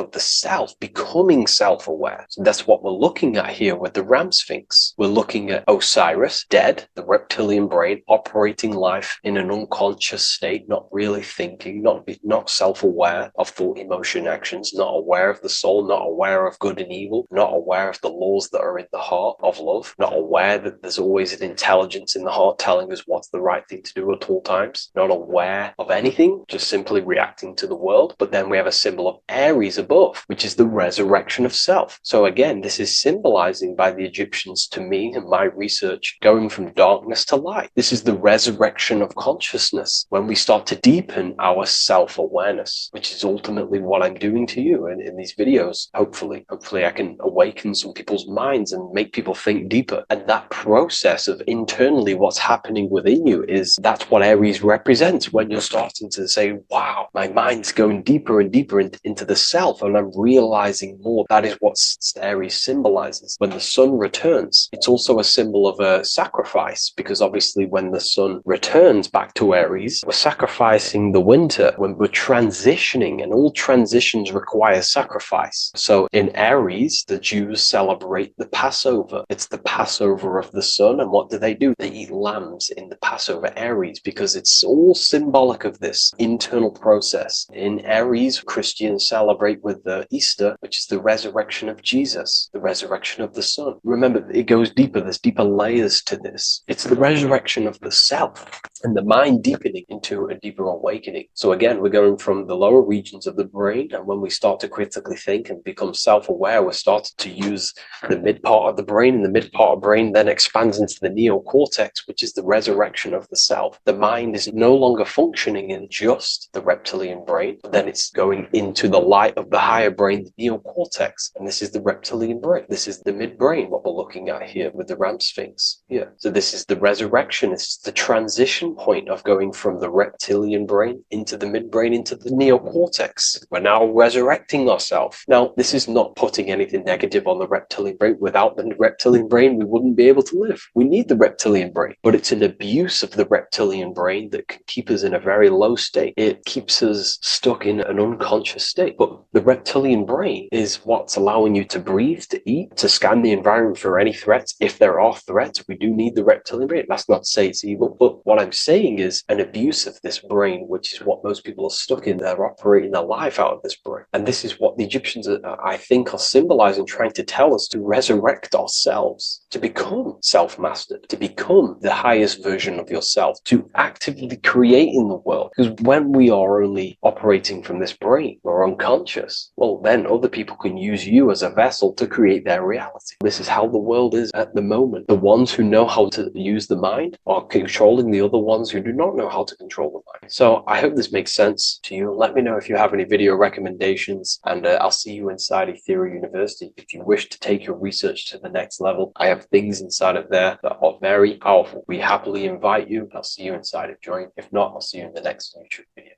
of the self, becoming self-aware. So that's what we're looking at here with the Ram Sphinx. We're looking at Osiris, dead, the reptilian brain, operating life in an unconscious state, not really thinking, not self-aware of thought, emotion, actions, not aware of the soul, not aware of good and evil, not aware of the laws that are in the heart of love, not aware that there's always an intelligence in the heart telling us what's the right thing to do at all times, not aware of anything, just simply reacting to the world. But then we have a symbol of Aries above, which is the resurrection of self. So again, this is symbolizing by the Egyptians to me and my research going from darkness to light. This is the resurrection of consciousness when we start to deepen our self-awareness, which is ultimately what I'm doing to you in these videos. Hopefully I can awaken some people's minds and make people think deeper. And that process of internally what's happening within you that's what Aries represents when you're starting to say, wow, my mind's going deeper and deeper into the self and I'm realizing more. That is what Aries symbolizes. When the sun returns, it's also a symbol of a sacrifice, because obviously when the sun returns back to Aries, we're sacrificing the winter, when we're transitioning, and all transitions require sacrifice. So in Aries, the Jews celebrate the Passover. It's the Passover of the sun. And what do? They eat lambs in the Passover Aries, because it's all symbolic of this internal process. In Aries, Christians celebrate with the Easter, which is the resurrection of Jesus, the resurrection of the sun. Remember, it goes deeper. There's deeper layers to this. It's the resurrection of the self and the mind deepening into a deeper awakening. So again, we're going from the lower regions of the brain, and when we start to critically think and become self-aware, we're starting to use the mid part of the brain, and the mid part of the brain then expands into the neocortex, which is the resurrection of the self. The mind is no longer functioning in just the reptilian brain, but then it's going into the light of the higher brain, the neocortex. Sphinx, and this is the reptilian brain. This is the midbrain, what we're looking at here with the Ram Sphinx. Yeah. So this is the resurrection. It's the transition point of going from the reptilian brain into the midbrain, into the neocortex. We're now resurrecting ourselves. Now, this is not putting anything negative on the reptilian brain. Without the reptilian brain, we wouldn't be able to live. We need the reptilian brain, but it's an abuse of the reptilian brain that can keep us in a very low state. It keeps us stuck in an unconscious state. But the reptilian brain is what's allowing you to breathe, to eat, to scan the environment for any threats. If there are threats, we do need the reptilian brain. That's not to say it's evil, but what I'm saying is an abuse of this brain, which is what most people are stuck in. They're operating their life out of this brain. And this is what the Egyptians, I think, are symbolizing, trying to tell us to resurrect ourselves, to become self-mastered, to become the highest version of yourself, to actively create in the world. Because when we are only operating from this brain, we're unconscious, well, then other people can use you as a vessel to create their reality. This is how the world is at the moment. The ones who know how to use the mind are controlling the other ones who do not know how to control the mind. So I hope this makes sense to you. Let me know if you have any video recommendations, and I'll see you inside Ethereal University. If you wish to take your research to the next level, I have things inside of there that are very powerful. We happily invite you. I'll see you inside of Join. If not, I'll see you in the next YouTube video.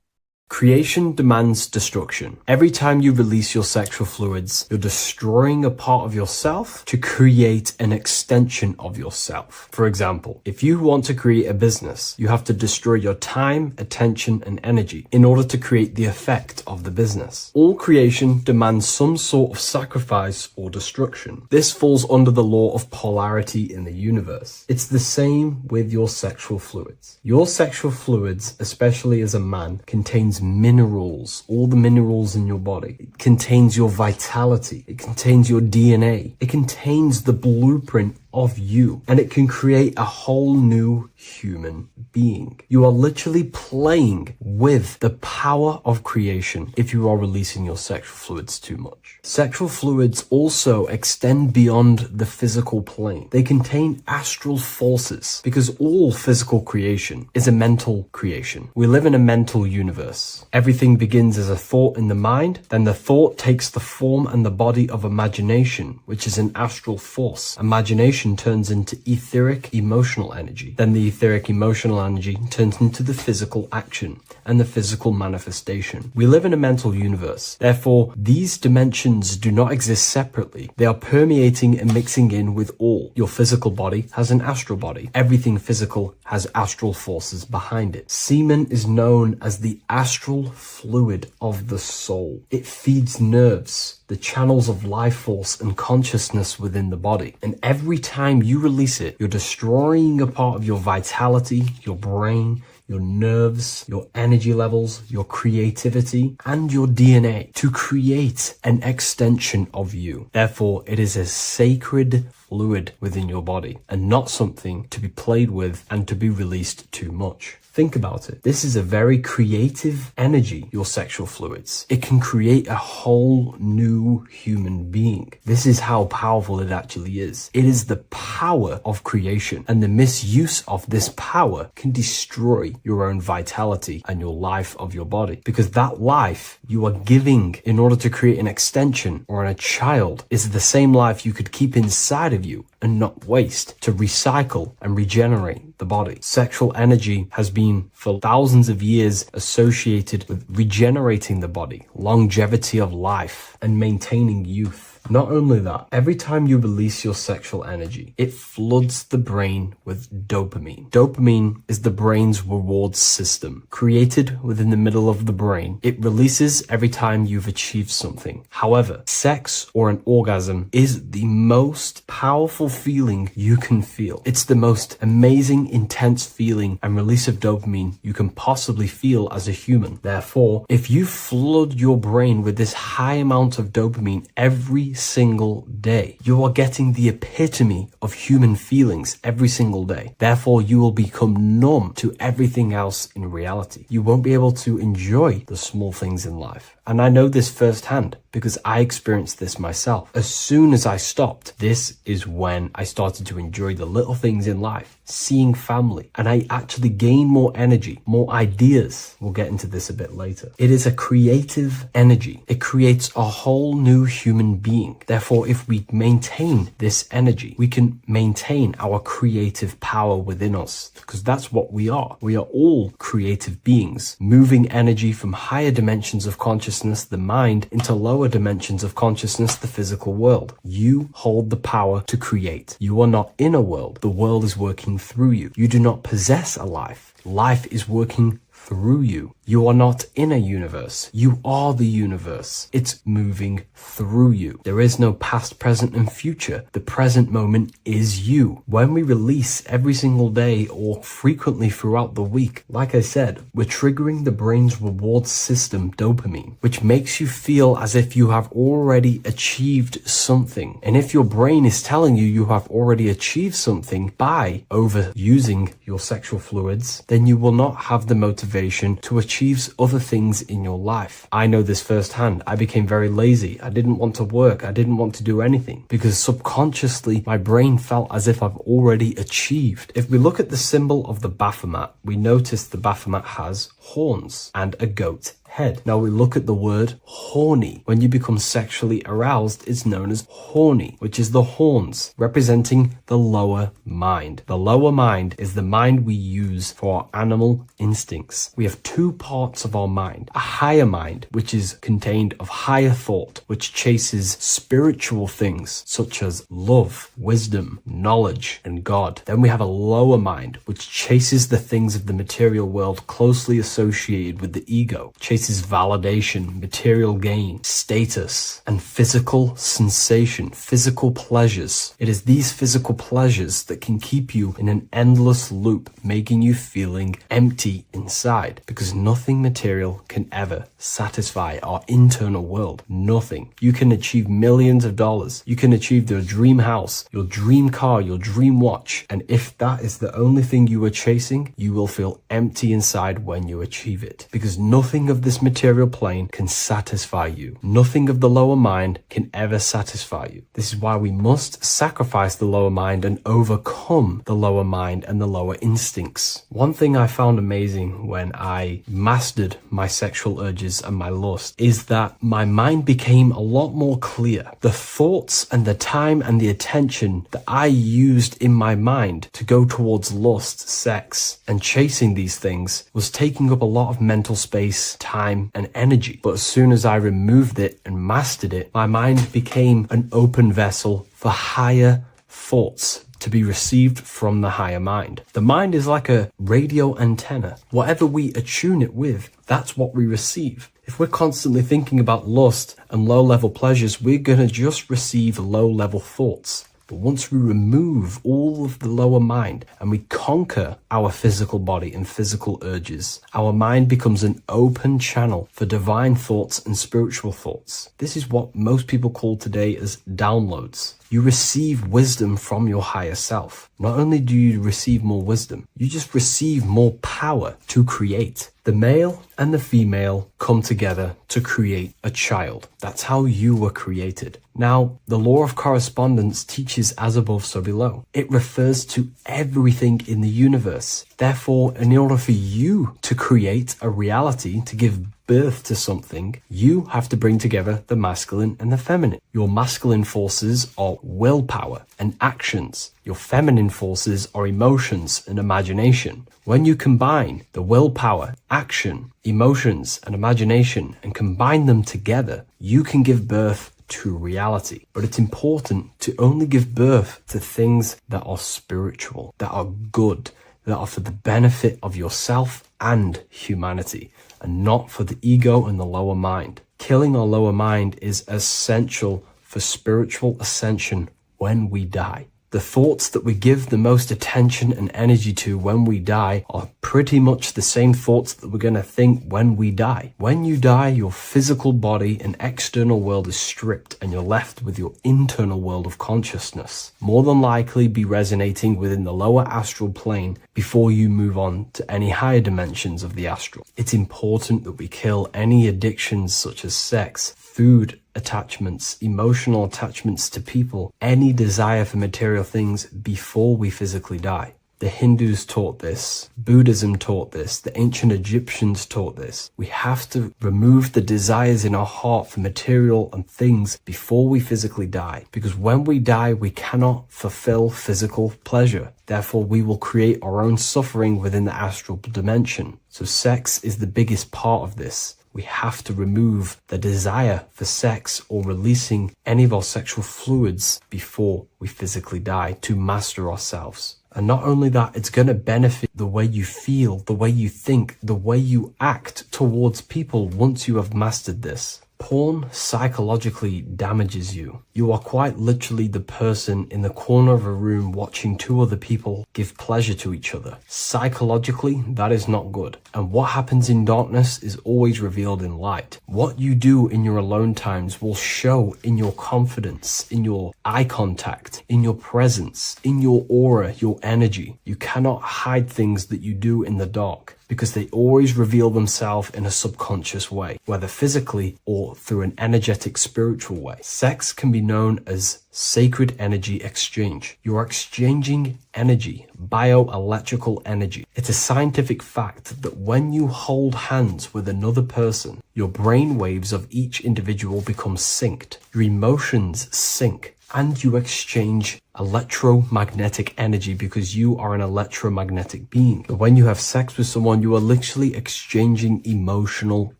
Creation demands destruction. Every time you release your sexual fluids, you're destroying a part of yourself to create an extension of yourself. For example, if you want to create a business, you have to destroy your time, attention, and energy in order to create the effect of the business. All creation demands some sort of sacrifice or destruction. This falls under the law of polarity in the universe. It's the same with your sexual fluids. Your sexual fluids, especially as a man, contains minerals, all the minerals in your body. It contains your vitality. It contains your DNA. It contains the blueprint of you, and it can create a whole new human being. You are literally playing with the power of creation if you are releasing your sexual fluids too much. Sexual fluids also extend beyond the physical plane. They contain astral forces, because all physical creation is a mental creation. We live in a mental universe. Everything begins as a thought in the mind, then the thought takes the form and the body of imagination, which is an astral force. Imagination turns into etheric emotional energy. Then the etheric emotional energy turns into the physical action and the physical manifestation. We live in a mental universe. Therefore, these dimensions do not exist separately. They are permeating and mixing in with all. Your physical body has an astral body. Everything physical has astral forces behind it. Semen is known as the astral fluid of the soul. It feeds nerves, the channels of life force and consciousness within the body. And every time you release it, you're destroying a part of your vitality, your brain, your nerves, your energy levels, your creativity, and your DNA to create an extension of you. Therefore, it is a sacred fluid within your body and not something to be played with and to be released too much. Think about it. This is a very creative energy, your sexual fluids. It can create a whole new human being. This is how powerful it actually is. It is the power of creation, and the misuse of this power can destroy your own vitality and your life of your body, because that life you are giving in order to create an extension or a child is the same life you could keep inside of you and not waste to recycle and regenerate the body. Sexual energy has been for thousands of years associated with regenerating the body, longevity of life, and maintaining youth. Not only that, every time you release your sexual energy, it floods the brain with dopamine. Dopamine is the brain's reward system. Created within the middle of the brain, it releases every time you've achieved something. However, sex or an orgasm is the most powerful feeling you can feel. It's the most amazing, intense feeling and release of dopamine you can possibly feel as a human. Therefore, if you flood your brain with this high amount of dopamine every single day, you are getting the epitome of human feelings every single day. Therefore, you will become numb to everything else in reality. You won't be able to enjoy the small things in life. And I know this firsthand. because I experienced this myself. As soon as I stopped, this is when I started to enjoy the little things in life, seeing family, and I actually gained more energy, more ideas. We'll get into this a bit later. It is a creative energy. It creates a whole new human being. Therefore, if we maintain this energy, we can maintain our creative power within us, because that's what we are. We are all creative beings, moving energy from higher dimensions of consciousness, the mind, into lower dimensions of consciousness, the physical world. You hold the power to create. You are not in a world. The world is working through you. You do not possess a life. Life is working through you. You are not in a universe. You are the universe. It's moving through you. There is no past, present, and future. The present moment is you. When we release every single day or frequently throughout the week, like I said, we're triggering the brain's reward system, dopamine, which makes you feel as if you have already achieved something. And if your brain is telling you you have already achieved something by overusing your sexual fluids, then you will not have the motivation to achieve other things in your life. I know this firsthand. I became very lazy. I didn't want to work. I didn't want to do anything because subconsciously my brain felt as if I've already achieved. If we look at the symbol of the Baphomet, we notice the Baphomet has horns and a goat head. Now we look at the word horny. When you become sexually aroused, it's known as horny, which is the horns, representing the lower mind. The lower mind is the mind we use for our animal instincts. We have two parts of our mind. A higher mind, which is contained of higher thought, which chases spiritual things such as love, wisdom, knowledge, and God. Then we have a lower mind, which chases the things of the material world closely associated with the ego, chases validation, material gain, status, and physical sensation, physical pleasures. It is these physical pleasures that can keep you in an endless loop, making you feeling empty inside, because nothing material can ever satisfy our internal world. Nothing. You can achieve millions of dollars. You can achieve your dream house, your dream car, your dream watch. And if that is the only thing you are chasing, you will feel empty inside when you achieve it, because nothing of this material plane can satisfy you. Nothing of the lower mind can ever satisfy you. This is why we must sacrifice the lower mind and overcome the lower mind and the lower instincts. One thing I found amazing when I mastered my sexual urges and my lust is that my mind became a lot more clear. The thoughts and the time and the attention that I used in my mind to go towards lust, sex, and chasing these things was taking up a lot of mental space, time, and energy. But as soon as I removed it and mastered it, my mind became an open vessel for higher thoughts to be received from the higher mind. The mind is like a radio antenna. Whatever we attune it with, that's what we receive. If we're constantly thinking about lust and low-level pleasures, we're going to just receive low-level thoughts. But once we remove all of the lower mind and we conquer our physical body and physical urges, our mind becomes an open channel for divine thoughts and spiritual thoughts. This is what most people call today as downloads. You receive wisdom from your higher self. Not only do you receive more wisdom, you just receive more power to create. The male and the female come together to create a child. That's how you were created. Now, the law of correspondence teaches as above, so below. It refers to everything in the universe. Therefore, in order for you to create a reality, to give birth to something, you have to bring together the masculine and the feminine. Your masculine forces are willpower and actions. Your feminine forces are emotions and imagination. When you combine the willpower, action, emotions, and imagination and combine them together, you can give birth to reality. But it's important to only give birth to things that are spiritual, that are good, that are for the benefit of yourself and humanity, and not for the ego and the lower mind. Killing our lower mind is essential for spiritual ascension when we die. The thoughts that we give the most attention and energy to when we die are pretty much the same thoughts that we're going to think when we die. When you die, your physical body and external world is stripped and you're left with your internal world of consciousness. More than likely be resonating within the lower astral plane before you move on to any higher dimensions of the astral. It's important that we kill any addictions such as sex, food, attachments, emotional attachments to people, any desire for material things before we physically die. The Hindus taught this, Buddhism taught this, the ancient Egyptians taught this. We have to remove the desires in our heart for material and things before we physically die, because when we die, we cannot fulfill physical pleasure. Therefore, we will create our own suffering within the astral dimension. So sex is the biggest part of this. We have to remove the desire for sex or releasing any of our sexual fluids before we physically die to master ourselves. And not only that, it's going to benefit the way you feel, the way you think, the way you act towards people once you have mastered this. Porn psychologically damages you. You are quite literally the person in the corner of a room watching two other people give pleasure to each other. Psychologically, that is not good. And what happens in darkness is always revealed in light. What you do in your alone times will show in your confidence, in your eye contact, in your presence, in your aura, your energy. You cannot hide things that you do in the dark, because they always reveal themselves in a subconscious way, whether physically or through an energetic spiritual way. Sex can be known as sacred energy exchange. You are exchanging energy, bioelectrical energy. It's a scientific fact that when you hold hands with another person, your brain waves of each individual become synced. Your emotions sync. And you exchange electromagnetic energy because you are an electromagnetic being. But when you have sex with someone, you are literally exchanging emotional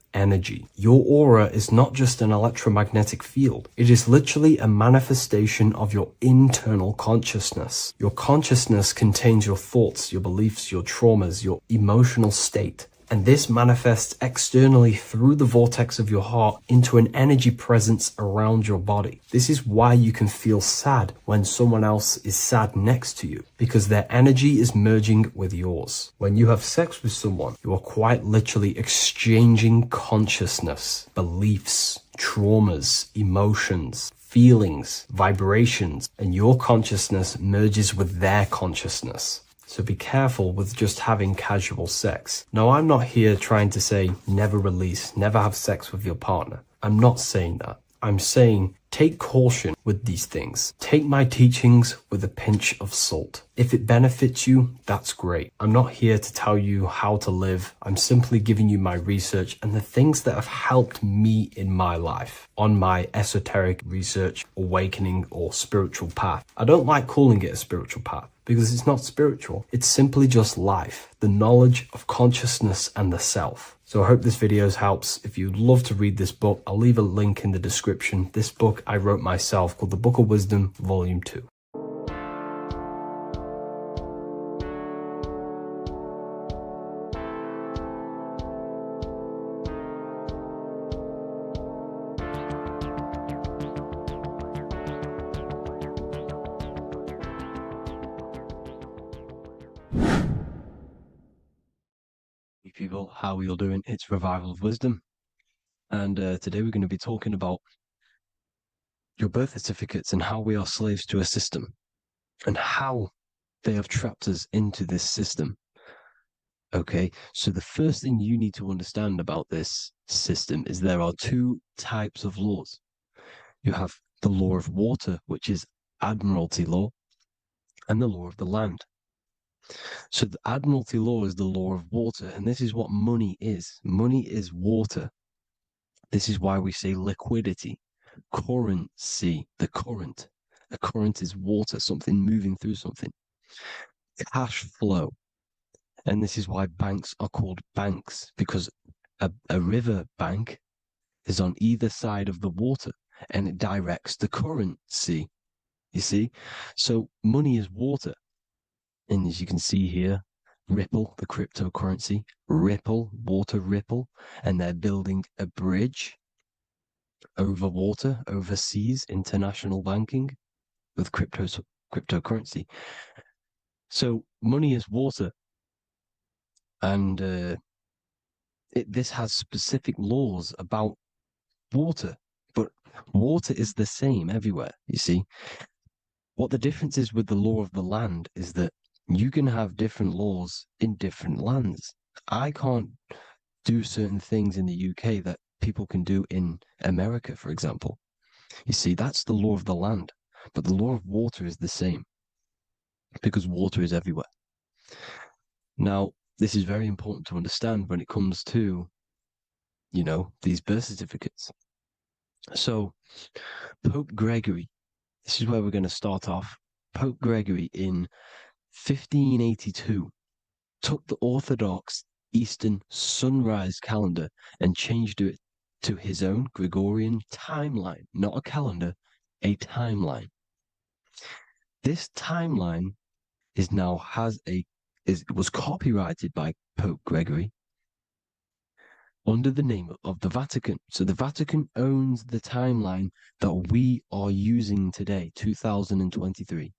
energy. Your aura is not just an electromagnetic field. It is literally a manifestation of your internal consciousness. Your consciousness contains your thoughts, your beliefs, your traumas, your emotional state. And this manifests externally through the vortex of your heart into an energy presence around your body. This is why you can feel sad when someone else is sad next to you, because their energy is merging with yours. When you have sex with someone, you are quite literally exchanging consciousness, beliefs, traumas, emotions, feelings, vibrations, and your consciousness merges with their consciousness. So be careful with just having casual sex. Now, I'm not here trying to say never release, never have sex with your partner. I'm not saying that. I'm saying take caution with these things. Take my teachings with a pinch of salt. If it benefits you, that's great. I'm not here to tell you how to live. I'm simply giving you my research and the things that have helped me in my life on my esoteric research, awakening, or spiritual path. I don't like calling it a spiritual path, because it's not spiritual. It's simply just life, the knowledge of consciousness and the self. So I hope this video helps. If you'd love to read this book, I'll leave a link in the description. This book I wrote myself called The Book of Wisdom, Volume 2. People, how are you all doing? It's Revival of Wisdom, and today we're going to be talking about your birth certificates and how we are slaves to a system and how they have trapped us into this system. Okay, so the first thing you need to understand about this system is there are two types of laws. You have the law of water, which is Admiralty law, and the law of the land. So the Admiralty law is the law of water, and this is what money is. Money is water. This is why we say liquidity, currency, the current. A current is water, something moving through something. Cash flow. And this is why banks are called banks, because a river bank is on either side of the water, and it directs the currency. You see? So money is water. And as you can see here, Ripple, the cryptocurrency, Ripple, water Ripple, and they're building a bridge over water, overseas, international banking with cryptocurrency. So money is water, and this has specific laws about water, but water is the same everywhere, you see. What the difference is with the law of the land is that you can have different laws in different lands. I can't do certain things in the UK that people can do in America, for example. You see, that's the law of the land, but the law of water is the same because water is everywhere. Now, this is very important to understand when it comes to, these birth certificates. So, Pope Gregory, this is where we're going to start off. Pope Gregory in 1582 took the Orthodox Eastern sunrise calendar and changed it to his own Gregorian timeline, not a calendar, a timeline. This timeline was copyrighted by Pope Gregory under the name of the Vatican. So the Vatican owns the timeline that we are using today, 2023.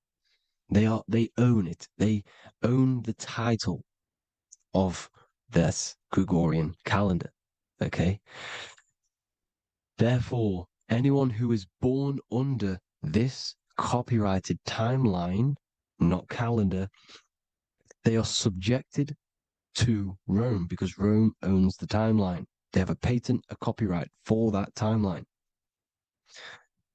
They own it. They own the title of this Gregorian calendar. Okay. Therefore, anyone who is born under this copyrighted timeline, not calendar, they are subjected to Rome because Rome owns the timeline. They have a patent, a copyright for that timeline.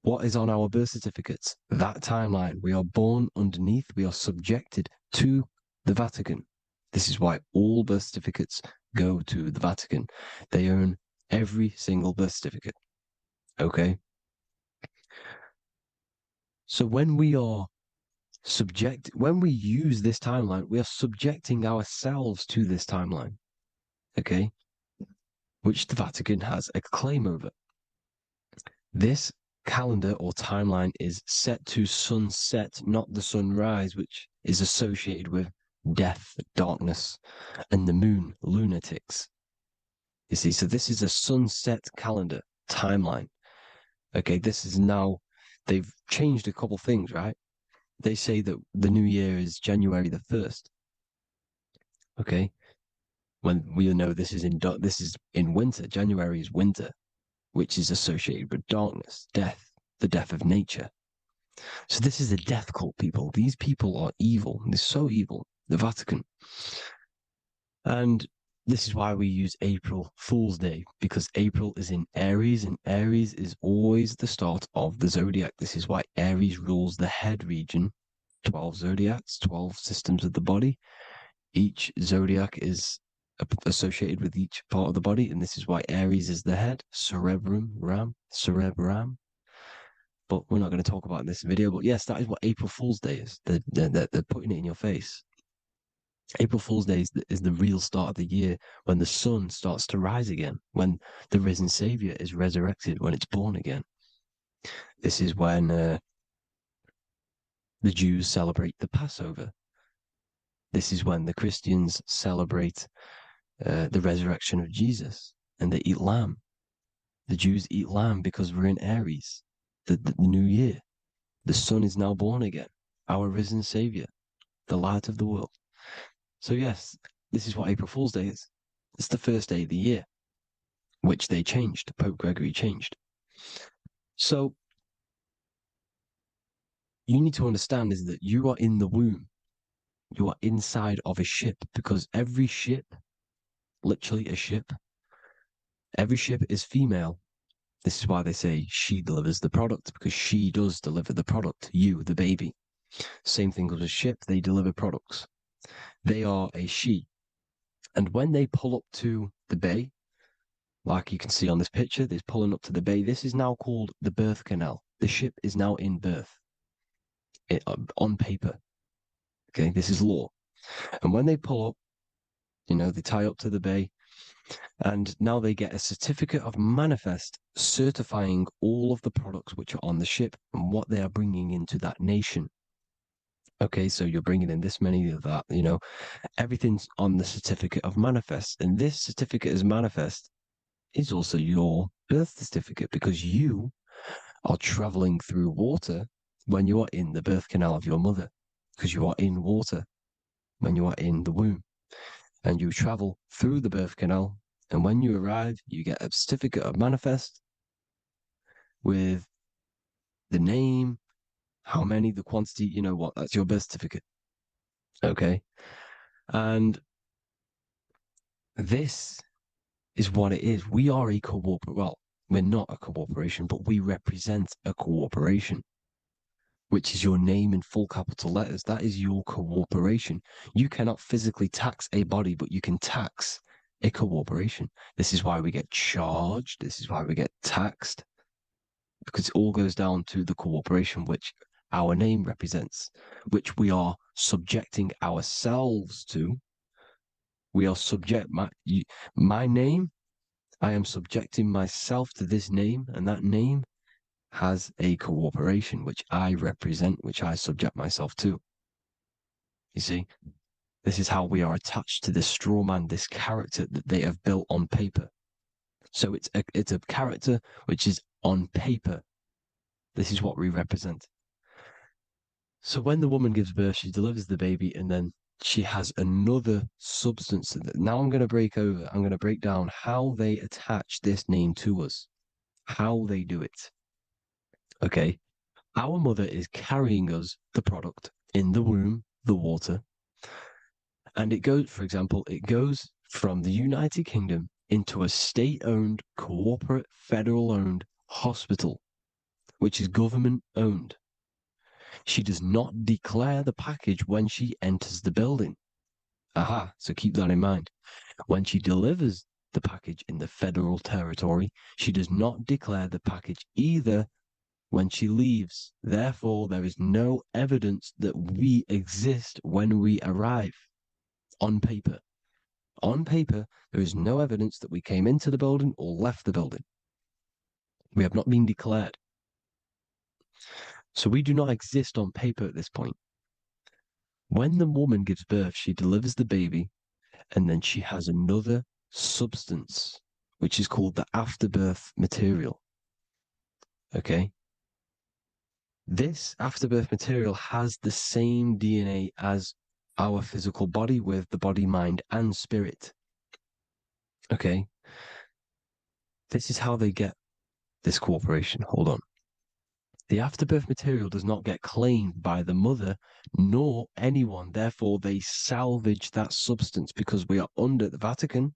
What is on our birth certificates? That timeline. We are born underneath, we are subjected to the Vatican. This is why all birth certificates go to the Vatican. They own every single birth certificate. Okay? So when we use this timeline, we are subjecting ourselves to this timeline. Okay? Which the Vatican has a claim over. This calendar or timeline is set to sunset, not the sunrise, which is associated with death, darkness, and the moon, lunatics. You see, so this is a sunset calendar timeline. Okay, this is now, they've changed a couple things, right? They say that the new year is January the 1st. Okay, when we know this is in winter. January is winter, which is associated with darkness, death, the death of nature. So this is a death cult, people. These people are evil. They're so evil. The Vatican. And this is why we use April Fool's Day, because April is in Aries, and Aries is always the start of the zodiac. This is why Aries rules the head region. 12 zodiacs, 12 systems of the body. Each zodiac is associated with each part of the body, and this is why Aries is the head, cerebrum. But we're not going to talk about in this video. But yes, that is what April Fool's Day is. They're putting it in your face. April Fool's Day is the real start of the year, when the sun starts to rise again, when the risen Savior is resurrected, when it's born again. This is when the Jews celebrate the Passover. This is when the Christians celebrate the resurrection of Jesus, and they eat lamb. The Jews eat lamb because we're in Aries, the new year. The sun is now born again, our risen Savior, the light of the world. So yes, this is what April Fool's Day is. It's the first day of the year, which they changed. Pope Gregory changed. So you need to understand is that you are in the womb. You are inside of a ship, because every ship, literally a ship, every ship is female. This is why they say she delivers the product, because she does deliver the product, you, the baby. Same thing with a ship, they deliver products. They are a she. And when they pull up to the bay, like you can see on this picture, they're pulling up to the bay. This is now called the birth canal. The ship is now in birth on paper. Okay, this is law. And when they pull up, they tie up to the bay, and now they get a certificate of manifest certifying all of the products which are on the ship and what they are bringing into that nation. Okay, so you're bringing in this many of that, everything's on the certificate of manifest. And this certificate of manifest is also your birth certificate, because you are traveling through water when you are in the birth canal of your mother, because you are in water when you are in the womb. And you travel through the birth canal, and when you arrive, you get a certificate of manifest with the name, how many, the quantity, that's your birth certificate. Okay. And this is what it is. We are a well, we're not a corporation, but we represent a corporation, which is your name in full capital letters. That is your corporation. You cannot physically tax a body, but you can tax a corporation. This is why we get charged. This is why we get taxed, because it all goes down to the corporation which our name represents, which we are subjecting ourselves to. We are subject, my name, I am subjecting myself to this name, and that name has a corporation which I represent, which I subject myself to. You see, this is how we are attached to this straw man, this character that they have built on paper. So it's a character which is on paper. This is what we represent. So when the woman gives birth, she delivers the baby, and then she has another substance. Now I'm going to break down how they attach this name to us, how they do it. Okay. Our mother is carrying us the product in the womb, the water. And it goes, for example, it goes from the United Kingdom into a state-owned, corporate, federal-owned hospital, which is government-owned. She does not declare the package when she enters the building. Aha, so keep that in mind. When she delivers the package in the federal territory, she does not declare the package either when she leaves. Therefore, there is no evidence that we exist when we arrive. On paper. On paper, there is no evidence that we came into the building or left the building. We have not been declared. So we do not exist on paper at this point. When the woman gives birth, she delivers the baby, and then she has another substance, which is called the afterbirth material. Okay? This afterbirth material has the same DNA as our physical body, with the body, mind, and spirit. Okay? This is how they get this corporation. Hold on. The afterbirth material does not get claimed by the mother nor anyone. Therefore, they salvage that substance because we are under the Vatican.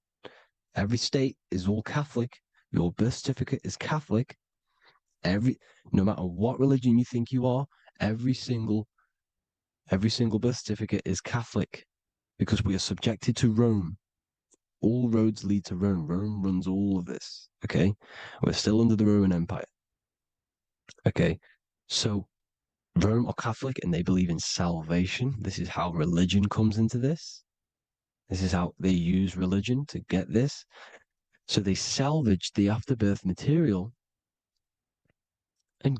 Every state is all Catholic. Your birth certificate is Catholic. No matter what religion you think you are, every single birth certificate is Catholic because we are subjected to Rome. All roads lead to Rome. Rome runs all of this. Okay? We're still under the Roman Empire. Okay, so Rome are Catholic and they believe in salvation. This is how religion comes into this. This is how they use religion to get this. So they salvage the afterbirth material and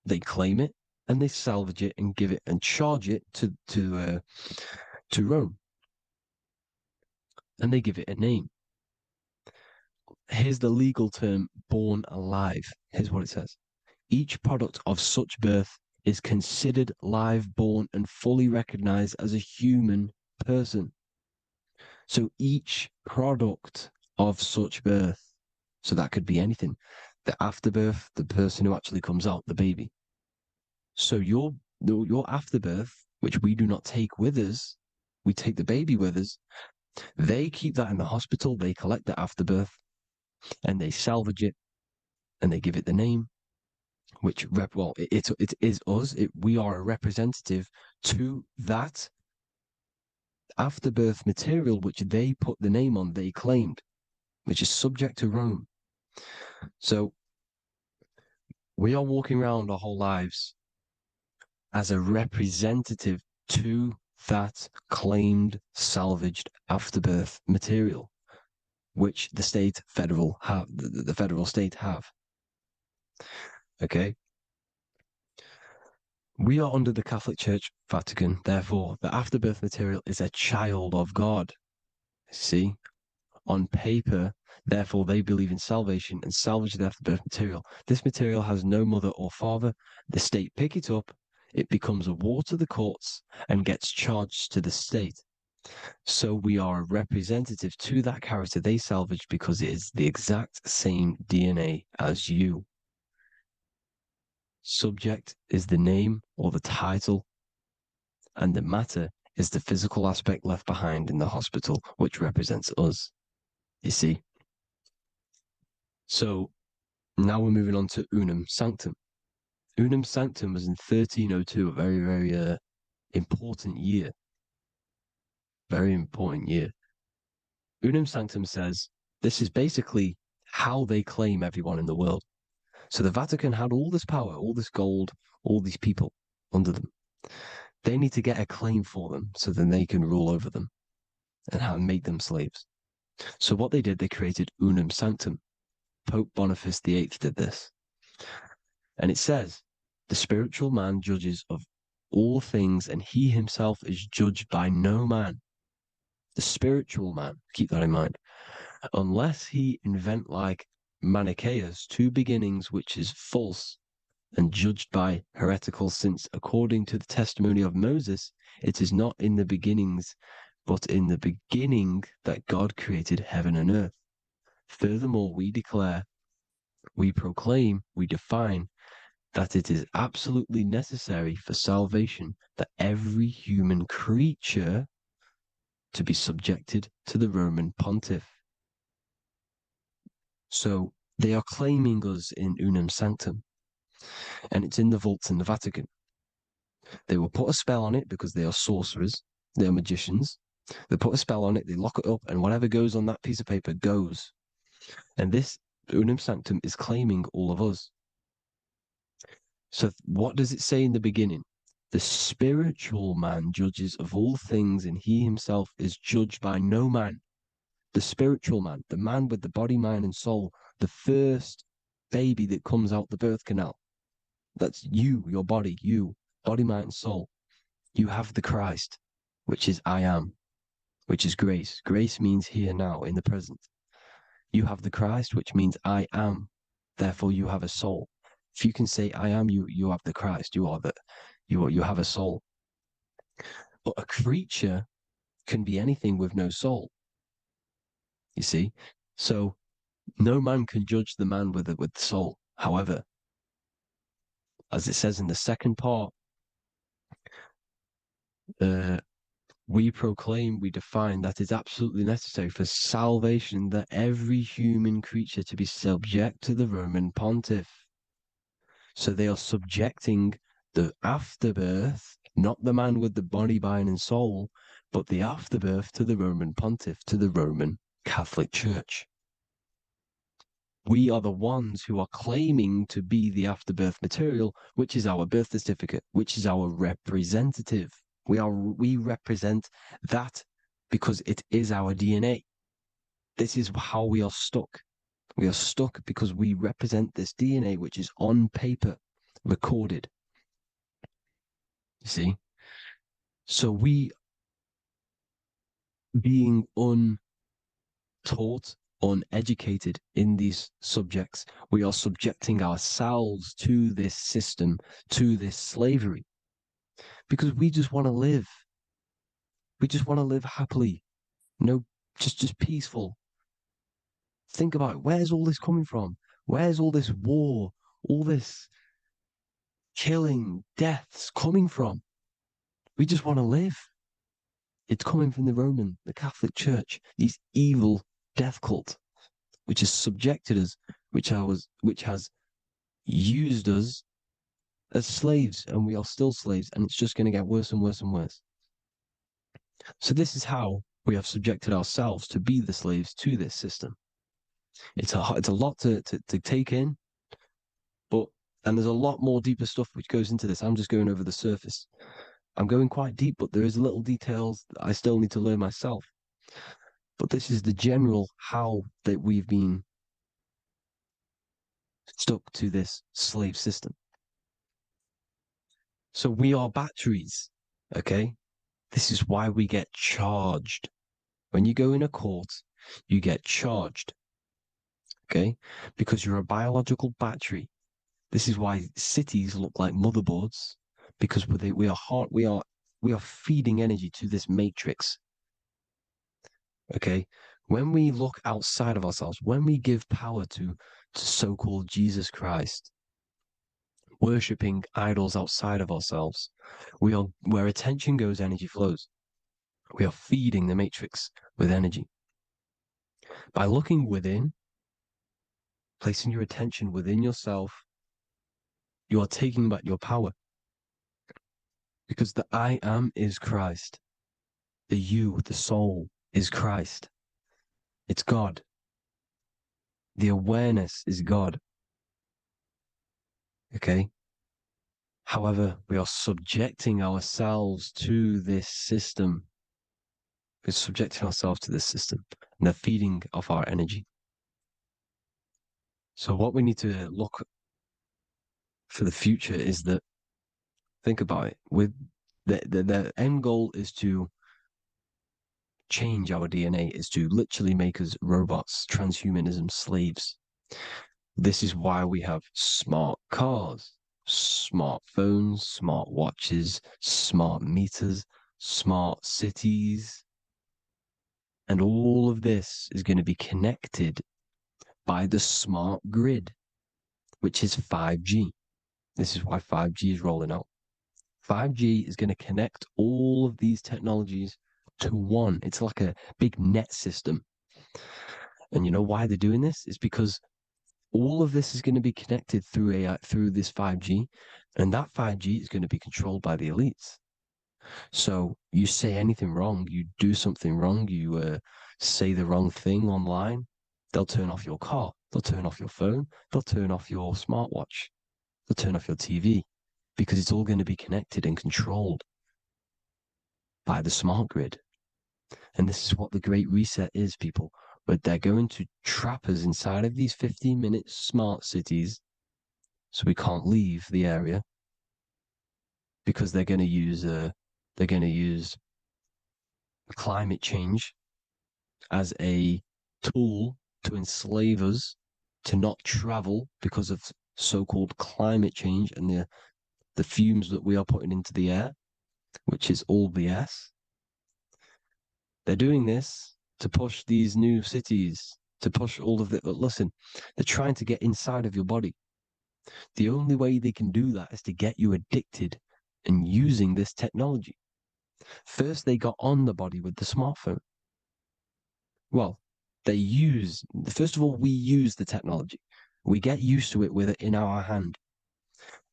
they claim it and they salvage it and give it and charge it to Rome. And they give it a name. Here's the legal term, born alive. Here's what it says. Each product of such birth is considered live, born, and fully recognized as a human person. So each product of such birth, so that could be anything, the afterbirth, the person who actually comes out, the baby. So your afterbirth, which we do not take with us, we take the baby with us, they keep that in the hospital, they collect the afterbirth, and they salvage it, and they give it the name, which it is us. We are a representative to that afterbirth material, which they put the name on, they claimed, which is subject to Rome. So we are walking around our whole lives as a representative to that claimed salvaged afterbirth material, which the federal state have. Okay. We are under the Catholic Church, Vatican. Therefore, the afterbirth material is a child of God. See, on paper, therefore, they believe in salvation and salvage the afterbirth material. This material has no mother or father. The state pick it up. It becomes a war to the courts and gets charged to the state. So we are a representative to that character they salvaged because it is the exact same DNA as you. Subject is the name or the title, and the matter is the physical aspect left behind in the hospital, which represents us. You see, So now we're moving on to Unum Sanctum. Unum Sanctum was in 1302, a very, very important year. Very important year. Unum Sanctum says this is basically how they claim everyone in the world. So the Vatican had all this power, all this gold, all these people under them. They need to get a claim for them so then they can rule over them and make them slaves. So what they did, they created Unum Sanctum. Pope Boniface VIII did this. And it says, the spiritual man judges of all things, and he himself is judged by no man. The spiritual man, keep that in mind, unless he invent like Manichaeus two beginnings, which is false and judged by heretical, since according to the testimony of Moses, it is not in the beginnings, but in the beginning that God created heaven and earth. Furthermore, we declare, we proclaim, we define that it is absolutely necessary for salvation that every human creature to be subjected to the Roman pontiff. So they are claiming us in Unum Sanctum, and it's in the vaults in the Vatican. They will put a spell on it because they are sorcerers, they are magicians. They put a spell on it, they lock it up, and whatever goes on that piece of paper goes. And this Unum Sanctum is claiming all of us. So what does it say in the beginning? The spiritual man judges of all things, and he himself is judged by no man. The spiritual man, the man with the body, mind, and soul, the first baby that comes out the birth canal. That's you, your body, you, body, mind, and soul. You have the Christ, which is I am, which is grace. Grace means here, now, in the present. You have the Christ, which means I am. Therefore, you have a soul. If you can say I am, you have the Christ. You have a soul. But a creature can be anything with no soul. You see, so no man can judge the man with the soul. However, as it says in the second part, we proclaim, we define that it's absolutely necessary for salvation that every human creature to be subject to the Roman pontiff. So they are subjecting the afterbirth, not the man with the body, mind, and soul, but the afterbirth to the Roman pontiff, to the Roman Catholic Church. We are the ones who are claiming to be the afterbirth material, which is our birth certificate, which is our representative. We represent that because it is our DNA. This is how we are stuck. We are stuck because we represent this DNA, which is on paper, recorded. You see? So we, being untaught, uneducated in these subjects, we are subjecting ourselves to this system, to this slavery, because we just want to live. We just want to live happily, just peaceful. Think about it. Where's all this coming from? Where's all this war, all this killing, deaths coming from? We just want to live. It's coming from the Catholic Church, these evil death cult, which has subjected us, which has used us as slaves, and we are still slaves, and it's just going to get worse and worse and worse. So this is how we have subjected ourselves to be the slaves to this system. It's a lot to take in, and there's a lot more deeper stuff which goes into this. I'm just going over the surface. I'm going quite deep, but there is little details that I still need to learn myself. But this is the general how that we've been stuck to this slave system. So we are batteries, okay? This is why we get charged. When you go in a court, you get charged, okay? Because you're a biological battery. This is why cities look like motherboards, because we are feeding energy to this matrix. Okay, when we look outside of ourselves, when we give power to so-called Jesus Christ, worshipping idols outside of ourselves, where attention goes, energy flows. We are feeding the matrix with energy. By looking within, placing your attention within yourself, you are taking back your power. Because the I am is Christ. The you, the soul, is Christ. It's God. The awareness is God. Okay? However, we are subjecting ourselves to this system. We're subjecting ourselves to this system and the feeding of our energy. So what we need to look for the future is that, think about it, with the end goal is to change our DNA, is to literally make us robots, transhumanism slaves. This is why we have smart cars, smartphones, smart watches, smart meters, smart cities. And all of this is going to be connected by the smart grid, which is 5G. This is why 5G is rolling out. 5G is going to connect all of these technologies to one. It's like a big net system. And you know why they're doing this? It's because all of this is going to be connected through AI, through this 5G, and that 5G is going to be controlled by the elites. So you say anything wrong, you do something wrong, you say the wrong thing online, they'll turn off your car, they'll turn off your phone, they'll turn off your smartwatch, they'll turn off your TV, because it's all going to be connected and controlled by the smart grid. And this is what the Great Reset is, people. But they're going to trap us inside of these 15-minute smart cities so we can't leave the area, because they're going to use climate change as a tool to enslave us to not travel because of so-called climate change and the fumes that we are putting into the air, which is all BS. They're doing this to push these new cities, to push all of it. But listen, they're trying to get inside of your body. The only way they can do that is to get you addicted and using this technology. First, they got on the body with the smartphone. Well, first of all, we use the technology. We get used to it with it in our hand.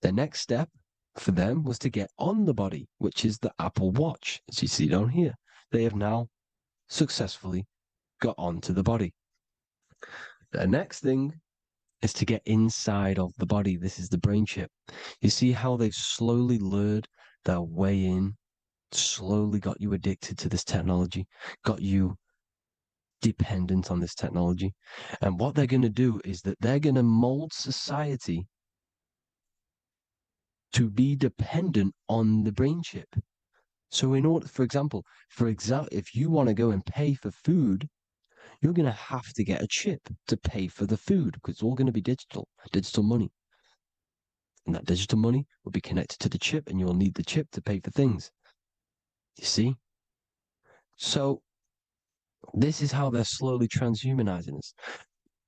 The next step for them was to get on the body, which is the Apple Watch, as you see down here. They have now successfully got onto the body. The next thing is to get inside of the body. This is the brain chip. You see how they've slowly lured their way in, slowly got you addicted to this technology, got you dependent on this technology. And what they're going to do is that they're going to mold society to be dependent on the brain chip. So in order, for example, if you want to go and pay for food, you're going to have to get a chip to pay for the food, because it's all going to be digital money. And that digital money will be connected to the chip, and you'll need the chip to pay for things. You see? So this is how they're slowly transhumanizing us.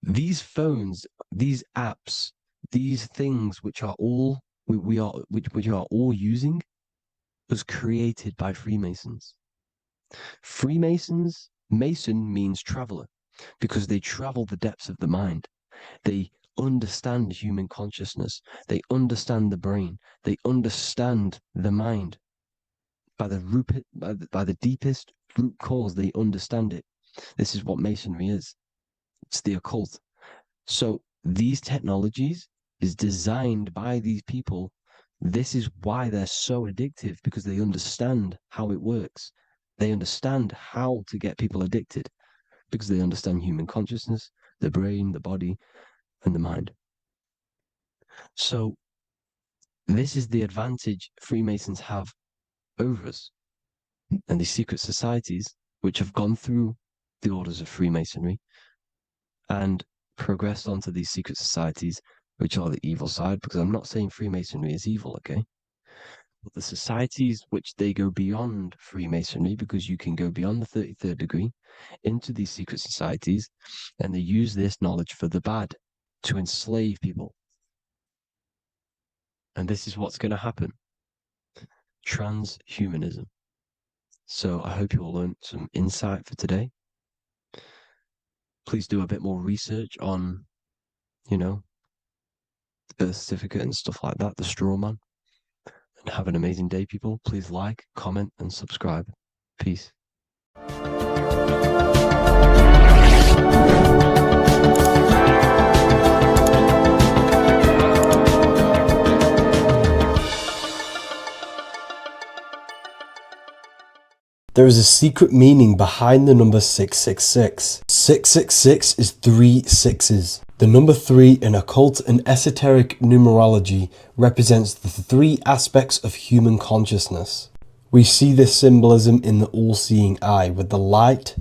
These phones, these apps, these things which are all we are all using was created by Freemasons. Mason means traveler, because they travel the depths of the mind. They understand human consciousness. They understand the brain. They understand the mind. By the deepest root cause, they understand it. This is what Masonry is. It's the occult. So these technologies is designed by these people. This is why they're so addictive, because they understand how it works. They understand how to get people addicted, because they understand human consciousness, the brain, the body, and the mind. So this is the advantage Freemasons have over us. And these secret societies, which have gone through the orders of Freemasonry and progressed onto these secret societies, which are the evil side, because I'm not saying Freemasonry is evil, okay? But the societies which they go beyond Freemasonry, because you can go beyond the 33rd degree into these secret societies, and they use this knowledge for the bad, to enslave people. And this is what's going to happen. Transhumanism. So I hope you all learned some insight for today. Please do a bit more research on you know, the birth certificate and stuff like that, the straw man. And have an amazing day, people. Please like, comment, and subscribe. Peace. There is a secret meaning behind the number 666. 666 is 3 sixes. The number 3 in occult and esoteric numerology represents the 3 aspects of human consciousness. We see this symbolism in the all-seeing eye with the light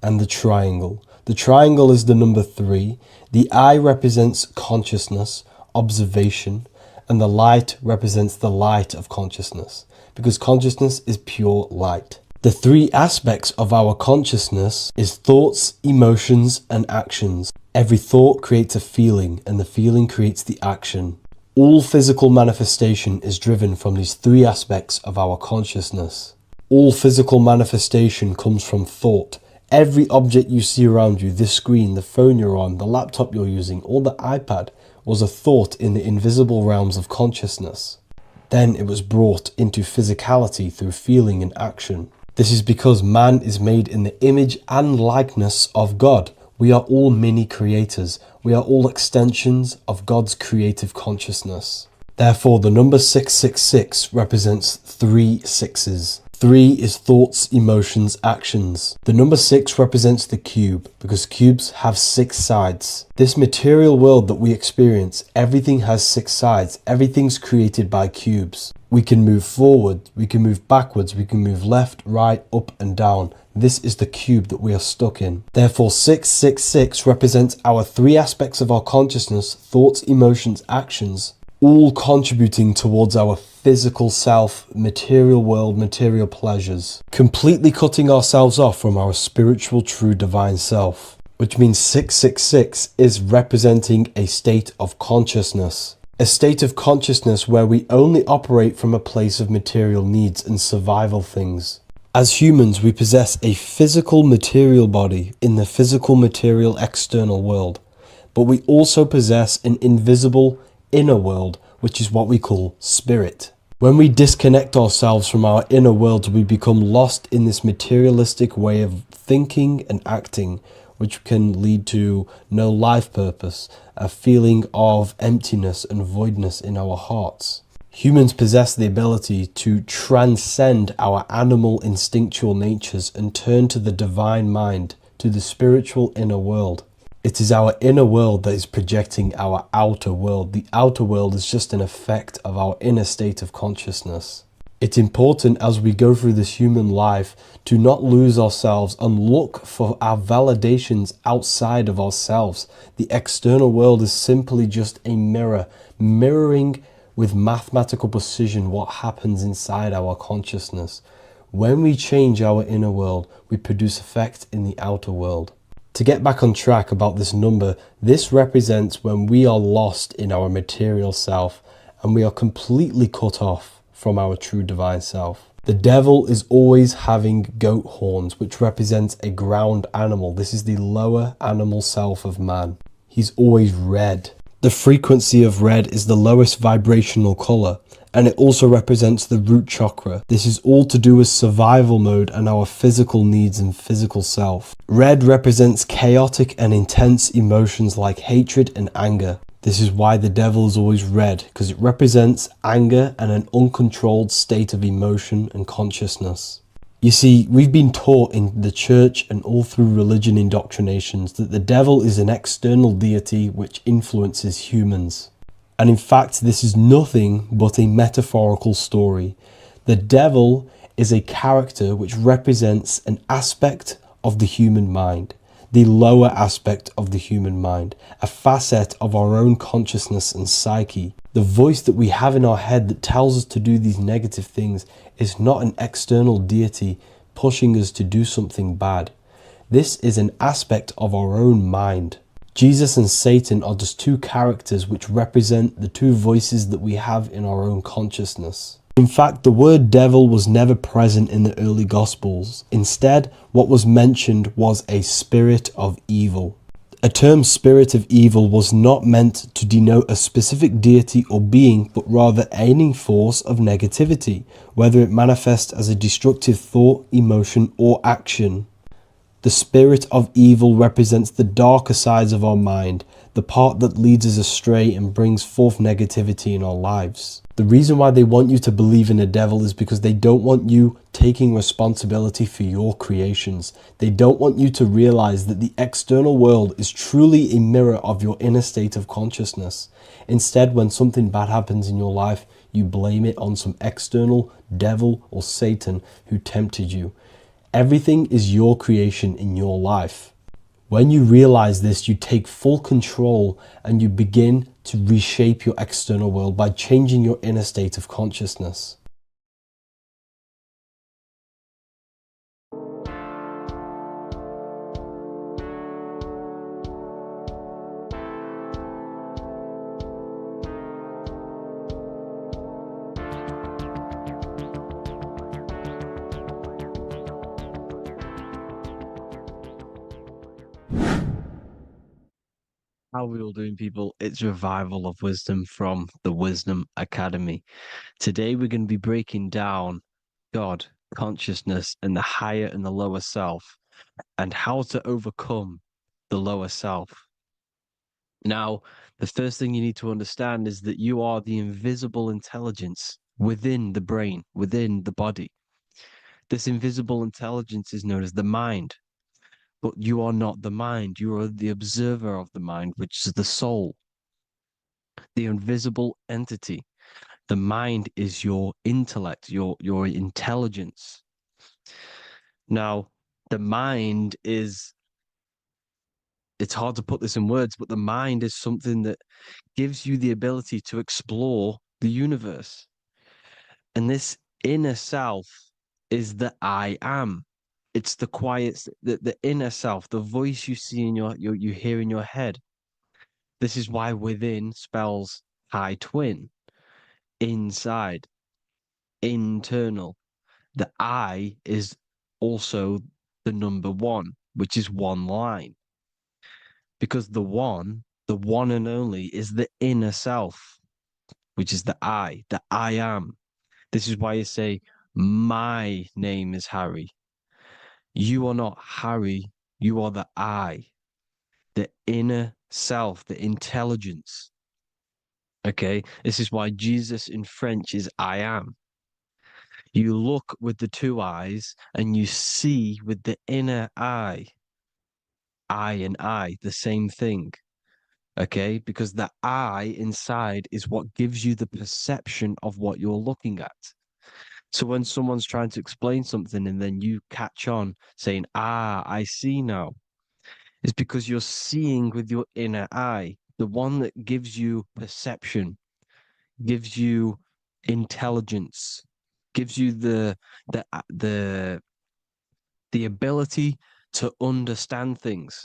and the triangle. The triangle is the number 3, the eye represents consciousness, observation, and the light represents the light of consciousness, because consciousness is pure light. The 3 aspects of our consciousness is thoughts, emotions, and actions. Every thought creates a feeling, and the feeling creates the action. All physical manifestation is driven from these 3 aspects of our consciousness. All physical manifestation comes from thought. Every object you see around you, this screen, the phone you're on, the laptop you're using, or the iPad, was a thought in the invisible realms of consciousness. Then it was brought into physicality through feeling and action. This is because man is made in the image and likeness of God. We are all mini creators. We are all extensions of God's creative consciousness. Therefore, the number 666 represents 3 sixes. 3 is thoughts, emotions, actions. The number 6 represents the cube, because cubes have 6 sides. This material world that we experience, everything has 6 sides. Everything's created by cubes. We can move forward, we can move backwards, we can move left, right, up and down. This is the cube that we are stuck in. Therefore, 666 represents our 3 aspects of our consciousness, thoughts, emotions, actions, all contributing towards our physical self, material world, material pleasures, completely cutting ourselves off from our spiritual, true, divine self, which means 666 is representing a state of consciousness. A state of consciousness where we only operate from a place of material needs and survival things. As humans, we possess a physical material body in the physical material external world, but we also possess an invisible inner world, which is what we call spirit. When we disconnect ourselves from our inner world, we become lost in this materialistic way of thinking and acting, which can lead to no life purpose, a feeling of emptiness and voidness in our hearts. Humans possess the ability to transcend our animal instinctual natures and turn to the divine mind, to the spiritual inner world. It is our inner world that is projecting our outer world. The outer world is just an effect of our inner state of consciousness. It's important as we go through this human life to not lose ourselves and look for our validations outside of ourselves. The external world is simply just a mirror, mirroring with mathematical precision what happens inside our consciousness. When we change our inner world, we produce effect in the outer world. To get back on track about this number, this represents when we are lost in our material self and we are completely cut off from our true divine self. The devil is always having goat horns, which represents a ground animal. This is the lower animal self of man. He's always red. The frequency of red is the lowest vibrational color, and it also represents the root chakra. This is all to do with survival mode and our physical needs and physical self. Red represents chaotic and intense emotions like hatred and anger. This is why the devil is always red, because it represents anger and an uncontrolled state of emotion and consciousness. You see, we've been taught in the church and all through religion indoctrinations that the devil is an external deity which influences humans. And in fact, this is nothing but a metaphorical story. The devil is a character which represents an aspect of the human mind, the lower aspect of the human mind, a facet of our own consciousness and psyche. The voice that we have in our head that tells us to do these negative things is not an external deity pushing us to do something bad. This is an aspect of our own mind. Jesus and Satan are just 2 characters which represent the 2 voices that we have in our own consciousness. In fact, the word devil was never present in the early Gospels. Instead, what was mentioned was a spirit of evil. A term spirit of evil was not meant to denote a specific deity or being, but rather any force of negativity, whether it manifests as a destructive thought, emotion, or action. The spirit of evil represents the darker sides of our mind, the part that leads us astray and brings forth negativity in our lives. The reason why they want you to believe in a devil is because they don't want you taking responsibility for your creations. They don't want you to realize that the external world is truly a mirror of your inner state of consciousness. Instead, when something bad happens in your life, you blame it on some external devil or Satan who tempted you. Everything is your creation in your life. When you realize this, you take full control and you begin to reshape your external world by changing your inner state of consciousness. How are we all doing, people? It's Revival of Wisdom from the Wisdom Academy. Today we're going to be breaking down God, consciousness, and the higher and the lower self, and how to overcome the lower self. Now, the first thing you need to understand is that you are the invisible intelligence within the brain, within the body. This invisible intelligence is known as the mind. But you are not the mind. You are the observer of the mind, which is the soul, the invisible entity. The mind is your intellect, your intelligence. Now, the mind is, it's hard to put this in words, but the mind is something that gives you the ability to explore the universe. And this inner self is the I am. It's the quiet, the inner self, the voice you see in you hear in your head. This is why within spells high twin, inside, internal. The I is also the number one, which is one line. Because the one and only, is the inner self, which is the I am. This is why you say, my name is Harry. You are not Harry, you are the I, the inner self, the intelligence. Okay, this is why Jesus in French is I am. You look with the two eyes and you see with the inner eye. I and I, the same thing. Okay, because the I inside is what gives you the perception of what you're looking at. So when someone's trying to explain something and then you catch on saying, I see now, it's because you're seeing with your inner eye, the one that gives you perception, gives you intelligence, gives you the ability to understand things.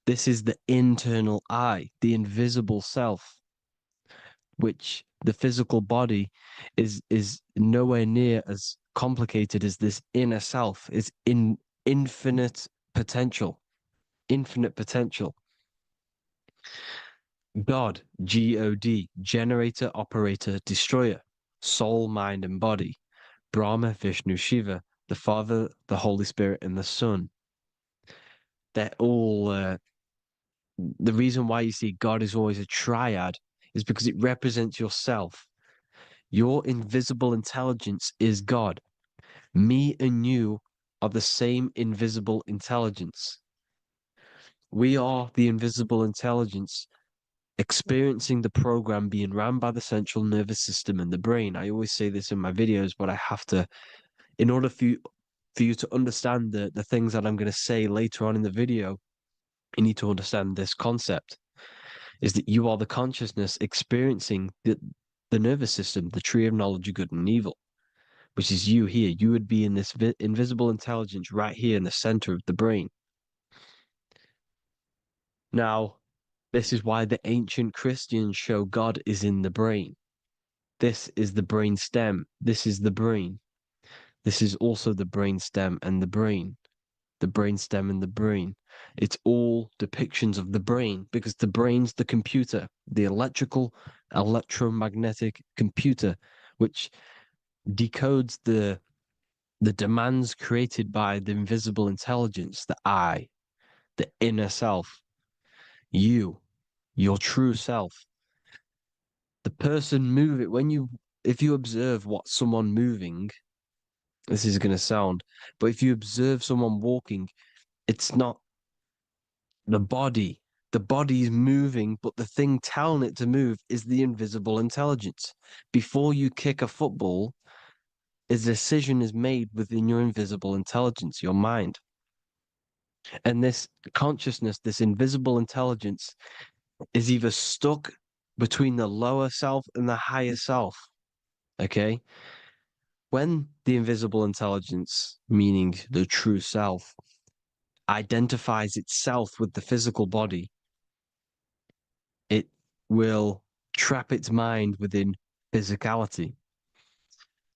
This is the internal eye, the invisible self, which the physical body is nowhere near as complicated as this inner self. Is in infinite potential, infinite potential. God, God, generator, operator, destroyer, soul, mind, and body. Brahma, Vishnu, Shiva, the Father, the Holy Spirit, and the Son. They're all, the reason why you see God is always a triad is because it represents yourself. Your invisible intelligence is God. Me and you are the same invisible intelligence. We are the invisible intelligence experiencing the program being ran by the central nervous system and the brain. I always say this in my videos, but I have to, in order for you to understand the things that I'm going to say later on in the video, you need to understand this concept, is that you are the consciousness experiencing the nervous system, the tree of knowledge of good and evil, which is you here. You would be in this invisible intelligence right here in the center of the brain. Now, this is why the ancient Christians show God is in the brain. This is the brain stem. This is the brain. This is also the brain stem and the brain. the brainstem and the brain. It's all depictions of the brain because the brain's the computer, the electromagnetic computer, which decodes the demands created by the invisible intelligence, the I, the inner self, you, your true self. The person if you observe what someone moving, this is going to sound, but if you observe someone walking, it's not the body. The body is moving, but the thing telling it to move is the invisible intelligence. Before you kick a football, a decision is made within your invisible intelligence, your mind. And this consciousness, this invisible intelligence, is either stuck between the lower self and the higher self. Okay? When the invisible intelligence, meaning the true self, identifies itself with the physical body, it will trap its mind within physicality.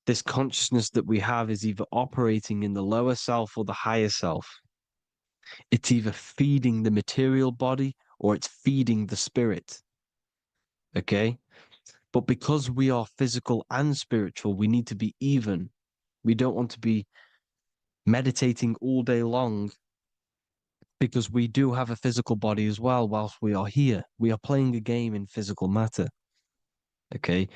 This consciousness that we have is either operating in the lower self or the higher self. It's either feeding the material body or it's feeding the spirit. Okay? But because we are physical and spiritual, we need to be even. We don't want to be meditating all day long because we do have a physical body as well whilst we are here. We are playing a game in physical matter. Okay?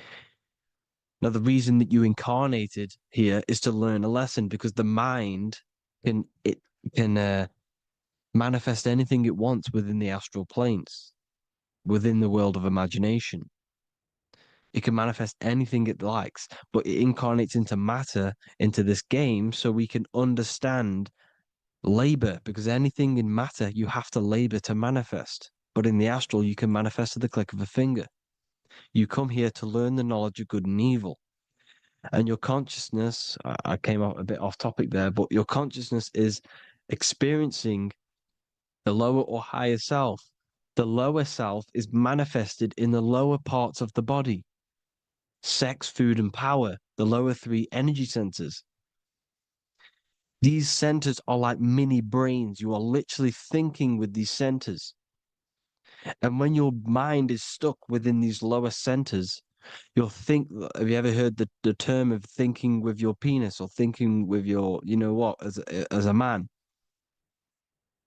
Now, the reason that you incarnated here is to learn a lesson because the mind can manifest anything it wants within the astral planes, within the world of imagination. It can manifest anything it likes, but it incarnates into matter, into this game, so we can understand labor, because anything in matter, you have to labor to manifest. But in the astral, you can manifest at the click of a finger. You come here to learn the knowledge of good and evil. And your consciousness, I came out a bit off topic there, but your consciousness is experiencing the lower or higher self. The lower self is manifested in the lower parts of the body. Sex, food, and power, the lower three energy centers. These centers are like mini brains. You are literally thinking with these centers. And when your mind is stuck within these lower centers, you'll think, have you ever heard the term of thinking with your penis or thinking with your, you know what, as a man?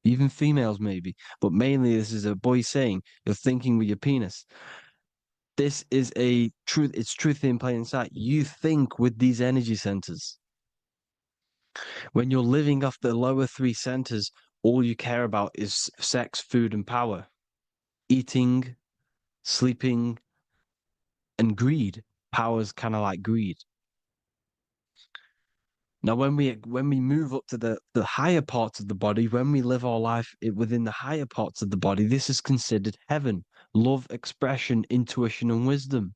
Even females maybe, but mainly this is a boy saying, you're thinking with your penis. This is a truth. It's truth in plain sight. You think with these energy centers. When you're living off the lower three centers, all you care about is sex, food, and power. Eating, sleeping, and greed. Power's kind of like greed. Now, when we move up to the higher parts of the body, when we live our life within the higher parts of the body, this is considered heaven. Love, expression, intuition, and wisdom.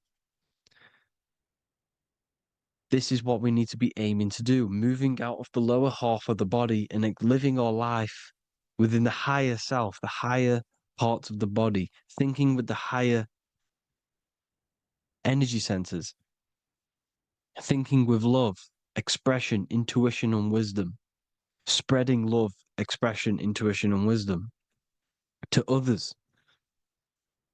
This is what we need to be aiming to do, moving out of the lower half of the body and living our life within the higher self, the higher parts of the body, thinking with the higher energy centers, thinking with love, expression, intuition, and wisdom, spreading love, expression, intuition, and wisdom to others.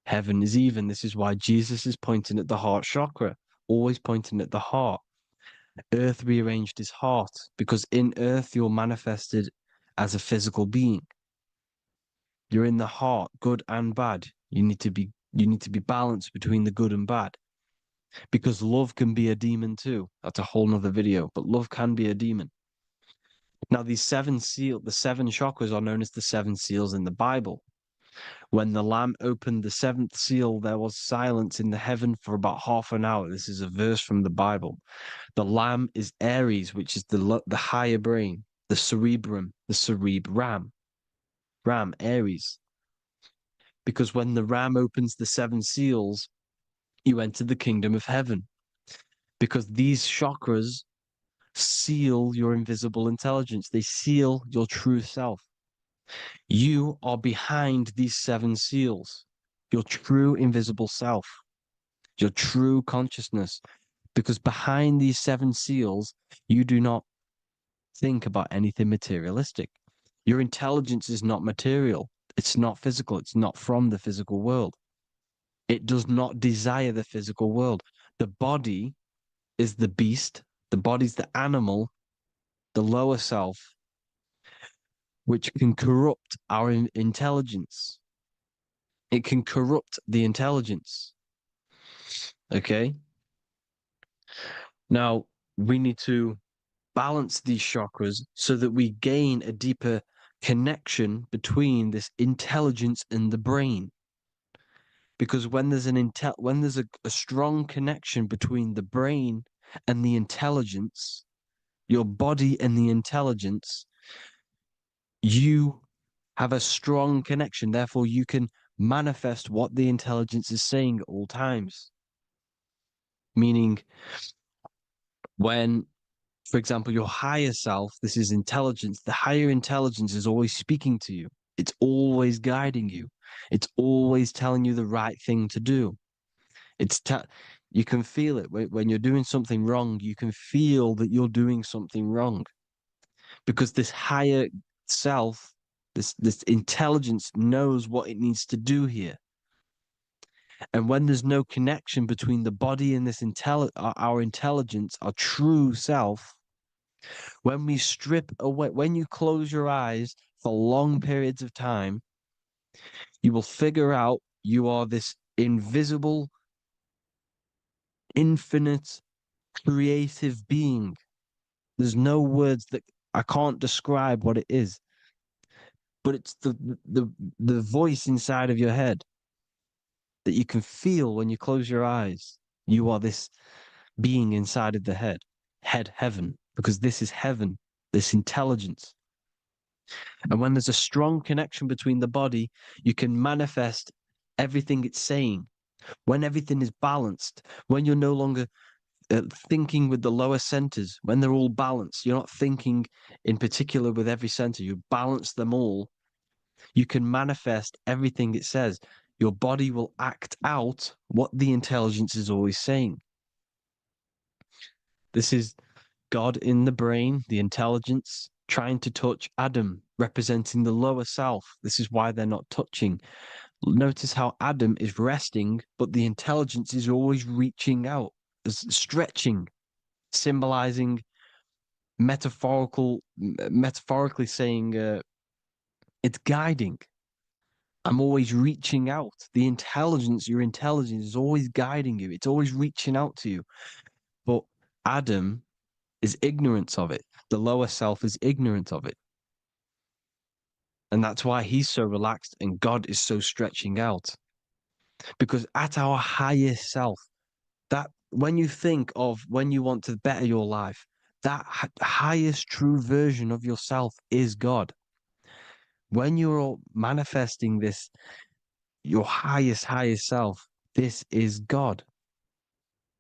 Heaven is even. This is why Jesus is pointing at the heart chakra, always pointing at the heart. Earth rearranged his heart because in earth you're manifested as a physical being. You're in the heart, good and bad. You need to be balanced between the good and bad. Because love can be a demon too. That's a whole nother video, but love can be a demon. Now, the seven chakras are known as the seven seals in the Bible. When the Lamb opened the seventh seal, there was silence in the heaven for about half an hour. This is a verse from the Bible. The Lamb is Aries, which is the higher brain, the cerebrum, Ram, Aries. Because when the Ram opens the seven seals, you enter the kingdom of heaven. Because these chakras seal your invisible intelligence. They seal your true self. You are behind these seven seals, your true invisible self, your true consciousness. Because behind these seven seals, you do not think about anything materialistic. Your intelligence is not material. It's not physical. It's not from the physical world. It does not desire the physical world. The body is the beast. The body's the animal, the lower self, which can corrupt our intelligence. It can corrupt the intelligence. Okay? Now, we need to balance these chakras so that we gain a deeper connection between this intelligence and the brain. Because when there's a strong connection between the brain and the intelligence, your body and the intelligence, you have a strong connection. Therefore, you can manifest what the intelligence is saying at all times. Meaning, when, for example, your higher self, this is intelligence, the higher intelligence is always speaking to you. It's always guiding you. It's always telling you the right thing to do. You can feel it when you're doing something wrong. You can feel that you're doing something wrong because this higher self, this intelligence knows what it needs to do here. And when there's no connection between the body and this our intelligence, our true self, when we strip away, when you close your eyes for long periods of time, you will figure out you are this invisible, infinite, creative being. There's no words that I can't describe what it is, but it's the voice inside of your head that you can feel when you close your eyes. You are this being inside of the heaven, because this is heaven, this intelligence. And when there's a strong connection between the body, you can manifest everything it's saying. When everything is balanced, when you're no longer thinking with the lower centers, when they're all balanced, you're not thinking in particular with every center, you balance them all, you can manifest everything it says. Your body will act out what the intelligence is always saying. This is God in the brain, the intelligence, trying to touch Adam, representing the lower self. This is why they're not touching. Notice how Adam is resting, but the intelligence is always reaching out, stretching, symbolizing metaphorically saying it's guiding. I'm always reaching out. The intelligence, your intelligence is always guiding you. It's always reaching out to you. But Adam is ignorant of it. The lower self is ignorant of it. And that's why he's so relaxed and God is so stretching out. Because at our highest self, that when you think of when you want to better your life, that highest true version of yourself is God. When you're manifesting this, your highest self, this is God.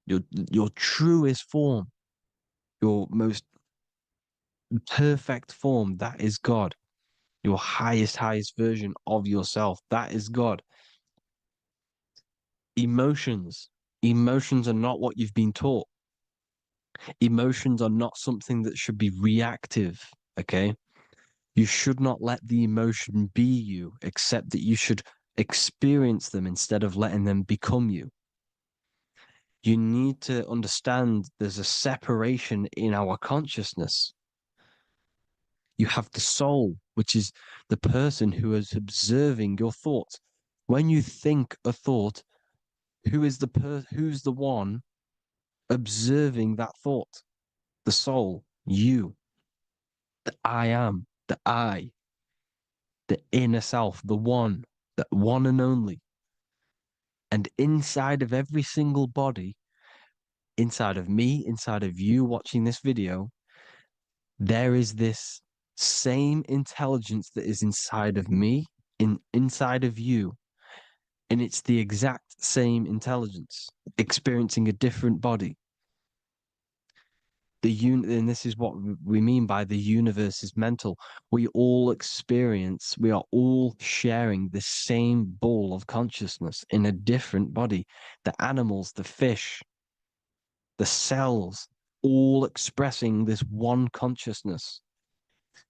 Your truest form, your most perfect form, that is God. Your highest version of yourself, that is God. Emotions are not what you've been taught. Emotions are not something that should be reactive, okay? You should not let the emotion be you, except that you should experience them instead of letting them become you. You need to understand there's a separation in our consciousness. You have the soul, which is the person who is observing your thoughts. When you think a thought, who's the one observing that thought? The soul, you, the I am, the I, the inner self, the one and only. And inside of every single body, inside of me, inside of you watching this video, there is this same intelligence that is inside of me, inside of you. And it's the exact same intelligence, experiencing a different body. And this is what we mean by the universe is mental. We all are all sharing the same ball of consciousness in a different body. The animals, the fish, the cells, all expressing this one consciousness.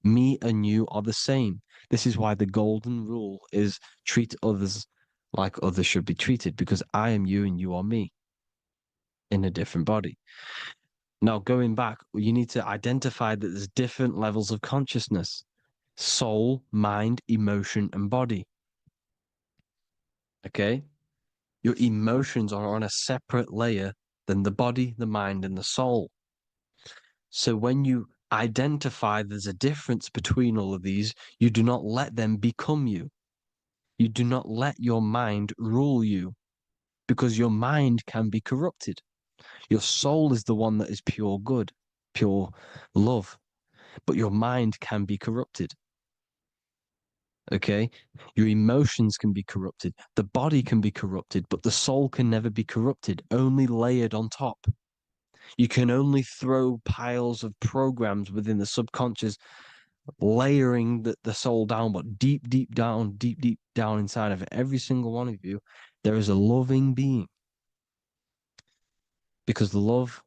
Me and you are the same. This is why the golden rule is treat others like others should be treated, because I am you and you are me in a different body. Now, going back, you need to identify that there's different levels of consciousness: soul, mind, emotion, and body. Okay? Your emotions are on a separate layer than the body, the mind, and the soul. So when you identify there's a difference between all of these, you do not let them become you. You do not let your mind rule you, because your mind can be corrupted. Your soul is the one that is pure good, pure love, but your mind can be corrupted. Okay? Your emotions can be corrupted. The body can be corrupted, but the soul can never be corrupted, only layered on top. You can only throw piles of programs within the subconscious, layering the soul down, but deep, deep down inside of it, every single one of you, there is a loving being. Because love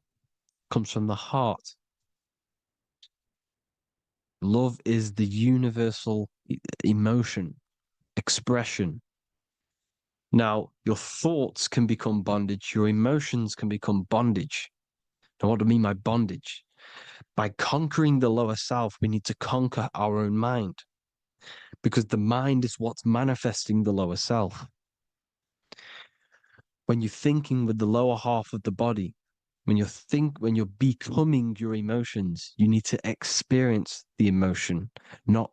comes from the heart. Love is the universal emotion, expression. Now, your thoughts can become bondage, your emotions can become bondage. Now, what do I mean by bondage? By conquering the lower self, we need to conquer our own mind, because the mind is what's manifesting the lower self. When you're thinking with the lower half of the body, when you're becoming your emotions, you need to experience the emotion, not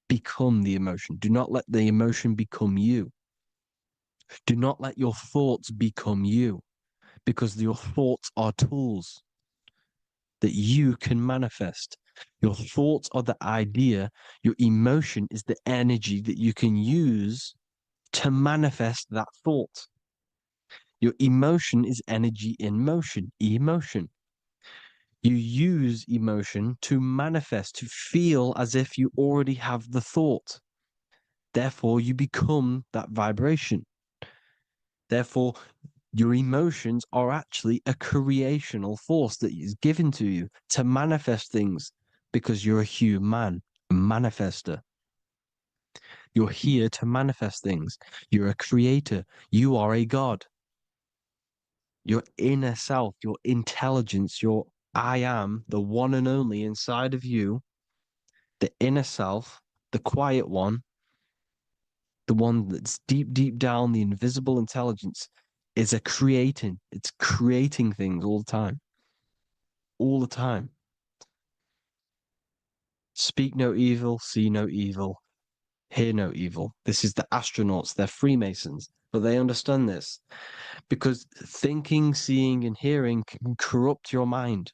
become the emotion. Do not let the emotion become you. Do not let your thoughts become you, because your thoughts are tools that you can manifest. Your thoughts are the idea. Your emotion is the energy that you can use to manifest that thought. Your emotion is energy in motion, emotion. You use emotion to manifest, to feel as if you already have the thought. Therefore, you become that vibration. Therefore, your emotions are actually a creational force that is given to you to manifest things, because you're a human, a manifester. You're here to manifest things. You're a creator. You are a god. Your inner self, your intelligence, your I am, the one and only inside of you, the inner self, the quiet one, the one that's deep, deep down, the invisible intelligence, is it's creating things all the time. All the time. Speak no evil, see no evil, hear no evil. This is the astronauts, they're Freemasons, but they understand this, because thinking, seeing, and hearing can corrupt your mind.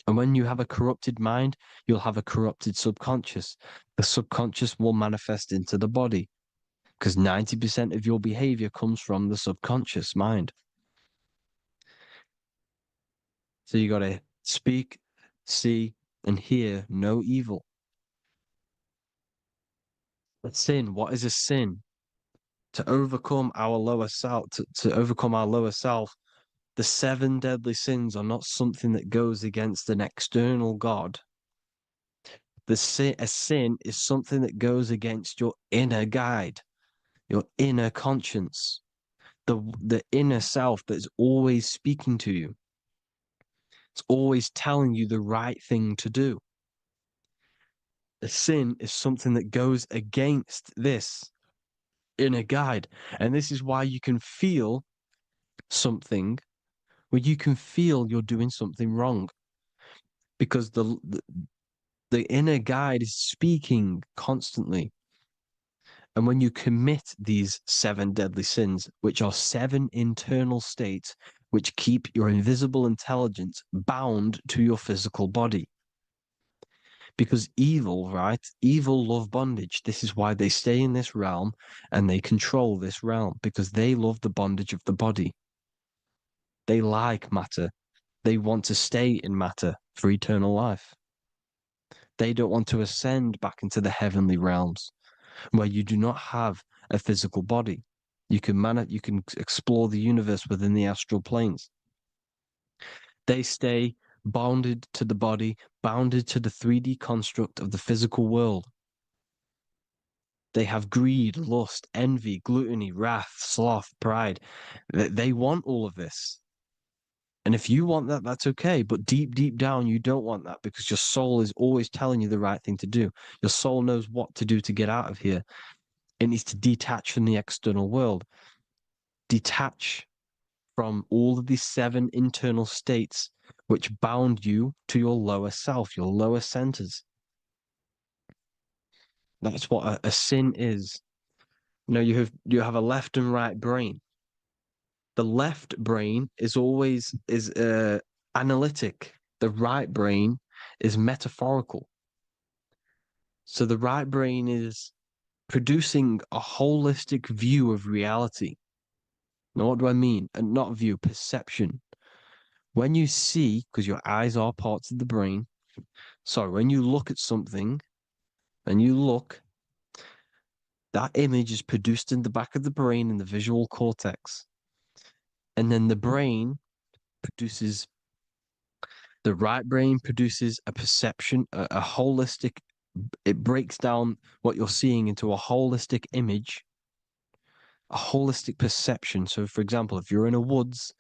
And when you have a corrupted mind, you'll have a corrupted subconscious. The subconscious will manifest into the body, because 90% of your behavior comes from the subconscious mind. So you got to speak, see, and hear no evil. But sin, what is a sin? To overcome our lower self, to overcome our lower self, the 7 deadly sins are not something that goes against an external God. A sin is something that goes against your inner guide, your inner conscience, the inner self that is always speaking to you. It's always telling you the right thing to do. A sin is something that goes against this inner guide. And this is why you can feel something where you can feel you're doing something wrong, because the inner guide is speaking constantly. And when you commit these 7 deadly sins, which are 7 internal states which keep your invisible intelligence bound to your physical body. Because evil, right? Evil love bondage. This is why they stay in this realm and they control this realm, because they love the bondage of the body. They like matter. They want to stay in matter for eternal life. They don't want to ascend back into the heavenly realms, where you do not have a physical body. You can explore the universe within the astral planes. They stay bounded to the body, bounded to the 3D construct of the physical world. They have greed, lust, envy, gluttony, wrath, sloth, pride. They want all of this. And if you want that, that's okay. But deep, deep down, you don't want that because your soul is always telling you the right thing to do. Your soul knows what to do to get out of here. It needs to detach from the external world. Detach from all of these 7 internal states which bound you to your lower self, your lower centers. That's what a sin is. You know, you have a left and right brain. The left brain is always analytic. The right brain is metaphorical. So the right brain is producing a holistic view of reality. Now, what do I mean? And not view, perception. When you see, because your eyes are parts of the brain, sorry, when you look at something and you look, that image is produced in the back of the brain in the visual cortex. And then the right brain produces a perception, a holistic, it breaks down what you're seeing into a holistic image, a holistic perception. So, for example, if you're in a woods,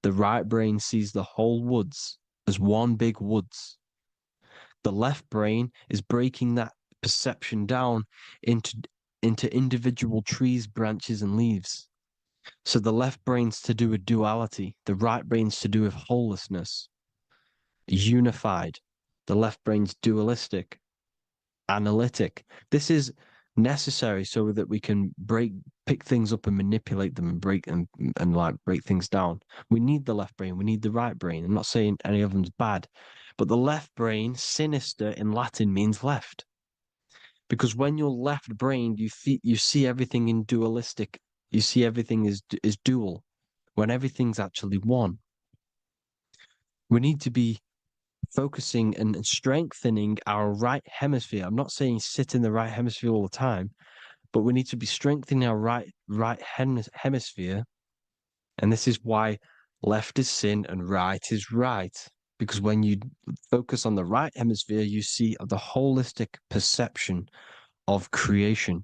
the right brain sees the whole woods as one big woods. The left brain is breaking that perception down into individual trees, branches, and leaves. So the left brain's to do with duality, the right brain's to do with wholeness, unified. The left brain's dualistic, analytic. This is necessary so that we can pick things up and manipulate them and break things down. We need the left brain, we need the right brain. I'm not saying any of them's bad, but the left brain, sinister in Latin, means left. Because when you're left-brained, you see everything in dualistic. You see everything is dual, when everything's actually one. We need to be focusing and strengthening our right hemisphere. I'm not saying sit in the right hemisphere all the time, but we need to be strengthening our right hemisphere. And this is why left is sin and right is right. Because when you focus on the right hemisphere, you see the holistic perception of creation.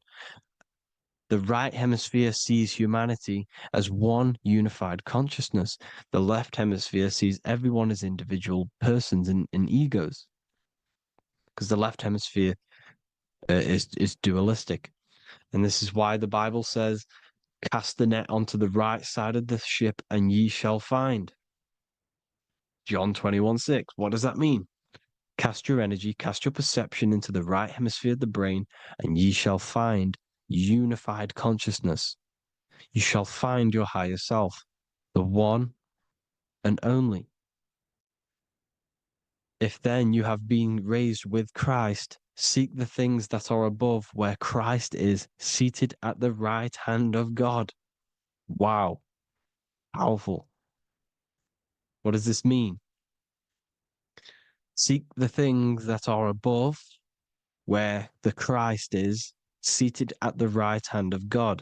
The right hemisphere sees humanity as one unified consciousness. The left hemisphere sees everyone as individual persons and egos. Because the left hemisphere is dualistic. And this is why the Bible says, cast the net onto the right side of the ship and ye shall find. John 21:6. What does that mean? Cast your energy, cast your perception into the right hemisphere of the brain, and ye shall find unified consciousness. You shall find your higher self, the one and only. If then you have been raised with Christ, seek the things that are above, where Christ is seated at the right hand of God. Wow. Powerful. What does this mean? Seek the things that are above, where the Christ is seated at the right hand of God.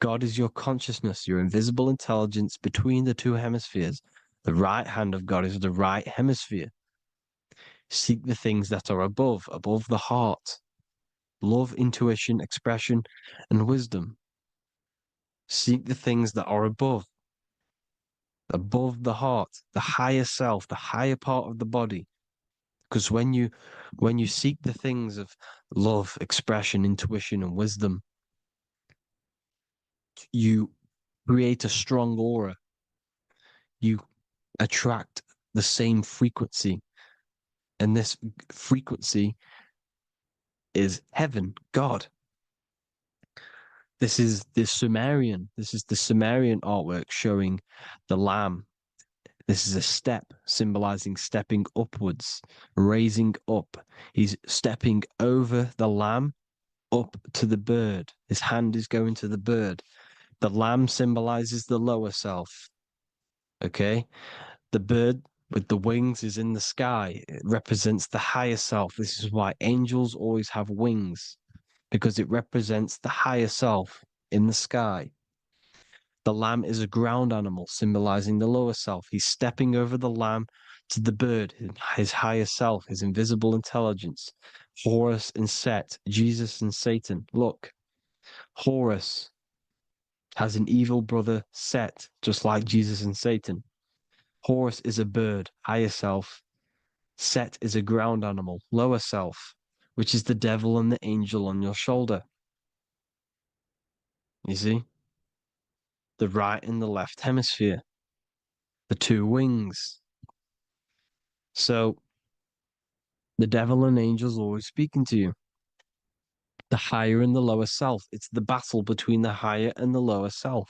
God is your consciousness, your invisible intelligence between the two hemispheres. The right hand of God is the right hemisphere. Seek the things that are above the heart. Love, intuition, expression, and wisdom. Seek the things that are above the heart, the higher self, the higher part of the body. Because when you seek the things of love, expression, intuition, and wisdom, you create a strong aura. You attract the same frequency. And this frequency is heaven, God. This is the Sumerian artwork showing the lamb. This is a step symbolizing stepping upwards, raising up. He's stepping over the lamb up to the bird. His hand is going to the bird. The lamb symbolizes the lower self. Okay? The bird with the wings is in the sky. It represents the higher self. This is why angels always have wings, because it represents the higher self in the sky. The lamb is a ground animal, symbolizing the lower self. He's stepping over the lamb to the bird, his higher self, his invisible intelligence, Horus and Set, Jesus and Satan. Look, Horus has an evil brother, Set, just like Jesus and Satan. Horus is a bird, higher self. Set is a ground animal, lower self, which is the devil and the angel on your shoulder. You see? The right and the left hemisphere, the two wings. So the devil and angels always speaking to you. The higher and the lower self. It's the battle between the higher and the lower self,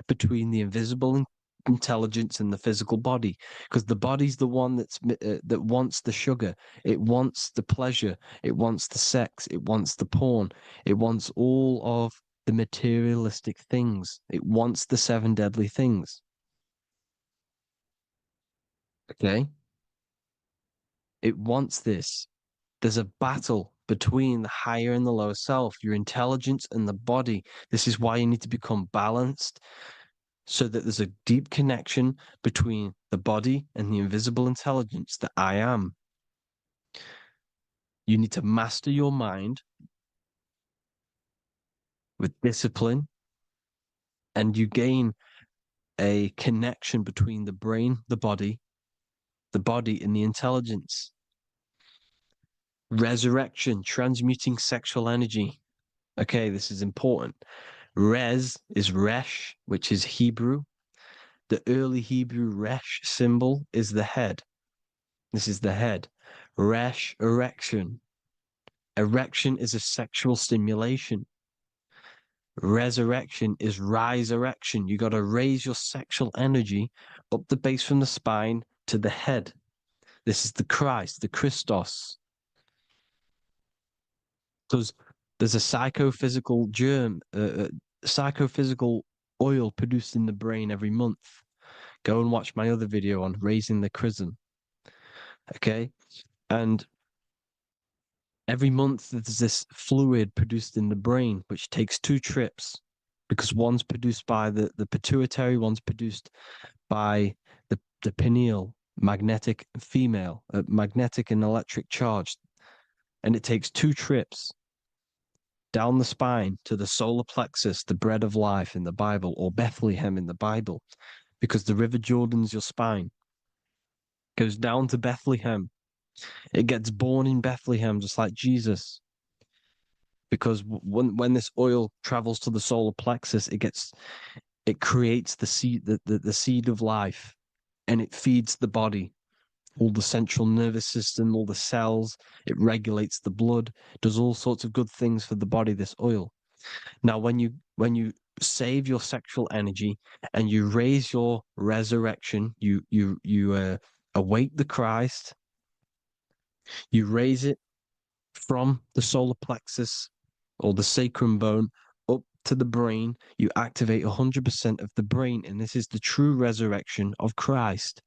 between the invisible intelligence and the physical body, because the body's the one that wants the sugar, it wants the pleasure, it wants the sex, it wants the porn, it wants all of the materialistic things, it wants the 7 deadly things. Okay, it wants this. There's a battle between the higher and the lower self, your intelligence and the body. This is why you need to become balanced, so that there's a deep connection between the body and the invisible intelligence, that I am. You need to master your mind with discipline, and you gain a connection between the brain, the body and the intelligence. Resurrection, transmuting sexual energy. Okay, this is important. Res is resh, which is Hebrew. The early Hebrew resh symbol is the head. This is the head. Resh, erection. Erection is a sexual stimulation. Resurrection is rise erection. You got to raise your sexual energy up the base from the spine to the head. This is the Christ, the Christos. There's a psychophysical germ, psychophysical oil produced in the brain every month. Go and watch my other video on raising the chrism. Okay? And every month there's this fluid produced in the brain, which takes 2 trips, because one's produced by the pituitary, one's produced by the pineal, magnetic female, magnetic and electric charge. And it takes 2 trips down the spine to the solar plexus, the bread of life in the Bible, or Bethlehem in the Bible, because the River Jordan's your spine. Goes down to Bethlehem. It gets born in Bethlehem, just like Jesus. Because when this oil travels to the solar plexus, it creates the seed, the seed of life, and it feeds the body, all the central nervous system, all the cells. It regulates the blood, does all sorts of good things for the body, this oil. Now, when you save your sexual energy and you raise your resurrection, you awake the Christ, you raise it from the solar plexus or the sacrum bone up to the brain, you activate 100% of the brain, and this is the true resurrection of Christ.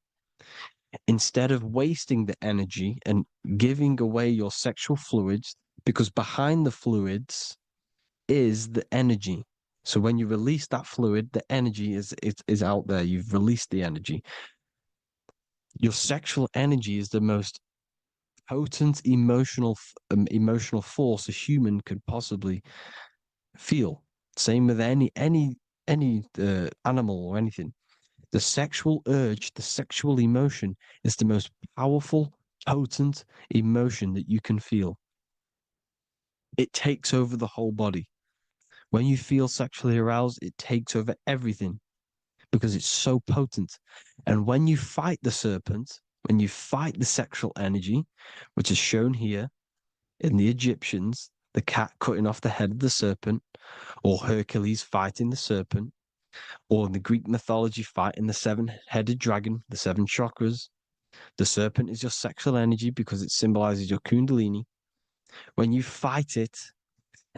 Instead of wasting the energy and giving away your sexual fluids, because behind the fluids is the energy. So when you release that fluid, the energy is out there. You've released the energy. Your sexual energy is the most potent emotional force a human could possibly feel. Same with any animal or anything. The sexual urge, the sexual emotion is the most powerful, potent emotion that you can feel. It takes over the whole body. When you feel sexually aroused, it takes over everything because it's so potent. And when you fight the serpent, when you fight the sexual energy, which is shown here in the Egyptians, the cat cutting off the head of the serpent, or Hercules fighting the serpent, or in the Greek mythology fighting the 7-headed dragon, the 7 chakras. The serpent is your sexual energy because it symbolizes your kundalini. When you fight it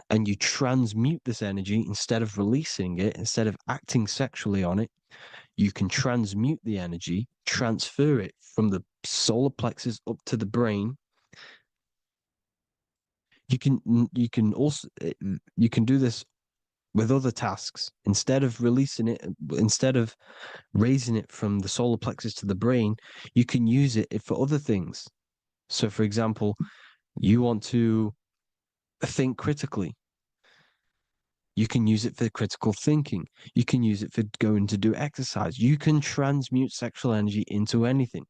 and you transmute this energy, instead of releasing it, instead of acting sexually on it, you can transmute the energy, transfer it from the solar plexus up to the brain. You can do this with other tasks. Instead of releasing it, instead of raising it from the solar plexus to the brain, you can use it for other things. So, for example, you want to think critically. You can use it for critical thinking. You can use it for going to do exercise. You can transmute sexual energy into anything.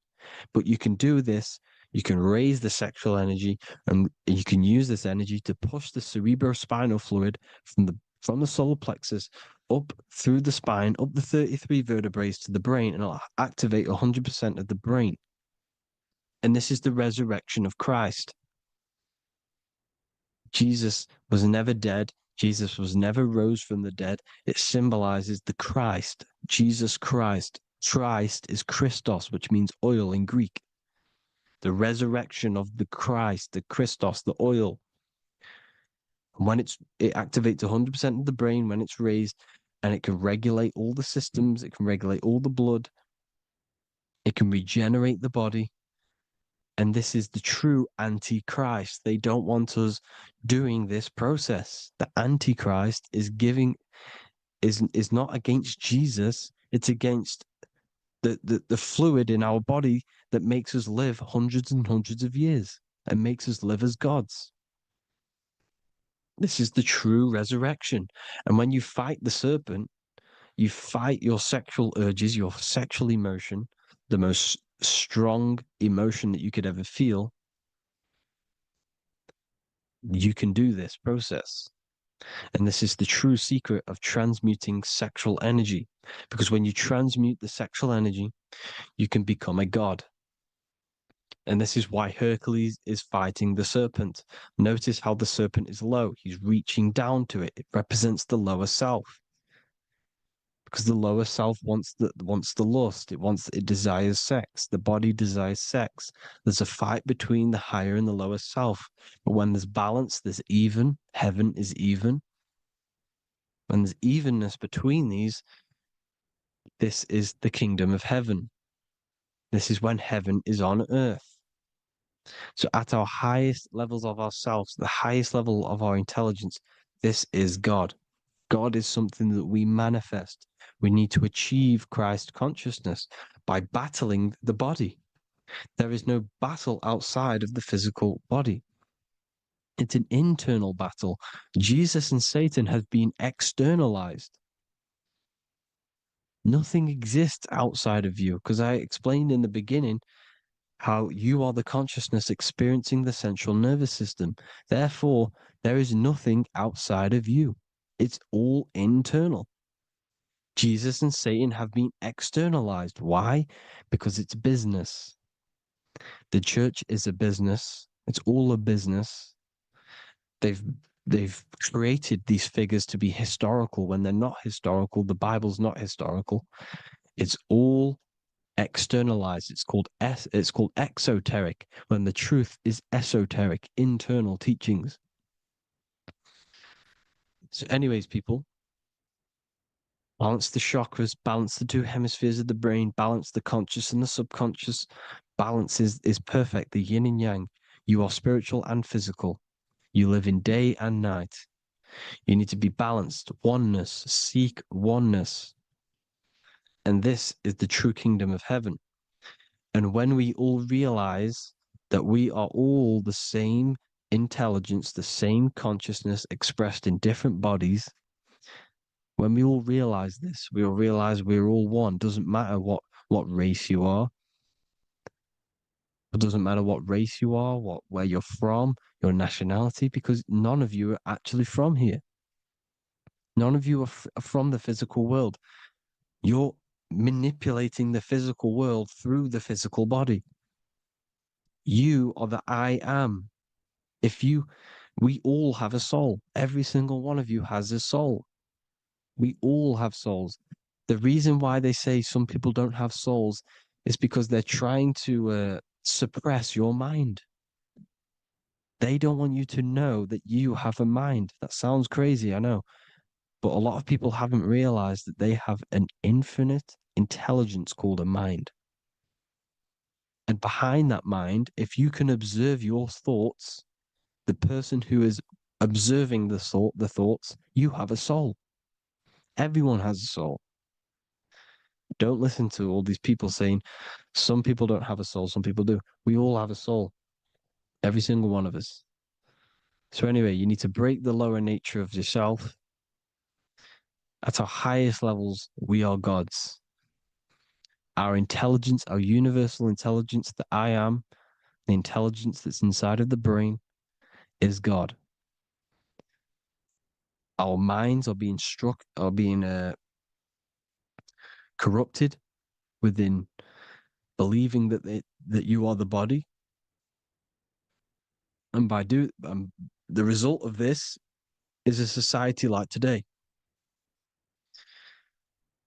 But you can do this. You can raise the sexual energy, and you can use this energy to push the cerebrospinal fluid from the solar plexus up through the spine, up the 33 vertebrae to the brain, and it'll activate 100% of the brain. And this is the resurrection of Christ. Jesus was never dead. Jesus was never rose from the dead. It symbolizes the Christ, Jesus Christ. Christ is Christos, which means oil in Greek. The resurrection of the Christ, the Christos, the oil. When it activates 100% of the brain when it's raised, and it can regulate all the systems, it can regulate all the blood, it can regenerate the body. And this is the true Antichrist. They don't want us doing this process. The Antichrist is not against Jesus, it's against the fluid in our body that makes us live hundreds and hundreds of years and makes us live as gods. This is the true resurrection. And when you fight the serpent, you fight your sexual urges, your sexual emotion, the most strong emotion that you could ever feel. You can do this process. And this is the true secret of transmuting sexual energy. Because when you transmute the sexual energy, you can become a god. And this is why Hercules is fighting the serpent. Notice how the serpent is low. He's reaching down to it. It represents the lower self. Because the lower self wants the lust. It desires sex. The body desires sex. There's a fight between the higher and the lower self. But when there's balance, there's even. Heaven is even. When there's evenness between these, this is the kingdom of heaven. This is when heaven is on earth. So at our highest levels of ourselves, the highest level of our intelligence, this is God. God is something that we manifest. We need to achieve Christ consciousness by battling the body. There is no battle outside of the physical body. It's an internal battle. Jesus and Satan have been externalized. Nothing exists outside of you, because I explained in the beginning how you are the consciousness experiencing the central nervous system. Therefore, there is nothing outside of you. It's all internal. Jesus and Satan have been externalized. Why? Because it's business. The church is a business. It's all a business. They've created these figures to be historical when they're not historical. The Bible's not historical. It's all externalized. It's called exoteric, when the truth is esoteric, internal teachings. So anyways, people, balance the chakras, balance the two hemispheres of the brain, balance the conscious and the subconscious. Balance is perfect, the yin and yang. You are spiritual and physical. You live in day and night. You need to be balanced. Oneness. Seek oneness. And this is the true kingdom of heaven. And when we all realize that we are all the same intelligence, the same consciousness expressed in different bodies, when we all realize this, we will realize we're all one. Doesn't matter what race you are. It doesn't matter what race you are, where you're from, your nationality, because none of you are actually from here. None of you are from the physical world. You're manipulating the physical world through the physical body. You are the I am. We all have a soul. Every single one of you has a soul. We all have souls. The reason why they say some people don't have souls is because they're trying to suppress your mind. They don't want you to know that you have a mind. That sounds crazy, I know. But a lot of people haven't realized that they have an infinite intelligence called a mind. And behind that mind, if you can observe your thoughts, the person who is observing the thoughts, you have a soul. Everyone has a soul. Don't listen to all these people saying some people don't have a soul, some people do. We all have a soul. Every single one of us. So anyway, you need to break the lower nature of yourself. At our highest levels, we are gods. Our intelligence, our universal intelligence, the I am, the intelligence that's inside of the brain, is God. Our minds are being corrupted within believing that you are the body, and by the result of this is a society like today,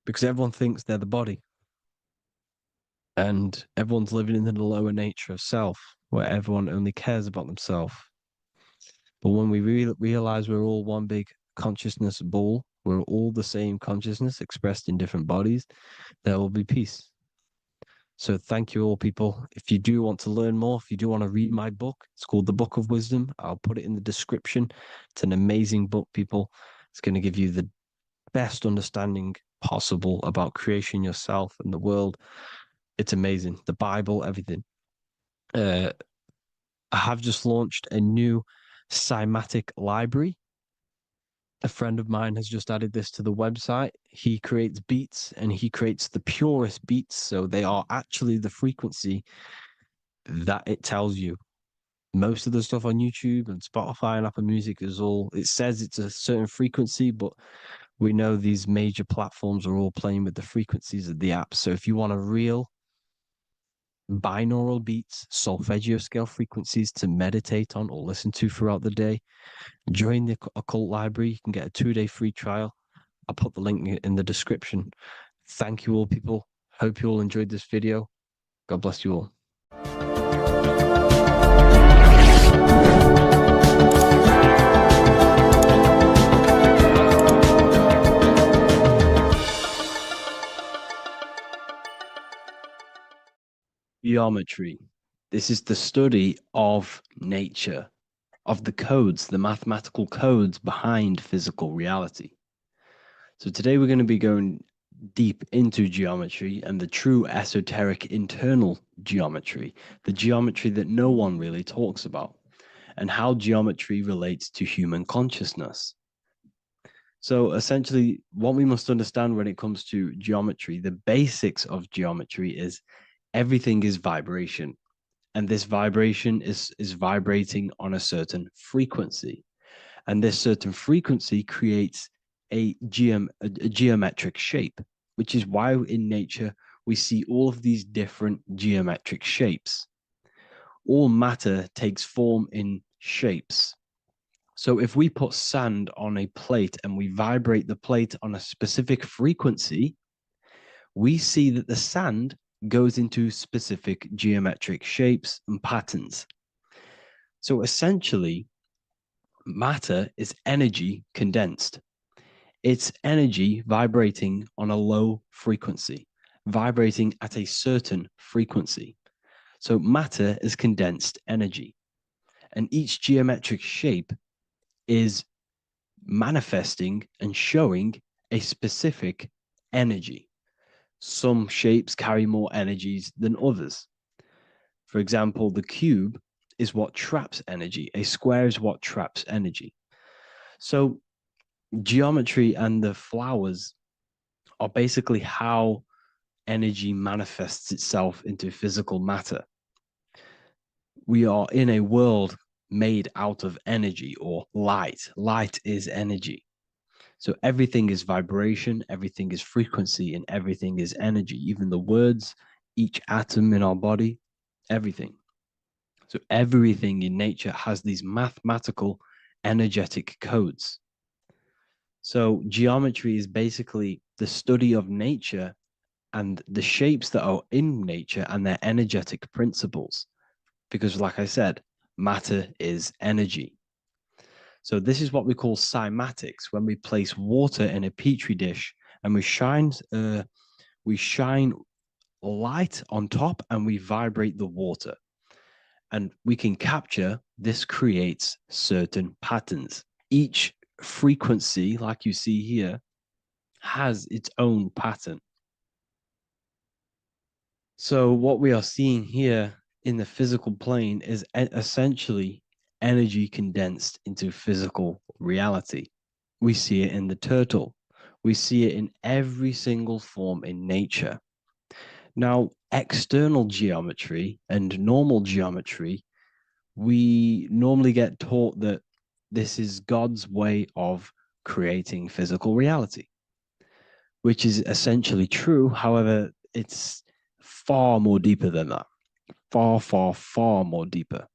because everyone thinks they're the body, and everyone's living in the lower nature of self, where everyone only cares about themselves. But when we realize we're all one big consciousness ball, we're all the same consciousness expressed in different bodies, there will be peace. So thank you all, people. If you do want to learn more, if you do want to read my book, it's called The Book of Wisdom. I'll put it in the description. It's an amazing book, people. It's going to give you the best understanding possible about creation, yourself, and the world. It's amazing. The Bible, everything. I have just launched a new cymatic library. A friend of mine has just added this to the website. He creates beats, and he creates the purest beats. So they are actually the frequency that it tells you. Most of the stuff on YouTube and Spotify and Apple Music it says it's a certain frequency, but we know these major platforms are all playing with the frequencies of the apps. So if you want a real binaural beats, solfeggio scale frequencies to meditate on or listen to throughout the day, join the Occult Library. You can get a 2-day free trial. I'll put the link in the description. Thank you all, people. Hope you all enjoyed this video. God bless you all. Geometry. This is the study of nature, of the codes, the mathematical codes behind physical reality. So today we're going to be going deep into geometry and the true esoteric internal geometry, the geometry that no one really talks about, and how geometry relates to human consciousness. So essentially, what we must understand when it comes to geometry, the basics of geometry is everything is vibration. And this vibration is vibrating on a certain frequency. And this certain frequency creates a geometric shape, which is why in nature we see all of these different geometric shapes. All matter takes form in shapes. So if we put sand on a plate and we vibrate the plate on a specific frequency, we see that the sand goes into specific geometric shapes and patterns. So essentially, matter is energy condensed. It's energy vibrating on a low frequency, vibrating at a certain frequency. So matter is condensed energy. And each geometric shape is manifesting and showing a specific energy. Some shapes carry more energies than others. For example, the cube is what traps energy. A square is what traps energy. So geometry and the flowers are basically how energy manifests itself into physical matter. We are in a world made out of energy or light. Light is energy. So everything is vibration, everything is frequency, and everything is energy. Even the words, each atom in our body, everything. So everything in nature has these mathematical, energetic codes. So geometry is basically the study of nature and the shapes that are in nature and their energetic principles. Because like I said, matter is energy. So this is what we call cymatics, when we place water in a petri dish and we shine light on top and we vibrate the water. And we can capture, this creates certain patterns. Each frequency, like you see here, has its own pattern. So what we are seeing here in the physical plane is essentially energy condensed into physical reality. We see it in the turtle. We see it in every single form in nature. Now, external geometry and normal geometry, we normally get taught that this is God's way of creating physical reality, which is essentially true. However, it's far more deeper than that. Far, far, far more deeper.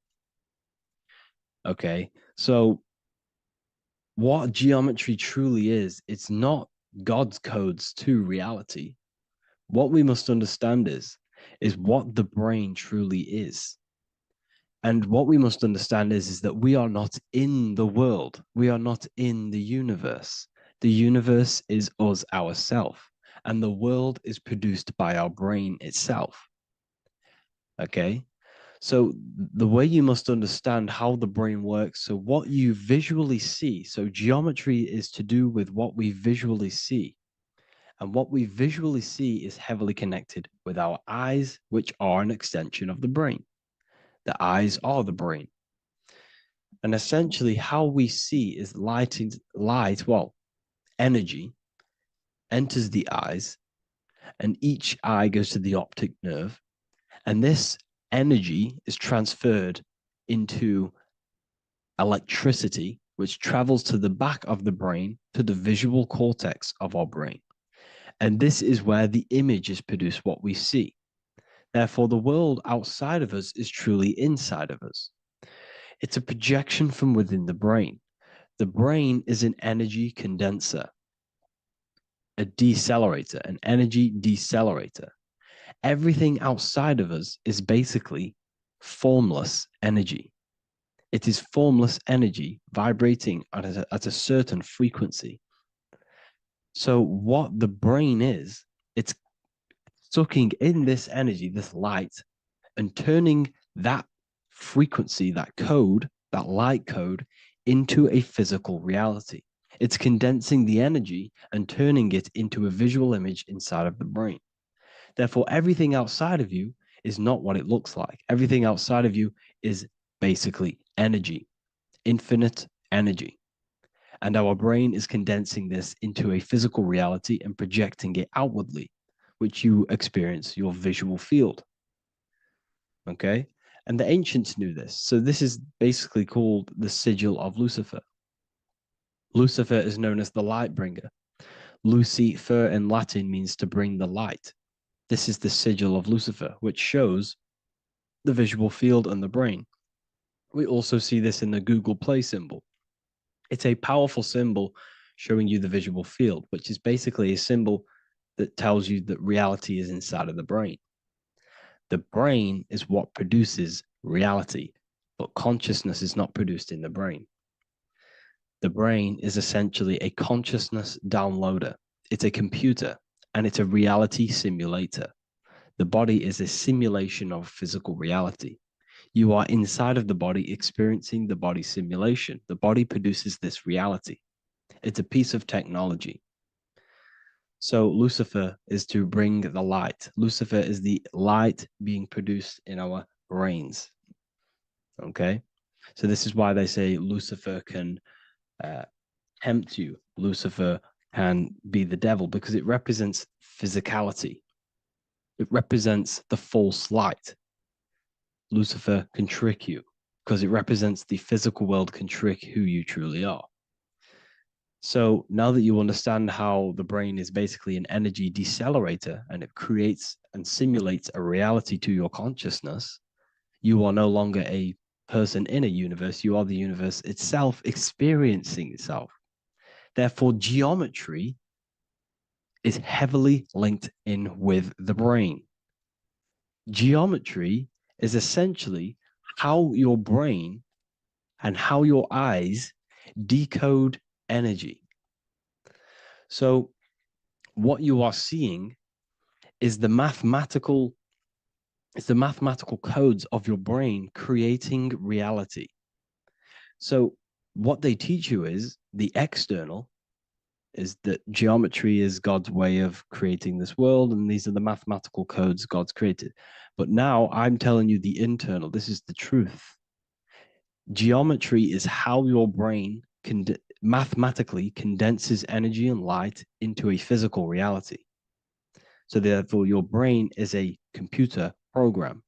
Okay, so what geometry truly is, it's not God's codes to reality. What we must understand is what the brain truly is. And what we must understand is that we are not in the world. We are not in the universe. The universe is us ourselves, and the world is produced by our brain itself. Okay? So the way you must understand how the brain works, so what you visually see, so geometry is to do with what we visually see. And what we visually see is heavily connected with our eyes, which are an extension of the brain. The eyes are the brain. And essentially how we see is energy enters the eyes, and each eye goes to the optic nerve. And this energy is transferred into electricity, which travels to the back of the brain, to the visual cortex of our brain. And this is where the image is produced, what we see. Therefore, the world outside of us is truly inside of us. It's a projection from within the brain. The brain is an energy condenser, a decelerator, an energy decelerator. Everything outside of us is basically formless energy. It is formless energy vibrating at a certain frequency. So what the brain is, it's sucking in this energy, this light, and turning that frequency, that code, that light code, into a physical reality. It's condensing the energy and turning it into a visual image inside of the brain. Therefore, everything outside of you is not what it looks like. Everything outside of you is basically energy, infinite energy. And our brain is condensing this into a physical reality and projecting it outwardly, which you experience your visual field. Okay? And the ancients knew this. So this is basically called the sigil of Lucifer. Lucifer is known as the light bringer. Lucifer in Latin means to bring the light. This is the sigil of Lucifer, which shows the visual field and the brain. We also see this in the Google Play symbol. It's a powerful symbol showing you the visual field, which is basically a symbol that tells you that reality is inside of the brain. The brain is what produces reality, but consciousness is not produced in the brain. The brain is essentially a consciousness downloader. It's a computer, and it's a reality simulator. The body is a simulation of physical reality. You are inside of the body experiencing the body simulation. The body produces this reality. It's a piece of technology. So Lucifer is to bring the light. Lucifer is the light being produced in our brains. Okay? So this is why they say Lucifer can tempt you. Lucifer can be the devil because it represents physicality. It represents the false light. Lucifer can trick you because it represents the physical world can trick who you truly are. So now that you understand how the brain is basically an energy decelerator and it creates and simulates a reality to your consciousness, you are no longer a person in a universe. You are the universe itself experiencing itself. Therefore, geometry is heavily linked in with the brain. Geometry is essentially how your brain and how your eyes decode energy. So what you are seeing is the mathematical codes of your brain creating reality. So what they teach you is the external is that geometry is God's way of creating this world, and these are the mathematical codes God's created. But now I'm telling you the internal. This is the truth. Geometry is how your brain mathematically condenses energy and light into a physical reality. So therefore, your brain is a computer program.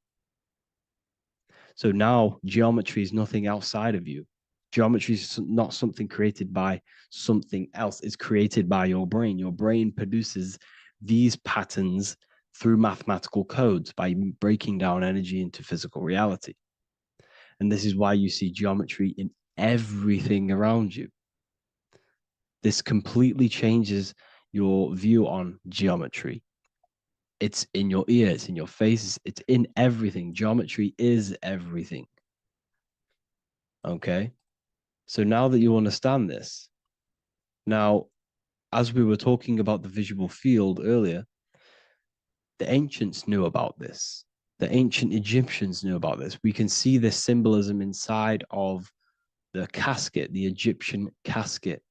So now geometry is nothing outside of you. Geometry is not something created by something else. It's created by your brain. Your brain produces these patterns through mathematical codes by breaking down energy into physical reality. And this is why you see geometry in everything around you. This completely changes your view on geometry. It's in your ear, it's in your face, it's in everything. Geometry is everything. Okay? So now that you understand this, now, as we were talking about the visual field earlier, the ancients knew about this. The ancient Egyptians knew about this. We can see this symbolism inside of the casket, the Egyptian casket.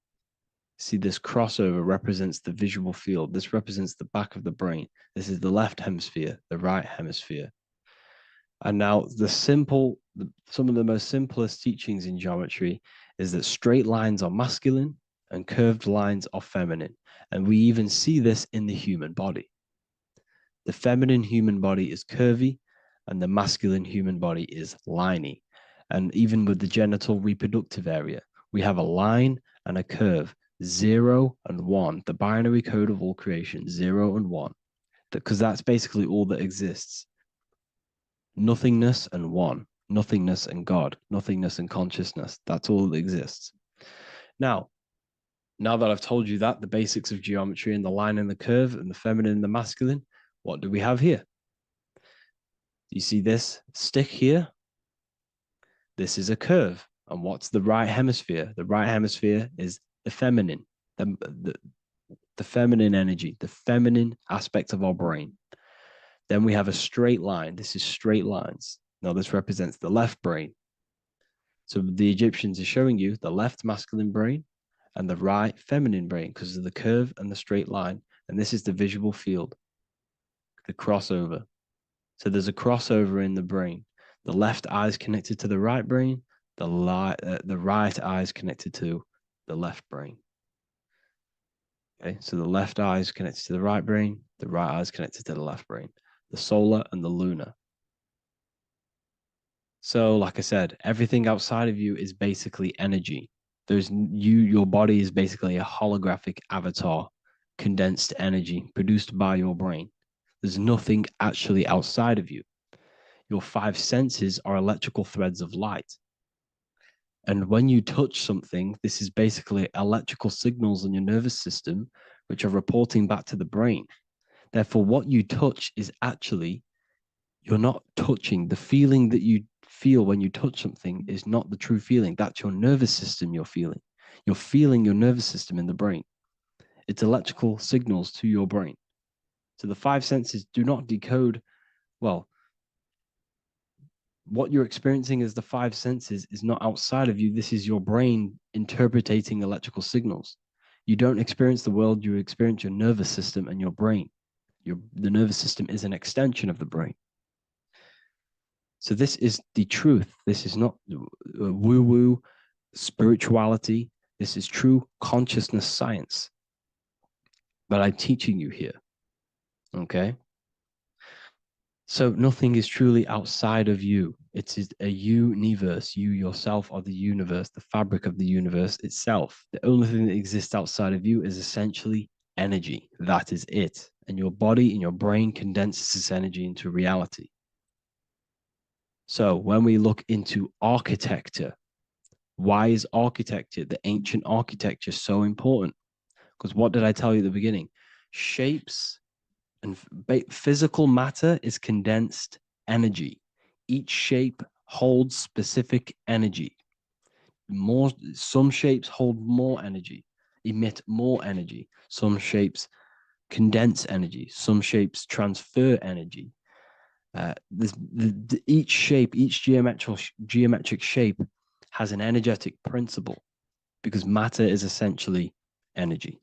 See, this crossover represents the visual field. This represents the back of the brain. This is the left hemisphere, the right hemisphere. And now some of the most simplest teachings in geometry is that straight lines are masculine and curved lines are feminine. And we even see this in the human body. The feminine human body is curvy and the masculine human body is liney. And even with the genital reproductive area, we have a line and a curve. 0 and 1, the binary code of all creation, 0 and 1, because that's basically all that exists. Nothingness and one, nothingness and God, nothingness and consciousness. That's all that exists. Now that I've told you that, the basics of geometry and the line and the curve and the feminine and the masculine, what do we have here? You see this stick here? This is a curve. And what's the right hemisphere? The right hemisphere is the feminine, the feminine energy, the feminine aspect of our brain. Then we have a straight line. This is straight lines. Now this represents the left brain. So the Egyptians are showing you the left masculine brain and the right feminine brain because of the curve and the straight line. And this is the visual field, the crossover. So there's a crossover in the brain. The left eye is connected to the right brain. The right eye is connected to the left brain. Okay, so the left eye is connected to the right brain, the right eye is connected to the left brain, the solar and the lunar. So, like I said, everything outside of you is basically energy. Your body is basically a holographic avatar, condensed energy produced by your brain. There's nothing actually outside of you. Your 5 senses are electrical threads of light. And when you touch something, this is basically electrical signals in your nervous system, which are reporting back to the brain. Therefore, what you touch is actually, you're not touching. The feeling that you feel when you touch something is not the true feeling. That's your nervous system you're feeling. You're feeling your nervous system in the brain. It's electrical signals to your brain. So the 5 senses do not decode, well, what you're experiencing as the 5 senses is not outside of you. This is your brain interpreting electrical signals. You don't experience the world, you experience your nervous system and your brain. The nervous system is an extension of the brain. So this is the truth. This is not woo-woo spirituality. This is true consciousness science that I'm teaching you here. Okay? So nothing is truly outside of you. It is a universe. You yourself are the universe, the fabric of the universe itself. The only thing that exists outside of you is essentially energy. That is it. And your body and your brain condenses this energy into reality. So when we look into architecture, why is architecture, the ancient architecture, so important? Because what did I tell you at the beginning? Shapes and physical matter is condensed energy. Each shape holds specific energy. Some shapes hold more energy, emit more energy. Some shapes condense energy. Some shapes transfer energy. Each shape, each geometric shape has an energetic principle because matter is essentially energy.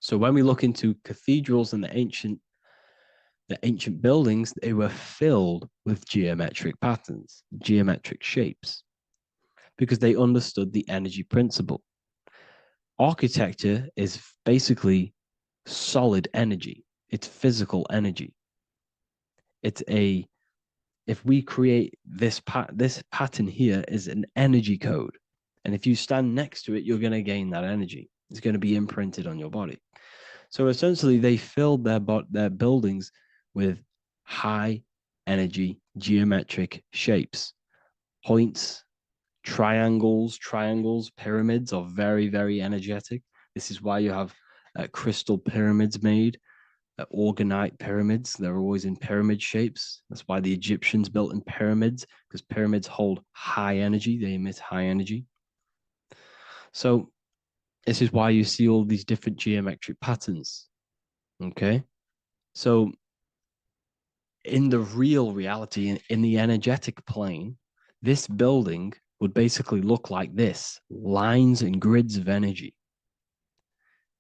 So when we look into cathedrals and the ancient buildings, they were filled with geometric patterns, geometric shapes, because they understood the energy principle. Architecture is basically solid energy. It's physical energy. If we create this pattern here is an energy code. And if you stand next to it, you're going to gain that energy. It's going to be imprinted on your body. So essentially, they filled their buildings with high energy geometric shapes, points, triangles, pyramids are very, very energetic. This is why you have crystal pyramids made, organite pyramids. They're always in pyramid shapes. That's why the Egyptians built in pyramids, because pyramids hold high energy. They emit high energy. So this is why you see all these different geometric patterns. Okay. So in the real reality, in the energetic plane, this building would basically look like this: lines and grids of energy.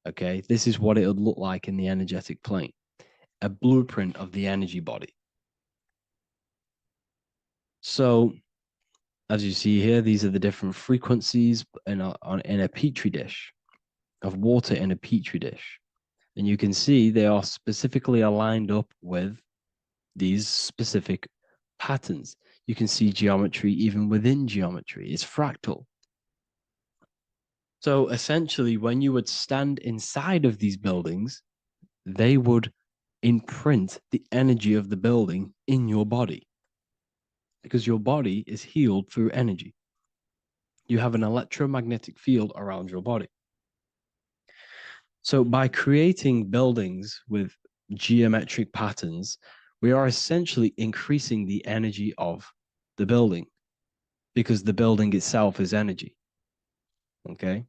Okay, this is what it would look like in the energetic plane, a blueprint of the energy body. So, as you see here, these are the different frequencies in a petri dish, of water in a petri dish. And you can see they are specifically aligned up with these specific patterns. You can see geometry even within geometry. It's fractal. So essentially, when you would stand inside of these buildings, they would imprint the energy of the building in your body, because your body is healed through energy. You have an electromagnetic field around your body. So by creating buildings with geometric patterns, we are essentially increasing the energy of the building, because the building itself is energy. Okay.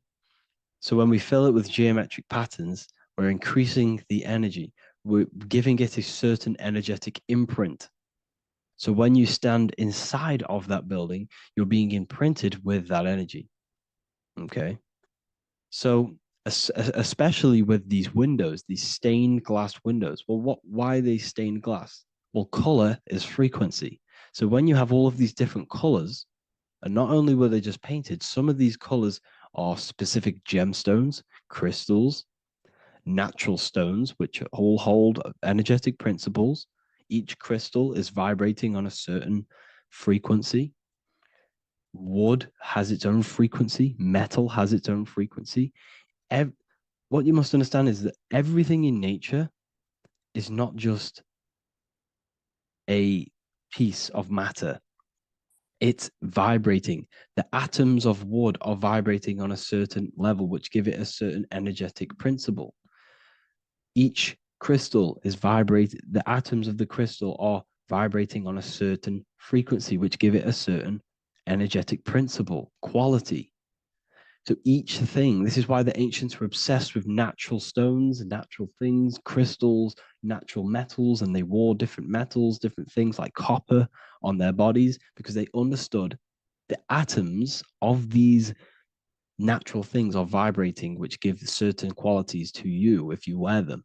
So when we fill it with geometric patterns, we're increasing the energy. We're giving it a certain energetic imprint. So when you stand inside of that building, you're being imprinted with that energy. Okay. So especially with these windows, these stained glass windows. Well, why are they stained glass? Well, color is frequency. So when you have all of these different colors, and not only were they just painted, some of these colors are specific gemstones, crystals, natural stones, which all hold energetic principles. Each crystal is vibrating on a certain frequency. Wood has its own frequency. Metal has its own frequency. What you must understand is that everything in nature is not just a piece of matter. It's vibrating. The atoms of wood are vibrating on a certain level, which give it a certain energetic principle. Each crystal is vibrating. The atoms of the crystal are vibrating on a certain frequency, which give it a certain energetic principle, quality. So each thing, this is why the ancients were obsessed with natural stones, natural things, crystals, natural metals, and they wore different metals, different things like copper on their bodies, because they understood the atoms of these natural things are vibrating, which give certain qualities to you if you wear them.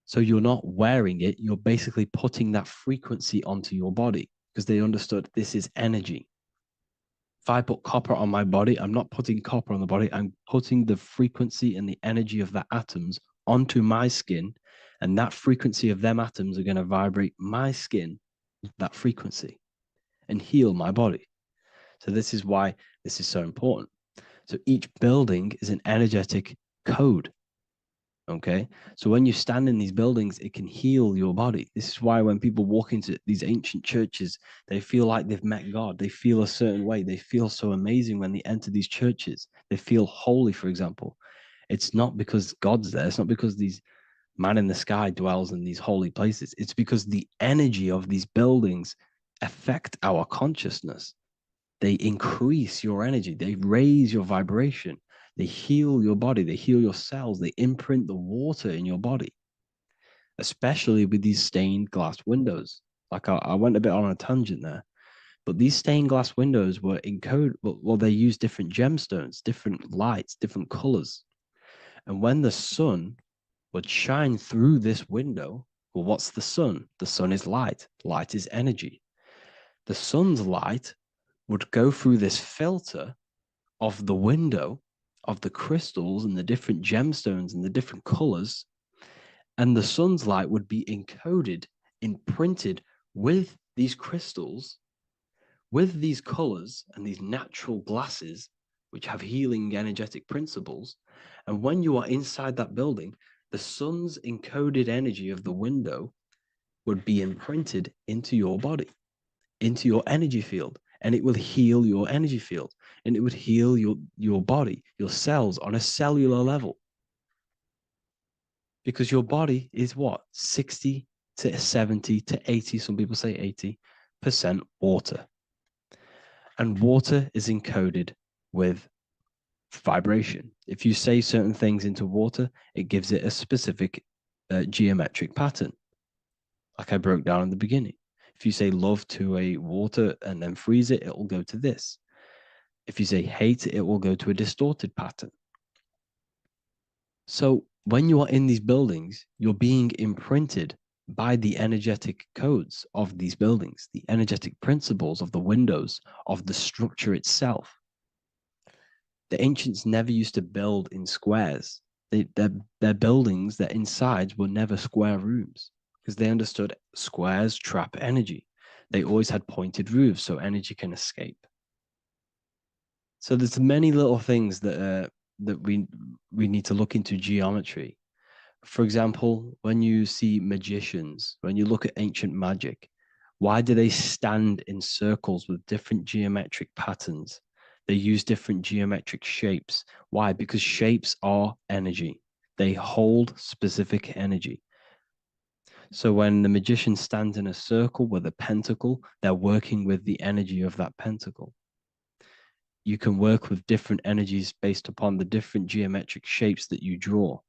So you're not wearing it, you're basically putting that frequency onto your body, because they understood this is energy. If I put copper on my body, I'm not putting copper on the body. I'm putting the frequency and the energy of the atoms onto my skin. And that frequency of them atoms are going to vibrate my skin, that frequency, and heal my body. So this is why this is so important. So each building is an energetic code. Okay. So when you stand in these buildings, it can heal your body. This is why when people walk into these ancient churches, they feel like they've met God. They feel a certain way. They feel so amazing when they enter these churches. They feel holy, for example. It's not because God's there. It's not because these man in the sky dwells in these holy places. It's because the energy of these buildings affect our consciousness. They increase your energy. They raise your vibration. They heal your body. They heal your cells. They imprint the water in your body, especially with these stained glass windows. Like I went a bit on a tangent there, but these stained glass windows were encoded. Well, they use different gemstones, different lights, different colors. And when the sun would shine through this window, well, what's the sun? The sun is light. Light is energy. The sun's light would go through this filter of the window, of the crystals and the different gemstones and the different colors. And the sun's light would be encoded, imprinted with these crystals, with these colors and these natural glasses, which have healing energetic principles. And when you are inside that building, the sun's encoded energy of the window would be imprinted into your body, into your energy field, and it will heal your energy field, and it would heal your body, your cells on a cellular level. Because your body is what? 60 to 70 to 80, some people say 80% water. And water is encoded with vibration. If you say certain things into water, it gives it a specific geometric pattern, like I broke down in the beginning. If you say love to a water and then freeze it, it will go to this. If you say hate, it will go to a distorted pattern. So when you are in these buildings, you're being imprinted by the energetic codes of these buildings, the energetic principles of the windows, of the structure itself. The ancients never used to build in squares. Their buildings, their insides were never square rooms because they understood squares trap energy. They always had pointed roofs so energy can escape. So there's many little things that we need to look into geometry. For example, when you see magicians, when you look at ancient magic, why do they stand in circles with different geometric patterns? They use different geometric shapes. Why? Because shapes are energy. They hold specific energy. So when the magician stands in a circle with a pentacle, they're working with the energy of that pentacle. You can work with different energies based upon the different geometric shapes that you draw.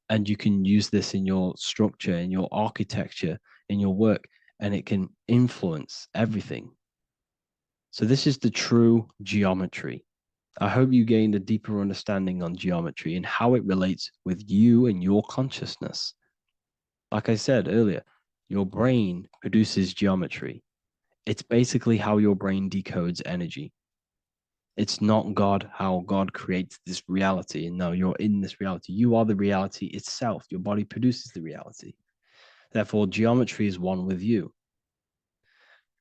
And you can use this in your structure, in your architecture, in your work, and it can influence everything. So this is the true geometry. I hope you gained a deeper understanding on geometry and how it relates with you and your consciousness. Like I said earlier, your brain produces geometry. It's basically how your brain decodes energy. It's not God, how God creates this reality. And no, you're in this reality. You are the reality itself. Your body produces the reality. Therefore, geometry is one with you.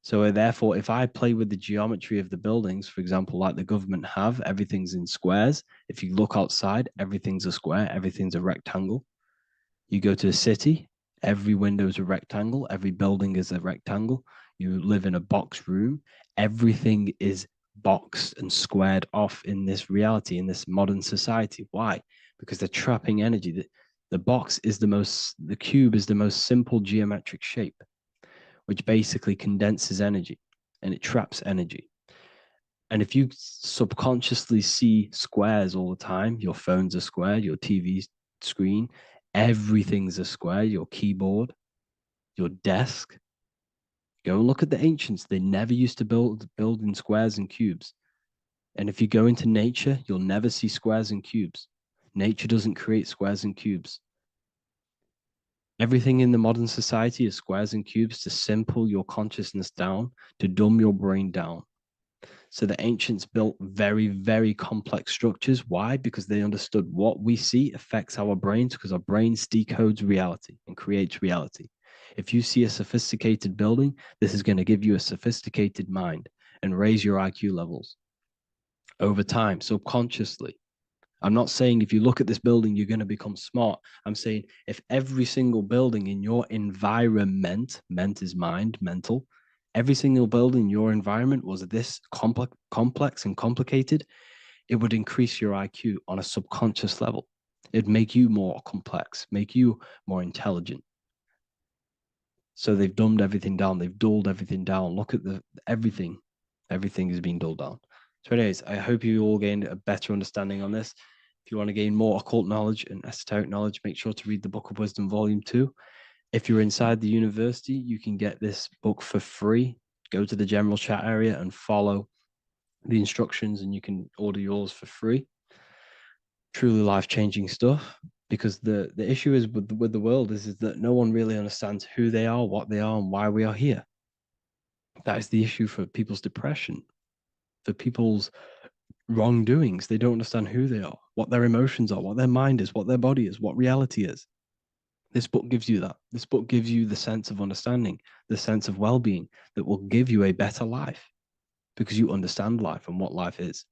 So therefore, if I play with the geometry of the buildings, for example, like the government have, everything's in squares. If you look outside, everything's a square, everything's a rectangle. You go to a city, every window is a rectangle, every building is a rectangle. You live in a box room, everything is boxed and squared off in this reality, in this modern society. Why? Because they're trapping energy. The box is the cube is the most simple geometric shape, which basically condenses energy and it traps energy. And if you subconsciously see squares all the time, your phone's a square, your TV screen, everything's a square, your keyboard, your desk. Go and look at the ancients. They never used to build in squares and cubes. And if you go into nature, you'll never see squares and cubes. Nature doesn't create squares and cubes. Everything in the modern society is squares and cubes to simple your consciousness down, to dumb your brain down. So the ancients built very, very complex structures. Why? Because they understood what we see affects our brains, because our brains decodes reality and creates reality. If you see a sophisticated building, this is going to give you a sophisticated mind and raise your IQ levels over time, subconsciously. I'm not saying if you look at this building, you're going to become smart. I'm saying if every single building in your environment, ment is mind, mental, every single building in your environment was this complex and complicated, it would increase your IQ on a subconscious level. It'd make you more complex, make you more intelligent. So they've dumbed everything down. They've dulled everything down. Look at everything. Everything is being dulled down. So anyways, I hope you all gained a better understanding on this. If you want to gain more occult knowledge and esoteric knowledge, make sure to read the Book of Wisdom, Volume 2. If you're inside the university, you can get this book for free. Go to the general chat area and follow the instructions and you can order yours for free. truly life-changing stuff, because the issue is with the world is that no one really understands who they are, what they are, and why we are here. That is the issue for people's depression, for people's wrongdoings. They don't understand who they are, what their emotions are, what their mind is, what their body is, what reality is. This book gives you that. This book gives you the sense of understanding, the sense of well-being that will give you a better life, because you understand life and what life is.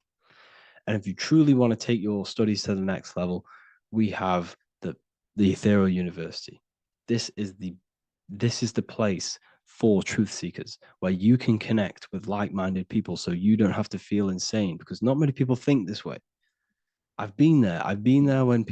And if you truly want to take your studies to the next level, we have the Ethereal University. This is the place for truth seekers, where you can connect with like-minded people, so you don't have to feel insane, because not many people think this way. I've been there. I've been there when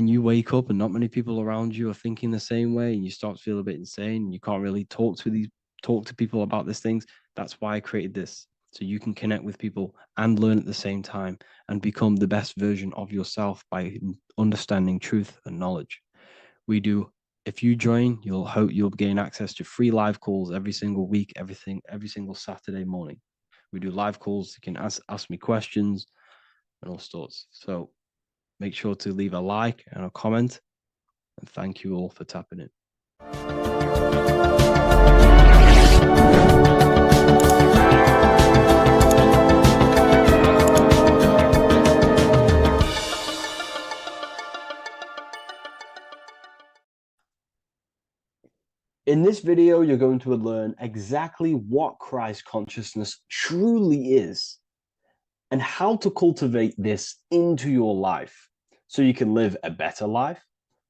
you wake up and not many people around you are thinking the same way, and you start to feel a bit insane, and you can't really talk to people about these things. That's why I created this, so you can connect with people and learn at the same time and become the best version of yourself by understanding truth and knowledge. If you join, you'll gain access to free live calls every single week, every single Saturday morning. We do live calls. You can ask me questions and all sorts. So make sure to leave a like and a comment, and thank you all for tapping in. In this video, you're going to learn exactly what Christ consciousness truly is and how to cultivate this into your life so you can live a better life,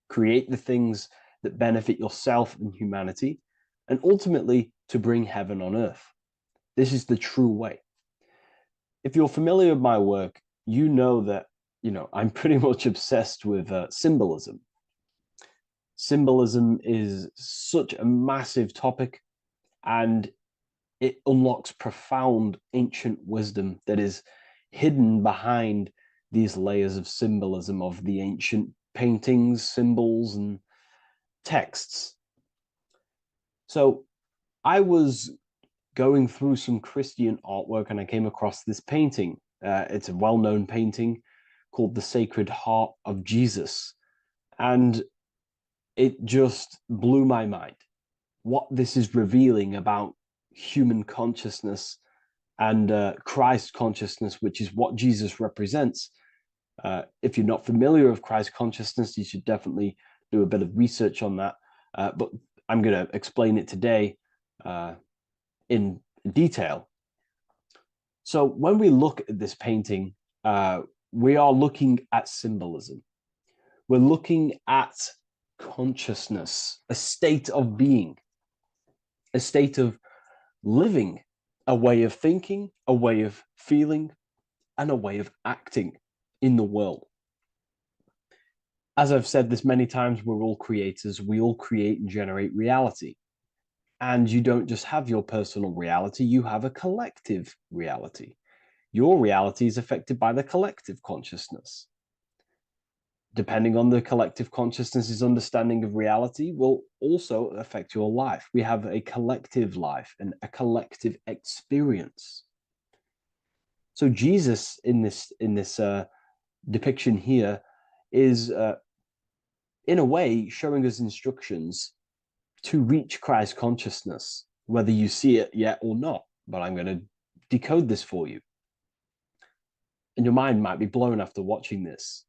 create the things that benefit yourself and humanity, and ultimately to bring heaven on earth. This is the true way. If you're familiar with my work, you know that, I'm pretty much obsessed with symbolism. Symbolism is such a massive topic, and it unlocks profound ancient wisdom that is hidden behind these layers of symbolism of the ancient paintings, symbols, and texts. So I was going through some Christian artwork and I came across this painting. It's a well-known painting called The Sacred Heart of Jesus. And it just blew my mind what this is revealing about human consciousness and Christ consciousness, which is what Jesus represents. If you're not familiar with Christ consciousness, you should definitely do a bit of research on that. But I'm going to explain it today in detail. So when we look at this painting, we are looking at symbolism. We're looking at consciousness, a state of being, a state of living, a way of thinking, a way of feeling, and a way of acting in the world. As I've said this many times, we're all creators. We all create and generate reality. And you don't just have your personal reality, you have a collective reality. Your reality is affected by the collective consciousness. Depending on the collective consciousness's understanding of reality will also affect your life. We have a collective life and a collective experience. So Jesus in this depiction here is in a way showing us instructions to reach Christ consciousness, whether you see it yet or not. But I'm going to decode this for you. And your mind might be blown after watching this.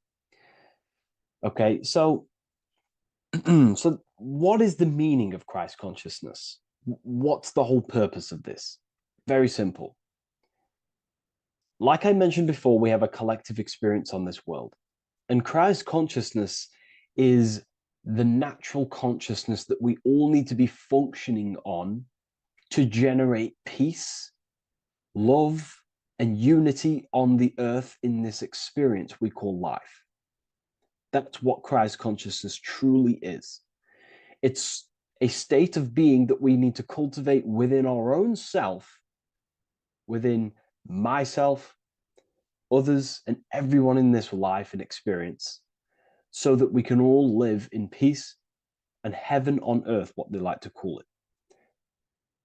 Okay, so so what is the meaning of Christ consciousness? What's the whole purpose of this? Very simple. Like I mentioned before, we have a collective experience on this world. And Christ consciousness is the natural consciousness that we all need to be functioning on to generate peace, love, and unity on the earth in this experience we call life. That's what Christ consciousness truly is. It's a state of being that we need to cultivate within our own self, within myself, others, and everyone in this life and experience, so that we can all live in peace and heaven on earth, what they like to call it,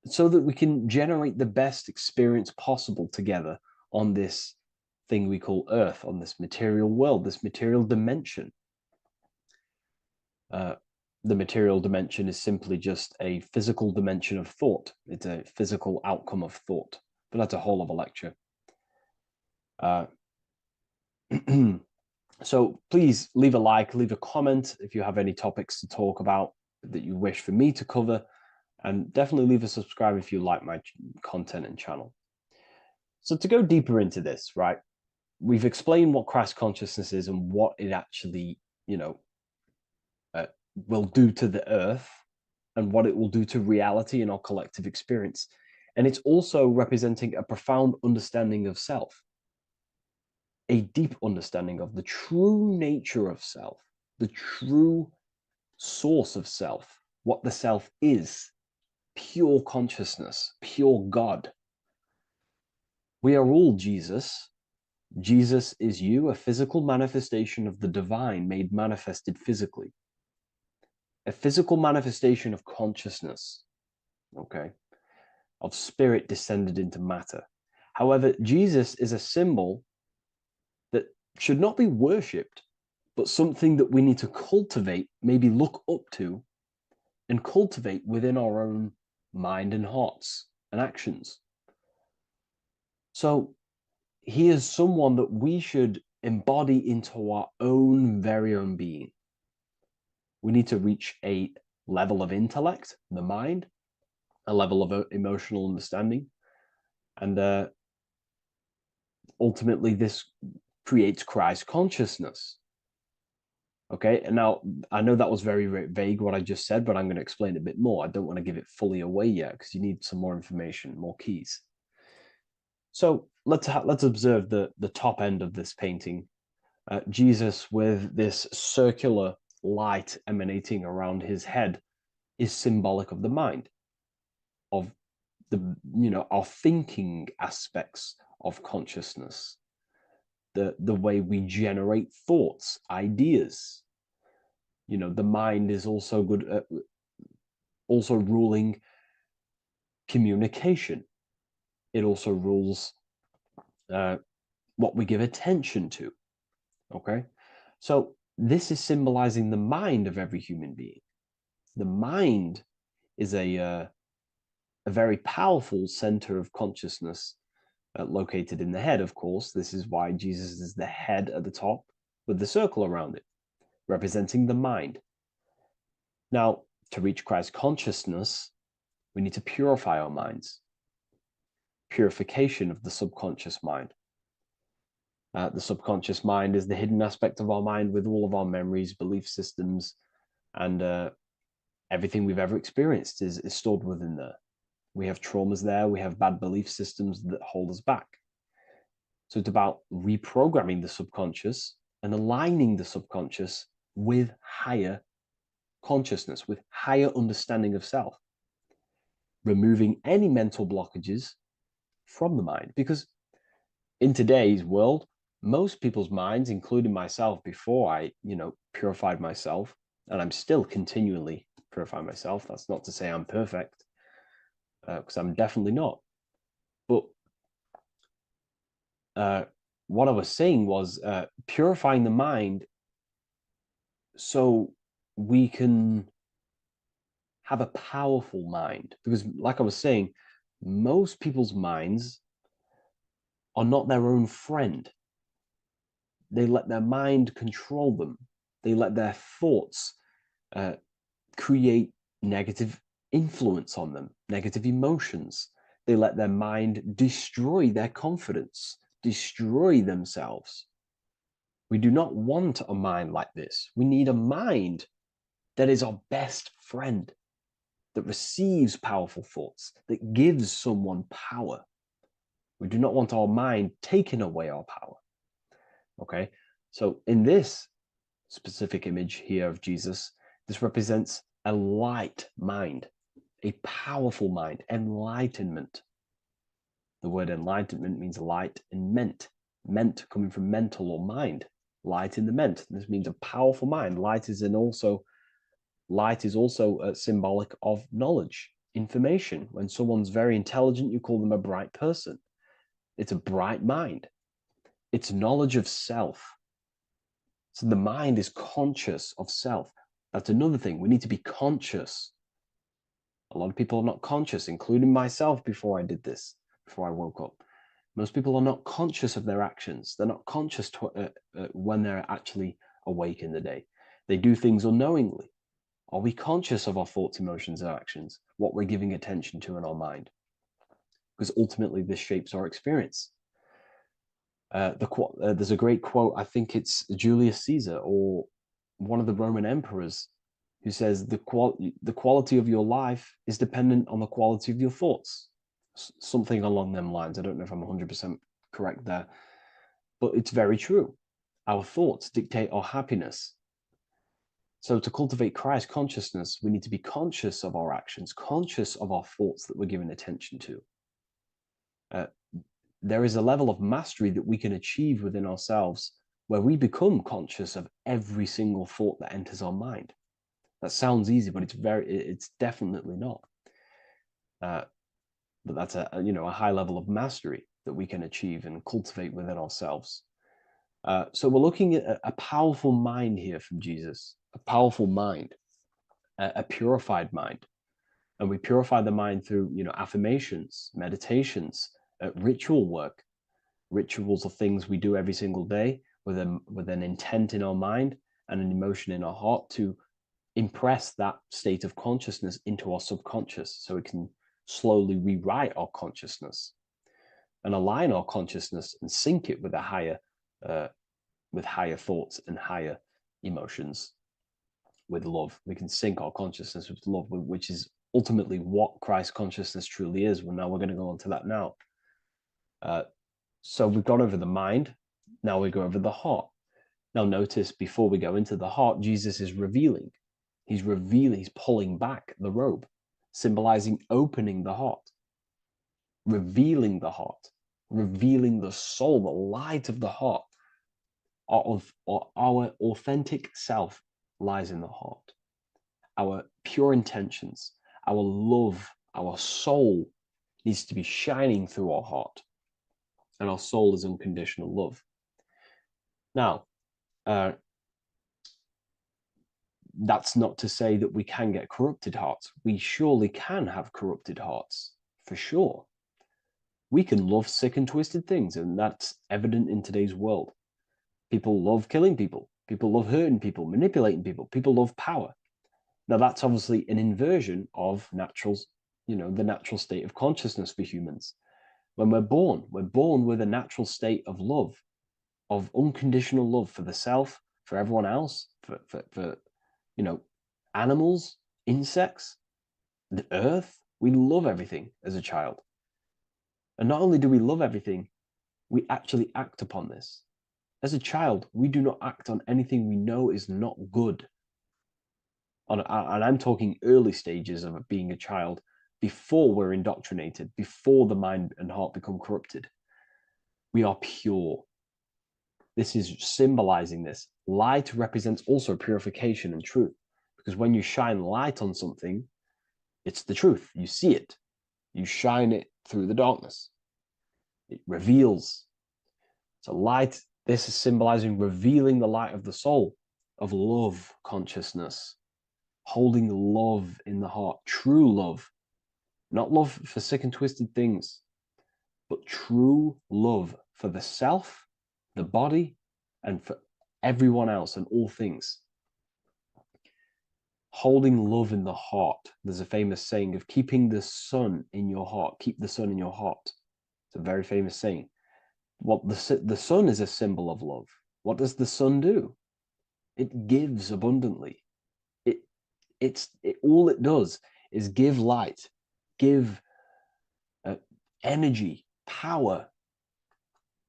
so that we can generate the best experience possible together on this thing we call Earth, on this material world, this material dimension. The material dimension is simply just a physical dimension of thought. It's a physical outcome of thought, but that's a whole of a lecture. So please leave a like, leave a comment if you have any topics to talk about that you wish for me to cover, and definitely leave a subscribe if you like my content and channel. So to go deeper into this, right, we've explained what Christ consciousness is and what it actually, will do to the earth and what it will do to reality and our collective experience. And it's also representing a profound understanding of self, a deep understanding of the true nature of self, the true source of self, what the self is, pure consciousness, pure God. We are all Jesus. Jesus is you, a physical manifestation of the divine made manifested physically. A physical manifestation of consciousness, okay, of spirit descended into matter. However, Jesus is a symbol that should not be worshipped, but something that we need to cultivate, maybe look up to, and cultivate within our own mind and hearts and actions. So he is someone that we should embody into our own very own being. We need to reach a level of intellect, the mind, a level of emotional understanding, and ultimately this creates Christ consciousness. Okay, and now I know that was very, very vague what I just said, but I'm going to explain it a bit more. I don't want to give it fully away yet because you need some more information, more keys. So let's observe the top end of this painting. Jesus with this circular light emanating around his head is symbolic of the mind, of the our thinking aspects of consciousness, the way we generate thoughts, ideas. The mind is also good at also ruling communication. It also rules what we give attention to. Okay, so this is symbolizing the mind of every human being. The mind is a very powerful center of consciousness located in the head, of course. This is why Jesus is the head at the top with the circle around it, representing the mind. Now, to reach Christ consciousness, we need to purify our minds. Purification of the subconscious mind. The subconscious mind is the hidden aspect of our mind with all of our memories, belief systems, and everything we've ever experienced is stored within there. We have traumas there. We have bad belief systems that hold us back. So it's about reprogramming the subconscious and aligning the subconscious with higher consciousness, with higher understanding of self. Removing any mental blockages from the mind. Because in today's world, most people's minds, including myself before I, purified myself, and I'm still continually purifying myself. That's not to say I'm perfect, because I'm definitely not. But what I was saying was purifying the mind so we can have a powerful mind. Because like I was saying, most people's minds are not their own friend. They let their mind control them. They let their thoughts create negative influence on them, negative emotions. They let their mind destroy their confidence, destroy themselves. We do not want a mind like this. We need a mind that is our best friend, that receives powerful thoughts, that gives someone power. We do not want our mind taking away our power. Okay, so in this specific image here of Jesus, this represents a light mind, a powerful mind, enlightenment. The word enlightenment means light and ment coming from mental or mind, light in the ment. This means a powerful mind. Light is also symbolic of knowledge, information. When someone's very intelligent, you call them a bright person. It's a bright mind. It's knowledge of self. So the mind is conscious of self. That's another thing. We need to be conscious. A lot of people are not conscious, including myself before I did this, before I woke up. Most people are not conscious of their actions. They're not conscious when they're actually awake in the day. They do things unknowingly. Are we conscious of our thoughts, emotions, and actions? What we're giving attention to in our mind? Because ultimately this shapes our experience. There's a great quote, I think it's Julius Caesar or one of the Roman emperors, who says the quality of your life is dependent on the quality of your thoughts. Something along them lines. I don't know if I'm 100% correct there, but it's very true. Our thoughts dictate our happiness. So to cultivate Christ consciousness, we need to be conscious of our actions, conscious of our thoughts that we're giving attention to. There is a level of mastery that we can achieve within ourselves where we become conscious of every single thought that enters our mind. That sounds easy, but it's definitely not. But that's a high level of mastery that we can achieve and cultivate within ourselves. So we're looking at a powerful mind here from Jesus, a powerful mind, a purified mind. And we purify the mind through, affirmations, meditations, ritual work. Rituals are things we do every single day with an intent in our mind and an emotion in our heart to impress that state of consciousness into our subconscious, so it can slowly rewrite our consciousness and align our consciousness and sync it with higher thoughts and higher emotions with love. We can sync our consciousness with love, which is ultimately what Christ consciousness truly is. Well, now we're going to go on to that now. So we've gone over the mind. Now we go over the heart. Now notice, before we go into the heart, Jesus is revealing. He's pulling back the robe, symbolizing opening the heart, revealing the heart, revealing the soul, the light of the heart. Our authentic self lies in the heart. Our pure intentions, our love, our soul needs to be shining through our heart. And our soul is unconditional love. Now, that's not to say that we can get corrupted hearts. We surely can have corrupted hearts, for sure. We can love sick and twisted things, and that's evident in today's world. People love killing people. People love hurting people, manipulating people. People love power. Now, that's obviously an inversion of the natural state of consciousness for humans. When we're born with a natural state of love, of unconditional love for the self, for everyone else, for animals, insects, the earth. We love everything as a child. And not only do we love everything, we actually act upon this. As a child, we do not act on anything we know is not good. And I'm talking early stages of being a child, before we're indoctrinated, before the mind and heart become corrupted. We are pure. This is symbolizing this. Light represents also purification and truth, because when you shine light on something, it's the truth. You see it. You shine it through the darkness. It reveals. So light, this is symbolizing revealing the light of the soul, of love consciousness, holding love in the heart, true love. Not love for sick and twisted things, but true love for the self, the body, and for everyone else and all things. Holding love in the heart. There's a famous saying of keeping the sun in your heart. Keep the sun in your heart. It's a very famous saying. What the sun is a symbol of love. What does the sun do? It gives abundantly. All it does is give light, give energy, power,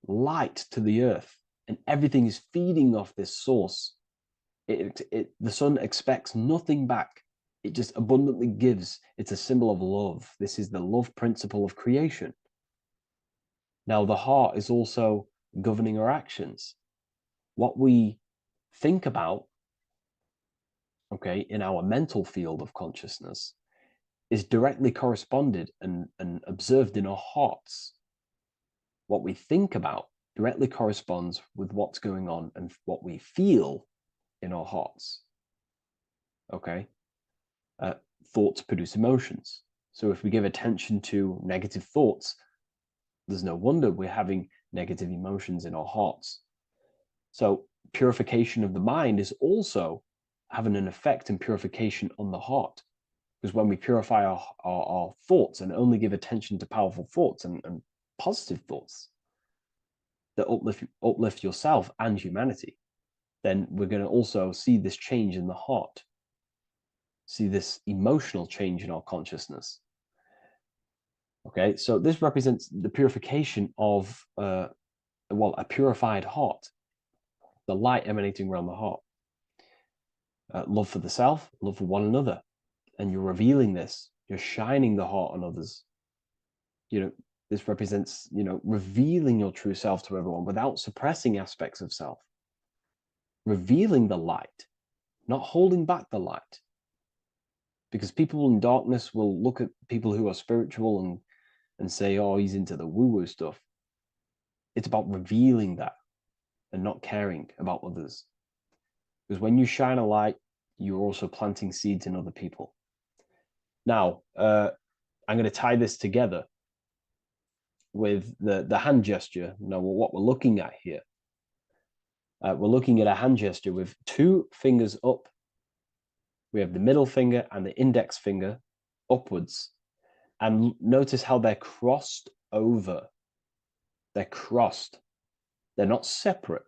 light to the earth, and everything is feeding off this source. The sun expects nothing back. It just abundantly gives. It's a symbol of love. This is the love principle of creation. Now, the heart is also governing our actions. What we think about, in our mental field of consciousness, is directly corresponded and observed in our hearts. What we think about directly corresponds with what's going on and what we feel in our hearts. Okay? Thoughts produce emotions. So if we give attention to negative thoughts, there's no wonder we're having negative emotions in our hearts. So purification of the mind is also having an effect in purification on the heart. Because when we purify our thoughts and only give attention to powerful thoughts and positive thoughts that uplift yourself and humanity, then we're going to also see this change in the heart, see this emotional change in our consciousness. Okay, so this represents the purification of, a purified heart, the light emanating around the heart. Love for the self, love for one another. And you're revealing this, you're shining the heart on others. This represents, revealing your true self to everyone without suppressing aspects of self. Revealing the light, not holding back the light. Because people in darkness will look at people who are spiritual and say, oh, he's into the woo-woo stuff. It's about revealing that and not caring about others. Because when you shine a light, you're also planting seeds in other people. Now, I'm going to tie this together with the hand gesture. Now, what we're looking at here, we're looking at a hand gesture with two fingers up. We have the middle finger and the index finger upwards. And notice how they're crossed over. They're crossed. They're not separate.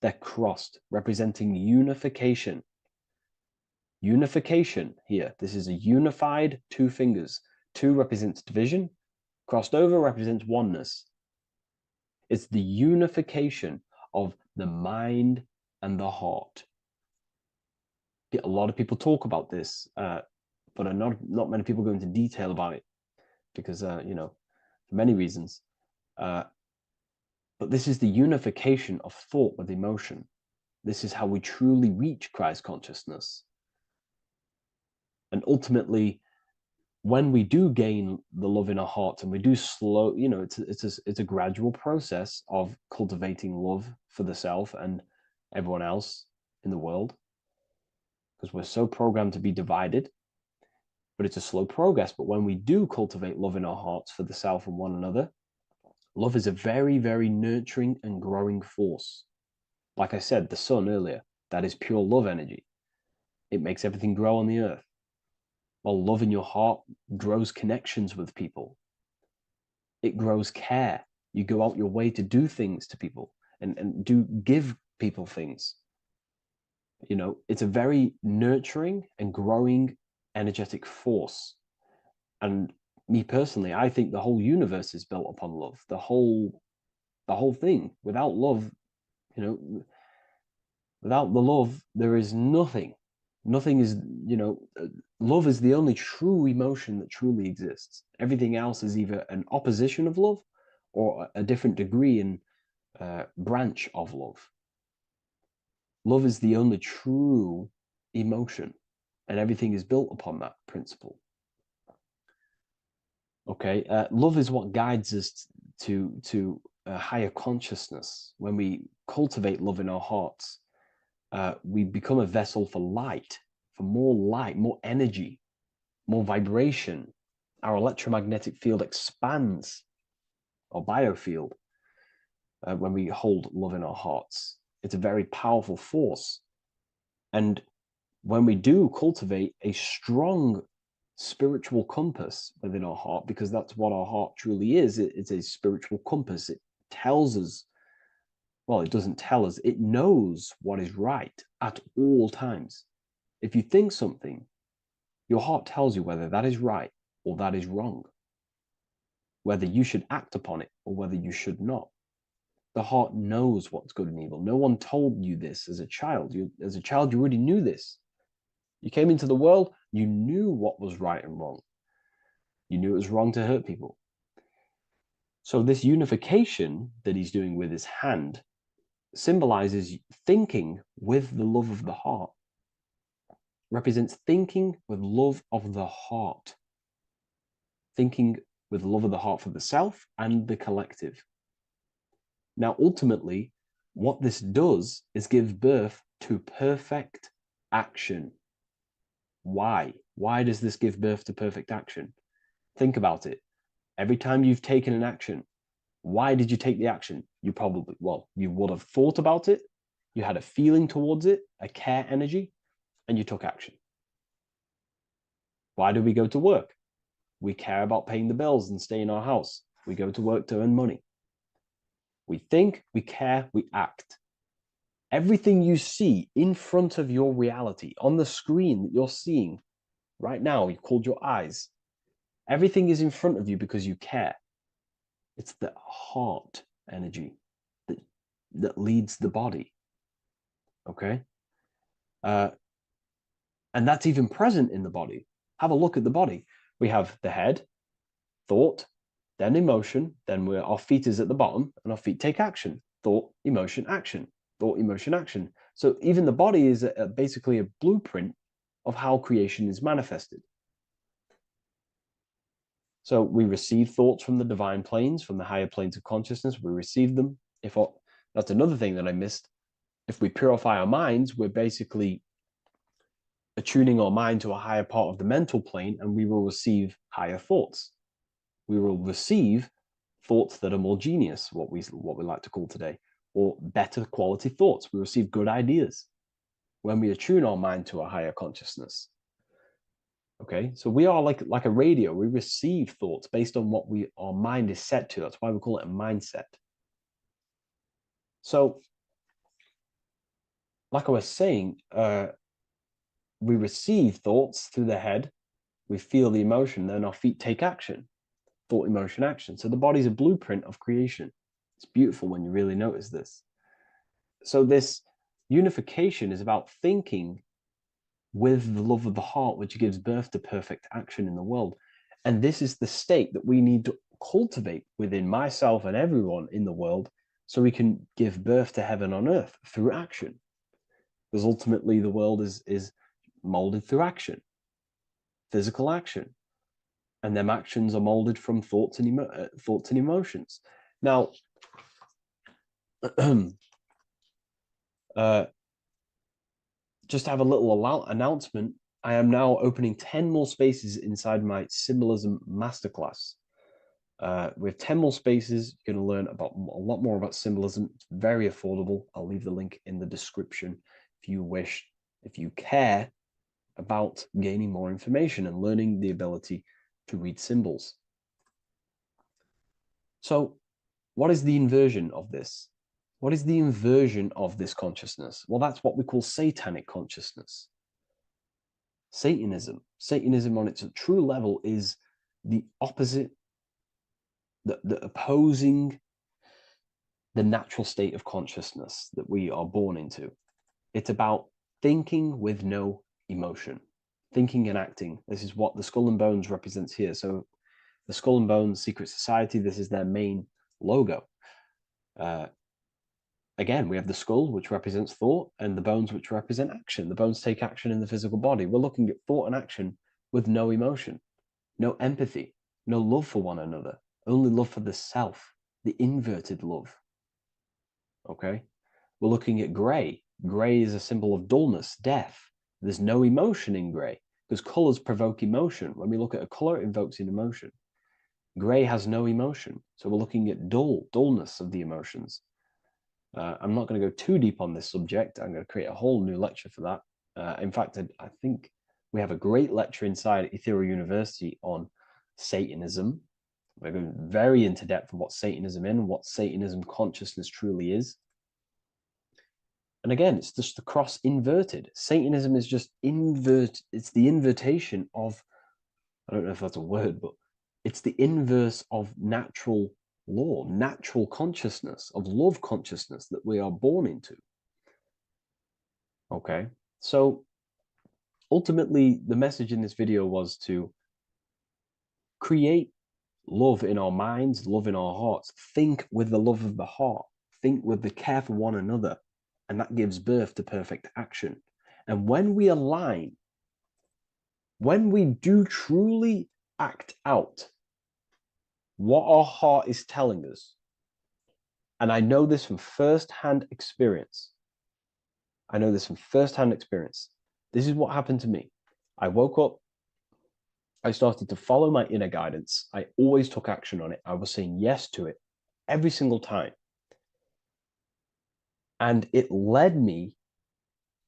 They're crossed, representing unification. Unification here. This is a unified two fingers. Two represents division. Crossed over represents oneness. It's the unification of the mind and the heart. A lot of people talk about this, but not many people go into detail about it because, for many reasons. But this is the unification of thought with emotion. This is how we truly reach Christ consciousness. And ultimately, when we do gain the love in our hearts and we do slow, it's a gradual process of cultivating love for the self and everyone else in the world, because we're so programmed to be divided, but it's a slow progress. But when we do cultivate love in our hearts for the self and one another, love is a very, very nurturing and growing force. Like I said, the sun earlier, that is pure love energy. It makes everything grow on the earth. While love in your heart grows connections with people. It grows care. You go out your way to do things to people and do give people things. It's a very nurturing and growing energetic force. And me personally, I think the whole universe is built upon love. The whole thing. Without love, without the love, there is nothing. Nothing is, love is the only true emotion that truly exists. Everything else is either an opposition of love or a different degree and branch of love. Love is the only true emotion, and everything is built upon that principle. Okay, love is what guides us to a higher consciousness. When we cultivate love in our hearts, we become a vessel for light, more energy, more vibration. Our electromagnetic field expands, or biofield, when we hold love in our hearts. It's a very powerful force. And when we do cultivate a strong spiritual compass within our heart, because that's what our heart truly is, it's a spiritual compass. It tells us, well, it doesn't tell us, it knows what is right at all times. If you think something, your heart tells you whether that is right or that is wrong, whether you should act upon it or whether you should not. The heart knows what's good and evil. No one told you this as a child. As a child, you already knew this. You came into the world, you knew what was right and wrong. You knew it was wrong to hurt people. So this unification that he's doing with his hand symbolizes thinking with the love of the heart. Represents thinking with love of the heart. Thinking with love of the heart for the self and the collective. Now, ultimately, what this does is give birth to perfect action. Why? Why does this give birth to perfect action? Think about it. Every time you've taken an action, why did you take the action? You probably, well, you would have thought about it, you had a feeling towards it, a care energy, and you took action. Why do we go to work? We care about paying the bills and staying in our house. We go to work to earn money. We think, we care, we act. Everything you see in front of your reality, on the screen that you're seeing right now, you called your eyes. Everything is in front of you because you care. It's the heart energy that leads the body. Okay? And that's even present in the body. Have a look at the body. We have the head, thought, then emotion, then our feet is at the bottom, and our feet take action. Thought, emotion, action. Thought, emotion, action. So even the body is basically a blueprint of how creation is manifested. So we receive thoughts from the divine planes, from the higher planes of consciousness. We receive them. That's another thing that I missed. If we purify our minds, we're basically attuning our mind to a higher part of the mental plane, and we will receive higher thoughts. We will receive thoughts that are more genius, what we like to call today, or better quality thoughts. We receive good ideas when we attune our mind to a higher consciousness. Okay, so we are like a radio. We receive thoughts based on what our mind is set to. That's why we call it a mindset. So, like I was saying, we receive thoughts through the head. We feel the emotion, then our feet take action. Thought, emotion, action. So the body's a blueprint of creation. It's beautiful when you really notice this. So this unification is about thinking with the love of the heart, which gives birth to perfect action in the world. And this is the state that we need to cultivate within myself and everyone in the world so we can give birth to heaven on earth through action. Because ultimately the world is molded through action, physical action. And them actions are molded from thoughts and emotions. Now, just to have a little announcement, I am now opening 10 more spaces inside my symbolism masterclass. With 10 more spaces, you're going to learn about a lot more about symbolism. It's very affordable. I'll leave the link in the description if you wish, if you care about gaining more information and learning the ability to read symbols. So, what is the inversion of this? What is the inversion of this consciousness? Well, that's what we call satanic consciousness. Satanism. Satanism on its true level is the opposite, the opposing the natural state of consciousness that we are born into. It's about thinking with no emotion, thinking and acting. This is what the Skull and Bones represents here. So the Skull and Bones Secret Society, this is their main logo. Again, we have the skull, which represents thought, and the bones, which represent action. The bones take action in the physical body. We're looking at thought and action with no emotion, no empathy, no love for one another, only love for the self, the inverted love. Okay? We're looking at gray. Gray is a symbol of dullness, death. There's no emotion in gray because colors provoke emotion. When we look at a color, it invokes an emotion. Gray has no emotion. So we're looking at dullness of the emotions. I'm not going to go too deep on this subject. I'm going to create a whole new lecture for that. In fact, I think we have a great lecture inside Ethereal University on Satanism. We're going very into depth on what Satanism is and what Satanism consciousness truly is. And again, it's just the cross inverted. Satanism is just it's the invertation of, I don't know if that's a word, but it's the inverse of natural law, natural consciousness, of love consciousness that we are born into. Okay, so ultimately the message in this video was to create love in our minds, love in our hearts, think with the love of the heart, think with the care for one another, and that gives birth to perfect action. And when we align, when we do truly act out what our heart is telling us, And I know this from first-hand experience. This is what happened to me. I woke up. I started to follow my inner guidance. I always took action on it. I was saying yes to it every single time. And it led me,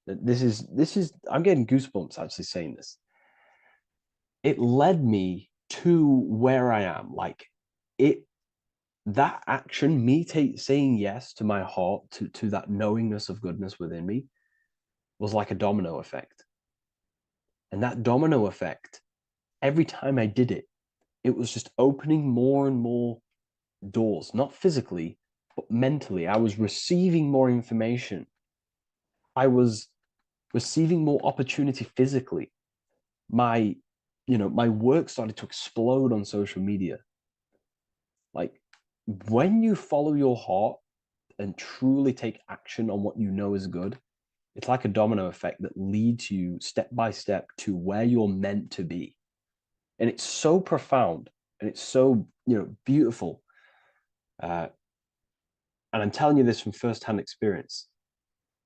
I'm getting goosebumps actually saying this. It led me to where I am. Like that action, me saying yes to my heart, to that knowingness of goodness within me, was like a domino effect. And that domino effect, every time I did it, it was just opening more and more doors, not physically, but mentally. I was receiving more information. I was receiving more opportunity physically. My work started to explode on social media. Like, when you follow your heart and truly take action on what you know is good, it's like a domino effect that leads you step by step to where you're meant to be. And it's so profound and it's so, beautiful. And I'm telling you this from firsthand experience.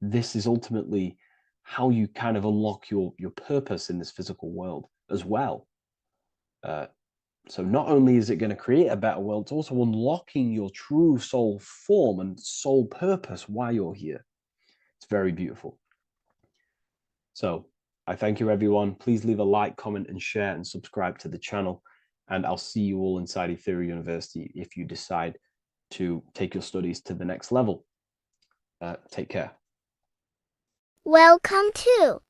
This is ultimately how you kind of unlock your purpose in this physical world as well. So not only is it going to create a better world, it's also unlocking your true soul form and soul purpose while you're here. It's very beautiful. So I thank you, everyone. Please leave a like, comment, and share, and subscribe to the channel. And I'll see you all inside Ethereal University if you decide to take your studies to the next level. Take care. Welcome to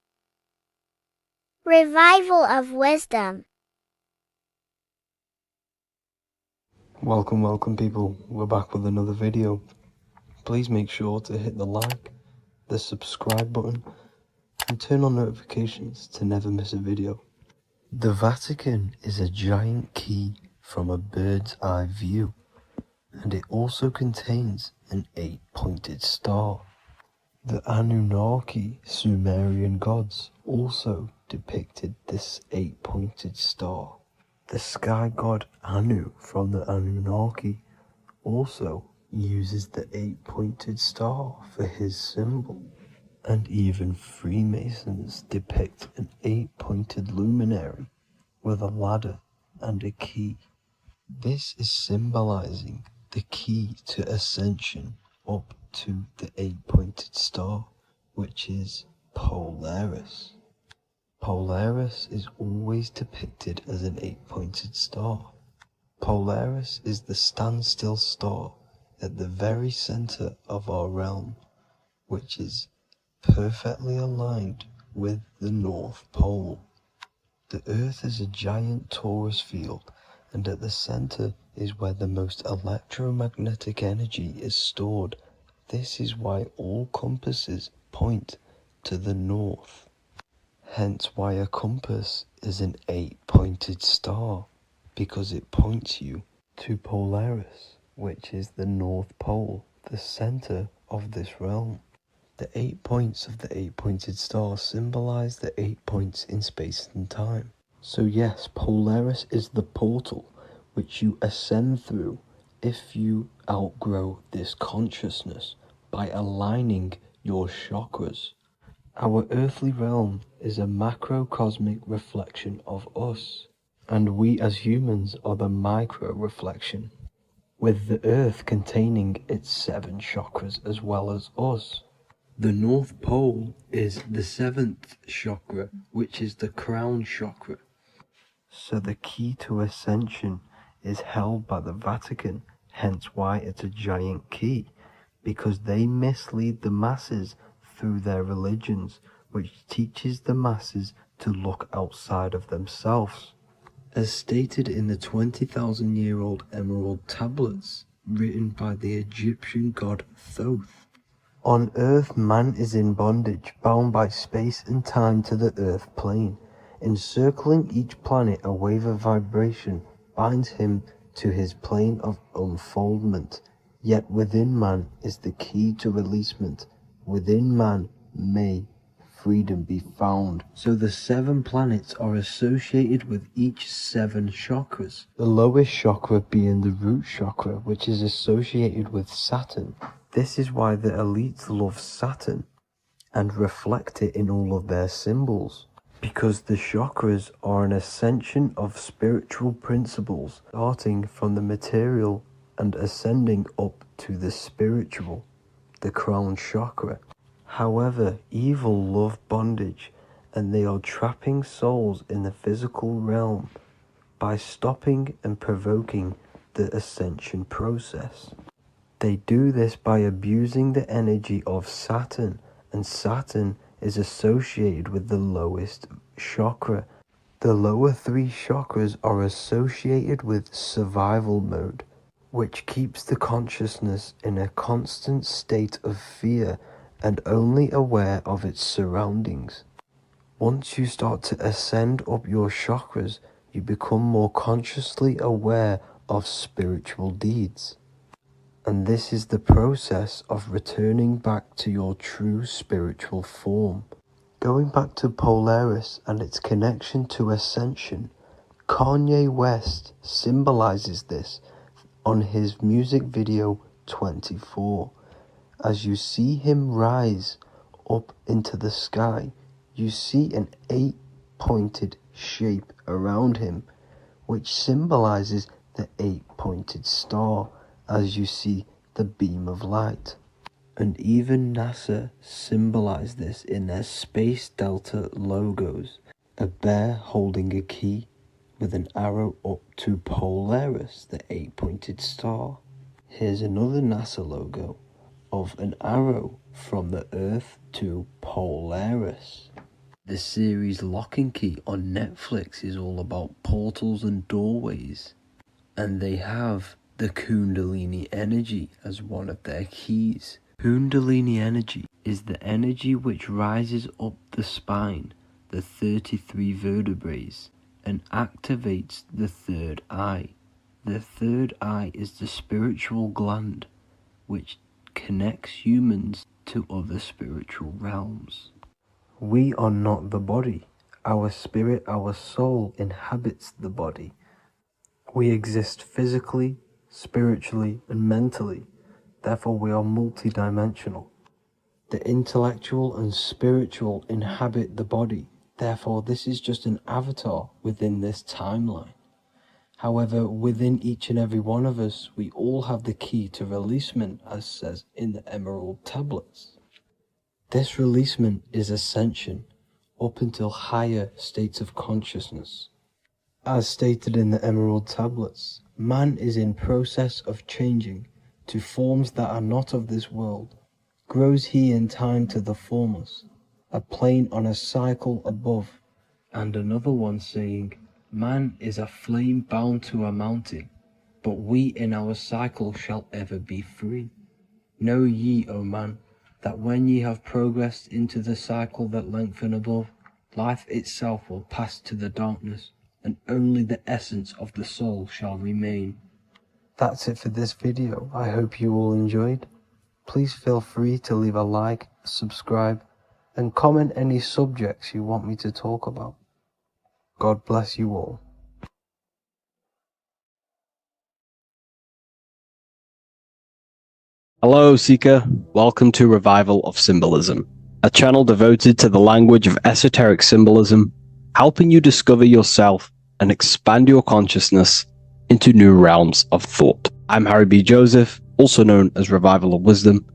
Revival of Wisdom. Welcome people, we're back with another video. Please make sure to hit the like, the subscribe button, and turn on notifications to never miss a video. The Vatican is a giant key from a bird's eye view, and it also contains an 8-pointed star. The Anunnaki Sumerian gods also depicted this 8-pointed star. The sky god Anu from the Anunnaki also uses the 8-pointed star for his symbol. And even Freemasons depict an 8-pointed luminary with a ladder and a key. This is symbolizing the key to ascension up to the 8-pointed star, which is Polaris. Polaris is always depicted as an 8-pointed star. Polaris is the standstill star at the very center of our realm, which is perfectly aligned with the North Pole. The Earth is a giant torus field, and at the center is where the most electromagnetic energy is stored. This is why all compasses point to the north. Hence why a compass is an 8-pointed star, because it points you to Polaris, which is the North Pole, the center of this realm. The 8 points of the 8-pointed star symbolize the 8 points in space and time. So yes, Polaris is the portal which you ascend through if you outgrow this consciousness by aligning your chakras. Our earthly realm is a macrocosmic reflection of us, and we as humans are the micro reflection, with the earth containing its 7 chakras as well as us. The North Pole is the 7th chakra, which is the crown chakra. So the key to ascension is held by the Vatican, hence why it's a giant key, because they mislead the masses through their religions, which teaches the masses to look outside of themselves. As stated in the 20,000-year-old emerald tablets, written by the Egyptian god Thoth. On Earth, man is in bondage, bound by space and time to the Earth plane. Encircling each planet, a wave of vibration binds him to his plane of unfoldment. Yet within man is the key to releasement. Within man may freedom be found. So the 7 planets are associated with each 7 chakras. The lowest chakra being the root chakra, which is associated with Saturn. This is why the elites love Saturn and reflect it in all of their symbols. Because the chakras are an ascension of spiritual principles, starting from the material and ascending up to the spiritual, the crown chakra. However, evil love bondage, and they are trapping souls in the physical realm by stopping and provoking the ascension process. They do this by abusing the energy of Saturn, and Saturn is associated with the lowest chakra. The lower 3 chakras are associated with survival mode, which keeps the consciousness in a constant state of fear and only aware of its surroundings. Once you start to ascend up your chakras, you become more consciously aware of spiritual deeds. And this is the process of returning back to your true spiritual form. Going back to Polaris and its connection to ascension, Kanye West symbolizes this on his music video 24. As you see him rise up into the sky, you see an 8-pointed shape around him, which symbolizes the 8-pointed star, as you see the beam of light. And even NASA symbolize this in their Space Delta logos, a bear holding a key with an arrow up to Polaris, the 8-pointed star. Here's another NASA logo of an arrow from the Earth to Polaris. The series Lock and Key on Netflix is all about portals and doorways, and they have the Kundalini energy as one of their keys. Kundalini energy is the energy which rises up the spine, the 33 vertebrae, and activates the third eye. The third eye is the spiritual gland, which connects humans to other spiritual realms. We are not the body. Our spirit, our soul inhabits the body. We exist physically, spiritually, and mentally. Therefore, we are multidimensional. The intellectual and spiritual inhabit the body. Therefore, this is just an avatar within this timeline. However, within each and every one of us, we all have the key to releasement, as says in the Emerald tablets. This releasement is ascension, up until higher states of consciousness. As stated in the Emerald tablets, man is in process of changing to forms that are not of this world. Grows he in time to the formless, a plane on a cycle above. And another one saying, man is a flame bound to a mountain, but we in our cycle shall ever be free. Know ye, O man, that when ye have progressed into the cycle that lengthen above, life itself will pass to the darkness, and only the essence of the soul shall remain. That's it for this video. I hope you all enjoyed. Please feel free to leave a like, subscribe, and comment any subjects you want me to talk about. God bless you all. Hello, Seeker. Welcome to Revival of Symbolism, a channel devoted to the language of esoteric symbolism, helping you discover yourself and expand your consciousness into new realms of thought. I'm Harry B. Joseph, also known as Revival of Wisdom,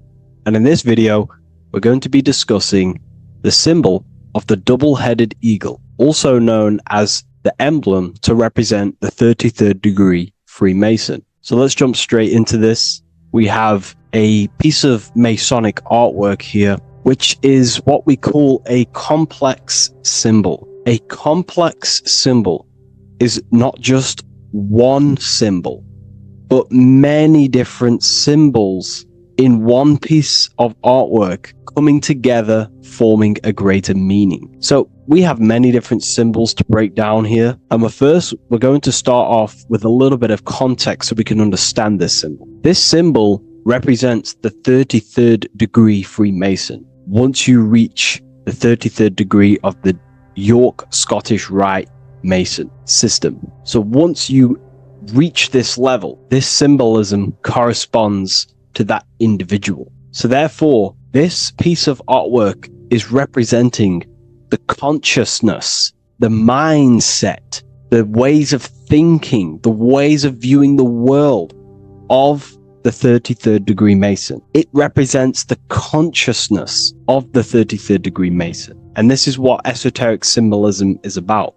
and in this video, we're going to be discussing the symbol of the double-headed eagle, also known as the emblem to represent the 33rd degree Freemason. So let's jump straight into this. We have a piece of Masonic artwork here, which is what we call a complex symbol. A complex symbol is not just one symbol, but many different symbols in one piece of artwork coming together, forming a greater meaning. So we have many different symbols to break down here. And we're going to start off with a little bit of context so we can understand this symbol. This symbol represents the 33rd degree Freemason. Once you reach the 33rd degree of the York Scottish Rite Mason system. So once you reach this level, this symbolism corresponds to that individual. So therefore, this piece of artwork is representing the consciousness, the mindset, the ways of thinking, the ways of viewing the world of the 33rd degree Mason. It represents the consciousness of the 33rd degree Mason. And this is what esoteric symbolism is about.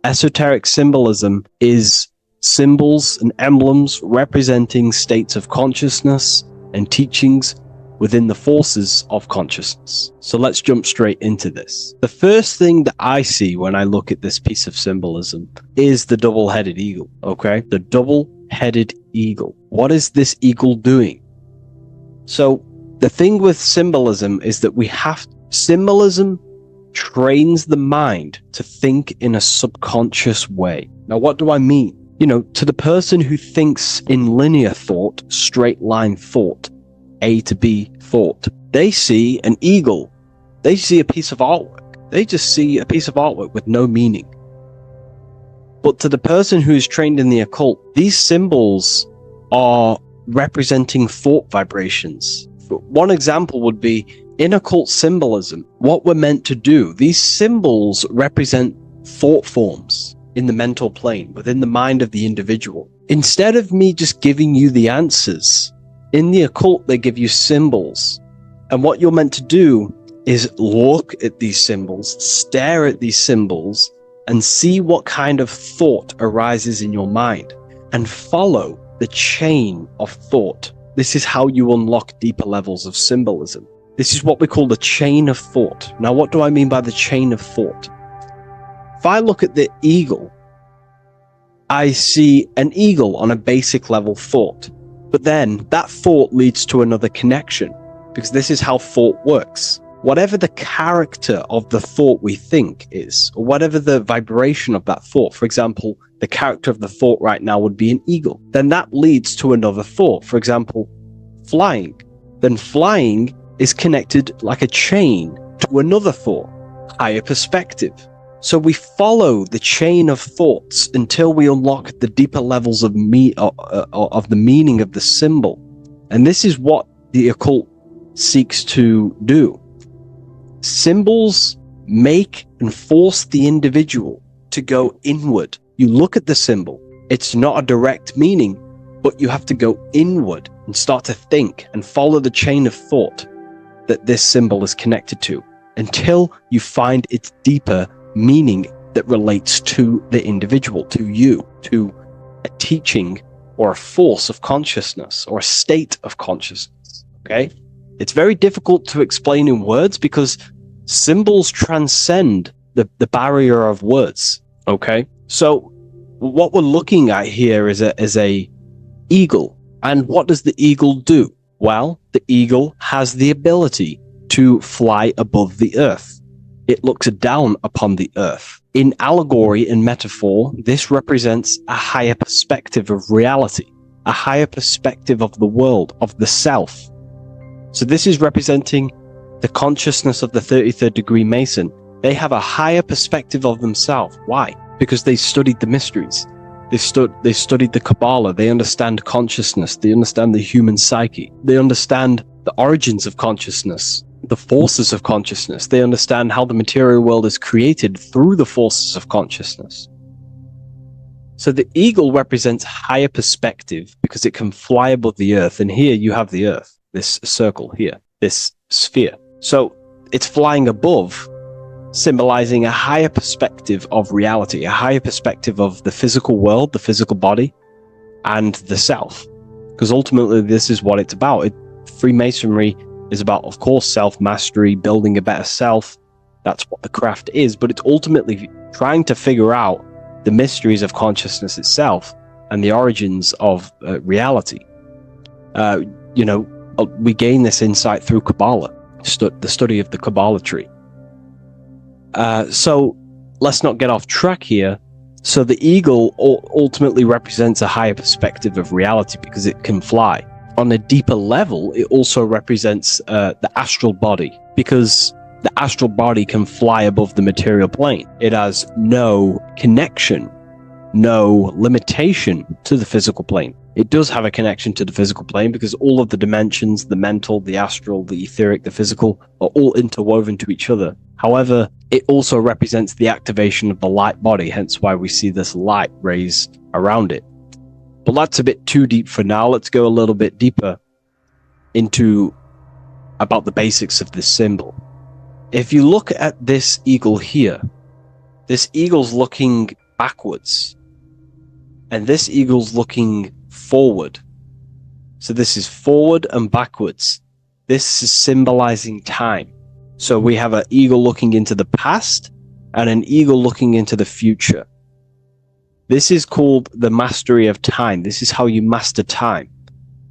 Esoteric symbolism is symbols and emblems representing states of consciousness and teachings within the forces of consciousness. So let's jump straight into this. The first thing that I see when I look at this piece of symbolism is the double-headed eagle, okay? The double-headed eagle. What is this eagle doing? So the thing with symbolism is that symbolism trains the mind to think in a subconscious way. Now, what do I mean? You know, to the person who thinks in linear thought, straight line thought, A to B thought, they see an eagle. They see a piece of artwork. They just see a piece of artwork with no meaning. But to the person who is trained in the occult, these symbols are representing thought vibrations. One example would be in occult symbolism, what we're meant to do. These symbols represent thought forms in the mental plane, within the mind of the individual. Instead of me just giving you the answers, in the occult, they give you symbols. And what you're meant to do is look at these symbols, stare at these symbols, and see what kind of thought arises in your mind, and follow the chain of thought. This is how you unlock deeper levels of symbolism. This is what we call the chain of thought. Now, what do I mean by the chain of thought? If I look at the eagle, I see an eagle on a basic level thought. But then that thought leads to another connection, because this is how thought works. Whatever the character of the thought we think is, or whatever the vibration of that thought, for example, the character of the thought right now would be an eagle, then that leads to another thought. For example, flying. Then flying is connected like a chain to another thought, higher perspective. So we follow the chain of thoughts until we unlock the deeper levels of the meaning of the symbol. And this is what the occult seeks to do. Symbols make and force the individual to go inward. You look at the symbol, it's not a direct meaning, but you have to go inward and start to think and follow the chain of thought that this symbol is connected to until you find its deeper meaning that relates to the individual, to you, to a teaching or a force of consciousness or a state of consciousness. Okay? It's very difficult to explain in words because symbols transcend the barrier of words. Okay? So what we're looking at here is a eagle. And what does the eagle do? Well, the eagle has the ability to fly above the earth. It looks down upon the earth. In allegory and metaphor, this represents a higher perspective of reality, a higher perspective of the world, of the self. So this is representing the consciousness of the 33rd degree Mason. They have a higher perspective of themselves. Why? Because they studied the mysteries. They studied the Kabbalah. They understand consciousness. They understand the human psyche. They understand the origins of consciousness, the forces of consciousness. They understand how the material world is created through the forces of consciousness. So the eagle represents higher perspective because it can fly above the earth. And here you have the earth, this circle here, this sphere. So it's flying above, symbolizing a higher perspective of reality, a higher perspective of the physical world, the physical body, and the self. Because ultimately, this is what it's about. Freemasonry is about, of course, self-mastery, building a better self. That's what the craft is. But it's ultimately trying to figure out the mysteries of consciousness itself and the origins of reality. We gain this insight through Kabbalah, the study of the Kabbalah tree. So let's not get off track here. So the eagle ultimately represents a higher perspective of reality because it can fly. On a deeper level, it also represents the astral body because The astral body can fly above the material plane. It has no connection, no limitation to the physical plane. It does have a connection to the physical plane because all of the dimensions, the mental, the astral, the etheric, the physical, are all interwoven to each other. However, it also represents the activation of the light body, hence why we see this light rays around it. But that's a bit too deep for now. Let's go a little bit deeper into about the basics of this symbol. If you look at this eagle here, this eagle's looking backwards, and this eagle's looking forward. So this is forward and backwards. This is symbolizing time. So we have an eagle looking into the past and an eagle looking into the future. This is called the mastery of time. This is how you master time.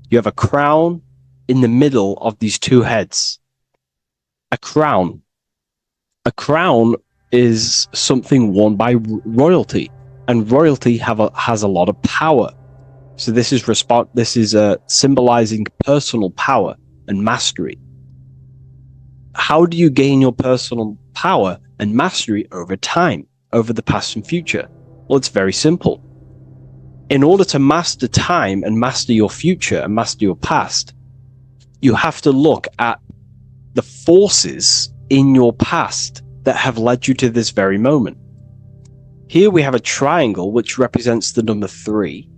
You have a crown in the middle of these two heads. A crown is something worn by royalty, and royalty has a lot of power. So this is symbolizing personal power and mastery. How do you gain your personal power and mastery over time, over the past and future? Well, it's very simple. In order to master time and master your future and master your past, you have to look at the forces in your past that have led you to this very moment. Here we have a triangle which represents the number 3.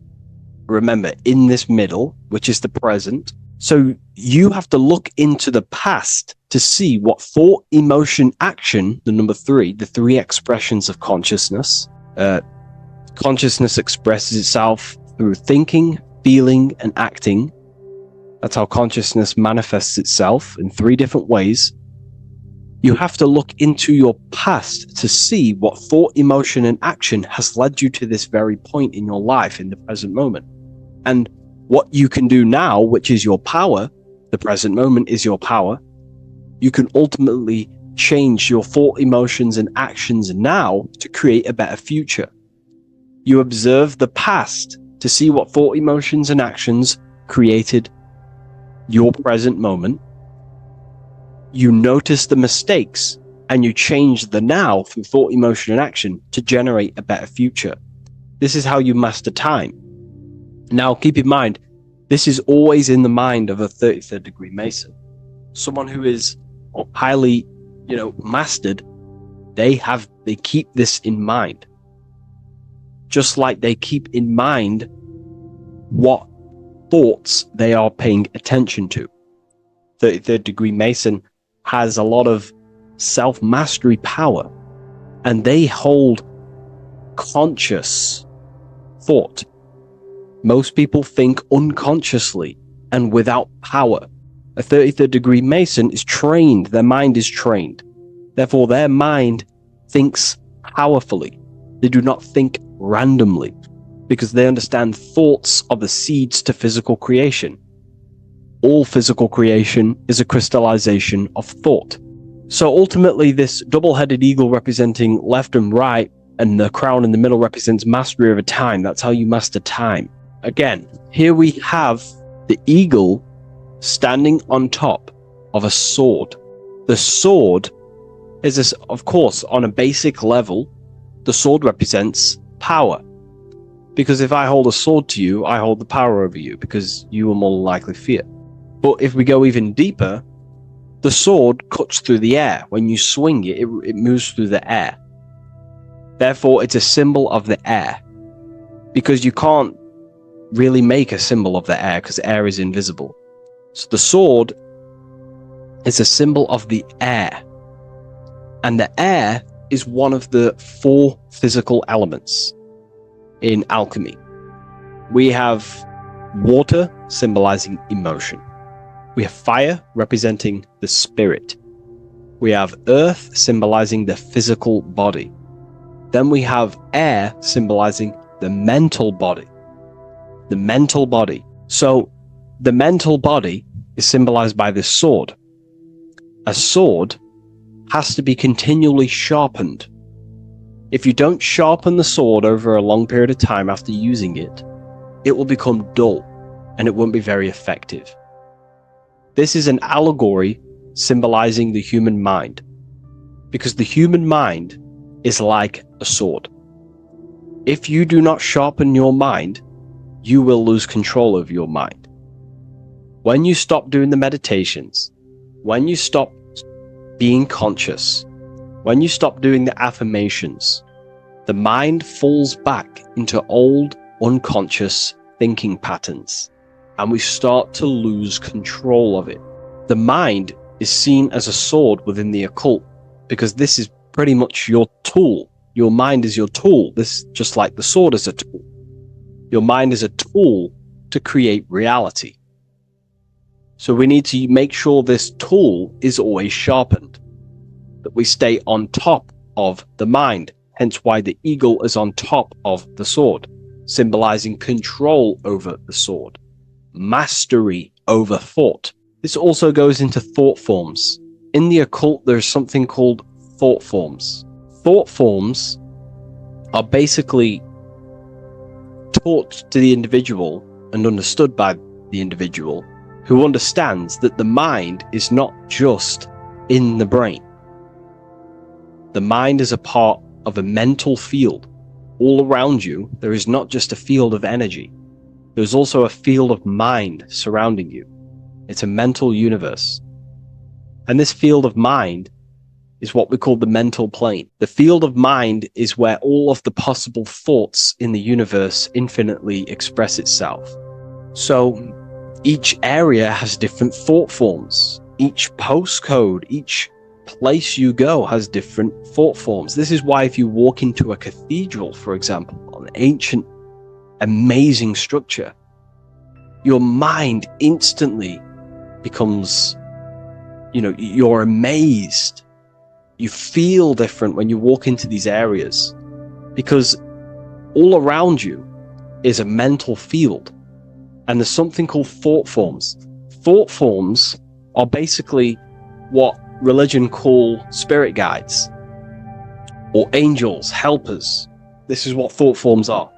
Remember, in this middle, which is the present. So you have to look into the past to see what thought, emotion, action, the number 3, the 3 expressions of consciousness. Consciousness expresses itself through thinking, feeling, and acting. That's how consciousness manifests itself in 3 different ways. You have to look into your past to see what thought, emotion, and action has led you to this very point in your life in the present moment. And what you can do now, which is your power, the present moment is your power, you can ultimately change your thought, emotions, and actions now to create a better future. You observe the past to see what thought, emotions, and actions created your present moment. You notice the mistakes and you change the now through thought, emotion, and action to generate a better future. This is how you master time. Now, keep in mind, this is always in the mind of a 33rd degree Mason. Someone who is highly, mastered, they keep this in mind. Just like they keep in mind what thoughts they are paying attention to. 33rd degree Mason has a lot of self-mastery power, and they hold conscious thought. Most people think unconsciously and without power. A 33rd degree Mason is trained, their mind is trained. Therefore, their mind thinks powerfully. They do not think randomly because they understand thoughts are the seeds to physical creation. All physical creation is a crystallization of thought. So ultimately, this double-headed eagle representing left and right, and the crown in the middle represents mastery over time. That's how you master time. Again, here we have the eagle standing on top of a sword. The sword is, of course, on a basic level, the sword represents power. Because if I hold a sword to you, I hold the power over you, because you will more likely fear. But if we go even deeper, the sword cuts through the air. When you swing it, it moves through the air. Therefore, it's a symbol of the air. Because you can't really make a symbol of the air, because air is invisible. So the sword is a symbol of the air. And the air is one of the 4 physical elements in alchemy. We have water symbolizing emotion. We have fire representing the spirit. We have earth symbolizing the physical body. Then we have air symbolizing the mental body. The mental body. So the mental body is symbolized by this sword. A sword has to be continually sharpened. If you don't sharpen the sword over a long period of time after using it, it will become dull and it won't be very effective. This is an allegory symbolizing the human mind. because the human mind is like a sword. If you do not sharpen your mind, you will lose control of your mind. When you stop doing the meditations, when you stop being conscious, when you stop doing the affirmations, the mind falls back into old, unconscious thinking patterns, and we start to lose control of it. The mind is seen as a sword within the occult, because this is pretty much your tool. Your mind is your tool. This, just like the sword is a tool. Your mind is a tool to create reality. So we need to make sure this tool is always sharpened, that we stay on top of the mind, hence why the eagle is on top of the sword, symbolizing control over the sword, mastery over thought. This also goes into thought forms. In the occult, there's something called thought forms. Thought forms are basically taught to the individual and understood by the individual, who understands that the mind is not just in the brain. The mind is a part of a mental field. All around you, there is not just a field of energy. There's also a field of mind surrounding you. It's a mental universe. And this field of mind is what we call the mental plane. The field of mind is where all of the possible thoughts in the universe infinitely express itself. So each area has different thought forms. Each postcode, each place you go has different thought forms. This is why if you walk into a cathedral, for example, an ancient, amazing structure, your mind instantly becomes, you're amazed. You feel different when you walk into these areas, because all around you is a mental field. And there's something called thought forms. Thought forms are basically what religion call spirit guides or angels, helpers. This is what thought forms are.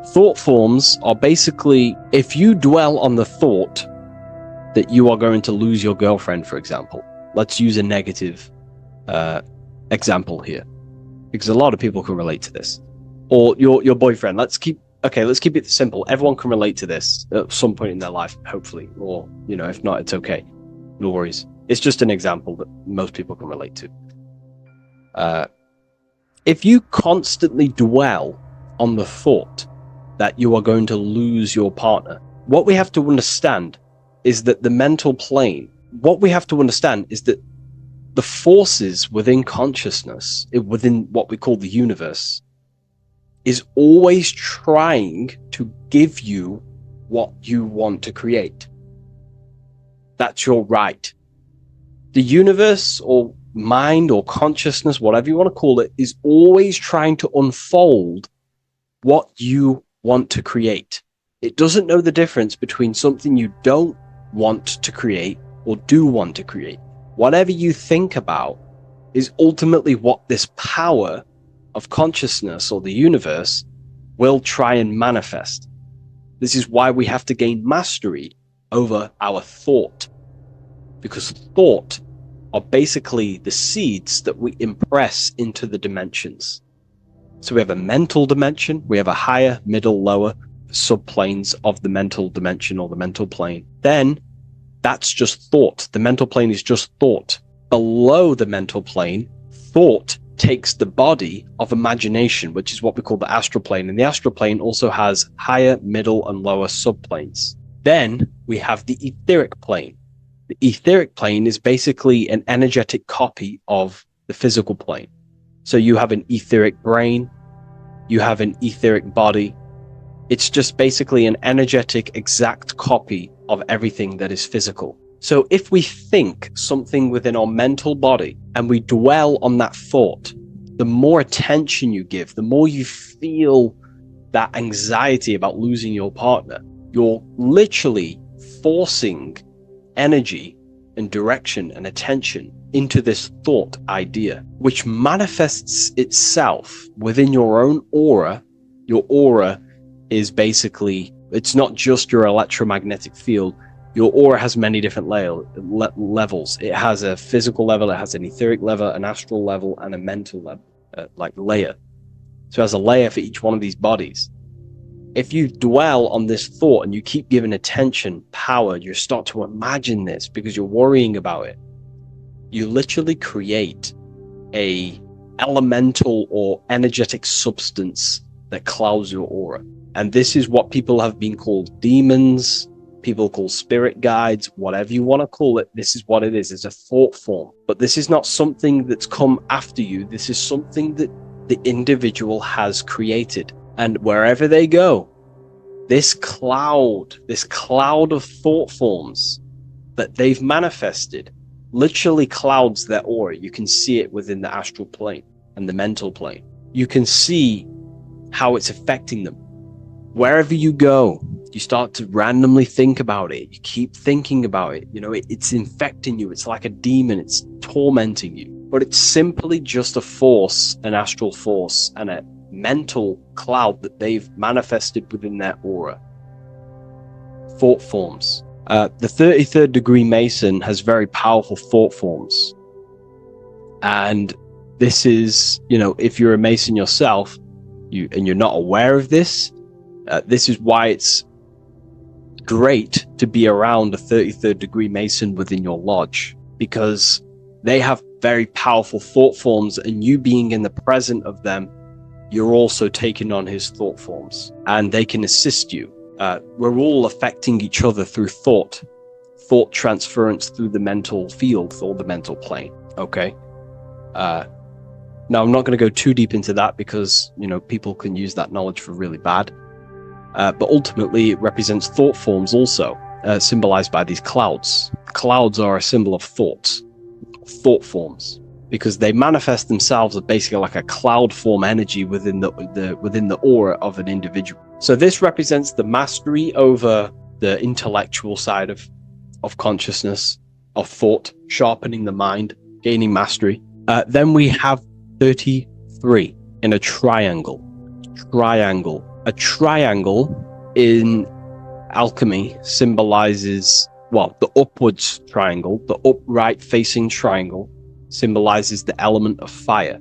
Thought forms are basically, if you dwell on the thought that you are going to lose your girlfriend, for example. Let's use a negative example here, because a lot of people can relate to this. Or your boyfriend. Let's keep it simple. Everyone can relate to this at some point in their life, hopefully. Or, if not, it's okay. No worries. It's just an example that most people can relate to. If you constantly dwell on the thought that you are going to lose your partner, what we have to understand is that the mental plane, the forces within consciousness, within what we call the universe, is always trying to give you what you want to create. That's your right. The universe, or mind, or consciousness, whatever you want to call it, is always trying to unfold what you want to create. It doesn't know the difference between something you don't want to create or do want to create. Whatever you think about is ultimately what this power of consciousness or the universe will try and manifest. This is why we have to gain mastery over our thought, because thought are basically the seeds that we impress into the dimensions. So we have a mental dimension, we have a higher, middle, lower subplanes of the mental dimension or the mental plane. Then that's just thought. The mental plane is just thought. Below the mental plane, thought takes the body of imagination, which is what we call the astral plane. And the astral plane also has higher, middle, and lower subplanes. Then we have the etheric plane. The etheric plane is basically an energetic copy of the physical plane. So you have an etheric brain, you have an etheric body. It's just basically an energetic exact copy of everything that is physical. So if we think something within our mental body and we dwell on that thought, the more attention you give, the more you feel that anxiety about losing your partner, you're literally forcing energy and direction and attention into this thought idea, which manifests itself within your own aura. Your aura is basically, it's not just your electromagnetic field, Your aura has many different levels. It has a physical level, it has an etheric level, an astral level, and a mental level, like layer. So it has a layer for each one of these bodies. If you dwell on this thought and you keep giving attention, power, you start to imagine this because you're worrying about it. You literally create a elemental or energetic substance that clouds your aura. And this is what people have been called demons, people call spirit guides, whatever you want to call it. This is what it is. It's a thought form. But this is not something that's come after you. This is something that the individual has created. And wherever they go, this cloud of thought forms that they've manifested literally clouds their aura. You can see it within the astral plane and the mental plane. You can see how it's affecting them. Wherever you go, you start to randomly think about it. You keep thinking about it. You know, it's infecting you. It's like a demon. It's tormenting you. But it's simply just a force, an astral force, and a mental cloud that they've manifested within their aura. Thought forms. The 33rd degree Mason has very powerful thought forms. And this is, you know, if you're a Mason yourself, and you're not aware of this, this is why it's great to be around a 33rd degree Mason within your lodge, because they have very powerful thought forms, and you being in the present of them, you're also taking on his thought forms, and they can assist you. We're all affecting each other through thought transference through the mental field or the mental plane. Okay. Now I'm not going to go too deep into that because, you know, people can use that knowledge for really bad. But ultimately it represents thought forms also, symbolized by these clouds. Clouds are a symbol of thoughts, thought forms, because they manifest themselves as basically like a cloud form energy within the aura of an individual. So this represents the mastery over the intellectual side of consciousness, of thought, sharpening the mind, gaining mastery. Then we have 33 in a triangle. A triangle in alchemy symbolizes, well, the upwards triangle, the upright facing triangle symbolizes the element of fire.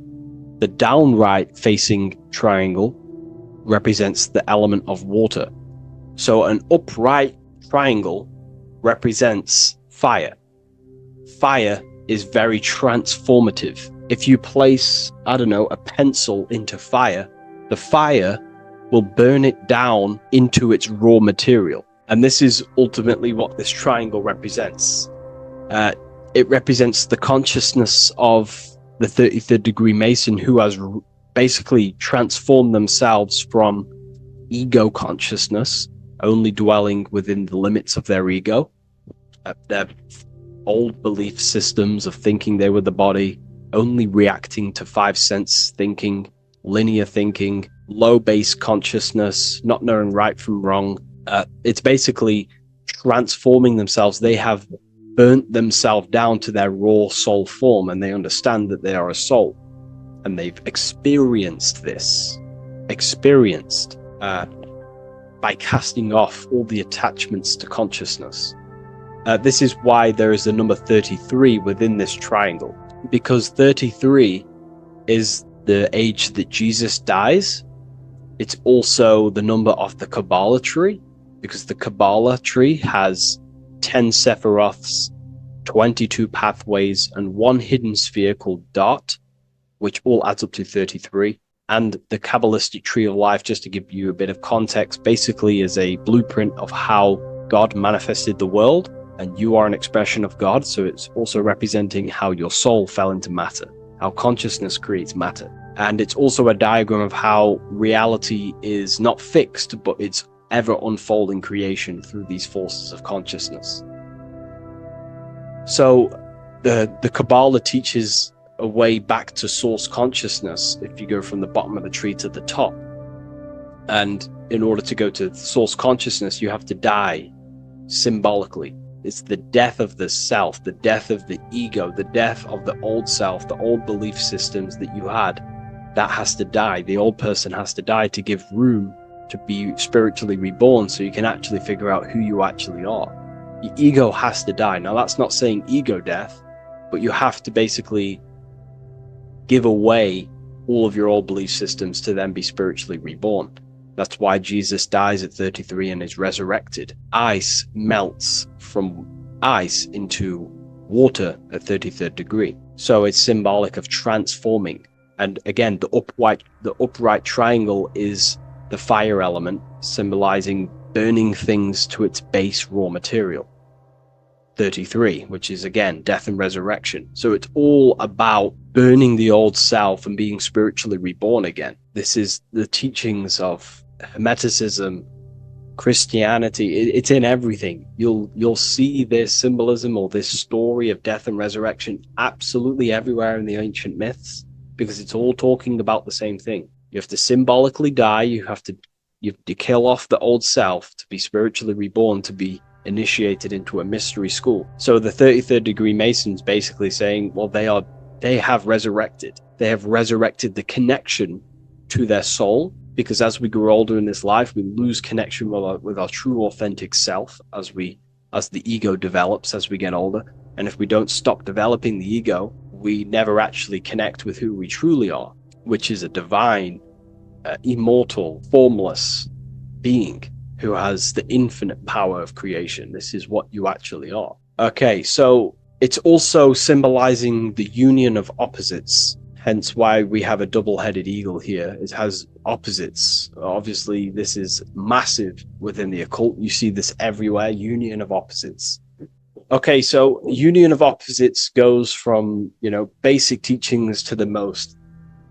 The downright facing triangle represents the element of water. So an upright triangle represents fire. Fire is very transformative. If you place, I don't know, a pencil into fire, the fire will burn it down into its raw material. And this is ultimately what this triangle represents. It represents the consciousness of the 33rd degree Mason, who has basically transformed themselves from ego consciousness, only dwelling within the limits of their ego, their old belief systems of thinking they were the body, only reacting to five sense thinking, linear thinking, low base consciousness, not knowing right from wrong. It's basically transforming themselves. They have burnt themselves down to their raw soul form, and they understand that they are a soul, and they've experienced this, by casting off all the attachments to consciousness. This is why there is the number 33 within this triangle, because 33 is the age that Jesus dies. It's also the number of the Kabbalah tree, because the Kabbalah tree has 10 Sephiroths, 22 pathways, and one hidden sphere called Dot, which all adds up to 33. And the Kabbalistic tree of life, just to give you a bit of context, basically is a blueprint of how God manifested the world, and you are an expression of God. So it's also representing how your soul fell into matter, how consciousness creates matter. And it's also a diagram of how reality is not fixed, but it's ever unfolding creation through these forces of consciousness. So the Kabbalah teaches a way back to source consciousness if you go from the bottom of the tree to the top. And in order to go to source consciousness, you have to die symbolically. It's the death of the self, the death of the ego, the death of the old self, the old belief systems that you had. That has to die. The old person has to die to give room to be spiritually reborn, so you can actually figure out who you actually are. Your ego has to die. Now, that's not saying ego death, but you have to basically give away all of your old belief systems to then be spiritually reborn. That's why Jesus dies at 33 and is resurrected. Ice melts from ice into water at 33rd degree. So it's symbolic of transforming. And again, the upright triangle is the fire element, symbolizing burning things to its base raw material. 33, which is again death and resurrection. So it's all about burning the old self and being spiritually reborn again. This is the teachings of Hermeticism, Christianity. It's in everything. You'll see this symbolism or this story of death and resurrection absolutely everywhere in the ancient myths, because it's all talking about the same thing. You have to symbolically die. You have to kill off the old self to be spiritually reborn, to be initiated into a mystery school. So the 33rd degree Masons basically saying, well, they have resurrected. They have resurrected the connection to their soul, because as we grow older in this life, we lose connection with our true authentic self as the ego develops as we get older. And if we don't stop developing the ego, we never actually connect with who we truly are, which is a divine, immortal, formless being who has the infinite power of creation. This is what you actually are. Okay, so it's also symbolizing the union of opposites, hence why we have a double-headed eagle here. It has opposites. Obviously, this is massive within the occult. You see this everywhere, union of opposites. Okay, so union of opposites goes from, basic teachings to the most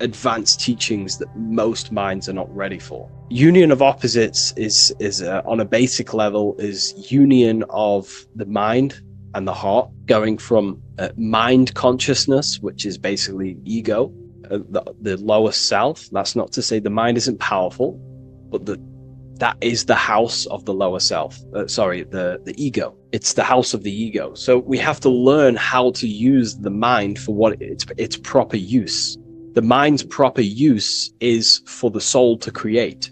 advanced teachings that most minds are not ready for. Union of opposites is on a basic level, is union of the mind and the heart, going from mind consciousness, which is basically ego, the lower self. That's not to say the mind isn't powerful, but that is the house of the lower self. The ego. It's the house of the ego. So we have to learn how to use the mind for what its proper use. The mind's proper use is for the soul to create.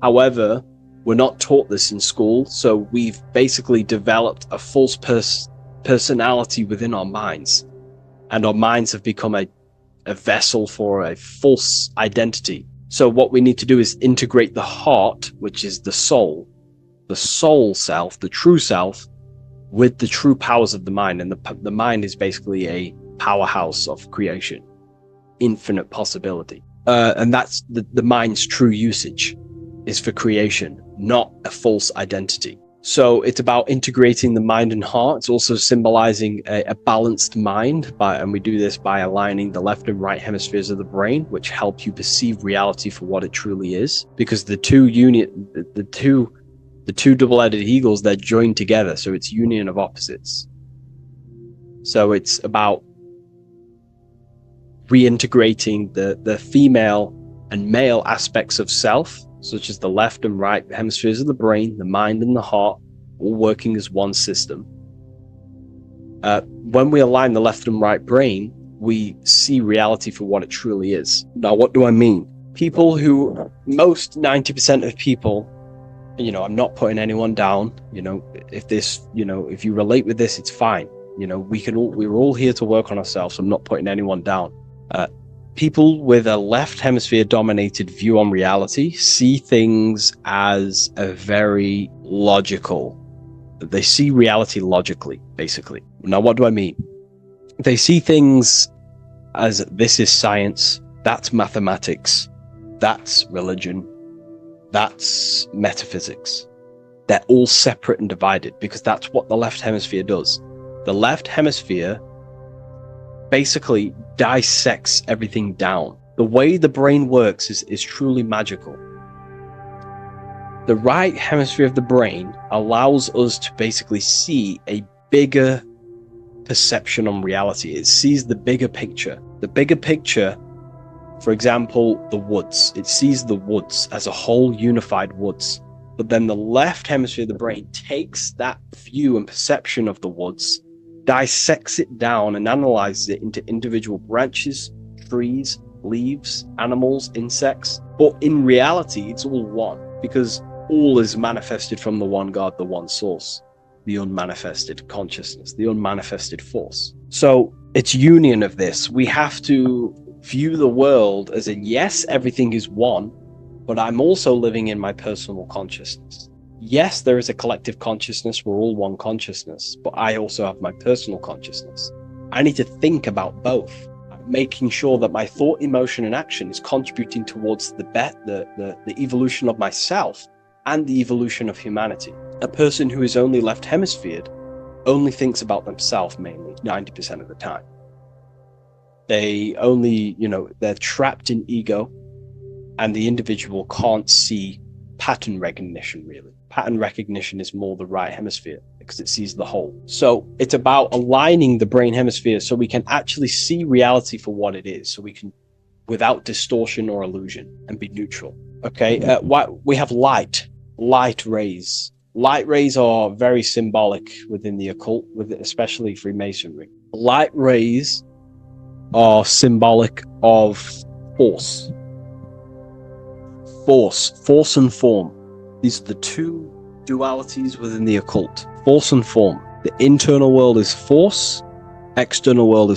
However, we're not taught this in school, so we've basically developed a false personality within our minds, and our minds have become a vessel for a false identity. So what we need to do is integrate the heart, which is the soul self, the true self, with the true powers of the mind. And the mind is basically a powerhouse of creation, infinite possibility. And that's the mind's true usage is for creation, not a false identity. So it's about integrating the mind and heart. It's also symbolizing a balanced mind, and we do this by aligning the left and right hemispheres of the brain, which help you perceive reality for what it truly is. Because the two double-headed eagles, they're joined together, so it's union of opposites. So it's about reintegrating the female and male aspects of self, such as the left and right hemispheres of the brain, the mind and the heart, all working as one system. When we align the left and right brain, we see reality for what it truly is. Now, what do I mean? Most 90% of people, I'm not putting anyone down, if you relate with this, it's fine. We're all here to work on ourselves. I'm not putting anyone down. People with a left hemisphere dominated view on reality see things as a very logical. They see reality logically, basically. Now, what do I mean? They see things as this is science, that's mathematics, that's religion, that's metaphysics. They're all separate and divided because that's what the left hemisphere does. The left hemisphere basically dissects everything down. The way the brain works is truly magical. The right hemisphere of the brain allows us to basically see a bigger perception on reality. It sees the bigger picture. The bigger picture, for example, the woods. It sees the woods as a whole unified woods. But then the left hemisphere of the brain takes that view and perception of the woods, dissects it down and analyzes it into individual branches, trees, leaves, animals, insects. But in reality, it's all one, because all is manifested from the one God, the one source. the unmanifested consciousness, the unmanifested force. So it's union of this. We have to view the world as in, yes, everything is one, but I'm also living in my personal consciousness. Yes, there is a collective consciousness. We're all one consciousness, but I also have my personal consciousness. I need to think about both, making sure that my thought, emotion, and action is contributing towards the evolution of myself and the evolution of humanity. A person who is only left hemisphered only thinks about themselves mainly, 90% of the time. They only, they're trapped in ego, and the individual can't see pattern recognition, really. Pattern recognition is more the right hemisphere because it sees the whole. So it's about aligning the brain hemisphere so we can actually see reality for what it is, so we can, without distortion or illusion, and be neutral. Okay, we have light rays. Light rays are very symbolic within the occult, especially Freemasonry. Light rays are symbolic of force and form. These are the two dualities within the occult: force and form. The internal world is force, external world is